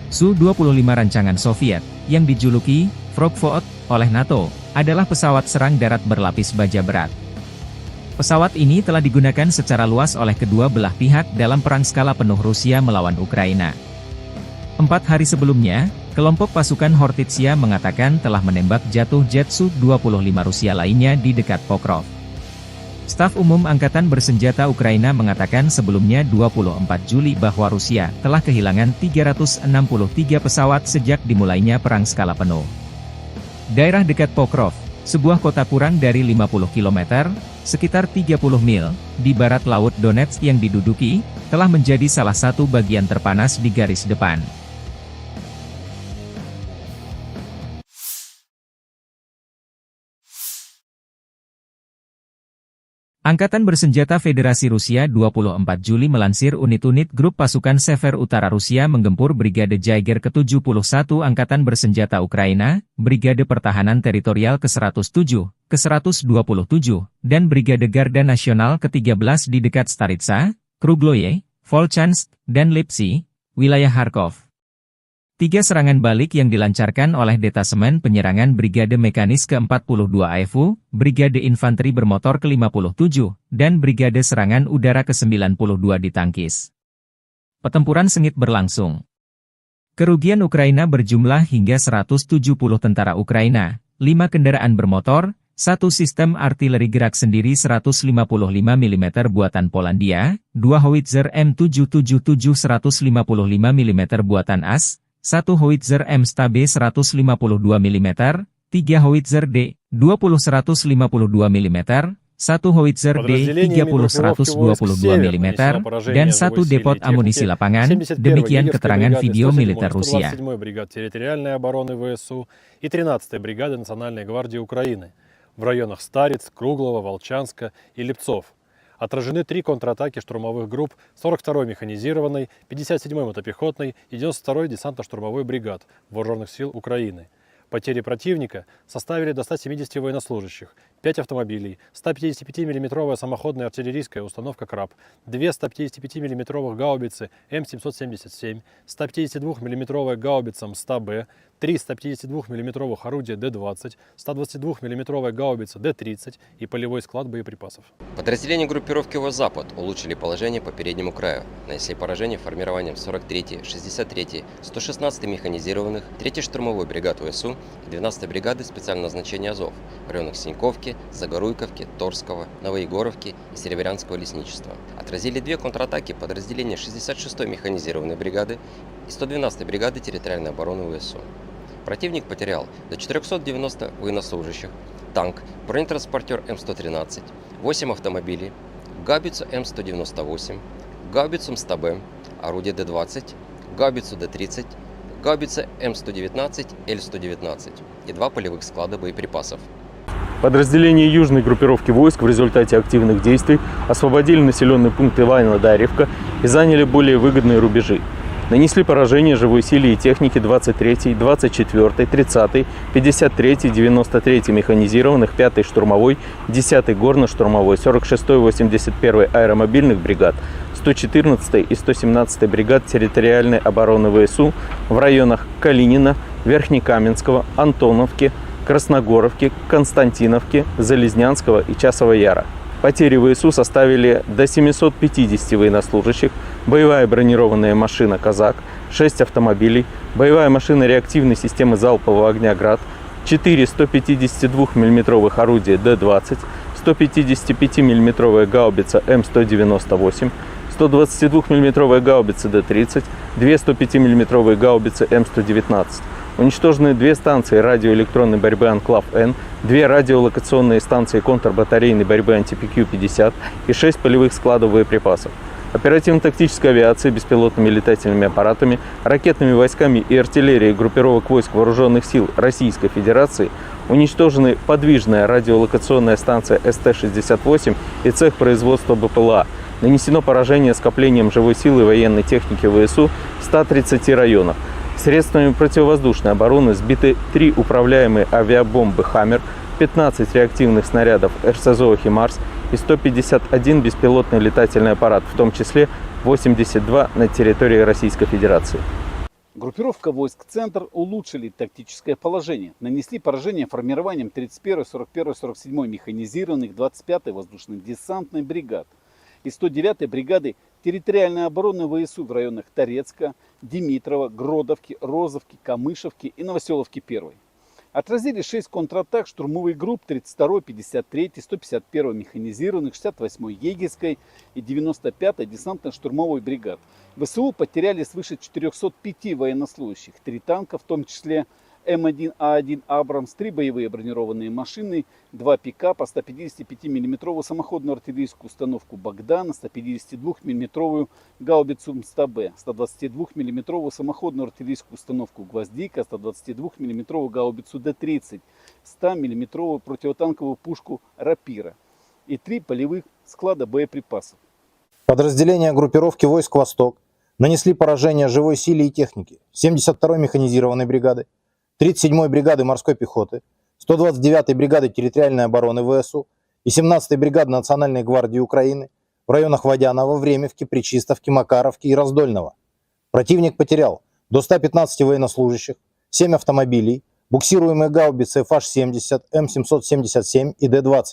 Su-25 rancangan Soviet, yang dijuluki Frogvot oleh NATO, adalah pesawat serang darat berlapis baja berat. Pesawat ini telah digunakan secara luas oleh kedua belah pihak dalam perang skala penuh Rusia melawan Ukraina. 4 hari sebelumnya, kelompok pasukan Hortitsia mengatakan telah menembak jatuh jet Su-25 Rusia lainnya di dekat Pokrov. Staf Umum Angkatan Bersenjata Ukraina mengatakan sebelumnya 24 Juli bahwa Rusia telah kehilangan 363 pesawat sejak dimulainya perang skala penuh. Daerah dekat Pokrov, sebuah kota kurang dari 50 km, sekitar 30 mil, di barat laut Donetsk yang diduduki, telah menjadi salah satu bagian terpanas di garis depan. Angkatan Bersenjata Federasi Rusia 24 Juli melansir unit-unit grup pasukan Sever Utara Rusia menggempur Brigade Jaeger ke-71 Angkatan Bersenjata Ukraina, Brigade Pertahanan Teritorial ke-107, ke-127, dan Brigade Garda Nasional ke-13 di dekat Staritsa, Krugloye, Volchansk, dan Lipsy, wilayah Kharkov. 3 serangan balik yang dilancarkan oleh Detasemen Penyerangan Brigade Mekanis ke-42 AFU, Brigade Infanteri Bermotor ke-57, dan Brigade Serangan Udara ke-92 ditangkis. Pertempuran sengit berlangsung. Kerugian Ukraina berjumlah hingga 170 tentara Ukraina, 5 kendaraan bermotor, 1 sistem artileri gerak sendiri 155 mm buatan Polandia, 2 howitzer M777 155 mm buatan AS, 1 howitzer M-Stabe 152 mm, 3 howitzer D-20 152 mm, 1 howitzer D-30 122 mm, dan 1 depot amunisi lapangan, demikian keterangan video militer Rusia. 127-й бригады территориальной обороны ВСУ и 13-й бригады Национальной гвардии Украины в районах Стариц, Круглого, Волчанска и Липцов. Отражены 3 контратаки штурмовых групп 42-й механизированной, 57-й мотопехотной и 92-й десантно-штурмовой бригад Вооруженных сил Украины. Потери противника составили до 170 военнослужащих, 5 автомобилей, 155 мм самоходная артиллерийская установка «Краб», 2 155 мм гаубицы М777, 152 мм гаубица МСТА-Б, 3 152 мм орудия Д-20, 122 мм гаубица Д-30 и полевой склад боеприпасов. Подразделения группировки «Запад» улучшили положение по переднему краю, нанесли поражение формированием 43-й, 63-й, 116-й механизированных, 3-й штурмовой бригад ВСУ и 12-й бригады специального назначения «Азов» в районах Синьковки, Загоруйковки, Торского, Новоегоровки и Серебрянского лесничества. Отразили 2 контратаки подразделения 66-й механизированной бригады и 112-й бригады территориальной обороны ВСУ. Противник потерял до 490 военнослужащих, танк, бронетранспортер М113, 8 автомобилей, гаубицу М198, гаубицу МСТА-Б, орудие Д-20, гаубицу Д-30, гаубица М119, Л-119 и 2 полевых склада боеприпасов. Подразделения южной группировки войск в результате активных действий освободили населенный пункт Иваново-Дарьевка и заняли более выгодные рубежи. Нанесли поражение живой силе и технике 23-й, 24-й, 30-й, 53-й, 93-й механизированных, 5-й штурмовой, 10-й горно-штурмовой, 46-й, 81-й аэромобильных бригад, 114-й и 117-й бригад территориальной обороны ВСУ в районах Калинина, Верхнекаменского, Антоновки, Красногоровки, Константиновки, Залезнянского и Часового Яра. Потери ВСУ составили до 750 военнослужащих, боевая бронированная машина «Казак», 6 автомобилей, боевая машина реактивной системы залпового огня «Град», 4 152 мм орудия Д-20, 155 мм гаубица М198, 122 мм гаубица Д-30, 2 105 мм гаубицы М119. Уничтожены 2 станции радиоэлектронной борьбы «Анклав-Н», 2 радиолокационные станции контрбатарейной борьбы «Антипикью-50» и 6 полевых складов боеприпасов. оперативно-тактической авиацией, беспилотными летательными аппаратами, ракетными войсками и артиллерией группировок войск Вооруженных сил Российской Федерации уничтожены подвижная радиолокационная станция СТ-68 и цех производства БПЛА. Нанесено поражение скоплением живой силы и военной техники ВСУ в 130 районах. Средствами противовоздушной обороны сбиты 3 управляемые авиабомбы «Хаммер», 15 реактивных снарядов РСЗО «Химарс» и 151 беспилотный летательный аппарат, в том числе 82 на территории Российской Федерации. Группировка войск «Центр» улучшили тактическое положение. Нанесли поражение формированием 31-й, 41-й, 47-й механизированных 25-й воздушно-десантной бригад и 109-й бригады территориальной обороны ВСУ в районах Торецка, Димитрова, Гродовки, Розовки, Камышевки и Новоселовки-1. Отразили 6 контратак штурмовых групп 32-й, 53-й, 151-й механизированных, 68-й егерской и 95-й десантно-штурмовой бригад. ВСУ потеряли свыше 405 военнослужащих, 3 танка, в том числе М1А1 «Абрамс», 3 боевые бронированные машины, 2 пикапа, 155 мм самоходную артиллерийскую установку «Богдан», 152 мм гаубицу МСТБ, 122 мм самоходную артиллерийскую установку «Гвоздика», 122 мм гаубицу Д-30, 100 мм противотанковую пушку «Рапира» и 3 полевых склада боеприпасов. Подразделения группировки войск «Восток» нанесли поражение живой силе и технике 72-й механизированной бригады, 37-й бригады морской пехоты, 129-й бригады территориальной обороны ВСУ и 17-й бригады Национальной гвардии Украины в районах Водянова, Времевки, Пречистовки, Макаровки и Раздольного. Противник потерял до 115 военнослужащих, 7 автомобилей, буксируемые гаубицы FH-70, М777 и Д-20.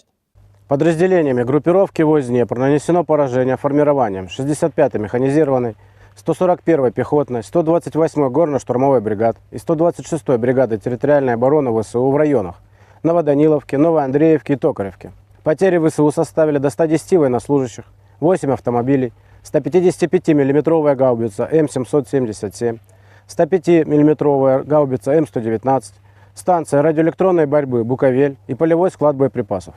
Подразделениями группировки войск Днепр нанесено поражение формированием 65-й механизированной, 141-й пехотной, 128-й горно-штурмовой бригад и 126-й бригады территориальной обороны ВСУ в районах Новоданиловки, Новоандреевки и Токаревки. Потери ВСУ составили до 110 военнослужащих, 8 автомобилей, 155 мм гаубица М777, 105 мм гаубица М119, станция радиоэлектронной борьбы «Буковель» и полевой склад боеприпасов.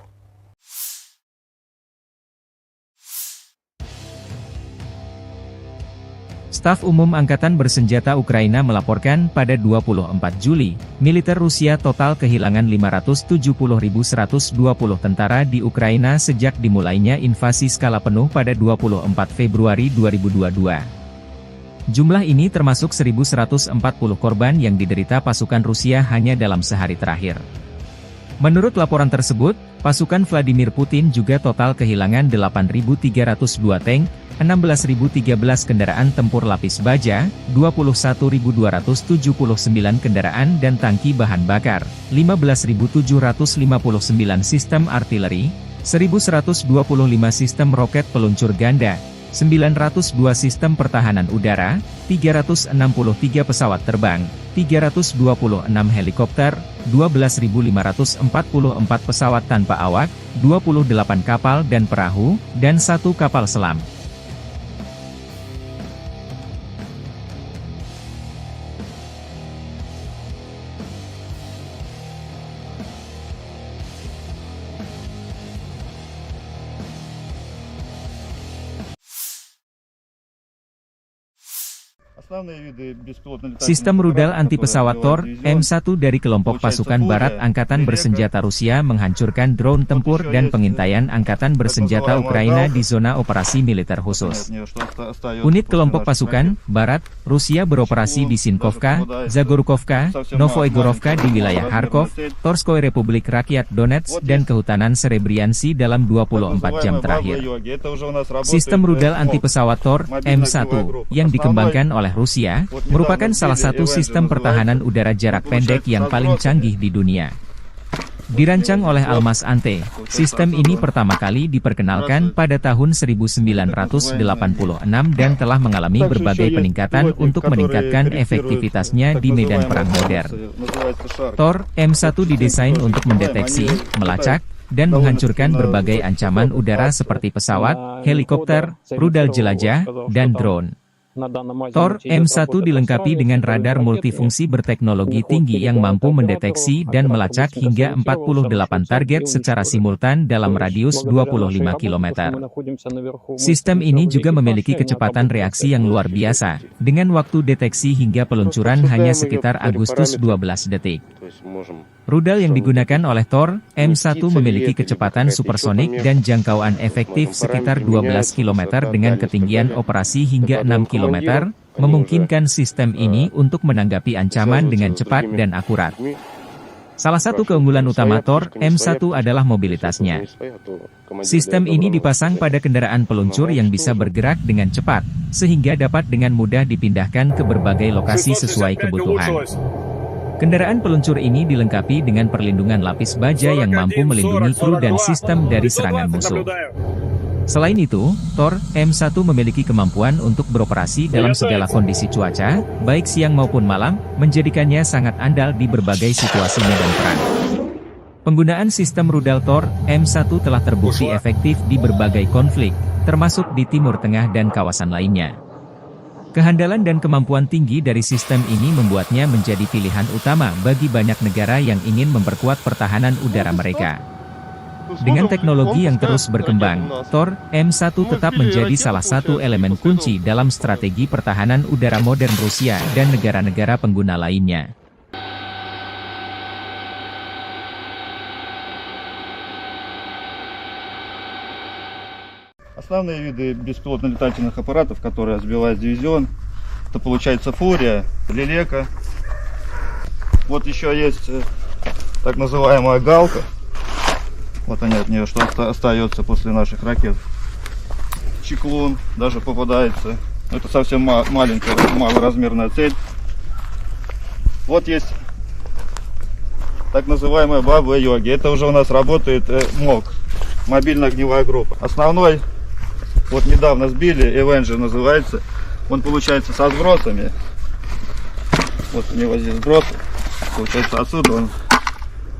Staf Umum Angkatan Bersenjata Ukraina melaporkan pada 24 Juli, militer Rusia total kehilangan 570.120 tentara di Ukraina sejak dimulainya invasi skala penuh pada 24 Februari 2022. Jumlah ini termasuk 1.140 korban yang diderita pasukan Rusia hanya dalam sehari terakhir. Menurut laporan tersebut, pasukan Vladimir Putin juga total kehilangan 8.302 tank, 16.013 kendaraan tempur lapis baja, 21.279 kendaraan dan tangki bahan bakar, 15.759 sistem artileri, 1.125 sistem roket peluncur ganda, 902 sistem pertahanan udara, 363 pesawat terbang, 326 helikopter, 12.544 pesawat tanpa awak, 28 kapal dan perahu, dan 1 kapal selam. Sistem rudal anti-pesawat Tor, M1 dari kelompok pasukan Barat Angkatan Bersenjata Rusia menghancurkan drone tempur dan pengintaian Angkatan Bersenjata Ukraina di zona operasi militer khusus. Unit kelompok pasukan Barat Rusia beroperasi di Sinkovka, Zagorkovka, Novoegorovka di wilayah Kharkov, Torskoy Republik Rakyat Donetsk dan Kehutanan Serebriansi dalam 24 jam terakhir. Sistem rudal anti-pesawat Tor, M1, yang dikembangkan oleh Rusia, merupakan salah satu sistem pertahanan udara jarak pendek yang paling canggih di dunia. Dirancang oleh Almas Ante, sistem ini pertama kali diperkenalkan pada tahun 1986 dan telah mengalami berbagai peningkatan untuk meningkatkan efektivitasnya di medan perang modern. Tor, M1 didesain untuk mendeteksi, melacak, dan menghancurkan berbagai ancaman udara seperti pesawat, helikopter, rudal jelajah, dan drone. Tor M1 dilengkapi dengan radar multifungsi berteknologi tinggi yang mampu mendeteksi dan melacak hingga 48 target secara simultan dalam radius 25 km. Sistem ini juga memiliki kecepatan reaksi yang luar biasa, dengan waktu deteksi hingga peluncuran hanya sekitar Agustus 12 detik. Rudal yang digunakan oleh Tor M1 memiliki kecepatan supersonik dan jangkauan efektif sekitar 12 km dengan ketinggian operasi hingga 6 km, memungkinkan sistem ini untuk menanggapi ancaman dengan cepat dan akurat. Salah satu keunggulan utama Tor M1 adalah mobilitasnya. Sistem ini dipasang pada kendaraan peluncur yang bisa bergerak dengan cepat, sehingga dapat dengan mudah dipindahkan ke berbagai lokasi sesuai kebutuhan. Kendaraan peluncur ini dilengkapi dengan perlindungan lapis baja yang mampu melindungi kru dan sistem dari serangan musuh. Selain itu, Tor M1 memiliki kemampuan untuk beroperasi dalam segala kondisi cuaca, baik siang maupun malam, menjadikannya sangat andal di berbagai situasi medan perang. Penggunaan sistem rudal Tor M1 telah terbukti efektif di berbagai konflik, termasuk di Timur Tengah dan kawasan lainnya. Kehandalan dan kemampuan tinggi dari sistem ini membuatnya menjadi pilihan utama bagi banyak negara yang ingin memperkuat pertahanan udara mereka. Dengan teknologi yang terus berkembang, Tor M1 tetap menjadi salah satu elemen kunci dalam strategi pertahanan udara modern Rusia dan negara-negara pengguna lainnya. Основные виды беспилотно-летательных аппаратов, которые сбивает дивизион, это получается Фурия, Лелека. Вот еще есть так называемая Галка. Вот они от нее, что остается после наших ракет. Чеклун даже попадается. Это совсем маленькая, малоразмерная цель. Вот есть так называемая Баба-Йоги. Это уже у нас работает МОГ, мобильная огневая группа. Основной, вот недавно сбили, Avenger называется. Он получается со сбросами. Вот у него здесь сбросы. Получается отсюда он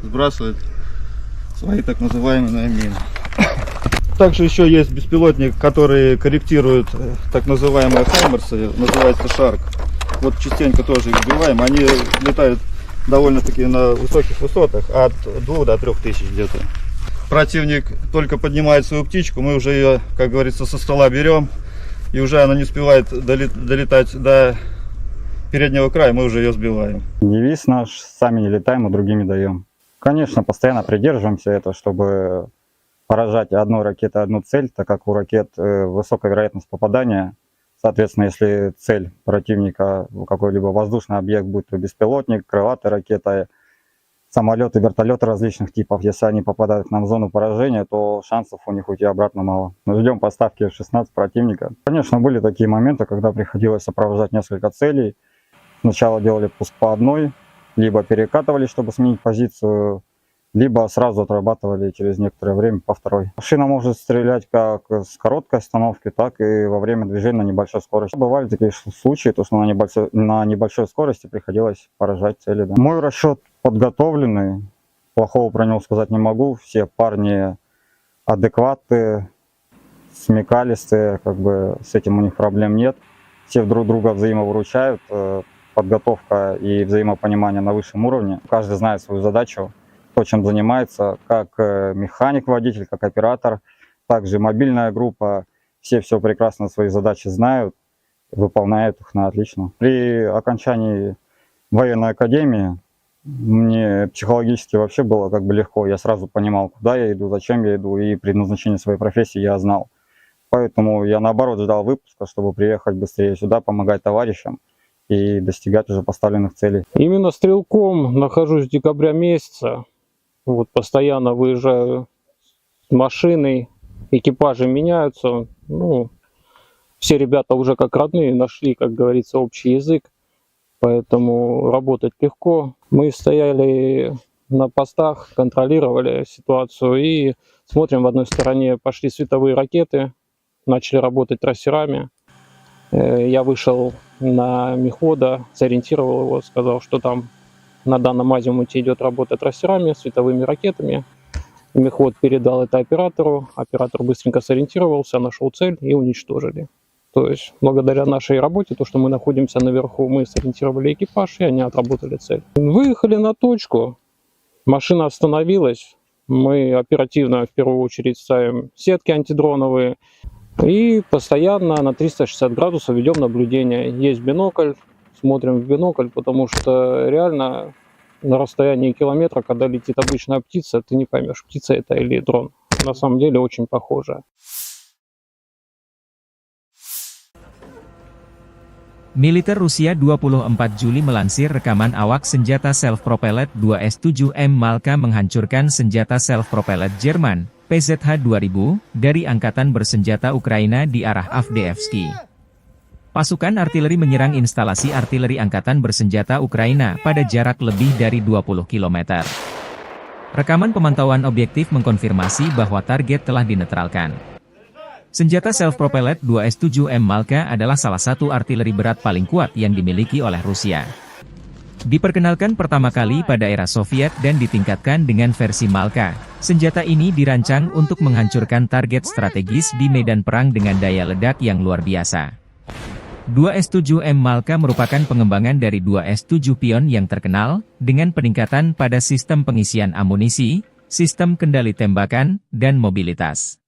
сбрасывает свои так называемые мины. Также еще есть беспилотник, который корректирует так называемые хаймерсы, называется Шарк. Вот частенько тоже их сбиваем. Они летают довольно-таки на высоких высотах, от 2 до 3 тысяч где-то. Противник только поднимает свою птичку, мы уже ее, как говорится, со стола берем, и уже она не успевает долетать до переднего края, мы уже ее сбиваем. Девиз наш: сами не летаем, а другими даем. Конечно, постоянно придерживаемся этого, чтобы поражать одной ракетой одну цель, так как у ракет высокая вероятность попадания. Соответственно, если цель противника какой-либо воздушный объект, будь то беспилотник, крылатая ракета, самолеты, вертолеты различных типов, если они попадают к нам в зону поражения, то шансов у них уйти обратно мало. Мы ждем поставки F-16 противника. Конечно, были такие моменты, когда приходилось сопровождать несколько целей. Сначала делали пуск по одной, либо перекатывали, чтобы сменить позицию, либо сразу отрабатывали через некоторое время по второй. Машина может стрелять как с короткой остановки, так и во время движения на небольшой скорости. Бывали такие случаи, то что на небольшой скорости приходилось поражать цели. Да. Мой расчет подготовленный, плохого про него сказать не могу. Все парни адекватные, смекалистые, как бы с этим у них проблем нет. Все друг друга взаимовыручают, подготовка и взаимопонимание на высшем уровне. Каждый знает свою задачу, то, чем занимается, как механик, водитель, как оператор, также мобильная группа. Все прекрасно свои задачи знают, выполняют их на отлично. При окончании военной академии мне психологически вообще было как бы легко. Я сразу понимал, куда я иду, зачем я иду, и предназначение своей профессии я знал. Поэтому я наоборот ждал выпуска, чтобы приехать быстрее сюда, помогать товарищам и достигать уже поставленных целей. Именно стрелком нахожусь с декабря месяца. Вот постоянно выезжаю с машиной, экипажи меняются. Ну, все ребята уже как родные нашли, как говорится, общий язык. Поэтому работать легко. Мы стояли на постах, контролировали ситуацию и смотрим, в одной стороне пошли световые ракеты, начали работать трассерами. Я вышел на мехвода, сориентировал его, сказал, что там на данном азимуте идет работа трассерами, световыми ракетами. Мехвод передал это оператору, оператор быстренько сориентировался, нашел цель и уничтожили. То есть, благодаря нашей работе, то, что мы находимся наверху, мы сориентировали экипаж, и они отработали цель. Выехали на точку, машина остановилась, мы оперативно в первую очередь ставим сетки антидроновые и постоянно на 360 градусов ведем наблюдение. Есть бинокль, смотрим в бинокль, потому что реально на расстоянии километра, когда летит обычная птица, ты не поймешь, птица это или дрон. На самом деле очень похоже. Militer Rusia 24 Juli melansir rekaman awak senjata self-propelled 2S-7M Malka menghancurkan senjata self-propelled Jerman, PZH-2000, dari Angkatan Bersenjata Ukraina di arah Avdiivsky. Pasukan artileri menyerang instalasi artileri Angkatan Bersenjata Ukraina pada jarak lebih dari 20 km. Rekaman pemantauan objektif mengkonfirmasi bahwa target telah dinetralkan. Senjata self-propelled 2S-7M Malka adalah salah satu artileri berat paling kuat yang dimiliki oleh Rusia. Diperkenalkan pertama kali pada era Soviet dan ditingkatkan dengan versi Malka, senjata ini dirancang untuk menghancurkan target strategis di medan perang dengan daya ledak yang luar biasa. 2S-7M Malka merupakan pengembangan dari 2S-7 Pion yang terkenal, dengan peningkatan pada sistem pengisian amunisi, sistem kendali tembakan, dan mobilitas.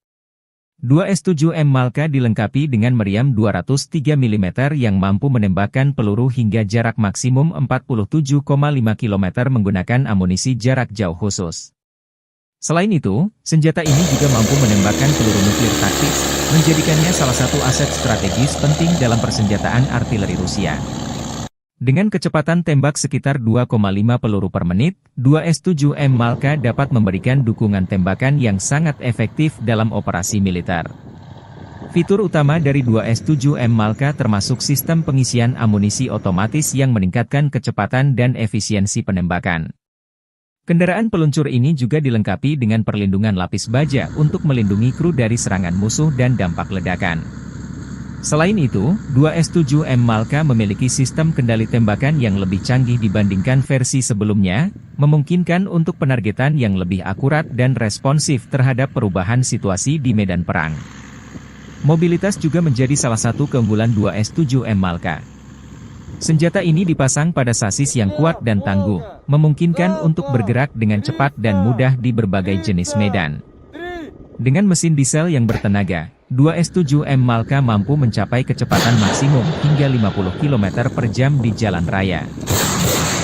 2S-7M Malka dilengkapi dengan meriam 203 mm yang mampu menembakkan peluru hingga jarak maksimum 47,5 km menggunakan amunisi jarak jauh khusus. Selain itu, senjata ini juga mampu menembakkan peluru nuklir taktis, menjadikannya salah satu aset strategis penting dalam persenjataan artileri Rusia. Dengan kecepatan tembak sekitar 2,5 peluru per menit, 2S-7M Malka dapat memberikan dukungan tembakan yang sangat efektif dalam operasi militer. Fitur utama dari 2S-7M Malka termasuk sistem pengisian amunisi otomatis yang meningkatkan kecepatan dan efisiensi penembakan. Kendaraan peluncur ini juga dilengkapi dengan perlindungan lapis baja untuk melindungi kru dari serangan musuh dan dampak ledakan. Selain itu, 2S-7M Malka memiliki sistem kendali tembakan yang lebih canggih dibandingkan versi sebelumnya, memungkinkan untuk penargetan yang lebih akurat dan responsif terhadap perubahan situasi di medan perang. Mobilitas juga menjadi salah satu keunggulan 2S-7M Malka. Senjata ini dipasang pada sasis yang kuat dan tangguh, memungkinkan untuk bergerak dengan cepat dan mudah di berbagai jenis medan. Dengan mesin diesel yang bertenaga, 2S-7M Malka mampu mencapai kecepatan maksimum hingga 50 km per jam di jalan raya.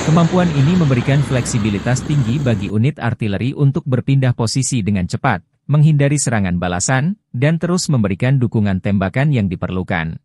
Kemampuan ini memberikan fleksibilitas tinggi bagi unit artileri untuk berpindah posisi dengan cepat, menghindari serangan balasan, dan terus memberikan dukungan tembakan yang diperlukan.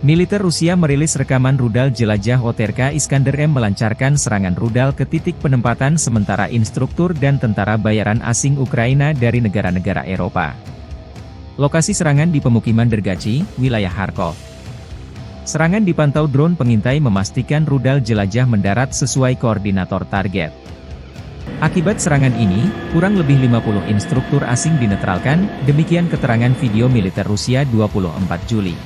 Militer Rusia merilis rekaman rudal jelajah OTRK Iskander-M melancarkan serangan rudal ke titik penempatan sementara instruktur dan tentara bayaran asing Ukraina dari negara-negara Eropa. Lokasi serangan di pemukiman Dergachi, wilayah Kharkov. Serangan dipantau drone pengintai memastikan rudal jelajah mendarat sesuai koordinator target. Akibat serangan ini, kurang lebih 50 instruktur asing dinetralkan, demikian keterangan video militer Rusia 24 Juli.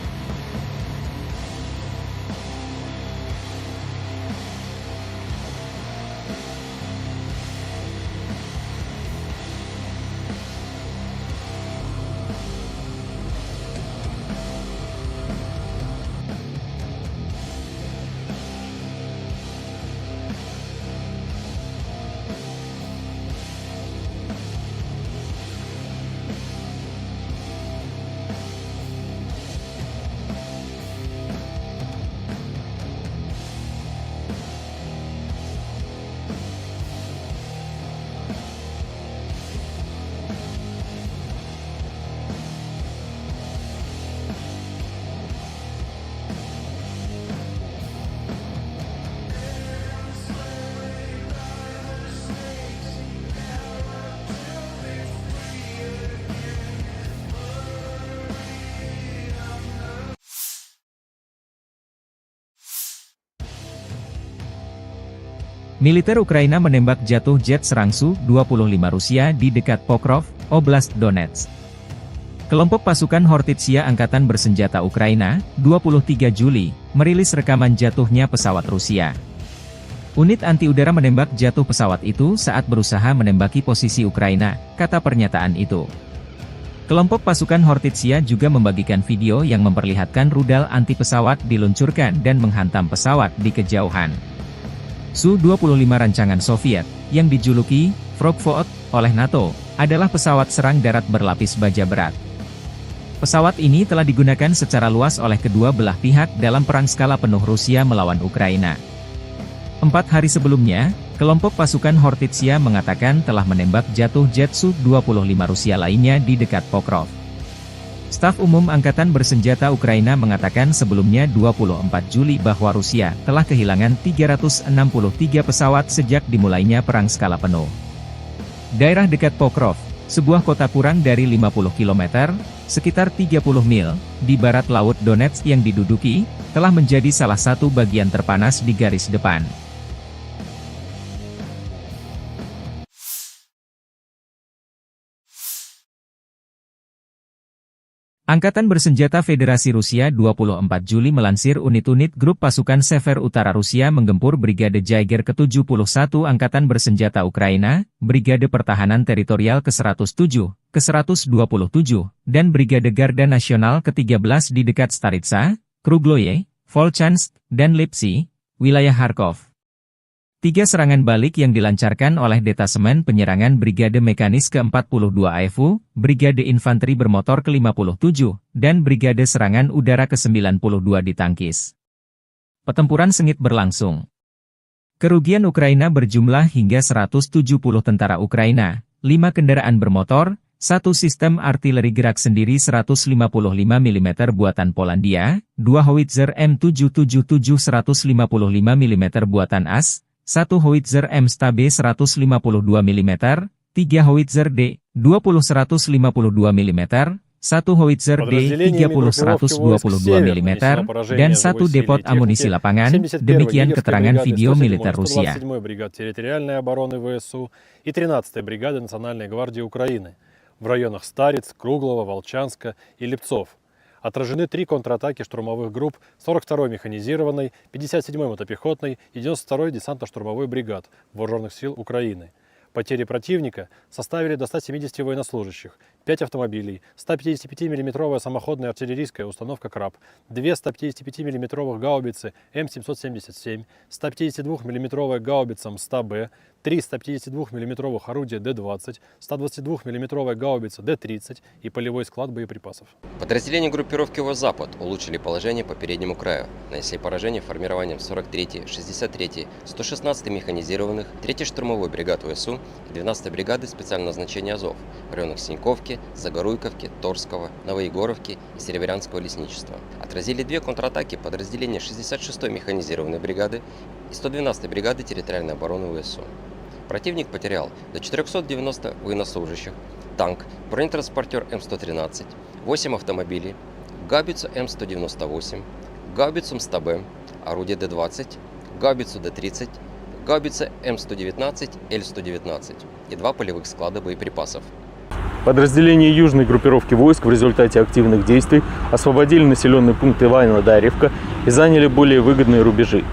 Militer Ukraina menembak jatuh jet serang Su-25 Rusia di dekat Pokrov, Oblast Donetsk. Kelompok pasukan Hortitsia Angkatan Bersenjata Ukraina, 23 Juli, merilis rekaman jatuhnya pesawat Rusia. Unit anti-udara menembak jatuh pesawat itu saat berusaha menembaki posisi Ukraina, kata pernyataan itu. Kelompok pasukan Hortitsia juga membagikan video yang memperlihatkan rudal anti-pesawat diluncurkan dan menghantam pesawat di kejauhan. Su-25 rancangan Soviet, yang dijuluki Frogvoort oleh NATO, adalah pesawat serang darat berlapis baja berat. Pesawat ini telah digunakan secara luas oleh kedua belah pihak dalam perang skala penuh Rusia melawan Ukraina. 4 hari sebelumnya, kelompok pasukan Hortitsia mengatakan telah menembak jatuh jet Su-25 Rusia lainnya di dekat Pokrov. Staf Umum Angkatan Bersenjata Ukraina mengatakan sebelumnya 24 Juli bahwa Rusia telah kehilangan 363 pesawat sejak dimulainya perang skala penuh. Daerah dekat Pokrov, sebuah kota kurang dari 50 km, sekitar 30 mil, di barat laut Donetsk yang diduduki, telah menjadi salah satu bagian terpanas di garis depan. Angkatan Bersenjata Federasi Rusia 24 Juli melansir unit-unit grup pasukan Sever Utara Rusia menggempur Brigade Jaeger ke-71 Angkatan Bersenjata Ukraina, Brigade Pertahanan Teritorial ke-107, ke-127, dan Brigade Garda Nasional ke-13 di dekat Staritsa, Krugloye, Volchansk, dan Lipsy, wilayah Kharkov. 3 serangan balik yang dilancarkan oleh Detasemen Penyerangan Brigade Mekanis ke-42 AFU, Brigade Infanteri Bermotor ke-57, dan Brigade Serangan Udara ke-92 ditangkis. Pertempuran sengit berlangsung. Kerugian Ukraina berjumlah hingga 170 tentara Ukraina, 5 kendaraan bermotor, 1 sistem artileri gerak sendiri 155 mm buatan Polandia, 2 howitzer M777 155 mm buatan AS, 1 howitzer M-Stabe 152 mm, 3 howitzer D-20 152 mm, 1 howitzer D-30 122 mm, dan 1 depot amunisi lapangan, demikian keterangan video militer Rusia. 27-й бригады территориальной обороны ВСУ и 13-й бригады Национальной гвардии Украины в районах Стариц, Круглова, Волчанска и Липцов. Отражены 3 контратаки штурмовых групп 42-й механизированной, 57-й мотопехотной и 92-й десантно-штурмовой бригад Вооруженных сил Украины. Потери противника составили до 170 военнослужащих, 5 автомобилей, 155 мм самоходная артиллерийская установка «Краб», 2 155 мм гаубицы М777, 152 мм гаубица МСТА-Б, 3 152 мм орудия Д-20, 122 мм гаубица Д-30 и полевой склад боеприпасов. Подразделения группировки ВОС-Запад улучшили положение по переднему краю, нанесли поражение формированием 43-й, 63-й, 116-й механизированных, 3-й штурмовой бригад ВСУ и 12-й бригады специального назначения Азов в районах Синьковки, Загоруйковки, Торского, Новоегоровки и Серебрянского лесничества. Отразили 2 контратаки подразделения 66-й механизированной бригады и 112-й бригады территориальной обороны ВСУ. Противник потерял до 490 военнослужащих, танк, бронетранспортер М113, 8 автомобилей, гаубицу М198, гаубицу МСТБ, орудие Д-20, гаубицу Д-30, гаубица М119, Л-119 и 2 полевых склада боеприпасов. Подразделения южной группировки войск в результате активных действий освободили населенный пункт Иваново-Дарьевка и заняли более выгодные рубежи.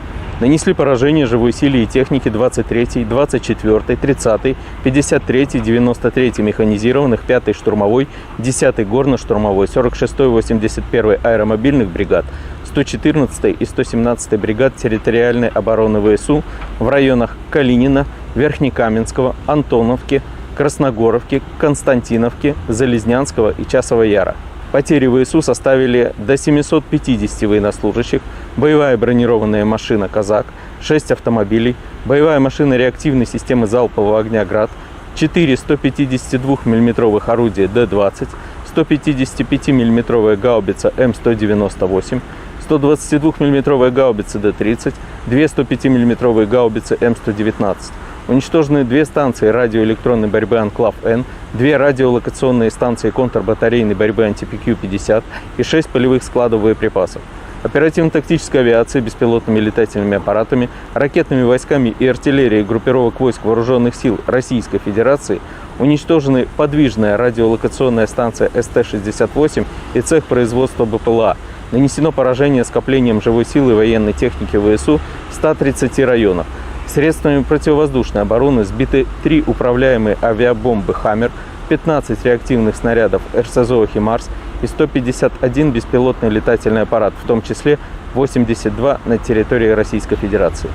Нанесли поражение живой силе и технике 23-й, 24-й, 30-й, 53-й, 93-й механизированных, 5-й штурмовой, 10-й горно-штурмовой, 46-й, 81-й аэромобильных бригад, 114-й и 117-й бригад территориальной обороны ВСУ в районах Калинина, Верхнекаменского, Антоновки, Красногоровки, Константиновки, Залезнянского и Часового Яра. Потери ВСУ составили до 750 военнослужащих, боевая бронированная машина «Казак», 6 автомобилей, боевая машина реактивной системы залпового огня «Град», 4 152 мм орудия Д-20, 155 мм гаубица М198, 122 мм гаубицы Д-30, 2 105 мм гаубицы М119. Уничтожены 2 станции радиоэлектронной борьбы «Анклав-Н», 2 радиолокационные станции контрбатарейной борьбы «Антипикю-50» и 6 полевых складов боеприпасов. Оперативно-тактической авиацией, беспилотными летательными аппаратами, ракетными войсками и артиллерией группировок войск Вооруженных сил Российской Федерации уничтожены подвижная радиолокационная станция СТ-68 и цех производства БПЛА. Нанесено поражение скоплением живой силы и военной техники ВСУ в 130 районах. Средствами противовоздушной обороны сбиты 3 управляемые авиабомбы «Хаммер», 15 реактивных снарядов РСЗО «Химарс» и 151 беспилотный летательный аппарат, в том числе 82 на территории Российской Федерации.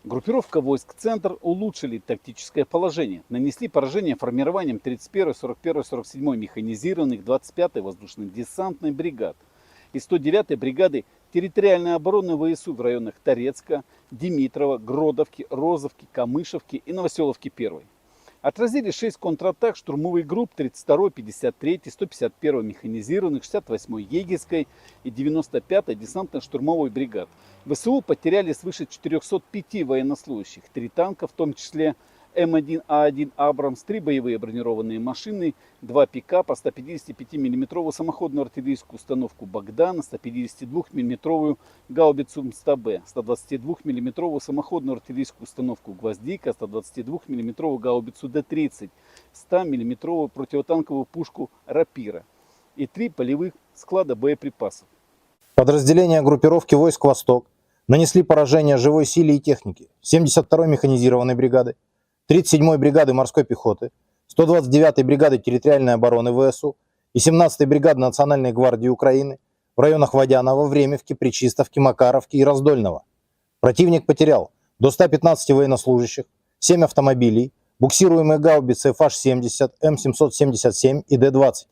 Группировка войск «Центр» улучшили тактическое положение. Нанесли поражение формированием 31-й, 41-й, 47-й механизированных, 25-й воздушно-десантной бригад и 109-й бригады территориальной обороны ВСУ в районах Торецка, Димитрова, Гродовки, Розовки, Камышевки и Новоселовки-1. Отразили 6 контратак штурмовых групп 32-й, 53-й, 151-й механизированных, 68-й Егерской и 95-й десантно-штурмовой бригад. ВСУ потеряли свыше 405 военнослужащих, 3 танка, в том числе М1А1 «Абрамс», 3 боевые бронированные машины, 2 пикапа, 155 мм самоходную артиллерийскую установку «Богдан», 152 мм гаубицу МСТБ, 122 мм самоходную артиллерийскую установку «Гвоздика», 122 мм гаубицу Д-30, 100 мм противотанковую пушку «Рапира» и 3 полевых склада боеприпасов. Подразделения группировки войск «Восток» нанесли поражение живой силе и технике 72-й механизированной бригады, 37-й бригады морской пехоты, 129-й бригады территориальной обороны ВСУ и 17-й бригады Национальной гвардии Украины в районах Водянова, Времевки, Пречистовки, Макаровки и Раздольного. Противник потерял до 115 военнослужащих, 7 автомобилей, буксируемые гаубицы FH-70, М777 и Д-20.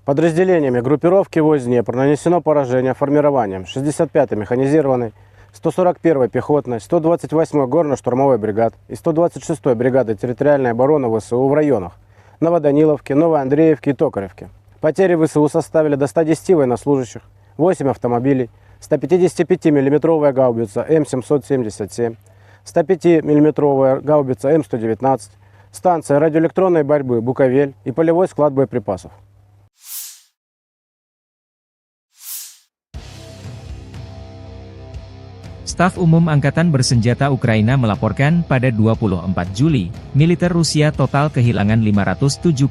Подразделениями группировки войск Днепр нанесено поражение формированием 65-й механизированной, 141-й пехотной, 128-й горно-штурмовой бригад и 126-й бригады территориальной обороны ВСУ в районах Новоданиловки, Новоандреевки и Токаревки. Потери ВСУ составили до 110 военнослужащих, 8 автомобилей, 155 мм гаубица М777, 105 мм гаубица М119, станция радиоэлектронной борьбы «Буковель» и полевой склад боеприпасов. Staf Umum Angkatan Bersenjata Ukraina melaporkan pada 24 Juli, militer Rusia total kehilangan 570.120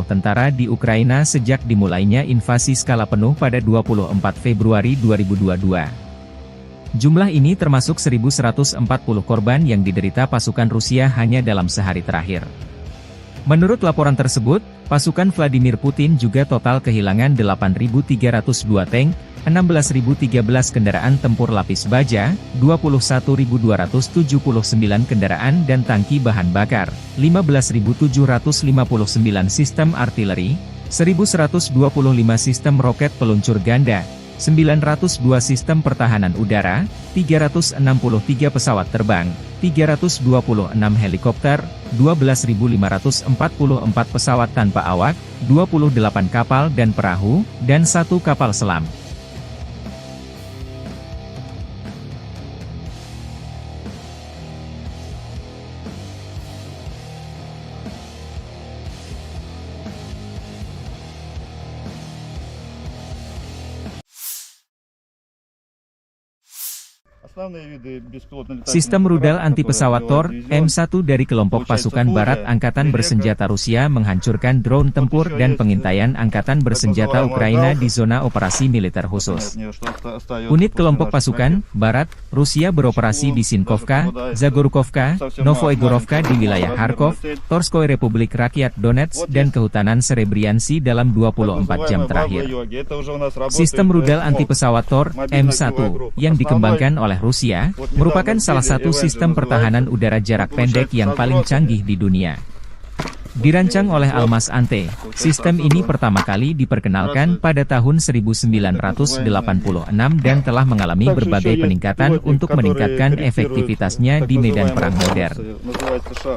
tentara di Ukraina sejak dimulainya invasi skala penuh pada 24 Februari 2022. Jumlah ini termasuk 1.140 korban yang diderita pasukan Rusia hanya dalam sehari terakhir. Menurut laporan tersebut, pasukan Vladimir Putin juga total kehilangan 8.302 tank, 16.013 kendaraan tempur lapis baja, 21.279 kendaraan dan tangki bahan bakar, 15.759 sistem artileri, 1.125 sistem roket peluncur ganda, 902 sistem pertahanan udara, 363 pesawat terbang, 326 helikopter, 12.544 pesawat tanpa awak, 28 kapal dan perahu, dan 1 kapal selam. Sistem rudal anti pesawat Tor M1 dari kelompok pasukan barat Angkatan Bersenjata Rusia menghancurkan drone tempur dan pengintaian Angkatan Bersenjata Ukraina di zona operasi militer khusus. Unit kelompok pasukan barat Rusia beroperasi di Sinkovka, Zagorkovka, Novoegorovka di wilayah Kharkov, Torskoy Republik Rakyat Donetsk dan Kehutanan Serebriansi dalam 24 jam terakhir. Sistem rudal anti pesawat Tor M1 yang dikembangkan oleh Rusia merupakan salah satu sistem pertahanan udara jarak pendek yang paling canggih di dunia. Dirancang oleh Almaz Ante, sistem ini pertama kali diperkenalkan pada tahun 1986 dan telah mengalami berbagai peningkatan untuk meningkatkan efektivitasnya di medan perang modern.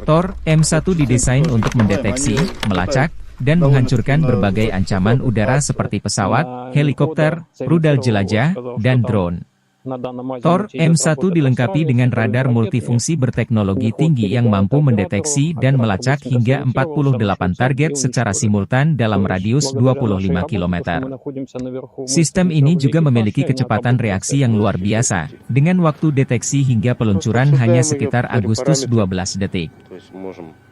Tor M1 didesain untuk mendeteksi, melacak, dan menghancurkan berbagai ancaman udara seperti pesawat, helikopter, rudal jelajah, dan drone. Tor M1 dilengkapi dengan radar multifungsi berteknologi tinggi yang mampu mendeteksi dan melacak hingga 48 target secara simultan dalam radius 25 km. Sistem ini juga memiliki kecepatan reaksi yang luar biasa, dengan waktu deteksi hingga peluncuran hanya sekitar Agustus 12 detik.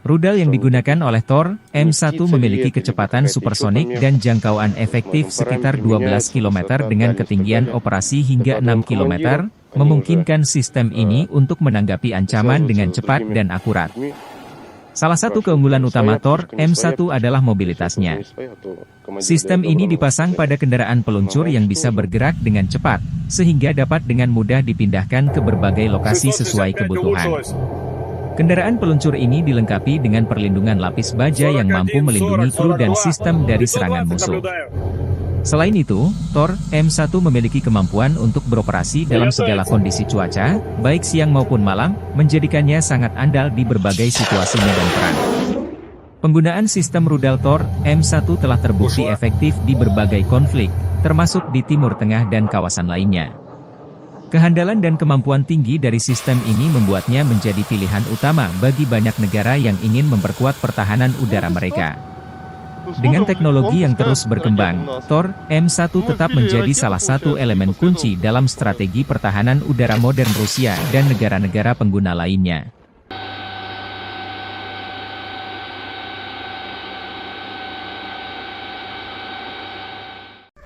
Rudal yang digunakan oleh Tor M1 memiliki kecepatan supersonik dan jangkauan efektif sekitar 12 km dengan ketinggian operasi hingga 6 km, memungkinkan sistem ini untuk menanggapi ancaman dengan cepat dan akurat. Salah satu keunggulan utama Tor M1 adalah mobilitasnya. Sistem ini dipasang pada kendaraan peluncur yang bisa bergerak dengan cepat, sehingga dapat dengan mudah dipindahkan ke berbagai lokasi sesuai kebutuhan. Kendaraan peluncur ini dilengkapi dengan perlindungan lapis baja yang mampu melindungi kru dan sistem dari serangan musuh. Selain itu, Tor M1 memiliki kemampuan untuk beroperasi dalam segala kondisi cuaca, baik siang maupun malam, menjadikannya sangat andal di berbagai situasi medan perang. Penggunaan sistem rudal Tor M1 telah terbukti efektif di berbagai konflik, termasuk di Timur Tengah dan kawasan lainnya. Kehandalan dan kemampuan tinggi dari sistem ini membuatnya menjadi pilihan utama bagi banyak negara yang ingin memperkuat pertahanan udara mereka. Dengan teknologi yang terus berkembang, Tor M1 tetap menjadi salah satu elemen kunci dalam strategi pertahanan udara modern Rusia dan negara-negara pengguna lainnya.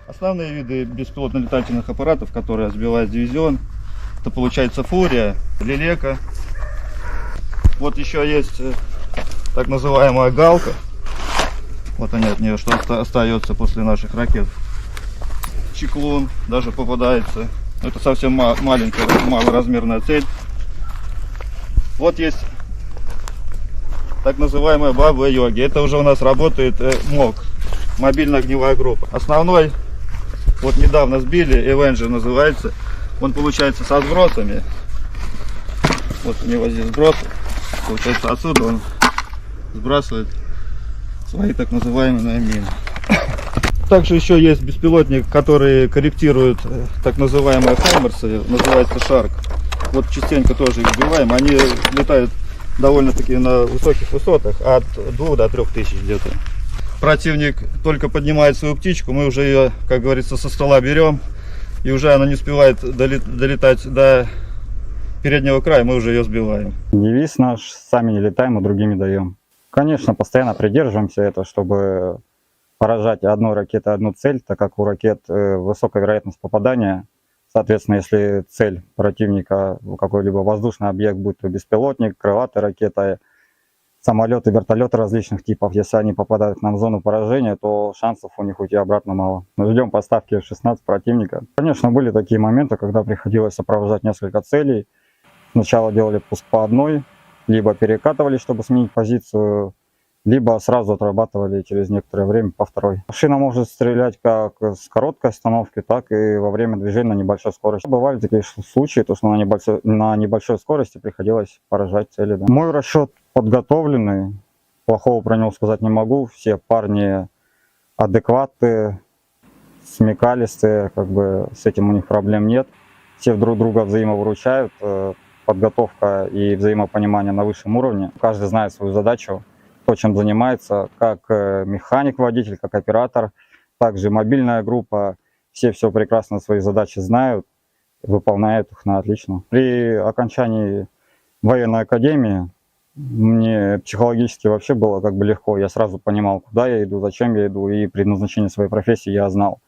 Основные виды беспилотных летательных аппаратов, которые сбивает дивизион, это получается Фурия, Лелека. Вот еще есть так называемая Галка. Вот они от нее, что остается после наших ракет. Чеклун даже попадается. Это совсем маленькая, малоразмерная цель. Вот есть так называемая Баба-Йоги. Это уже у нас работает МОГ, мобильная огневая группа. Основной, вот недавно сбили, Avenger называется. Он получается со сбросами. Вот у него здесь сбросы. Получается отсюда он сбрасывает свои так называемые мины. Также еще есть беспилотник, который корректирует так называемые хаймерсы, называется Шарк. Вот частенько тоже их сбиваем. Они летают довольно-таки на высоких высотах, от 2 до 3 тысяч где-то. Противник только поднимает свою птичку, мы уже ее, как говорится, со стола берем, и уже она не успевает долетать до переднего края, мы уже ее сбиваем. Девиз наш: сами не летаем, а другими даем. Конечно, постоянно придерживаемся этого, чтобы поражать одной ракетой одну цель, так как у ракет высокая вероятность попадания. Соответственно, если цель противника какой-либо воздушный объект, будь то беспилотник, крылатая ракета, самолеты, вертолеты различных типов, если они попадают к нам в зону поражения, то шансов у них уйти обратно мало. Мы ждем поставки F-16 противника. Конечно, были такие моменты, когда приходилось сопровождать несколько целей. Сначала делали пуск по одной, либо перекатывали, чтобы сменить позицию, либо сразу отрабатывали через некоторое время по второй. Машина может стрелять как с короткой остановки, так и во время движения на небольшой скорости. Бывали такие случаи, то что на небольшой скорости приходилось поражать цели. Да. Мой расчет подготовленный, плохого про него сказать не могу. Все парни адекватные, смекалистые, как бы с этим у них проблем нет. Все друг друга взаимовыручают, подготовка и взаимопонимание на высшем уровне. Каждый знает свою задачу, то, чем занимается, как механик, водитель, как оператор, также мобильная группа. Все прекрасно свои задачи знают выполняют их на отлично. При окончании военной академии мне психологически вообще было как бы легко. Я сразу понимал, куда я иду, зачем я иду, и предназначение своей профессии я знал.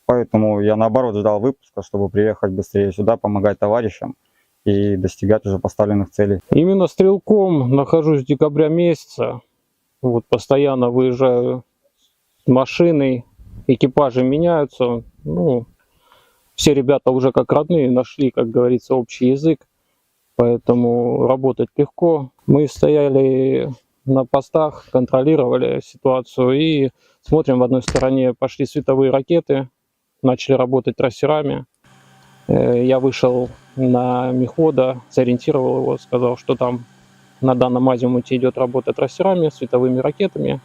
Поэтому я наоборот ждал выпуска, чтобы приехать быстрее сюда, помогать товарищам и достигать уже поставленных целей. Именно стрелком нахожусь с декабря месяца. Вот постоянно выезжаю с машиной, экипажи меняются. Ну, все ребята уже как родные нашли, как говорится, общий язык. Поэтому работать легко. Мы стояли на постах, контролировали ситуацию и смотрим, в одной стороне пошли световые ракеты, начали работать трассерами. Я вышел на мехвода, сориентировал его, сказал, что там на данном азимуте идет работа трассерами, световыми ракетами.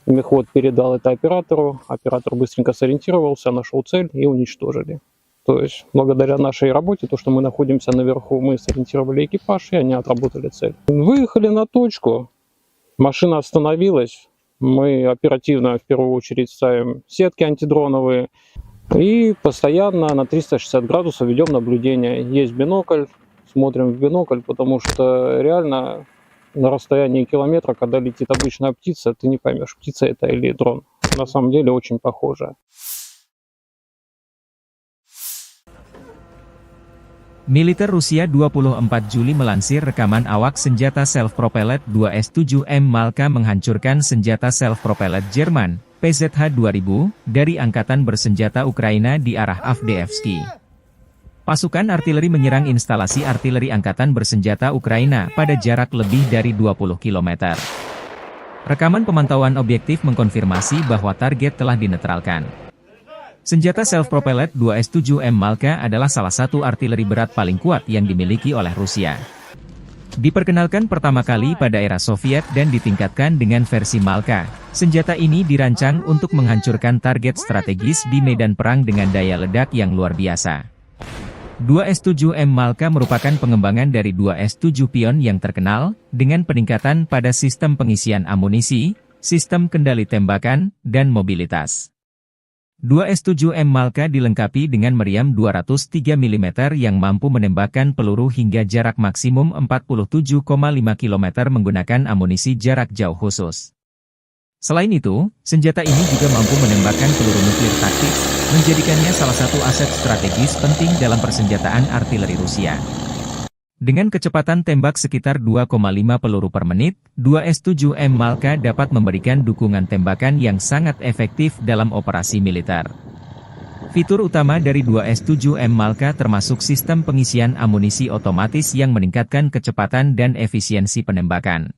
Мехвод передал это оператору, оператор быстренько сориентировался, нашел цель и уничтожили. То есть благодаря нашей работе, то, что мы находимся наверху, мы сориентировали экипаж, и они отработали цель. Выехали на точку, машина остановилась, мы оперативно в первую очередь ставим сетки антидроновые и постоянно на 360 градусов ведем наблюдение. Есть бинокль, смотрим в бинокль, потому что реально на расстоянии километра, когда летит обычная птица, ты не поймешь, птица это или дрон. На самом деле очень похоже. Militer Rusia 24 Juli melansir rekaman awak senjata self-propelled 2S-7M Malka menghancurkan senjata self-propelled Jerman, PZH-2000, dari Angkatan Bersenjata Ukraina di arah Avdiivka. Pasukan artileri menyerang instalasi artileri Angkatan Bersenjata Ukraina pada jarak lebih dari 20 km. Rekaman pemantauan objektif mengkonfirmasi bahwa target telah dinetralkan. Senjata self-propelled 2S-7M Malka adalah salah satu artileri berat paling kuat yang dimiliki oleh Rusia. Diperkenalkan pertama kali pada era Soviet dan ditingkatkan dengan versi Malka, senjata ini dirancang untuk menghancurkan target strategis di medan perang dengan daya ledak yang luar biasa. 2S-7M Malka merupakan pengembangan dari 2S-7 Pion yang terkenal, dengan peningkatan pada sistem pengisian amunisi, sistem kendali tembakan, dan mobilitas. 2S-7M Malka dilengkapi dengan meriam 203 mm yang mampu menembakkan peluru hingga jarak maksimum 47,5 km menggunakan amunisi jarak jauh khusus. Selain itu, senjata ini juga mampu menembakkan peluru nuklir taktis, menjadikannya salah satu aset strategis penting dalam persenjataan artileri Rusia. Dengan kecepatan tembak sekitar 2,5 peluru per menit, 2S-7M Malka dapat memberikan dukungan tembakan yang sangat efektif dalam operasi militer. Fitur utama dari 2S-7M Malka termasuk sistem pengisian amunisi otomatis yang meningkatkan kecepatan dan efisiensi penembakan.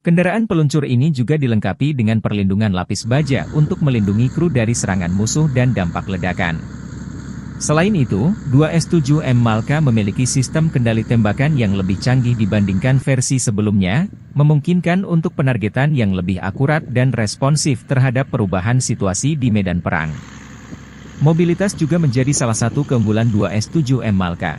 Kendaraan peluncur ini juga dilengkapi dengan perlindungan lapis baja untuk melindungi kru dari serangan musuh dan dampak ledakan. Selain itu, 2S-7M Malka memiliki sistem kendali tembakan yang lebih canggih dibandingkan versi sebelumnya, memungkinkan untuk penargetan yang lebih akurat dan responsif terhadap perubahan situasi di medan perang. Mobilitas juga menjadi salah satu keunggulan 2S-7M Malka.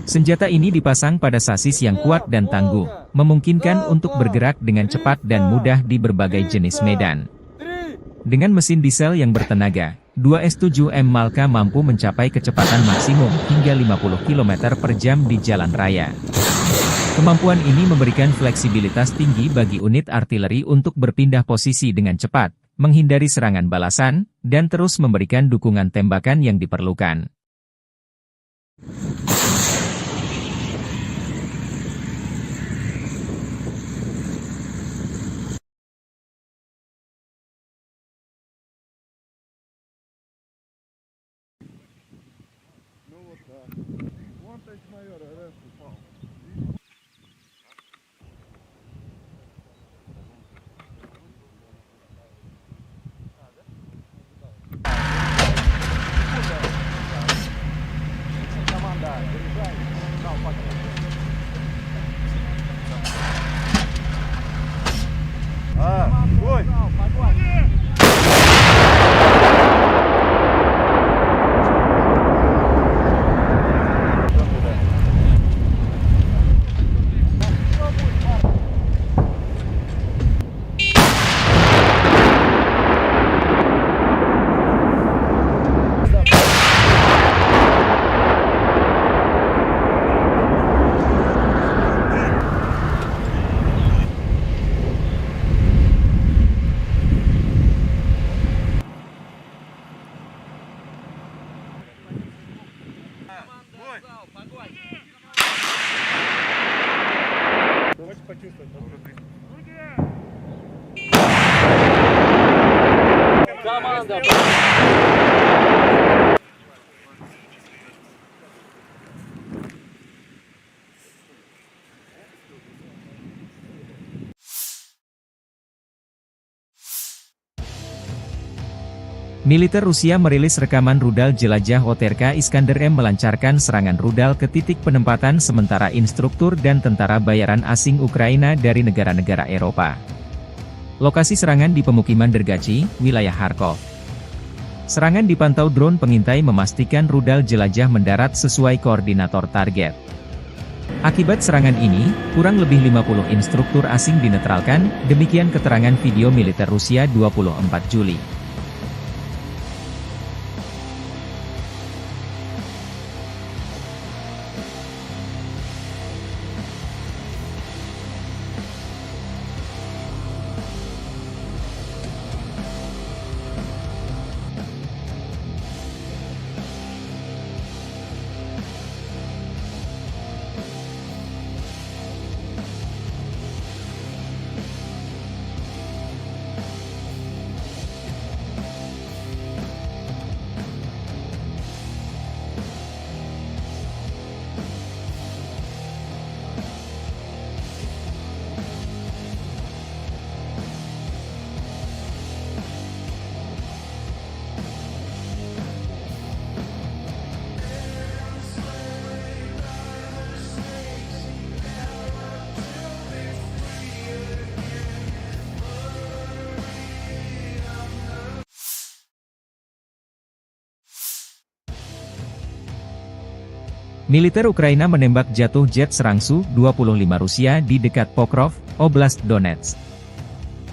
Senjata ini dipasang pada sasis yang kuat dan tangguh, memungkinkan untuk bergerak dengan cepat dan mudah di berbagai jenis medan. Dengan mesin diesel yang bertenaga, 2S-7M Malka mampu mencapai kecepatan maksimum hingga 50 km per jam di jalan raya. Kemampuan ini memberikan fleksibilitas tinggi bagi unit artileri untuk berpindah posisi dengan cepat, menghindari serangan balasan, dan terus memberikan dukungan tembakan yang diperlukan. Militer Rusia merilis rekaman rudal jelajah OTRK Iskander M melancarkan serangan rudal ke titik penempatan sementara instruktur dan tentara bayaran asing Ukraina dari negara-negara Eropa. Lokasi serangan di pemukiman Dergachi, wilayah Kharkov. Serangan dipantau drone pengintai memastikan rudal jelajah mendarat sesuai koordinator target. Akibat serangan ini, kurang lebih 50 instruktur asing dinetralkan, demikian keterangan video militer Rusia 24 Juli. Militer Ukraina menembak jatuh jet serang Su-25 Rusia di dekat Pokrov, Oblast Donetsk.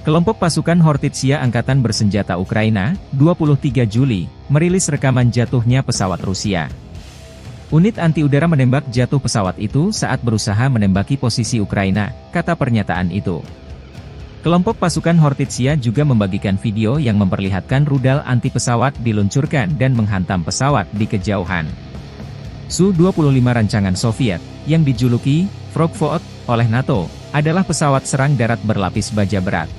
Kelompok pasukan Hortitsia Angkatan Bersenjata Ukraina, 23 Juli, merilis rekaman jatuhnya pesawat Rusia. Unit anti-udara menembak jatuh pesawat itu saat berusaha menembaki posisi Ukraina, kata pernyataan itu. Kelompok pasukan Hortitsia juga membagikan video yang memperlihatkan rudal anti-pesawat diluncurkan dan menghantam pesawat di kejauhan. Su-25 rancangan Soviet, yang dijuluki Frogvot oleh NATO, adalah pesawat serang darat berlapis baja berat.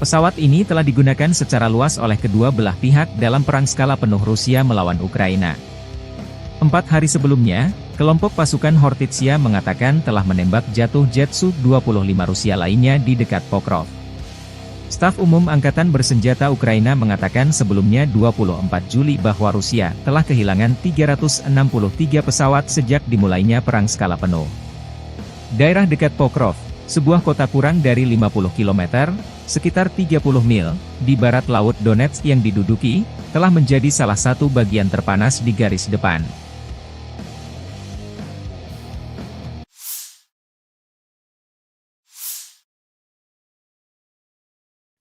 Pesawat ini telah digunakan secara luas oleh kedua belah pihak dalam perang skala penuh Rusia melawan Ukraina. 4 hari sebelumnya, kelompok pasukan Hortitsia mengatakan telah menembak jatuh jet Su-25 Rusia lainnya di dekat Pokrov. Staf Umum Angkatan Bersenjata Ukraina mengatakan sebelumnya 24 Juli bahwa Rusia telah kehilangan 363 pesawat sejak dimulainya perang skala penuh. Daerah dekat Pokrov, sebuah kota kurang dari 50 km, sekitar 30 mil, di barat laut Donetsk yang diduduki, telah menjadi salah satu bagian terpanas di garis depan.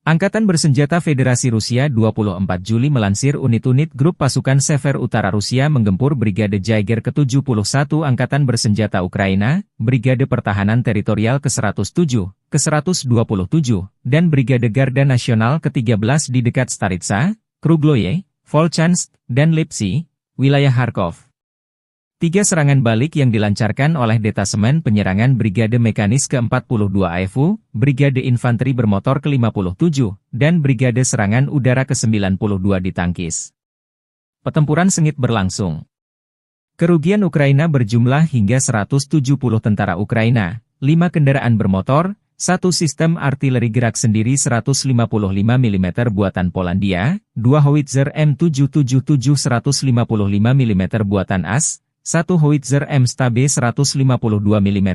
Angkatan Bersenjata Federasi Rusia 24 Juli melansir unit-unit grup pasukan Sever Utara Rusia menggempur Brigade Jaeger ke-71 Angkatan Bersenjata Ukraina, Brigade Pertahanan Teritorial ke-107, ke-127, dan Brigade Garda Nasional ke-13 di dekat Staritsa, Krugloye, Volchansk, dan Lipsy, wilayah Kharkov. 3 serangan balik yang dilancarkan oleh Detasemen Penyerangan Brigade Mekanis ke-42 AFU, Brigade Infanteri Bermotor ke-57, dan Brigade Serangan Udara ke-92 ditangkis. Pertempuran sengit berlangsung. Kerugian Ukraina berjumlah hingga 170 tentara Ukraina, 5 kendaraan bermotor, 1 sistem artileri gerak sendiri 155 mm buatan Polandia, 2 howitzer M777 155 mm buatan AS, 1 howitzer M-Stabe 152 mm,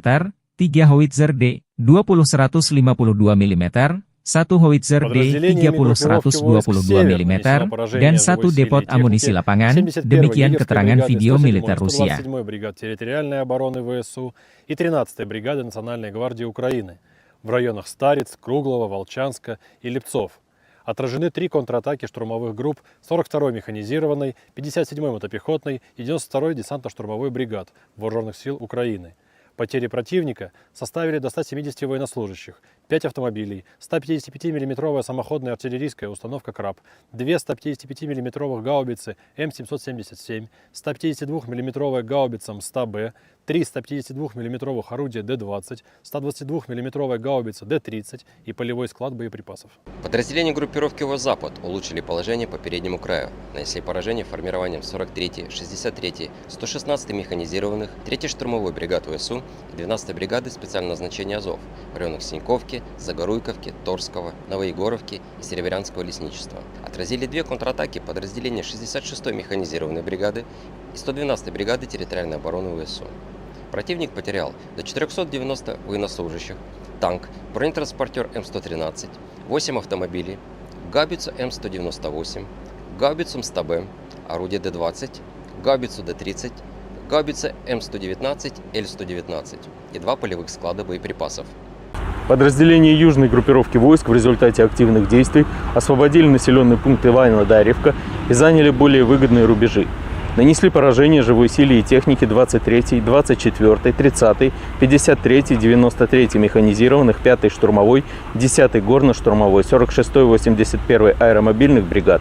3 howitzer D-20 152 mm, 1 howitzer D-30 122 mm, dan 1 depot amunisi lapangan, demikian keterangan video militer Rusia. 127-й бригад территориальной обороны ВСУ и 13-й бригады Национальной гвардии Украины в районах Стариц, Круглова, Волчанска и Липцов. Отражены 3 контратаки штурмовых групп 42-й механизированной, 57-й мотопехотной и 92-й десантно-штурмовой бригад Вооруженных сил Украины. Потери противника составили до 170 военнослужащих, 5 автомобилей, 155 мм самоходная артиллерийская установка «Краб», 2 155 мм гаубицы М777, 152 мм гаубица МСТА-Б, 3 152 мм орудия Д-20, 122 мм гаубица Д-30 и полевой склад боеприпасов. Подразделения группировки ВОЗ-Запад улучшили положение по переднему краю, нанесли поражение формированием 43-й, 63-й, 116-й механизированных, 3-й штурмовой бригад ВСУ и 12-й бригады специального назначения Азов в районах Синьковки, Загоруйковки, Торского, Новоегоровки и Серебрянского лесничества. Отразили 2 контратаки подразделения 66-й механизированной бригады и 112-й бригады территориальной обороны ВСУ. Противник потерял до 490 военнослужащих, танк, бронетранспортер М113, 8 автомобилей, гаубицу М198, гаубицу МСТА-Б, орудие Д-20, гаубицу Д-30, гаубица М119, Л-119 и 2 полевых склада боеприпасов. Подразделения южной группировки войск в результате активных действий освободили населенный пункт Иваново-Дарьевка и заняли более выгодные рубежи. Нанесли поражение живой силе и технике 23-й, 24-й, 30-й, 53-й, 93-й механизированных, 5-й штурмовой, 10-й горно-штурмовой, 46-й, 81-й аэромобильных бригад,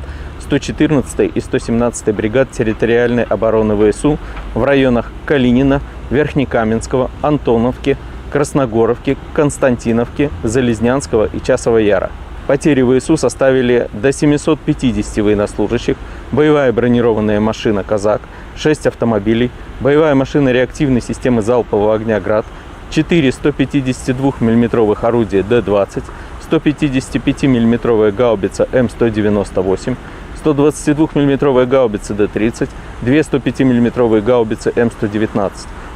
114-й и 117-й бригад территориальной обороны ВСУ в районах Калинина, Верхнекаменского, Антоновки, Красногоровки, Константиновки, Залезнянского и Часового Яра. Потери ВСУ составили до 750 военнослужащих, боевая бронированная машина «Казак», 6 автомобилей, боевая машина реактивной системы залпового огня «Град», 4 152 мм орудия Д-20, 155 мм гаубица М198, 122 мм гаубицы Д-30, 2 105 мм гаубицы М119.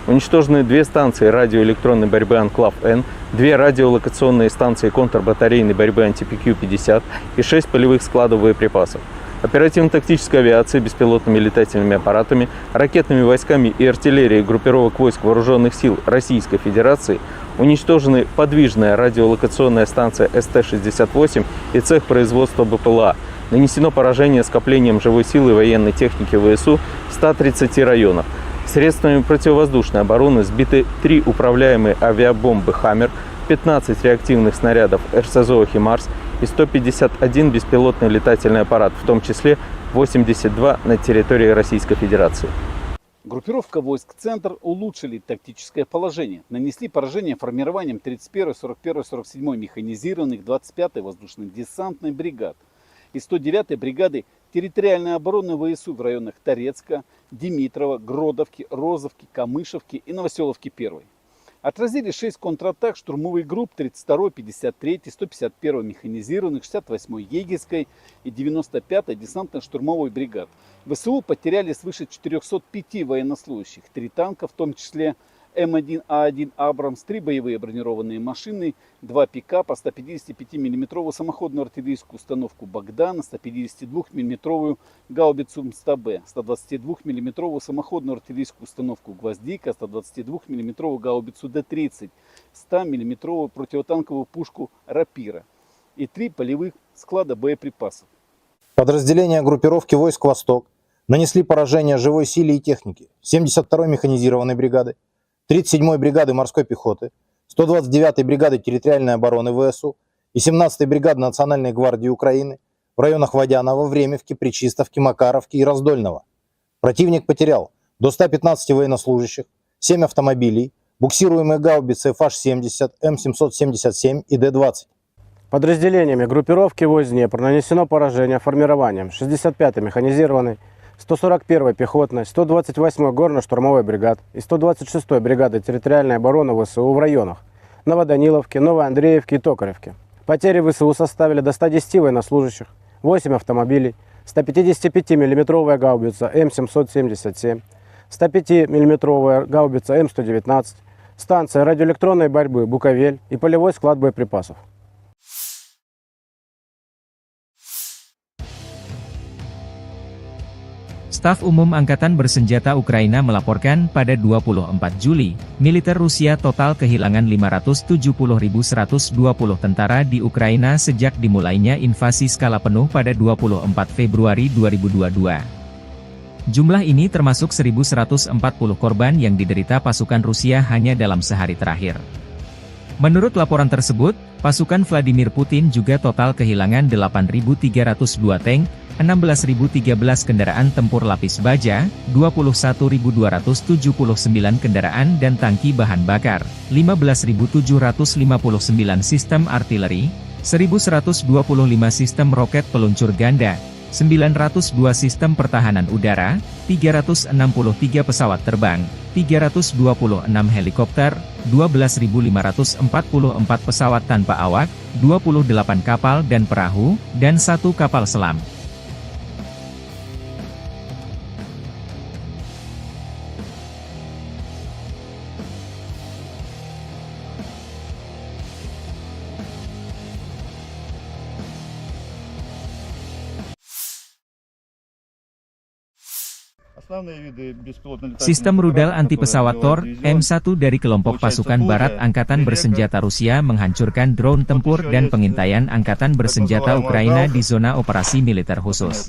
Уничтожены 2 станции радиоэлектронной борьбы «Анклав-Н», 2 радиолокационные станции контрбатарейной борьбы «Антипикю-50» и 6 полевых складов боеприпасов. Оперативно-тактической авиацией, беспилотными летательными аппаратами, ракетными войсками и артиллерией группировок войск Вооруженных сил Российской Федерации уничтожены подвижная радиолокационная станция СТ-68 и цех производства БПЛА. Нанесено поражение скоплением живой силы и военной техники ВСУ в 130 районах. Средствами противовоздушной обороны сбиты 3 управляемые авиабомбы «Хаммер», 15 реактивных снарядов РСЗО «Химарс» и 151 беспилотный летательный аппарат, в том числе 82 на территории Российской Федерации. Группировка войск «Центр» улучшили тактическое положение. Нанесли поражение формированием 31-й, 41-й, 47-й механизированных, 25-й воздушно-десантной бригад и 109-й бригады территориальной обороны ВСУ в районах Торецка, Димитрова, Гродовки, Розовки, Камышевки и Новоселовки 1. Отразили 6 контратак штурмовых групп 32-й, 53-й, 151-й механизированных, 68-й егерской и 95-й десантно-штурмовой бригад. ВСУ потеряли свыше 405 военнослужащих, 3 танка, в том числе М1А1 «Абрамс», 3 боевые бронированные машины, 2 пикапа, 155 мм самоходную артиллерийскую установку «Богдан», 152 мм гаубицу МСТА-Б, 122 мм самоходную артиллерийскую установку «Гвоздика», 122 мм гаубицу Д-30, 100 мм противотанковую пушку «Рапира» и 3 полевых склада боеприпасов. Подразделения группировки войск «Восток» нанесли поражение живой силе и технике 72-й механизированной бригады, 37-й бригады морской пехоты, 129-й бригады территориальной обороны ВСУ и 17-й бригады Национальной гвардии Украины в районах Водянова, Времевки, Пречистовки, Макаровки и Раздольного. Противник потерял до 115 военнослужащих, 7 автомобилей, буксируемые гаубицы ФАШ-70, М777 и Д-20. Подразделениями группировки войск Днепр нанесено поражение формированием 65-й механизированной, 141-й пехотной, 128-й горно-штурмовой бригад и 126-й бригады территориальной обороны ВСУ в районах Новоданиловки, Новоандреевки и Токаревки. Потери ВСУ составили до 110 военнослужащих, 8 автомобилей, 155 мм гаубица М777, 105 мм гаубица М119, станция радиоэлектронной борьбы «Буковель» и полевой склад боеприпасов. Staf Umum Angkatan Bersenjata Ukraina melaporkan pada 24 Juli, militer Rusia total kehilangan 570.120 tentara di Ukraina sejak dimulainya invasi skala penuh pada 24 Februari 2022. Jumlah ini termasuk 1.140 korban yang diderita pasukan Rusia hanya dalam sehari terakhir. Menurut laporan tersebut, pasukan Vladimir Putin juga total kehilangan 8.302 tank, 16.013 kendaraan tempur lapis baja, 21.279 kendaraan dan tangki bahan bakar, 15.759 sistem artileri, 1.125 sistem roket peluncur ganda, 902 sistem pertahanan udara, 363 pesawat terbang, 326 helikopter, 12.544 pesawat tanpa awak, 28 kapal dan perahu, dan 1 kapal selam. Sistem rudal anti-pesawat Tor, M1 dari kelompok pasukan barat Angkatan Bersenjata Rusia menghancurkan drone tempur dan pengintaian Angkatan Bersenjata Ukraina di zona operasi militer khusus.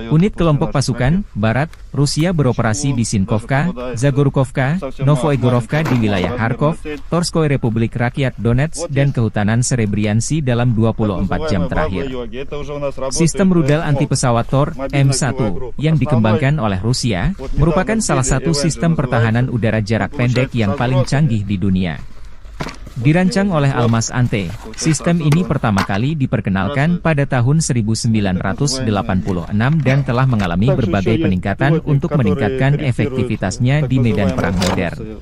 Unit kelompok pasukan barat Rusia beroperasi di Sinkovka, Zagorkovka, Novoegorovka di wilayah Kharkov, Torskoy Republik Rakyat Donetsk dan Kehutanan Serebriansi dalam 24 jam terakhir. Sistem rudal anti-pesawat Tor, M1, yang dikembangkan oleh Rusia, merupakan salah satu sistem pertahanan udara jarak pendek yang paling canggih di dunia. Dirancang oleh Almaz Ante, sistem ini pertama kali diperkenalkan pada tahun 1986 dan telah mengalami berbagai peningkatan untuk meningkatkan efektivitasnya di medan perang modern.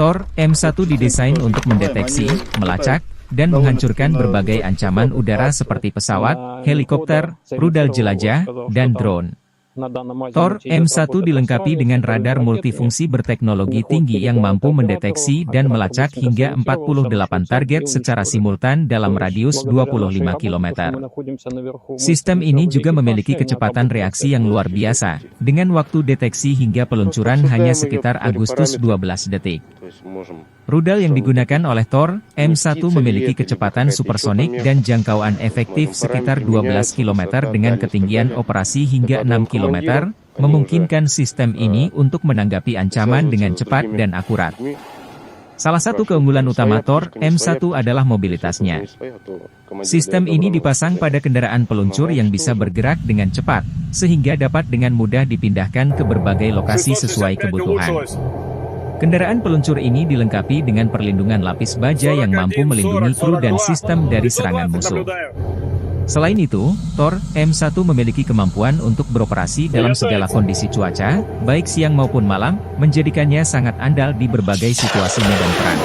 Tor, M1 didesain untuk mendeteksi, melacak, dan menghancurkan berbagai ancaman udara seperti pesawat, helikopter, rudal jelajah, dan drone. Tor, M1 dilengkapi dengan radar multifungsi berteknologi tinggi yang mampu mendeteksi dan melacak hingga 48 target secara simultan dalam radius 25 km. Sistem ini juga memiliki kecepatan reaksi yang luar biasa, dengan waktu deteksi hingga peluncuran hanya sekitar Agustus 12 detik. Rudal yang digunakan oleh Tor, M1 memiliki kecepatan supersonik dan jangkauan efektif sekitar 12 km dengan ketinggian operasi hingga 6 km, memungkinkan sistem ini untuk menanggapi ancaman dengan cepat dan akurat. Salah satu keunggulan utama Tor, M1 adalah mobilitasnya. Sistem ini dipasang pada kendaraan peluncur yang bisa bergerak dengan cepat, sehingga dapat dengan mudah dipindahkan ke berbagai lokasi sesuai kebutuhan. Kendaraan peluncur ini dilengkapi dengan perlindungan lapis baja yang mampu melindungi kru dan sistem dari serangan musuh. Selain itu, Tor, M1 memiliki kemampuan untuk beroperasi dalam segala kondisi cuaca, baik siang maupun malam, menjadikannya sangat andal di berbagai situasi medan perang.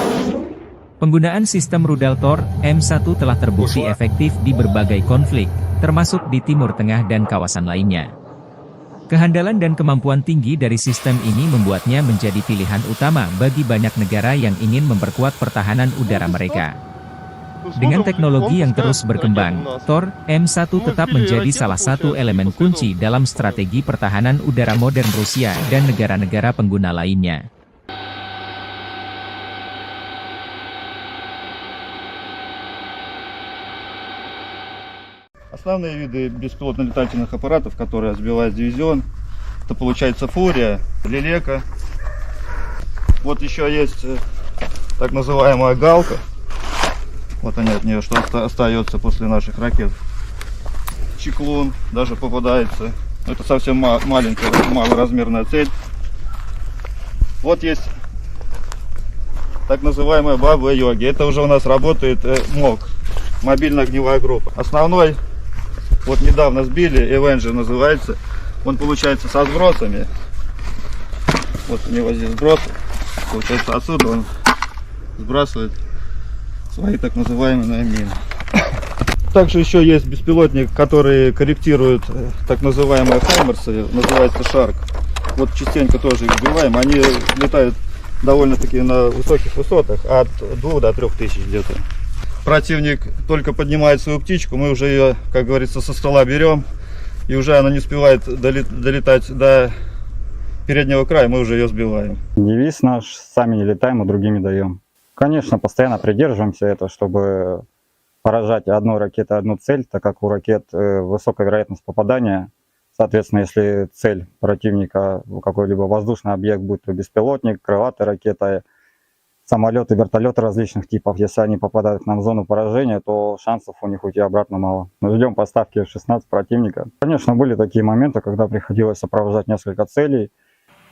Penggunaan sistem rudal Tor, M1 telah terbukti efektif di berbagai konflik, termasuk di Timur Tengah dan kawasan lainnya. Kehandalan dan kemampuan tinggi dari sistem ini membuatnya menjadi pilihan utama bagi banyak negara yang ingin memperkuat pertahanan udara mereka. Dengan teknologi yang terus berkembang, Tor, M1 tetap menjadi salah satu elemen kunci dalam strategi pertahanan udara modern Rusia dan negara-negara pengguna lainnya. Основные виды беспилотных летательных аппаратов, которые сбивает дивизион, это получается Фурия, Лелека. Вот еще есть так называемая Галка. Вот они от нее, что остается после наших ракет. Чеклун даже попадается. Это совсем маленькая, малоразмерная цель. Вот есть так называемая Баба-Йоги. Это уже у нас работает МОГ, мобильная огневая группа. Основной, вот недавно сбили, Avenger называется. Он получается со сбросами. Вот у него здесь сброс. Получается отсюда он сбрасывает свои так называемые мины. Также еще есть беспилотник, который корректирует так называемые хаймерсы, называется Шарк. Вот частенько тоже их сбиваем. Они летают довольно-таки на высоких высотах, от 2 до 3 тысяч где-то. Противник только поднимает свою птичку, мы уже ее, как говорится, со стола берем, и уже она не успевает долетать до переднего края, мы уже ее сбиваем. Девиз наш: сами не летаем, а другими даем. Конечно, постоянно придерживаемся этого, чтобы поражать одной ракетой одну цель, так как у ракет высокая вероятность попадания. Соответственно, если цель противника какой-либо воздушный объект, будь то беспилотник, крылатая ракета, самолеты, вертолеты различных типов, если они попадают к нам в зону поражения, то шансов у них уйти обратно мало. Мы ждем поставки F-16 противника. Конечно, были такие моменты, когда приходилось сопровождать несколько целей.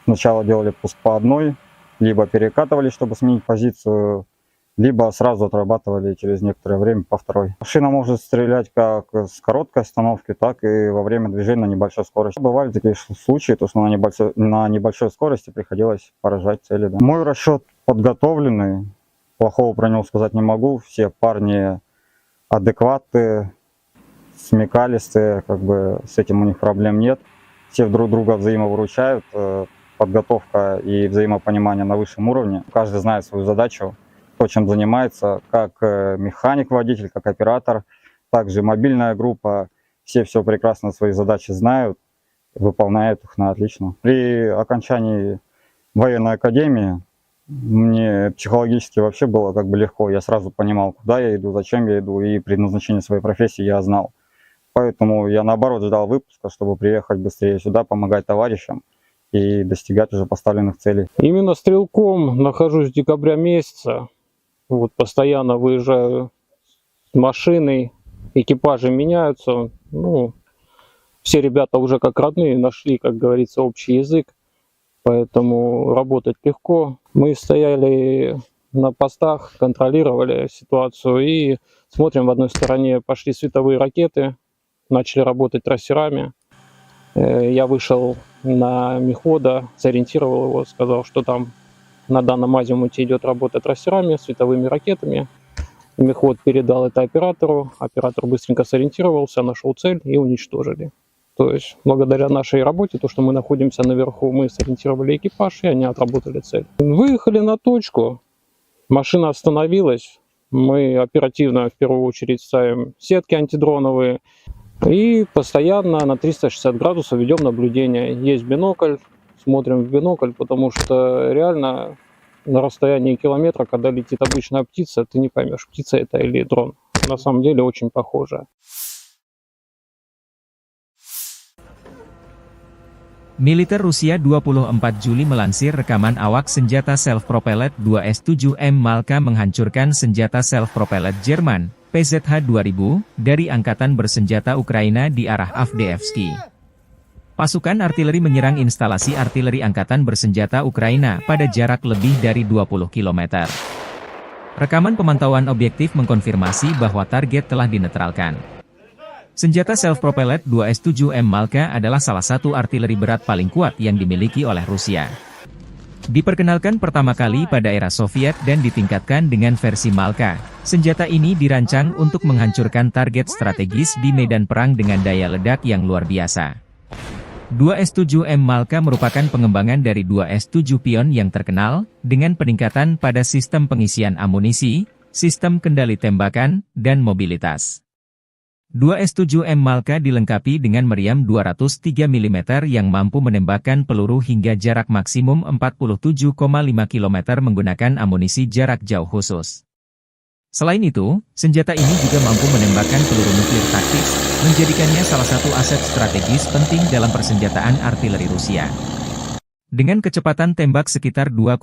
Сначала делали пуск по одной, либо перекатывали, чтобы сменить позицию, либо сразу отрабатывали через некоторое время по второй. Машина может стрелять как с короткой остановки, так и во время движения на небольшой скорости. Бывали такие случаи, то, что на небольшой скорости приходилось поражать цели. Да. Мой расчет подготовленный, плохого про него сказать не могу. Все парни адекватные, смекалистые, как бы с этим у них проблем нет. Все друг друга взаимовыручают, подготовка и взаимопонимание на высшем уровне. Каждый знает свою задачу, то, чем занимается, как механик-водитель, как оператор, также мобильная группа. Все прекрасно свои задачи знают, выполняют их на отлично. При окончании военной академии мне психологически вообще было как бы легко. Я сразу понимал, куда я иду, зачем я иду, и предназначение своей профессии я знал. Поэтому я наоборот ждал выпуска, чтобы приехать быстрее сюда, помогать товарищам и достигать уже поставленных целей. Именно стрелком нахожусь с декабря месяца. Вот постоянно выезжаю с машиной, экипажи меняются. Ну, все ребята уже как родные нашли, как говорится, общий язык, поэтому работать легко. Мы стояли на постах, контролировали ситуацию и смотрим, в одной стороне пошли световые ракеты, начали работать трассерами. Я вышел на мехвода, сориентировал его, сказал, что там на данном азимуте идет работа трассерами, световыми ракетами. Мехвод передал это оператору, оператор быстренько сориентировался, нашел цель и уничтожили. То есть благодаря нашей работе, то, что мы находимся наверху, мы сориентировали экипаж и они отработали цель. Выехали на точку, машина остановилась, мы оперативно в первую очередь ставим сетки антидроновые и постоянно на 360 градусов ведем наблюдение. Есть бинокль, смотрим в бинокль, потому что реально на расстоянии километра, когда летит обычная птица, ты не поймешь, птица это или дрон. На самом деле очень похоже. Militer Rusia 24 Juli melansir rekaman awak senjata self-propelled 2S-7M Malka menghancurkan senjata self-propelled Jerman, PZH-2000, dari Angkatan Bersenjata Ukraina di arah Avdiivsky. Pasukan artileri menyerang instalasi artileri Angkatan Bersenjata Ukraina pada jarak lebih dari 20 km. Rekaman pemantauan objektif mengkonfirmasi bahwa target telah dinetralkan. Senjata self-propelled 2S-7M Malka adalah salah satu artileri berat paling kuat yang dimiliki oleh Rusia. Diperkenalkan pertama kali pada era Soviet dan ditingkatkan dengan versi Malka, senjata ini dirancang untuk menghancurkan target strategis di medan perang dengan daya ledak yang luar biasa. 2S-7M Malka merupakan pengembangan dari 2S-7 Pion yang terkenal, dengan peningkatan pada sistem pengisian amunisi, sistem kendali tembakan, dan mobilitas. 2S-7M Malka dilengkapi dengan meriam 203 mm yang mampu menembakkan peluru hingga jarak maksimum 47,5 km menggunakan amunisi jarak jauh khusus. Selain itu, senjata ini juga mampu menembakkan peluru nuklir taktis, menjadikannya salah satu aset strategis penting dalam persenjataan artileri Rusia. Dengan kecepatan tembak sekitar 2,5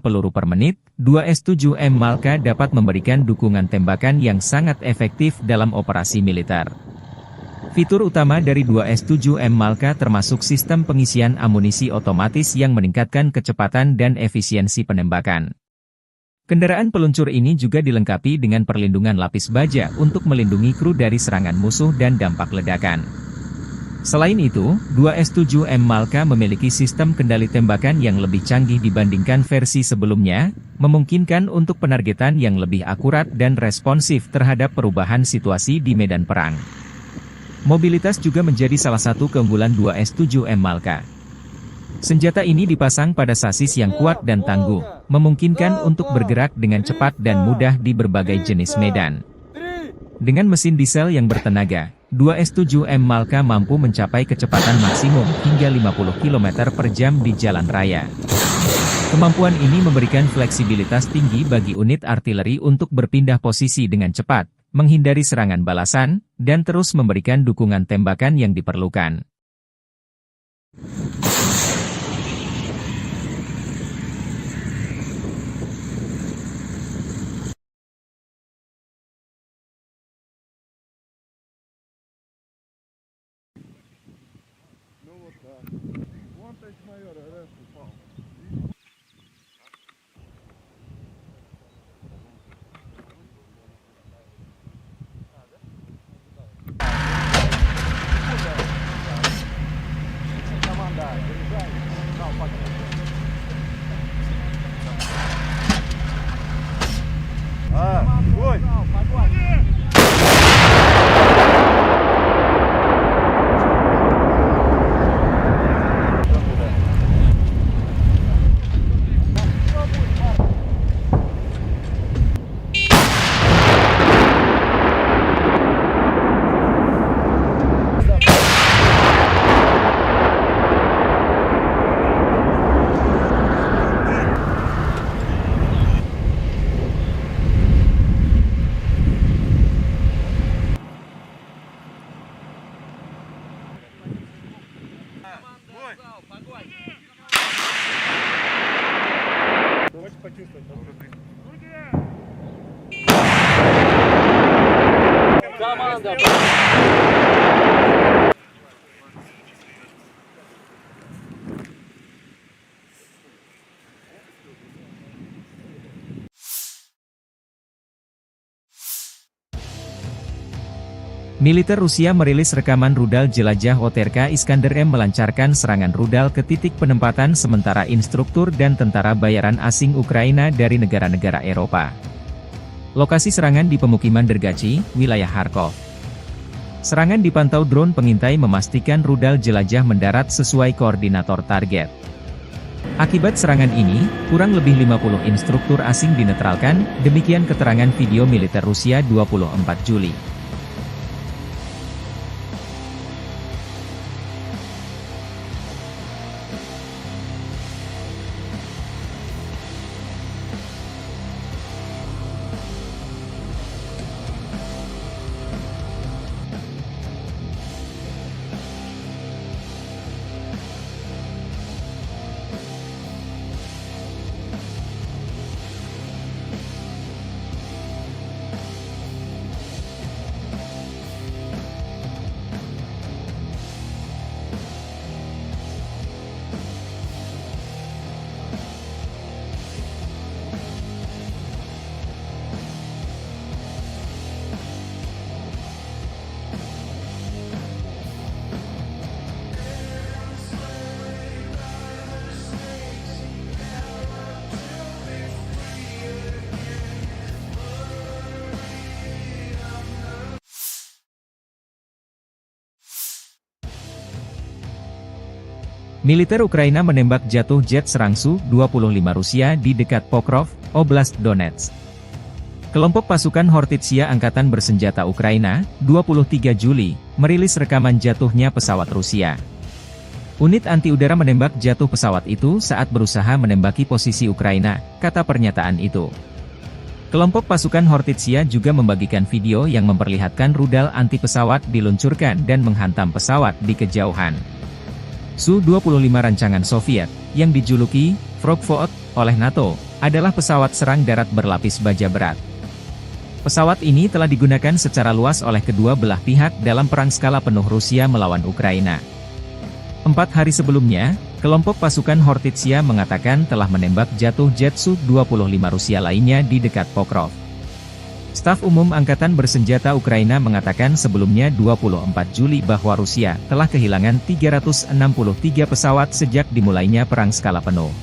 peluru per menit, 2S-7M Malka dapat memberikan dukungan tembakan yang sangat efektif dalam operasi militer. Fitur utama dari 2S-7M Malka termasuk sistem pengisian amunisi otomatis yang meningkatkan kecepatan dan efisiensi penembakan. Kendaraan peluncur ini juga dilengkapi dengan perlindungan lapis baja untuk melindungi kru dari serangan musuh dan dampak ledakan. Selain itu, 2S-7M Malka memiliki sistem kendali tembakan yang lebih canggih dibandingkan versi sebelumnya, memungkinkan untuk penargetan yang lebih akurat dan responsif terhadap perubahan situasi di medan perang. Mobilitas juga menjadi salah satu keunggulan 2S-7M Malka. Senjata ini dipasang pada sasis yang kuat dan tangguh, memungkinkan untuk bergerak dengan cepat dan mudah di berbagai jenis medan. Dengan mesin diesel yang bertenaga, 2S-7M Malka mampu mencapai kecepatan maksimum hingga 50 km per jam di jalan raya. Kemampuan ini memberikan fleksibilitas tinggi bagi unit artileri untuk berpindah posisi dengan cepat, menghindari serangan balasan, dan terus memberikan dukungan tembakan yang diperlukan. Militer Rusia merilis rekaman rudal jelajah OTRK Iskander M melancarkan serangan rudal ke titik penempatan sementara instruktur dan tentara bayaran asing Ukraina dari negara-negara Eropa. Lokasi serangan di pemukiman Dergachi, wilayah Kharkov. Serangan dipantau drone pengintai memastikan rudal jelajah mendarat sesuai koordinator target. Akibat serangan ini, kurang lebih 50 instruktur asing dinetralkan, demikian keterangan video militer Rusia 24 Juli. Militer Ukraina menembak jatuh jet serang Su-25 Rusia di dekat Pokrov, Oblast Donetsk. Kelompok pasukan Hortitsia Angkatan Bersenjata Ukraina, 23 Juli, merilis rekaman jatuhnya pesawat Rusia. Unit anti-udara menembak jatuh pesawat itu saat berusaha menembaki posisi Ukraina, kata pernyataan itu. Kelompok pasukan Hortitsia juga membagikan video yang memperlihatkan rudal anti-pesawat diluncurkan dan menghantam pesawat di kejauhan. Su-25 rancangan Soviet, yang dijuluki Frogvot oleh NATO, adalah pesawat serang darat berlapis baja berat. Pesawat ini telah digunakan secara luas oleh kedua belah pihak dalam perang skala penuh Rusia melawan Ukraina. 4 hari sebelumnya, kelompok pasukan Hortitsia mengatakan telah menembak jatuh jet Su-25 Rusia lainnya di dekat Pokrov. Staf Umum Angkatan Bersenjata Ukraina mengatakan sebelumnya 24 Juli bahwa Rusia telah kehilangan 363 pesawat sejak dimulainya perang skala penuh.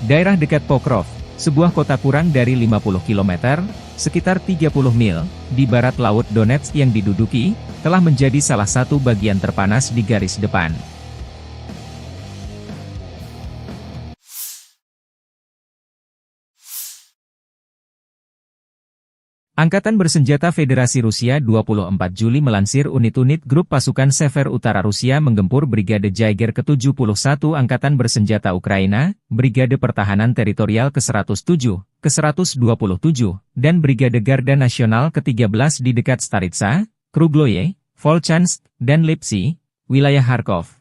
Daerah dekat Pokrov, sebuah kota kurang dari 50 km, sekitar 30 mil, di barat laut Donetsk yang diduduki, telah menjadi salah satu bagian terpanas di garis depan. Angkatan Bersenjata Federasi Rusia 24 Juli melansir unit-unit grup pasukan Sever Utara Rusia menggempur Brigade Jaeger ke-71 Angkatan Bersenjata Ukraina, Brigade Pertahanan Teritorial ke-107, ke-127, dan Brigade Garda Nasional ke-13 di dekat Staritsa, Krugloye, Volchansk, dan Lipsy, wilayah Kharkov.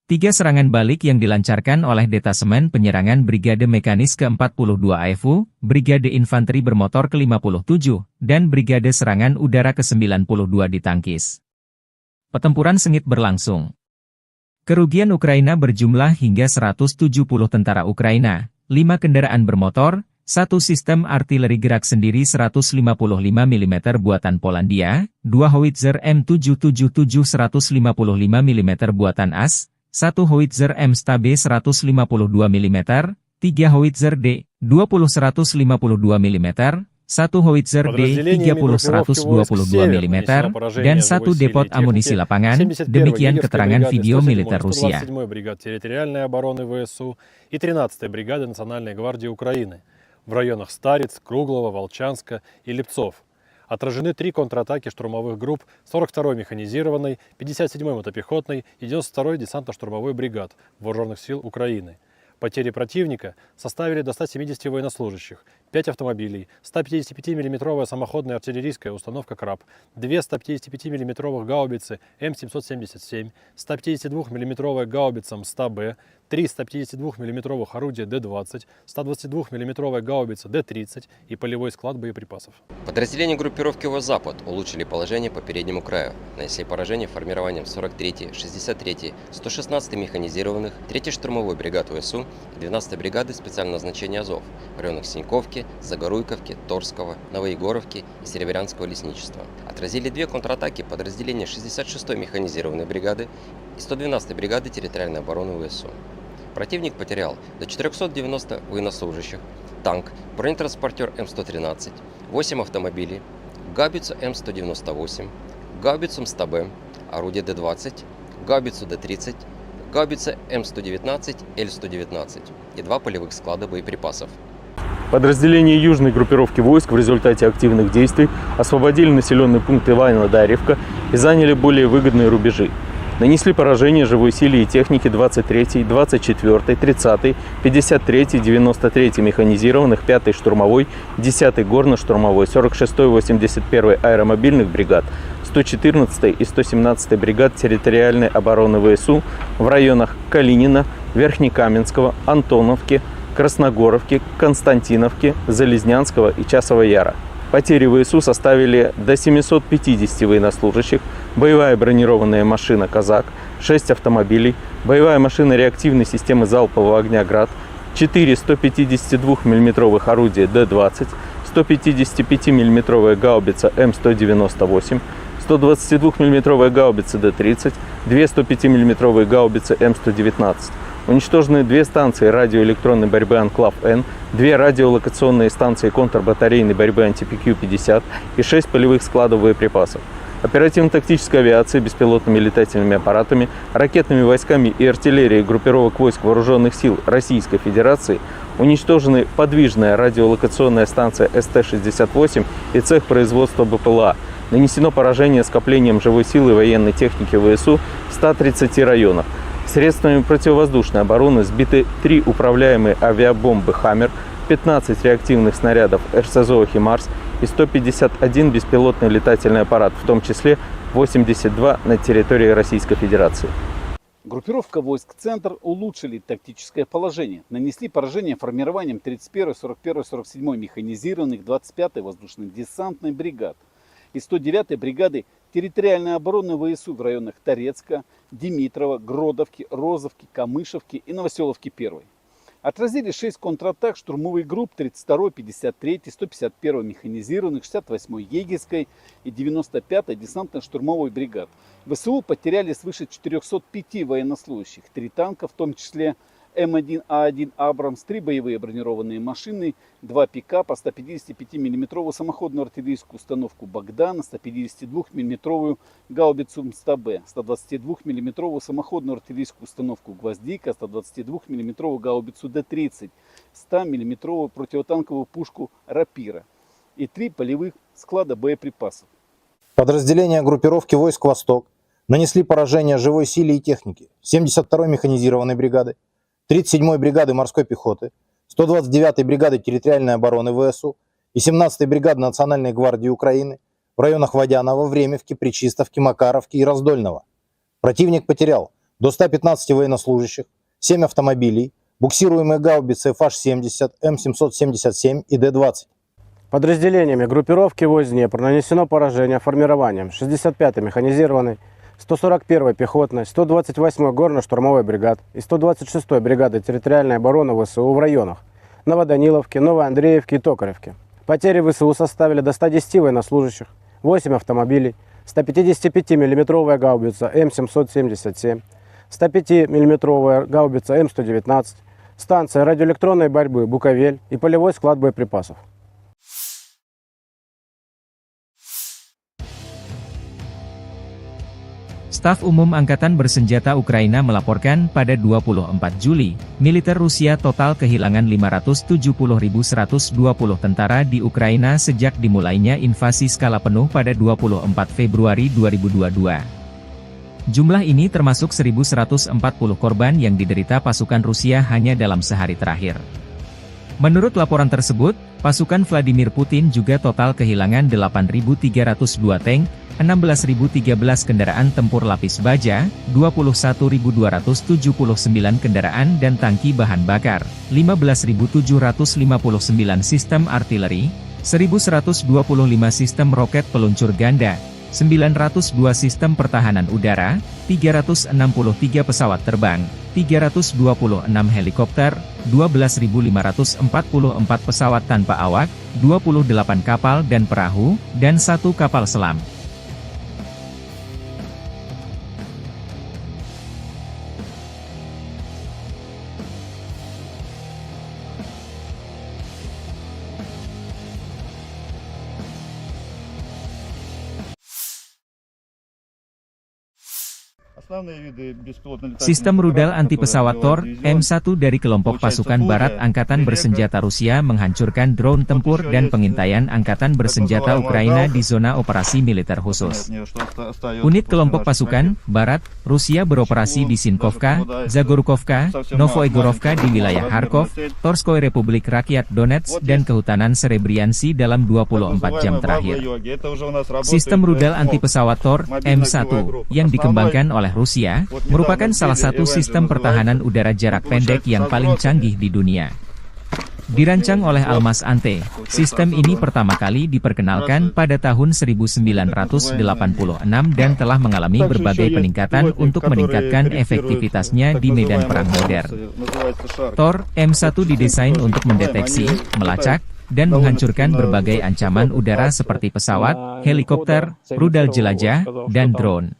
Tiga serangan balik yang dilancarkan oleh Detasemen Penyerangan Brigade Mekanis ke-42 AFU, Brigade Infanteri Bermotor ke-57, dan Brigade Serangan Udara ke-92 ditangkis. Pertempuran sengit berlangsung. Kerugian Ukraina berjumlah hingga 170 tentara Ukraina, 5 kendaraan bermotor, 1 sistem artileri gerak sendiri 155 mm buatan Polandia, 2 howitzer M777 155 mm buatan AS, 1 howitzer M-Stabe 152 mm, 3 howitzer D-20 152 mm, 1 howitzer D-30 122 mm, dan 1 depot amunisi lapangan, demikian keterangan video militer Rusia. 127-й бригады территориальной обороны ВСУ и 13-й бригады Национальной гвардии Украины в районах Стариц, Круглого, Волчанска и Липцов. Отражены 3 контратаки штурмовых групп 42-й механизированной, 57-й мотопехотной и 92-й десантно-штурмовой бригад Вооруженных сил Украины. Потери противника составили до 170 военнослужащих, 5 автомобилей, 155 мм самоходная артиллерийская установка «Краб», 2 155 мм гаубицы М777, 152 мм гаубица МСТА-Б, 3 152 мм орудия Д-20, 122 мм гаубица Д-30 и полевой склад боеприпасов. Подразделения группировки «Запад» улучшили положение по переднему краю, нанесли поражение формированием 43-й, 63-й, 116-й механизированных, 3-й штурмовой бригад ВСУ и 12-й бригады специального назначения «Азов» в районах Синьковки, Загоруйковки, Торского, Новоегоровки и Серебрянского лесничества. Отразили 2 контратаки подразделения 66-й механизированной бригады и 112-й бригады территориальной обороны ВСУ. Противник потерял до 490 военнослужащих, танк, бронетранспортер М113, 8 автомобилей, гаубицу М198, гаубицу МСТА-Б, орудие Д-20, гаубицу Д-30, гаубица М119, Л-119 и 2 полевых склада боеприпасов. Подразделения южной группировки войск в результате активных действий освободили населенный пункт Иваново-Дарьевка и заняли более выгодные рубежи. Нанесли поражение живой силе и технике 23-й, 24-й, 30-й, 53-й, 93-й механизированных, 5-й штурмовой, 10-й горно-штурмовой, 46-й, 81-й аэромобильных бригад, 114-й и 117-й бригад территориальной обороны ВСУ в районах Калинина, Верхнекаменского, Антоновки, Красногоровки, Константиновки, Залезнянского и Часова Яра. Потери ВСУ составили до 750 военнослужащих, боевая бронированная машина «Казак», 6 автомобилей, боевая машина реактивной системы залпового огня «Град», 4 152 мм орудия Д-20, 155 мм гаубица М198, 122 мм гаубица Д-30, 2 105 мм гаубицы М119. Уничтожены 2 станции радиоэлектронной борьбы «Анклав-Н», 2 радиолокационные станции контрбатарейной борьбы «Антипикью-50» и 6 полевых складов боеприпасов. Оперативно-тактической авиацией, беспилотными летательными аппаратами, ракетными войсками и артиллерией группировок войск Вооруженных сил Российской Федерации уничтожены подвижная радиолокационная станция СТ-68 и цех производства БПЛА. Нанесено поражение скоплением живой силы и военной техники ВСУ в 130 районах. Средствами противовоздушной обороны сбиты 3 управляемые авиабомбы «Хаммер», 15 реактивных снарядов РСЗО «Химарс» и 151 беспилотный летательный аппарат, в том числе 82 на территории Российской Федерации. Группировка войск «Центр» улучшили тактическое положение. Нанесли поражение формированием 31-й, 41-й, 47-й механизированных, 25-й воздушно-десантной бригад и 109-й бригады территориальной обороны ВСУ в районах Торецка, Димитрова, Гродовки, Розовки, Камышевки и Новоселовки-1. Отразили 6 контратак штурмовых групп 32-й, 53-й, 151-й механизированных, 68-й егерской и 95-й десантно-штурмовой бригад. ВСУ потеряли свыше 405 военнослужащих, 3 танка, в том числе М1А1 «Абрамс», 3 боевые бронированные машины, 2 пикапа, 155 мм самоходную артиллерийскую установку «Богдан», 152 мм гаубицу МСТА-Б, 122 мм самоходную артиллерийскую установку «Гвоздика», 122 мм гаубицу Д-30, 100 мм противотанковую пушку «Рапира» и 3 полевых склада боеприпасов. Подразделения группировки войск «Восток» нанесли поражение живой силе и технике 72-й механизированной бригады, 37-й бригады морской пехоты, 129-й бригады территориальной обороны ВСУ и 17-й бригады Национальной гвардии Украины в районах Водянова, Времевки, Пречистовки, Макаровки и Раздольного. Противник потерял до 115 военнослужащих, 7 автомобилей, буксируемые гаубицы FH-70, М777 и Д-20. Подразделениями группировки войск Днепр нанесено поражение формированием 65-й механизированной, 141-й пехотной, 128-й горно-штурмовой бригад и 126-й бригады территориальной обороны ВСУ в районах Новоданиловки, Новоандреевки и Токаревки. Потери ВСУ составили до 110 военнослужащих, 8 автомобилей, 155 мм гаубица М777, 105 мм гаубица М119, станция радиоэлектронной борьбы «Буковель» и полевой склад боеприпасов. Staf Umum Angkatan Bersenjata Ukraina melaporkan pada 24 Juli, militer Rusia total kehilangan 570.120 tentara di Ukraina sejak dimulainya invasi skala penuh pada 24 Februari 2022. Jumlah ini termasuk 1.140 korban yang diderita pasukan Rusia hanya dalam sehari terakhir. Menurut laporan tersebut, pasukan Vladimir Putin juga total kehilangan 8.302 tank, 16.013 kendaraan tempur lapis baja, 21.279 kendaraan dan tangki bahan bakar, 15.759 sistem artileri, 1.125 sistem roket peluncur ganda, 902 sistem pertahanan udara, 363 pesawat terbang, 326 helikopter, 12.544 pesawat tanpa awak, 28 kapal dan perahu, dan 1 kapal selam. Sistem rudal anti-pesawat Tor, M1 dari kelompok pasukan Barat Angkatan Bersenjata Rusia menghancurkan drone tempur dan pengintaian Angkatan Bersenjata Ukraina di zona operasi militer khusus. Unit kelompok pasukan Barat Rusia beroperasi di Sinkovka, Zagorkovka, Novoegorovka di wilayah Kharkov, Torskoy Republik Rakyat Donetsk dan Kehutanan Serebriansi dalam 24 jam terakhir. Sistem rudal anti-pesawat Tor, M1, yang dikembangkan oleh Rusia, merupakan salah satu sistem pertahanan udara jarak pendek yang paling canggih di dunia. Dirancang oleh Almas Ante, sistem ini pertama kali diperkenalkan pada tahun 1986 dan telah mengalami berbagai peningkatan untuk meningkatkan efektivitasnya di medan perang modern. Tor, M1 didesain untuk mendeteksi, melacak, dan menghancurkan berbagai ancaman udara seperti pesawat, helikopter, rudal jelajah, dan drone.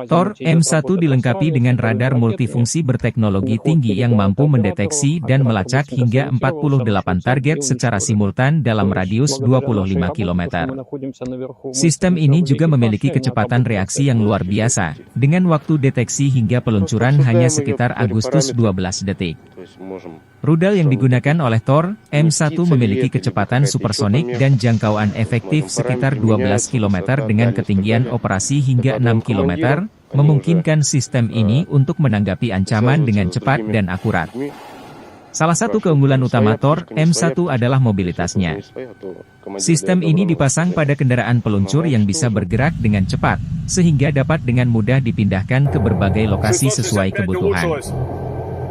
Tor, M1 dilengkapi dengan radar multifungsi berteknologi tinggi yang mampu mendeteksi dan melacak hingga 48 target secara simultan dalam radius 25 km. Sistem ini juga memiliki kecepatan reaksi yang luar biasa, dengan waktu deteksi hingga peluncuran hanya sekitar Agustus 12 detik. Rudal yang digunakan oleh Tor, M1 memiliki kecepatan supersonik dan jangkauan efektif sekitar 12 km dengan ketinggian operasi hingga 6 km, memungkinkan sistem ini untuk menanggapi ancaman dengan cepat dan akurat. Salah satu keunggulan utama Tor, M1 adalah mobilitasnya. Sistem ini dipasang pada kendaraan peluncur yang bisa bergerak dengan cepat, sehingga dapat dengan mudah dipindahkan ke berbagai lokasi sesuai kebutuhan.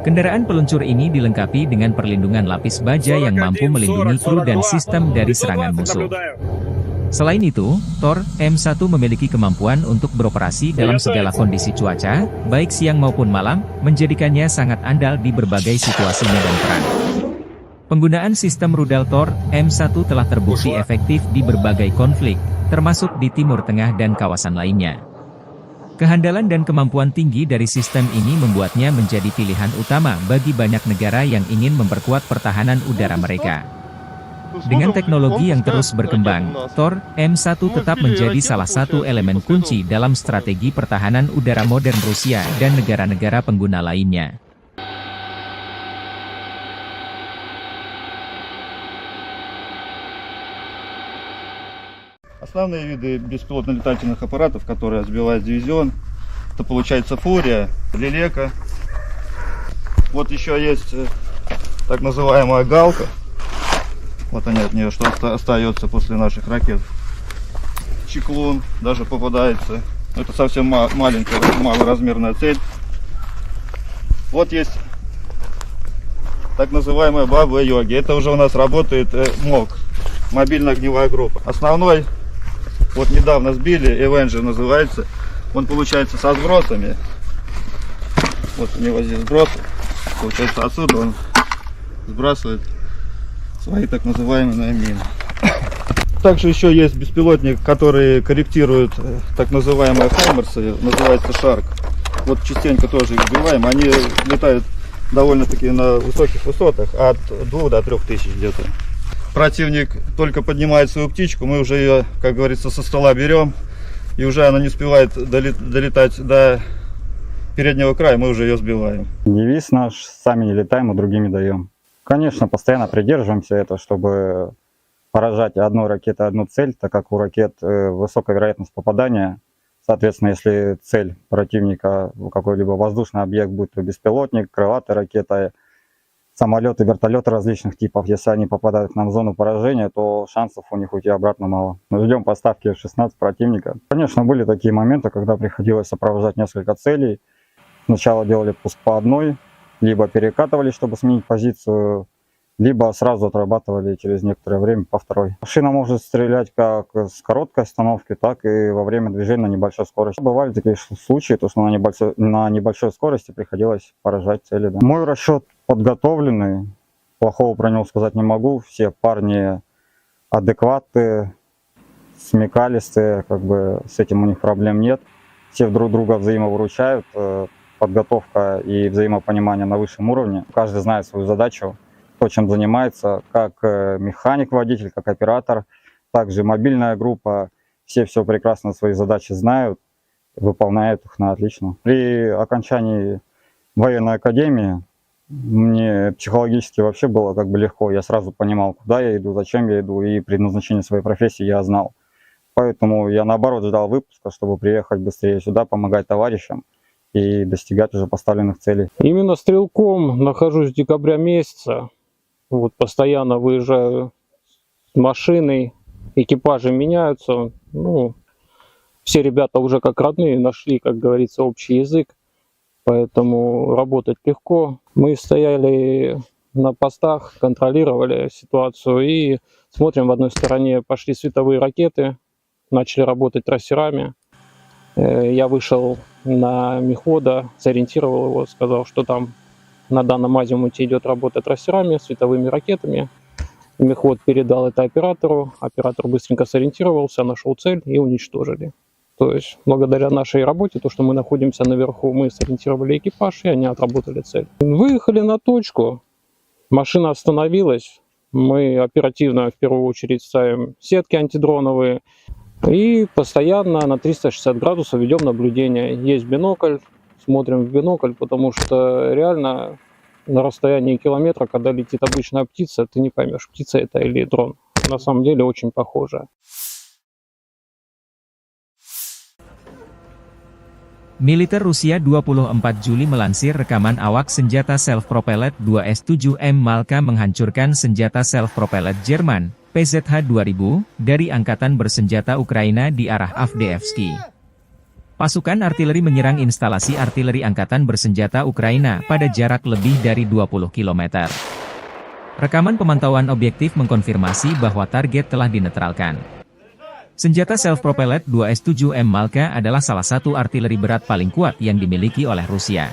Kendaraan peluncur ini dilengkapi dengan perlindungan lapis baja yang mampu melindungi kru dan sistem dari serangan musuh. Selain itu, Tor, M1 memiliki kemampuan untuk beroperasi dalam segala kondisi cuaca, baik siang maupun malam, menjadikannya sangat andal di berbagai situasi medan perang. Penggunaan sistem rudal Tor, M1 telah terbukti efektif di berbagai konflik, termasuk di Timur Tengah dan kawasan lainnya. Kehandalan dan kemampuan tinggi dari sistem ini membuatnya menjadi pilihan utama bagi banyak negara yang ingin memperkuat pertahanan udara mereka. Dengan teknologi yang terus berkembang, Tor, M1 tetap menjadi salah satu elemen kunci dalam strategi pertahanan udara modern Rusia dan negara-negara pengguna lainnya. Основные виды беспилотно-летательных аппаратов, которые сбивает дивизион, это получается Фурия, Лелека. Вот еще есть так называемая Галка. Вот они от нее, что остается после наших ракет. Чеклун даже попадается. Это совсем маленькая, малоразмерная цель. Вот есть так называемая Баба-Йоги. Это уже у нас работает МОГ, мобильная огневая группа. Основной, вот недавно сбили, Avenger называется. Он получается со сбросами. Вот у него здесь сброс. Получается отсюда он сбрасывает свои так называемые мины. Также еще есть беспилотник, который корректирует так называемые хаймерсы, называется Шарк. Вот частенько тоже их сбиваем. Они летают довольно-таки на высоких высотах, от 2 до 3 тысяч где-то. Противник только поднимает свою птичку, мы уже ее, как говорится, со стола берем, и уже она не успевает долетать до переднего края, мы уже ее сбиваем. Девиз наш: сами не летаем, а другими даем. Конечно, постоянно придерживаемся этого, чтобы поражать одной ракетой одну цель, так как у ракет высокая вероятность попадания. Соответственно, если цель противника какой-либо воздушный объект, будь то беспилотник, крылатая ракета, самолеты, вертолеты различных типов, если они попадают к нам в зону поражения, то шансов у них уйти обратно мало. Мы ждем поставки F-16 противника. Конечно, были такие моменты, когда приходилось сопровождать несколько целей. Сначала делали пуск по одной, либо перекатывали, чтобы сменить позицию, либо сразу отрабатывали через некоторое время по второй. Машина может стрелять как с короткой остановки, так и во время движения на небольшой скорости. Бывали такие случаи, то, что на небольшой скорости приходилось поражать цели. Да. Мой расчет подготовленный, плохого про него сказать не могу. Все парни адекватные, смекалистые, как бы с этим у них проблем нет. Все друг друга взаимовыручают, подготовка и взаимопонимание на высшем уровне. Каждый знает свою задачу, то, чем занимается, как механик, водитель, как оператор, также мобильная группа. Все прекрасно свои задачи знают, выполняют их на отлично. При окончании военной академии мне психологически вообще было как бы легко. Я сразу понимал, куда я иду, зачем я иду, и предназначение своей профессии я знал. Поэтому я наоборот ждал выпуска, чтобы приехать быстрее сюда, помогать товарищам и достигать уже поставленных целей. Именно стрелком нахожусь с декабря месяца. Вот постоянно выезжаю с машиной, экипажи меняются. Ну, все ребята уже как родные, нашли, как говорится, общий язык. Поэтому работать легко. Мы стояли на постах, контролировали ситуацию и смотрим, в одной стороне пошли световые ракеты, начали работать трассерами. Я вышел на мехвода, сориентировал его, сказал, что там на данном азимуте идет работа трассерами, световыми ракетами. Мехвод передал это оператору, оператор быстренько сориентировался, нашел цель и уничтожили. То есть благодаря нашей работе, то, что мы находимся наверху, мы сориентировали экипаж, и они отработали цель. Выехали на точку, машина остановилась, мы оперативно в первую очередь ставим сетки антидроновые и постоянно на 360 градусов ведем наблюдение. Есть бинокль, смотрим в бинокль, потому что реально на расстоянии километра, когда летит обычная птица, ты не поймешь, птица это или дрон. На самом деле очень похоже. Militer Rusia 24 Juli melansir rekaman awak senjata self-propelled 2S-7M Malka menghancurkan senjata self-propelled Jerman, PZH-2000, dari Angkatan Bersenjata Ukraina di arah Avdiivsky. Pasukan artileri menyerang instalasi artileri Angkatan Bersenjata Ukraina pada jarak lebih dari 20 km. Rekaman pemantauan objektif mengkonfirmasi bahwa target telah dinetralkan. Senjata self-propelled 2S-7M Malka adalah salah satu artileri berat paling kuat yang dimiliki oleh Rusia.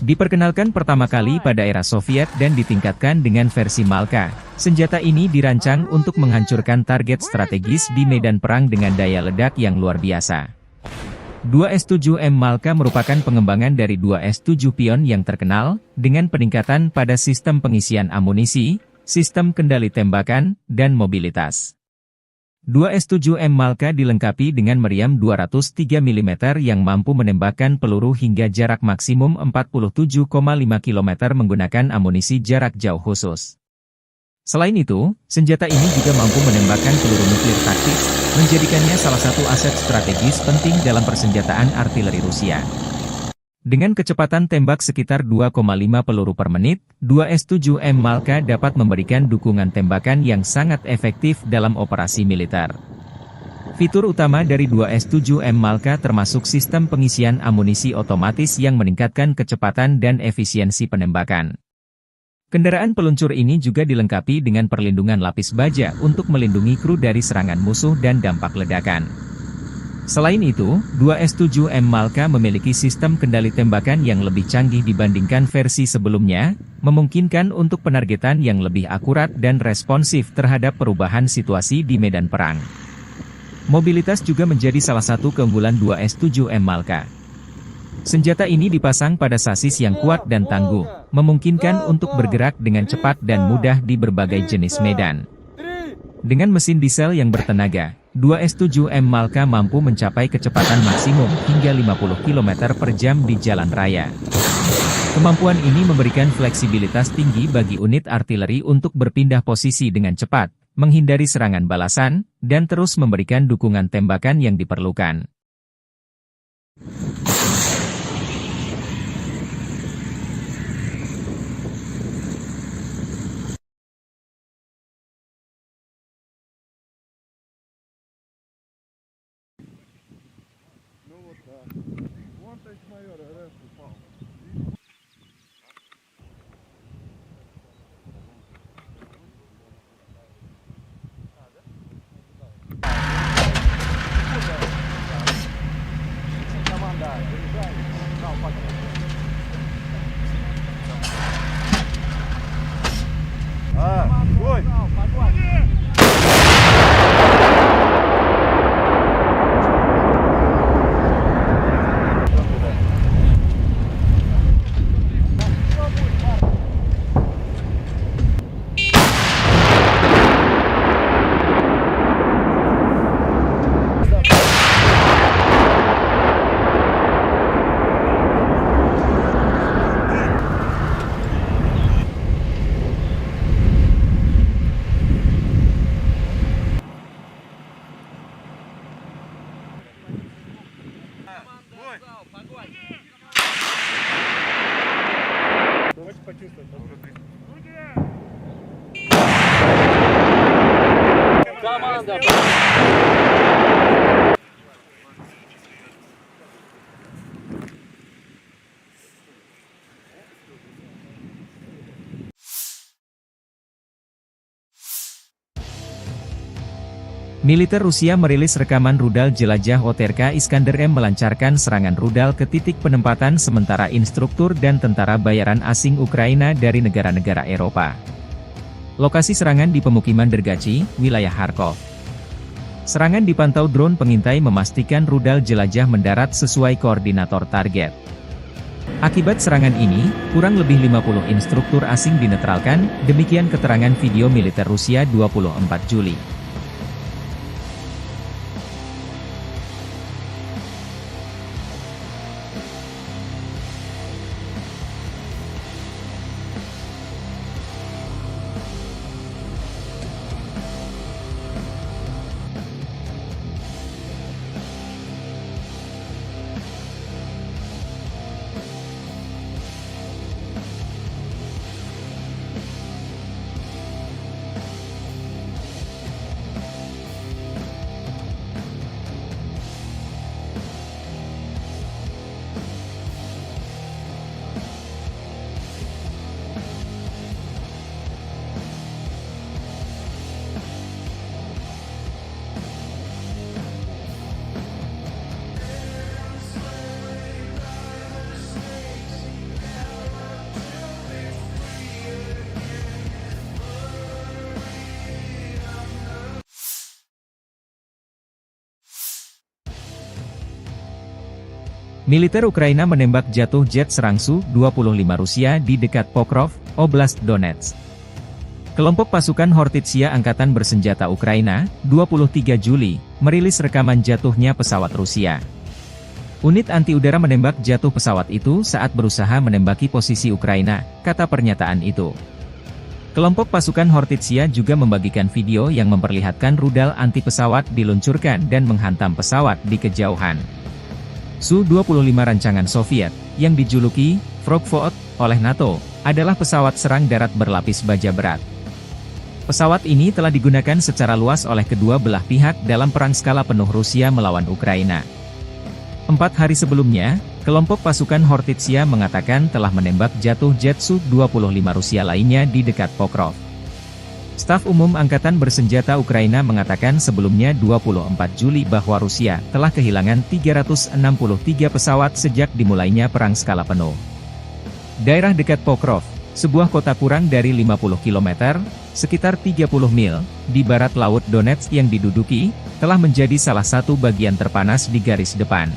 Diperkenalkan pertama kali pada era Soviet dan ditingkatkan dengan versi Malka, senjata ini dirancang untuk menghancurkan target strategis di medan perang dengan daya ledak yang luar biasa. 2S-7M Malka merupakan pengembangan dari 2S-7 Pion yang terkenal, dengan peningkatan pada sistem pengisian amunisi, sistem kendali tembakan, dan mobilitas. 2S-7M Malka dilengkapi dengan meriam 203 mm yang mampu menembakkan peluru hingga jarak maksimum 47,5 km menggunakan amunisi jarak jauh khusus. Selain itu, senjata ini juga mampu menembakkan peluru nuklir taktis, menjadikannya salah satu aset strategis penting dalam persenjataan artileri Rusia. Dengan kecepatan tembak sekitar 2,5 peluru per menit, 2S-7M Malka dapat memberikan dukungan tembakan yang sangat efektif dalam operasi militer. Fitur utama dari 2S7M Malka termasuk sistem pengisian amunisi otomatis yang meningkatkan kecepatan dan efisiensi penembakan. Kendaraan peluncur ini juga dilengkapi dengan perlindungan lapis baja untuk melindungi kru dari serangan musuh dan dampak ledakan. Selain itu, 2S7M Malka memiliki sistem kendali tembakan yang lebih canggih dibandingkan versi sebelumnya, memungkinkan untuk penargetan yang lebih akurat dan responsif terhadap perubahan situasi di medan perang. Mobilitas juga menjadi salah satu keunggulan 2S7M Malka. Senjata ini dipasang pada sasis yang kuat dan tangguh, memungkinkan untuk bergerak dengan cepat dan mudah di berbagai jenis medan. Dengan mesin diesel yang bertenaga, 2S7M Malka mampu mencapai kecepatan maksimum hingga 50 km per jam di jalan raya. Kemampuan ini memberikan fleksibilitas tinggi bagi unit artileri untuk berpindah posisi dengan cepat, menghindari serangan balasan, dan terus memberikan dukungan tembakan yang diperlukan. Militer Rusia merilis rekaman rudal jelajah OTRK Iskander M melancarkan serangan rudal ke titik penempatan sementara instruktur dan tentara bayaran asing Ukraina dari negara-negara Eropa. Lokasi serangan di pemukiman Dergachi, wilayah Kharkov. Serangan dipantau drone pengintai memastikan rudal jelajah mendarat sesuai koordinator target. Akibat serangan ini, kurang lebih 50 instruktur asing dinetralkan, demikian keterangan video militer Rusia 24 Juli. Militer Ukraina menembak jatuh jet serang Su-25 Rusia di dekat Pokrov, Oblast Donetsk. Kelompok pasukan Hortitsia Angkatan Bersenjata Ukraina, 23 Juli, merilis rekaman jatuhnya pesawat Rusia. Unit anti-udara menembak jatuh pesawat itu saat berusaha menembaki posisi Ukraina, kata pernyataan itu. Kelompok pasukan Hortitsia juga membagikan video yang memperlihatkan rudal anti-pesawat diluncurkan dan menghantam pesawat di kejauhan. Su-25 rancangan Soviet, yang dijuluki Frogvot oleh NATO, adalah pesawat serang darat berlapis baja berat. Pesawat ini telah digunakan secara luas oleh kedua belah pihak dalam perang skala penuh Rusia melawan Ukraina. 4 hari sebelumnya, kelompok pasukan Hortitsia mengatakan telah menembak jatuh jet Su-25 Rusia lainnya di dekat Pokrov. Staf Umum Angkatan Bersenjata Ukraina mengatakan sebelumnya 24 Juli bahwa Rusia telah kehilangan 363 pesawat sejak dimulainya perang skala penuh. Daerah dekat Pokrov, sebuah kota kurang dari 50 km, sekitar 30 mil, di barat Laut Donetsk yang diduduki, telah menjadi salah satu bagian terpanas di garis depan.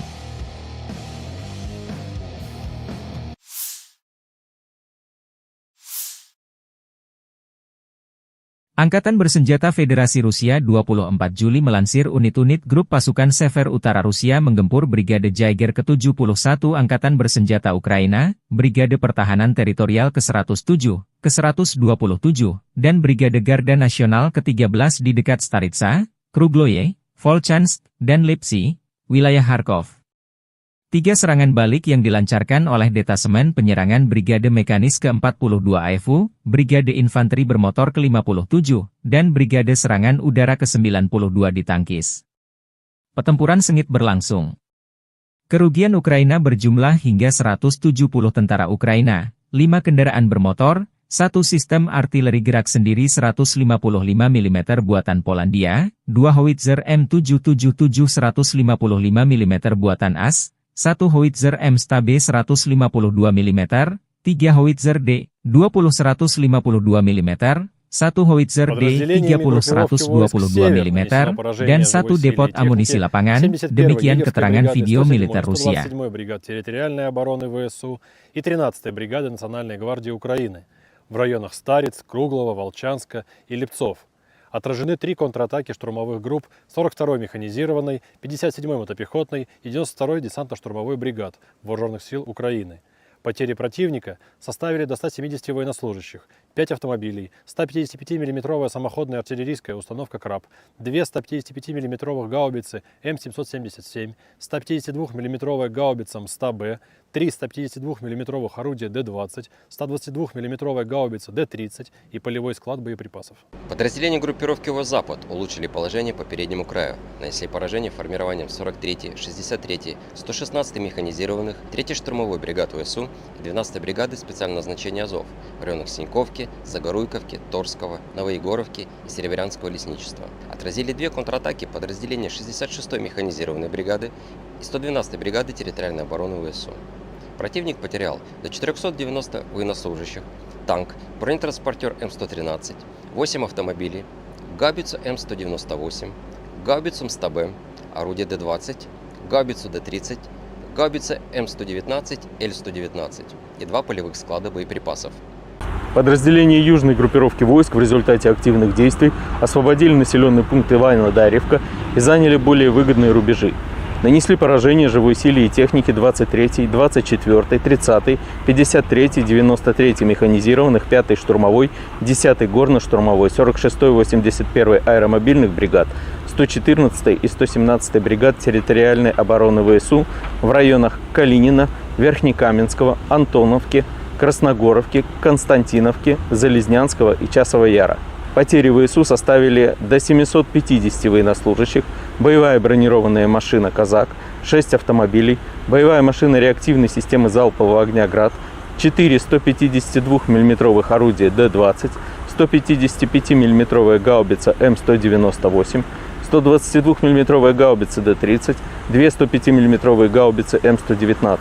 Angkatan Bersenjata Federasi Rusia 24 Juli melansir unit-unit grup pasukan Sever Utara Rusia menggempur Brigade Jaeger ke-71 Angkatan Bersenjata Ukraina, Brigade Pertahanan Teritorial ke-107, ke-127, dan Brigade Garda Nasional ke-13 di dekat Staritsa, Krugloye, Volchansk, dan Lipsy, wilayah Kharkov. 3 serangan balik yang dilancarkan oleh Detasemen Penyerangan Brigade Mekanis ke-42 AFU, Brigade Infanteri Bermotor ke-57, dan Brigade Serangan Udara ke-92 ditangkis. Pertempuran sengit berlangsung. Kerugian Ukraina berjumlah hingga 170 tentara Ukraina, 5 kendaraan bermotor, 1 sistem artileri gerak sendiri 155 mm buatan Polandia, 2 howitzer M777 155 mm buatan AS, 1 howitzer M-Stabe 152 mm, 3 howitzer D-20 152 mm, 1 howitzer D-30 122 mm, dan 1 depot amunisi lapangan, demikian keterangan video militer Rusia. 127-й бригады территориальной обороны ВСУ и 13-й бригады Национальной гвардии Украины в районах Стариц, Круглова, Волчанска и Липцов. Отражены 3 контратаки штурмовых групп 42-й механизированной, 57-й мотопехотной и 92-й десантно-штурмовой бригад Вооруженных сил Украины. Потери противника составили до 170 военнослужащих, 5 автомобилей, 155-мм самоходная артиллерийская установка «Краб», 2 155-мм гаубицы М777, 152-мм гаубица МСТА-Б, 3 152-мм орудия Д-20, 122-мм гаубица Д-30 и полевой склад боеприпасов. Подразделения группировки ВОЗ-Запад улучшили положение по переднему краю, нанесли поражение формированием 43-й, 63-й, 116-й механизированных, 3-й штурмовой бригад ВСУ и 12-й бригады специального назначения Азов в районах Синьковки, Загоруйковки, Торского, Новоегоровки и Серебрянского лесничества. Отразили 2 контратаки подразделения 66-й механизированной бригады и 112-й бригады территориальной обороны ВСУ. Противник потерял до 490 военнослужащих, танк, бронетранспортер М113, 8 автомобилей, гаубицу М198, гаубицу МСТА-Б, орудие Д-20, гаубицу Д-30, гаубица М119, Л-119 и 2 полевых склада боеприпасов. Подразделения южной группировки войск в результате активных действий освободили населенный пункт Иваново-Дарьевка и заняли более выгодные рубежи. Нанесли поражение живой силе и технике 23-й, 24-й, 30-й, 53-й, 93-й механизированных, 5-й штурмовой, 10-й горно-штурмовой, 46-й, 81-й аэромобильных бригад, 114-й и 117-й бригад территориальной обороны ВСУ в районах Калинина, Верхнекаменского, Антоновки, Красногоровки, Константиновки, Залезнянского и Часового Яра. Потери ВСУ составили до 750 военнослужащих, боевая бронированная машина «Казак», 6 автомобилей, боевая машина реактивной системы залпового огня «Град», 4 152 мм орудия Д-20, 155 мм гаубица М198, 122 мм гаубица Д-30, 2 105 мм гаубицы М119.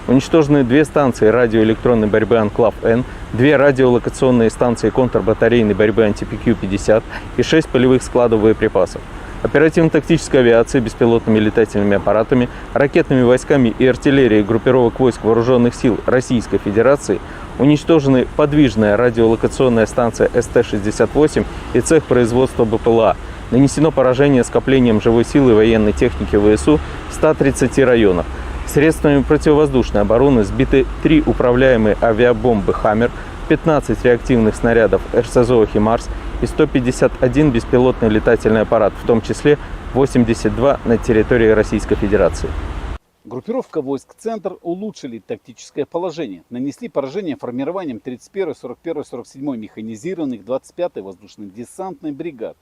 Уничтожены 2 станции радиоэлектронной борьбы «Анклав-Н», 2 радиолокационные станции контрбатарейной борьбы «Антипикю-50» и 6 полевых складов боеприпасов. Оперативно-тактической авиацией, беспилотными летательными аппаратами, ракетными войсками и артиллерией группировок войск Вооруженных сил Российской Федерации уничтожены подвижная радиолокационная станция СТ-68 и цех производства БПЛА. Нанесено поражение скоплением живой силы и военной техники ВСУ в 130 районах. Средствами противовоздушной обороны сбиты 3 управляемые авиабомбы «Хаммер», 15 реактивных снарядов РСЗО «Химарс» и 151 беспилотный летательный аппарат, в том числе 82 на территории Российской Федерации. Группировка войск «Центр» улучшили тактическое положение, нанесли поражение формированием 31-й, 41-й, 47-й механизированных 25-й воздушно-десантной бригад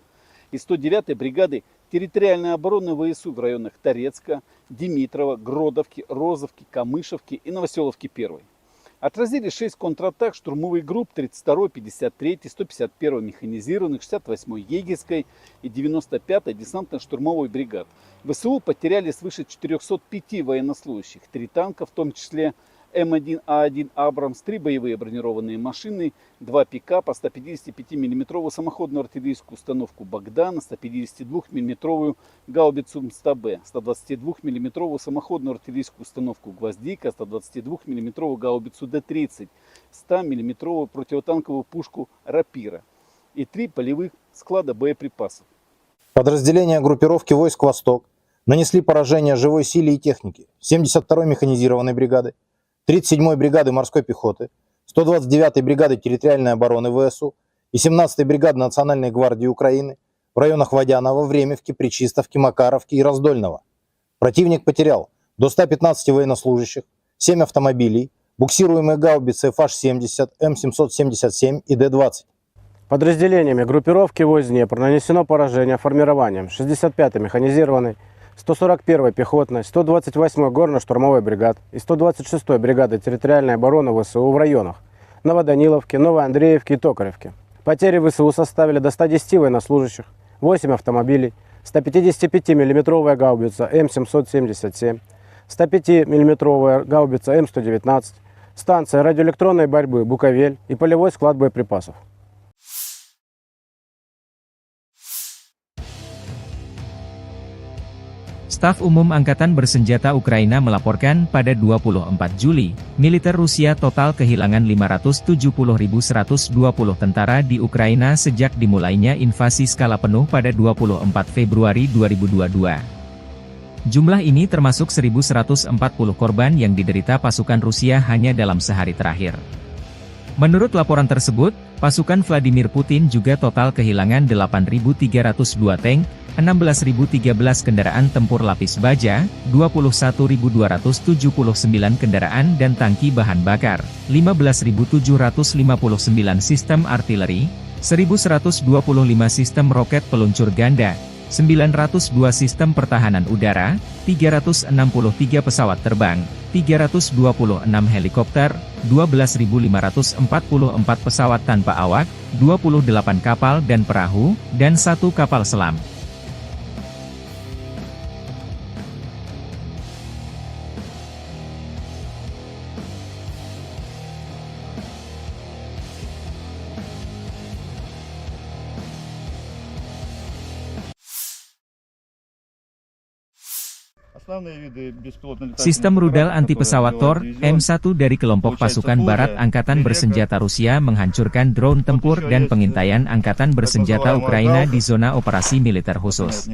и 109-й бригады территориальной обороны ВСУ в районах Торецка, Димитрова, Гродовки, Розовки, Камышевки и Новоселовки-1. Отразили 6 контратак штурмовых групп 32-й, 53-й, 151-й механизированных, 68-й егерской и 95-й десантно-штурмовой бригад. ВСУ потеряли свыше 405 военнослужащих, 3 танка, в том числе М1А1 «Абрамс», 3 боевые бронированные машины, 2 пикапа, 155 мм самоходную артиллерийскую установку «Богдан», 152 мм гаубицу МСТБ, 122 мм самоходную артиллерийскую установку «Гвоздика», 122 мм гаубицу Д-30, 100 мм противотанковую пушку «Рапира» и 3 полевых склада боеприпасов. Подразделения группировки войск «Восток» нанесли поражение живой силе и технике 72-й механизированной бригады, 37-й бригады морской пехоты, 129-й бригады территориальной обороны ВСУ и 17-й бригады Национальной гвардии Украины в районах Водянова, Времевки, Причистовки, Макаровки и Раздольного. Противник потерял до 115 военнослужащих, 7 автомобилей, буксируемые гаубицы FH-70, М777 и Д-20. Подразделениями группировки войск Днепр нанесено поражение формированием 65-й механизированной, 141-й пехотной, 128-й горно-штурмовой бригад и 126-й бригады территориальной обороны ВСУ в районах Новоданиловки, Новоандреевки и Токаревки. Потери ВСУ составили до 110 военнослужащих, 8 автомобилей, 155 мм гаубица М777, 105 мм гаубица М119, станция радиоэлектронной борьбы «Буковель» и полевой склад боеприпасов. Staf Umum Angkatan Bersenjata Ukraina melaporkan pada 24 Juli, militer Rusia total kehilangan 570.120 tentara di Ukraina sejak dimulainya invasi skala penuh pada 24 Februari 2022. Jumlah ini termasuk 1.140 korban yang diderita pasukan Rusia hanya dalam sehari terakhir. Menurut laporan tersebut, pasukan Vladimir Putin juga total kehilangan 8.302 tank, 16.013 kendaraan tempur lapis baja, 21.279 kendaraan dan tangki bahan bakar, 15.759 sistem artileri, 1.125 sistem roket peluncur ganda, 902 sistem pertahanan udara, 363 pesawat terbang, 326 helikopter, 12.544 pesawat tanpa awak, 28 kapal dan perahu, dan 1 kapal selam. Sistem rudal anti-pesawat Tor, M1 dari kelompok pasukan Barat Angkatan Bersenjata Rusia menghancurkan drone tempur dan pengintaian Angkatan Bersenjata Ukraina di zona operasi militer khusus.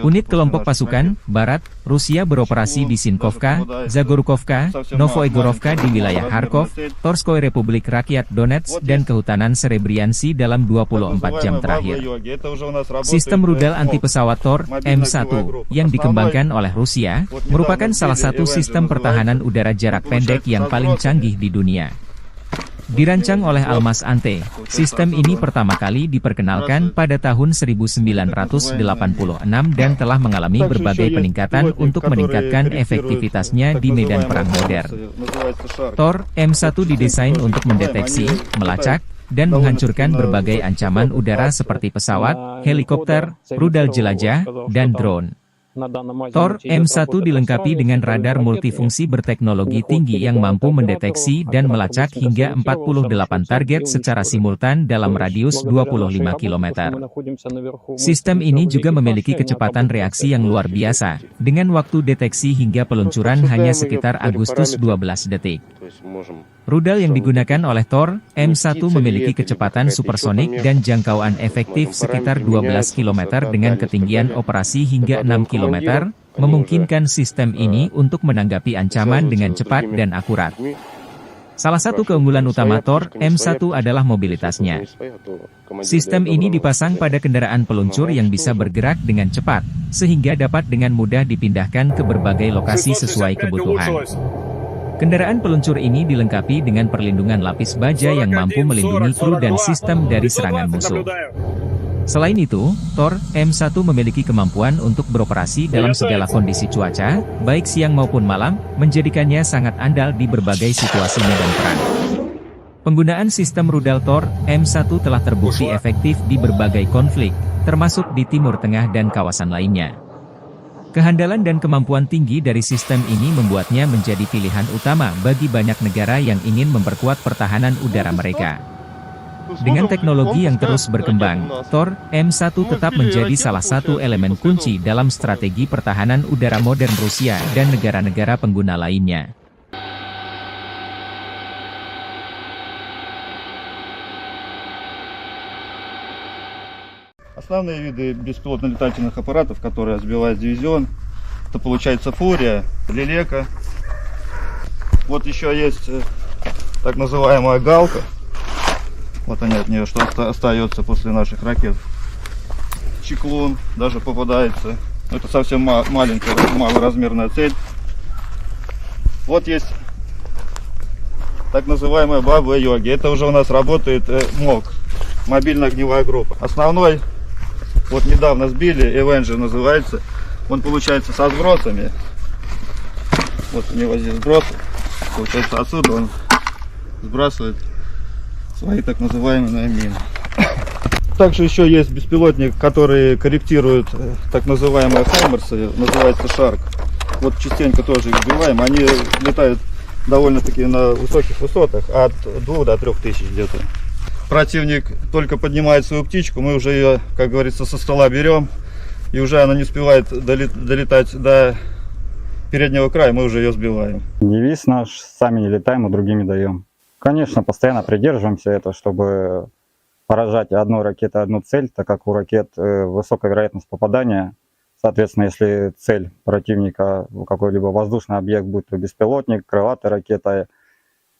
Unit kelompok pasukan Barat Rusia beroperasi di Sinkovka, Zagorkovka, Novoegorovka di wilayah Kharkov, Torskoy Republik Rakyat Donetsk dan Kehutanan Serebriansi dalam 24 jam terakhir. Sistem rudal anti-pesawat Tor, M1, yang dikembangkan oleh Rusia, merupakan salah satu sistem pertahanan udara jarak pendek yang paling canggih di dunia. Dirancang oleh Almas Ante, sistem ini pertama kali diperkenalkan pada tahun 1986 dan telah mengalami berbagai peningkatan untuk meningkatkan efektivitasnya di medan perang modern. Tor, M1 didesain untuk mendeteksi, melacak, dan menghancurkan berbagai ancaman udara seperti pesawat, helikopter, rudal jelajah, dan drone. Tor, M1 dilengkapi dengan radar multifungsi berteknologi tinggi yang mampu mendeteksi dan melacak hingga 48 target secara simultan dalam radius 25 km. Sistem ini juga memiliki kecepatan reaksi yang luar biasa, dengan waktu deteksi hingga peluncuran hanya sekitar Agustus 12 detik. Rudal yang digunakan oleh Tor, M1 memiliki kecepatan supersonik dan jangkauan efektif sekitar 12 km dengan ketinggian operasi hingga 6 km, memungkinkan sistem ini untuk menanggapi ancaman dengan cepat dan akurat. Salah satu keunggulan utama Tor M1 adalah mobilitasnya. Sistem ini dipasang pada kendaraan peluncur yang bisa bergerak dengan cepat, sehingga dapat dengan mudah dipindahkan ke berbagai lokasi sesuai kebutuhan. Kendaraan peluncur ini dilengkapi dengan perlindungan lapis baja yang mampu melindungi kru dan sistem dari serangan musuh. Selain itu, Tor M1 memiliki kemampuan untuk beroperasi dalam segala kondisi cuaca, baik siang maupun malam, menjadikannya sangat andal di berbagai situasi medan perang. Penggunaan sistem rudal Tor M1 telah terbukti efektif di berbagai konflik, termasuk di Timur Tengah dan kawasan lainnya. Kehandalan dan kemampuan tinggi dari sistem ini membuatnya menjadi pilihan utama bagi banyak negara yang ingin memperkuat pertahanan udara mereka. Dengan teknologi yang terus berkembang, Tor M1 tetap menjadi salah satu elemen kunci dalam strategi pertahanan udara modern Rusia dan negara-negara pengguna lainnya. Основные виды беспилотно-летательных аппаратов, которые сбивают дивизион, это получается Фурия, Лелека. Вот еще есть так называемая Галка. Вот они от нее, что остается после наших ракет. Чеклун даже попадается. Это совсем маленькая, малоразмерная цель. Вот есть так называемая Баба-Йоги. Это уже у нас работает МОГ, мобильная огневая группа. Основной, вот недавно сбили, Avenger называется. Он получается со сбросами. Вот у него здесь сбросы. Получается отсюда он сбрасывает свои так называемые мины. Также еще есть беспилотник, который корректирует так называемые хаймерсы, называется Шарк. Вот частенько тоже их сбиваем. Они летают довольно-таки на высоких высотах, от 2 до 3 тысяч где-то. Противник только поднимает свою птичку, мы уже ее, как говорится, со стола берем, и уже она не успевает долетать до переднего края, мы уже ее сбиваем. Девиз наш: сами не летаем, а другими даем. Конечно, постоянно придерживаемся этого, чтобы поражать одной ракетой одну цель, так как у ракет высокая вероятность попадания. Соответственно, если цель противника, какой-либо воздушный объект, будь то беспилотник, крылатая ракета,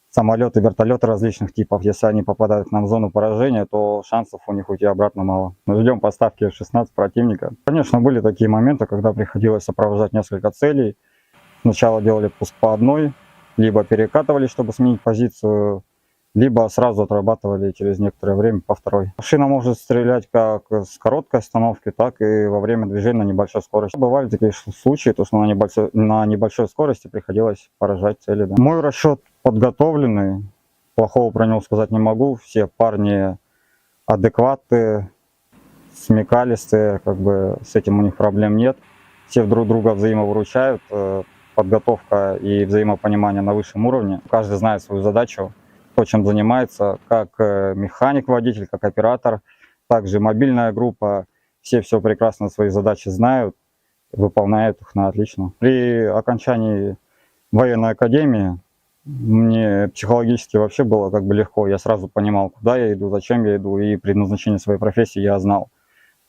самолеты, вертолеты различных типов, если они попадают к нам в зону поражения, то шансов у них уйти обратно мало. Мы ждем поставки F-16 противника. Конечно, были такие моменты, когда приходилось сопровождать несколько целей. Сначала делали пуск по одной, либо перекатывали, чтобы сменить позицию, либо сразу отрабатывали через некоторое время по второй. Машина может стрелять как с короткой остановки, так и во время движения на небольшой скорости. Бывали такие случаи, то что на небольшой скорости приходилось поражать цели. Да. Мой расчет подготовленный, плохого про него сказать не могу. Все парни адекватные, смекалистые, как бы с этим у них проблем нет. Все друг друга взаимовыручают, подготовка и взаимопонимание на высшем уровне. Каждый знает свою задачу, то, чем занимается, как механик, водитель, как оператор, также мобильная группа. Все прекрасно свои задачи знают, выполняют их на отлично. При окончании военной академии мне психологически вообще было как бы легко. Я сразу понимал, куда я иду, зачем я иду, и предназначение своей профессии я знал.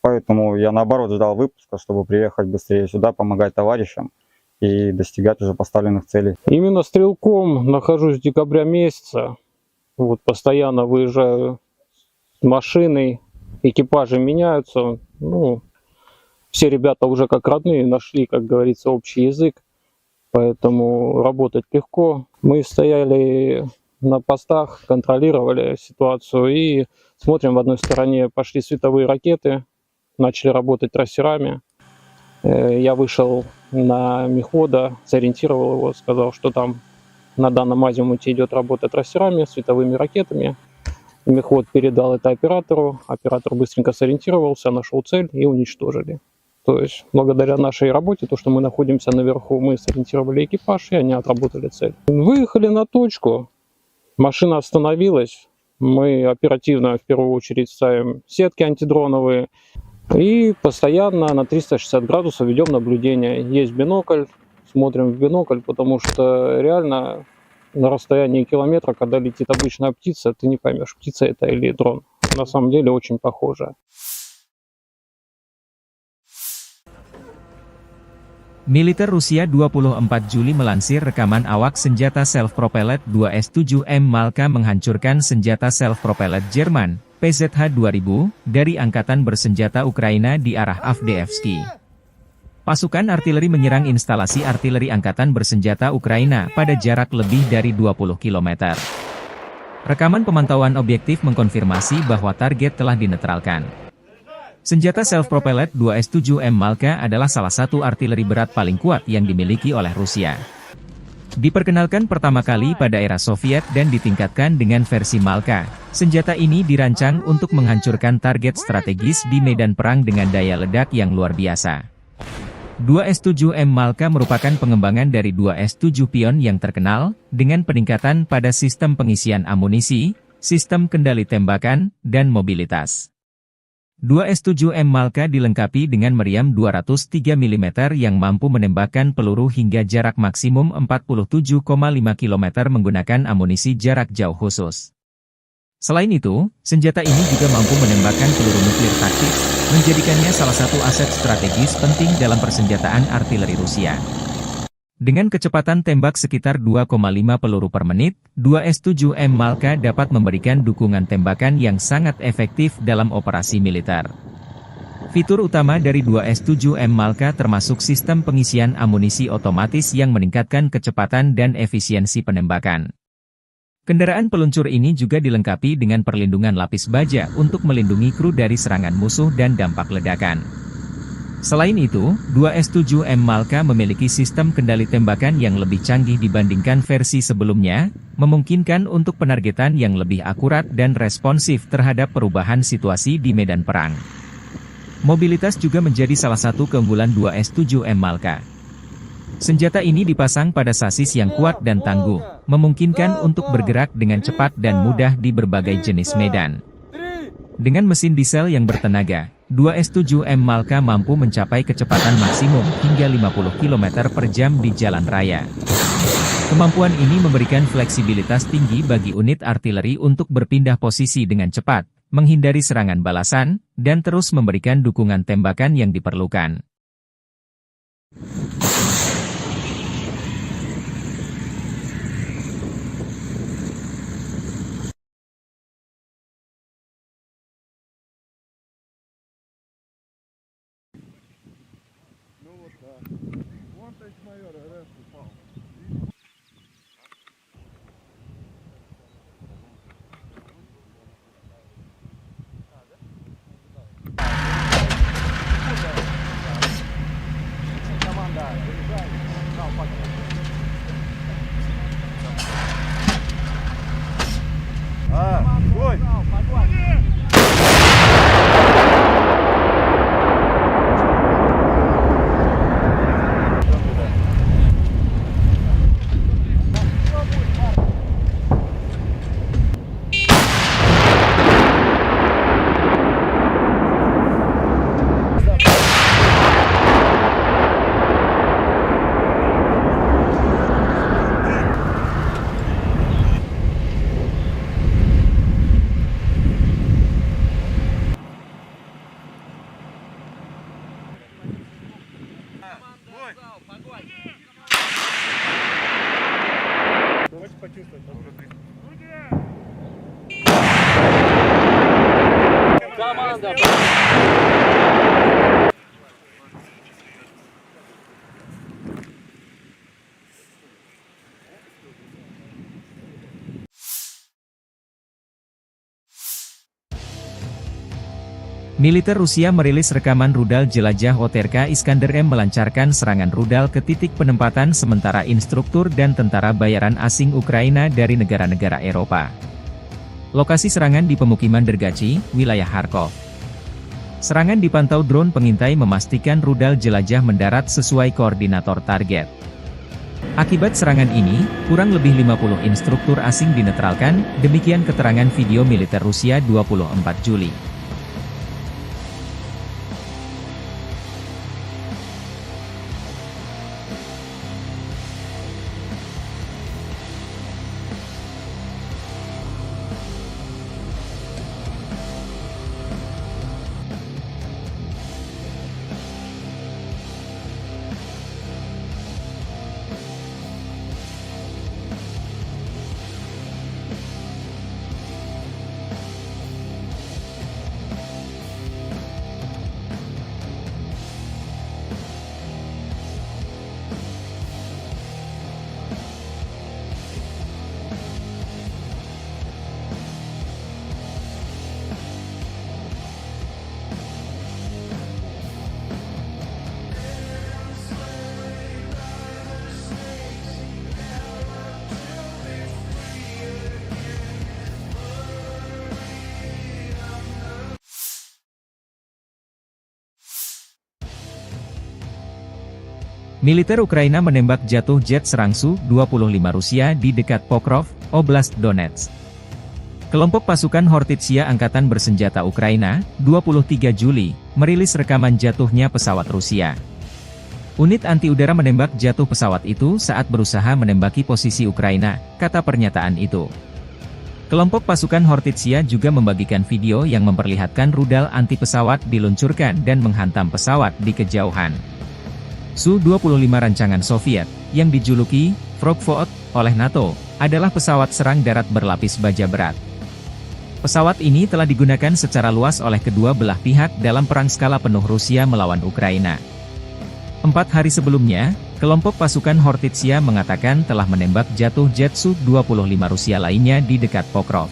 Поэтому я наоборот ждал выпуска, чтобы приехать быстрее сюда, помогать товарищам и достигать уже поставленных целей. Именно стрелком нахожусь с декабря месяца. Вот постоянно выезжаю с машиной, экипажи меняются. Ну, все ребята уже как родные нашли, как говорится, общий язык. Поэтому работать легко. Мы стояли на постах, контролировали ситуацию и смотрим, в одной стороне пошли световые ракеты, начали работать трассерами. Я вышел на мехвода, сориентировал его, сказал, что там на данном азимуте идет работа трассерами, световыми ракетами. Мехвод передал это оператору, оператор быстренько сориентировался, нашел цель и уничтожили. То есть благодаря нашей работе, то, что мы находимся наверху, мы сориентировали экипаж, и они отработали цель. Выехали на точку, машина остановилась, мы оперативно в первую очередь ставим сетки антидроновые и постоянно на 360 градусов ведем наблюдение. Есть бинокль, смотрим в бинокль, потому что реально на расстоянии километра, когда летит обычная птица, ты не поймешь, птица это или дрон. На самом деле очень похоже. Militer Rusia 24 Juli melansir rekaman awak senjata self-propelled 2S-7M Malka menghancurkan senjata self-propelled Jerman, PZH-2000, dari Angkatan Bersenjata Ukraina di arah Avdiivsky. Pasukan artileri menyerang instalasi artileri Angkatan Bersenjata Ukraina pada jarak lebih dari 20 km. Rekaman pemantauan objektif mengkonfirmasi bahwa target telah dinetralkan. Senjata self-propelled 2S-7M Malka adalah salah satu artileri berat paling kuat yang dimiliki oleh Rusia. Diperkenalkan pertama kali pada era Soviet dan ditingkatkan dengan versi Malka, senjata ini dirancang untuk menghancurkan target strategis di medan perang dengan daya ledak yang luar biasa. 2S-7M Malka merupakan pengembangan dari 2S-7 Pion yang terkenal, dengan peningkatan pada sistem pengisian amunisi, sistem kendali tembakan, dan mobilitas. 2S-7M Malka dilengkapi dengan meriam 203 mm yang mampu menembakkan peluru hingga jarak maksimum 47,5 km menggunakan amunisi jarak jauh khusus. Selain itu, senjata ini juga mampu menembakkan peluru nuklir taktis, menjadikannya salah satu aset strategis penting dalam persenjataan artileri Rusia. Dengan kecepatan tembak sekitar 2,5 peluru per menit, 2S-7M Malka dapat memberikan dukungan tembakan yang sangat efektif dalam operasi militer. Fitur utama dari 2S-7M Malka termasuk sistem pengisian amunisi otomatis yang meningkatkan kecepatan dan efisiensi penembakan. Kendaraan peluncur ini juga dilengkapi dengan perlindungan lapis baja untuk melindungi kru dari serangan musuh dan dampak ledakan. Selain itu, 2S-7M Malka memiliki sistem kendali tembakan yang lebih canggih dibandingkan versi sebelumnya, memungkinkan untuk penargetan yang lebih akurat dan responsif terhadap perubahan situasi di medan perang. Mobilitas juga menjadi salah satu keunggulan 2S-7M Malka. Senjata ini dipasang pada sasis yang kuat dan tangguh, memungkinkan untuk bergerak dengan cepat dan mudah di berbagai jenis medan. Dengan mesin diesel yang bertenaga, 2S-7M Malka mampu mencapai kecepatan maksimum hingga 50 km per jam di jalan raya. Kemampuan ini memberikan fleksibilitas tinggi bagi unit artileri untuk berpindah posisi dengan cepat, menghindari serangan balasan, dan terus memberikan dukungan tembakan yang diperlukan. Militer Rusia merilis rekaman rudal jelajah OTRK Iskander M melancarkan serangan rudal ke titik penempatan sementara instruktur dan tentara bayaran asing Ukraina dari negara-negara Eropa. Lokasi serangan di pemukiman Dergachi, wilayah Kharkov. Serangan dipantau drone pengintai memastikan rudal jelajah mendarat sesuai koordinator target. Akibat serangan ini, kurang lebih 50 instruktur asing dinetralkan, demikian keterangan video militer Rusia 24 Juli. Militer Ukraina menembak jatuh jet serang Su-25 Rusia di dekat Pokrov, Oblast Donetsk. Kelompok pasukan Hortitsia Angkatan Bersenjata Ukraina, 23 Juli, merilis rekaman jatuhnya pesawat Rusia. Unit anti-udara menembak jatuh pesawat itu saat berusaha menembaki posisi Ukraina, kata pernyataan itu. Kelompok pasukan Hortitsia juga membagikan video yang memperlihatkan rudal anti-pesawat diluncurkan dan menghantam pesawat di kejauhan. Su-25 rancangan Soviet, yang dijuluki Frogvot oleh NATO, adalah pesawat serang darat berlapis baja berat. Pesawat ini telah digunakan secara luas oleh kedua belah pihak dalam perang skala penuh Rusia melawan Ukraina. 4 hari sebelumnya, kelompok pasukan Hortitsia mengatakan telah menembak jatuh jet Su-25 Rusia lainnya di dekat Pokrov.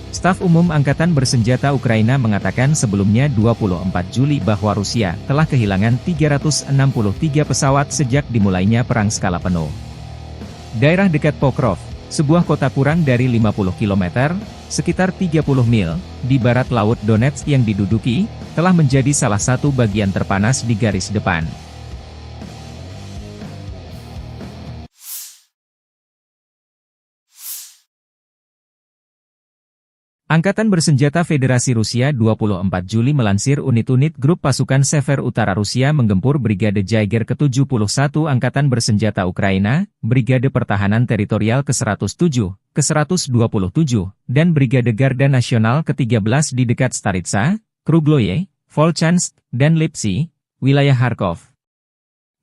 Staf Umum Angkatan Bersenjata Ukraina mengatakan sebelumnya 24 Juli bahwa Rusia telah kehilangan 363 pesawat sejak dimulainya perang skala penuh. Daerah dekat Pokrov, sebuah kota kurang dari 50 km, sekitar 30 mil, di barat laut Donetsk yang diduduki, telah menjadi salah satu bagian terpanas di garis depan. Angkatan Bersenjata Federasi Rusia 24 Juli melansir unit-unit grup pasukan Sever Utara Rusia menggempur Brigade Jaeger ke-71 Angkatan Bersenjata Ukraina, Brigade Pertahanan Teritorial ke-107, ke-127, dan Brigade Garda Nasional ke-13 di dekat Staritsa, Krugloye, Volchansk, dan Lipsy, wilayah Kharkov.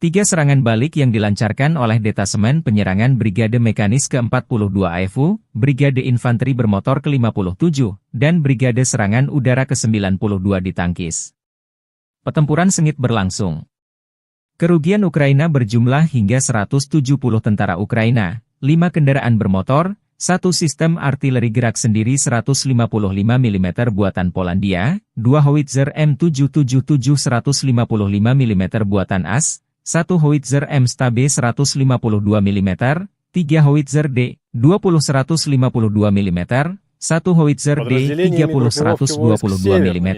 3 serangan balik yang dilancarkan oleh Detasemen Penyerangan Brigade Mekanis ke-42 AFU, Brigade Infanteri Bermotor ke-57, dan Brigade Serangan Udara ke-92 ditangkis. Pertempuran sengit berlangsung. Kerugian Ukraina berjumlah hingga 170 tentara Ukraina, 5 kendaraan bermotor, 1 sistem artileri gerak sendiri 155 mm buatan Polandia, 2 howitzer M777 155 mm buatan AS, 1 howitzer M-Stabe 152 mm, 3 howitzer D-20 152 mm, 1 howitzer D-30 122 mm,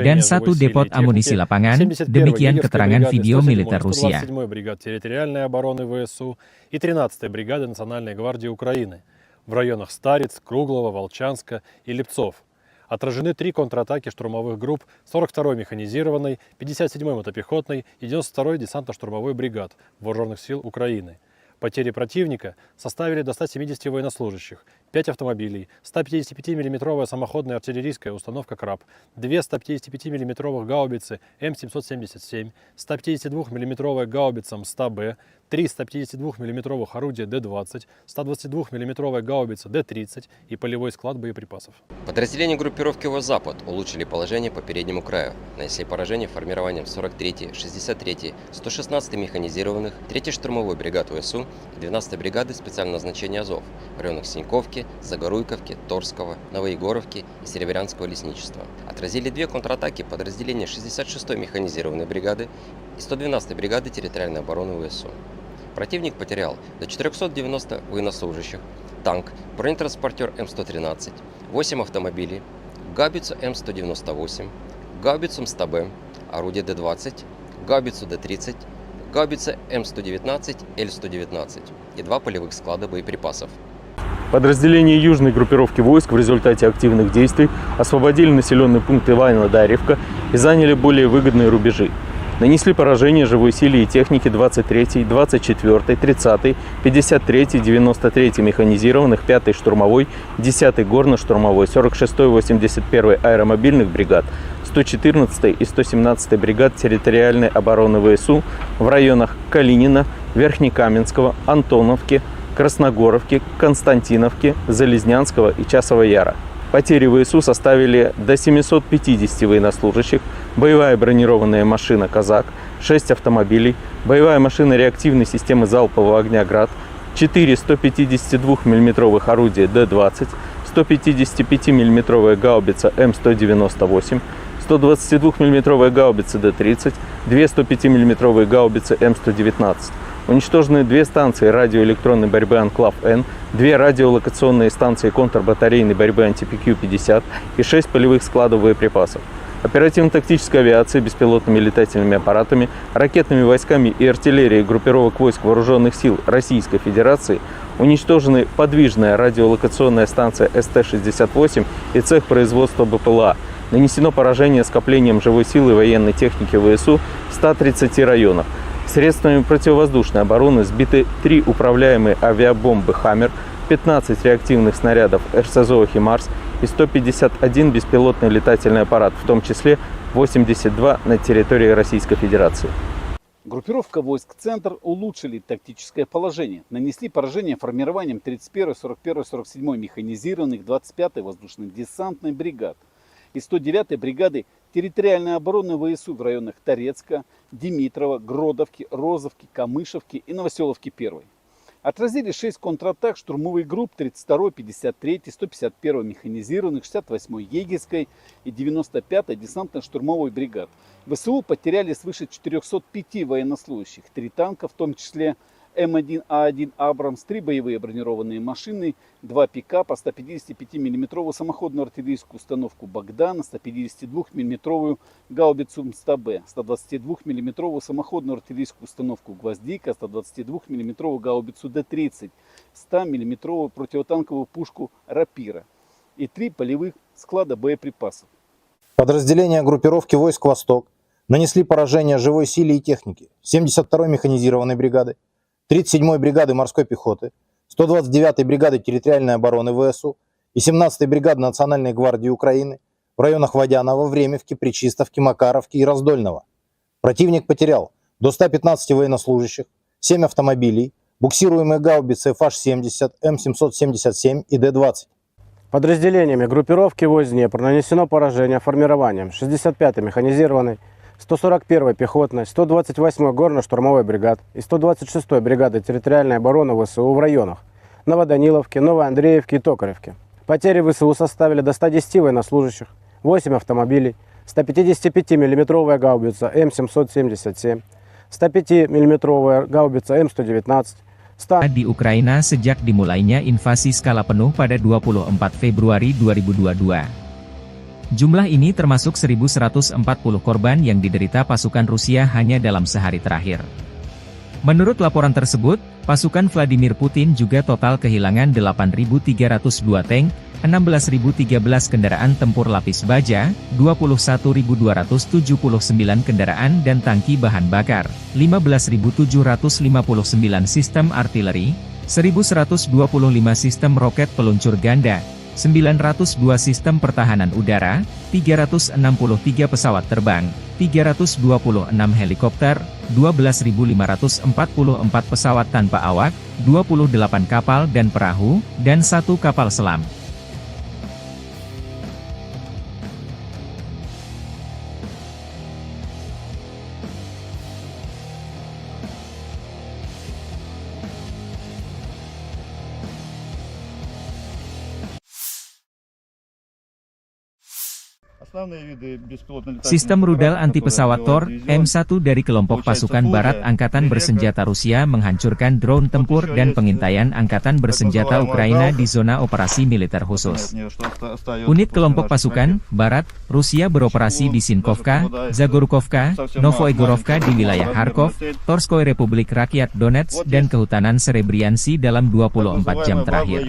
dan 1 depot amunisi lapangan, demikian keterangan video militer Rusia. 127-й бригад территориальной обороны ВСУ и 13-й бригады Национальной гвардии Украины в районах Стариц, Круглова, Волчанска и Липцов. Отражены 3 контратаки штурмовых групп 42-й механизированной, 57-й мотопехотной и 92-й десантно-штурмовой бригад Вооруженных сил Украины. Потери противника составили до 170 военнослужащих, 5 автомобилей, 155 мм самоходная артиллерийская установка «Краб», 2 155 мм гаубицы М777, 152 мм гаубица МСТА-Б, 3 152 мм орудия Д-20, 122 мм гаубица Д-30 и полевой склад боеприпасов. Подразделения группировки «Запад» улучшили положение по переднему краю, нанесли поражение формированием 43-й, 63-й, 116-й механизированных, 3-й штурмовой бригад ВСУ и 12-й бригады специального назначения Азов в районах Синьковки, Загоруйковки, Торского, Новоегоровки и Серебрянского лесничества. Отразили 2 контратаки подразделения 66-й механизированной бригады и 112-й бригады территориальной обороны ВСУ. Противник потерял до 490 военнослужащих, танк, бронетранспортер М113, 8 автомобилей, гаубицу М198, гаубицу МСТА-Б, орудие Д-20, гаубицу Д-30, гаубица М119, Л-119 и 2 полевых склада боеприпасов. Подразделения южной группировки войск в результате активных действий освободили населенный пункт Иваново-Дарьевка и заняли более выгодные рубежи. Нанесли поражение живой силе и технике 23-й, 24-й, 30-й, 53-й, 93-й механизированных, 5-й штурмовой, 10-й горно-штурмовой, 46-й, 81-й аэромобильных бригад, 114-й и 117-й бригад территориальной обороны ВСУ в районах Калинина, Верхнекаменского, Антоновки, Красногоровки, Константиновки, Залезнянского и Часового Яра. Потери ВСУ составили до 750 военнослужащих, боевая бронированная машина «Казак», 6 автомобилей, боевая машина реактивной системы залпового огня «Град», 4 152 мм орудия Д-20, 155 мм гаубица М198, 122 мм гаубицы Д-30, 2 105 мм гаубицы М119. Уничтожены 2 станции радиоэлектронной борьбы «Анклав-Н», 2 радиолокационные станции контрбатарейной борьбы «Антипикью-50» и 6 полевых складов боеприпасов. Оперативно-тактической авиацией, беспилотными летательными аппаратами, ракетными войсками и артиллерией группировок войск Вооруженных сил Российской Федерации уничтожены подвижная радиолокационная станция СТ-68 и цех производства БПЛА. Нанесено поражение скоплением живой силы военной техники ВСУ в 130 районах. Средствами противовоздушной обороны сбиты 3 управляемые авиабомбы «Хаммер», 15 реактивных снарядов РСЗО «Химарс» и 151 беспилотный летательный аппарат, в том числе 82 на территории Российской Федерации. Группировка войск «Центр» улучшили тактическое положение, нанесли поражение формированием 31-й, 41-й, 47-й механизированных 25-й воздушно-десантной бригад и 109-й бригады территориальной обороны ВСУ в районах Торецка, Димитрова, Гродовки, Розовки, Камышевки и Новоселовки-1. Отразили 6 контратак штурмовых групп 32-й, 53-й, 151-й механизированных, 68-й егерской и 95-й десантно-штурмовой бригад. ВСУ потеряли свыше 405 военнослужащих, 3 танка, в том числе М1А1 «Абрамс», 3 боевые бронированные машины, 2 пикапа, 155 мм самоходную артиллерийскую установку «Богдан», 152 мм гаубицу МСТБ, 122 мм самоходную артиллерийскую установку «Гвоздика», 122 мм гаубицу Д-30, 100 мм противотанковую пушку «Рапира» и 3 полевых склада боеприпасов. Подразделения группировки войск «Восток» нанесли поражение живой силе и технике 72-й механизированной бригады, 37-й бригады морской пехоты, 129-й бригады территориальной обороны ВСУ и 17-й бригады Национальной гвардии Украины в районах Водянова, Времевки, Пречистовки, Макаровки и Раздольного. Противник потерял до 115 военнослужащих, 7 автомобилей, буксируемые гаубицы FH-70, М777 и Д-20. Подразделениями группировки войск Днепр нанесено поражение формированием 65-й механизированной, 141-й пехотной, 128-й горно-штурмовой бригад и 126-й бригады территориальной обороны ВСУ в районах Новоданиловки, Новоандреевки и Токаревки. Потери ВСУ составили до 110 военнослужащих, 8 автомобилей, 155 мм гаубица М777, 105 мм гаубица М119, di Ukraina sejak dimulainya invasi skala penuh pada 24 Februari 2022. Jumlah ini termasuk 1.140 korban yang diderita pasukan Rusia hanya dalam sehari terakhir. Menurut laporan tersebut, pasukan Vladimir Putin juga total kehilangan 8.302 tank, 16.013 kendaraan tempur lapis baja, 21.279 kendaraan dan tangki bahan bakar, 15.759 sistem artileri, 1.125 sistem roket peluncur ganda, 902 sistem pertahanan udara, 363 pesawat terbang, 326 helikopter, 12.544 pesawat tanpa awak, 28 kapal dan perahu, dan 1 kapal selam. Sistem rudal anti-pesawat Tor, M1 dari kelompok pasukan Barat Angkatan Bersenjata Rusia menghancurkan drone tempur dan pengintaian Angkatan Bersenjata Ukraina di zona operasi militer khusus. Unit kelompok pasukan Barat Rusia beroperasi di Sinkovka, Zagorkovka, Novoegorovka di wilayah Kharkov, Torskoy Republik Rakyat Donetsk dan Kehutanan Serebriansi dalam 24 jam terakhir.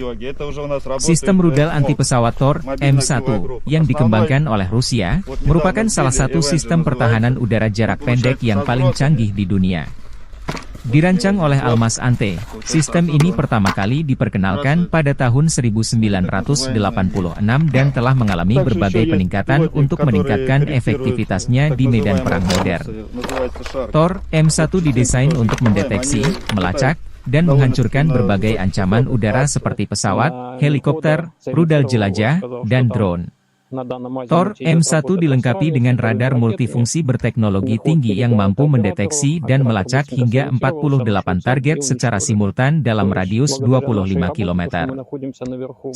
Sistem rudal anti-pesawat Tor, M1, yang dikembangkan oleh Rusia, merupakan salah satu sistem pertahanan udara jarak pendek yang paling canggih di dunia. Dirancang oleh Almas Ante, sistem ini pertama kali diperkenalkan pada tahun 1986 dan telah mengalami berbagai peningkatan untuk meningkatkan efektivitasnya di medan perang modern. Tor, M1 didesain untuk mendeteksi, melacak, dan menghancurkan berbagai ancaman udara seperti pesawat, helikopter, rudal jelajah, dan drone. Tor, M1 dilengkapi dengan radar multifungsi berteknologi tinggi yang mampu mendeteksi dan melacak hingga 48 target secara simultan dalam radius 25 km.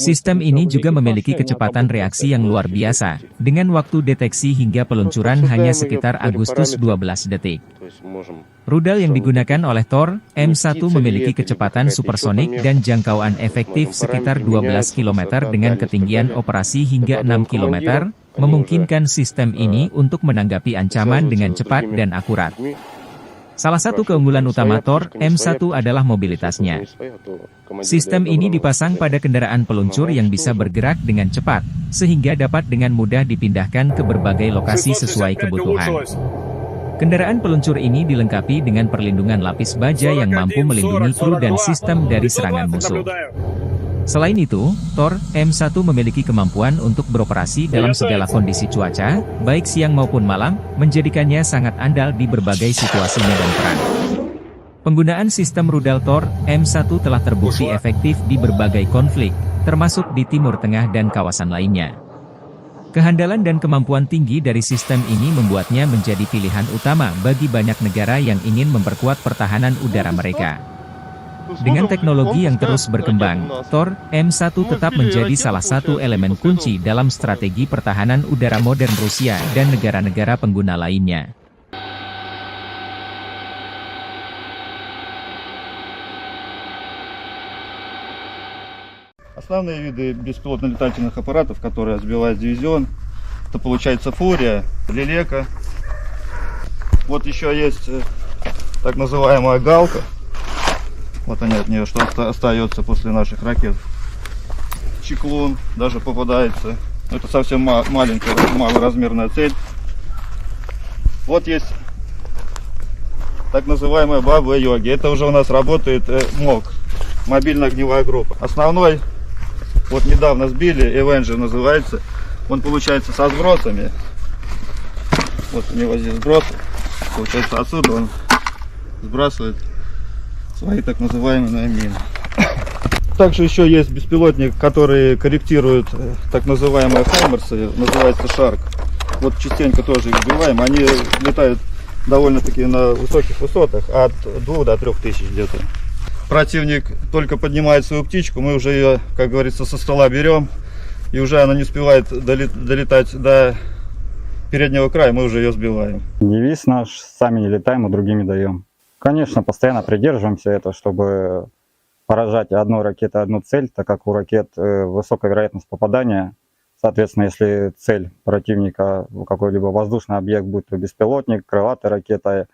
Sistem ini juga memiliki kecepatan reaksi yang luar biasa, dengan waktu deteksi hingga peluncuran hanya sekitar Agustus 12 detik. Rudal yang digunakan oleh Tor, M1 memiliki kecepatan supersonik dan jangkauan efektif sekitar 12 km dengan ketinggian operasi hingga 6 km, memungkinkan sistem ini untuk menanggapi ancaman dengan cepat dan akurat. Salah satu keunggulan utama Tor M1 adalah mobilitasnya. Sistem ini dipasang pada kendaraan peluncur yang bisa bergerak dengan cepat, sehingga dapat dengan mudah dipindahkan ke berbagai lokasi sesuai kebutuhan. Kendaraan peluncur ini dilengkapi dengan perlindungan lapis baja yang mampu melindungi kru dan sistem dari serangan musuh. Selain itu, Tor M1 memiliki kemampuan untuk beroperasi dalam segala kondisi cuaca, baik siang maupun malam, menjadikannya sangat andal di berbagai situasi medan perang. Penggunaan sistem rudal Tor M1 telah terbukti efektif di berbagai konflik, termasuk di Timur Tengah dan kawasan lainnya. Kehandalan dan kemampuan tinggi dari sistem ini membuatnya menjadi pilihan utama bagi banyak negara yang ingin memperkuat pertahanan udara mereka. Dengan teknologi yang terus berkembang, Tor M1 tetap menjadi salah satu elemen kunci dalam strategi pertahanan udara modern Rusia dan negara-negara pengguna lainnya. Основные виды беспилотно-летательных аппаратов, которые сбивает дивизион, это получается Фурия, Лелека. Вот еще есть так называемая Галка. Вот они от нее, что остается после наших ракет. Чеклун даже попадается. Это совсем маленькая, малоразмерная цель. Вот есть так называемая Баба-Йоги. Это уже у нас работает МОГ, мобильная огневая группа. Основной, вот недавно сбили, Avenger называется. Он получается со сбросами. Вот у него здесь сброс. Получается отсюда он сбрасывает свои так называемые мины. Также еще есть беспилотник, который корректирует так называемые хаймерсы, называется Шарк. Вот частенько тоже их сбиваем. Они летают довольно-таки на высоких высотах, от 2 до 3 тысяч где-то. Противник только поднимает свою птичку, мы уже ее, как говорится, со стола берем, и уже она не успевает долетать до переднего края, мы уже ее сбиваем. Девиз наш: сами не летаем, а другими даем. Конечно, постоянно придерживаемся этого, чтобы поражать одной ракетой одну цель, так как у ракет высокая вероятность попадания. Соответственно, если цель противника какой-либо воздушный объект, будь то беспилотник, крылатая ракета,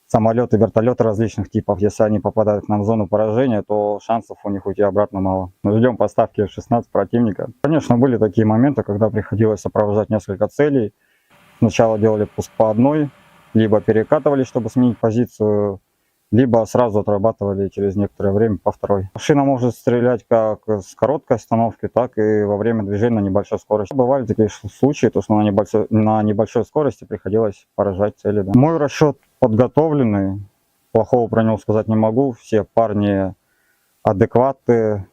самолеты, вертолеты различных типов, если они попадают к нам в зону поражения, то шансов у них уйти обратно мало. Мы ждем поставки F-16 противника. Конечно, были такие моменты, когда приходилось сопровождать несколько целей. Сначала делали пуск по одной, либо перекатывали, чтобы сменить позицию, либо сразу отрабатывали через некоторое время по второй. Машина может стрелять как с короткой остановки, так и во время движения на небольшой скорости. Бывали такие случаи, то что на небольшой скорости приходилось поражать цели. Да. Мой расчет подготовленный, плохого про него сказать не могу. Все парни адекватные,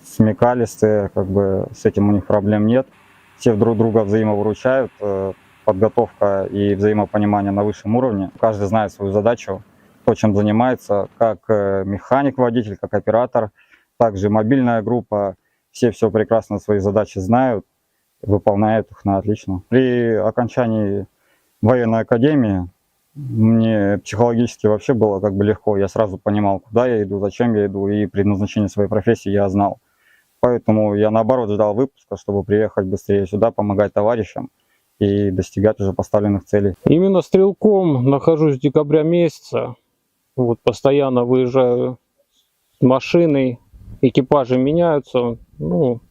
смекалистые, как бы с этим у них проблем нет. Все друг друга взаимовыручают. Подготовка и взаимопонимание на высшем уровне. Каждый знает свою задачу, то, чем занимается, как механик, водитель, как оператор, также мобильная группа. Все прекрасно свои задачи знают, выполняют их на отлично. При окончании военной академии мне психологически вообще было как бы легко. Я сразу понимал, куда я иду, зачем я иду, и предназначение своей профессии я знал. Поэтому я наоборот ждал выпуска, чтобы приехать быстрее сюда, помогать товарищам и достигать уже поставленных целей. Именно стрелком нахожусь с декабря месяца. Вот постоянно выезжаю с машиной, экипажи меняются. Ну,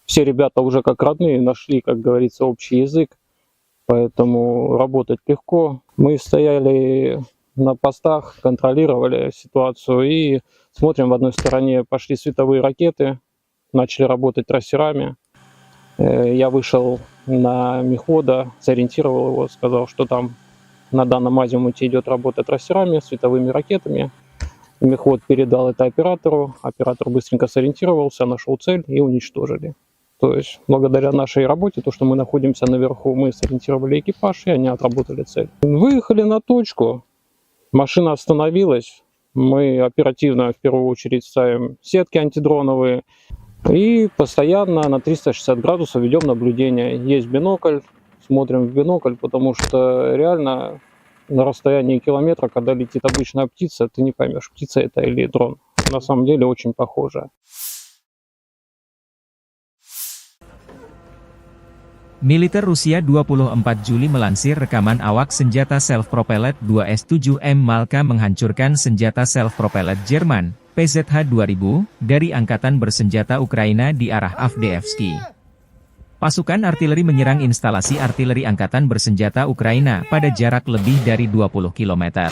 все ребята уже как родные нашли, как говорится, общий язык. Поэтому работать легко. Мы стояли на постах, контролировали ситуацию и смотрим, в одной стороне пошли световые ракеты, начали работать трассерами. Я вышел на мехвода, сориентировал его, сказал, что там на данном азимуте идет работа трассерами, световыми ракетами. Мехвод передал это оператору, оператор быстренько сориентировался, нашел цель и уничтожили. То есть благодаря нашей работе, то, что мы находимся наверху, мы сориентировали экипаж и они отработали цель. Выехали на точку, машина остановилась, мы оперативно в первую очередь ставим сетки антидроновые, и постоянно на 360 градусов ведем наблюдение. Есть бинокль, смотрим в бинокль, потому что реально на расстоянии километра, когда летит обычная птица, ты не поймешь, птица это или дрон. На самом деле очень похоже. Militer Rusia 24 Juli melansir rekaman awak senjata self-propelled 2S-7M Malka menghancurkan senjata self-propelled Jerman, PZH-2000, dari Angkatan Bersenjata Ukraina di arah Avdiivsky. Pasukan artileri menyerang instalasi artileri Angkatan Bersenjata Ukraina pada jarak lebih dari 20 km.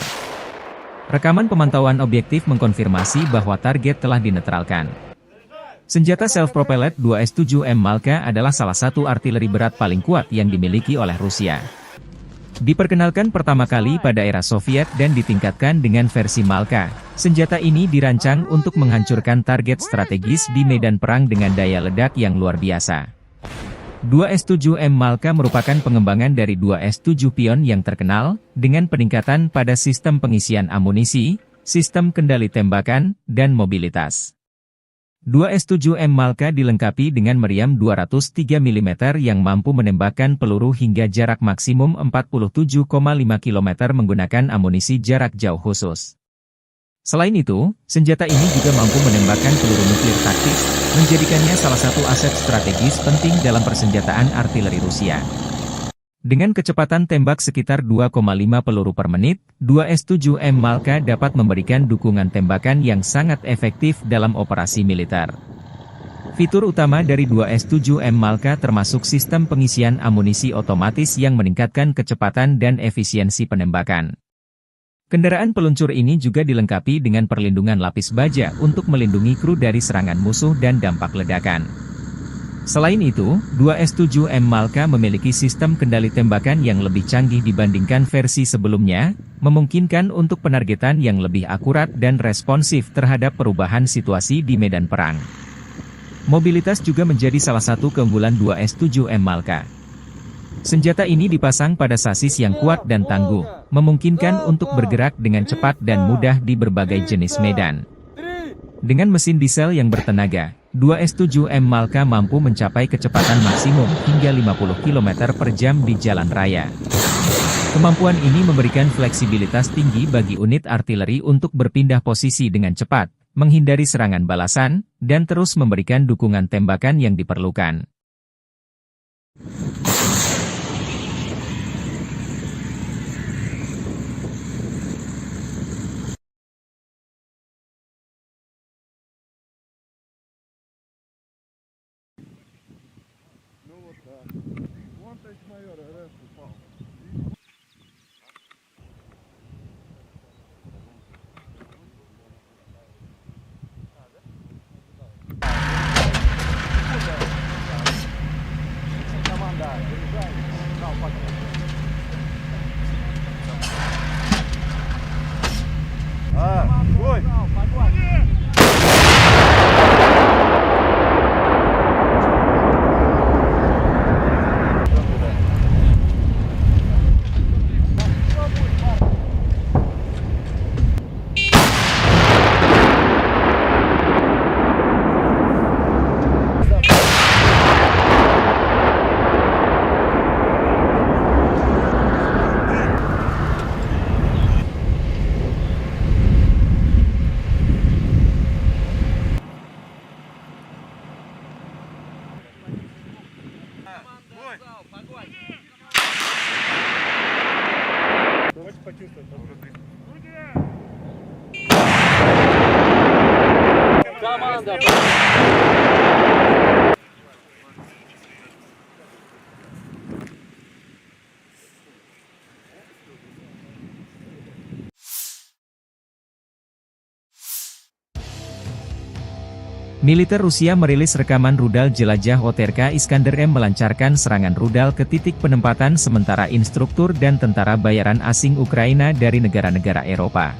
Rekaman pemantauan objektif mengkonfirmasi bahwa target telah dinetralkan. Senjata self-propelled 2S-7M Malka adalah salah satu artileri berat paling kuat yang dimiliki oleh Rusia. Diperkenalkan pertama kali pada era Soviet dan ditingkatkan dengan versi Malka, senjata ini dirancang untuk menghancurkan target strategis di medan perang dengan daya ledak yang luar biasa. 2S-7M Malka merupakan pengembangan dari 2S-7 Pion yang terkenal, dengan peningkatan pada sistem pengisian amunisi, sistem kendali tembakan, dan mobilitas. 2S-7M Malka dilengkapi dengan meriam 203 mm yang mampu menembakkan peluru hingga jarak maksimum 47,5 km menggunakan amunisi jarak jauh khusus. Selain itu, senjata ini juga mampu menembakkan peluru nuklir taktis, menjadikannya salah satu aset strategis penting dalam persenjataan artileri Rusia. Dengan kecepatan tembak sekitar 2,5 peluru per menit, 2S-7M Malka dapat memberikan dukungan tembakan yang sangat efektif dalam operasi militer. Fitur utama dari 2S-7M Malka termasuk sistem pengisian amunisi otomatis yang meningkatkan kecepatan dan efisiensi penembakan. Kendaraan peluncur ini juga dilengkapi dengan perlindungan lapis baja untuk melindungi kru dari serangan musuh dan dampak ledakan. Selain itu, 2S-7M Malka memiliki sistem kendali tembakan yang lebih canggih dibandingkan versi sebelumnya, memungkinkan untuk penargetan yang lebih akurat dan responsif terhadap perubahan situasi di medan perang. Mobilitas juga menjadi salah satu keunggulan 2S-7M Malka. Senjata ini dipasang pada sasis yang kuat dan tangguh, memungkinkan untuk bergerak dengan cepat dan mudah di berbagai jenis medan. Dengan mesin diesel yang bertenaga, 2S-7M Malka mampu mencapai kecepatan maksimum hingga 50 km per jam di jalan raya. Kemampuan ini memberikan fleksibilitas tinggi bagi unit artileri untuk berpindah posisi dengan cepat, menghindari serangan balasan, dan terus memberikan dukungan tembakan yang diperlukan. Militer Rusia merilis rekaman rudal jelajah OTRK Iskander M melancarkan serangan rudal ke titik penempatan sementara instruktur dan tentara bayaran asing Ukraina dari negara-negara Eropa.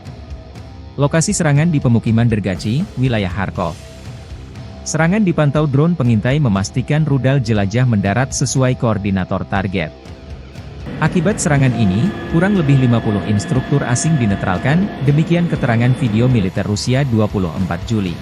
Lokasi serangan di pemukiman Dergachi, wilayah Kharkov. Serangan dipantau drone pengintai memastikan rudal jelajah mendarat sesuai koordinator target. Akibat serangan ini, kurang lebih 50 instruktur asing dinetralkan, demikian keterangan video militer Rusia 24 Juli.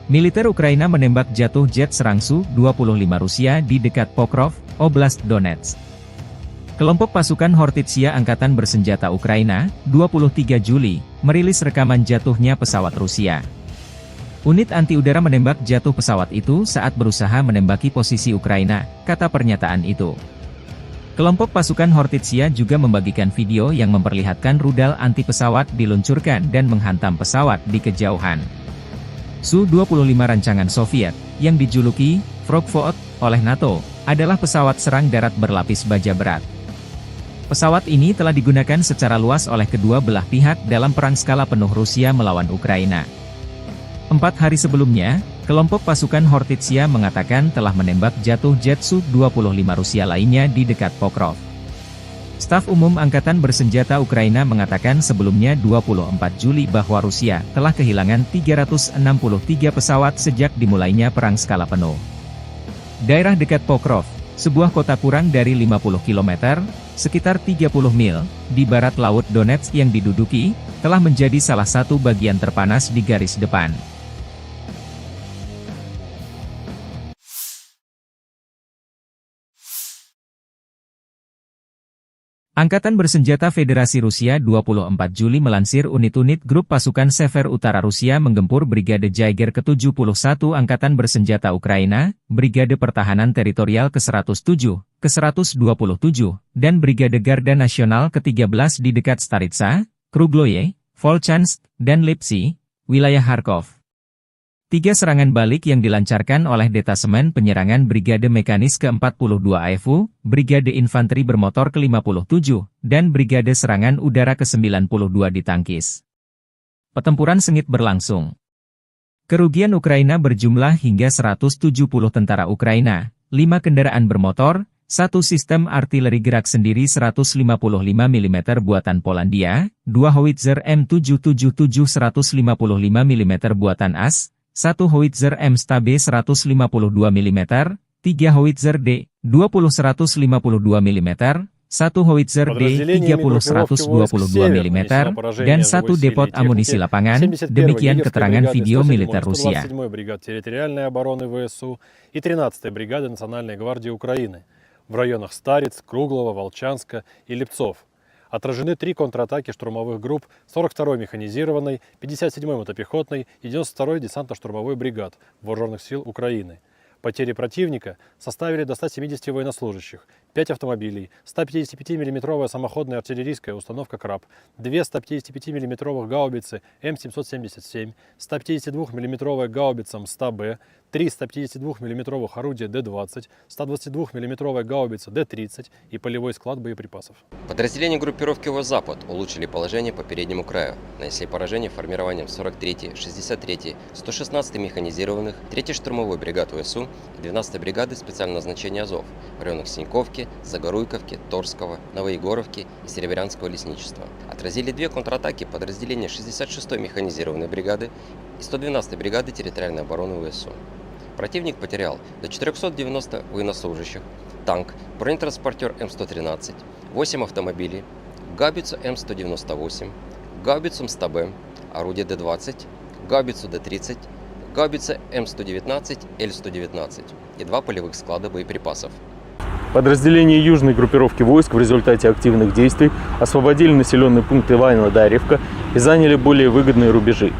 Militer Ukraina menembak jatuh jet serang Su-25 Rusia di dekat Pokrov, Oblast Donetsk. Kelompok pasukan Hortitsia Angkatan Bersenjata Ukraina, 23 Juli, merilis rekaman jatuhnya pesawat Rusia. Unit anti-udara menembak jatuh pesawat itu saat berusaha menembaki posisi Ukraina, kata pernyataan itu. Kelompok pasukan Hortitsia juga membagikan video yang memperlihatkan rudal anti-pesawat diluncurkan dan menghantam pesawat di kejauhan. Su-25 rancangan Soviet, yang dijuluki Frogvot oleh NATO, adalah pesawat serang darat berlapis baja berat. Pesawat ini telah digunakan secara luas oleh kedua belah pihak dalam perang skala penuh Rusia melawan Ukraina. 4 hari sebelumnya, kelompok pasukan Hortitsia mengatakan telah menembak jatuh jet Su-25 Rusia lainnya di dekat Pokrov. Staf Umum Angkatan Bersenjata Ukraina mengatakan sebelumnya 24 Juli bahwa Rusia telah kehilangan 363 pesawat sejak dimulainya perang skala penuh. Daerah dekat Pokrov, sebuah kota kurang dari 50 km, sekitar 30 mil, di barat Laut Donetsk yang diduduki, telah menjadi salah satu bagian terpanas di garis depan. Angkatan Bersenjata Federasi Rusia 24 Juli melansir unit-unit grup pasukan Sever Utara Rusia menggempur Brigade Jaeger ke-71 Angkatan Bersenjata Ukraina, Brigade Pertahanan Teritorial ke-107, ke-127, dan Brigade Garda Nasional ke-13 di dekat Staritsa, Krugloye, Volchansk, dan Lipsy, wilayah Kharkov. 3 serangan balik yang dilancarkan oleh Detasemen Penyerangan Brigade Mekanis ke-42 AFU, Brigade Infanteri Bermotor ke-57, dan Brigade Serangan Udara ke-92 ditangkis. Pertempuran sengit berlangsung. Kerugian Ukraina berjumlah hingga 170 tentara Ukraina, 5 kendaraan bermotor, 1 sistem artileri gerak sendiri 155 mm buatan Polandia, 2 howitzer M777 155 mm buatan AS, 1 howitzer M-Stabe 152 mm, 3 howitzer D-20 152 mm, 1 howitzer D-30 122 mm, dan 1 depot amunisi lapangan, demikian keterangan video militer Rusia. 127-й бригады территориальной обороны ВСУ и 13-й бригады Национальной гвардии Украины в районах Стариц, Круглова, Волчанска и Липцов. Отражены 3 контратаки штурмовых групп 42-й механизированной, 57-й мотопехотной и 92-й десантно-штурмовой бригад Вооруженных сил Украины. Потери противника составили до 170 военнослужащих, 5 автомобилей, 155 мм самоходная артиллерийская установка «Краб», 2 155 мм гаубицы М777, 152 мм гаубица МСТА-Б, 3 152 мм орудия Д-20, 122 мм гаубица Д-30 и полевой склад боеприпасов. Подразделения группировки ВОС-Запад улучшили положение по переднему краю, нанесли поражение формированием 43-й, 63-й, 116-й механизированных, 3-й штурмовой бригад ВСУ и 12-й бригады специального назначения Азов в районах Синьковки, Загоруйковки, Торского, Новоегоровки и Серебрянского лесничества. Отразили 2 контратаки подразделения 66-й механизированной бригады и 112-й бригады территориальной обороны ВСУ. Противник потерял до 490 военнослужащих, танк, бронетранспортер М113, 8 автомобилей, гаубицу М198, гаубицу МСТА-Б, орудие Д-20, гаубицу Д-30, гаубица М119, Л-119 и 2 полевых склада боеприпасов. Подразделения южной группировки войск в результате активных действий освободили населенный пункт Иваново-Дарьевка и заняли более выгодные рубежи.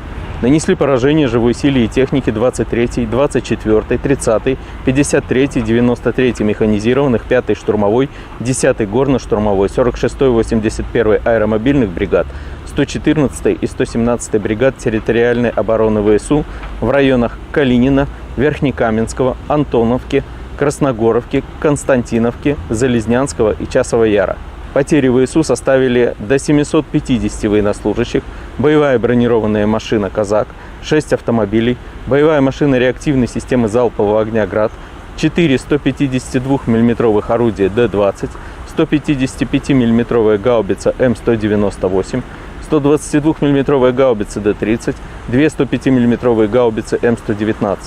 Нанесли поражение живой силе и технике 23-й, 24-й, 30-й, 53-й, 93-й механизированных, 5-й штурмовой, 10-й горно-штурмовой, 46-й, 81-й аэромобильных бригад, 114-й и 117-й бригад территориальной обороны ВСУ в районах Калинина, Верхнекаменского, Антоновки, Красногоровки, Константиновки, Залезнянского и Часового Яра. Потери ВСУ составили до 750 военнослужащих, боевая бронированная машина «Казак», 6 автомобилей, боевая машина реактивной системы залпового огня «Град», 4 152 мм орудия Д-20, 155 мм гаубица М198, 122 мм гаубица Д-30, 2 105 мм гаубицы М119.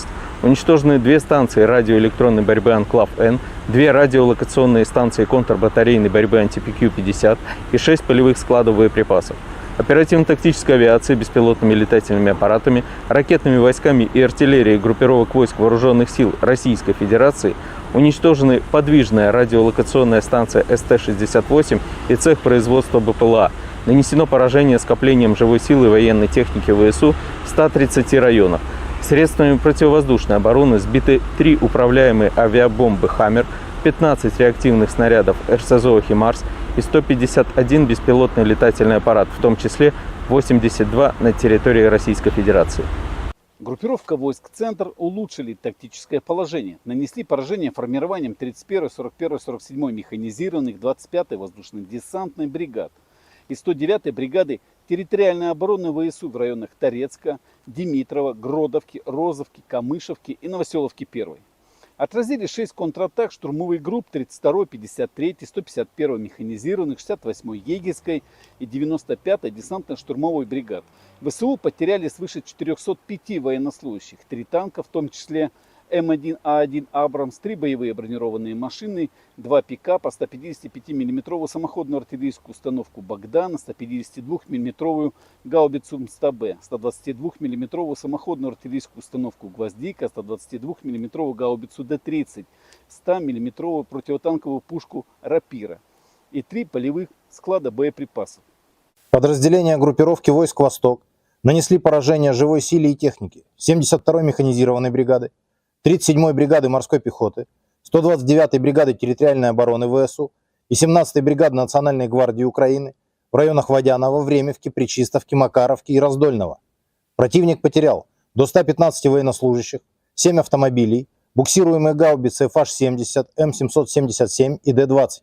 Уничтожены 2 станции радиоэлектронной борьбы «Анклав-Н», 2 радиолокационные станции контрбатарейной борьбы «Антипикю-50» и 6 полевых складов боеприпасов. оперативно-тактической авиацией, беспилотными летательными аппаратами, ракетными войсками и артиллерией группировок войск Вооруженных сил Российской Федерации уничтожены подвижная радиолокационная станция СТ-68 и цех производства БПЛА. Нанесено поражение скоплением живой силы военной техники ВСУ в 130 районах. Средствами противовоздушной обороны сбиты 3 управляемые авиабомбы «Хаммер», 15 реактивных снарядов РСЗО «Химарс» и 151 беспилотный летательный аппарат, в том числе 82 на территории Российской Федерации. Группировка войск «Центр» улучшили тактическое положение, нанесли поражение формированием 31-й, 41-й, 47-й механизированных 25-й воздушно-десантной бригад и 109-й бригады территориальной обороны ВСУ в районах Торецка, Димитрова, Гродовки, Розовки, Камышевки и Новоселовки-1. Отразили 6 контратак штурмовых групп 32-й, 53-й, 151-й механизированных, 68-й Егерской и 95-й десантно-штурмовой бригад. ВСУ потеряли свыше 405 военнослужащих, 3 танка, в том числе М1А1 «Абрамс», 3 боевые бронированные машины, 2 пикапа, 155 мм самоходную артиллерийскую установку «Богдан», 152 мм гаубицу МСТБ, 122 мм самоходную артиллерийскую установку «Гвоздика», 122 мм гаубицу Д-30, 100 мм противотанковую пушку «Рапира» и 3 полевых склада боеприпасов. Подразделения группировки войск «Восток» нанесли поражение живой силе и технике 72-й механизированной бригады, 37-й бригады морской пехоты, 129-й бригады территориальной обороны ВСУ и 17-й бригады Национальной гвардии Украины в районах Водянова, Времевки, Пречистовки, Макаровки и Раздольного. Противник потерял до 115 военнослужащих, 7 автомобилей, буксируемые гаубицы FH-70, М777 и Д-20.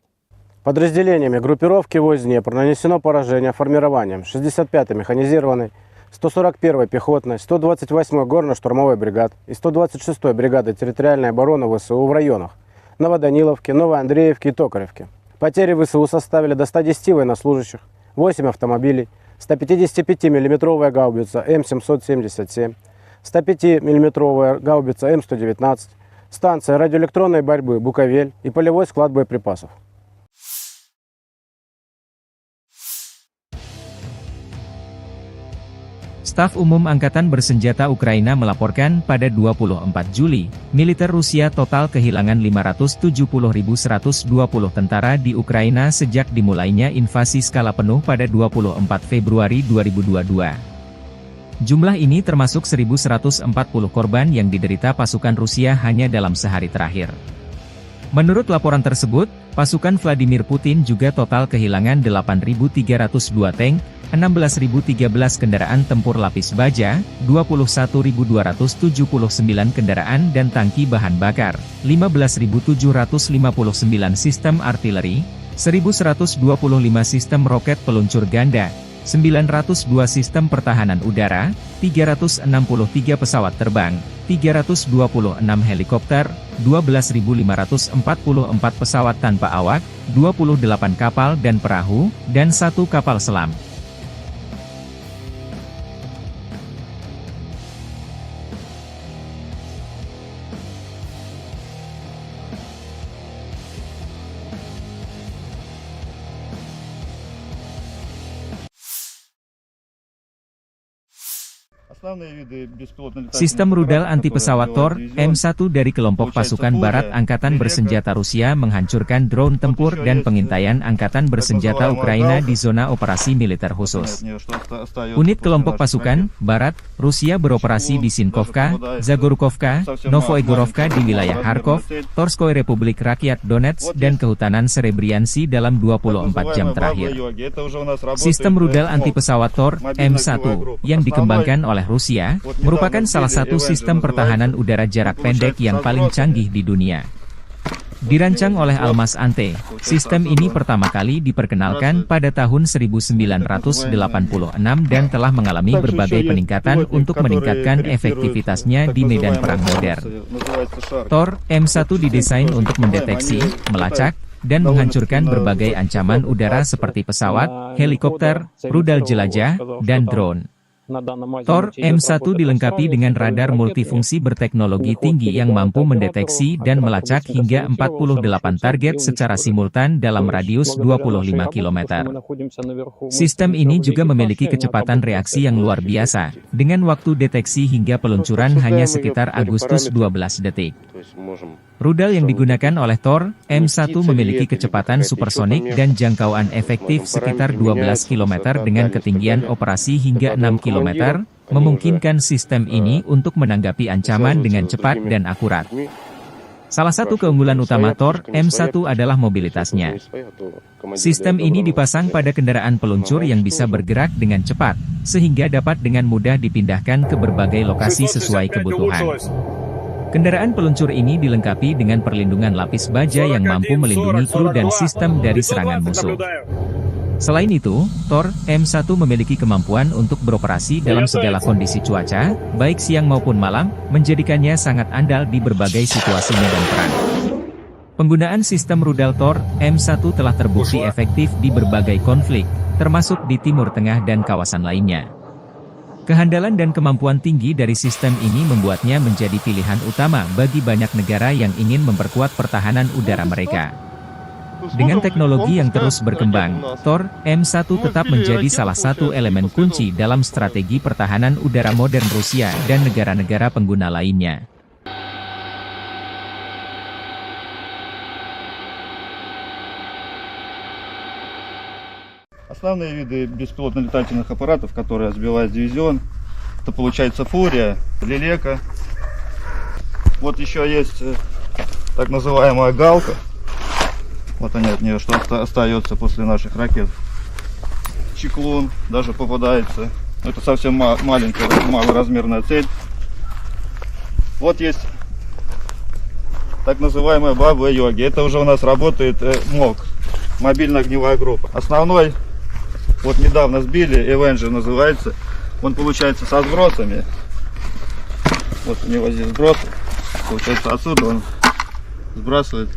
Подразделениями группировки войск Днепр нанесено поражение формированием 65-й механизированной, 141-й пехотной, 128-й горно-штурмовой бригад и 126-й бригады территориальной обороны ВСУ в районах Новоданиловки, Новоандреевки и Токаревки. Потери ВСУ составили до 110 военнослужащих, 8 автомобилей, 155 мм гаубица М777, 105 мм гаубица М119, станция радиоэлектронной борьбы «Буковель» и полевой склад боеприпасов. Staf Umum Angkatan Bersenjata Ukraina melaporkan pada 24 Juli, militer Rusia total kehilangan 570.120 tentara di Ukraina sejak dimulainya invasi skala penuh pada 24 Februari 2022. Jumlah ini termasuk 1.140 korban yang diderita pasukan Rusia hanya dalam sehari terakhir. Menurut laporan tersebut, pasukan Vladimir Putin juga total kehilangan 8.302 tank, 16.013 kendaraan tempur lapis baja, 21.279 kendaraan dan tangki bahan bakar, 15.759 sistem artileri, 1.125 sistem roket peluncur ganda, 902 sistem pertahanan udara, 363 pesawat terbang, 326 helikopter, 12.544 pesawat tanpa awak, 28 kapal dan perahu, dan 1 kapal selam. Sistem rudal anti-pesawat Tor, M1 dari kelompok pasukan Barat Angkatan Bersenjata Rusia menghancurkan drone tempur dan pengintaian Angkatan Bersenjata Ukraina di zona operasi militer khusus. Unit kelompok pasukan Barat Rusia beroperasi di Sinkovka, Zagorkovka, Novoegorovka di wilayah Kharkov, Torskoy Republik Rakyat Donetsk dan Kehutanan Serebriansi dalam 24 jam terakhir. Sistem rudal anti-pesawat Tor, M1, yang dikembangkan oleh Rusia, merupakan salah satu sistem pertahanan udara jarak pendek yang paling canggih di dunia. Dirancang oleh Almas Ante, sistem ini pertama kali diperkenalkan pada tahun 1986 dan telah mengalami berbagai peningkatan untuk meningkatkan efektivitasnya di medan perang modern. Tor, M1 didesain untuk mendeteksi, melacak, dan menghancurkan berbagai ancaman udara seperti pesawat, helikopter, rudal jelajah, dan drone. Tor M1 dilengkapi dengan radar multifungsi berteknologi tinggi yang mampu mendeteksi dan melacak hingga 48 target secara simultan dalam radius 25 km. Sistem ini juga memiliki kecepatan reaksi yang luar biasa, dengan waktu deteksi hingga peluncuran hanya sekitar Agustus 12 detik. Rudal yang digunakan oleh Tor M1 memiliki kecepatan supersonik dan jangkauan efektif sekitar 12 km dengan ketinggian operasi hingga 6 km, memungkinkan sistem ini untuk menanggapi ancaman dengan cepat dan akurat. Salah satu keunggulan utama Tor M1 adalah mobilitasnya. Sistem ini dipasang pada kendaraan peluncur yang bisa bergerak dengan cepat, sehingga dapat dengan mudah dipindahkan ke berbagai lokasi sesuai kebutuhan. Kendaraan peluncur ini dilengkapi dengan perlindungan lapis baja yang mampu melindungi kru dan sistem dari serangan musuh. Selain itu, Tor M1 memiliki kemampuan untuk beroperasi dalam segala kondisi cuaca, baik siang maupun malam, menjadikannya sangat andal di berbagai situasi medan perang. Penggunaan sistem rudal Tor M1 telah terbukti efektif di berbagai konflik, termasuk di Timur Tengah dan kawasan lainnya. Kehandalan dan kemampuan tinggi dari sistem ini membuatnya menjadi pilihan utama bagi banyak negara yang ingin memperkuat pertahanan udara mereka. Dengan teknologi yang terus berkembang, Tor M1 tetap menjadi salah satu elemen kunci dalam strategi pertahanan udara modern Rusia dan negara-negara pengguna lainnya. Основные виды беспилотных летательных аппаратов, которые сбивают дивизион, это получается Фурия, Лелека. Вот еще есть так называемая Галка. Вот они от нее, что остается после наших ракет. Чеклун даже попадается. Это совсем маленькая, малоразмерная цель. Вот есть так называемая Баба-Йоги. Это уже у нас работает МОГ, мобильная огневая группа. Основной, вот недавно сбили, Avenger называется. Он получается со сбросами. Вот у него здесь сбросы. Получается отсюда он сбрасывает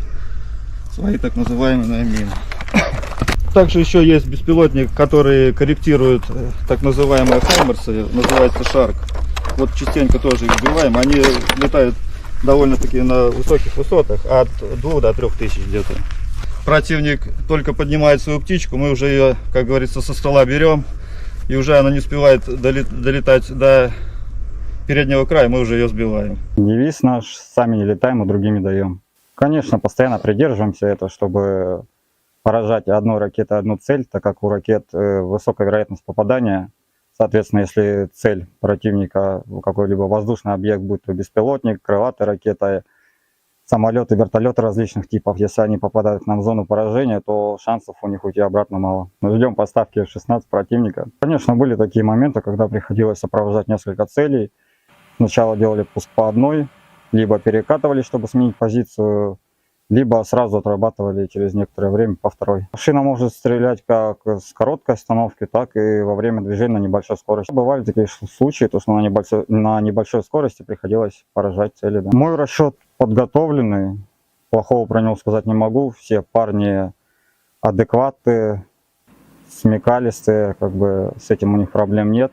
свои так называемые мины. Также еще есть беспилотник, который корректирует так называемые хаймерсы, называется Шарк. Вот частенько тоже их сбиваем. Они летают довольно-таки на высоких высотах, от 2 до 3 тысяч где-то. Противник только поднимает свою птичку, мы уже ее, как говорится, со стола берем, и уже она не успевает долетать до переднего края, мы уже ее сбиваем. Девиз наш: сами не летаем, а другими даем. Конечно, постоянно придерживаемся этого, чтобы поражать одной ракетой одну цель, так как у ракет высокая вероятность попадания. Соответственно, если цель противника какой-либо воздушный объект, будь то беспилотник, крылатая ракета, самолеты, вертолеты различных типов, если они попадают к нам в зону поражения, то шансов у них уйти обратно мало. Мы ждем поставки F-16 противника. Конечно, были такие моменты, когда приходилось сопровождать несколько целей. Сначала делали пуск по одной, либо перекатывали, чтобы сменить позицию, либо сразу отрабатывали через некоторое время по второй. Машина может стрелять как с короткой остановки, так и во время движения на небольшой скорости. Бывали такие случаи, то что на небольшой скорости приходилось поражать цели. Да. Мой расчет подготовленный, плохого про него сказать не могу. Все парни адекватные, смекалистые, как бы с этим у них проблем нет.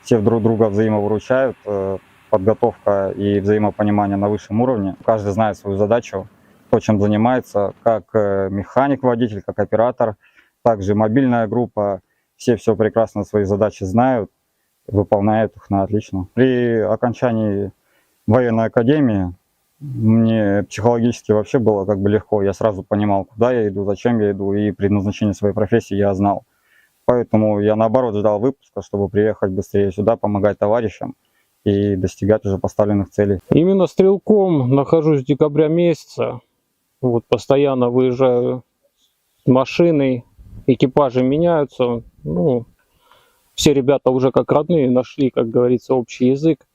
Все друг друга взаимовыручают, подготовка и взаимопонимание на высшем уровне. Каждый знает свою задачу, то, чем занимается, как механик, водитель, как оператор, также мобильная группа. Все прекрасно свои задачи знают, выполняют их на отлично. При окончании военной академии мне психологически вообще было как бы легко. Я сразу понимал, куда я иду, зачем я иду, и предназначение своей профессии я знал. Поэтому я наоборот ждал выпуска, чтобы приехать быстрее сюда, помогать товарищам и достигать уже поставленных целей. Именно стрелком нахожусь с декабря месяца. Вот постоянно выезжаю с машиной, экипажи меняются. Ну, все ребята уже как родные нашли, как говорится, общий язык.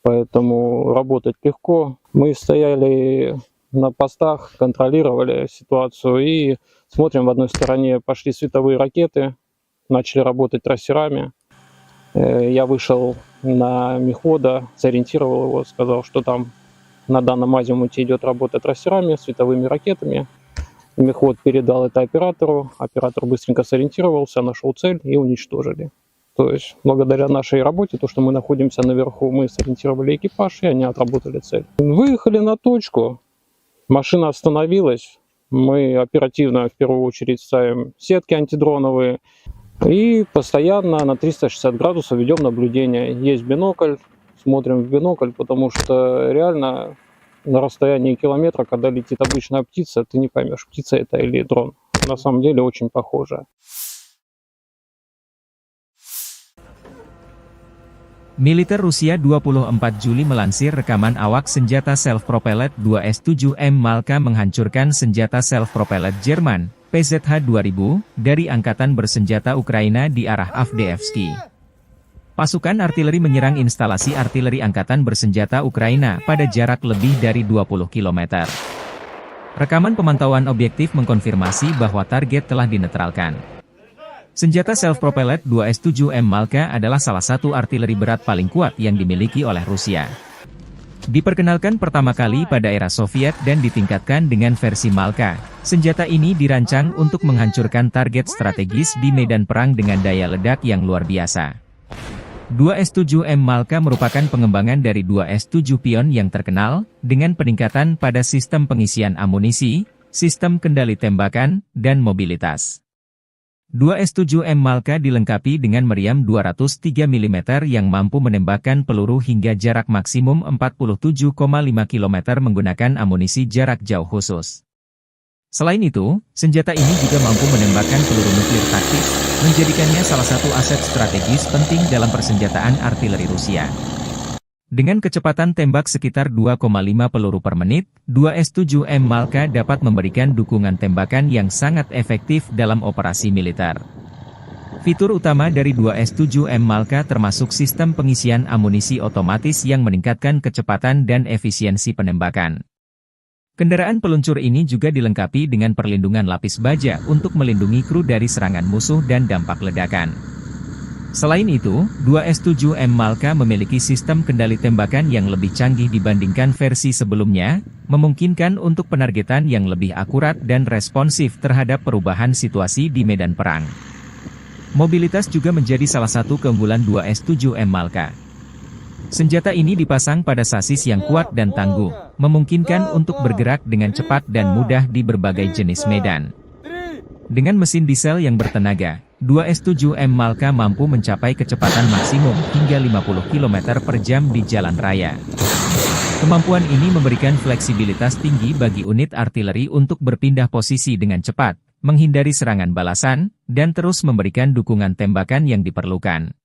Поэтому работать легко. Мы стояли на постах, контролировали ситуацию и смотрим, в одной стороне пошли световые ракеты, начали работать трассерами. Я вышел на мехвода, сориентировал его, сказал, что там на данном азимуте идет работа трассерами, световыми ракетами. Мехвод передал это оператору, оператор быстренько сориентировался, нашел цель и уничтожили. То есть, благодаря нашей работе, то, что мы находимся наверху, мы сориентировали экипаж, и они отработали цель. Выехали на точку, машина остановилась, мы оперативно, в первую очередь, ставим сетки антидроновые, и постоянно на 360 градусов ведем наблюдение. Есть бинокль, смотрим в бинокль, потому что реально на расстоянии километра, когда летит обычная птица, ты не поймешь, птица это или дрон. На самом деле очень похоже. Militer Rusia 24 Juli melansir rekaman awak senjata self-propelled 2S-7M Malka menghancurkan senjata self-propelled Jerman, PZH-2000, dari Angkatan Bersenjata Ukraina di arah Avdiivka. Pasukan artileri menyerang instalasi artileri Angkatan Bersenjata Ukraina pada jarak lebih dari 20 km. Rekaman pemantauan objektif mengkonfirmasi bahwa target telah dinetralkan. Senjata self-propelled 2S-7M Malka adalah salah satu artileri berat paling kuat yang dimiliki oleh Rusia. Diperkenalkan pertama kali pada era Soviet dan ditingkatkan dengan versi Malka, senjata ini dirancang untuk menghancurkan target strategis di medan perang dengan daya ledak yang luar biasa. 2S-7M Malka merupakan pengembangan dari 2S-7 Pion yang terkenal, dengan peningkatan pada sistem pengisian amunisi, sistem kendali tembakan, dan mobilitas. 2S-7M Malka dilengkapi dengan meriam 203 mm yang mampu menembakkan peluru hingga jarak maksimum 47,5 km menggunakan amunisi jarak jauh khusus. Selain itu, senjata ini juga mampu menembakkan peluru nuklir taktis, menjadikannya salah satu aset strategis penting dalam persenjataan artileri Rusia. Dengan kecepatan tembak sekitar 2,5 peluru per menit, 2S-7M Malka dapat memberikan dukungan tembakan yang sangat efektif dalam operasi militer. Fitur utama dari 2S-7M Malka termasuk sistem pengisian amunisi otomatis yang meningkatkan kecepatan dan efisiensi penembakan. Kendaraan peluncur ini juga dilengkapi dengan perlindungan lapis baja untuk melindungi kru dari serangan musuh dan dampak ledakan. Selain itu, 2S-7M Malka memiliki sistem kendali tembakan yang lebih canggih dibandingkan versi sebelumnya, memungkinkan untuk penargetan yang lebih akurat dan responsif terhadap perubahan situasi di medan perang. Mobilitas juga menjadi salah satu keunggulan 2S-7M Malka. Senjata ini dipasang pada sasis yang kuat dan tangguh, memungkinkan untuk bergerak dengan cepat dan mudah di berbagai jenis medan. Dengan mesin diesel yang bertenaga, 2S-7M Malka mampu mencapai kecepatan maksimum hingga 50 km per jam di jalan raya. Kemampuan ini memberikan fleksibilitas tinggi bagi unit artileri untuk berpindah posisi dengan cepat, menghindari serangan balasan, dan terus memberikan dukungan tembakan yang diperlukan.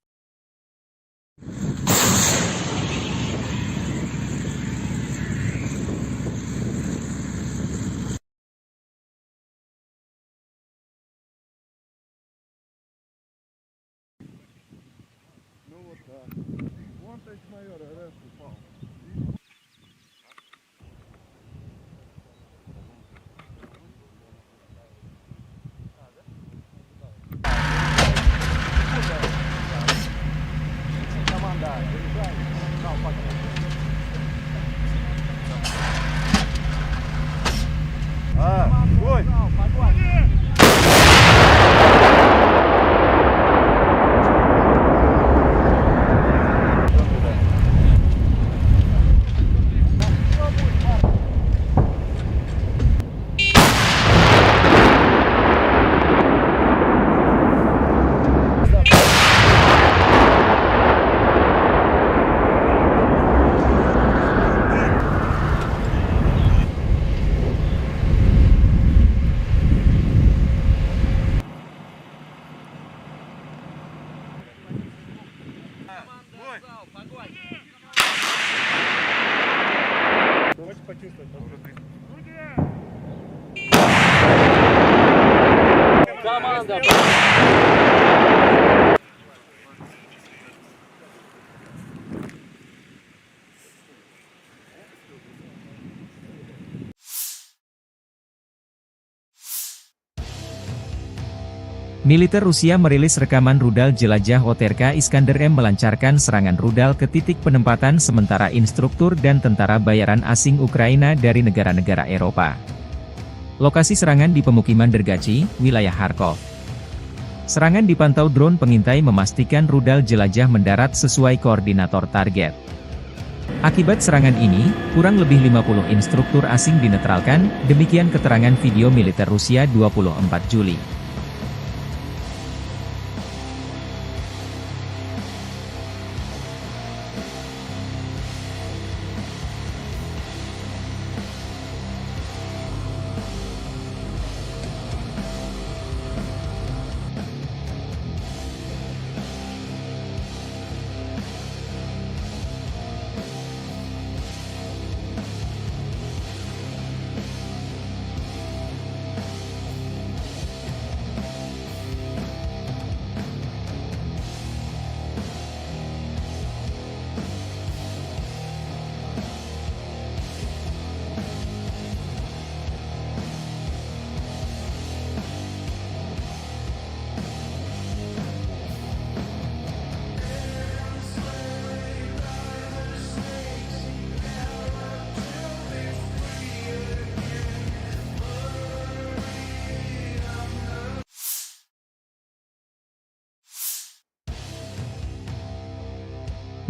Militer Rusia merilis rekaman rudal jelajah OTRK Iskander M melancarkan serangan rudal ke titik penempatan sementara instruktur dan tentara bayaran asing Ukraina dari negara-negara Eropa. Lokasi serangan di pemukiman Dergachi, wilayah Kharkov. Serangan dipantau drone pengintai memastikan rudal jelajah mendarat sesuai koordinator target. Akibat serangan ini, kurang lebih 50 instruktur asing dinetralkan, demikian keterangan video militer Rusia 24 Juli.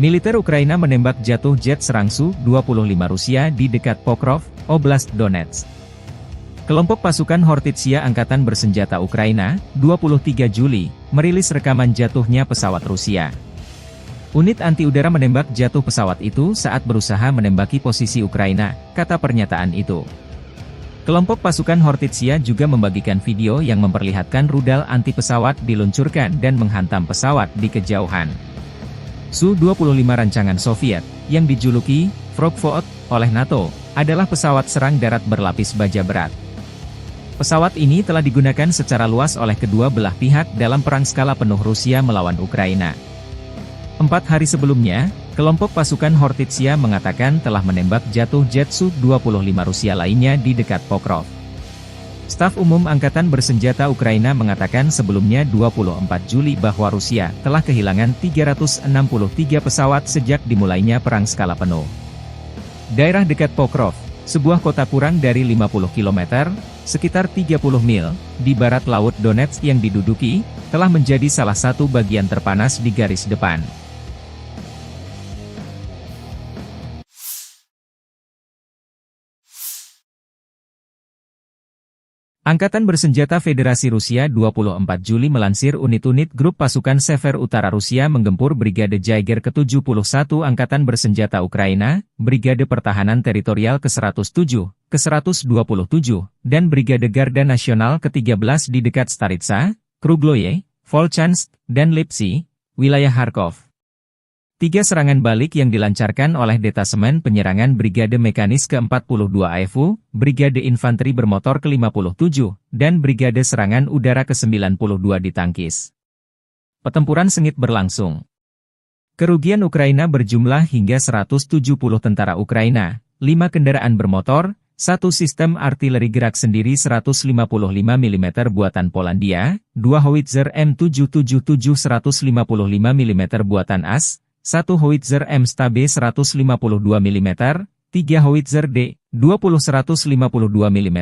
Militer Ukraina menembak jatuh jet serang Su-25 Rusia di dekat Pokrov, Oblast Donetsk. Kelompok pasukan Hortitsia Angkatan Bersenjata Ukraina, 23 Juli, merilis rekaman jatuhnya pesawat Rusia. Unit anti-udara menembak jatuh pesawat itu saat berusaha menembaki posisi Ukraina, kata pernyataan itu. Kelompok pasukan Hortitsia juga membagikan video yang memperlihatkan rudal anti-pesawat diluncurkan dan menghantam pesawat di kejauhan. Su-25 rancangan Soviet, yang dijuluki Frogvot oleh NATO, adalah pesawat serang darat berlapis baja berat. Pesawat ini telah digunakan secara luas oleh kedua belah pihak dalam perang skala penuh Rusia melawan Ukraina. 4 hari sebelumnya, kelompok pasukan Hortitsia mengatakan telah menembak jatuh jet Su-25 Rusia lainnya di dekat Pokrov. Staf Umum Angkatan Bersenjata Ukraina mengatakan sebelumnya 24 Juli bahwa Rusia telah kehilangan 363 pesawat sejak dimulainya perang skala penuh. Daerah dekat Pokrov, sebuah kota kurang dari 50 km, sekitar 30 mil, di barat laut Donetsk yang diduduki, telah menjadi salah satu bagian terpanas di garis depan. Angkatan Bersenjata Federasi Rusia 24 Juli melansir unit-unit grup pasukan Sever Utara Rusia menggempur Brigade Jaeger ke-71 Angkatan Bersenjata Ukraina, Brigade Pertahanan Teritorial ke-107, ke-127, dan Brigade Garda Nasional ke-13 di dekat Staritsa, Krugloye, Volchansk, dan Lipsy, wilayah Kharkov. 3 serangan balik yang dilancarkan oleh Detasemen Penyerangan Brigade Mekanis ke-42 AFU, Brigade Infanteri Bermotor ke-57, dan Brigade Serangan Udara ke-92 ditangkis. Pertempuran sengit berlangsung. Kerugian Ukraina berjumlah hingga 170 tentara Ukraina, 5 kendaraan bermotor, 1 sistem artileri gerak sendiri 155 mm buatan Polandia, 2 howitzer M777 155 mm buatan AS, 1 howitzer M-Stabe 152 mm, 3 howitzer D-20 152 mm,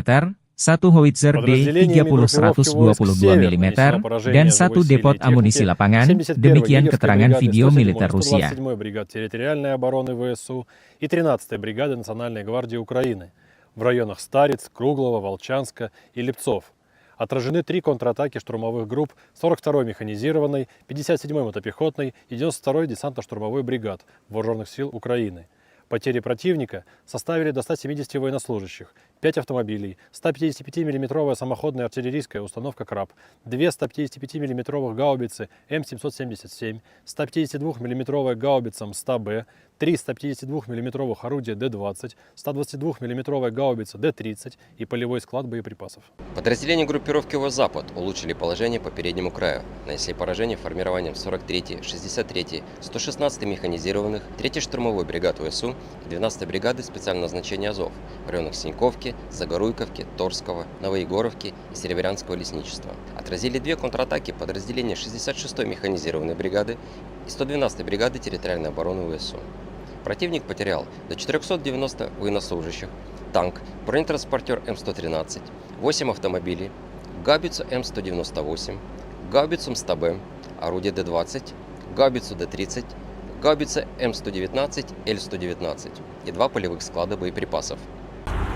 1 howitzer D-30 122 mm, dan 1 depot amunisi lapangan, demikian keterangan video militer Rusia. 127-й бригад территориальной обороны ВСУ и 13-й бригады Национальной гвардии Украины в районах Стариц, Круглова, Волчанска и Липцов. Отражены 3 контратаки штурмовых групп 42-й механизированной, 57-й мотопехотной и 92-й десантно-штурмовой бригад Вооруженных сил Украины. Потери противника составили до 170 военнослужащих, 5 автомобилей, 155 мм самоходная артиллерийская установка «Краб», 2 155 мм гаубицы М777, 152 мм гаубица МСТА-Б, 3 152 мм орудия Д-20, 122 мм гаубица Д-30 и полевой склад боеприпасов. Подразделения группировки «Запад» улучшили положение по переднему краю, нанесли поражение формированием 43-й, 63-й, 116-й механизированных, 3-й штурмовой бригад ВСУ и 12-й бригады специального назначения Азов в районах Синьковки, Загоруйковки, Торского, Новоегоровки и Серебрянского лесничества. Отразили 2 контратаки подразделения 66-й механизированной бригады и 112-й бригады территориальной обороны ВСУ. Противник потерял до 490 военнослужащих, танк, бронетранспортер М113, 8 автомобилей, гаубицу М198, гаубицу МСТБ, орудие Д-20, гаубицу Д-30, гаубица М119, Л-119 и 2 полевых склада боеприпасов.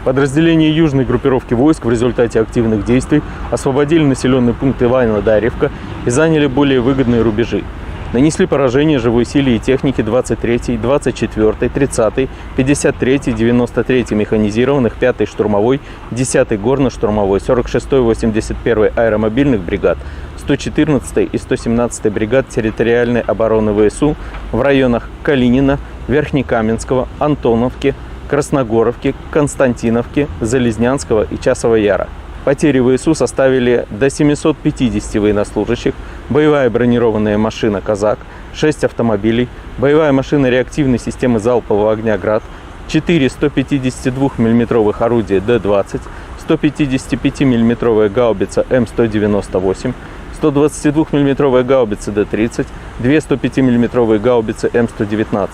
Подразделения южной группировки войск в результате активных действий освободили населенный пункт Иваново-Дарьевка и заняли более выгодные рубежи. Нанесли поражение живой силе и технике 23-й, 24-й, 30-й, 53-й, 93-й механизированных, 5-й штурмовой, 10-й горно-штурмовой, 46-й, 81-й аэромобильных бригад, 114-й и 117-й бригад территориальной обороны ВСУ в районах Калинина, Верхнекаменского, Антоновки, Красногоровки, Константиновки, Залезнянского и Часового Яра. Потери ВСУ составили до 750 военнослужащих, боевая бронированная машина «Казак», 6 автомобилей, боевая машина реактивной системы залпового огня «Град», 4 152 мм орудия Д-20, 155 мм гаубица М198, 122 мм гаубицы Д-30, 2 105 мм гаубицы М119.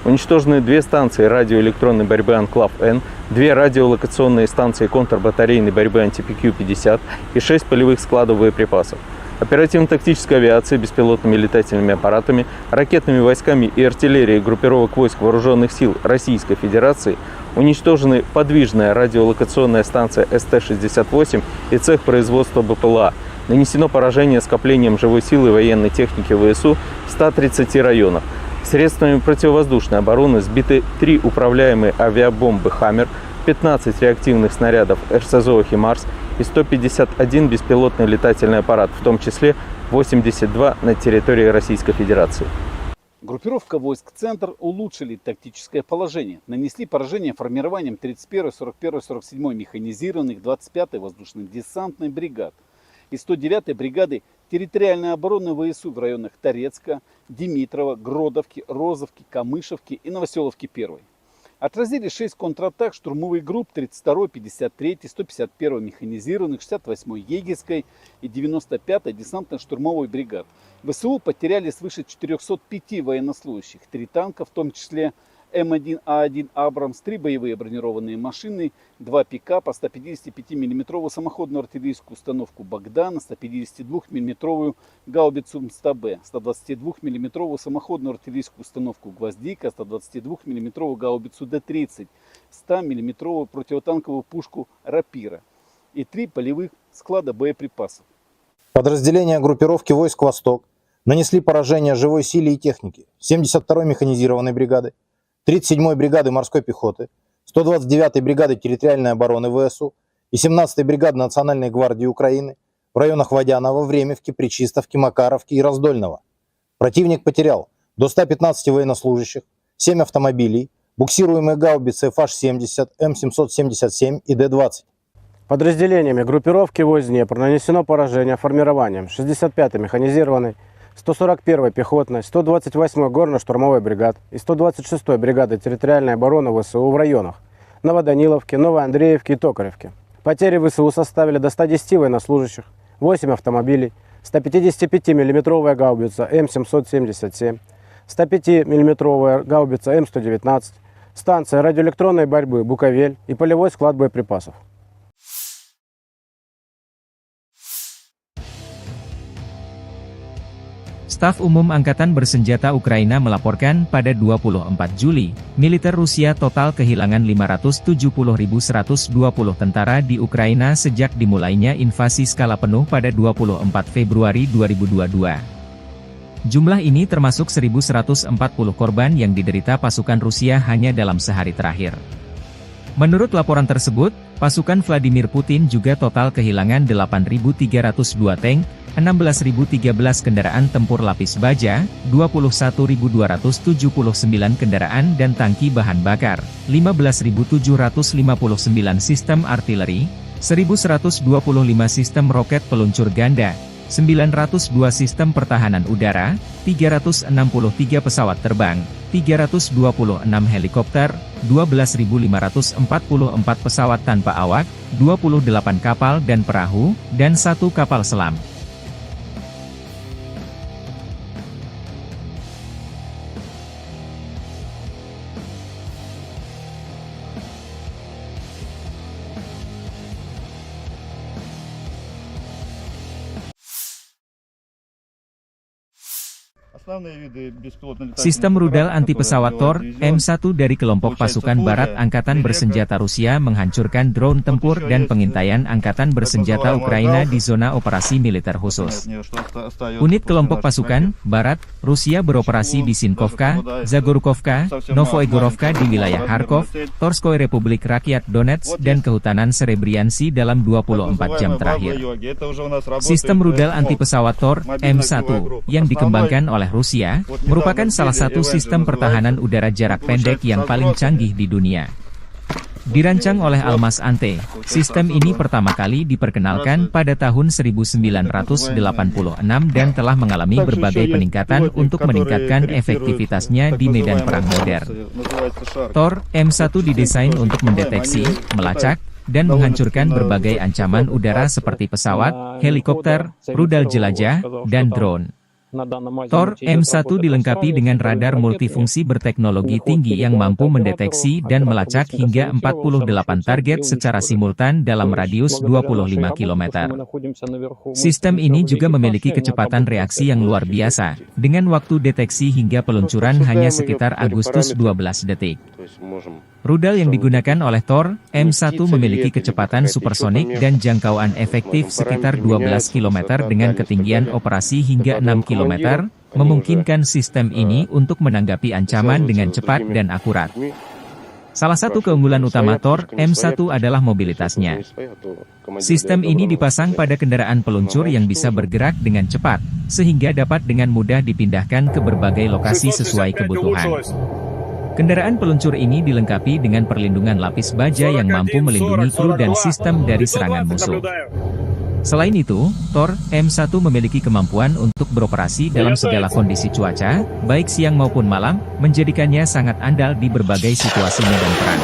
Уничтожены 2 станции радиоэлектронной борьбы «Анклав-Н», 2 радиолокационные станции контрбатарейной борьбы «Антипикю-50» и 6 полевых складов боеприпасов. Оперативно-тактической авиацией, беспилотными летательными аппаратами, ракетными войсками и артиллерией группировок войск Вооруженных сил Российской Федерации уничтожены подвижная радиолокационная станция СТ-68 и цех производства БПЛА. Нанесено поражение скоплением живой силы и военной техники ВСУ в 130 районах. Средствами противовоздушной обороны сбиты 3 управляемые авиабомбы «Хаммер», 15 реактивных снарядов РСЗО «Химарс» и 151 беспилотный летательный аппарат, в том числе 82 на территории Российской Федерации. Группировка войск «Центр» улучшили тактическое положение. Нанесли поражение формированием 31-й, 41-й, 47-й механизированных, 25-й воздушно-десантной бригад и 109-й бригады территориальной обороны ВСУ в районах Торецка, Димитрова, Гродовки, Розовки, Камышевки и Новоселовки-1. Отразили 6 контратак штурмовых групп 32-й, 53-й, 151-й механизированных, 68-й егерской и 95-й десантно-штурмовой бригад. ВСУ потеряли свыше 405 военнослужащих, 3 танка, в том числе М1А1 «Абрамс», 3 боевые бронированные машины, 2 пикапа, 155 мм самоходную артиллерийскую установку «Богдан», 152 мм гаубицу МСТБ, 122 мм самоходную артиллерийскую установку «Гвоздика», 122 мм гаубицу Д-30, 100 мм противотанковую пушку «Рапира» и 3 полевых склада боеприпасов. Подразделения группировки войск «Восток» нанесли поражение живой силе и технике 72-й механизированной бригады, 37-й бригады морской пехоты, 129-й бригады территориальной обороны ВСУ и 17-й бригады Национальной гвардии Украины в районах Водянова, Времевки, Пречистовки, Макаровки и Раздольного. Противник потерял до 115 военнослужащих, 7 автомобилей, буксируемые гаубицы FH-70, М777 и Д-20. Подразделениями группировки войск Днепр нанесено поражение формированием 65-й механизированной, 141-й пехотной, 128-й горно-штурмовой бригад и 126-й бригады территориальной обороны ВСУ в районах Новоданиловки, Новоандреевки и Токаревки. Потери ВСУ составили до 110 военнослужащих, 8 автомобилей, 155 мм гаубица М777, 105 мм гаубица М119, станция радиоэлектронной борьбы «Буковель» и полевой склад боеприпасов. Staf Umum Angkatan Bersenjata Ukraina melaporkan pada 24 Juli, militer Rusia total kehilangan 570.120 tentara di Ukraina sejak dimulainya invasi skala penuh pada 24 Februari 2022. Jumlah ini termasuk 1.140 korban yang diderita pasukan Rusia hanya dalam sehari terakhir. Menurut laporan tersebut, pasukan Vladimir Putin juga total kehilangan 8.302 tank, 16.013 kendaraan tempur lapis baja, 21.279 kendaraan dan tangki bahan bakar, 15.759 sistem artileri, 1.125 sistem roket peluncur ganda, 902 sistem pertahanan udara, 363 pesawat terbang, 326 helikopter, 12.544 pesawat tanpa awak, 28 kapal dan perahu, dan 1 kapal selam. Sistem rudal anti-pesawat Tor M1 dari kelompok pasukan barat Angkatan Bersenjata Rusia menghancurkan drone tempur dan pengintaian Angkatan Bersenjata Ukraina di zona operasi militer khusus. Unit kelompok pasukan barat Rusia beroperasi di Sinkovka, Zagorkovka, Novoegorovka di wilayah Kharkov, Torskoy Republik Rakyat Donetsk dan Kehutanan Serebriansi dalam 24 jam terakhir. Sistem rudal anti-pesawat Tor M1 yang dikembangkan oleh Rusia, merupakan salah satu sistem pertahanan udara jarak pendek yang paling canggih di dunia. Dirancang oleh Almas Ante, sistem ini pertama kali diperkenalkan pada tahun 1986 dan telah mengalami berbagai peningkatan untuk meningkatkan efektivitasnya di medan perang modern. Tor M1 didesain untuk mendeteksi, melacak, dan menghancurkan berbagai ancaman udara seperti pesawat, helikopter, rudal jelajah, dan drone. Tor M1 dilengkapi dengan radar multifungsi berteknologi tinggi yang mampu mendeteksi dan melacak hingga 48 target secara simultan dalam radius 25 km. Sistem ini juga memiliki kecepatan reaksi yang luar biasa, dengan waktu deteksi hingga peluncuran hanya sekitar Agustus 12 detik. Rudal yang digunakan oleh Tor M1 memiliki kecepatan supersonik dan jangkauan efektif sekitar 12 km dengan ketinggian operasi hingga 6 km, memungkinkan sistem ini untuk menanggapi ancaman dengan cepat dan akurat. Salah satu keunggulan utama Tor M1 adalah mobilitasnya. Sistem ini dipasang pada kendaraan peluncur yang bisa bergerak dengan cepat, sehingga dapat dengan mudah dipindahkan ke berbagai lokasi sesuai kebutuhan. Kendaraan peluncur ini dilengkapi dengan perlindungan lapis baja yang mampu melindungi kru dan sistem dari serangan musuh. Selain itu, Tor M1 memiliki kemampuan untuk beroperasi dalam segala kondisi cuaca, baik siang maupun malam, menjadikannya sangat andal di berbagai situasi medan perang.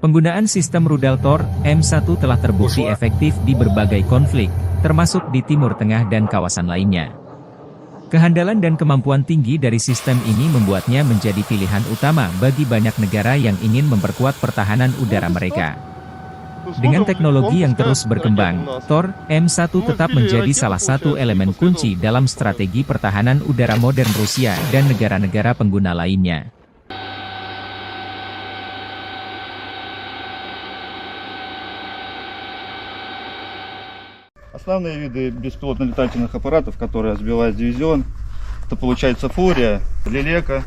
Penggunaan sistem rudal Tor M1 telah terbukti efektif di berbagai konflik, termasuk di Timur Tengah dan kawasan lainnya. Kehandalan dan kemampuan tinggi dari sistem ini membuatnya menjadi pilihan utama bagi banyak negara yang ingin memperkuat pertahanan udara mereka. Dengan teknologi yang terus berkembang, Tor M1 tetap menjadi salah satu elemen kunci dalam strategi pertahanan udara modern Rusia dan negara-negara pengguna lainnya. Основные виды беспилотно-летательных аппаратов, которые сбивают дивизион, это получается Фурия, Лелека.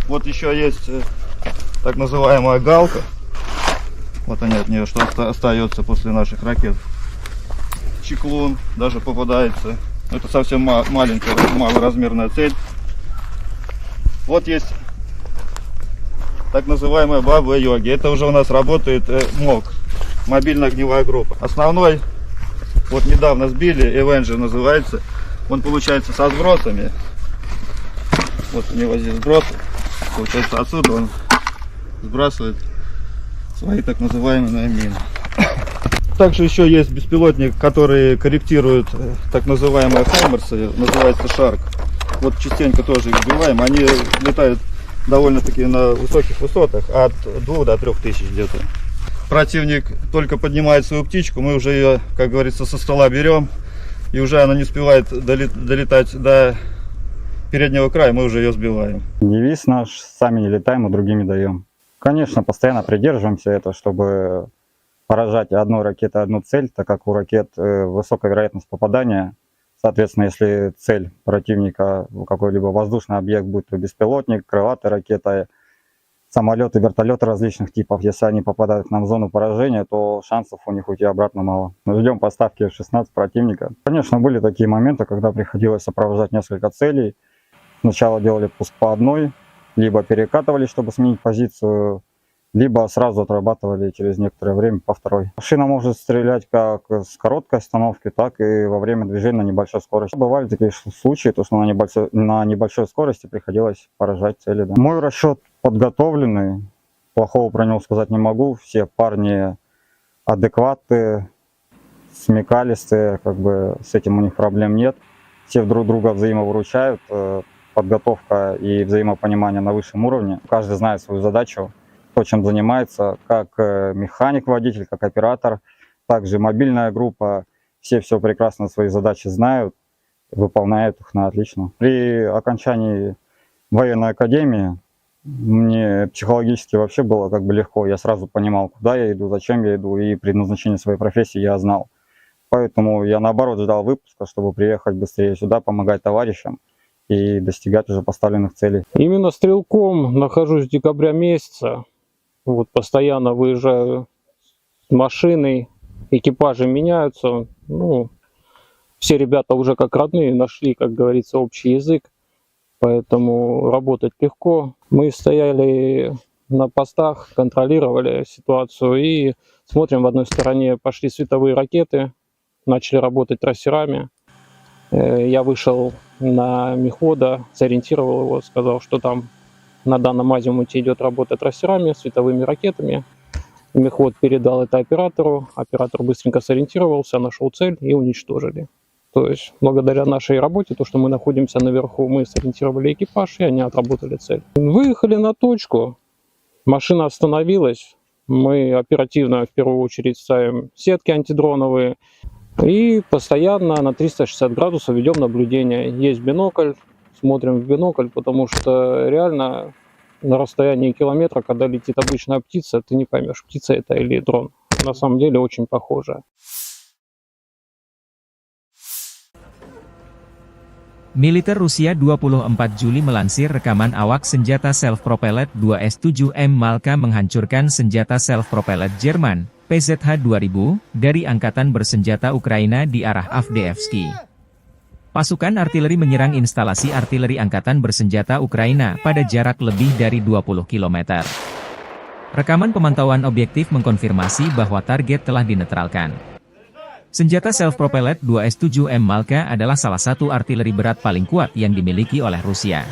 Вот еще есть так называемая Галка. Вот они от нее, что остается после наших ракет. Чеклун даже попадается. Это совсем маленькая, малоразмерная цель. Вот есть так называемая Баба-Йоги. Это уже у нас работает МОГ, мобильная огневая группа. Основной, вот недавно сбили, Avenger называется. Он получается со сбросами. Вот у него здесь сбросы. Получается отсюда он сбрасывает свои так называемые мины. Также еще есть беспилотник, который корректирует так называемые хаймерсы, называется Шарк. Вот частенько тоже их сбиваем. Они летают довольно-таки на высоких высотах, от 2 до 3 тысяч где-то. Противник только поднимает свою птичку, мы уже ее, как говорится, со стола берем, и уже она не успевает долетать до переднего края, мы уже ее сбиваем. Девиз наш: сами не летаем, а другим не даем. Конечно, постоянно придерживаемся этого, чтобы поражать одной ракетой одну цель, так как у ракет высокая вероятность попадания. Соответственно, если цель противника какой-либо воздушный объект, будь то беспилотник, крылатая ракета, самолеты, вертолеты различных типов, если они попадают к нам в зону поражения, то шансов у них уйти обратно мало. Мы ждем поставки F-16 противника. Конечно, были такие моменты, когда приходилось сопровождать несколько целей. Сначала делали пуск по одной, либо перекатывали, чтобы сменить позицию, либо сразу отрабатывали через некоторое время по второй. Машина может стрелять как с короткой остановки, так и во время движения на небольшой скорости. Бывали такие случаи, то что на небольшой скорости приходилось поражать цели. Да. Мой расчет подготовленный, плохого про него сказать не могу. Все парни адекватные, смекалистые, как бы с этим у них проблем нет. Все друг друга взаимовыручают, подготовка и взаимопонимание на высшем уровне. Каждый знает свою задачу, то, чем занимается, как механик, водитель, как оператор, также мобильная группа. Все прекрасно свои задачи знают выполняют их на отлично. При окончании военной академии мне психологически вообще было как бы легко. Я сразу понимал, куда я иду, зачем я иду, и предназначение своей профессии я знал. Поэтому я наоборот ждал выпуска, чтобы приехать быстрее сюда, помогать товарищам и достигать уже поставленных целей. Именно стрелком нахожусь с декабря месяца. Вот постоянно выезжаю с машиной, экипажи меняются. Ну, все ребята уже как родные нашли, как говорится, общий язык. Поэтому работать легко. Мы стояли на постах, контролировали ситуацию и смотрим, в одной стороне пошли световые ракеты, начали работать трассерами. Я вышел на мехвода, сориентировал его, сказал, что там на данном азимуте идет работа трассерами, световыми ракетами. Мехвод передал это оператору, оператор быстренько сориентировался, нашел цель и уничтожили. То есть благодаря нашей работе, то, что мы находимся наверху, мы сориентировали экипаж, и они отработали цель. Выехали на точку, машина остановилась, мы оперативно в первую очередь ставим сетки антидроновые и постоянно на 360 градусов ведем наблюдение. Есть бинокль, смотрим в бинокль, потому что реально на расстоянии километра, когда летит обычная птица, ты не поймешь, птица это или дрон. На самом деле очень похоже. Militer Rusia 24 Juli melansir rekaman awak senjata self-propelled 2S-7M Malka menghancurkan senjata self-propelled Jerman, PZH-2000, dari Angkatan Bersenjata Ukraina di arah Avdiivsky. Pasukan artileri menyerang instalasi artileri Angkatan Bersenjata Ukraina pada jarak lebih dari 20 km. Rekaman pemantauan objektif mengkonfirmasi bahwa target telah dinetralkan. Senjata self-propelled 2S-7M Malka adalah salah satu artileri berat paling kuat yang dimiliki oleh Rusia.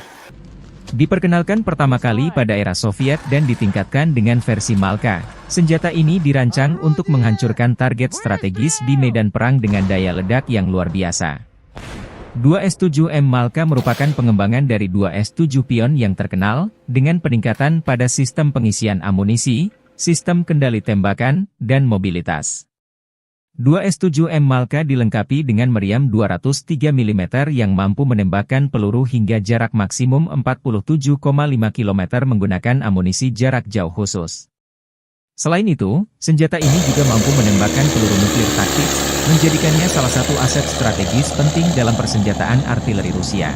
Diperkenalkan pertama kali pada era Soviet dan ditingkatkan dengan versi Malka, senjata ini dirancang untuk menghancurkan target strategis di medan perang dengan daya ledak yang luar biasa. 2S-7M Malka merupakan pengembangan dari 2S-7 Pion yang terkenal, dengan peningkatan pada sistem pengisian amunisi, sistem kendali tembakan, dan mobilitas. 2S-7M Malka dilengkapi dengan meriam 203 mm yang mampu menembakkan peluru hingga jarak maksimum 47,5 km menggunakan amunisi jarak jauh khusus. Selain itu, senjata ini juga mampu menembakkan peluru nuklir taktis, menjadikannya salah satu aset strategis penting dalam persenjataan artileri Rusia.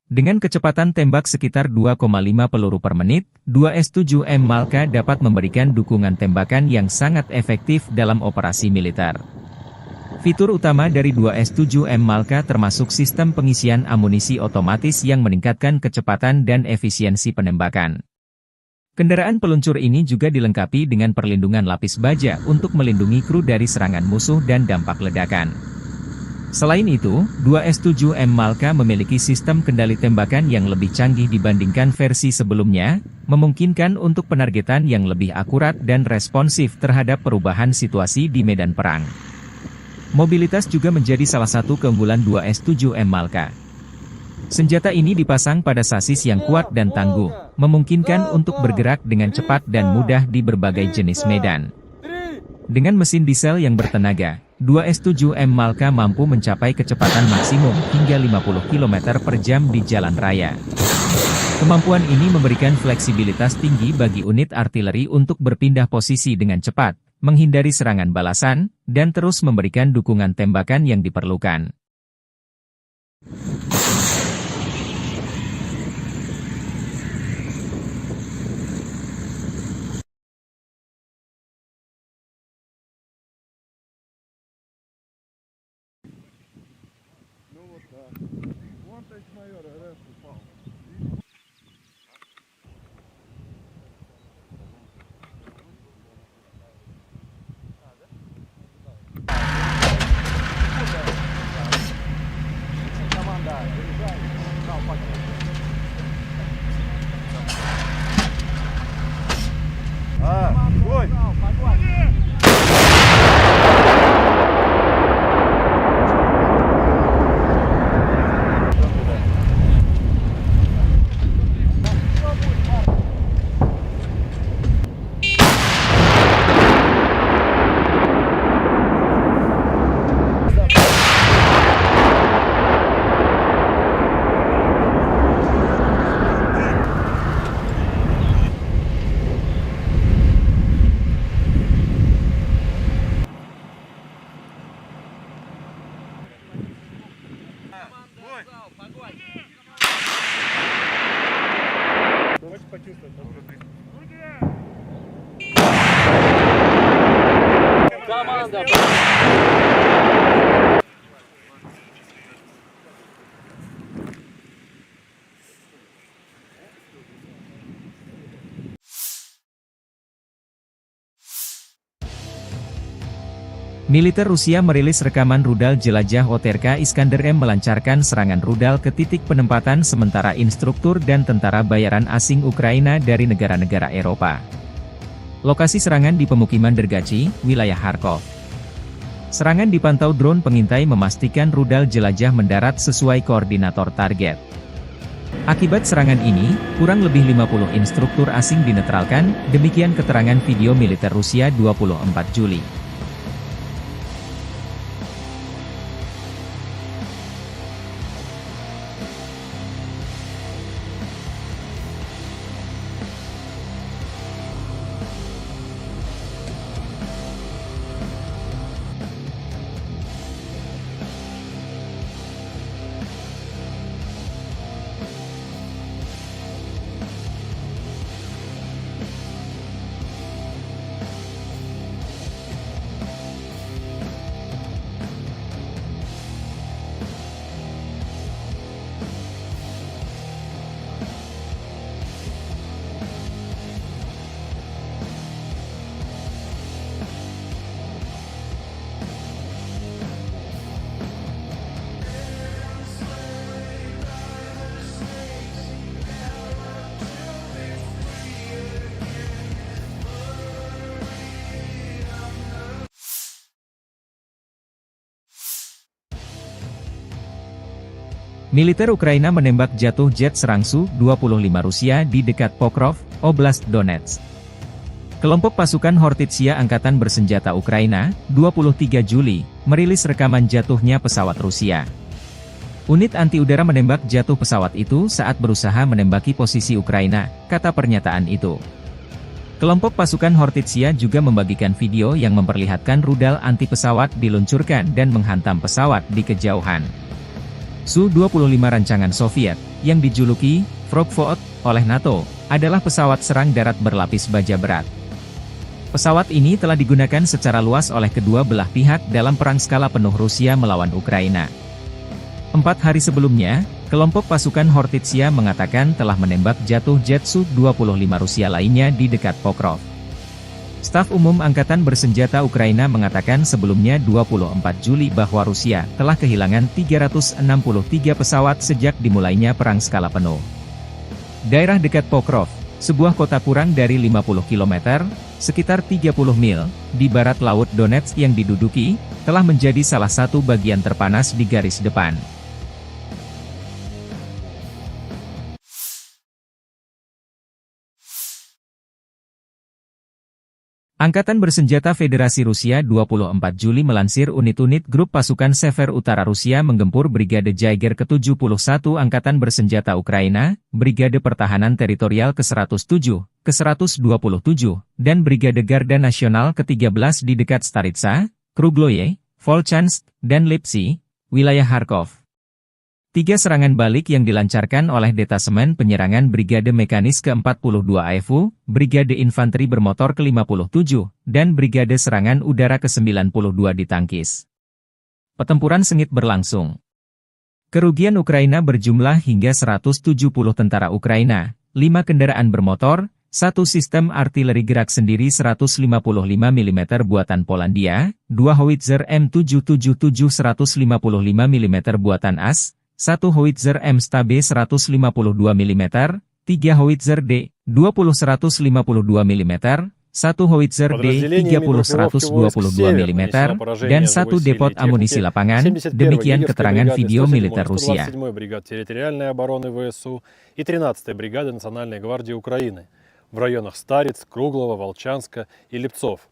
Dengan kecepatan tembak sekitar 2,5 peluru per menit, 2S-7M Malka dapat memberikan dukungan tembakan yang sangat efektif dalam operasi militer. Fitur utama dari 2S-7M Malka termasuk sistem pengisian amunisi otomatis yang meningkatkan kecepatan dan efisiensi penembakan. Kendaraan peluncur ini juga dilengkapi dengan perlindungan lapis baja untuk melindungi kru dari serangan musuh dan dampak ledakan. Selain itu, 2S-7M Malka memiliki sistem kendali tembakan yang lebih canggih dibandingkan versi sebelumnya, memungkinkan untuk penargetan yang lebih akurat dan responsif terhadap perubahan situasi di medan perang. Mobilitas juga menjadi salah satu keunggulan 2S-7M Malka. Senjata ini dipasang pada sasis yang kuat dan tangguh, memungkinkan untuk bergerak dengan cepat dan mudah di berbagai jenis medan. Dengan mesin diesel yang bertenaga, 2S-7M Malka mampu mencapai kecepatan maksimum hingga 50 km per jam di jalan raya. Kemampuan ini memberikan fleksibilitas tinggi bagi unit artileri untuk berpindah posisi dengan cepat, menghindari serangan balasan, dan terus memberikan dukungan tembakan yang diperlukan. Militer Rusia merilis rekaman rudal jelajah OTRK Iskander M melancarkan serangan rudal ke titik penempatan sementara instruktur dan tentara bayaran asing Ukraina dari negara-negara Eropa. Lokasi serangan di pemukiman Dergachi, wilayah Kharkov. Serangan dipantau drone pengintai memastikan rudal jelajah mendarat sesuai koordinator target. Akibat serangan ini, kurang lebih 50 instruktur asing dinetralkan, demikian keterangan video militer Rusia 24 Juli. Militer Ukraina menembak jatuh jet serang Su-25 Rusia di dekat Pokrov, Oblast Donetsk. Kelompok pasukan Hortitsia Angkatan Bersenjata Ukraina, 23 Juli, merilis rekaman jatuhnya pesawat Rusia. Unit anti-udara menembak jatuh pesawat itu saat berusaha menembaki posisi Ukraina, kata pernyataan itu. Kelompok pasukan Hortitsia juga membagikan video yang memperlihatkan rudal anti-pesawat diluncurkan dan menghantam pesawat di kejauhan. Su-25 rancangan Soviet, yang dijuluki Frogvot oleh NATO, adalah pesawat serang darat berlapis baja berat. Pesawat ini telah digunakan secara luas oleh kedua belah pihak dalam perang skala penuh Rusia melawan Ukraina. 4 hari sebelumnya, kelompok pasukan Hortitsia mengatakan telah menembak jatuh jet Su-25 Rusia lainnya di dekat Pokrov. Staf Umum Angkatan Bersenjata Ukraina mengatakan sebelumnya 24 Juli bahwa Rusia telah kehilangan 363 pesawat sejak dimulainya perang skala penuh. Daerah dekat Pokrov, sebuah kota kurang dari 50 km, sekitar 30 mil, di barat laut Donetsk yang diduduki, telah menjadi salah satu bagian terpanas di garis depan. Angkatan Bersenjata Federasi Rusia 24 Juli melansir unit-unit grup pasukan Sever Utara Rusia menggempur Brigade Jaeger ke-71 Angkatan Bersenjata Ukraina, Brigade Pertahanan Teritorial ke-107, ke-127, dan Brigade Garda Nasional ke-13 di dekat Staritsa, Krugloye, Volchansk, dan Lipsy, wilayah Kharkov. 3 serangan balik yang dilancarkan oleh Detasemen Penyerangan Brigade Mekanis ke-42 AFU, Brigade Infanteri Bermotor ke-57, dan Brigade Serangan Udara ke-92 ditangkis. Pertempuran sengit berlangsung. Kerugian Ukraina berjumlah hingga 170 tentara Ukraina, 5 kendaraan bermotor, 1 sistem artileri gerak sendiri 155 mm buatan Polandia, 2 howitzer M777 155 mm buatan AS, 1 howitzer M-Stabe 152 mm, 3 howitzer D-20 152 mm, 1 howitzer D-30 122 mm, dan 1 depot amunisi lapangan, demikian keterangan video militer Rusia. 27-й бригад территориальной обороны ВСУ и 13-й бригады Национальной гвардии Украины в районах Стариц, Круглого, Волчанска и Липцов.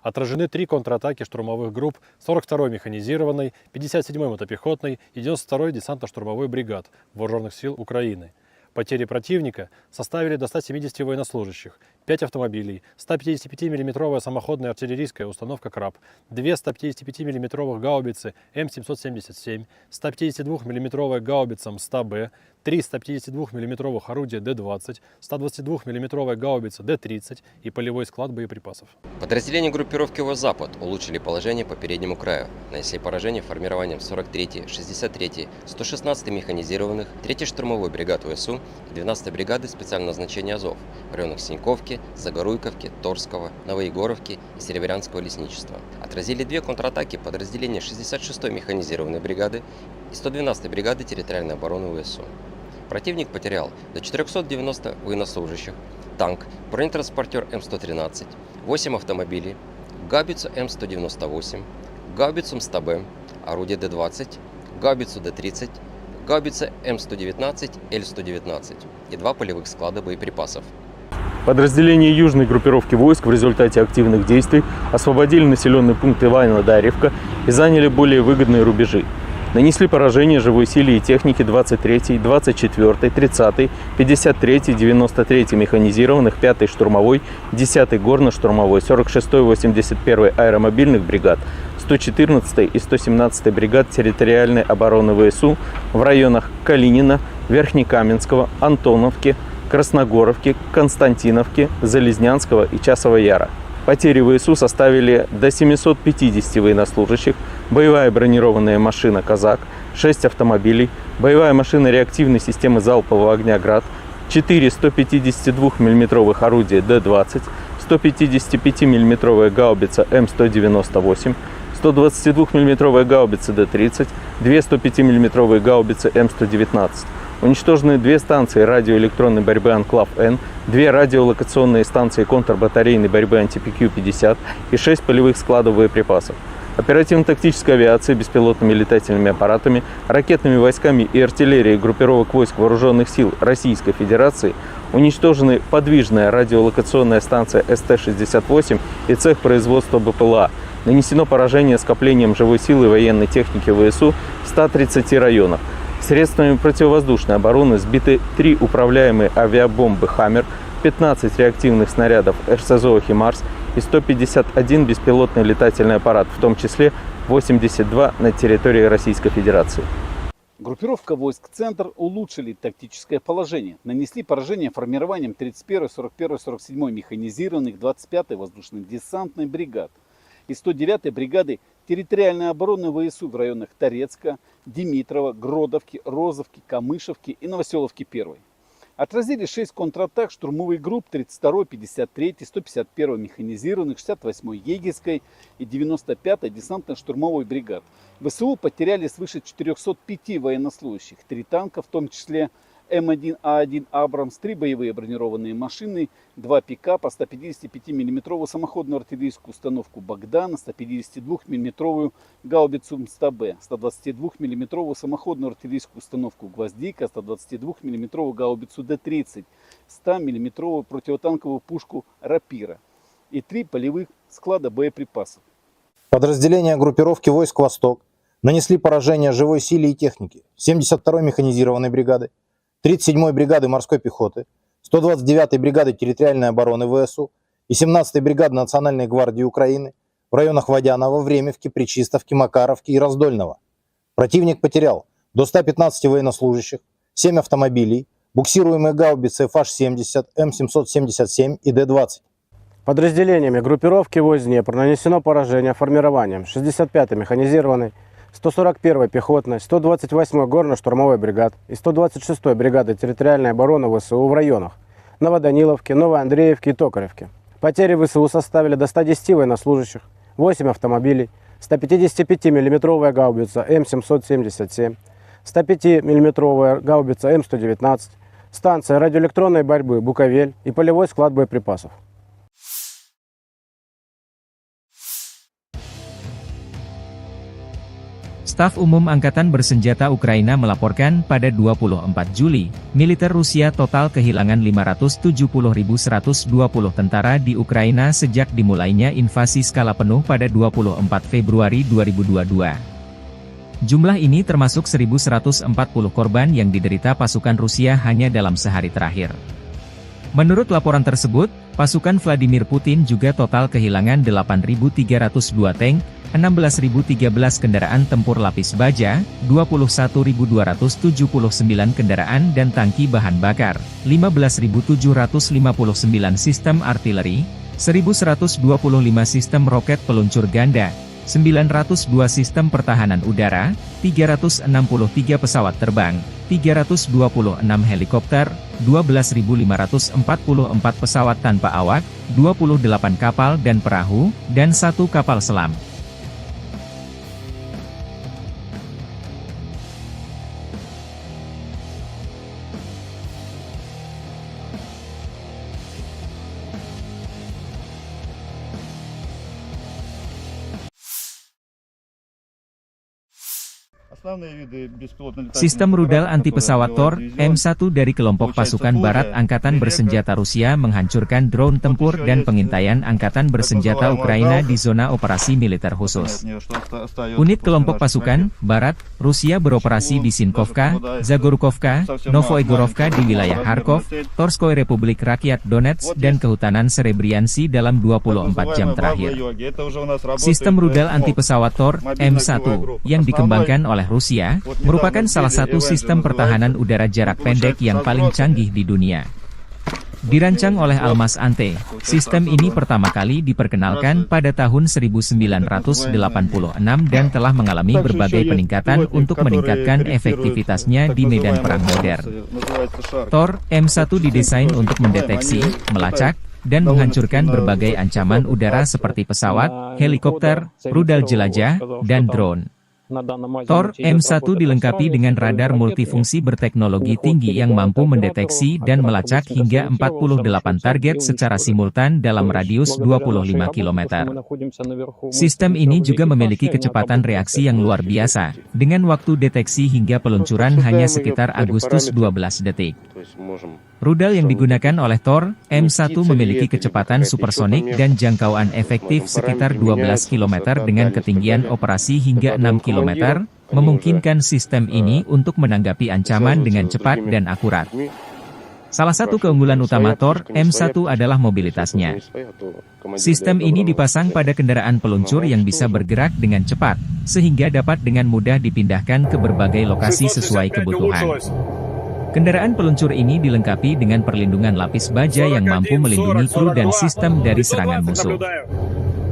Отражены 3 контратаки штурмовых групп 42-й механизированной, 57-й мотопехотной и 92-й десантно-штурмовой бригад Вооруженных сил Украины. Потери противника составили до 170 военнослужащих, 5 автомобилей, 155 мм самоходная артиллерийская установка «Краб», 2 155 мм гаубицы М777, 152 мм гаубица МСТА-Б, 3 152 мм орудия Д-20, 122 мм гаубица Д-30 и полевой склад боеприпасов. Подразделения группировки ВОС-Запад улучшили положение по переднему краю, нанесли поражение формированием 43-й, 63-й, 116-й механизированных, 3-й штурмовой бригад ВСУ и 12-й бригады специального назначения Азов в районах Синьковки, Загоруйковки, Торского, Новоегоровки и Серебрянского лесничества. отразили две контратаки подразделения 66-й механизированной бригады и 112-й бригады территориальной обороны ВСУ. Противник потерял до 490 военнослужащих, танк, бронетранспортер М113, 8 автомобилей, гаубицу М198, гаубицу МСТБ, орудие Д-20, гаубицу Д-30, гаубица М119, Л-119 и 2 полевых склада боеприпасов. Подразделения южной группировки войск в результате активных действий освободили населенный пункт Иваново-Дарьевка и заняли более выгодные рубежи. Нанесли поражение живой силе и технике 23-й, 24-й, 30-й, 53-й, 93-й механизированных, 5-й штурмовой, 10-й горно-штурмовой, 46-й, 81-й аэромобильных бригад, 114-й и 117-й бригад территориальной обороны ВСУ в районах Калинина, Верхнекаменского, Антоновки, Красногоровки, Константиновки, Залезнянского и Часового Яра. Потери ВСУ составили до 750 военнослужащих, боевая бронированная машина «Казак», 6 автомобилей, боевая машина реактивной системы залпового огня «Град», 4 152 мм орудия Д-20, 155 мм гаубица М198, 122 мм гаубица Д-30, 2 105 мм гаубицы М119. Уничтожены 2 станции радиоэлектронной борьбы «Анклав-Н», 2 радиолокационные станции контрбатарейной борьбы «Антипикю-50» и 6 полевых складов боеприпасов. Оперативно-тактической авиацией, беспилотными летательными аппаратами, ракетными войсками и артиллерией группировок войск Вооруженных сил Российской Федерации уничтожены подвижная радиолокационная станция СТ-68 и цех производства БПЛА. Нанесено поражение скоплением живой силы и военной техники ВСУ в 130 районах. Средствами противовоздушной обороны сбиты 3 управляемые авиабомбы «Хаммер», 15 реактивных снарядов РСЗО «Химарс» и 151 беспилотный летательный аппарат, в том числе 82 на территории Российской Федерации. Группировка войск «Центр» улучшили тактическое положение. Нанесли поражение формированием 31-й, 41-й, 47-й механизированных, 25-й воздушно-десантной бригад и 109-й бригады территориальной обороны ВСУ в районах Торецка, Димитрова, Гродовки, Розовки, Камышевки и Новоселовки-1. Отразили 6 контратак штурмовых групп 32-й, 53-й, 151-й механизированных, 68-й Егерской и 95-й десантно-штурмовой бригад. ВСУ потеряли свыше 405 военнослужащих, 3 танка, в том числе М1А1 «Абрамс», 3 боевые бронированные машины, 2 пикапа, 155 мм самоходную артиллерийскую установку «Богдан», 152 мм гаубицу МСТБ, 122 мм самоходную артиллерийскую установку «Гвоздика», 122 мм гаубицу Д-30, 100 мм противотанковую пушку «Рапира» и 3 полевых склада боеприпасов. Подразделения группировки войск «Восток» нанесли поражение живой силе и технике 72-й механизированной бригады, 37-й бригады морской пехоты, 129-й бригады территориальной обороны ВСУ и 17-й бригады Национальной гвардии Украины в районах Водянова, Времевки, Пречистовки, Макаровки и Раздольного. Противник потерял до 115 военнослужащих, 7 автомобилей, буксируемые гаубицы FH-70, М777 и Д-20. Подразделениями группировки войск Днепр нанесено поражение формированием 65-й механизированной, 141-й пехотной, 128-й горно-штурмовой бригад и 126-й бригады территориальной обороны ВСУ в районах Новоданиловки, Новоандреевки и Токаревки. Потери ВСУ составили до 110 военнослужащих, 8 автомобилей, 155 мм гаубица М777, 105 мм гаубица М119, станция радиоэлектронной борьбы «Буковель» и полевой склад боеприпасов. Staf Umum Angkatan Bersenjata Ukraina melaporkan pada 24 Juli, militer Rusia total kehilangan 570.120 tentara di Ukraina sejak dimulainya invasi skala penuh pada 24 Februari 2022. Jumlah ini termasuk 1.140 korban yang diderita pasukan Rusia hanya dalam sehari terakhir. Menurut laporan tersebut, pasukan Vladimir Putin juga total kehilangan 8.302 tank, 16.013 kendaraan tempur lapis baja, 21.279 kendaraan dan tangki bahan bakar, 15.759 sistem artileri, 1.125 sistem roket peluncur ganda, 902 sistem pertahanan udara, 363 pesawat terbang, 326 helikopter, 12.544 pesawat tanpa awak, 28 kapal dan perahu, dan 1 kapal selam. Sistem rudal anti pesawat Tor M1 dari kelompok pasukan barat Angkatan Bersenjata Rusia menghancurkan drone tempur dan pengintaian Angkatan Bersenjata Ukraina di zona operasi militer khusus. Unit kelompok pasukan barat Rusia beroperasi di Sinkovka, Zagorkovka, Novoegorovka di wilayah Kharkov, Torskoy Republik Rakyat Donetsk dan Kehutanan Serebriansi dalam 24 jam terakhir. Sistem rudal anti pesawat Tor M1 yang dikembangkan oleh Rusia merupakan salah satu sistem pertahanan udara jarak pendek yang paling canggih di dunia. Dirancang oleh Almas Ante, sistem ini pertama kali diperkenalkan pada tahun 1986 dan telah mengalami berbagai peningkatan untuk meningkatkan efektivitasnya di medan perang modern. Tor M1 didesain untuk mendeteksi, melacak, dan menghancurkan berbagai ancaman udara seperti pesawat, helikopter, rudal jelajah, dan drone. Tor M1 dilengkapi dengan radar multifungsi berteknologi tinggi yang mampu mendeteksi dan melacak hingga 48 target secara simultan dalam radius 25 km. Sistem ini juga memiliki kecepatan reaksi yang luar biasa, dengan waktu deteksi hingga peluncuran hanya sekitar Agustus 12 detik. Rudal yang digunakan oleh Tor M1 memiliki kecepatan supersonik dan jangkauan efektif sekitar 12 km dengan ketinggian operasi hingga 6 km, memungkinkan sistem ini untuk menanggapi ancaman dengan cepat dan akurat. Salah satu keunggulan utama Tor M1 adalah mobilitasnya. Sistem ini dipasang pada kendaraan peluncur yang bisa bergerak dengan cepat, sehingga dapat dengan mudah dipindahkan ke berbagai lokasi sesuai kebutuhan. Kendaraan peluncur ini dilengkapi dengan perlindungan lapis baja yang mampu melindungi kru dan sistem dari serangan musuh.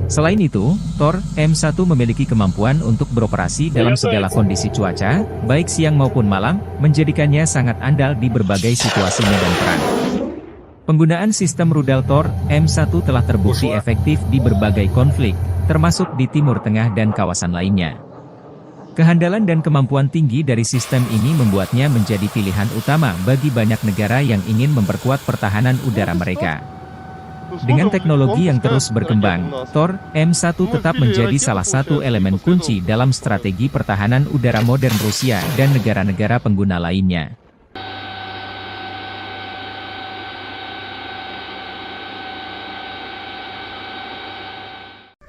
Selain itu, Tor M1 memiliki kemampuan untuk beroperasi dalam segala kondisi cuaca, baik siang maupun malam, menjadikannya sangat andal di berbagai situasi medan perang. Penggunaan sistem rudal Tor M1 telah terbukti efektif di berbagai konflik, termasuk di Timur Tengah dan kawasan lainnya. Kehandalan dan kemampuan tinggi dari sistem ini membuatnya menjadi pilihan utama bagi banyak negara yang ingin memperkuat pertahanan udara mereka. Dengan teknologi yang terus berkembang, Tor M1 tetap menjadi salah satu elemen kunci dalam strategi pertahanan udara modern Rusia dan negara-negara pengguna lainnya.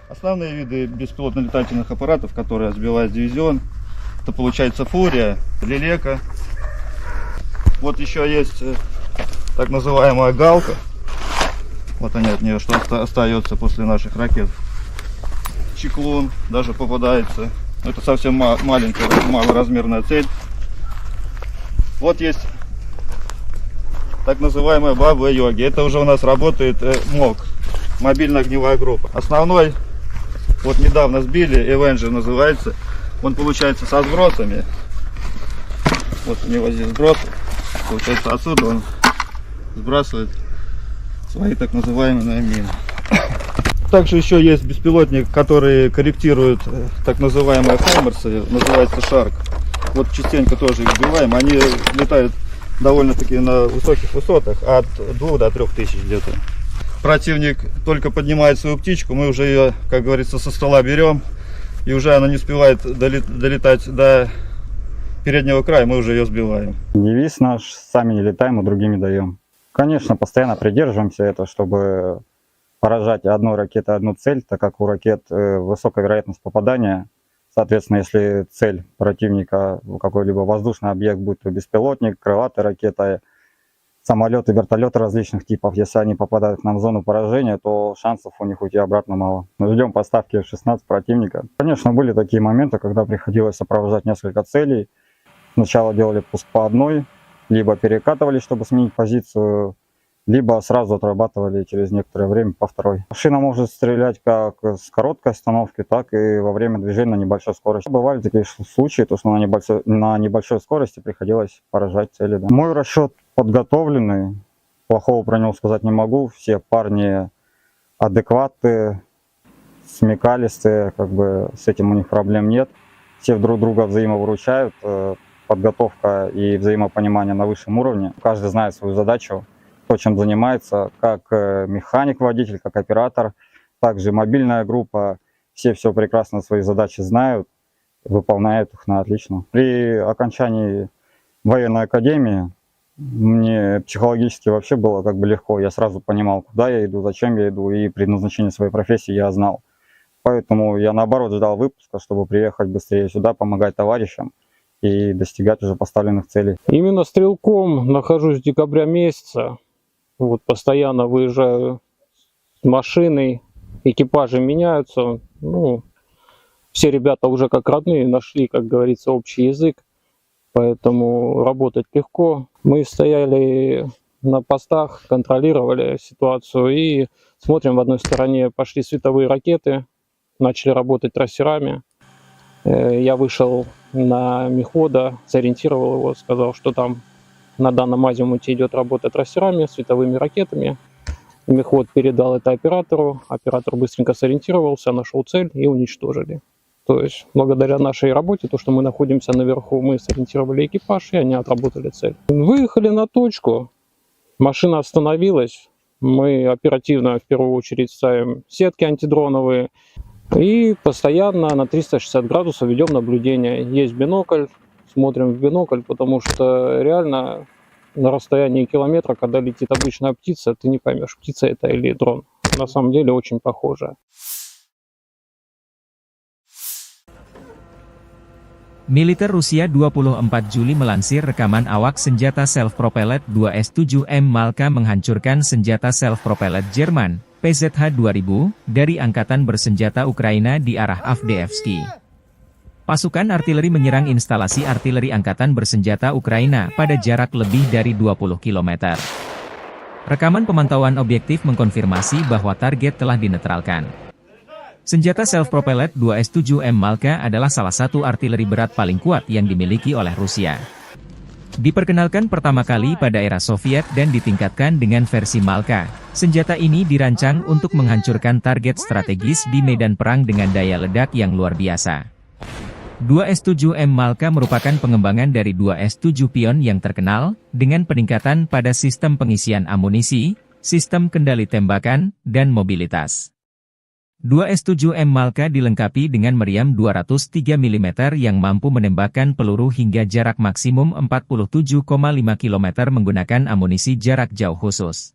Основные виды беспилотных летательных аппаратов, которые сбивает дивизион, это получается Фурия, Лелека. Вот еще есть так называемая Галка. Вот они от нее, что остается после наших ракет. Чеклун даже попадается. Это совсем маленькая, малоразмерная цель. Вот есть так называемая Баба-Йоги. Это уже у нас работает МОГ, мобильная огневая группа. Основной, вот недавно сбили, Avenger называется. Он получается со сбросами. Вот у него здесь сброс. Получается отсюда он сбрасывает свои так называемые мины. Также еще есть беспилотник, который корректирует так называемые хаймерсы, называется Шарк. Вот частенько тоже их сбиваем. Они летают довольно-таки на высоких высотах, от 2 до 3 тысяч где-то. Противник только поднимает свою птичку, мы уже ее, как говорится, со стола берем, и уже она не успевает долетать до переднего края, мы уже ее сбиваем. Девиз наш: сами не летаем, а другими даем. Конечно, постоянно придерживаемся этого, чтобы поражать одной ракетой одну цель, так как у ракет высокая вероятность попадания. Соответственно, если цель противника какой-либо воздушный объект, будь то беспилотник, крылатая ракета, самолеты, вертолеты различных типов, если они попадают к нам в зону поражения, то шансов у них уйти обратно мало. Мы ждем поставки F-16 противника. Конечно, были такие моменты, когда приходилось сопровождать несколько целей. Сначала делали пуск по одной, либо перекатывали, чтобы сменить позицию, либо сразу отрабатывали через некоторое время по второй. Машина может стрелять как с короткой остановки, так и во время движения на небольшой скорости. Бывали такие случаи, то что на небольшой скорости приходилось поражать цели. Да. Мой расчет подготовленный, плохого про него сказать не могу. Все парни адекватные, смекалистые, как бы с этим у них проблем нет. Все друг друга взаимовыручают, подготовка и взаимопонимание на высшем уровне. Каждый знает свою задачу, то, чем занимается, как механик-водитель, как оператор, также мобильная группа, все прекрасно свои задачи знают выполняют их на отлично. При окончании военной академии мне психологически вообще было как бы легко. Я сразу понимал, куда я иду, зачем я иду, и предназначение своей профессии я знал. Поэтому я наоборот ждал выпуска, чтобы приехать быстрее сюда, помогать товарищам и достигать уже поставленных целей. Именно стрелком нахожусь с декабря месяца. Вот, постоянно выезжаю с машиной, экипажи меняются. Ну, все ребята уже как родные нашли, как говорится, общий язык. Поэтому работать легко. Мы стояли на постах, контролировали ситуацию и смотрим, в одной стороне пошли световые ракеты, начали работать трассерами. Я вышел на мехвода, сориентировал его, сказал, что там на данном азимуте идет работа трассерами, световыми ракетами. Мехвод передал это оператору, оператор быстренько сориентировался, нашел цель и уничтожили. То есть благодаря нашей работе, то, что мы находимся наверху, мы сориентировали экипаж, и они отработали цель. Выехали на точку, машина остановилась, мы оперативно в первую очередь ставим сетки антидроновые и постоянно на 360 градусов ведем наблюдение. Есть бинокль, смотрим в бинокль, потому что реально на расстоянии километра, когда летит обычная птица, ты не поймешь, птица это или дрон. На самом деле очень похоже. Militer Rusia 24 Juli melansir rekaman awak senjata self-propelled 2S-7M Malka menghancurkan senjata self-propelled Jerman, PZH-2000, dari Angkatan Bersenjata Ukraina di arah Avdiivka. Pasukan artileri menyerang instalasi artileri Angkatan Bersenjata Ukraina pada jarak lebih dari 20 km. Rekaman pemantauan objektif mengkonfirmasi bahwa target telah dinetralkan. Senjata self-propelled 2S-7M Malka adalah salah satu artileri berat paling kuat yang dimiliki oleh Rusia. Diperkenalkan pertama kali pada era Soviet dan ditingkatkan dengan versi Malka, senjata ini dirancang untuk menghancurkan target strategis di medan perang dengan daya ledak yang luar biasa. 2S-7M Malka merupakan pengembangan dari 2S-7 Pion yang terkenal, dengan peningkatan pada sistem pengisian amunisi, sistem kendali tembakan, dan mobilitas. 2S-7M Malka dilengkapi dengan meriam 203 mm yang mampu menembakkan peluru hingga jarak maksimum 47,5 km menggunakan amunisi jarak jauh khusus.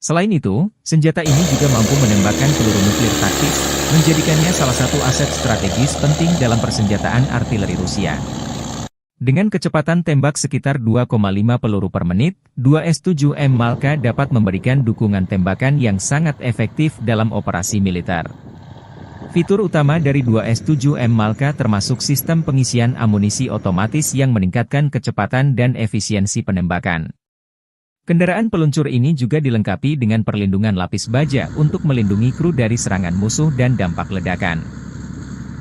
Selain itu, senjata ini juga mampu menembakkan peluru nuklir taktis, menjadikannya salah satu aset strategis penting dalam persenjataan artileri Rusia. Dengan kecepatan tembak sekitar 2,5 peluru per menit, 2S-7M Malka dapat memberikan dukungan tembakan yang sangat efektif dalam operasi militer. Fitur utama dari 2S-7M Malka termasuk sistem pengisian amunisi otomatis yang meningkatkan kecepatan dan efisiensi penembakan. Kendaraan peluncur ini juga dilengkapi dengan perlindungan lapis baja untuk melindungi kru dari serangan musuh dan dampak ledakan.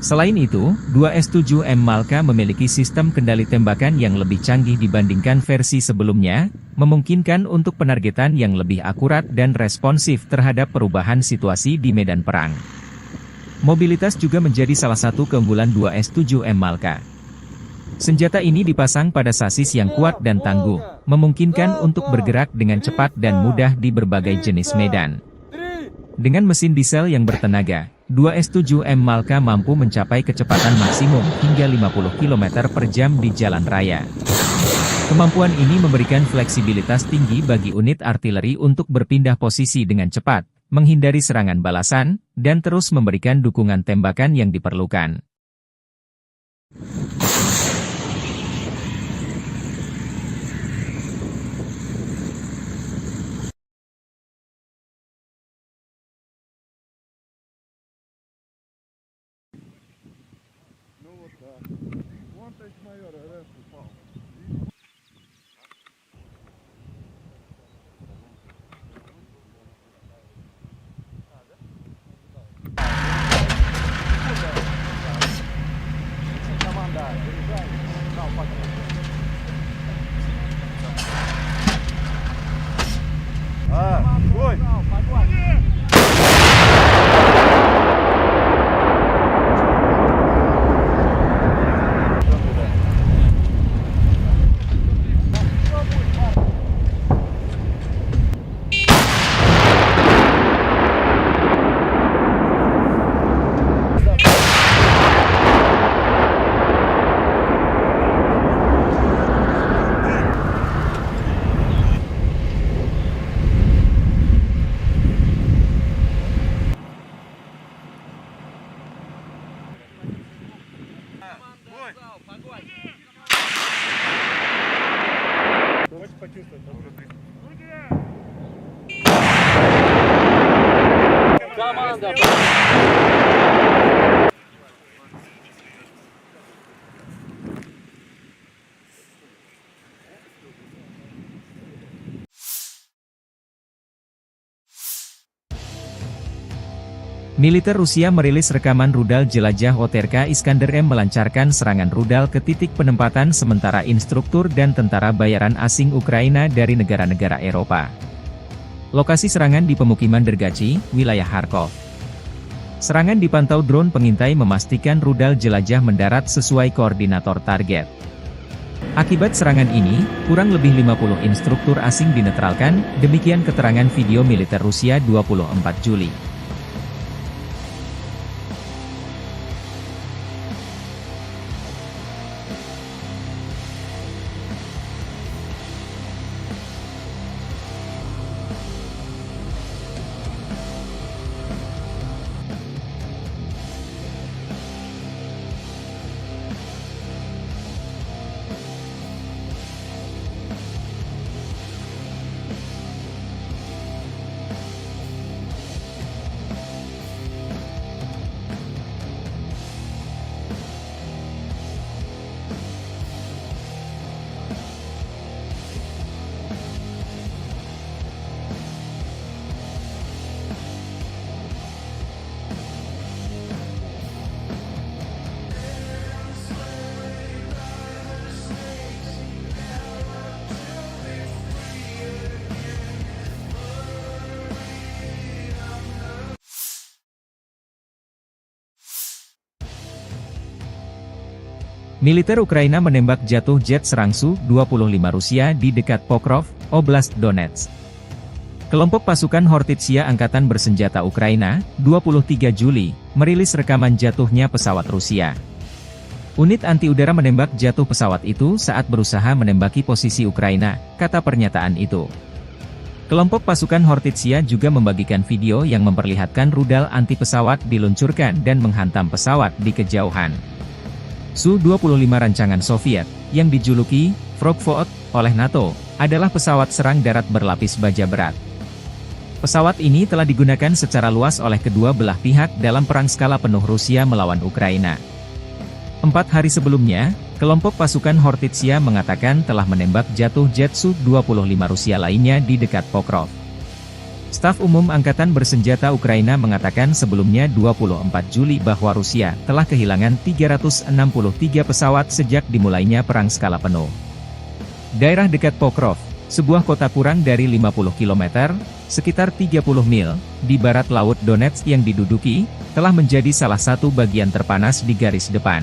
Selain itu, 2S-7M Malka memiliki sistem kendali tembakan yang lebih canggih dibandingkan versi sebelumnya, memungkinkan untuk penargetan yang lebih akurat dan responsif terhadap perubahan situasi di medan perang. Mobilitas juga menjadi salah satu keunggulan 2S-7M Malka. Senjata ini dipasang pada sasis yang kuat dan tangguh, memungkinkan untuk bergerak dengan cepat dan mudah di berbagai jenis medan. Dengan mesin diesel yang bertenaga, 2S-7M Malka mampu mencapai kecepatan maksimum hingga 50 km per jam di jalan raya. Kemampuan ini memberikan fleksibilitas tinggi bagi unit artileri untuk berpindah posisi dengan cepat, menghindari serangan balasan, dan terus memberikan dukungan tembakan yang diperlukan. Militer Rusia merilis rekaman rudal jelajah OTRK Iskander M melancarkan serangan rudal ke titik penempatan sementara instruktur dan tentara bayaran asing Ukraina dari negara-negara Eropa. Lokasi serangan di pemukiman Dergachi, wilayah Kharkov. Serangan dipantau drone pengintai memastikan rudal jelajah mendarat sesuai koordinator target. Akibat serangan ini, kurang lebih 50 instruktur asing dinetralkan, demikian keterangan video militer Rusia 24 Juli. Militer Ukraina menembak jatuh jet serang Su-25 Rusia di dekat Pokrov, Oblast Donetsk. Kelompok pasukan Hortitsia Angkatan Bersenjata Ukraina, 23 Juli, merilis rekaman jatuhnya pesawat Rusia. Unit anti-udara menembak jatuh pesawat itu saat berusaha menembaki posisi Ukraina, kata pernyataan itu. Kelompok pasukan Hortitsia juga membagikan video yang memperlihatkan rudal anti-pesawat diluncurkan dan menghantam pesawat di kejauhan. Su-25 rancangan Soviet, yang dijuluki Frogvot oleh NATO, adalah pesawat serang darat berlapis baja berat. Pesawat ini telah digunakan secara luas oleh kedua belah pihak dalam perang skala penuh Rusia melawan Ukraina. 4 hari sebelumnya, kelompok pasukan Hortitsia mengatakan telah menembak jatuh jet Su-25 Rusia lainnya di dekat Pokrov. Staf Umum Angkatan Bersenjata Ukraina mengatakan sebelumnya 24 Juli bahwa Rusia telah kehilangan 363 pesawat sejak dimulainya perang skala penuh. Daerah dekat Pokrov, sebuah kota kurang dari 50 km, sekitar 30 mil, di barat laut Donetsk yang diduduki, telah menjadi salah satu bagian terpanas di garis depan.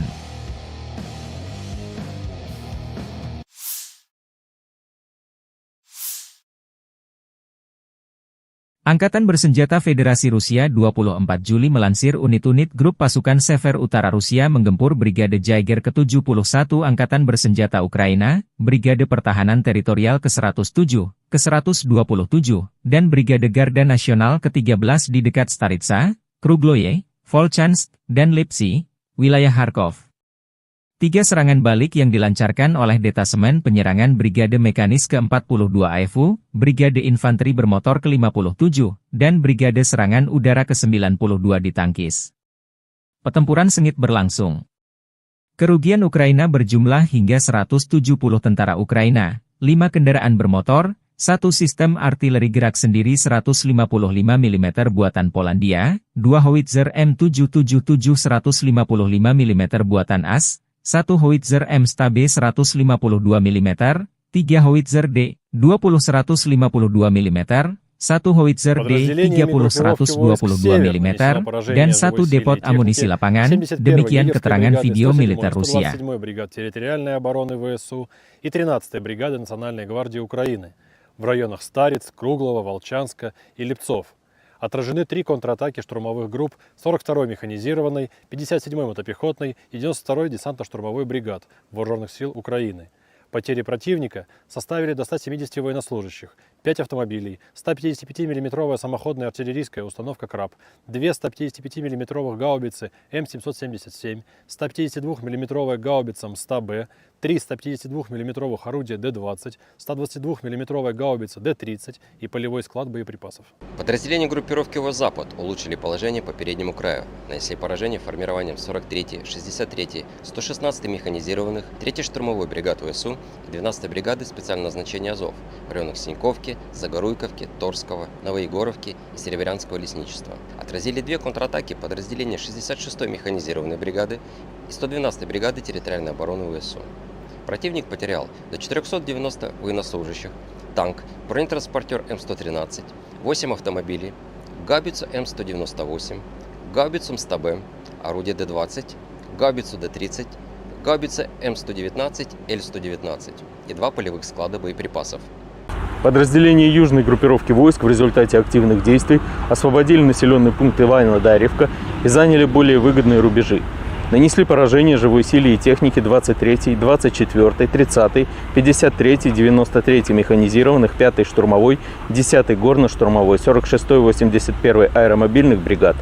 Angkatan Bersenjata Federasi Rusia 24 Juli melansir unit-unit grup pasukan Sever Utara Rusia menggempur Brigade Jaeger ke-71 Angkatan Bersenjata Ukraina, Brigade Pertahanan Teritorial ke-107, ke-127, dan Brigade Garda Nasional ke-13 di dekat Staritsa, Krugloye, Volchansk, dan Lipsy, wilayah Kharkov. 3 serangan balik yang dilancarkan oleh Detasemen Penyerangan Brigade Mekanis ke-42 AFU, Brigade Infanteri Bermotor ke-57, dan Brigade Serangan Udara ke-92 ditangkis. Pertempuran sengit berlangsung. Kerugian Ukraina berjumlah hingga 170 tentara Ukraina, 5 kendaraan bermotor, 1 sistem artileri gerak sendiri 155 mm buatan Polandia, 2 howitzer M777 155 mm buatan AS, 1 howitzer M-Stabe 152 mm, 3 howitzer D-20 152 mm, 1 howitzer D-30 122 mm, dan 1 depot amunisi lapangan, demikian keterangan video militer Rusia. 127-й бригад территориальной обороны ВСУ и 13-й бригады Национальной гвардии Украины в районах Стариц, Круглова, Волчанска и Липцов. Отражены 3 контратаки штурмовых групп 42-й механизированной, 57-й мотопехотной и 92-й десантно-штурмовой бригад Вооруженных сил Украины. Потери противника составили до 170 военнослужащих, 5 автомобилей, 155 мм самоходная артиллерийская установка «Краб», 2 155 мм гаубицы М777, 152 мм гаубица МСТА-Б, 3 152 мм орудия Д-20, 122 мм гаубица Д-30 и полевой склад боеприпасов. Подразделения группировки ВОС «Запад» улучшили положение по переднему краю, нанесли поражение формированием 43-й, 63-й, 116-й механизированных, 3-й штурмовой бригад ВСУ и 12-й бригады специального назначения «Азов» в районах Синьковки, Загоруйковки, Торского, Новоегоровки и Серебрянского лесничества. Отразили 2 контратаки подразделения 66-й механизированной бригады и 112-й бригады территориальной обороны ВСУ. Противник потерял до 490 военнослужащих, танк, бронетранспортер М113, 8 автомобилей, гаубицу М198, гаубицу МСТА-Б, орудие Д-20, гаубицу Д-30, гаубица М119, Л-119 и 2 полевых склада боеприпасов. Подразделения южной группировки войск в результате активных действий освободили населенный пункт Иваново-Дарьевка и заняли более выгодные рубежи. Нанесли поражение живой силе и технике 23-й, 24-й, 30-й, 53-й, 93-й механизированных, 5-й штурмовой, 10-й горно-штурмовой, 46-й, 81-й аэромобильных бригад,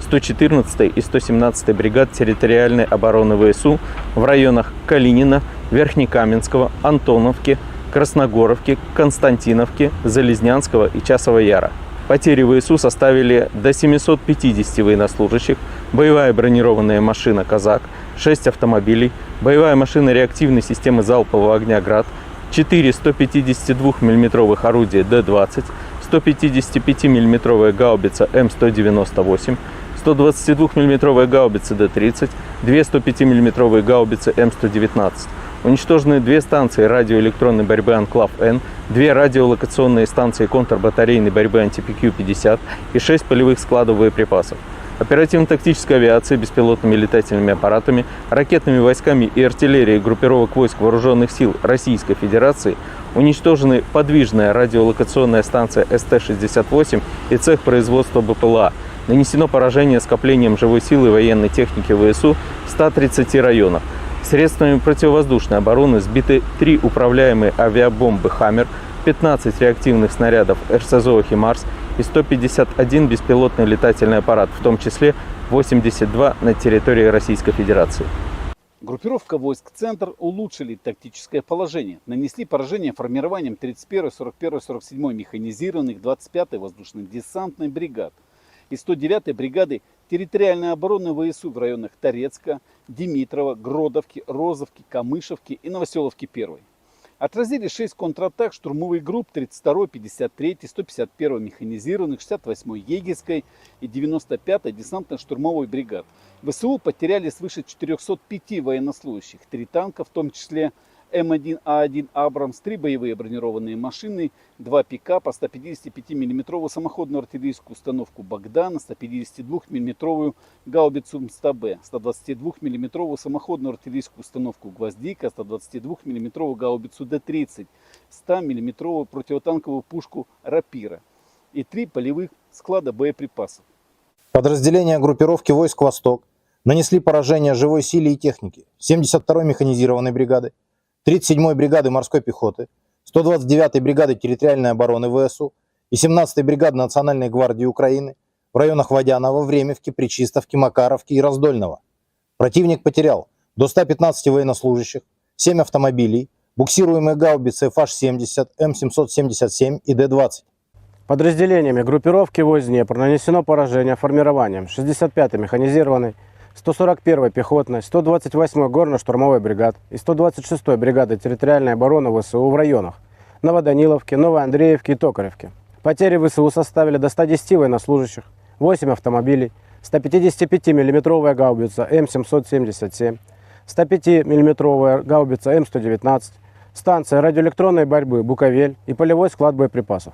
114-й и 117-й бригад территориальной обороны ВСУ в районах Калинина, Верхнекаменского, Антоновки, Красногоровки, Константиновки, Залезнянского и Часова Яра. Потери ВСУ составили до 750 военнослужащих, боевая бронированная машина «Казак», 6 автомобилей, боевая машина реактивной системы залпового огня «Град», 4 152 мм орудия Д-20, 155 мм гаубица М198, 122 мм гаубицы Д-30, 2 105 мм гаубицы М119. Уничтожены 2 станции радиоэлектронной борьбы «Анклав-Н», 2 радиолокационные станции контрбатарейной борьбы «Антипикью-50» и 6 полевых складов боеприпасов. Оперативно-тактической авиацией, беспилотными летательными аппаратами, ракетными войсками и артиллерией группировок войск Вооруженных сил Российской Федерации уничтожены подвижная радиолокационная станция СТ-68 и цех производства БПЛА. Нанесено поражение скоплением живой силы и военной техники ВСУ в 130 районах. Средствами противовоздушной обороны сбиты 3 управляемые авиабомбы «Хаммер», 15 реактивных снарядов РСЗО «Химарс» и 151 беспилотный летательный аппарат, в том числе 82 на территории Российской Федерации. Группировка войск «Центр» улучшили тактическое положение. Нанесли поражение формированием 31-й, 41-й, 47-й механизированных, 25-й воздушно-десантной бригад и 109-й бригады территориальной обороны ВСУ в районах Торецка, Димитрова, Гродовки, Розовки, Камышевки и Новоселовки 1. Отразили 6 контратак штурмовых групп 32-й, 53-й, 151-й механизированных, 68-й егерской и 95-й десантно-штурмовой бригад. ВСУ потеряли свыше 405 военнослужащих, 3 танка, в том числе М1А1 «Абрамс», 3 боевые бронированные машины, 2 пикапа, 155 мм самоходную артиллерийскую установку «Богдан», 152 мм гаубицу МСТА-Б, 122 мм самоходную артиллерийскую установку «Гвоздика», 122 мм гаубицу Д-30, 100 мм противотанковую пушку «Рапира» и 3 полевых склада боеприпасов. Подразделения группировки войск «Восток» нанесли поражение живой силе и технике 72-й механизированной бригады, 37-й бригады морской пехоты, 129-й бригады территориальной обороны ВСУ и 17-й бригады Национальной гвардии Украины в районах Водянова, Времевки, Пречистовки, Макаровки и Раздольного. Противник потерял до 115 военнослужащих, 7 автомобилей, буксируемые гаубицы FH-70, М777 и Д-20. Подразделениями группировки войск Днепр нанесено поражение формированием 65-й механизированной, 141-й пехотной, 128-й горно-штурмовой бригад и 126-й бригады территориальной обороны ВСУ в районах Новоданиловки, Новоандреевки и Токаревки. Потери ВСУ составили до 110 военнослужащих, 8 автомобилей, 155 мм гаубица М777, 105 мм гаубица М119, станция радиоэлектронной борьбы «Буковель» и полевой склад боеприпасов.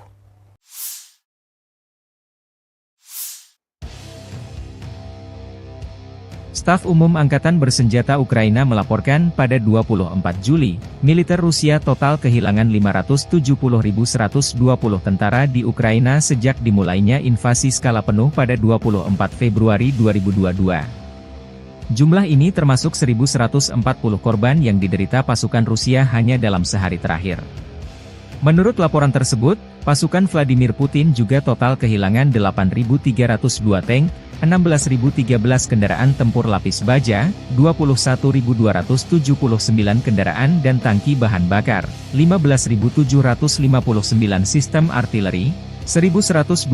Staf Umum Angkatan Bersenjata Ukraina melaporkan pada 24 Juli, militer Rusia total kehilangan 570.120 tentara di Ukraina sejak dimulainya invasi skala penuh pada 24 Februari 2022. Jumlah ini termasuk 1.140 korban yang diderita pasukan Rusia hanya dalam sehari terakhir. Menurut laporan tersebut, Pasukan Vladimir Putin juga total kehilangan 8.302 tank, 16.013 kendaraan tempur lapis baja, 21.279 kendaraan dan tangki bahan bakar, 15.759 sistem artileri, 1.125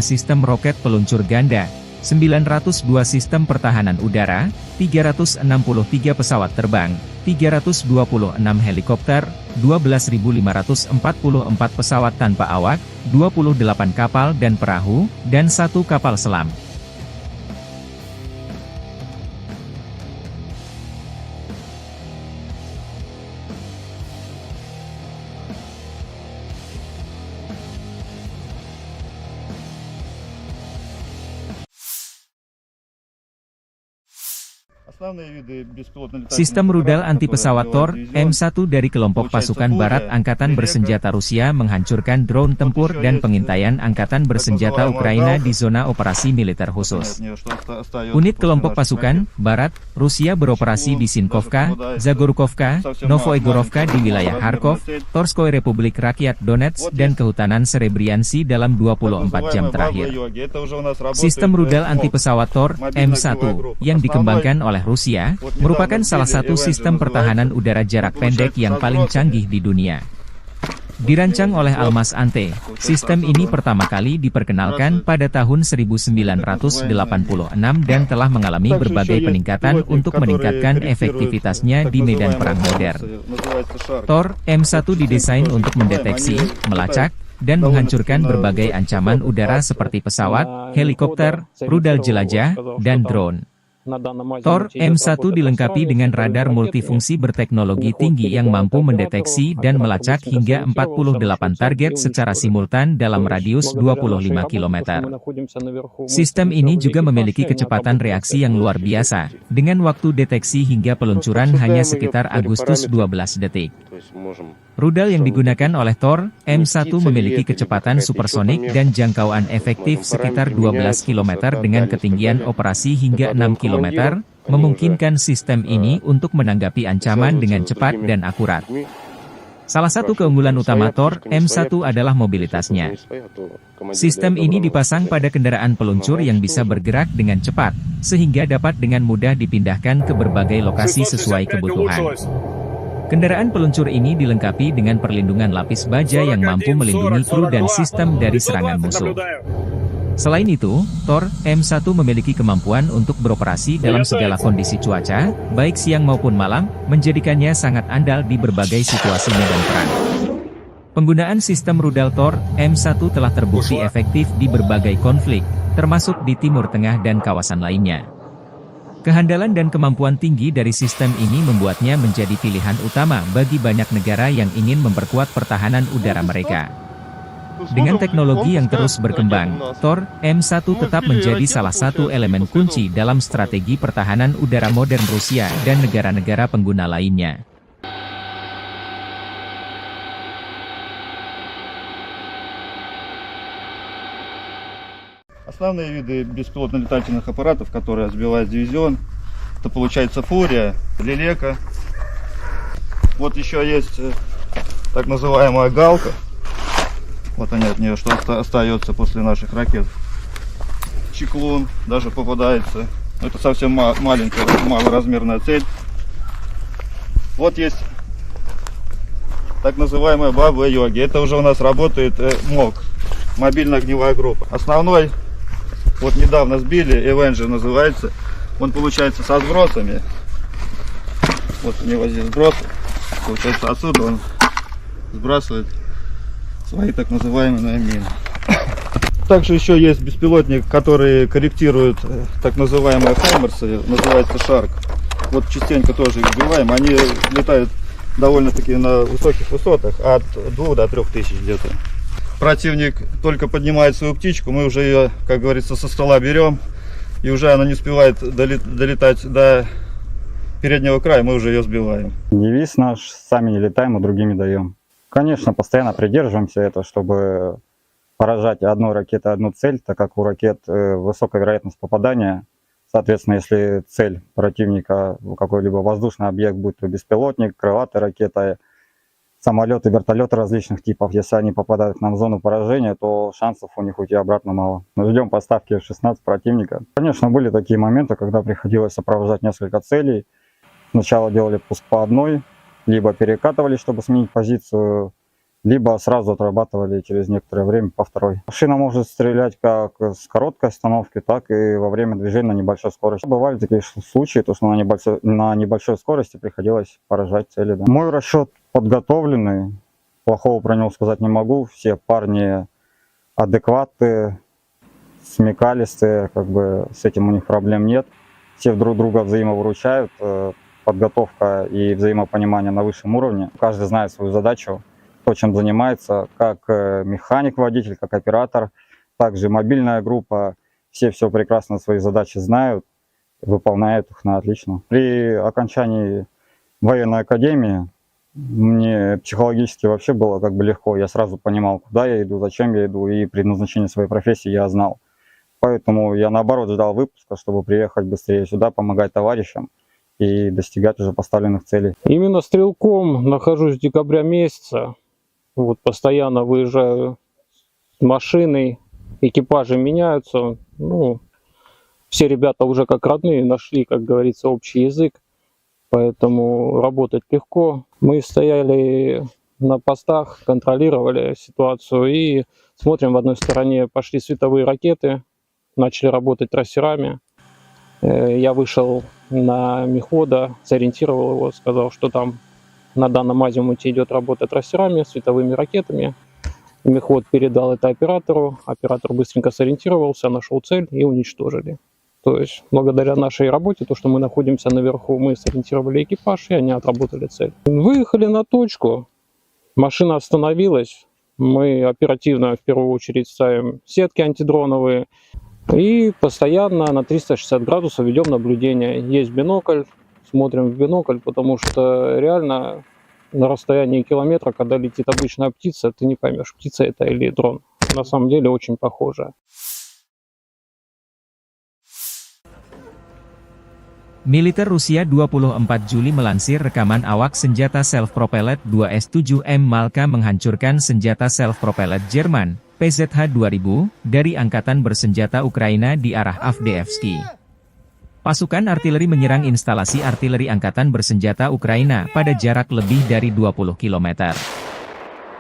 sistem roket peluncur ganda, 902 sistem pertahanan udara, 363 pesawat terbang, 326 helikopter, 12.544 pesawat tanpa awak, 28 kapal dan perahu, dan 1 kapal selam. Sistem rudal anti-pesawat Tor M1 dari kelompok pasukan barat Angkatan Bersenjata Rusia menghancurkan drone tempur dan pengintaian Angkatan Bersenjata Ukraina di zona operasi militer khusus. Unit kelompok pasukan barat Rusia beroperasi di Sinkovka, Zagorkovka, Novoegorovka di wilayah Kharkov, Torskoy Republik Rakyat Donetsk dan Kehutanan Serebriansi dalam 24 jam terakhir. Sistem rudal anti-pesawat Tor M1 yang dikembangkan oleh Rusia, merupakan salah satu sistem pertahanan udara jarak pendek yang paling canggih di dunia. Dirancang oleh Almas Ante, sistem ini pertama kali diperkenalkan pada tahun 1986 dan telah mengalami berbagai peningkatan untuk meningkatkan efektivitasnya di medan perang modern. Tor M1 didesain untuk mendeteksi, melacak, dan menghancurkan berbagai ancaman udara seperti pesawat, helikopter, rudal jelajah, dan drone. Tor M1 dilengkapi dengan radar multifungsi berteknologi tinggi yang mampu mendeteksi dan melacak hingga 48 target secara simultan dalam radius 25 km. Sistem ini juga memiliki kecepatan reaksi yang luar biasa, dengan waktu deteksi hingga peluncuran hanya sekitar Agustus 12 detik. Rudal yang digunakan oleh Tor M1 memiliki kecepatan supersonik dan jangkauan efektif sekitar 12 km dengan ketinggian operasi hingga 6 km, memungkinkan sistem ini untuk menanggapi ancaman dengan cepat dan akurat. Salah satu keunggulan utama Tor M1 adalah mobilitasnya. Sistem ini dipasang pada kendaraan peluncur yang bisa bergerak dengan cepat, sehingga dapat dengan mudah dipindahkan ke berbagai lokasi sesuai kebutuhan. Kendaraan peluncur ini dilengkapi dengan perlindungan lapis baja yang mampu melindungi kru dan sistem dari serangan musuh. Selain itu, Tor M1 memiliki kemampuan untuk beroperasi dalam segala kondisi cuaca, baik siang maupun malam, menjadikannya sangat andal di berbagai situasi medan perang. Penggunaan sistem rudal Tor M1 telah terbukti efektif di berbagai konflik, termasuk di Timur Tengah dan kawasan lainnya. Kehandalan dan kemampuan tinggi dari sistem ini membuatnya menjadi pilihan utama bagi banyak negara yang ingin memperkuat pertahanan udara mereka. Dengan teknologi yang terus berkembang, Tor M1 tetap menjadi salah satu elemen kunci dalam strategi pertahanan udara modern Rusia dan negara-negara pengguna lainnya. Основные виды беспилотных летательных аппаратов, которые сбивает дивизион, это получается Фурия, Лелека. Вот еще есть так называемая Галка. Вот они от нее, что остается после наших ракет. Чеклун даже попадается. Это совсем маленькая, малоразмерная цель. Вот есть так называемая Баба-Йоги. Это уже у нас работает МОГ, мобильная огневая группа. Основной, вот недавно сбили, Avenger называется. Он получается со сбросами. Вот у него здесь сброс. Получается отсюда он сбрасывает свои так называемые мины. Также еще есть беспилотник, который корректирует так называемые хаймерсы, называется Шарк. Вот частенько тоже их сбиваем. Они летают довольно-таки на высоких высотах, от 2 до 3 тысяч где-то. Противник только поднимает свою птичку, мы уже ее, как говорится, со стола берем, и уже она не успевает долетать до переднего края, мы уже ее сбиваем. Девиз наш: сами не летаем, а другими даем. Конечно, постоянно придерживаемся этого, чтобы поражать одной ракетой одну цель, так как у ракет высокая вероятность попадания. Соответственно, если цель противника какой-либо воздушный объект, будь то беспилотник, крылатая ракета, самолеты, вертолеты различных типов. Если они попадают к нам в зону поражения, то шансов у них уйти обратно мало. Мы ждем поставки F-16 противника. Конечно, были такие моменты, когда приходилось сопровождать несколько целей. Сначала делали пуск по одной, либо перекатывали, чтобы сменить позицию, либо сразу отрабатывали через некоторое время по второй. Машина может стрелять как с короткой остановки, так и во время движения на небольшой скорости. Бывали такие случаи, то, что на небольшой скорости приходилось поражать цели. Да. Мой расчет подготовленный, плохого про него сказать не могу. Все парни адекватные, смекалистые, как бы с этим у них проблем нет. Все друг друга взаимовыручают, подготовка и взаимопонимание на высшем уровне. Каждый знает свою задачу, то, чем занимается, как механик-водитель, как оператор, также мобильная группа. Все прекрасно свои задачи знают, выполняют их на отлично. При окончании военной академии мне психологически вообще было как бы легко. Я сразу понимал, куда я иду, зачем я иду, и предназначение своей профессии я знал. Поэтому я наоборот ждал выпуска, чтобы приехать быстрее сюда, помогать товарищам и достигать уже поставленных целей. Именно стрелком нахожусь с декабря месяца. Вот постоянно выезжаю с машиной, экипажи меняются. Ну, все ребята уже как родные нашли, как говорится, общий язык. Поэтому работать легко. Мы стояли на постах, контролировали ситуацию и смотрим, в одной стороне пошли световые ракеты, начали работать трассерами. Я вышел на мехвода, сориентировал его, сказал, что там на данном азимуте идет работа трассерами, световыми ракетами. Мехвод передал это оператору, оператор быстренько сориентировался, нашел цель и уничтожили. То есть, благодаря нашей работе, то, что мы находимся наверху, мы сориентировали экипаж, и они отработали цель. Выехали на точку, машина остановилась, мы оперативно, в первую очередь, ставим сетки антидроновые, и постоянно на 360 градусов ведем наблюдение. Есть бинокль, смотрим в бинокль, потому что реально на расстоянии километра, когда летит обычная птица, ты не поймешь, птица это или дрон. На самом деле очень похоже. Militer Rusia 24 Juli melansir rekaman awak senjata self-propelled 2S-7M Malka menghancurkan senjata self-propelled Jerman, PZH-2000, dari Angkatan Bersenjata Ukraina di arah Avdiivsky. Pasukan artileri menyerang instalasi artileri Angkatan Bersenjata Ukraina pada jarak lebih dari 20 km.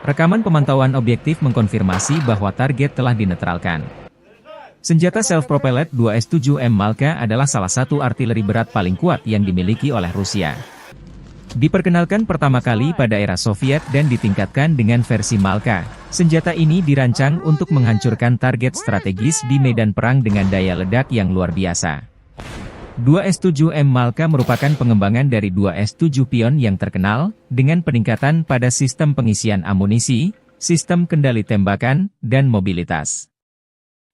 Rekaman pemantauan objektif mengkonfirmasi bahwa target telah dinetralkan. Senjata self-propelled 2S-7M Malka adalah salah satu artileri berat paling kuat yang dimiliki oleh Rusia. Diperkenalkan pertama kali pada era Soviet dan ditingkatkan dengan versi Malka, senjata ini dirancang untuk menghancurkan target strategis di medan perang dengan daya ledak yang luar biasa. 2S-7M Malka merupakan pengembangan dari 2S-7 Pion yang terkenal, dengan peningkatan pada sistem pengisian amunisi, sistem kendali tembakan, dan mobilitas.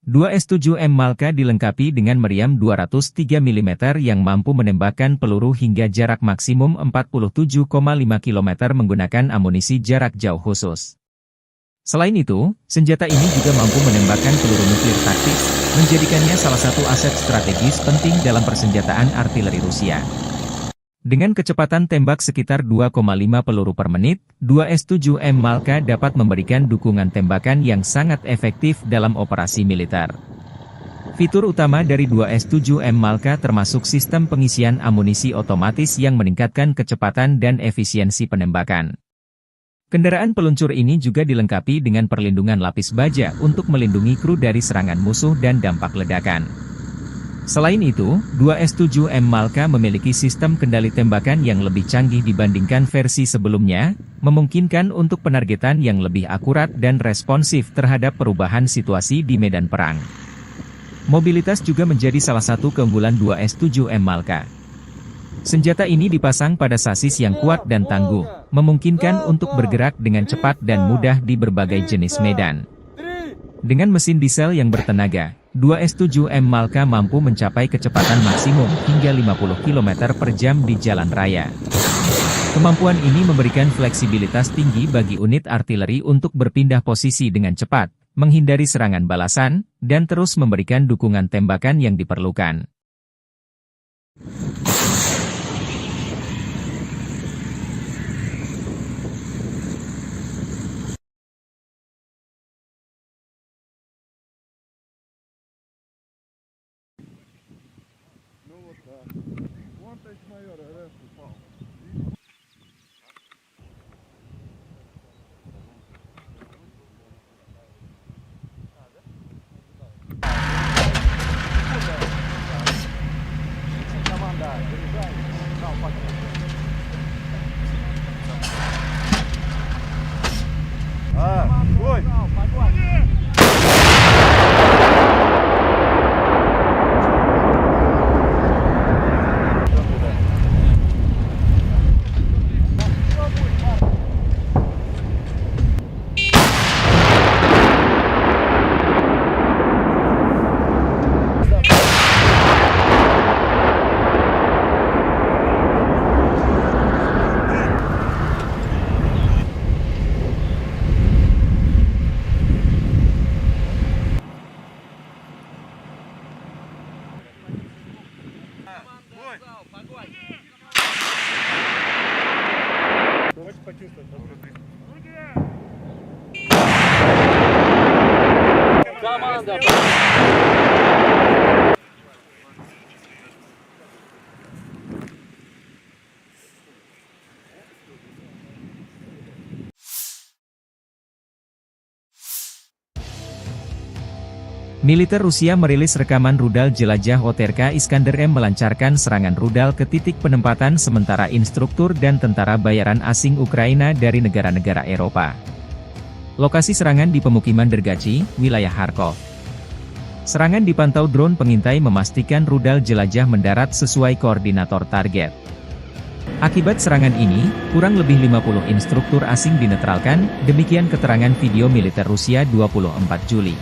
2S-7M Malka dilengkapi dengan meriam 203 mm yang mampu menembakkan peluru hingga jarak maksimum 47,5 km menggunakan amunisi jarak jauh khusus. Selain itu, senjata ini juga mampu menembakkan peluru nuklir taktis, menjadikannya salah satu aset strategis penting dalam persenjataan artileri Rusia. Dengan kecepatan tembak sekitar 2,5 peluru per menit, 2S-7M Malka dapat memberikan dukungan tembakan yang sangat efektif dalam operasi militer. Fitur utama dari 2S-7M Malka termasuk sistem pengisian amunisi otomatis yang meningkatkan kecepatan dan efisiensi penembakan. Kendaraan peluncur ini juga dilengkapi dengan perlindungan lapis baja untuk melindungi kru dari serangan musuh dan dampak ledakan. Selain itu, 2S-7M Malka memiliki sistem kendali tembakan yang lebih canggih dibandingkan versi sebelumnya, memungkinkan untuk penargetan yang lebih akurat dan responsif terhadap perubahan situasi di medan perang. Mobilitas juga menjadi salah satu keunggulan 2S-7M Malka. Senjata ini dipasang pada sasis yang kuat dan tangguh, memungkinkan untuk bergerak dengan cepat dan mudah di berbagai jenis medan. Dengan mesin diesel yang bertenaga, 2S-7M Malka mampu mencapai kecepatan maksimum hingga 50 km per jam di jalan raya. Kemampuan ini memberikan fleksibilitas tinggi bagi unit artileri untuk berpindah posisi dengan cepat, menghindari serangan balasan, dan terus memberikan dukungan tembakan yang diperlukan. Militer Rusia merilis rekaman rudal jelajah OTRK Iskander M melancarkan serangan rudal ke titik penempatan sementara instruktur dan tentara bayaran asing Ukraina dari negara-negara Eropa. Lokasi serangan di pemukiman Dergachi, wilayah Kharkov. Serangan dipantau drone pengintai memastikan rudal jelajah mendarat sesuai koordinator target. Akibat serangan ini, kurang lebih 50 instruktur asing dinetralkan, demikian keterangan video militer Rusia 24 Juli.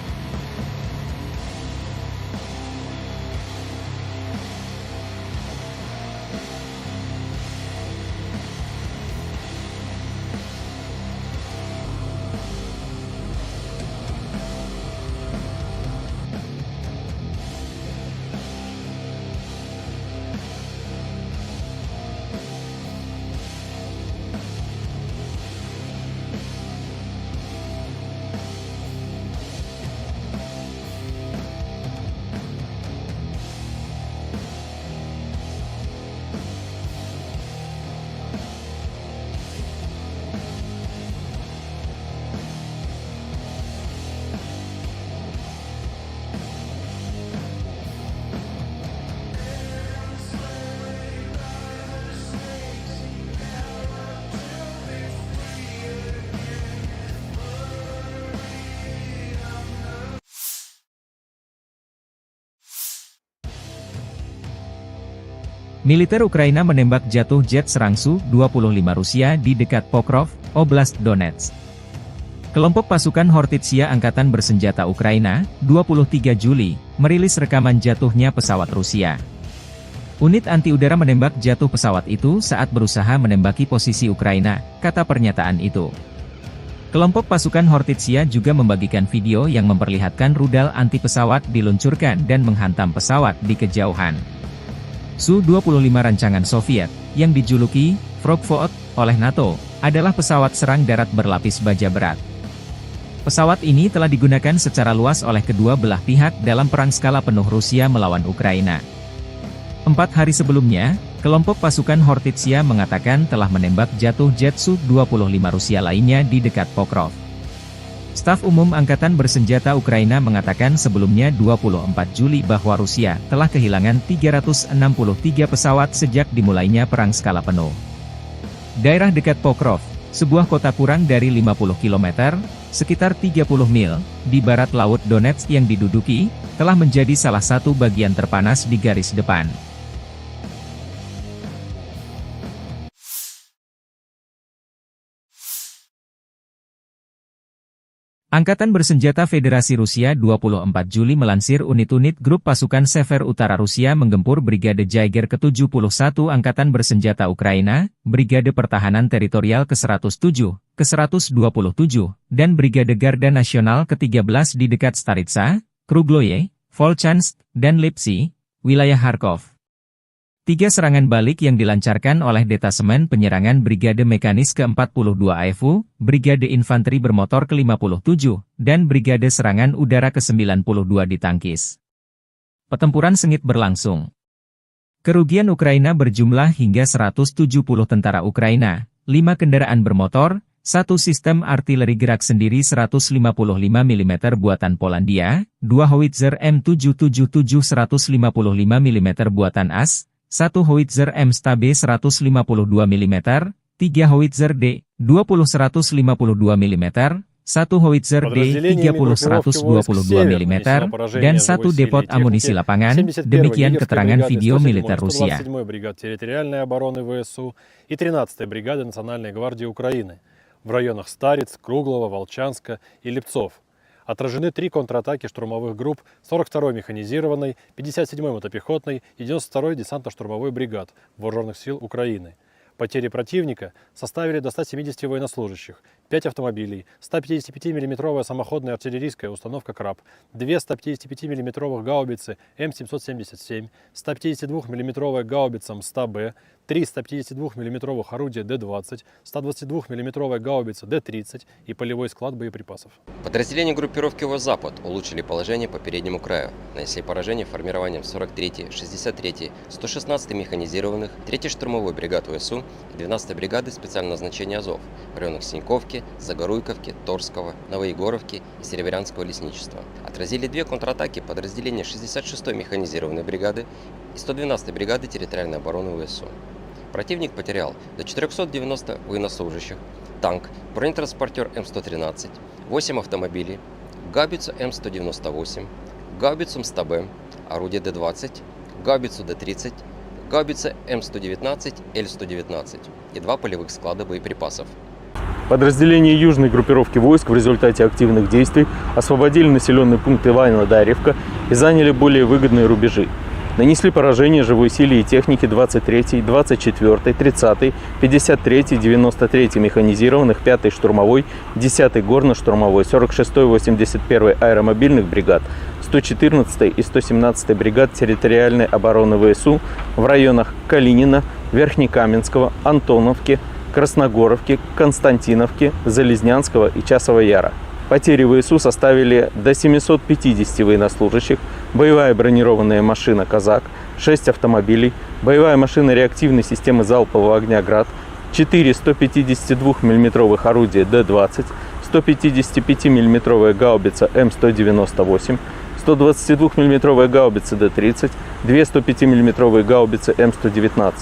Militer Ukraina menembak jatuh jet serang Su-25 Rusia di dekat Pokrov, Oblast Donetsk. Kelompok pasukan Hortitsia Angkatan Bersenjata Ukraina, 23 Juli, merilis rekaman jatuhnya pesawat Rusia. Unit anti-udara menembak jatuh pesawat itu saat berusaha menembaki posisi Ukraina, kata pernyataan itu. Kelompok pasukan Hortitsia juga membagikan video yang memperlihatkan rudal anti-pesawat diluncurkan dan menghantam pesawat di kejauhan. Su-25 rancangan Soviet, yang dijuluki Frogvot oleh NATO, adalah pesawat serang darat berlapis baja berat. Pesawat ini telah digunakan secara luas oleh kedua belah pihak dalam perang skala penuh Rusia melawan Ukraina. 4 hari sebelumnya, kelompok pasukan Hortitsia mengatakan telah menembak jatuh jet Su-25 Rusia lainnya di dekat Pokrov. Staf Umum Angkatan Bersenjata Ukraina mengatakan sebelumnya 24 Juli bahwa Rusia telah kehilangan 363 pesawat sejak dimulainya perang skala penuh. Daerah dekat Pokrov, sebuah kota kurang dari 50 km, sekitar 30 mil, di barat laut Donetsk yang diduduki, telah menjadi salah satu bagian terpanas di garis depan. Angkatan Bersenjata Federasi Rusia 24 Juli melansir unit-unit grup pasukan Sever Utara Rusia menggempur Brigade Jaeger ke-71 Angkatan Bersenjata Ukraina, Brigade Pertahanan Teritorial ke-107, ke-127, dan Brigade Garda Nasional ke-13 di dekat Staritsa, Krugloye, Volchansk, dan Lipsy, wilayah Kharkov. 3 serangan balik yang dilancarkan oleh Detasemen Penyerangan Brigade Mekanis ke-42 AFU, Brigade Infanteri Bermotor ke-57, dan Brigade Serangan Udara ke-92 ditangkis. Pertempuran sengit berlangsung. Kerugian Ukraina berjumlah hingga 170 tentara Ukraina, 5 kendaraan bermotor, 1 sistem artileri gerak sendiri 155 mm buatan Polandia, 2 howitzer M777 155 mm buatan AS, 1 howitzer M-Stabe 152 mm, 3 howitzer D-20 152 mm, 1 howitzer D-30 122 mm, dan 1 depot amunisi lapangan, demikian keterangan video militer Rusia. 127-й бригады территориальной обороны ВСУ и 13-й бригады Национальной гвардии Украины в районах Стариц, Круглого, Волчанска и Липцов. Отражены 3 контратаки штурмовых групп 42-й механизированной, 57-й мотопехотной и 92-й десантно-штурмовой бригад Вооруженных сил Украины. Потери противника составили до 170 военнослужащих, 5 автомобилей, 155 мм самоходная артиллерийская установка «Краб», 2 155 мм гаубицы М777, 152 мм гаубица МСТА-Б, 3 152 мм орудия Д-20, 122 мм гаубица Д-30 и полевой склад боеприпасов. Подразделения группировки «Запад» улучшили положение по переднему краю, нанесли поражение формированием 43-й, 63-й, 116-й механизированных, 3-й штурмовой бригад ВСУ и 12-й бригады специального назначения «Азов» в районах Синьковки, Загоруйковки, Торского, Новоегоровки и Серебрянского лесничества. Отразили 2 контратаки подразделения 66-й механизированной бригады и 112-й бригады территориальной обороны ВСУ. Противник потерял до 490 военнослужащих, танк, бронетранспортер М113, 8 автомобилей, гаубицу М198, гаубицу МСТА-Б, орудие Д-20, гаубицу Д-30, гаубица М119, Л-119 и 2 полевых склада боеприпасов. Подразделения южной группировки войск в результате активных действий освободили населенный пункт Иваново-Дарьевка и заняли более выгодные рубежи. Нанесли поражение живой силе и технике 23-й, 24-й, 30-й, 53-й, 93-й механизированных, 5-й штурмовой, 10-й горно-штурмовой, 46-й, 81-й аэромобильных бригад, 114-й и 117-й бригад территориальной обороны ВСУ в районах Калинина, Верхнекаменского, Антоновки, Красногоровки, Константиновки, Залезнянского и Часового Яра. Потери ВСУ составили до 750 военнослужащих, боевая бронированная машина «Казак», 6 автомобилей, боевая машина реактивной системы залпового огня «Град», 4 152 мм орудия Д-20, 155 мм гаубица М198, 122 мм гаубица Д-30, 2 105 мм гаубицы М119.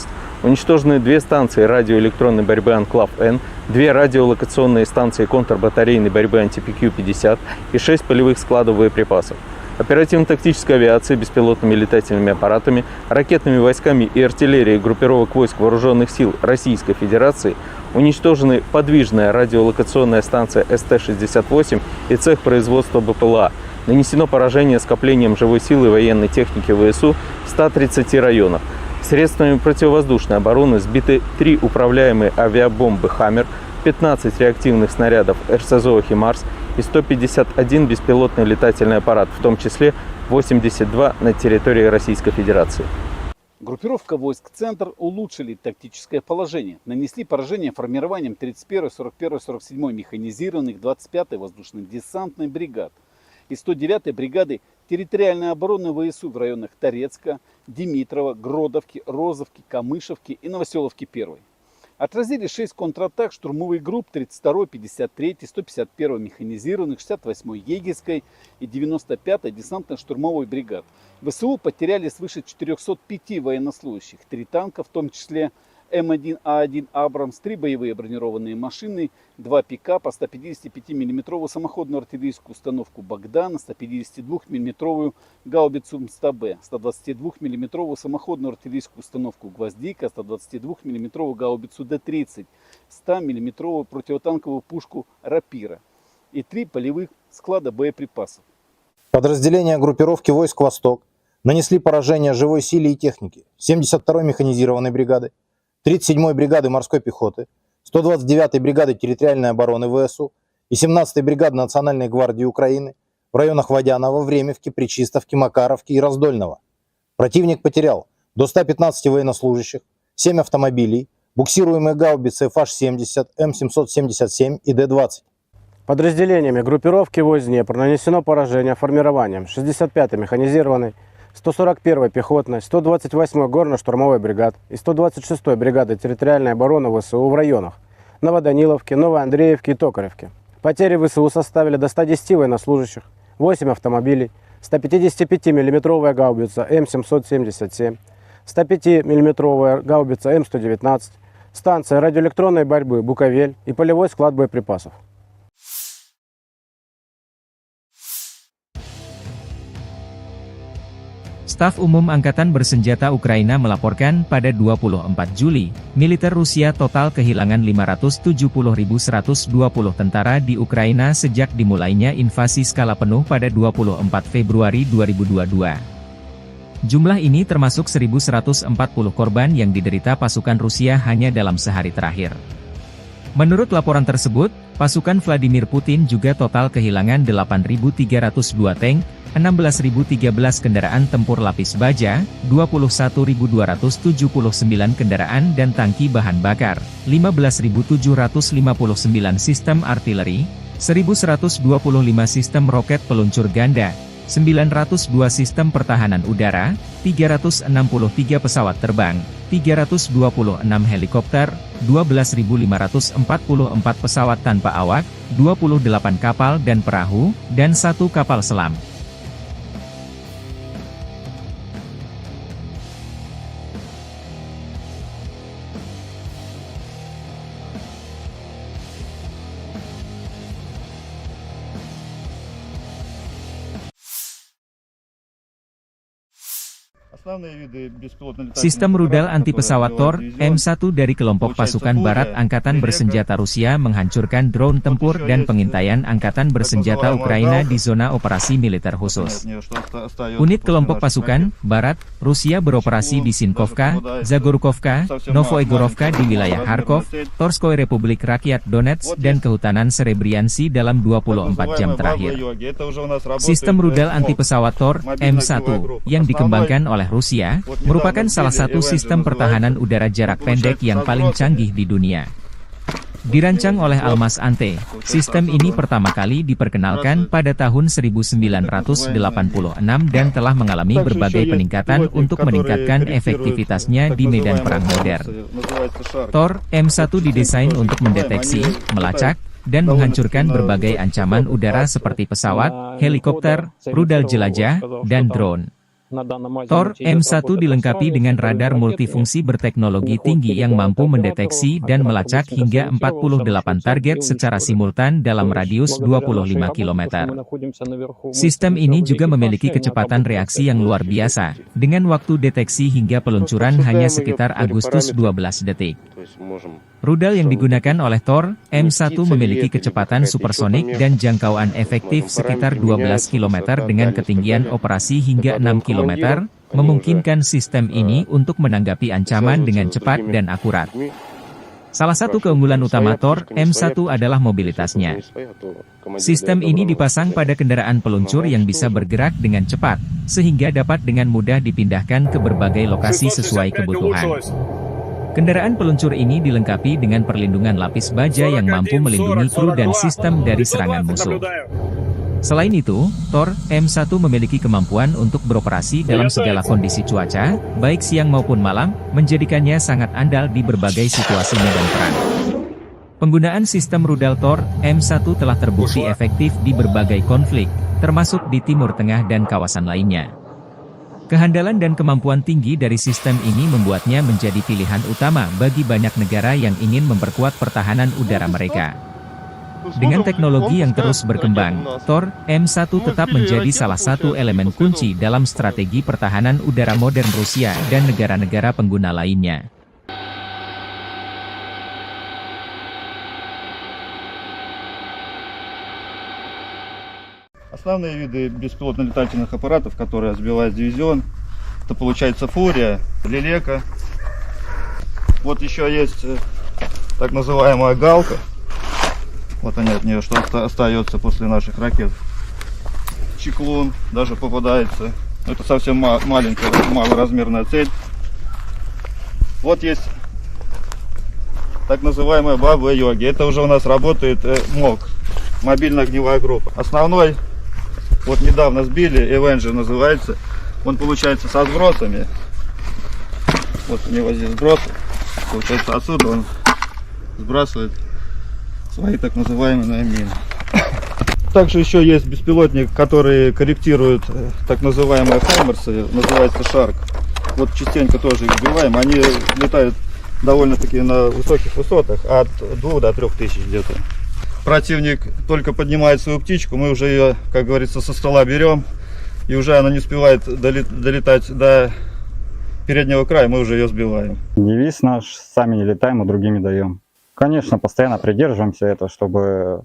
Уничтожены 2 станции радиоэлектронной борьбы «Анклав-Н», 2 радиолокационные станции контрбатарейной борьбы «Антипикью-50» и 6 полевых складов боеприпасов. Оперативно-тактической авиацией, беспилотными летательными аппаратами, ракетными войсками и артиллерией группировок войск Вооруженных сил Российской Федерации уничтожены подвижная радиолокационная станция СТ-68 и цех производства БПЛА. Нанесено поражение скоплением живой силы и военной техники ВСУ в 130 районах. Средствами противовоздушной обороны сбиты 3 управляемые авиабомбы «Хаммер», 15 реактивных снарядов РСЗО «Химарс» и 151 беспилотный летательный аппарат, в том числе 82 на территории Российской Федерации. Группировка войск «Центр» улучшили тактическое положение. Нанесли поражение формированием 31-й, 41-й, 47-й механизированных, 25-й воздушно-десантной бригад и 109-й бригады территориальной обороны ВСУ в районах Торецка, Димитрова, Гродовки, Розовки, Камышевки и Новоселовки-1. Отразили 6 контратак штурмовых групп 32-й, 53-й, 151-й механизированных, 68-й егерской и 95-й десантно-штурмовой бригад. ВСУ потеряли свыше 405 военнослужащих, 3 танка, в том числе М1А1 «Абрамс», 3 боевые бронированные машины, 2 пикапа, 155 мм самоходную артиллерийскую установку «Богдан», 152 мм гаубицу МСТА-Б, 122 мм самоходную артиллерийскую установку «Гвоздика», 122 мм гаубицу Д-30, 100 мм противотанковую пушку «Рапира» и 3 полевых склада боеприпасов. Подразделения группировки войск «Восток» нанесли поражение живой силе и технике 72-й механизированной бригады, 37-й бригады морской пехоты, 129-й бригады территориальной обороны ВСУ и 17-й бригады Национальной гвардии Украины в районах Водянова, Времевки, Пречистовки, Макаровки и Раздольного. Противник потерял до 115 военнослужащих, 7 автомобилей, буксируемые гаубицы FH-70, М777 и Д-20. Подразделениями группировки войск Днепр нанесено поражение формированием 65-й механизированной, 141-й пехотной, 128-й горно-штурмовой бригад и 126-й бригады территориальной обороны ВСУ в районах Новоданиловки, Новоандреевки и Токаревки. Потери ВСУ составили до 110 военнослужащих, 8 автомобилей, 155 мм гаубица М777, 105 мм гаубица М119, станция радиоэлектронной борьбы «Буковель» и полевой склад боеприпасов. Staf Umum Angkatan Bersenjata Ukraina melaporkan pada 24 Juli, militer Rusia total kehilangan 570.120 tentara di Ukraina sejak dimulainya invasi skala penuh pada 24 Februari 2022. Jumlah ini termasuk 1.140 korban yang diderita pasukan Rusia hanya dalam sehari terakhir. Menurut laporan tersebut, pasukan Vladimir Putin juga total kehilangan 8.302 tank, 16.013 kendaraan tempur lapis baja, 21.279 kendaraan dan tangki bahan bakar, 15.759 sistem artileri, 1.125 sistem roket peluncur ganda, 902 sistem pertahanan udara, 363 pesawat terbang, 326 helikopter, 12.544 pesawat tanpa awak, 28 kapal dan perahu, dan 1 kapal selam. Sistem rudal anti-pesawat Tor, M1 dari kelompok pasukan Barat Angkatan Bersenjata Rusia menghancurkan drone tempur dan pengintaian Angkatan Bersenjata Ukraina di zona operasi militer khusus. Unit kelompok pasukan Barat Rusia beroperasi di Sinkovka, Zagorkovka, Novoegorovka di wilayah Kharkov, Torskoy Republik Rakyat Donetsk dan Kehutanan Serebriansi dalam 24 jam terakhir. Sistem rudal anti-pesawat Tor, M1, yang dikembangkan oleh Rusia, merupakan salah satu sistem pertahanan udara jarak pendek yang paling canggih di dunia. Dirancang oleh Almas Ante, sistem ini pertama kali diperkenalkan pada tahun 1986 dan telah mengalami berbagai peningkatan untuk meningkatkan efektivitasnya di medan perang modern. Tor, M1 didesain untuk mendeteksi, melacak, dan menghancurkan berbagai ancaman udara seperti pesawat, helikopter, rudal jelajah, dan drone. Tor, M1 dilengkapi dengan radar multifungsi berteknologi tinggi yang mampu mendeteksi dan melacak hingga 48 target secara simultan dalam radius 25 km. Sistem ini juga memiliki kecepatan reaksi yang luar biasa, dengan waktu deteksi hingga peluncuran hanya sekitar Agustus 12 detik. Rudal yang digunakan oleh Tor, M1 memiliki kecepatan supersonik dan jangkauan efektif sekitar 12 km dengan ketinggian operasi hingga 6 km, memungkinkan sistem ini untuk menanggapi ancaman dengan cepat dan akurat. Salah satu keunggulan utama Tor, M1 adalah mobilitasnya. Sistem ini dipasang pada kendaraan peluncur yang bisa bergerak dengan cepat, sehingga dapat dengan mudah dipindahkan ke berbagai lokasi sesuai kebutuhan. Kendaraan peluncur ini dilengkapi dengan perlindungan lapis baja yang mampu melindungi kru dan sistem dari serangan musuh. Selain itu, Tor, M1 memiliki kemampuan untuk beroperasi dalam segala kondisi cuaca, baik siang maupun malam, menjadikannya sangat andal di berbagai situasi medan perang. Penggunaan sistem rudal Tor, M1 telah terbukti efektif di berbagai konflik, termasuk di Timur Tengah dan kawasan lainnya. Kehandalan dan kemampuan tinggi dari sistem ini membuatnya menjadi pilihan utama bagi banyak negara yang ingin memperkuat pertahanan udara mereka. Dengan teknologi yang terus berkembang, Tor, M1 tetap menjadi salah satu elemen kunci dalam strategi pertahanan udara modern Rusia dan negara-negara pengguna lainnya. Основные виды беспилотно-летательных аппаратов, которые сбивает дивизион, это получается Фурия, Лелека. Вот еще есть так называемая Галка. Вот они от нее, что остается после наших ракет. Чеклун даже попадается. Это совсем маленькая, малоразмерная цель. Вот есть так называемая Баба-Йоги. Это уже у нас работает МОГ, мобильная огневая группа. Основной, вот недавно сбили, Avenger называется, Он получается со сбросами. Вот у него здесь сбросы. Получается отсюда он сбрасывает свои так называемые мины. Также еще есть беспилотник, который корректирует так называемые хаймерсы, называется Шарк. Вот частенько тоже их сбиваем. Они летают довольно-таки на высоких высотах, от 2 до 3 тысяч где-то. Противник только поднимает свою птичку, мы уже ее, как говорится, со стола берем, и уже она не успевает долетать до переднего края, мы уже ее сбиваем. Девиз наш: сами не летаем, а другими даем. Конечно, постоянно придерживаемся этого, чтобы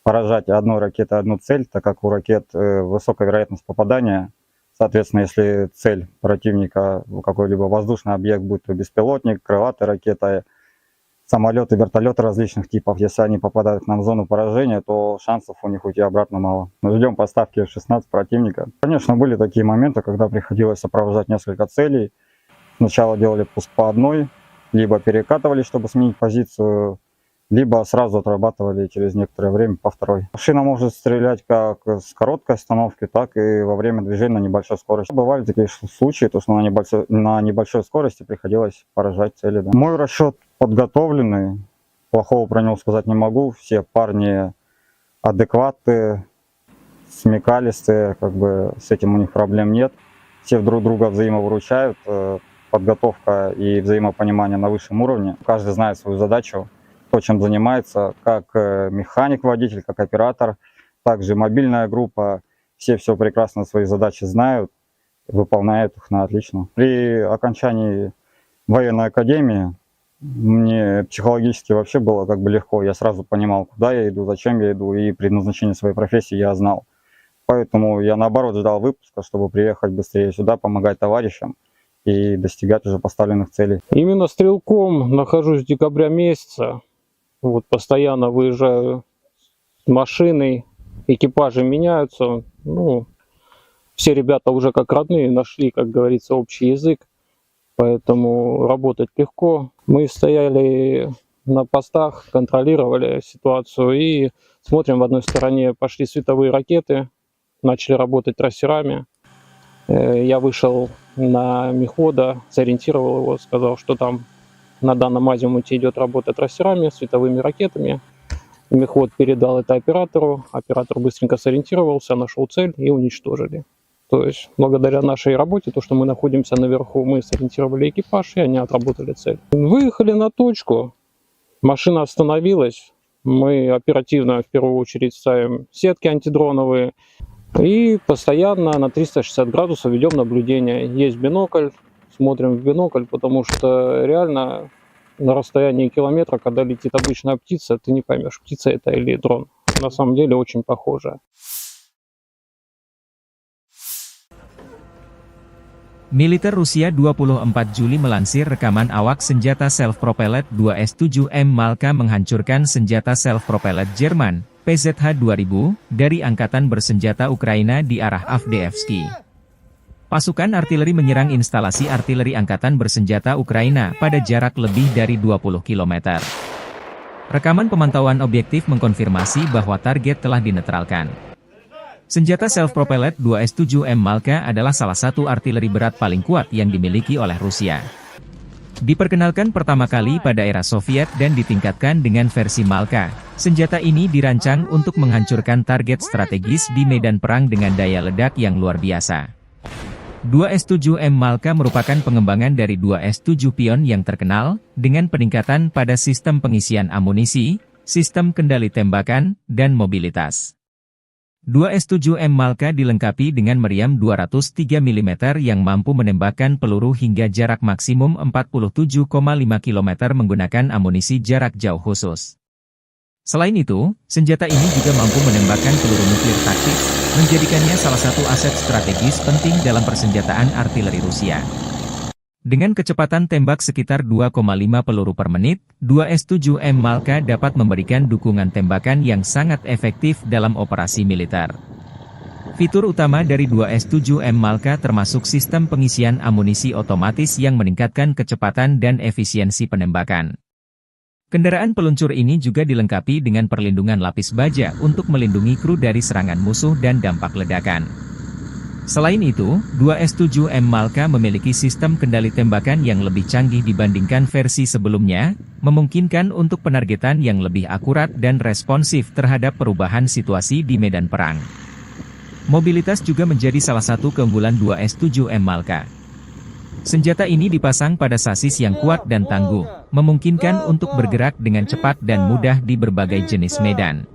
поражать одной ракетой одну цель, так как у ракет высокая вероятность попадания. Соответственно, если цель противника какой-либо воздушный объект, будь то беспилотник, крылатая ракета, самолеты, вертолеты различных типов, если они попадают к нам в зону поражения, то шансов у них уйти обратно мало. Мы ждем поставки F-16 противника. Конечно, были такие моменты, когда приходилось сопровождать несколько целей. Сначала делали пуск по одной, либо перекатывали, чтобы сменить позицию, либо сразу отрабатывали через некоторое время по второй. Машина может стрелять как с короткой остановки, так и во время движения на небольшой скорости. Бывали такие случаи, то что на небольшой скорости приходилось поражать цели. Да. Мой расчет подготовленный, плохого про него сказать не могу. Все парни адекватные, смекалистые, как бы с этим у них проблем нет. Все друг друга взаимовыручают, подготовка и взаимопонимание на высшем уровне. Каждый знает свою задачу, то, чем занимается, как механик, водитель, как оператор, также мобильная группа. Все прекрасно свои задачи знают, выполняют их на отлично. При окончании военной академии мне психологически вообще было как бы легко. Я сразу понимал, куда я иду, зачем я иду, и предназначение своей профессии я знал. Поэтому я наоборот ждал выпуска, чтобы приехать быстрее сюда, помогать товарищам и достигать уже поставленных целей. Именно стрелком нахожусь с декабря месяца. Вот постоянно выезжаю с машиной, экипажи меняются. Ну, все ребята уже как родные нашли, как говорится, общий язык, поэтому работать легко. Мы стояли на постах, контролировали ситуацию и смотрим, в одной стороне пошли световые ракеты, начали работать трассерами. Я вышел на мехвода, сориентировал его, сказал, что там на данном азимуте идет работа трассерами, световыми ракетами. Мехвод передал это оператору, оператор быстренько сориентировался, нашел цель и уничтожили. То есть благодаря нашей работе, то, что мы находимся наверху, мы сориентировали экипаж, и они отработали цель. Выехали на точку, машина остановилась, мы оперативно в первую очередь ставим сетки антидроновые и постоянно на 360 градусов ведем наблюдение. Есть бинокль, смотрим в бинокль, потому что реально на расстоянии километра, когда летит обычная птица, ты не поймешь, птица это или дрон. На самом деле очень похоже. Militer Rusia 24 Juli melansir rekaman awak senjata self-propelled 2S-7M Malka menghancurkan senjata self-propelled Jerman, PZH-2000, dari Angkatan Bersenjata Ukraina di arah Avdiivsky. Pasukan artileri menyerang instalasi artileri Angkatan Bersenjata Ukraina pada jarak lebih dari 20 km. Rekaman pemantauan objektif mengkonfirmasi bahwa target telah dinetralkan. Senjata self-propelled 2S-7M Malka adalah salah satu artileri berat paling kuat yang dimiliki oleh Rusia. Diperkenalkan pertama kali pada era Soviet dan ditingkatkan dengan versi Malka, senjata ini dirancang untuk menghancurkan target strategis di medan perang dengan daya ledak yang luar biasa. 2S-7M Malka merupakan pengembangan dari 2S-7 Pion yang terkenal, dengan peningkatan pada sistem pengisian amunisi, sistem kendali tembakan, dan mobilitas. 2S-7M Malka dilengkapi dengan meriam 203 mm yang mampu menembakkan peluru hingga jarak maksimum 47,5 km menggunakan amunisi jarak jauh khusus. Selain itu, senjata ini juga mampu menembakkan peluru nuklir taktis, menjadikannya salah satu aset strategis penting dalam persenjataan artileri Rusia. Dengan kecepatan tembak sekitar 2,5 peluru per menit, 2S-7M Malka dapat memberikan dukungan tembakan yang sangat efektif dalam operasi militer. Fitur utama dari 2S-7M Malka termasuk sistem pengisian amunisi otomatis yang meningkatkan kecepatan dan efisiensi penembakan. Kendaraan peluncur ini juga dilengkapi dengan perlindungan lapis baja untuk melindungi kru dari serangan musuh dan dampak ledakan. Selain itu, 2S7M Malka memiliki sistem kendali tembakan yang lebih canggih dibandingkan versi sebelumnya, memungkinkan untuk penargetan yang lebih akurat dan responsif terhadap perubahan situasi di medan perang. Mobilitas juga menjadi salah satu keunggulan 2S7M Malka. Senjata ini dipasang pada sasis yang kuat dan tangguh, memungkinkan untuk bergerak dengan cepat dan mudah di berbagai jenis medan.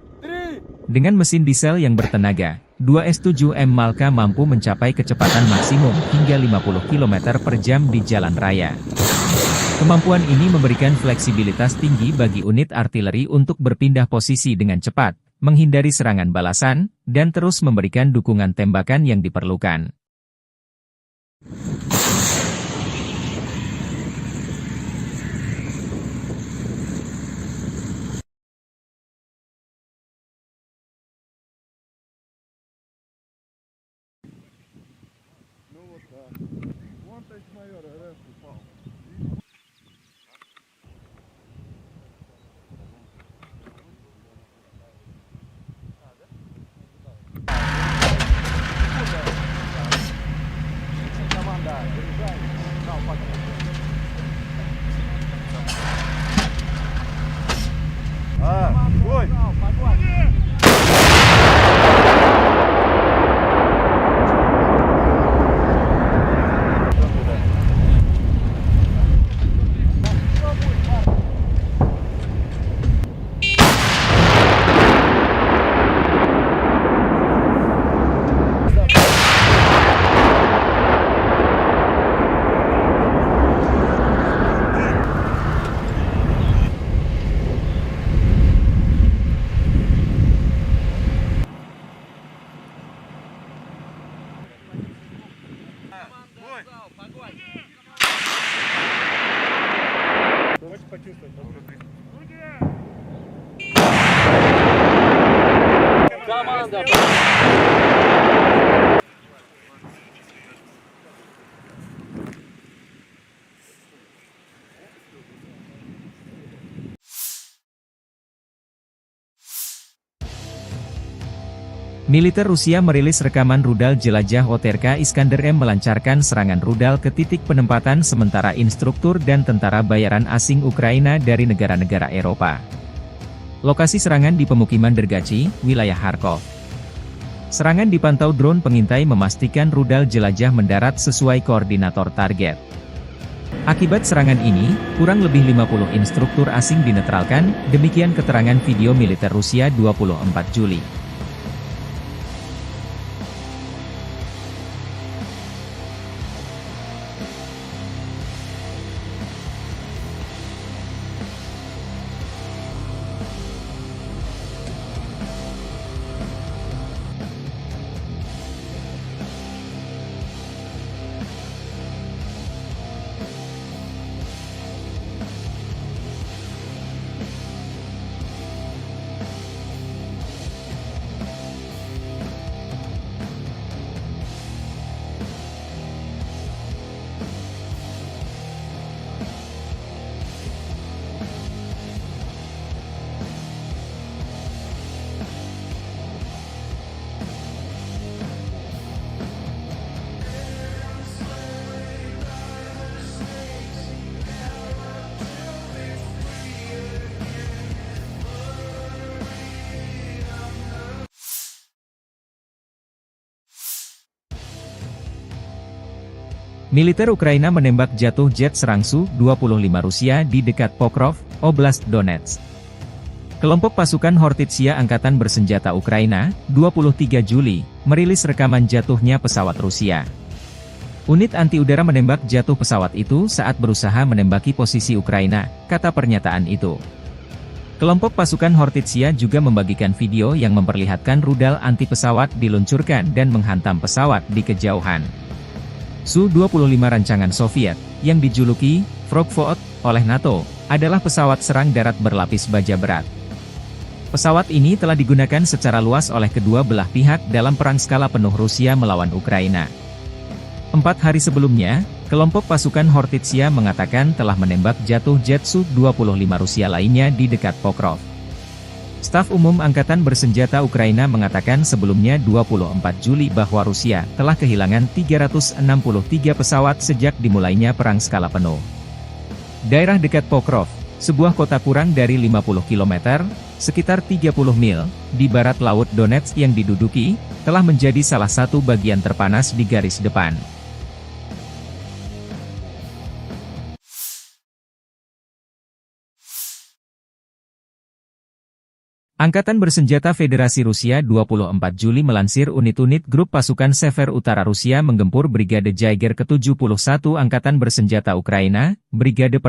Dengan mesin diesel yang bertenaga, 2S7M Malka mampu mencapai kecepatan maksimum hingga 50 km per jam di jalan raya. Kemampuan ini memberikan fleksibilitas tinggi bagi unit artileri untuk berpindah posisi dengan cepat, menghindari serangan balasan, dan terus memberikan dukungan tembakan yang diperlukan. Militer Rusia merilis rekaman rudal jelajah OTRK Iskander M melancarkan serangan rudal ke titik penempatan sementara instruktur dan tentara bayaran asing Ukraina dari negara-negara Eropa. Lokasi serangan di pemukiman Dergachi, wilayah Kharkov. Serangan dipantau drone pengintai memastikan rudal jelajah mendarat sesuai koordinator target. Akibat serangan ini, kurang lebih 50 instruktur asing dinetralkan, demikian keterangan video militer Rusia 24 Juli. Militer Ukraina menembak jatuh jet serang Su-25 Rusia di dekat Pokrov, Oblast Donetsk. Kelompok pasukan Hortitsia Angkatan Bersenjata Ukraina, 23 Juli, merilis rekaman jatuhnya pesawat Rusia. Unit anti-udara menembak jatuh pesawat itu saat berusaha menembaki posisi Ukraina, kata pernyataan itu. Kelompok pasukan Hortitsia juga membagikan video yang memperlihatkan rudal anti-pesawat diluncurkan dan menghantam pesawat di kejauhan. Su-25 rancangan Soviet, yang dijuluki Frogvot oleh NATO, adalah pesawat serang darat berlapis baja berat. Pesawat ini telah digunakan secara luas oleh kedua belah pihak dalam perang skala penuh Rusia melawan Ukraina. 4 hari sebelumnya, kelompok pasukan Hortitsia mengatakan telah menembak jatuh jet Su-25 Rusia lainnya di dekat Pokrov. Staf Umum Angkatan Bersenjata Ukraina mengatakan sebelumnya 24 Juli bahwa Rusia telah kehilangan 363 pesawat sejak dimulainya perang skala penuh. Daerah dekat Pokrov, sebuah kota kurang dari 50 km, sekitar 30 mil, di barat Laut Donetsk yang diduduki, telah menjadi salah satu bagian terpanas di garis depan. Angkatan Bersenjata Federasi Rusia 24 Juli melansir unit-unit grup pasukan Sever Utara Rusia menggempur Brigade Jaeger ke-71 Angkatan Bersenjata Ukraina, Brigade